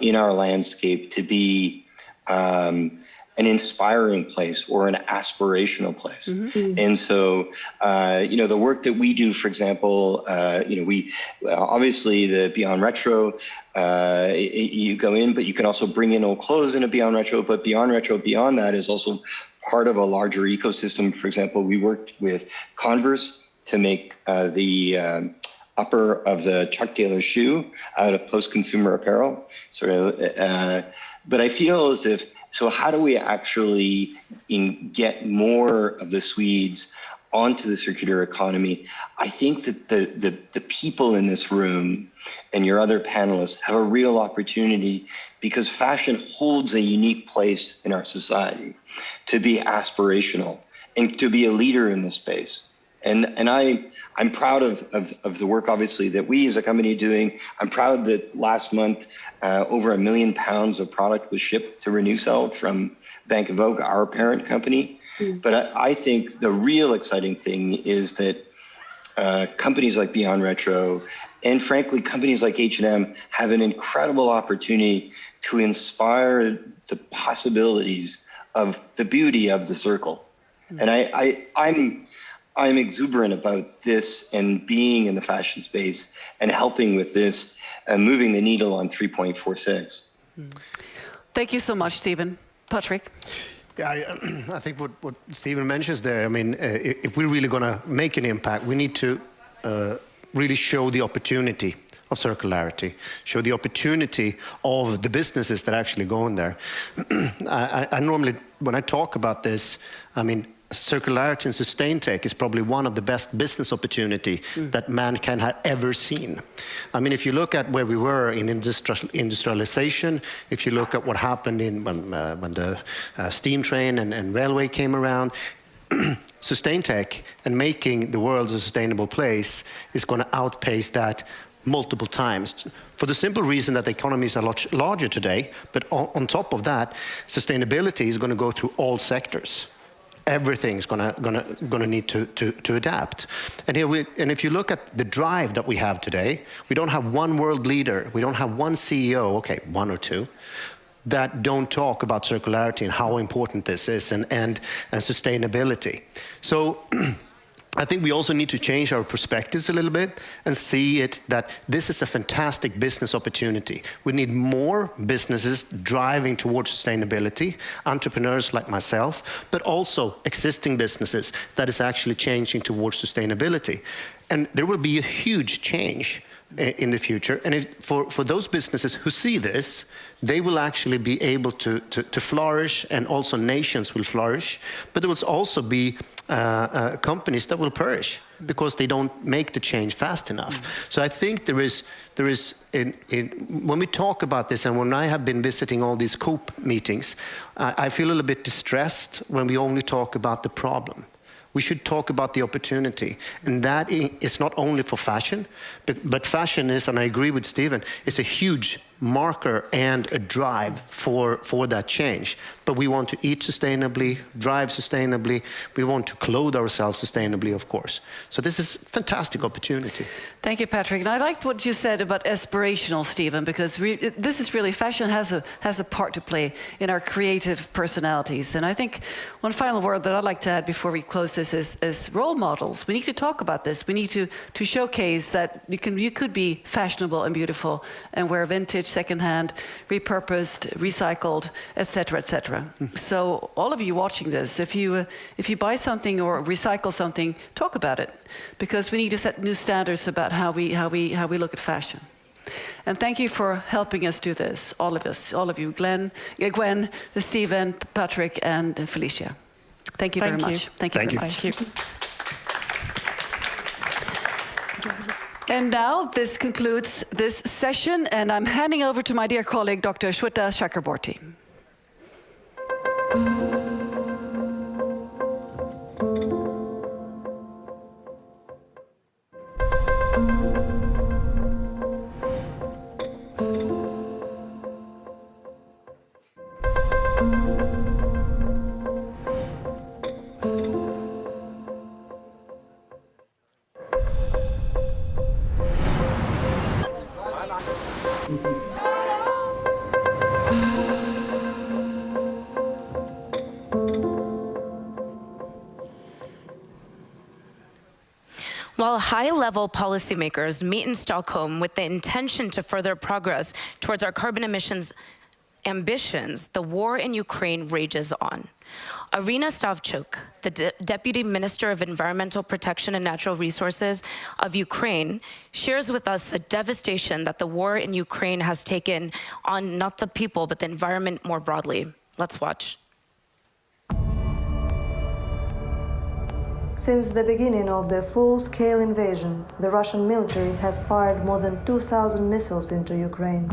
Speaker 4: in our landscape to be an inspiring place or an aspirational place. And so, the work that we do, for example, we obviously the Beyond Retro, you go in, but you can also bring in old clothes in a Beyond Retro, but Beyond Retro beyond that is also part of a larger ecosystem. For example, we worked with Converse to make the upper of the Chuck Taylor shoe out of post-consumer apparel. But I feel as if, so how do we actually get more of the Swedes onto the circular economy? I think that the people in this room and your other panelists have a real opportunity, because fashion holds a unique place in our society to be aspirational and to be a leader in this space. And I'm proud of the work, obviously, that we as a company are doing. I'm proud that last month, over £1 million of product was shipped to RenewCell from Bank of Oak, our parent company. But I think the real exciting thing is that companies like Beyond Retro and, frankly, companies like H&M have an incredible opportunity to inspire the possibilities of the beauty of the circle. And I'm exuberant about this and being in the fashion space and helping with this and moving the needle on 3.46.
Speaker 3: Thank you so much, Stephen. Patrick?
Speaker 9: Yeah, I think what Stephen mentions there, I mean, if we're really going to make an impact, we need to really show the opportunity of circularity, show the opportunity of the businesses that actually go in there. I normally, when I talk about this, I mean, circularity and sustain tech is probably one of the best business opportunity that man can have ever seen. I mean, if you look at where we were in industrialization, if you look at what happened when the steam train and railway came around, sustain tech and making the world a sustainable place is going to outpace that multiple times, for the simple reason that the economies are much larger today. But on top of that, sustainability is going to go through all sectors. Everything's gonna need to adapt. And if you look at the drive that we have today, we don't have one world leader, we don't have one CEO, okay, one or two, that don't talk about circularity and how important this is and sustainability. So I think we also need to change our perspectives a little bit and see it that this is a fantastic business opportunity. We need more businesses driving towards sustainability, entrepreneurs like myself, but also existing businesses that is actually changing towards sustainability. And there will be a huge change in the future. And for those businesses who see this, they will actually be able to flourish, and also nations will flourish. But there will also be companies that will perish because they don't make the change fast enough. So I think there is when we talk about this, and when I have been visiting all these COOP meetings, I feel a little bit distressed when we only talk about the problem. We should talk about the opportunity. And that is not only for fashion, but fashion is, and I agree with Stephen, is a huge marker and a drive for that change. But we want to eat sustainably, drive sustainably. We want to clothe ourselves sustainably, of course. So this is a fantastic opportunity.
Speaker 3: Thank you, Patrick. And I liked what you said about aspirational, Stephen, because this is really, fashion has a part to play in our creative personalities. And I think one final word that I'd like to add before we close this is role models. We need to talk about this. We need to showcase that you could be fashionable and beautiful and wear vintage, secondhand, repurposed, recycled, etc., etc. So all of you watching this, if you buy something or recycle something, talk about it, because we need to set new standards about how we look at fashion. And thank you for helping us do this, all of us, all of you, Gwen, Stephen, Patrick, and Felicia. Thank you very much. Thank you very much.
Speaker 18: Thank you.
Speaker 3: And now this concludes this session, and I'm handing over to my dear colleague, Dr. Shweta Chakraborty.
Speaker 20: While high-level policymakers meet in Stockholm with the intention to further progress towards our carbon emissions ambitions, the war in Ukraine rages on. Irina Stavchuk, the Deputy Minister of Environmental Protection and Natural Resources of Ukraine, shares with us the devastation that the war in Ukraine has taken on not the people, but the environment more broadly. Let's watch.
Speaker 22: Since the beginning of the full-scale invasion, the Russian military has fired more than 2,000 missiles into Ukraine.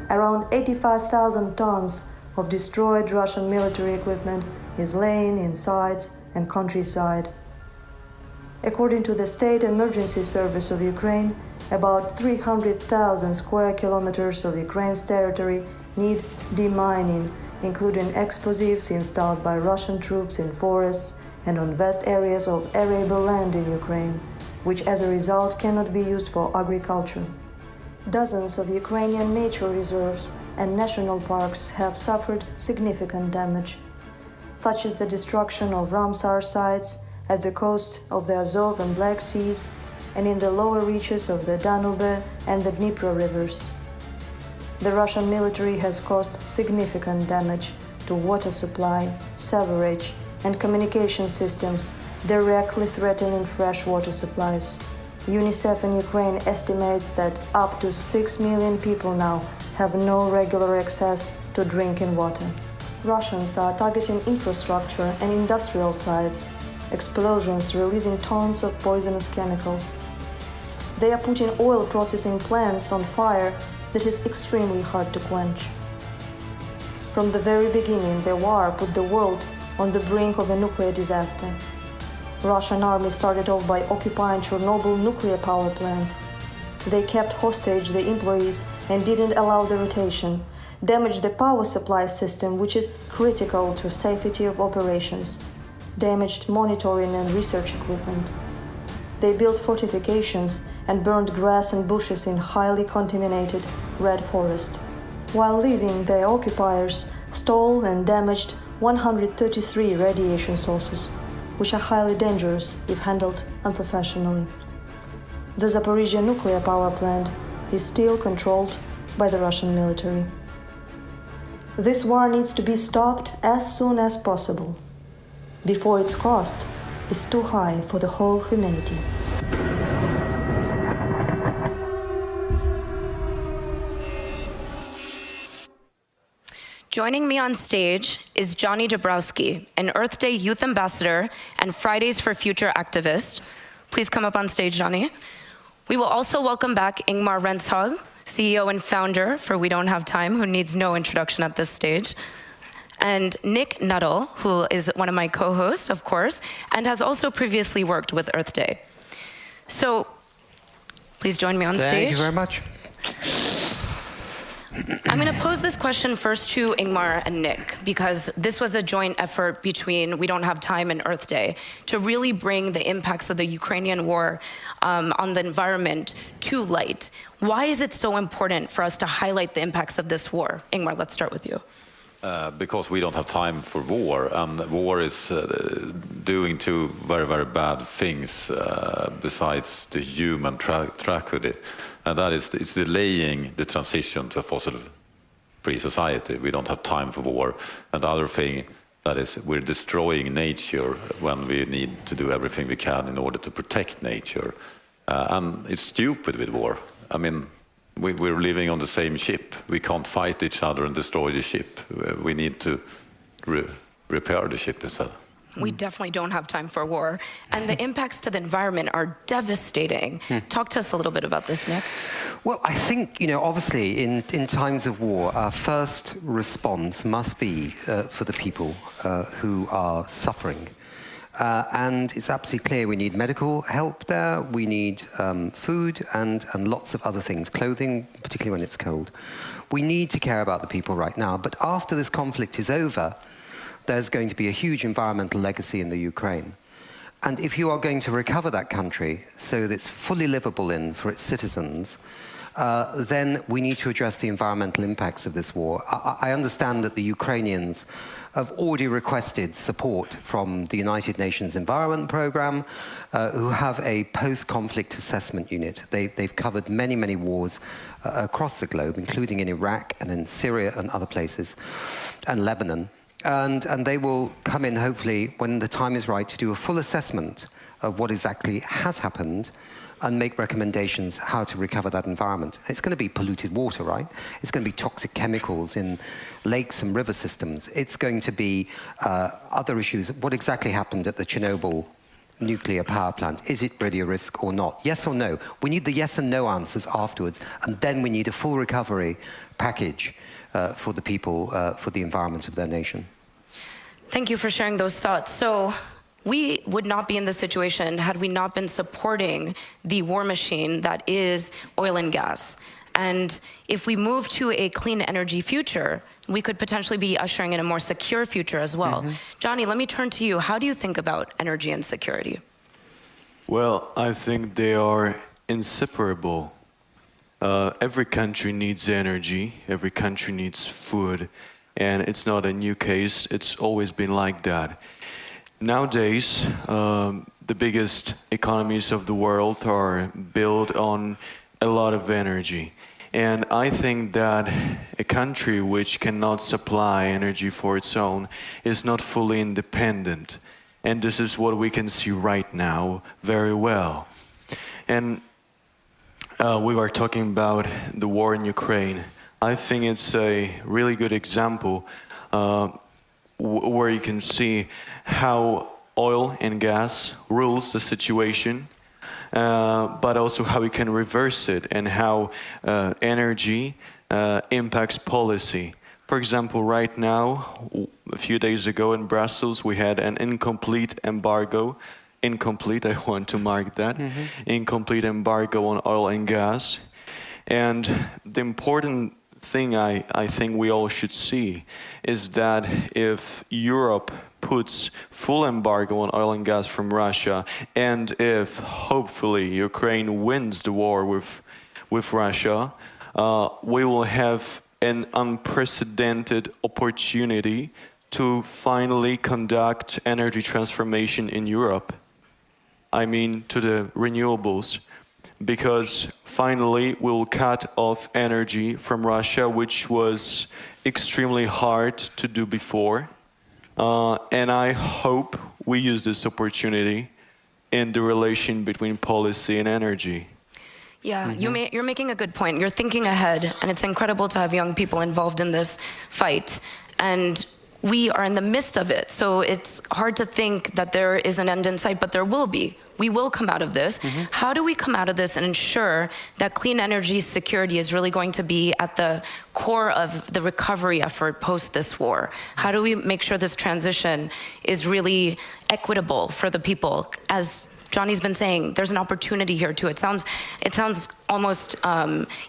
Speaker 22: Around 85,000 tons of destroyed Russian military equipment is laying in sites and countryside. According to the State Emergency Service of Ukraine, about 300,000 square kilometers of Ukraine's territory need demining, including explosives installed by Russian troops in forests and on vast areas of arable land in Ukraine, which as a result cannot be used for agriculture. Dozens of Ukrainian nature reserves and national parks have suffered significant damage, such as the destruction of Ramsar sites at the coast of the Azov and Black Seas and in the lower reaches of the Danube and the Dnipro rivers. The Russian military has caused significant damage to water supply, sewerage, and communication systems, directly threatening freshwater supplies. UNICEF in Ukraine estimates that up to 6 million people now have no regular access to drinking water. Russians are targeting infrastructure and industrial sites, explosions releasing tons of poisonous chemicals. They are putting oil processing plants on fire that is extremely hard to quench. From the very beginning, the war put the world on the brink of a nuclear disaster. Russian army started off by occupying Chernobyl nuclear power plant. They kept hostage the employees and didn't allow the rotation, damaged the power supply system, which is critical to safety of operations, damaged monitoring and research equipment. They built fortifications and burned grass and bushes in highly contaminated red forest. While leaving, the occupiers stole and damaged 133 radiation sources, which are highly dangerous if handled unprofessionally. The Zaporizhzhia nuclear power plant is still controlled by the Russian military. This war needs to be stopped as soon as possible, before its cost is too high for the whole humanity.
Speaker 20: Joining me on stage is Johnny Dabrowski, an Earth Day Youth Ambassador and Fridays for Future activist. Please come up on stage, Johnny. We will also welcome back Ingmar Renshag, CEO and founder for We Don't Have Time, who needs no introduction at this stage, and Nick Nuttall, who is one of my co-hosts, of course, and has also previously worked with Earth Day. So please join me on stage.
Speaker 2: Thank you very much.
Speaker 20: I'm going to pose this question first to Ingmar and Nick, because this was a joint effort between We Don't Have Time and Earth Day to really bring the impacts of the Ukrainian war on the environment to light. Why is it so important for us to highlight the impacts of this war? Ingmar, let's start with you.
Speaker 23: Because we don't have time for war, and war is doing two very, very bad things besides the human tragedy, and that is it's delaying the transition to a fossil-free society. We don't have time for war, and the other thing that is we're destroying nature when we need to do everything we can in order to protect nature, and it's stupid with war. I mean, we're living on the same ship. We can't fight each other and destroy the ship. We need to repair the ship instead.
Speaker 20: We definitely don't have time for war. And the impacts to the environment are devastating. Talk to us a little bit about this, Nick.
Speaker 2: Well, I think, obviously in times of war, our first response must be for the people who are suffering. And it's absolutely clear we need medical help there, we need food and lots of other things, clothing, particularly when it's cold. We need to care about the people right now, but after this conflict is over, there's going to be a huge environmental legacy in the Ukraine. And if you are going to recover that country so that it's fully livable for its citizens, then we need to address the environmental impacts of this war. I understand that the Ukrainians have already requested support from the United Nations Environment Programme, who have a post-conflict assessment unit. They've covered many, many wars across the globe, including in Iraq and in Syria and other places, and Lebanon. And they will come in, hopefully, when the time is right, to do a full assessment of what exactly has happened and make recommendations how to recover that environment. It's going to be polluted water, right? It's going to be toxic chemicals in lakes and river systems. It's going to be other issues. What exactly happened at the Chernobyl nuclear power plant? Is it really a risk or not? Yes or no? We need the yes and no answers afterwards, and then we need a full recovery package for the people, for the environment of their nation.
Speaker 20: Thank you for sharing those thoughts. So we would not be in this situation had we not been supporting the war machine that is oil and gas. And if we move to a clean energy future, we could potentially be ushering in a more secure future as well. Johnny, let me turn to you. How do you think about energy and security?
Speaker 5: Well, I think they are inseparable. Every country needs energy, every country needs food, and it's not a new case, it's always been like that. Nowadays, the biggest economies of the world are built on a lot of energy. And I think that a country which cannot supply energy for its own is not fully independent. And this is what we can see right now very well. And we were talking about the war in Ukraine. I think it's a really good example where you can see how oil and gas rules the situation, but also how we can reverse it and how energy impacts policy. For example, right now, a few days ago in Brussels, we had an incomplete embargo. Incomplete, I want to mark that. Incomplete embargo on oil and gas. And the important thing I think we all should see is that if Europe puts full embargo on oil and gas from Russia, and if hopefully Ukraine wins the war with Russia, we will have an unprecedented opportunity to finally conduct energy transformation in Europe. I mean, to the renewables. Because finally we'll cut off energy from Russia, which was extremely hard to do before. And I hope we use this opportunity in the relation between policy and energy.
Speaker 20: Yeah, you're making a good point. You're thinking ahead, and it's incredible to have young people involved in this fight. And we are in the midst of it, so it's hard to think that there is an end in sight, but there will be. We will come out of this. How do we come out of this and ensure that clean energy security is really going to be at the core of the recovery effort post this war? How do we make sure this transition is really equitable for the people? As Johnny's been saying, there's an opportunity here too. It sounds almost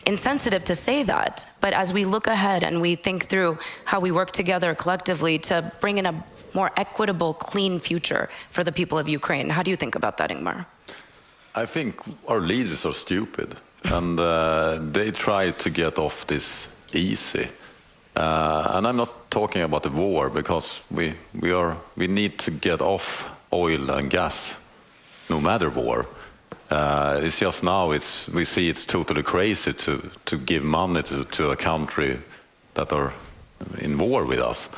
Speaker 20: insensitive to say that, but as we look ahead and we think through how we work together collectively to bring in a more equitable, clean future for the people of Ukraine. How do you think about that, Ingmar?
Speaker 23: I think our leaders are stupid, and they try to get off this easy. And I'm not talking about the war, because we need to get off oil and gas, no matter war. It's just now we see it's totally crazy to give money to a country that are in war with us.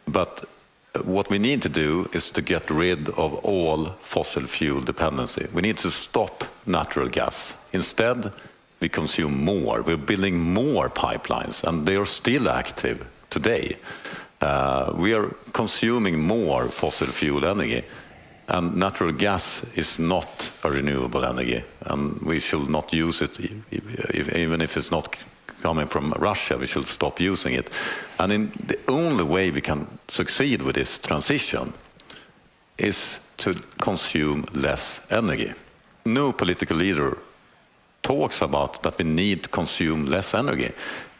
Speaker 23: But what we need to do is to get rid of all fossil fuel dependency. We need to stop natural gas. Instead, we consume more. We're building more pipelines, and they are still active today. We are consuming more fossil fuel energy, and natural gas is not a renewable energy, and we should not use it, even if it's not coming from Russia. We should stop using it. And the only way we can succeed with this transition is to consume less energy. No political leader talks about that we need to consume less energy.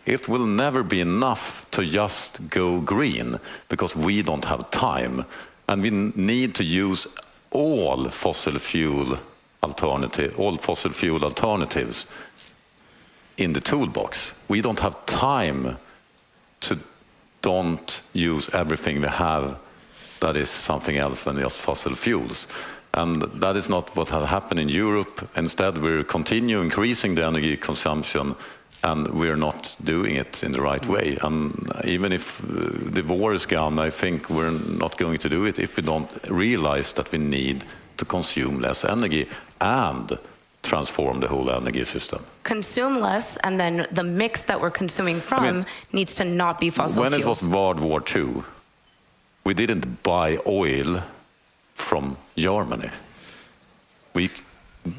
Speaker 23: It will never be enough to just go green, because we don't have time. And we need to use all fossil fuel alternatives in the toolbox. We don't have time to don't use everything we have that is something else than just fossil fuels. And that is not what has happened in Europe. Instead, we're continuing increasing the energy consumption, and we're not doing it in the right way. And even if the war is gone, I think we're not going to do it if we don't realize that we need to consume less energy and transform the whole energy system.
Speaker 20: Consume less, and then the mix that we're consuming from needs to not be fossil fuels.
Speaker 23: When it was World War II, we didn't buy oil from Germany. We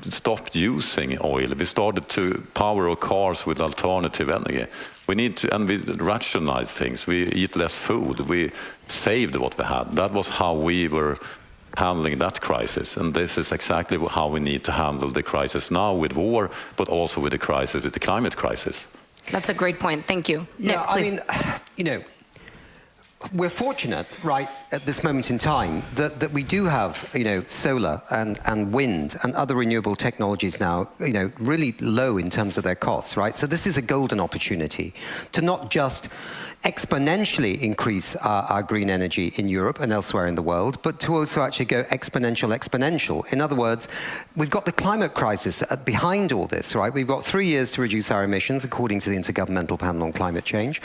Speaker 23: stopped using oil. We started to power our cars with alternative energy. We need to, and we rationalize things. We eat less food. We saved what we had. That was how we were handling that crisis. And this is exactly how we need to handle the crisis now with war, but also with the crisis, with the climate crisis.
Speaker 20: That's a great point. Thank you.
Speaker 2: Yeah,
Speaker 20: Nick, please.
Speaker 2: I mean, you know, we're fortunate, right, at this moment in time that we do have, you know, solar and wind and other renewable technologies now, you know, really low in terms of their costs, right? So this is a golden opportunity to not just exponentially increase our green energy in Europe and elsewhere in the world, but to also actually go exponential. In other words, we've got the climate crisis behind all this, right? We've got 3 years to reduce our emissions, according to the Intergovernmental Panel on Climate Change.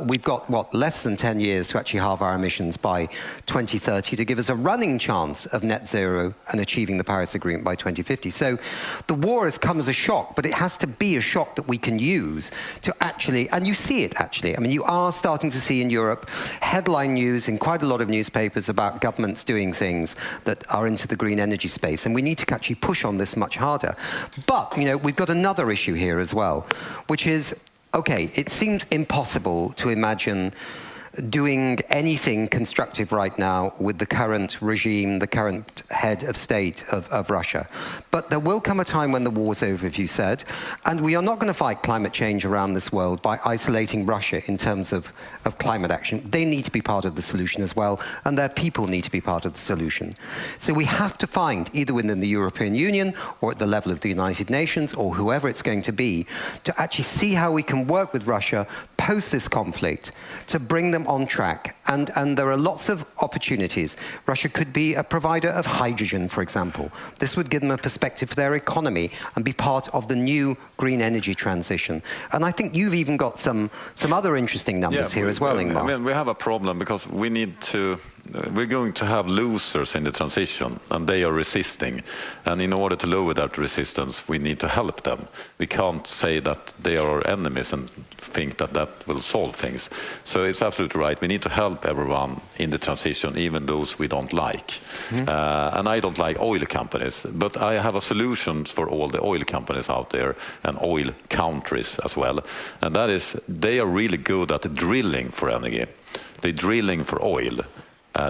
Speaker 2: We've got, what, less than 10 years to actually halve our emissions by 2030 to give us a running chance of net zero and achieving the Paris Agreement by 2050. So the war has come as a shock, but it has to be a shock that we can use to actually, and you see it actually. I mean, you are starting to see in Europe headline news in quite a lot of newspapers about governments doing things that are into the green energy space, and we need to actually push on this much harder. But, you know, we've got another issue here as well, which is, okay, it seems impossible to imagine doing anything constructive right now with the current regime, the current head of state of Russia. But there will come a time when the war's over, as you said, and we are not going to fight climate change around this world by isolating Russia in terms of climate action. They need to be part of the solution as well, and their people need to be part of the solution. So we have to find, either within the European Union or at the level of the United Nations or whoever it's going to be, to actually see how we can work with Russia post this conflict to bring them on track. And there are lots of opportunities. Russia could be a provider of hydrogen, for example. This would give them a perspective for their economy and be part of the new green energy transition. And I think you've even got some other interesting numbers here as well, Ingmar.
Speaker 23: I mean, we have a problem because we need to, we're going to have losers in the transition, and they are resisting. And in order to lower that resistance, we need to help them. We can't say that they are our enemies and think that that will solve things. So it's absolutely right. We need to help everyone in the transition, even those we don't like. And I don't like oil companies, but I have a solution for all the oil companies out there and oil countries as well. And that is, they are really good at drilling for energy. They're drilling for oil.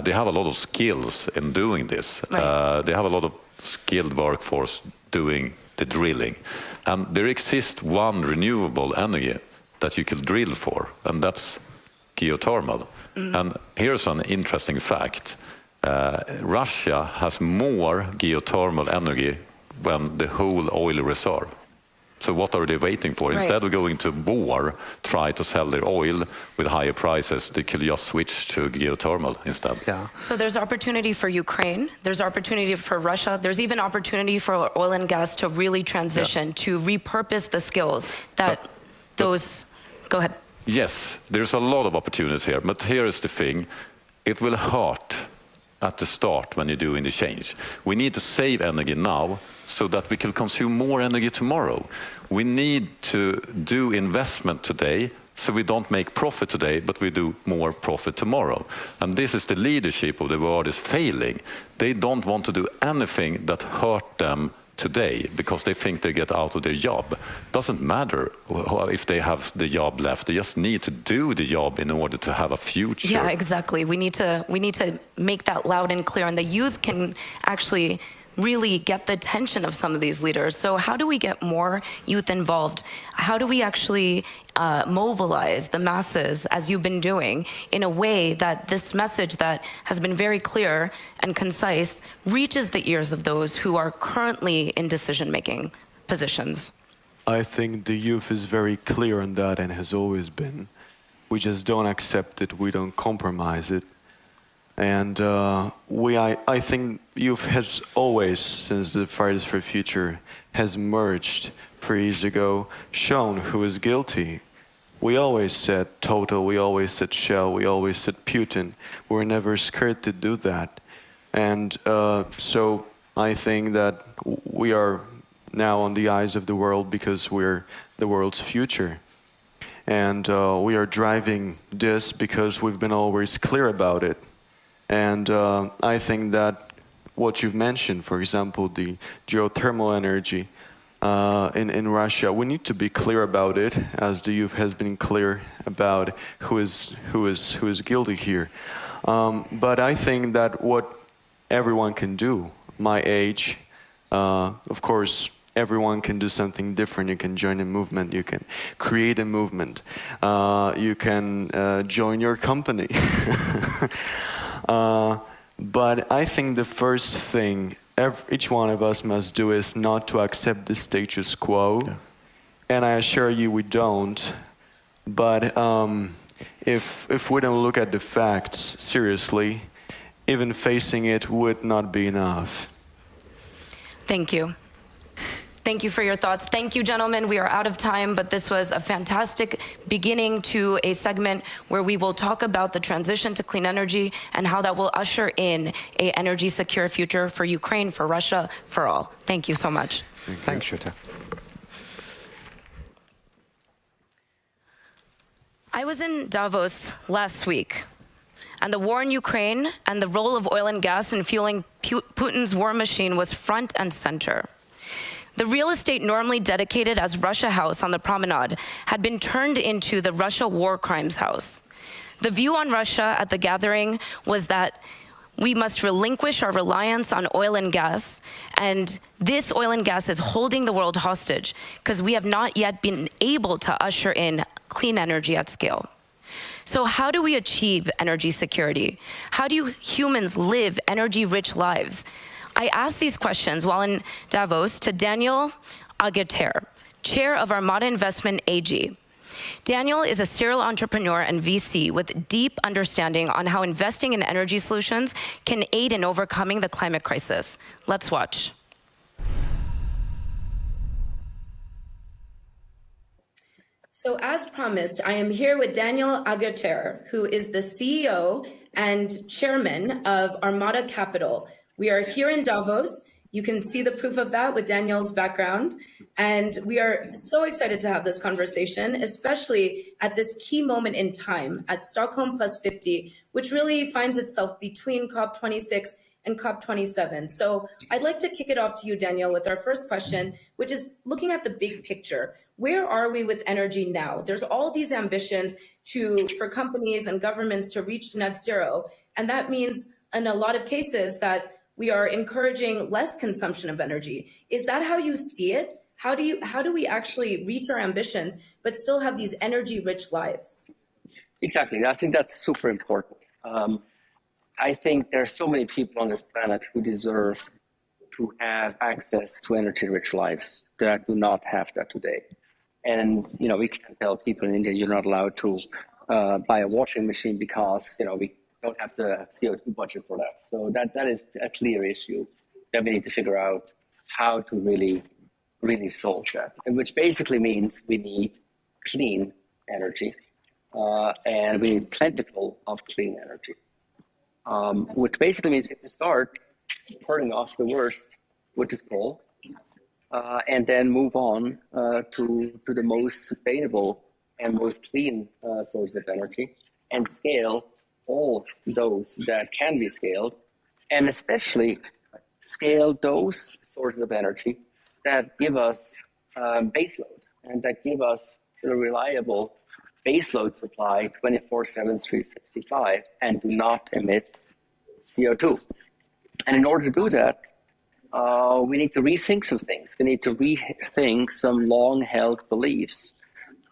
Speaker 23: They have a lot of skills in doing this. Right. They have a lot of skilled workforce doing the drilling. And there exists one renewable energy that you can drill for, and that's geothermal. And here's an interesting fact. Russia has more geothermal energy than the whole oil reserve. So what are they waiting for? Right. Instead of going to war, try to sell their oil with higher prices, they could just switch to geothermal instead. Yeah.
Speaker 20: So there's opportunity for Ukraine, there's opportunity for Russia, there's even opportunity for oil and gas to really transition, to repurpose the skills that those... Go ahead.
Speaker 23: Yes, there's a lot of opportunities here, but here is the thing. It will hurt at the start when you're doing the change. We need to save energy now so that we can consume more energy tomorrow. We need to do investment today so we don't make profit today, but we do more profit tomorrow. And this is the leadership of the world is failing. They don't want to do anything that hurt them today because they think they get out of their job. Doesn't matter if they have the job left. They just need to do the job in order to have a future.
Speaker 20: Yeah, exactly. We need to make that loud and clear, and the youth can actually really get the attention of some of these leaders. So how do we get more youth involved? How do we actually mobilize the masses, as you've been doing, in a way that this message that has been very clear and concise reaches the ears of those who are currently in decision-making positions?
Speaker 5: I think the youth is very clear on that and has always been. We just don't accept it, we don't compromise it. And I think youth has always, since the Fridays for Future has merged 3 years ago, shown who is guilty. We always said Total, we always said Shell, we always said Putin. We were never scared to do that. And so I think that we are now on the eyes of the world because we're the world's future. And we are driving this because we've been always clear about it. And I think that what you've mentioned, for example, the geothermal energy in Russia, we need to be clear about it, as the youth has been clear about who is guilty here. But I think that what everyone can do, my age, of course, everyone can do something different. You can join a movement, you can create a movement, you can join your company. But I think the first thing each one of us must do is not to accept the status quo. Yeah. And I assure you we don't. But if we don't look at the facts seriously, even facing it would not be enough.
Speaker 20: Thank you. Thank you for your thoughts. Thank you, gentlemen. We are out of time, but this was a fantastic beginning to a segment where we will talk about the transition to clean energy and how that will usher in an energy secure future for Ukraine, for Russia, for all. Thank you so much.
Speaker 2: Thanks, Jutta.
Speaker 20: I was in Davos last week, and the war in Ukraine and the role of oil and gas in fueling Putin's war machine was front and center. The real estate normally dedicated as Russia House on the promenade had been turned into the Russia War Crimes House. The view on Russia at the gathering was that we must relinquish our reliance on oil and gas, and this oil and gas is holding the world hostage because we have not yet been able to usher in clean energy at scale. So how do we achieve energy security? How do humans live energy-rich lives? I asked these questions while in Davos to Daniel Aguirre, chair of Armada Investment AG. Daniel is a serial entrepreneur and VC with deep understanding on how investing in energy solutions can aid in overcoming the climate crisis. Let's watch. So as promised, I am here with Daniel Aguirre, who is the CEO and chairman of Armada Capital. We are here in Davos. You can see the proof of that with Daniel's background. And we are so excited to have this conversation, especially at this key moment in time at Stockholm +50, which really finds itself between COP26 and COP27. So I'd like to kick it off to you, Daniel, with our first question, which is looking at the big picture. Where are we with energy now? There's all these ambitions for companies and governments to reach net zero. And that means in a lot of cases that we are encouraging less consumption of energy. Is that how you see it? How do we actually reach our ambitions, but still have these energy-rich lives?
Speaker 6: Exactly. I think that's super important. I think there are so many people on this planet who deserve to have access to energy-rich lives that do not have that today. And we can't tell people in India you're not allowed to buy a washing machine because we don't have the CO2 budget for that. So that is a clear issue that we need to figure out how to really solve that. And which basically means we need clean energy and we need plentiful of clean energy. Which basically means we have to start turning off the worst, which is coal, and then move on to the most sustainable and most clean source of energy and scale all those that can be scaled, and especially scale those sources of energy that give us baseload and that give us a reliable baseload supply 24/7, 365, and do not emit CO2. And in order to do that, we need to rethink some things. We need to rethink some long-held beliefs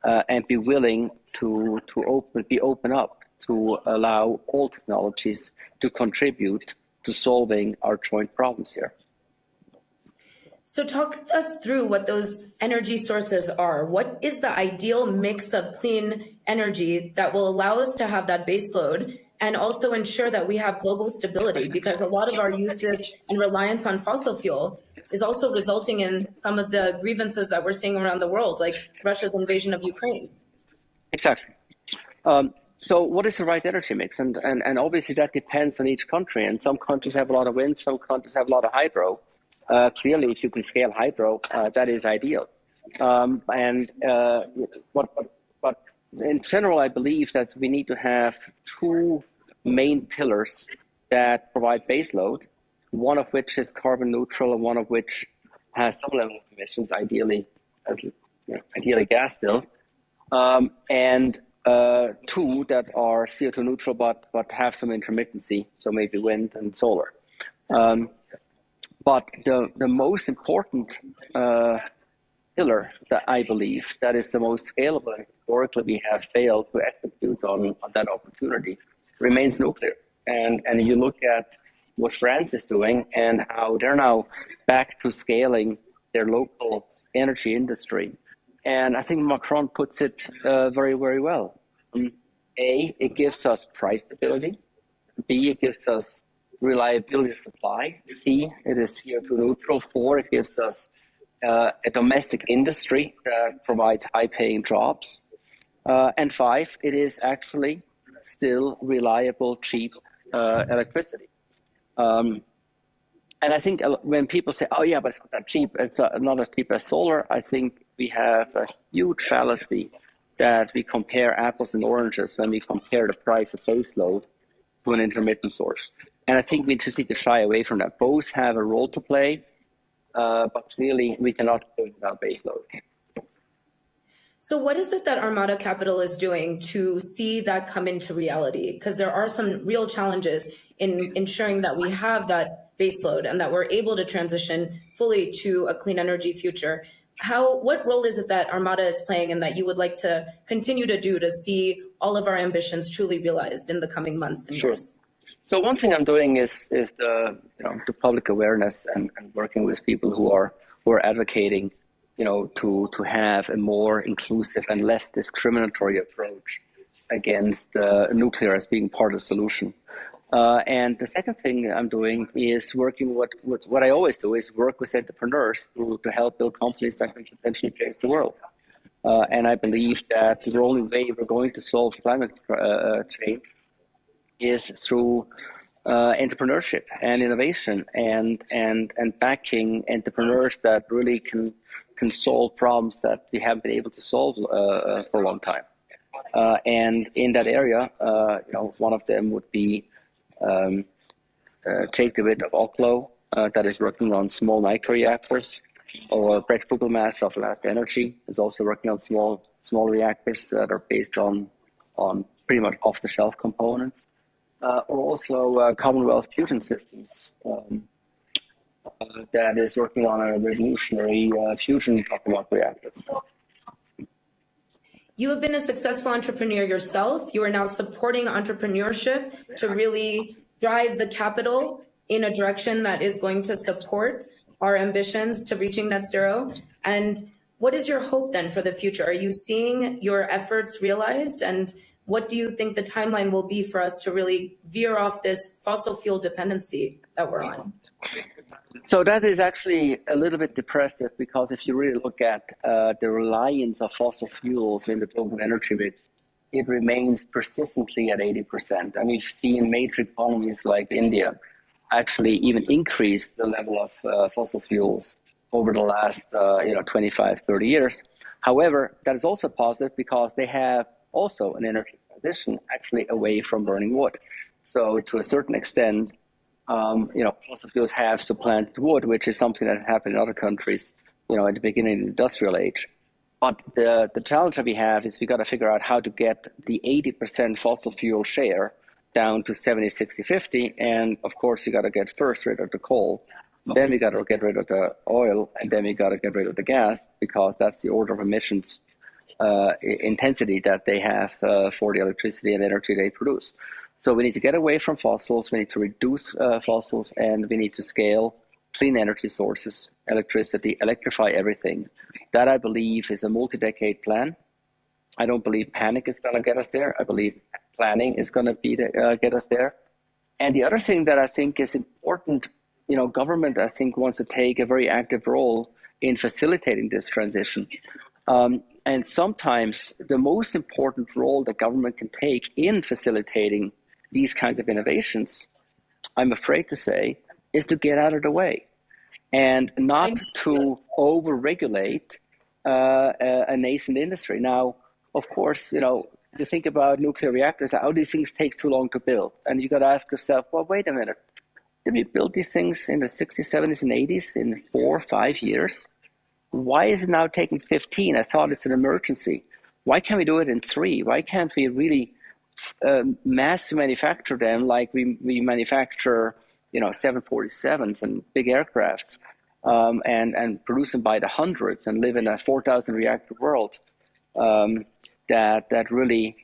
Speaker 6: and be willing to open up to allow all technologies to contribute to solving our joint problems here.
Speaker 20: So talk us through what those energy sources are. What is the ideal mix of clean energy that will allow us to have that baseload and also ensure that we have global stability? Because a lot of our usage and reliance on fossil fuel is also resulting in some of the grievances that we're seeing around the world, like Russia's invasion of Ukraine.
Speaker 6: Exactly. So what is the right energy mix? And obviously that depends on each country. And some countries have a lot of wind, some countries have a lot of hydro. Clearly, if you can scale hydro, that is ideal. But in general, I believe that we need to have two main pillars that provide baseload, one of which is carbon neutral and one of which has some level of emissions, ideally gas still, and two that are CO2 neutral but have some intermittency, so maybe wind and solar. But the most important pillar that I believe that is the most scalable, and historically we have failed to execute on that opportunity, remains nuclear. And you look at what France is doing and how they're now back to scaling their local energy industry. And I think Macron puts it very, very well. A, it gives us price stability. B, it gives us reliability of supply. C, it is CO2 neutral. 4, it gives us a domestic industry that provides high-paying jobs. And 5, it is actually still reliable, cheap electricity. And I think when people say, oh yeah, but it's not that cheap, it's not as cheap as solar, I think we have a huge fallacy that we compare apples and oranges when we compare the price of baseload to an intermittent source. And I think we just need to shy away from that. Both have a role to play, but clearly we cannot do it without baseload.
Speaker 20: So what is it that Armada Capital is doing to see that come into reality? Because there are some real challenges in ensuring that we have that baseload and that we're able to transition fully to a clean energy future. What role is it that Armada is playing and that you would like to continue to do to see all of our ambitions truly realized in the coming months and years?
Speaker 6: So one thing I'm doing is the public awareness and working with people who are advocating, to have a more inclusive and less discriminatory approach against nuclear as being part of the solution. And the second thing I'm doing is working with what I always do is work with entrepreneurs to help build companies that can potentially change the world. And I believe that the only way we're going to solve climate change is through entrepreneurship and innovation and backing entrepreneurs that really can solve problems that we haven't been able to solve for a long time. And in that area, one of them would be Jake DeWitt of Oklo, that is working on small microreactors, or Brett Kugelmass of Last Energy is also working on small reactors that are based on pretty much off-the-shelf components. Or also Commonwealth Fusion Systems, that is working on a revolutionary fusion tokamak reactor.
Speaker 20: You have been a successful entrepreneur yourself. You are now supporting entrepreneurship to really drive the capital in a direction that is going to support our ambitions to reaching net zero. And what is your hope then for the future? Are you seeing your efforts realized? And what do you think the timeline will be for us to really veer off this fossil fuel dependency that we're on?
Speaker 6: So that is actually a little bit depressive, because if you really look at the reliance of fossil fuels in the global energy mix, it remains persistently at 80%. And we've seen major economies like India actually even increase the level of fossil fuels over the last 25, 30 years. However, that is also positive because they have also an energy transition actually away from burning wood. So to a certain extent, fossil fuels have supplanted wood, which is something that happened in other countries, at the beginning of the industrial age. But the challenge that we have is we got to figure out how to get the 80% fossil fuel share down to 70, 60, 50. And of course, we got to get first rid of the coal. Then we got to get rid of the oil, and then we got to get rid of the gas, because that's the order of emissions intensity that they have for the electricity and energy they produce. So we need to get away from fossils, we need to reduce fossils, and we need to scale clean energy sources, electricity, electrify everything. That, I believe, is a multi-decade plan. I don't believe panic is going to get us there. I believe planning is going to get us there. And the other thing that I think is important, government, I think, wants to take a very active role in facilitating this transition. And sometimes the most important role that government can take in facilitating these kinds of innovations, I'm afraid to say, is to get out of the way and not to over-regulate a nascent industry. Now, of course, you think about nuclear reactors, how these things take too long to build. And you got to ask yourself, well, wait a minute. Did we build these things in the 60s, 70s, and 80s in 4 or 5 years? Why is it now taking 15? I thought it's an emergency. Why can't we do it in 3? Why can't we really mass manufacture them like we manufacture, 747s and big aircrafts, and produce them by the hundreds and live in a 4,000 reactor world that really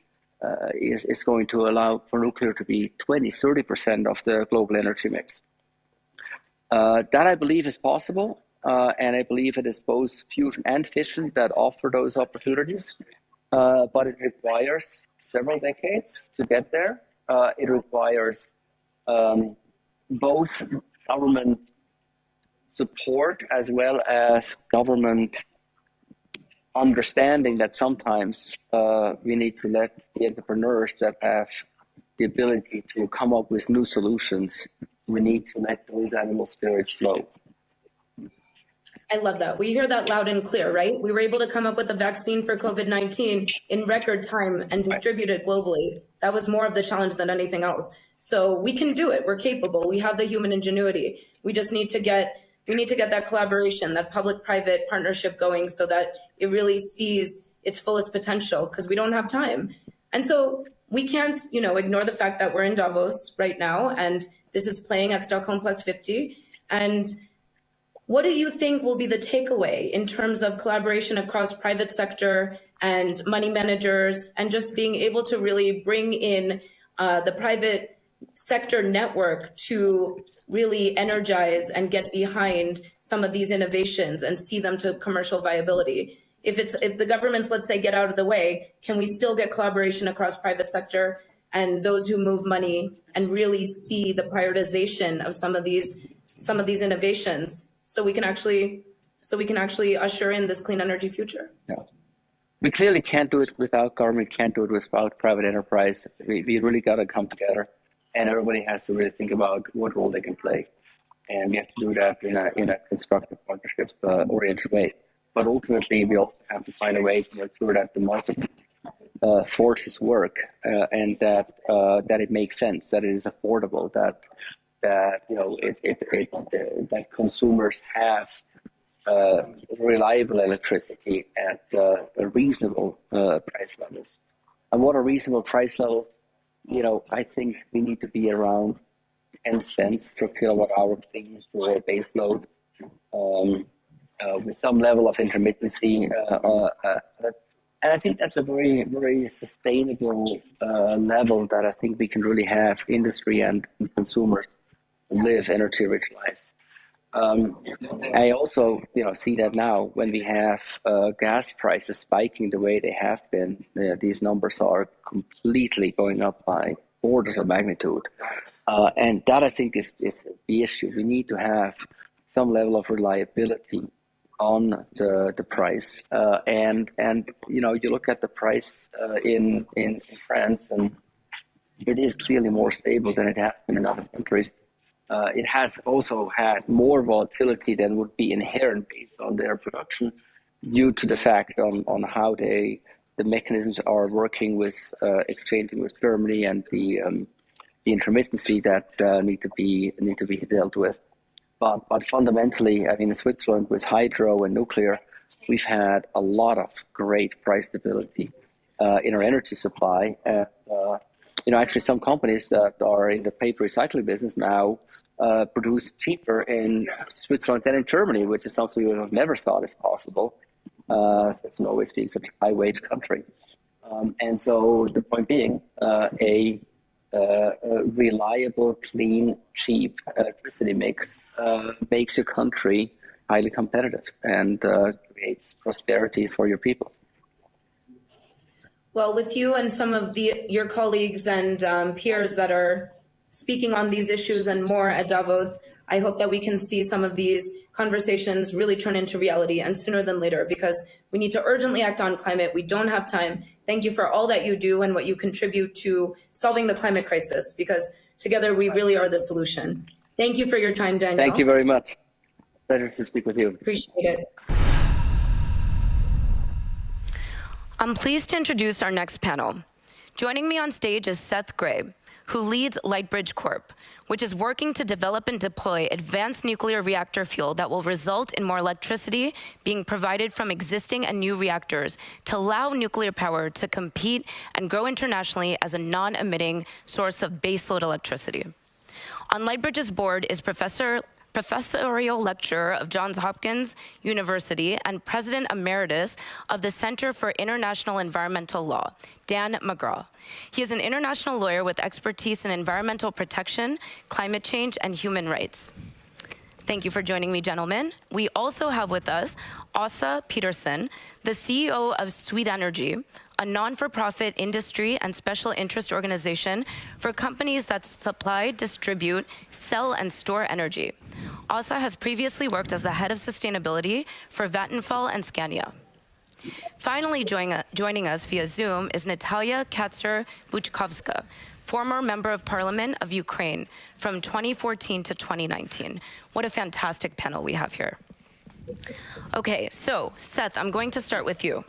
Speaker 6: is going to allow for nuclear to be 20-30% of the global energy mix. That I believe is possible, and I believe it is both fusion and fission that offer those opportunities, but it requires several decades to get there. It requires both government support as well as government understanding that sometimes we need to let the entrepreneurs that have the ability to come up with new solutions, we need to let those animal spirits flow.
Speaker 20: I love that. We hear that loud and clear, right? We were able to come up with a vaccine for COVID-19 in record time and distribute it globally. That was more of the challenge than anything else. So we can do it. We're capable. We have the human ingenuity. We just need to get that collaboration, that public-private partnership going so that it really sees its fullest potential, because we don't have time. And so we can't, ignore the fact that we're in Davos right now, and this is playing at Stockholm +50. And what do you think will be the takeaway in terms of collaboration across private sector and money managers, and just being able to really bring in the private sector network to really energize and get behind some of these innovations and see them to commercial viability? If the governments, let's say, get out of the way, can we still get collaboration across private sector and those who move money and really see the prioritization of some of these innovations, so we can actually usher in this clean energy future?
Speaker 6: Yeah. We clearly can't do it without government, can't do it without private enterprise. We really got to come together, and everybody has to really think about what role they can play. And we have to do that in a constructive partnership oriented way. But ultimately, we also have to find a way to make sure that the market forces work, and that it makes sense, that it is affordable, that consumers have reliable electricity at reasonable price levels. And what are reasonable price levels? I think we need to be around 10 cents per kilowatt hour clean for base load, with some level of intermittency. And I think that's a very, very sustainable level that I think we can really have industry and consumers live energy-rich lives. I also, see that now when we have gas prices spiking the way they have been. These numbers are completely going up by orders of magnitude, and that I think is the issue. We need to have some level of reliability on the price, and you look at the price in France, and it is clearly more stable than it has been in other countries. It has also had more volatility than would be inherent based on their production, due to the fact on how the mechanisms are working with exchanging with Germany, and the intermittency that need to be dealt with. But fundamentally, I mean, in Switzerland with hydro and nuclear, we've had a lot of great price stability in our energy supply. Actually, some companies that are in the paper recycling business now produce cheaper in Switzerland than in Germany, which is something we would have never thought is possible. Switzerland always being such a high-wage country. And so the point being, a reliable, clean, cheap electricity mix makes your country highly competitive and creates prosperity for your people.
Speaker 20: Well, with you and some of your colleagues and peers that are speaking on these issues and more at Davos, I hope that we can see some of these conversations really turn into reality, and sooner than later, because we need to urgently act on climate. We don't have time. Thank you for all that you do and what you contribute to solving the climate crisis, because together we really are the solution. Thank you for your time, Daniel.
Speaker 6: Thank you very much. Pleasure to speak with you.
Speaker 20: Appreciate it. I'm pleased to introduce our next panel. Joining me on stage is Seth Gray, who leads Lightbridge Corp, which is working to develop and deploy advanced nuclear reactor fuel that will result in more electricity being provided from existing and new reactors to allow nuclear power to compete and grow internationally as a non-emitting source of baseload electricity. On Lightbridge's board is Professorial Lecturer of Johns Hopkins University and President Emeritus of the Center for International Environmental Law, Dan McGraw. He is an international lawyer with expertise in environmental protection, climate change, and human rights. Thank you for joining me, gentlemen. We also have with us Åsa Peterson, the CEO of Sweet Energy, a non-for-profit industry and special interest organization for companies that supply, distribute, sell, and store energy. Åsa has previously worked as the head of sustainability for Vattenfall and Scania. Finally joining us via Zoom is Natalia Katzer-Buchkovska, former member of parliament of Ukraine from 2014 to 2019. What a fantastic panel we have here. Okay, so Seth, I'm going to start with you.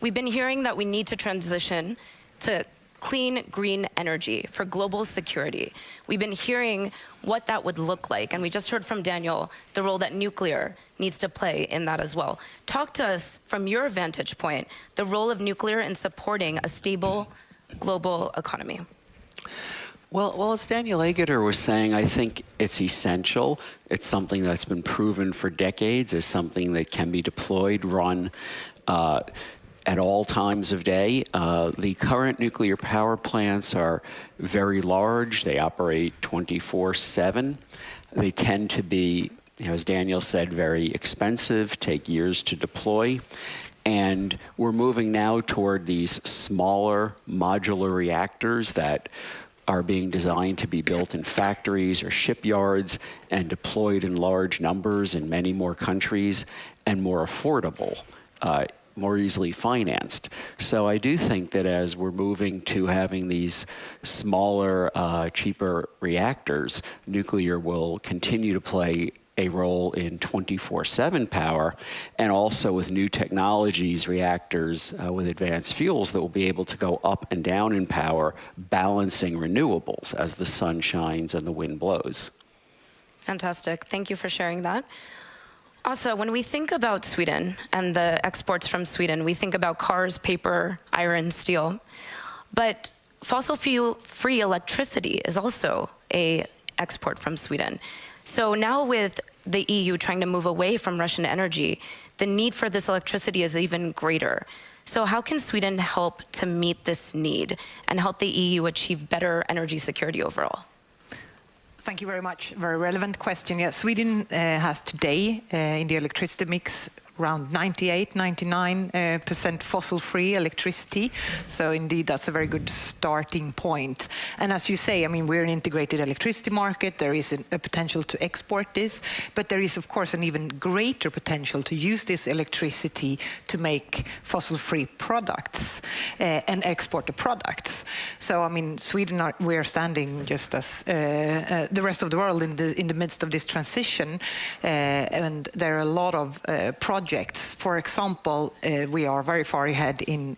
Speaker 20: We've been hearing that we need to transition to clean, green energy for global security. We've been hearing what that would look like, and we just heard from Daniel the role that nuclear needs to play in that as well. Talk to us from your vantage point, the role of nuclear in supporting a stable global economy.
Speaker 8: Well, as Daniel Aegerter was saying, I think it's essential. It's something that's been proven for decades as something that can be deployed, run at all times of day. The current nuclear power plants are very large. They operate 24/7. They tend to be, as Daniel said, very expensive, take years to deploy. And we're moving now toward these smaller modular reactors that are being designed to be built in factories or shipyards and deployed in large numbers in many more countries and more affordable, more easily financed. So I do think that as we're moving to having these smaller, cheaper reactors, nuclear will continue to play a role in 24/7 power, and also with new technologies, reactors with advanced fuels that will be able to go up and down in power, balancing renewables as the sun shines and the wind blows.
Speaker 20: Fantastic. Thank you for sharing that. Also, when we think about Sweden and the exports from Sweden, we think about cars, paper, iron, steel. But fossil fuel-free electricity is also an export from Sweden. So now with the EU trying to move away from Russian energy, the need for this electricity is even greater. So how can Sweden help to meet this need and help the EU achieve better energy security overall?
Speaker 11: Thank you very much. Very relevant question. Yeah, Sweden has today in the electricity mix around 98–99% fossil-free electricity. So indeed, that's a very good starting point. And as you say, I mean, we're an integrated electricity market. There is a potential to export this, but there is, of course, an even greater potential to use this electricity to make fossil-free products and export the products. So, I mean, Sweden, we are standing just as the rest of the world in the midst of this transition, and there are a lot of projects. For example, we are very far ahead in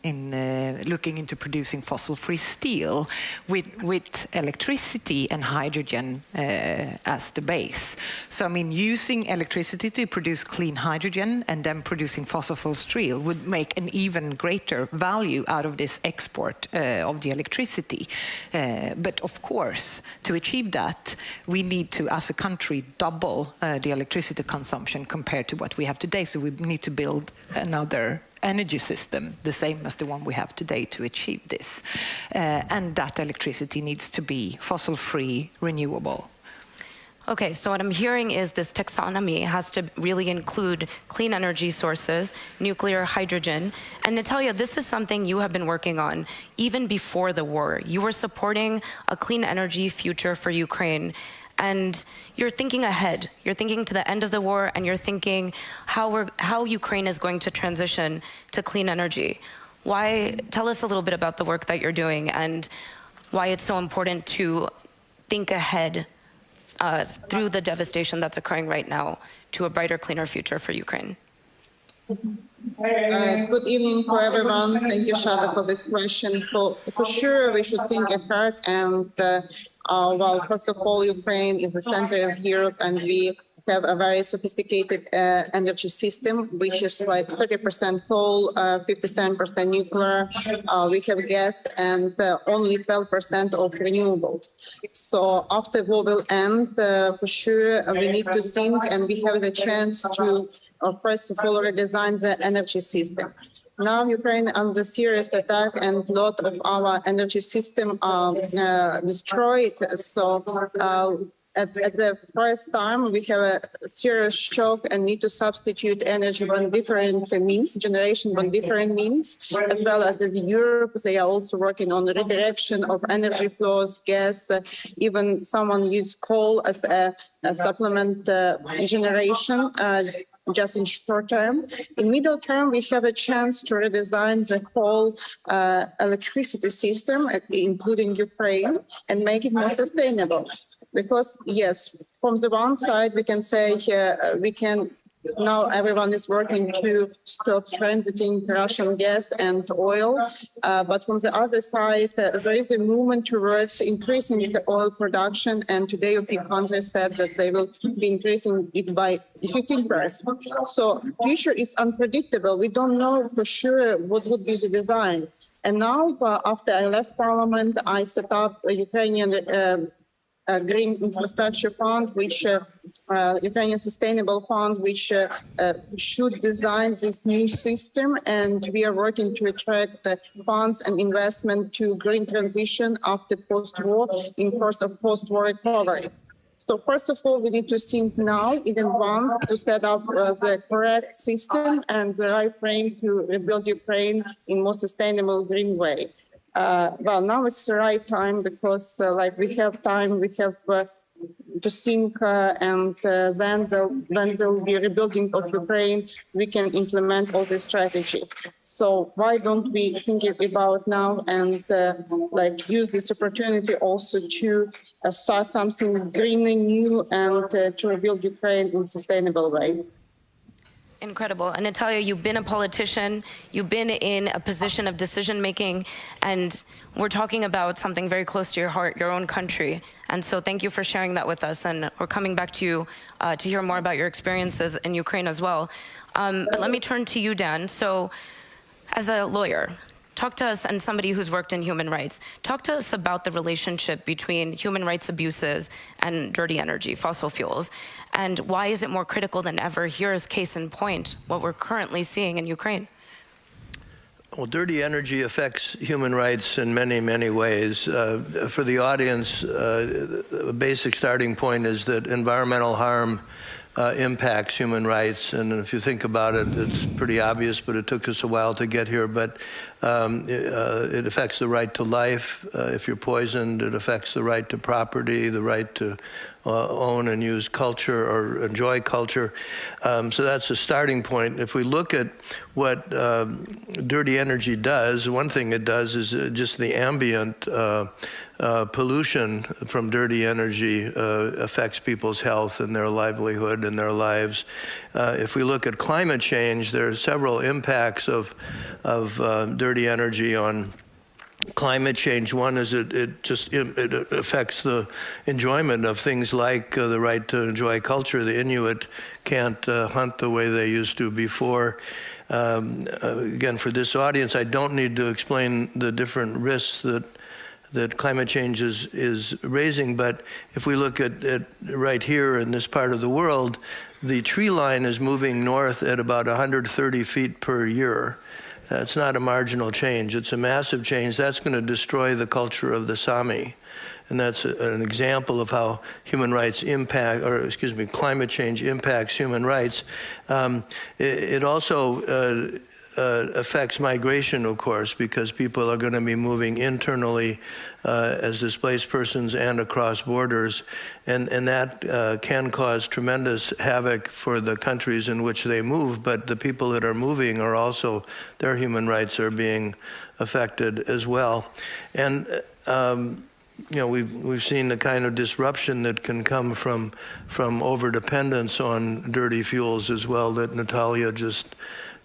Speaker 11: looking into producing fossil-free steel with electricity and hydrogen as the base. So, I mean, using electricity to produce clean hydrogen and then producing fossil-fuel steel would make an even greater value out of this export of the electricity. But of course, to achieve that, we need to, as a country, double the electricity consumption compared to what we have today. So we need to build another energy system, the same as the one we have today, to achieve this. And that electricity needs to be fossil-free, renewable.
Speaker 20: Okay, so what I'm hearing is this taxonomy has to really include clean energy sources, nuclear, hydrogen. And Natalia, this is something you have been working on even before the war. You were supporting a clean energy future for Ukraine. And you're thinking ahead. You're thinking to the end of the war, and you're thinking how Ukraine is going to transition to clean energy. Tell us a little bit about the work that you're doing and why it's so important to think ahead through the devastation that's occurring right now to a brighter, cleaner future for Ukraine.
Speaker 12: Good evening for everyone. Thank you, Shada, for this question. For sure, we should think ahead. And well, first of all, Ukraine is the center of Europe, and we have a very sophisticated energy system, which is like 30% coal, 57% nuclear. We have gas and only 12% of renewables. So after war will end, for sure, we need to think, and we have the chance to, first of all, redesign the energy system. Now Ukraine under serious attack, and a lot of our energy system are destroyed. So at the first time, we have a serious shock and need to substitute energy on different means, generation on different means, as well as in Europe, they are also working on the redirection of energy flows, gas, even someone used coal as a supplement generation, just in short term. In middle term, we have a chance to redesign the whole electricity system, including Ukraine, and make it more sustainable. Because yes, from the one side, we can say we can, now everyone is working to stop transiting Russian gas and oil. But from the other side, there is a movement towards increasing the oil production. And today, OPEC countries said that they will be increasing it by 15%. So future is unpredictable. We don't know for sure what would be the design. And now, after I left parliament, I set up a Ukrainian Green Infrastructure Fund, which Ukrainian Sustainable Fund, which should design this new system. And we are working to attract funds and investment to green transition after post-war, in course of post-war recovery. So first of all, we need to think now in advance to set up the correct system and the right frame to rebuild Ukraine in more sustainable green way. Well, now it's the right time because, like, we have time, we have to think, and then when there will be rebuilding of Ukraine, we can implement all this strategy. So why don't we think about now and like use this opportunity also to start something green and new and to rebuild Ukraine in a sustainable way?
Speaker 20: Incredible. And Natalia, you've been a politician, you've been in a position of decision-making, and we're talking about something very close to your heart, your own country. And so thank you for sharing that with us. And we're coming back to you to hear more about your experiences in Ukraine as well. But let me turn to you, Dan. So as a lawyer, talk to us, and somebody who's worked in human rights, talk to us about the relationship between human rights abuses and dirty energy, fossil fuels. And why is it more critical than ever? Here is case in point, what we're currently seeing in Ukraine.
Speaker 14: Well, dirty energy affects human rights in many, many ways. For the audience, a basic starting point is that environmental harm impacts human rights. And if you think about it, it's pretty obvious, but it took us a while to get here. But it affects the right to life. If you're poisoned, it affects the right to property, the right to own and use culture or enjoy culture. So that's a starting point. If we look at what dirty energy does, one thing it does is just the ambient pollution from dirty energy affects people's health and their livelihood and their lives. If we look at climate change, there are several impacts of dirty energy on climate change. One is it affects the enjoyment of things like the right to enjoy culture. The Inuit can't hunt the way they used to before. Again, for this audience, I don't need to explain the different risks that climate change is raising, but if we look at right here in this part of the world, the tree line is moving north at about 130 feet per year. It's not a marginal change. It's a massive change. That's going to destroy the culture of the Sami. And that's an example of how human rights impact, or excuse me, climate change impacts human rights. It also affects migration, of course, because people are going to be moving internally as displaced persons and across borders. And that can cause tremendous havoc for the countries in which they move. But the people that are moving are also, their human rights are being affected as well. And you know, we've seen the kind of disruption that can come from overdependence on dirty fuels as well that Natalia just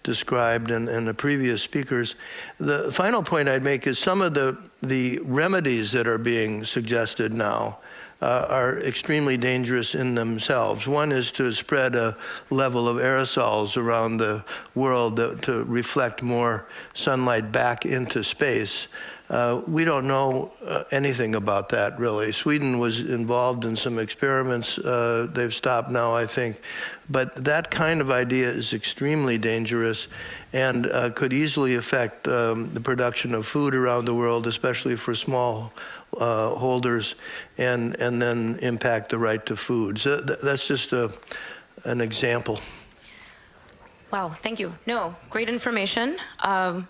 Speaker 14: described and the previous speakers. The final point I'd make is some of the remedies that are being suggested now are extremely dangerous in themselves. One is to spread a level of aerosols around the world to reflect more sunlight back into space. We don't know anything about that, really. Sweden was involved in some experiments. They've stopped now, I think. But that kind of idea is extremely dangerous and could easily affect the production of food around the world, especially for small holders, and then impact the right to food. So that's just an example.
Speaker 20: Wow, thank you. No, great information.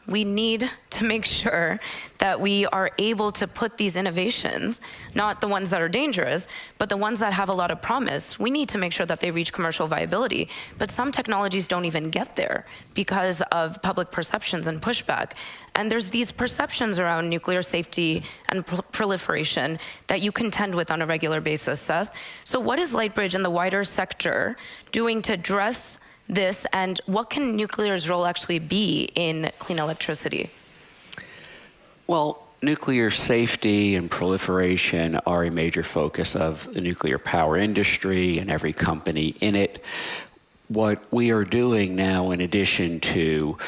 Speaker 20: We need to make sure that we are able to put these innovations, not the ones that are dangerous, but the ones that have a lot of promise. We need to make sure that they reach commercial viability. But some technologies don't even get there because of public perceptions and pushback. And there's these perceptions around nuclear safety and proliferation that you contend with on a regular basis, Seth. So what is Lightbridge and the wider sector doing to address this, and what can nuclear's role actually be in clean electricity?
Speaker 8: Well, nuclear safety and proliferation are a major focus of the nuclear power industry and every company in it. What we are doing now, in addition to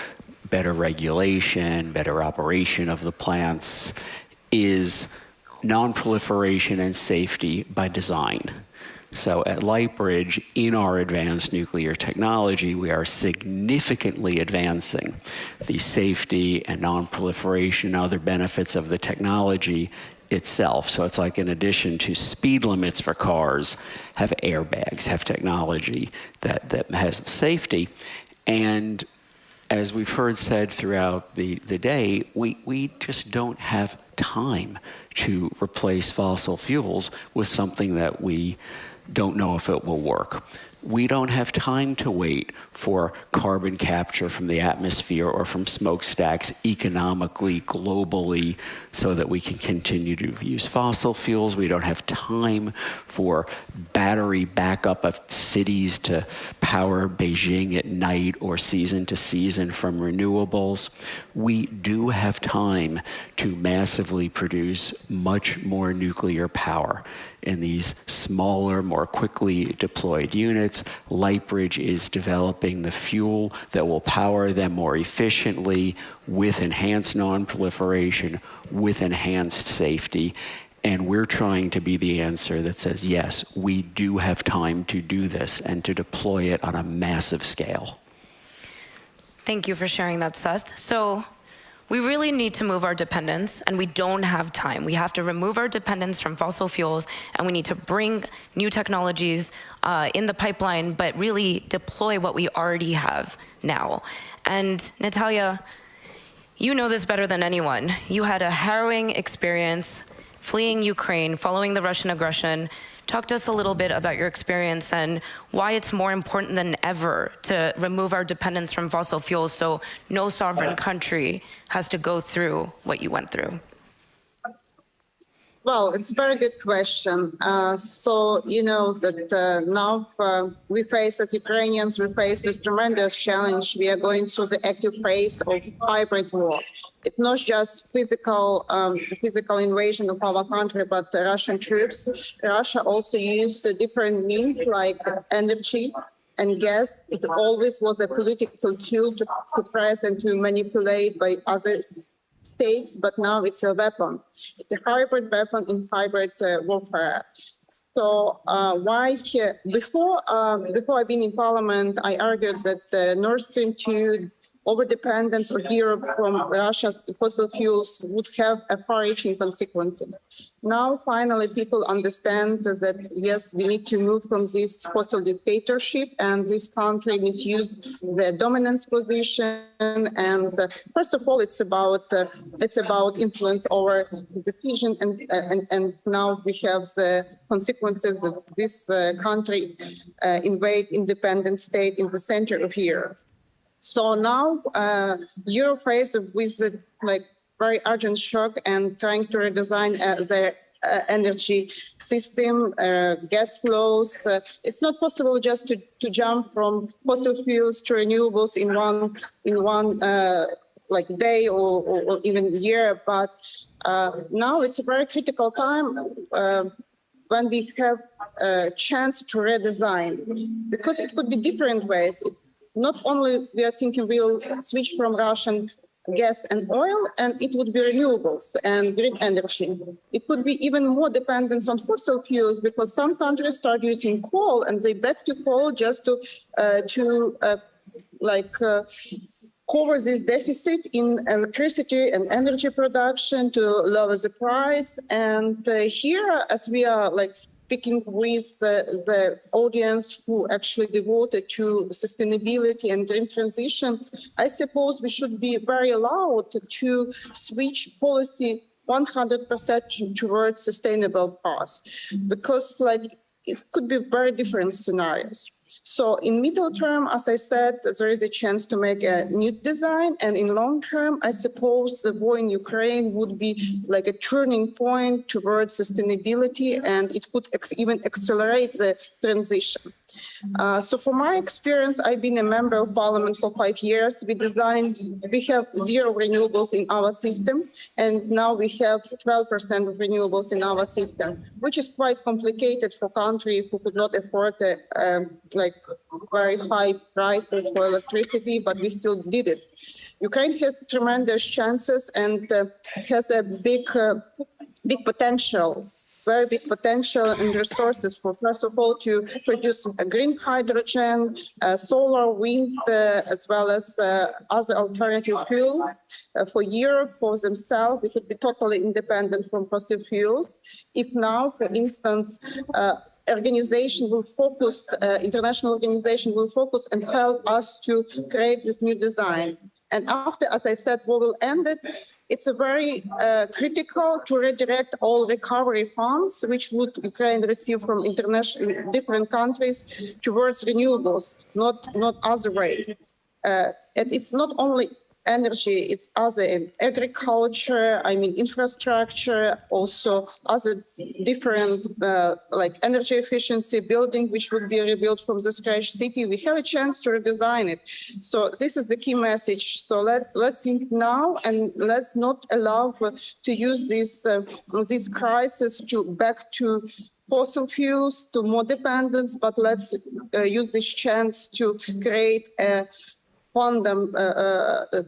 Speaker 8: better regulation, better operation of the plants, is non-proliferation and safety by design. So at Lightbridge, in our advanced nuclear technology, we are significantly advancing the safety and non-proliferation and other benefits of the technology itself. So it's like, in addition to speed limits for cars, have airbags, have technology that has the safety. And as we've heard said throughout the day, we just don't have time to replace fossil fuels with something that we don't know if it will work. We don't have time to wait for carbon capture from the atmosphere or from smokestacks economically, globally, so that we can continue to use fossil fuels. We don't have time for battery backup of cities to power Beijing at night or season to season from renewables. We do have time to massively produce much more nuclear power in these smaller, more quickly deployed units. Lightbridge is developing the fuel that will power them more efficiently with enhanced non-proliferation, with enhanced safety. And we're trying to be the answer that says, yes, we do have time to do this and to deploy it on a massive scale.
Speaker 20: Thank you for sharing that, Seth. So we really need to move our dependence, and we don't have time. We have to remove our dependence from fossil fuels, and we need to bring new technologies in the pipeline, but really deploy what we already have now. And Natalia, you know this better than anyone. You had a harrowing experience fleeing Ukraine, following the Russian aggression. Talk to us a little bit about your experience and why it's more important than ever to remove our dependence from fossil fuels so no sovereign country has to go through what you went through.
Speaker 12: Well, it's a very good question. So, you know, that now we face, as Ukrainians, we face this tremendous challenge. We are going through the active phase of hybrid war. It's not just physical invasion of our country, but the Russian troops. Russia also used different means like energy and gas. It always was a political tool to press and to manipulate by others. States, but now it's a weapon. It's a hybrid weapon in hybrid warfare. So why before I've been in Parliament, I argued that the Nord Stream 2 overdependence of Europe from Russia's fossil fuels would have a far-reaching consequences. Now, finally, people understand that, yes, we need to move from this fossil dictatorship, and this country misuse the dominance position. And first of all, it's about influence over the decision, and now we have the consequences that this country invade independent state in the center of Europe. So now Europe faced with the very urgent shock and trying to redesign their energy system, gas flows. It's not possible just to jump from fossil fuels to renewables in one day or even year. But now it's a very critical time when we have a chance to redesign, because it could be different ways. It's not only we are thinking we'll switch from Russian gas and oil, and it would be renewables and green energy. It could be even more dependence on fossil fuels, because some countries start using coal and they back to coal just to cover this deficit in electricity and energy production to lower the price. And here, as we are speaking with the audience who actually devoted to sustainability and green transition, I suppose we should be very loud to switch policy 100% towards sustainable paths, because it could be very different scenarios. So in middle term, as I said, there is a chance to make a new design. And in long term, I suppose the war in Ukraine would be like a turning point towards sustainability, and it could even accelerate the transition. So from my experience, I've been a member of parliament for 5 years. We have 0 renewables in our system, and now we have 12% of renewables in our system, which is quite complicated for countries who could not afford very high prices for electricity, but we still did it. Ukraine has tremendous chances and has a big potential. Very big potential and resources for, first of all, to produce green hydrogen, solar, wind, as well as other alternative fuels. For Europe, for themselves, we could be totally independent from fossil fuels. If now, for instance, international organization will focus and help us to create this new design. And after, as I said, we will end it. It's a very critical to redirect all recovery funds, which would Ukraine receive from different countries, towards renewables, not other ways. And it's not only energy, it's other in agriculture, infrastructure, also other different energy efficiency building, which would be rebuilt from the scratch city. We have a chance to redesign it. So this is the key message. So let's think now, and let's not allow to use this crisis back to fossil fuels, to more dependence, but let's use this chance to create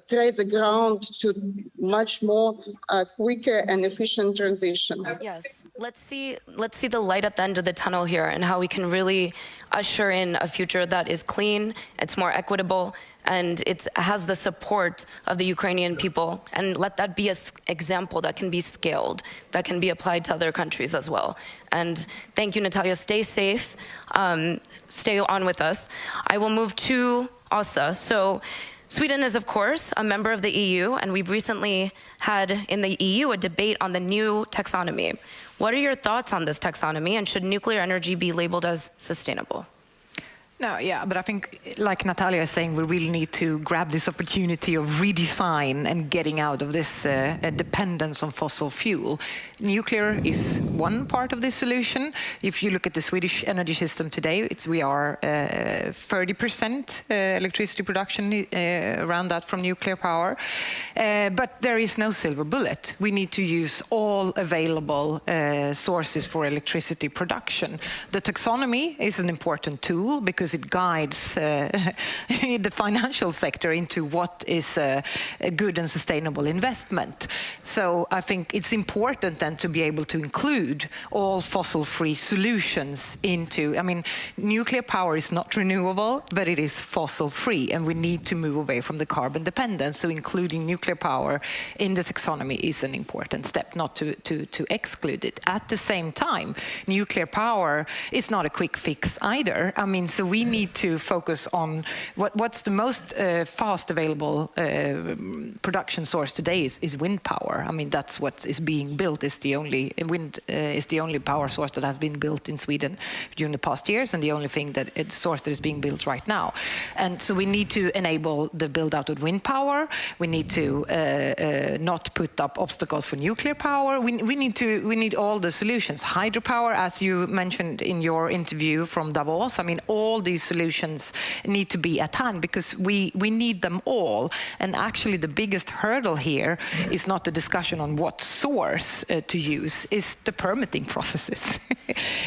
Speaker 12: create the ground to much more quicker and efficient transition.
Speaker 20: Yes, let's see the light at the end of the tunnel here, and how we can really usher in a future that is clean, it's more equitable, and it has the support of the Ukrainian people, and let that be an example that can be scaled, that can be applied to other countries as well. And thank you, Natalia. Stay safe, stay on with us. I will move to Asa. So Sweden is, of course, a member of the EU, and we've recently had in the EU a debate on the new taxonomy. What are your thoughts on this taxonomy, and should nuclear energy be labeled as sustainable?
Speaker 11: No, yeah, but I think, like Natalia is saying, we really need to grab this opportunity of redesign and getting out of this dependence on fossil fuel. Nuclear is one part of this solution. If you look at the Swedish energy system today, we are 30% electricity production, around that, from nuclear power. But there is no silver bullet. We need to use all available sources for electricity production. The taxonomy is an important tool, because because it guides the financial sector into what is a good and sustainable investment. So I think it's important then to be able to include all fossil-free solutions into, I mean, nuclear power is not renewable, but it is fossil-free, and we need to move away from the carbon dependence. So including nuclear power in the taxonomy is an important step, not to exclude it. At the same time, nuclear power is not a quick fix either. I mean, so we need to focus on what's the most fast available production source today is wind power. I mean, that's what is being built. Is the only wind is the only power source that has been built in Sweden during the past years, and the only thing that it's source that is being built right now. And so we need to enable the build out of wind power. We need to not put up obstacles for nuclear power. We need all the solutions. Hydropower, as you mentioned in your interview from Davos. I mean, all these solutions need to be at hand because we need them all. And actually, the biggest hurdle here is not the discussion on what source to use, is the permitting processes.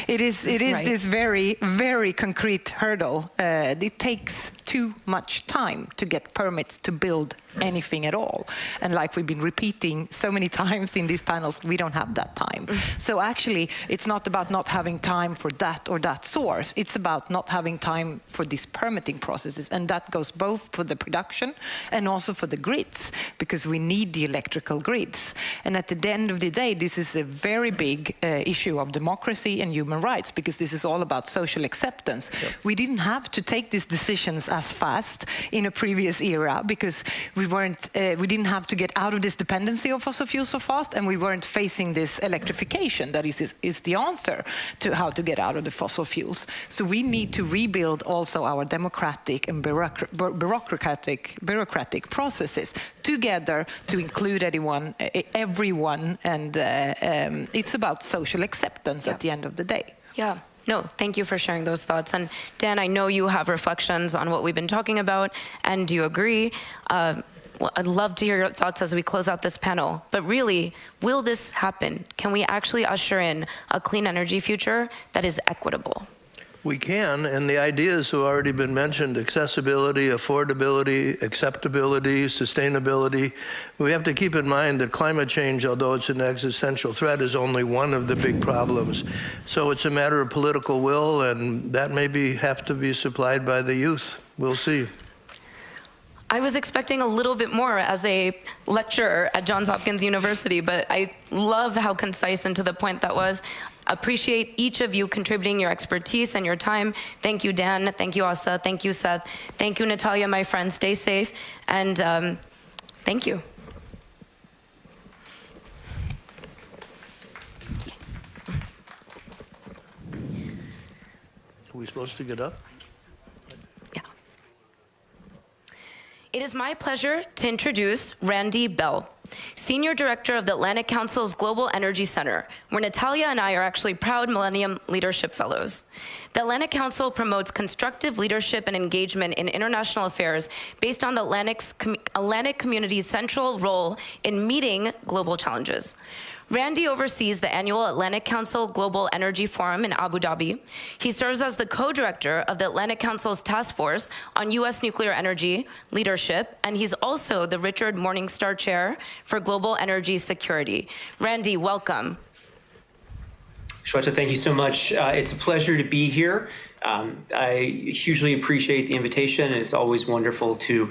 Speaker 11: It is right. This very, very concrete hurdle. It takes too much time to get permits to build anything at all. And like we've been repeating so many times in these panels, we don't have that time. So actually, it's not about not having time for that or that source. It's about not having time for these permitting processes. And that goes both for the production and also for the grids, because we need the electrical grids. And at the end of the day, this is a very big issue of democracy and human rights, because this is all about social acceptance. Yeah. We didn't have to take these decisions as fast in a previous era, because we didn't have to get out of this dependency of fossil fuels so fast, and we weren't facing this electrification that is the answer to how to get out of the fossil fuels. So we need to rebuild also our democratic and bureaucratic processes together to include everyone, and it's about social acceptance at the end of the day.
Speaker 20: Yeah. No, thank you for sharing those thoughts. And Dan, I know you have reflections on what we've been talking about, and you agree. Well, I'd love to hear your thoughts as we close out this panel. But really, will this happen? Can we actually usher in a clean energy future that is equitable?
Speaker 14: We can, and the ideas have already been mentioned: accessibility, affordability, acceptability, sustainability. We have to keep in mind that climate change, although it's an existential threat, is only one of the big problems. So it's a matter of political will, and that may have to be supplied by the youth. We'll see.
Speaker 20: I was expecting a little bit more as a lecturer at Johns Hopkins University, but I love how concise and to the point that was. Appreciate each of you contributing your expertise and your time. Thank you, Dan. Thank you, Asa. Thank you, Seth. Thank you, Natalia, my friend. Stay safe. And thank you.
Speaker 14: Are we supposed to get up?
Speaker 20: Yeah. It is my pleasure to introduce Randy Bell, Senior Director of the Atlantic Council's Global Energy Center, where Natalia and I are actually proud Millennium Leadership Fellows. The Atlantic Council promotes constructive leadership and engagement in international affairs based on the Atlantic community's central role in meeting global challenges. Randy oversees the annual Atlantic Council Global Energy Forum in Abu Dhabi. He serves as the co-director of the Atlantic Council's Task Force on U.S. Nuclear Energy Leadership, and he's also the Richard Morningstar Chair for Global Energy Security. Randy, welcome.
Speaker 1: Shweta, thank you so much. It's a pleasure to be here. I hugely appreciate the invitation, and it's always wonderful to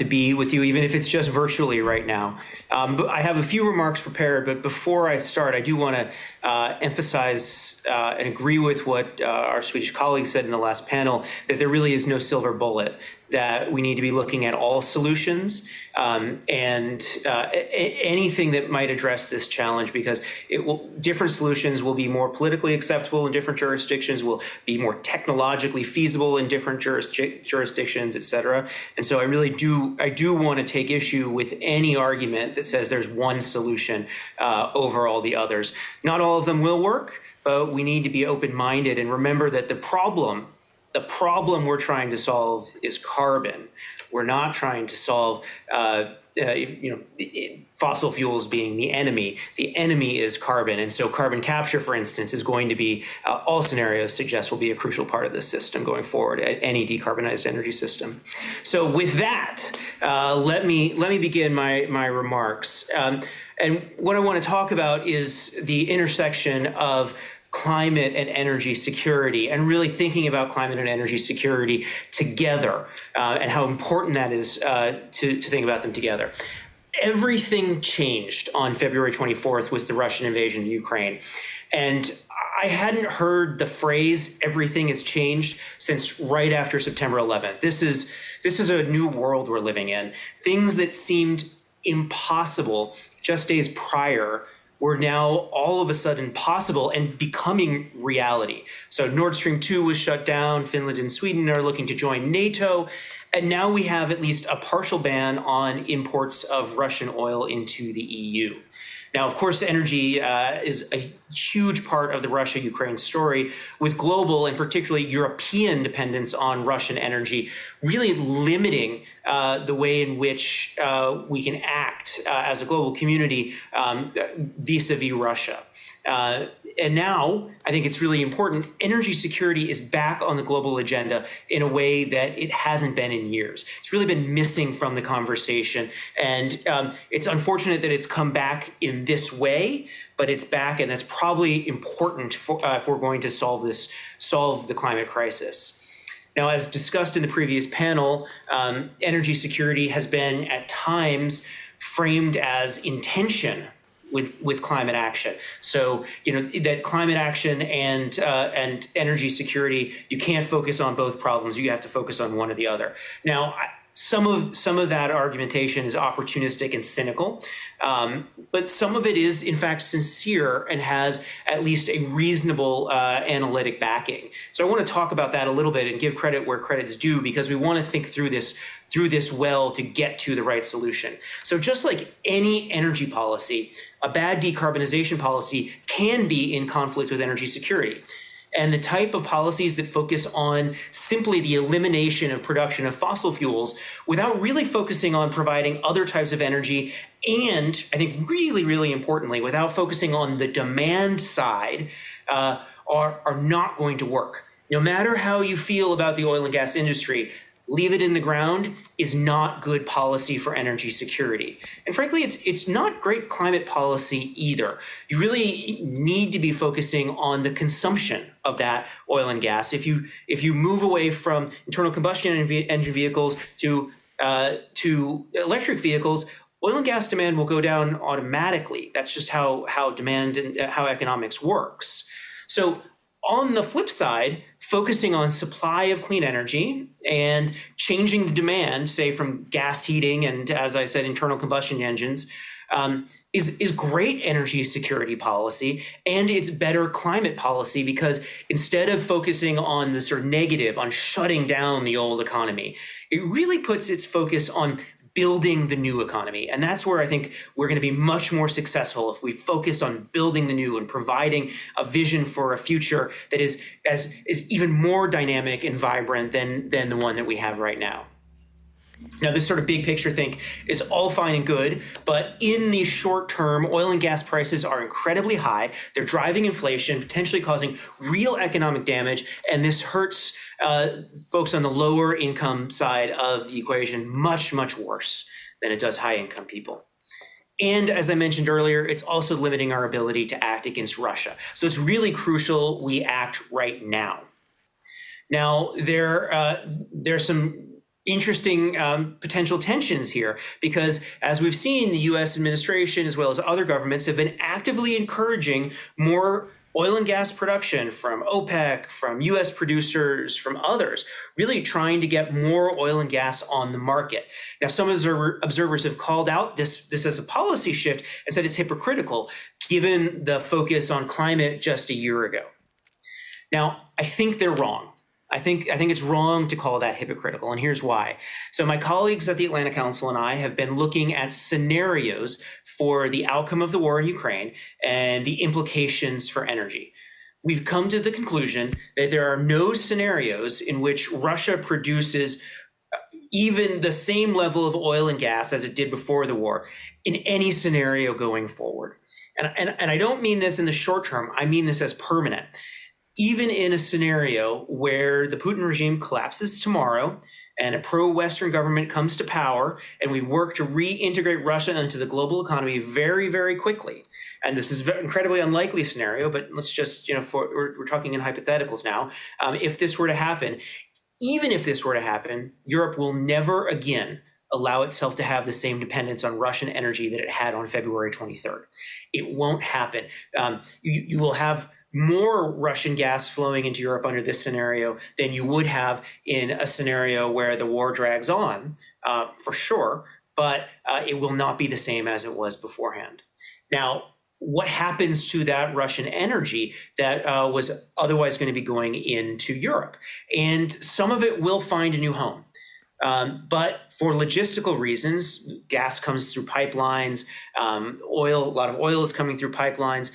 Speaker 1: be with you, even if it's just virtually right now. But I have a few remarks prepared, but before I start, I do want to emphasize and agree with what our Swedish colleague said in the last panel, that there really is no silver bullet, that we need to be looking at all solutions and anything that might address this challenge, because different solutions will be more politically acceptable in different jurisdictions, will be more technologically feasible in different jurisdictions, et cetera. And so I do want to take issue with any argument that says there's one solution over all the others. Not all of them will work, but we need to be open-minded and remember that the problem we're trying to solve is carbon. We're not trying to solve fossil fuels being the enemy. The enemy is carbon. And so carbon capture, for instance, is going to be, all scenarios suggest will be a crucial part of this system going forward, any decarbonized energy system. So with that, let me begin my remarks. And what I want to talk about is the intersection of climate and energy security, and really thinking about climate and energy security together, and how important that is to think about them together. Everything changed on February 24th with the Russian invasion of Ukraine. And I hadn't heard the phrase "everything has changed" since right after September 11th. This is a new world we're living in. Things that seemed impossible just days prior were now all of a sudden possible and becoming reality. So Nord Stream 2 was shut down. Finland and Sweden are looking to join NATO. And now we have at least a partial ban on imports of Russian oil into the EU. Now, of course, energy is a huge part of the Russia-Ukraine story, with global and particularly European dependence on Russian energy really limiting the way in which we can act as a global community vis-a-vis Russia. And now, I think it's really important, energy security is back on the global agenda in a way that it hasn't been in years. It's really been missing from the conversation. And it's unfortunate that it's come back in this way, but it's back, and that's probably important for, if we're going to solve the climate crisis. Now, as discussed in the previous panel, energy security has been at times framed as intention with climate action. So, that climate action and energy security, you can't focus on both problems. You have to focus on one or the other. Now, some of that argumentation is opportunistic and cynical, but some of it is, in fact, sincere and has at least a reasonable analytic backing. So I want to talk about that a little bit and give credit where credit's due, because we want to think through this well to get to the right solution. So just like any energy policy, a bad decarbonization policy can be in conflict with energy security. And the type of policies that focus on simply the elimination of production of fossil fuels without really focusing on providing other types of energy, and I think really, really importantly, without focusing on the demand side, are not going to work. No matter how you feel about the oil and gas industry, leave it in the ground is not good policy for energy security. And frankly, it's not great climate policy either. You really need to be focusing on the consumption of that oil and gas. If you move away from internal combustion engine vehicles to electric vehicles, oil and gas demand will go down automatically. That's just how demand and how economics works. So on the flip side, focusing on supply of clean energy and changing the demand, say from gas heating and, as I said, internal combustion engines, is great energy security policy, and it's better climate policy, because instead of focusing on the sort of negative, on shutting down the old economy, it really puts its focus on building the new economy. And that's where I think we're going to be much more successful if we focus on building the new and providing a vision for a future that is even more dynamic and vibrant than the one that we have right now. Now, this sort of big picture think is all fine and good, but in the short term, oil and gas prices are incredibly high. They're driving inflation, potentially causing real economic damage, and this hurts folks on the lower income side of the equation much, much worse than it does high income people. And as I mentioned earlier, it's also limiting our ability to act against Russia. So it's really crucial we act right now. Now, there's some interesting potential tensions here, because as we've seen, the U.S. administration, as well as other governments, have been actively encouraging more oil and gas production from OPEC, from U.S. producers, from others, really trying to get more oil and gas on the market. Now, some observers have called out this as a policy shift and said it's hypocritical, given the focus on climate just a year ago. Now, I think they're wrong. I think it's wrong to call that hypocritical, and here's why. So my colleagues at the Atlantic Council and I have been looking at scenarios for the outcome of the war in Ukraine and the implications for energy. We've come to the conclusion that there are no scenarios in which Russia produces even the same level of oil and gas as it did before the war in any scenario going forward. And I don't mean this in the short term, I mean this as permanent. Even in a scenario where the Putin regime collapses tomorrow and a pro-Western government comes to power and we work to reintegrate Russia into the global economy very, very quickly. And this is an incredibly unlikely scenario, but let's just, we're talking in hypotheticals now. If this were to happen, even if this were to happen, Europe will never again allow itself to have the same dependence on Russian energy that it had on February 23rd. It won't happen. You will have more Russian gas flowing into Europe under this scenario than you would have in a scenario where the war drags on, for sure, but it will not be the same as it was beforehand. Now, what happens to that Russian energy that was otherwise going to be going into Europe? And some of it will find a new home. But for logistical reasons, gas comes through pipelines, a lot of oil is coming through pipelines.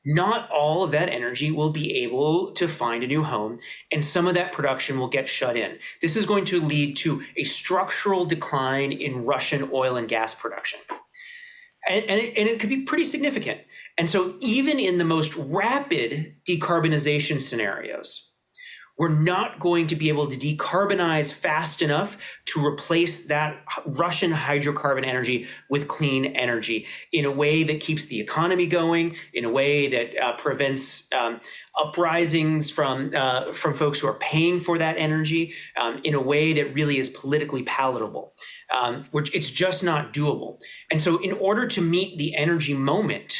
Speaker 1: Not all of that energy will be able to find a new home, and some of that production will get shut in. This is going to lead to a structural decline in Russian oil and gas production. And it could be pretty significant. And so even in the most rapid decarbonization scenarios, we're not going to be able to decarbonize fast enough to replace that Russian hydrocarbon energy with clean energy in a way that keeps the economy going, in a way that prevents uprisings from folks who are paying for that energy, in a way that really is politically palatable. It's just not doable. And so in order to meet the energy moment,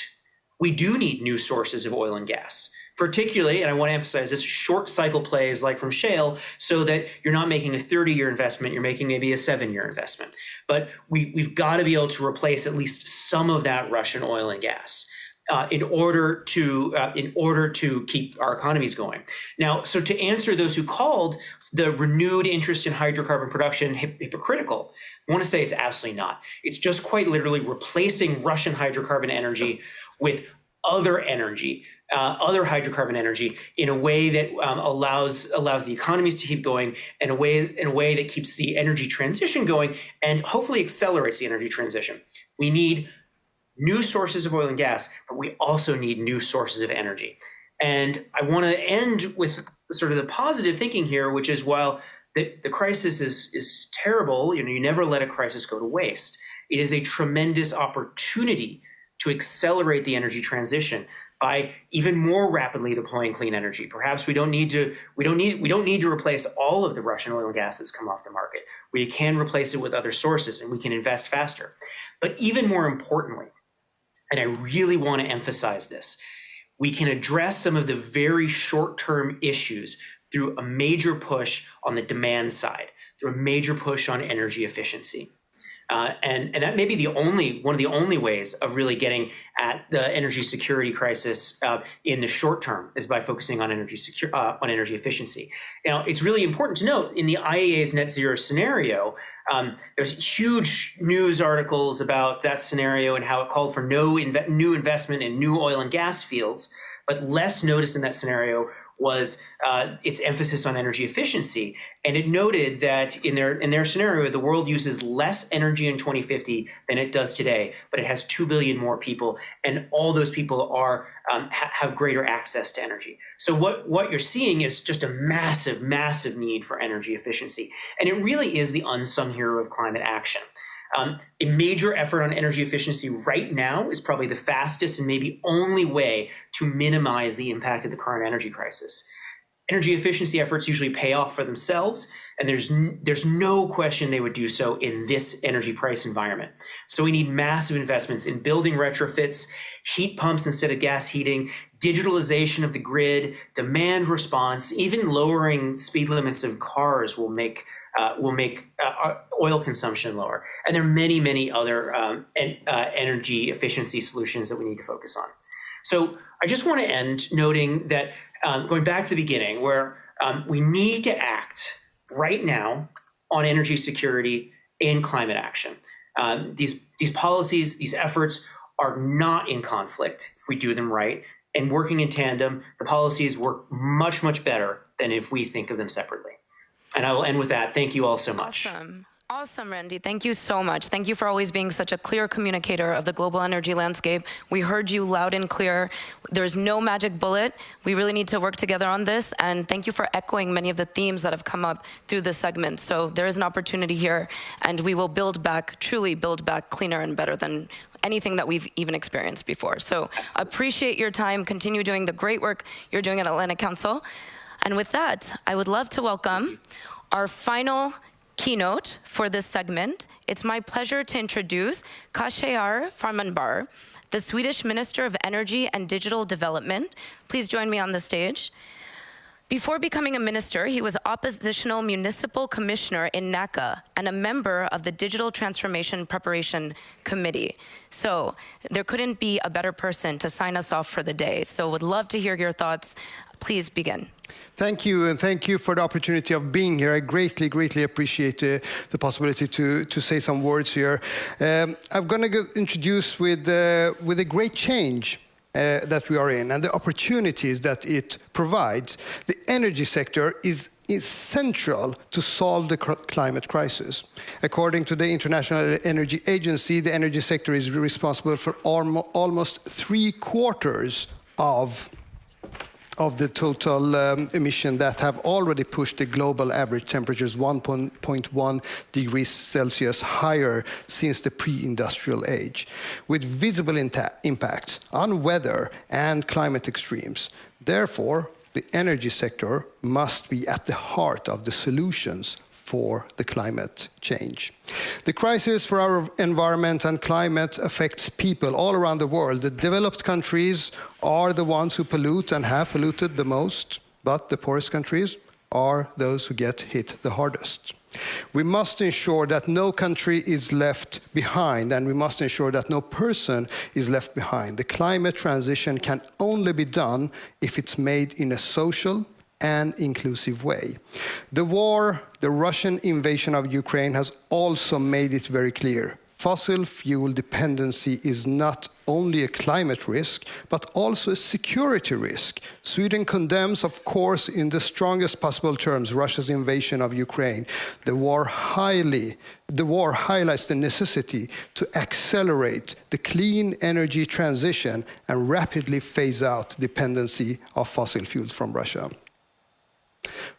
Speaker 1: we do need new sources of oil and gas. Particularly, and I want to emphasize this, short cycle plays like from shale, so that you're not making a 30-year investment, you're making maybe a 7-year investment. But we've got to be able to replace at least some of that Russian oil and gas in order to keep our economies going. Now, so to answer those who called the renewed interest in hydrocarbon production hypocritical, I want to say it's absolutely not. It's just quite literally replacing Russian hydrocarbon energy with other energy, other hydrocarbon energy, in a way that allows the economies to keep going, in a way that keeps the energy transition going, and hopefully accelerates the energy transition. We need new sources of oil and gas, but we also need new sources of energy. And I want to end with sort of the positive thinking here, which is, while the crisis is terrible, you never let a crisis go to waste. It is a tremendous opportunity to accelerate the energy transition by even more rapidly deploying clean energy. Perhaps we don't need to replace all of the Russian oil and gas that's come off the market. We can replace it with other sources, and we can invest faster. But even more importantly, and I really want to emphasize this, we can address some of the very short-term issues through a major push on the demand side, through a major push on energy efficiency. And that may be one of the only ways of really getting at the energy security crisis in the short term, is by focusing on energy efficiency. Now, it's really important to note, in the IEA's net zero scenario, there's huge news articles about that scenario and how it called for no new investment in new oil and gas fields. But less noticed in that scenario was its emphasis on energy efficiency. And it noted that in their scenario, the world uses less energy in 2050 than it does today, but it has 2 billion more people, and all those people have greater access to energy. So what you're seeing is just a massive, massive need for energy efficiency. And it really is the unsung hero of climate action. A major effort on energy efficiency right now is probably the fastest and maybe only way to minimize the impact of the current energy crisis. Energy efficiency efforts usually pay off for themselves, and there's no question they would do so in this energy price environment. So we need massive investments in building retrofits, heat pumps instead of gas heating, digitalization of the grid, demand response. Even lowering speed limits of cars will make oil consumption lower. And there are many, many other energy efficiency solutions that we need to focus on. So I just want to end noting that, going back to the beginning, where we need to act right now on energy security and climate action. These policies, these efforts are not in conflict if we do them right. And working in tandem, the policies work much, much better than if we think of them separately. And I will end with that. Thank you all so much.
Speaker 20: Awesome. Awesome, Randy. Thank you so much. Thank you for always being such a clear communicator of the global energy landscape. We heard you loud and clear. There's no magic bullet. We really need to work together on this. And thank you for echoing many of the themes that have come up through this segment. So there is an opportunity here, and we will build back, truly build back cleaner and better than anything that we've even experienced before. So appreciate your time. Continue doing the great work you're doing at Atlantic Council. And with that, I would love to welcome our final keynote for this segment. It's my pleasure to introduce Khashayar Farmanbar, the Swedish Minister of Energy and Digital Development. Please join me on the stage. Before becoming a minister, he was oppositional municipal commissioner in Nacka and a member of the Digital Transformation Preparation Committee. So there couldn't be a better person to sign us off for the day. So would love to hear your thoughts. Please begin.
Speaker 15: Thank you, and thank you for the opportunity of being here. I greatly, greatly appreciate the possibility to say some words here. I'm going to introduce with a great change that we are in and the opportunities that it provides. The energy sector is central to solve the climate crisis. According to the International Energy Agency, the energy sector is responsible for almost 3/4 of the total emission that have already pushed the global average temperatures 1.1 degrees Celsius higher since the pre-industrial age, with visible impacts on weather and climate extremes. Therefore, the energy sector must be at the heart of the solutions for the climate change. The crisis for our environment and climate affects people all around the world. The developed countries are the ones who pollute and have polluted the most, but the poorest countries are those who get hit the hardest. We must ensure that no country is left behind, and we must ensure that no person is left behind. The climate transition can only be done if it's made in a social and inclusive way. The Russian invasion of Ukraine has also made it very clear. Fossil fuel dependency is not only a climate risk, but also a security risk. Sweden condemns, of course, in the strongest possible terms, Russia's invasion of Ukraine. The war highlights the necessity to accelerate the clean energy transition and rapidly phase out dependency of fossil fuels from Russia.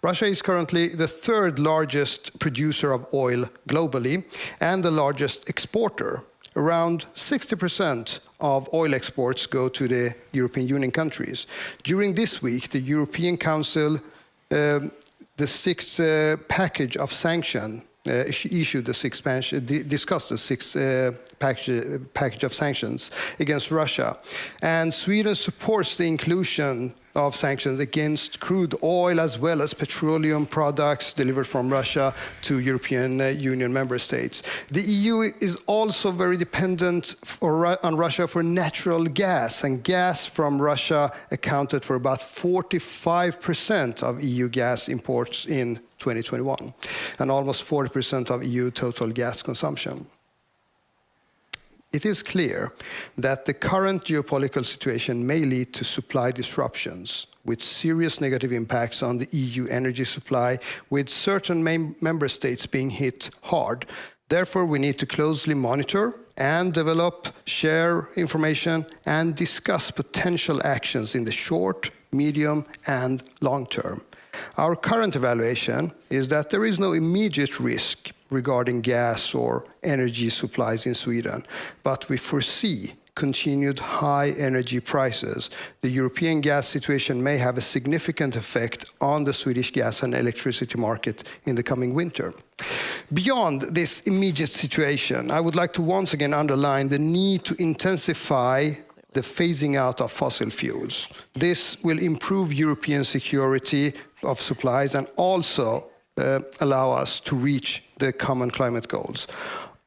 Speaker 15: Russia is currently the third largest producer of oil globally and the largest exporter. Around 60% of oil exports go to the European Union countries. During this week, the European Council, the sixth package of sanctions, discussed the sixth package of sanctions against Russia. And Sweden supports the inclusion of sanctions against crude oil as well as petroleum products delivered from Russia to European Union member states. The EU is also very dependent on Russia for natural gas, and gas from Russia accounted for about 45% of EU gas imports in 2021, and almost 40% of EU total gas consumption. It is clear that the current geopolitical situation may lead to supply disruptions with serious negative impacts on the EU energy supply, with certain member states being hit hard. Therefore, we need to closely monitor and develop, share information, and discuss potential actions in the short, medium, and long term. Our current evaluation is that there is no immediate risk regarding gas or energy supplies in Sweden, but we foresee continued high energy prices. The European gas situation may have a significant effect on the Swedish gas and electricity market in the coming winter. Beyond this immediate situation, I would like to once again underline the need to intensify the phasing out of fossil fuels. This will improve European security of supplies and also allow us to reach the common climate goals.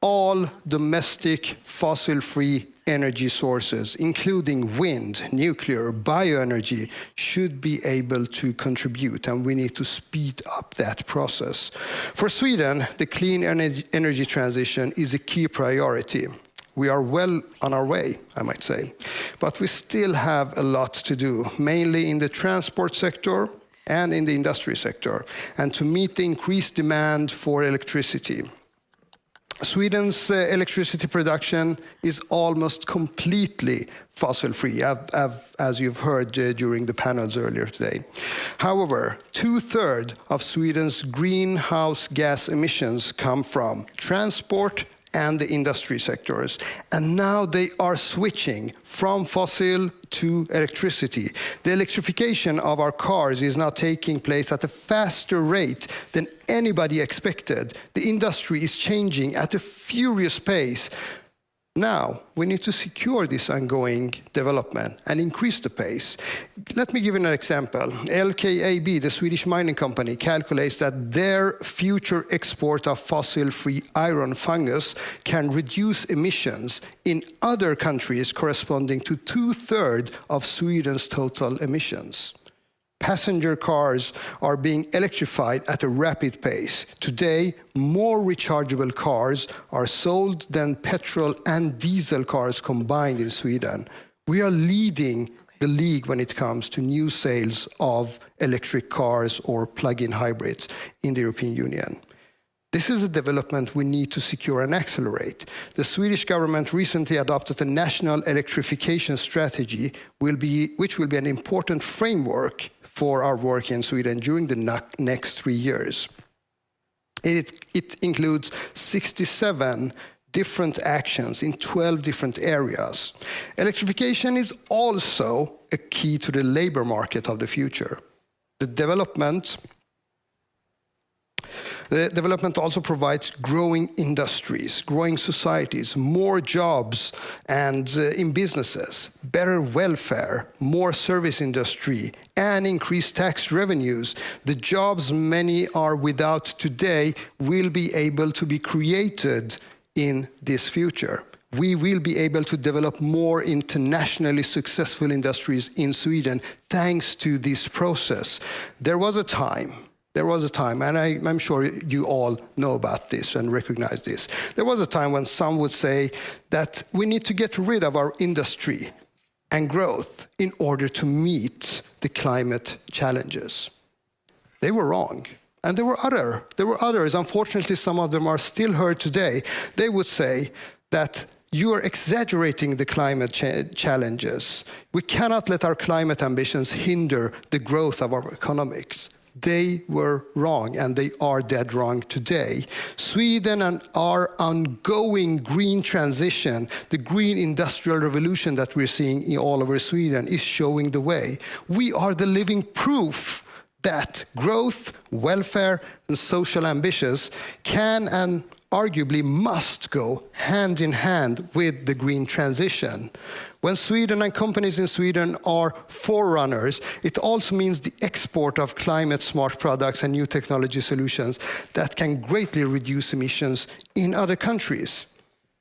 Speaker 15: All domestic fossil-free energy sources, including wind, nuclear, bioenergy, should be able to contribute, and we need to speed up that process. For Sweden, the clean energy transition is a key priority. We are well on our way, I might say, but we still have a lot to do, mainly in the transport sector, and in the industry sector, and to meet the increased demand for electricity. Sweden's electricity production is almost completely fossil-free, as you've heard during the panels earlier today. However, 2/3 of Sweden's greenhouse gas emissions come from transport and the industry sectors. And now they are switching from fossil to electricity. The electrification of our cars is now taking place at a faster rate than anybody expected. The industry is changing at a furious pace. Now, we need to secure this ongoing development and increase the pace. Let me give you an example. LKAB, the Swedish mining company, calculates that their future export of fossil-free iron fungus can reduce emissions in other countries corresponding to 2/3 of Sweden's total emissions. Passenger cars are being electrified at a rapid pace. Today, more rechargeable cars are sold than petrol and diesel cars combined in Sweden. We are leading the league when it comes to new sales of electric cars or plug-in hybrids in the European Union. This is a development we need to secure and accelerate. The Swedish government recently adopted a national electrification strategy, which will be an important framework for our work in Sweden during the next 3 years. It includes 67 different actions in 12 different areas. Electrification is also a key to the labor market of the future. The development also provides growing industries, growing societies, more jobs and in businesses, better welfare, more service industry, and increased tax revenues. The jobs many are without today will be able to be created in this future. We will be able to develop more internationally successful industries in Sweden thanks to this process. There was a time, and I'm sure you all know about this and recognize this. There was a time when some would say that we need to get rid of our industry and growth in order to meet the climate challenges. They were wrong. And there were others, unfortunately some of them are still heard today. They would say that you are exaggerating the climate challenges. We cannot let our climate ambitions hinder the growth of our economics. They were wrong, and they are dead wrong today. Sweden and our ongoing green transition, the green industrial revolution that we're seeing all over Sweden, is showing the way. We are the living proof that growth, welfare, and social ambitions can and arguably must go hand in hand with the green transition. When Sweden and companies in Sweden are forerunners, it also means the export of climate-smart products and new technology solutions that can greatly reduce emissions in other countries.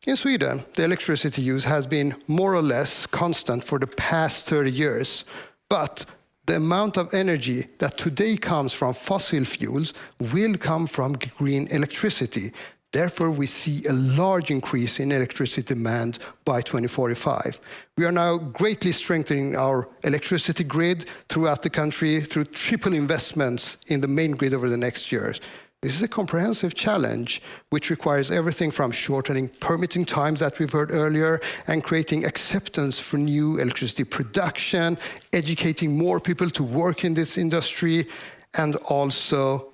Speaker 15: In Sweden, the electricity use has been more or less constant for the past 30 years, but the amount of energy that today comes from fossil fuels will come from green electricity. Therefore, we see a large increase in electricity demand by 2045. We are now greatly strengthening our electricity grid throughout the country through triple investments in the main grid over the next years. This is a comprehensive challenge which requires everything from shortening permitting times that we've heard earlier and creating acceptance for new electricity production, educating more people to work in this industry, and also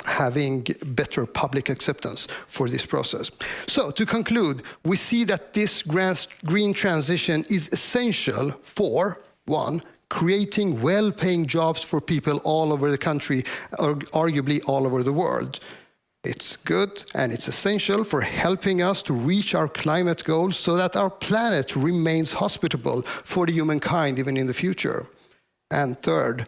Speaker 15: having better public acceptance for this process. So to conclude, we see that this green transition is essential for, one, creating well-paying jobs for people all over the country, or arguably all over the world. It's good and it's essential for helping us to reach our climate goals so that our planet remains hospitable for the humankind even in the future. And third,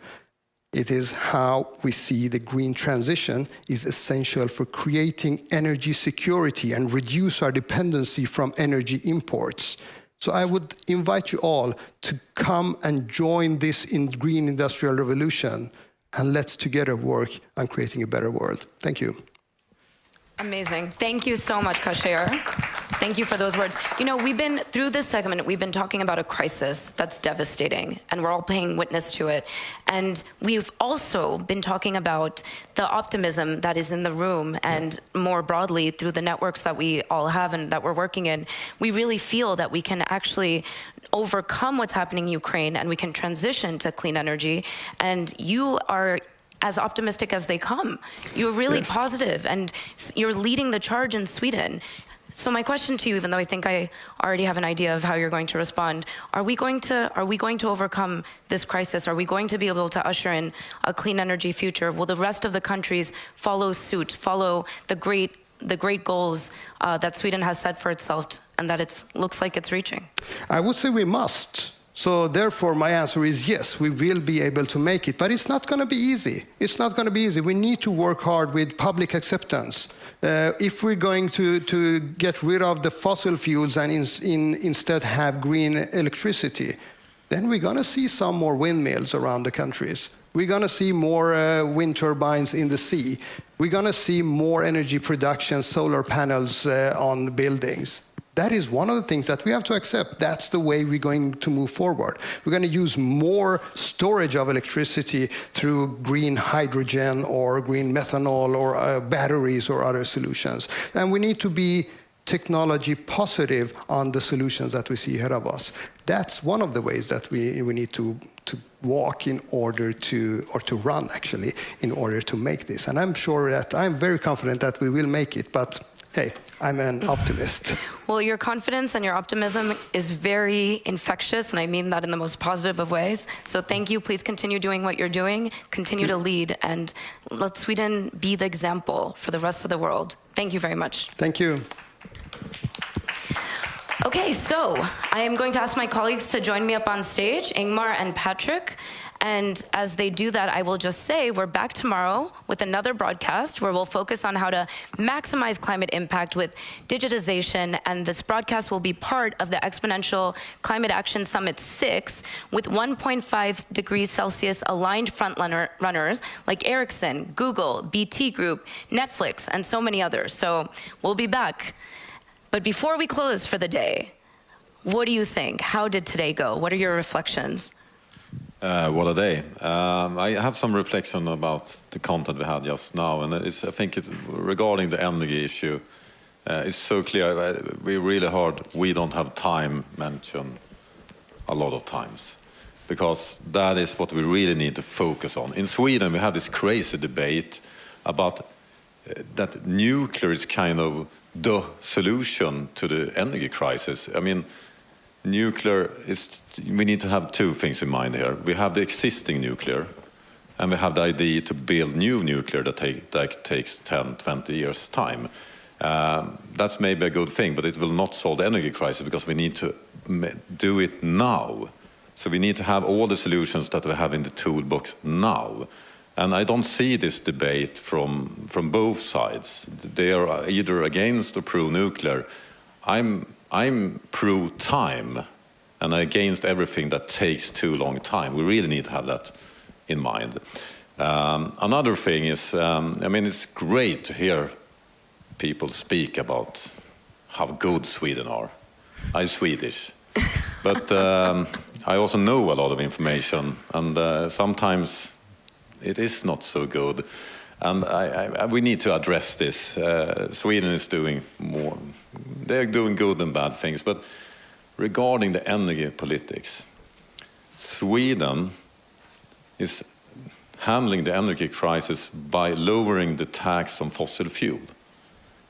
Speaker 15: it is how we see the green transition is essential for creating energy security and reduce our dependency from energy imports. So I would invite you all to come and join this green industrial revolution, and let's together work on creating a better world. Thank you.
Speaker 20: Amazing. Thank you so much, Kasher. Thank you for those words. You know, through this segment, we've been talking about a crisis that's devastating, and we're all paying witness to it. And we've also been talking about the optimism that is in the room, and more broadly, through the networks that we all have and that we're working in, we really feel that we can actually overcome what's happening in Ukraine, and we can transition to clean energy. And you are as optimistic as they come. You're really positive, and you're leading the charge in Sweden. So my question to you, even though I think I already have an idea of how you're going to respond, are we going to overcome this crisis? Are we going to be able to usher in a clean energy future? Will the rest of the countries follow suit, follow the great goals that Sweden has set for itself and that it looks like it's reaching?
Speaker 15: I would say we must. So therefore, my answer is yes, we will be able to make it. But it's not going to be easy. It's not going to be easy. We need to work hard with public acceptance. If we're going to get rid of the fossil fuels and instead have green electricity, then we're going to see some more windmills around the countries. We're going to see more wind turbines in the sea. We're going to see more energy production, solar panels on buildings. That is one of the things that we have to accept. That's the way we're going to move forward. We're going to use more storage of electricity through green hydrogen or green methanol or batteries or other solutions. And we need to be technology positive on the solutions that we see ahead of us. That's one of the ways that we need to walk in order to, or to run actually, in order to make this. And I'm sure that, I'm very confident that we will make it, but hey, I'm an optimist.
Speaker 20: Well, your confidence and your optimism is very infectious, and I mean that in the most positive of ways. So thank you. Please continue doing what you're doing. Continue to lead, and let Sweden be the example for the rest of the world. Thank you very much.
Speaker 15: Thank you.
Speaker 20: Okay, so I am going to ask my colleagues to join me up on stage, Ingmar and Patrick. And as they do that, I will just say we're back tomorrow with another broadcast where we'll focus on how to maximize climate impact with digitization. And this broadcast will be part of the Exponential Climate Action Summit 6 with 1.5 degrees Celsius aligned frontrunners like Ericsson, Google, BT Group, Netflix, and so many others. So we'll be back. But before we close for the day, what do you think? How did today go? What are your reflections?
Speaker 23: What a day. I have some reflection about the content we had just now, and I think it's regarding the energy issue. It's so clear, we really hard, we don't have time mentioned a lot of times, because that is what we really need to focus on. In Sweden, we had this crazy debate about that nuclear is kind of the solution to the energy crisis. I mean, nuclear is, we need to have two things in mind here. We have the existing nuclear, and we have the idea to build new nuclear that takes 10, 20 years' time. That's maybe a good thing, but it will not solve the energy crisis because we need to do it now. So we need to have all the solutions that we have in the toolbox now. And I don't see this debate from both sides. They are either against or pro-nuclear. I'm pro-time, and against everything that takes too long time. We really need to have that in mind. Another thing is, I mean, it's great to hear people speak about how good Sweden are. I'm Swedish, but I also know a lot of information, and sometimes it is not so good. And we need to address this. Sweden is doing more. They're doing good and bad things. But regarding the energy politics, Sweden is handling the energy crisis by lowering the tax on fossil fuel.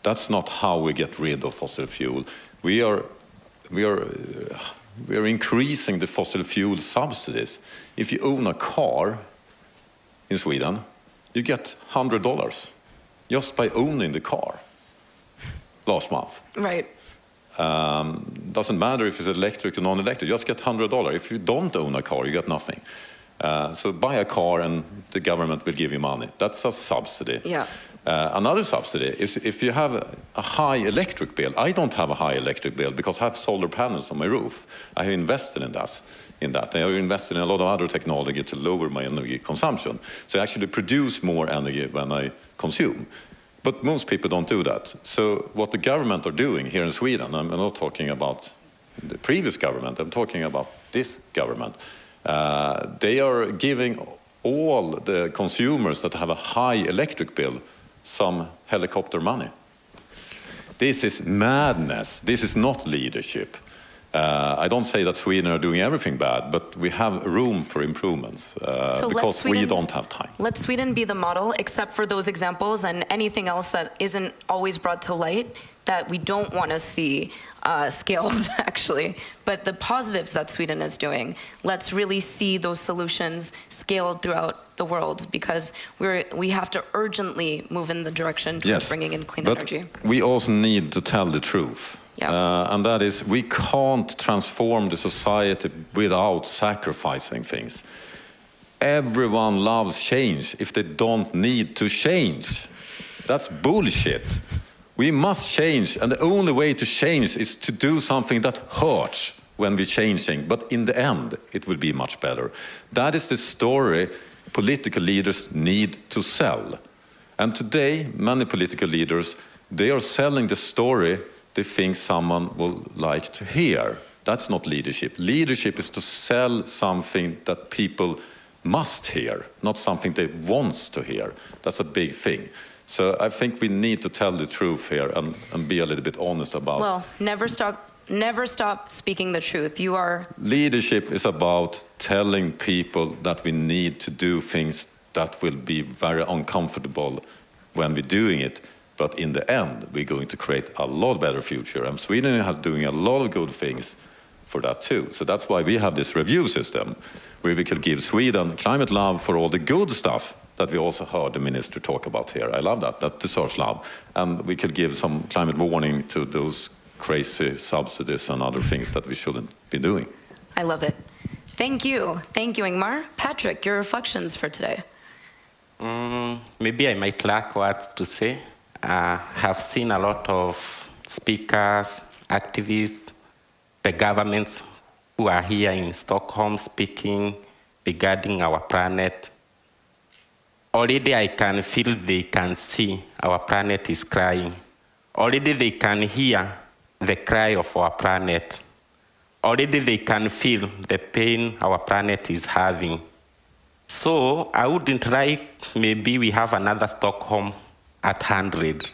Speaker 23: That's not how we get rid of fossil fuel. We are increasing the fossil fuel subsidies. If you own a car in Sweden, you get $100 just by owning the car last month.
Speaker 20: Right.
Speaker 23: Doesn't matter if it's electric or non-electric, you just get $100. If you don't own a car, you get nothing. So buy a car and the government will give you money. That's a subsidy.
Speaker 20: Yeah.
Speaker 23: Another subsidy is if you have a high electric bill. I don't have a high electric bill because I have solar panels on my roof. I have invested in that. I have invested in a lot of other technology to lower my energy consumption. So I actually produce more energy when I consume. But most people don't do that. So what the government are doing here in Sweden, I'm not talking about the previous government, I'm talking about this government. They are giving all the consumers that have a high electric bill some helicopter money. This is madness. This is not leadership. I don't say that Sweden are doing everything bad, but we have room for improvements because we don't have time.
Speaker 20: Let Sweden be the model, except for those examples and anything else that isn't always brought to light that we don't want to see scaled, actually. But the positives that Sweden is doing, let's really see those solutions scaled throughout the world, because we have to urgently move in the direction towards bringing in clean energy.
Speaker 23: We also need to tell the truth. And that is, we can't transform the society without sacrificing things. Everyone loves change if they don't need to change. That's bullshit. We must change, and the only way to change is to do something that hurts when we're changing, but in the end, it will be much better. That is the story political leaders need to sell. And today, many political leaders, they are selling the story they think someone will like to hear. That's not leadership. Leadership is to sell something that people must hear, not something they want to hear. That's a big thing. So I think we need to tell the truth here and be a little bit honest about.
Speaker 20: Well, never stop speaking the truth. You are.
Speaker 23: Leadership is about telling people that we need to do things that will be very uncomfortable when we're doing it. But in the end, we're going to create a lot better future. And Sweden is doing a lot of good things for that too. So that's why we have this review system, where we can give Sweden climate love for all the good stuff that we also heard the minister talk about here. I love that. That deserves love. And we could give some climate warning to those crazy subsidies and other things that we shouldn't be doing.
Speaker 20: I love it. Thank you. Thank you, Ingmar. Patrick, your reflections for today.
Speaker 13: Maybe I might lack words to say. Have seen a lot of speakers, activists, the governments who are here in Stockholm speaking regarding our planet. Already I can feel they can see our planet is crying. Already they can hear the cry of our planet. Already they can feel the pain our planet is having. So I wouldn't like maybe we have another Stockholm at 100.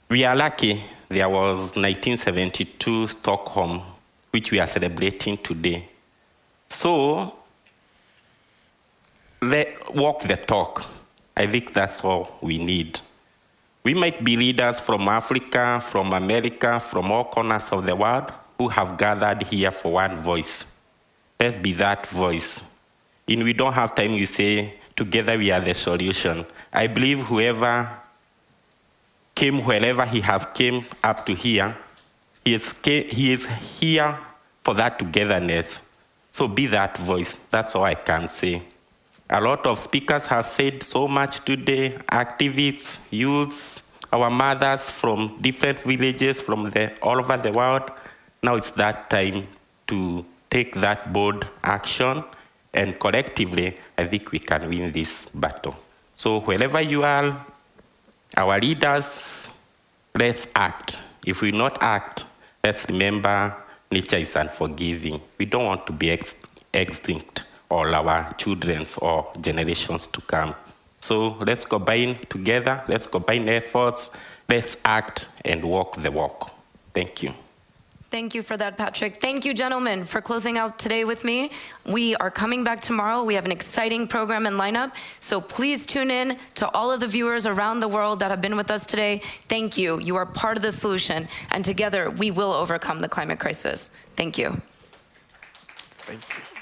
Speaker 13: We are lucky there was 1972 Stockholm, which we are celebrating today. So walk the talk. I think that's all we need. We might be leaders from Africa, from America, from all corners of the world who have gathered here for one voice. Let's be that voice. And we don't have time, you say, together we are the solution. I believe whoever came wherever he have came up to here, he is here for that togetherness. So be that voice. That's all I can say. A lot of speakers have said so much today, activists, youths, our mothers from different villages from all over the world. Now it's that time to take that bold action, and collectively, I think we can win this battle. So wherever you are, our leaders, let's act. If we not act, let's remember nature is unforgiving. We don't want to be extinct, all our children's or generations to come. So let's combine together, let's combine efforts, let's act and walk the walk. Thank you.
Speaker 20: Thank you for that, Patrick. Thank you, gentlemen, for closing out today with me. We are coming back tomorrow. We have an exciting program and lineup. So please tune in to all of the viewers around the world that have been with us today. Thank you. You are part of the solution. And together, we will overcome the climate crisis. Thank you.
Speaker 13: Thank you.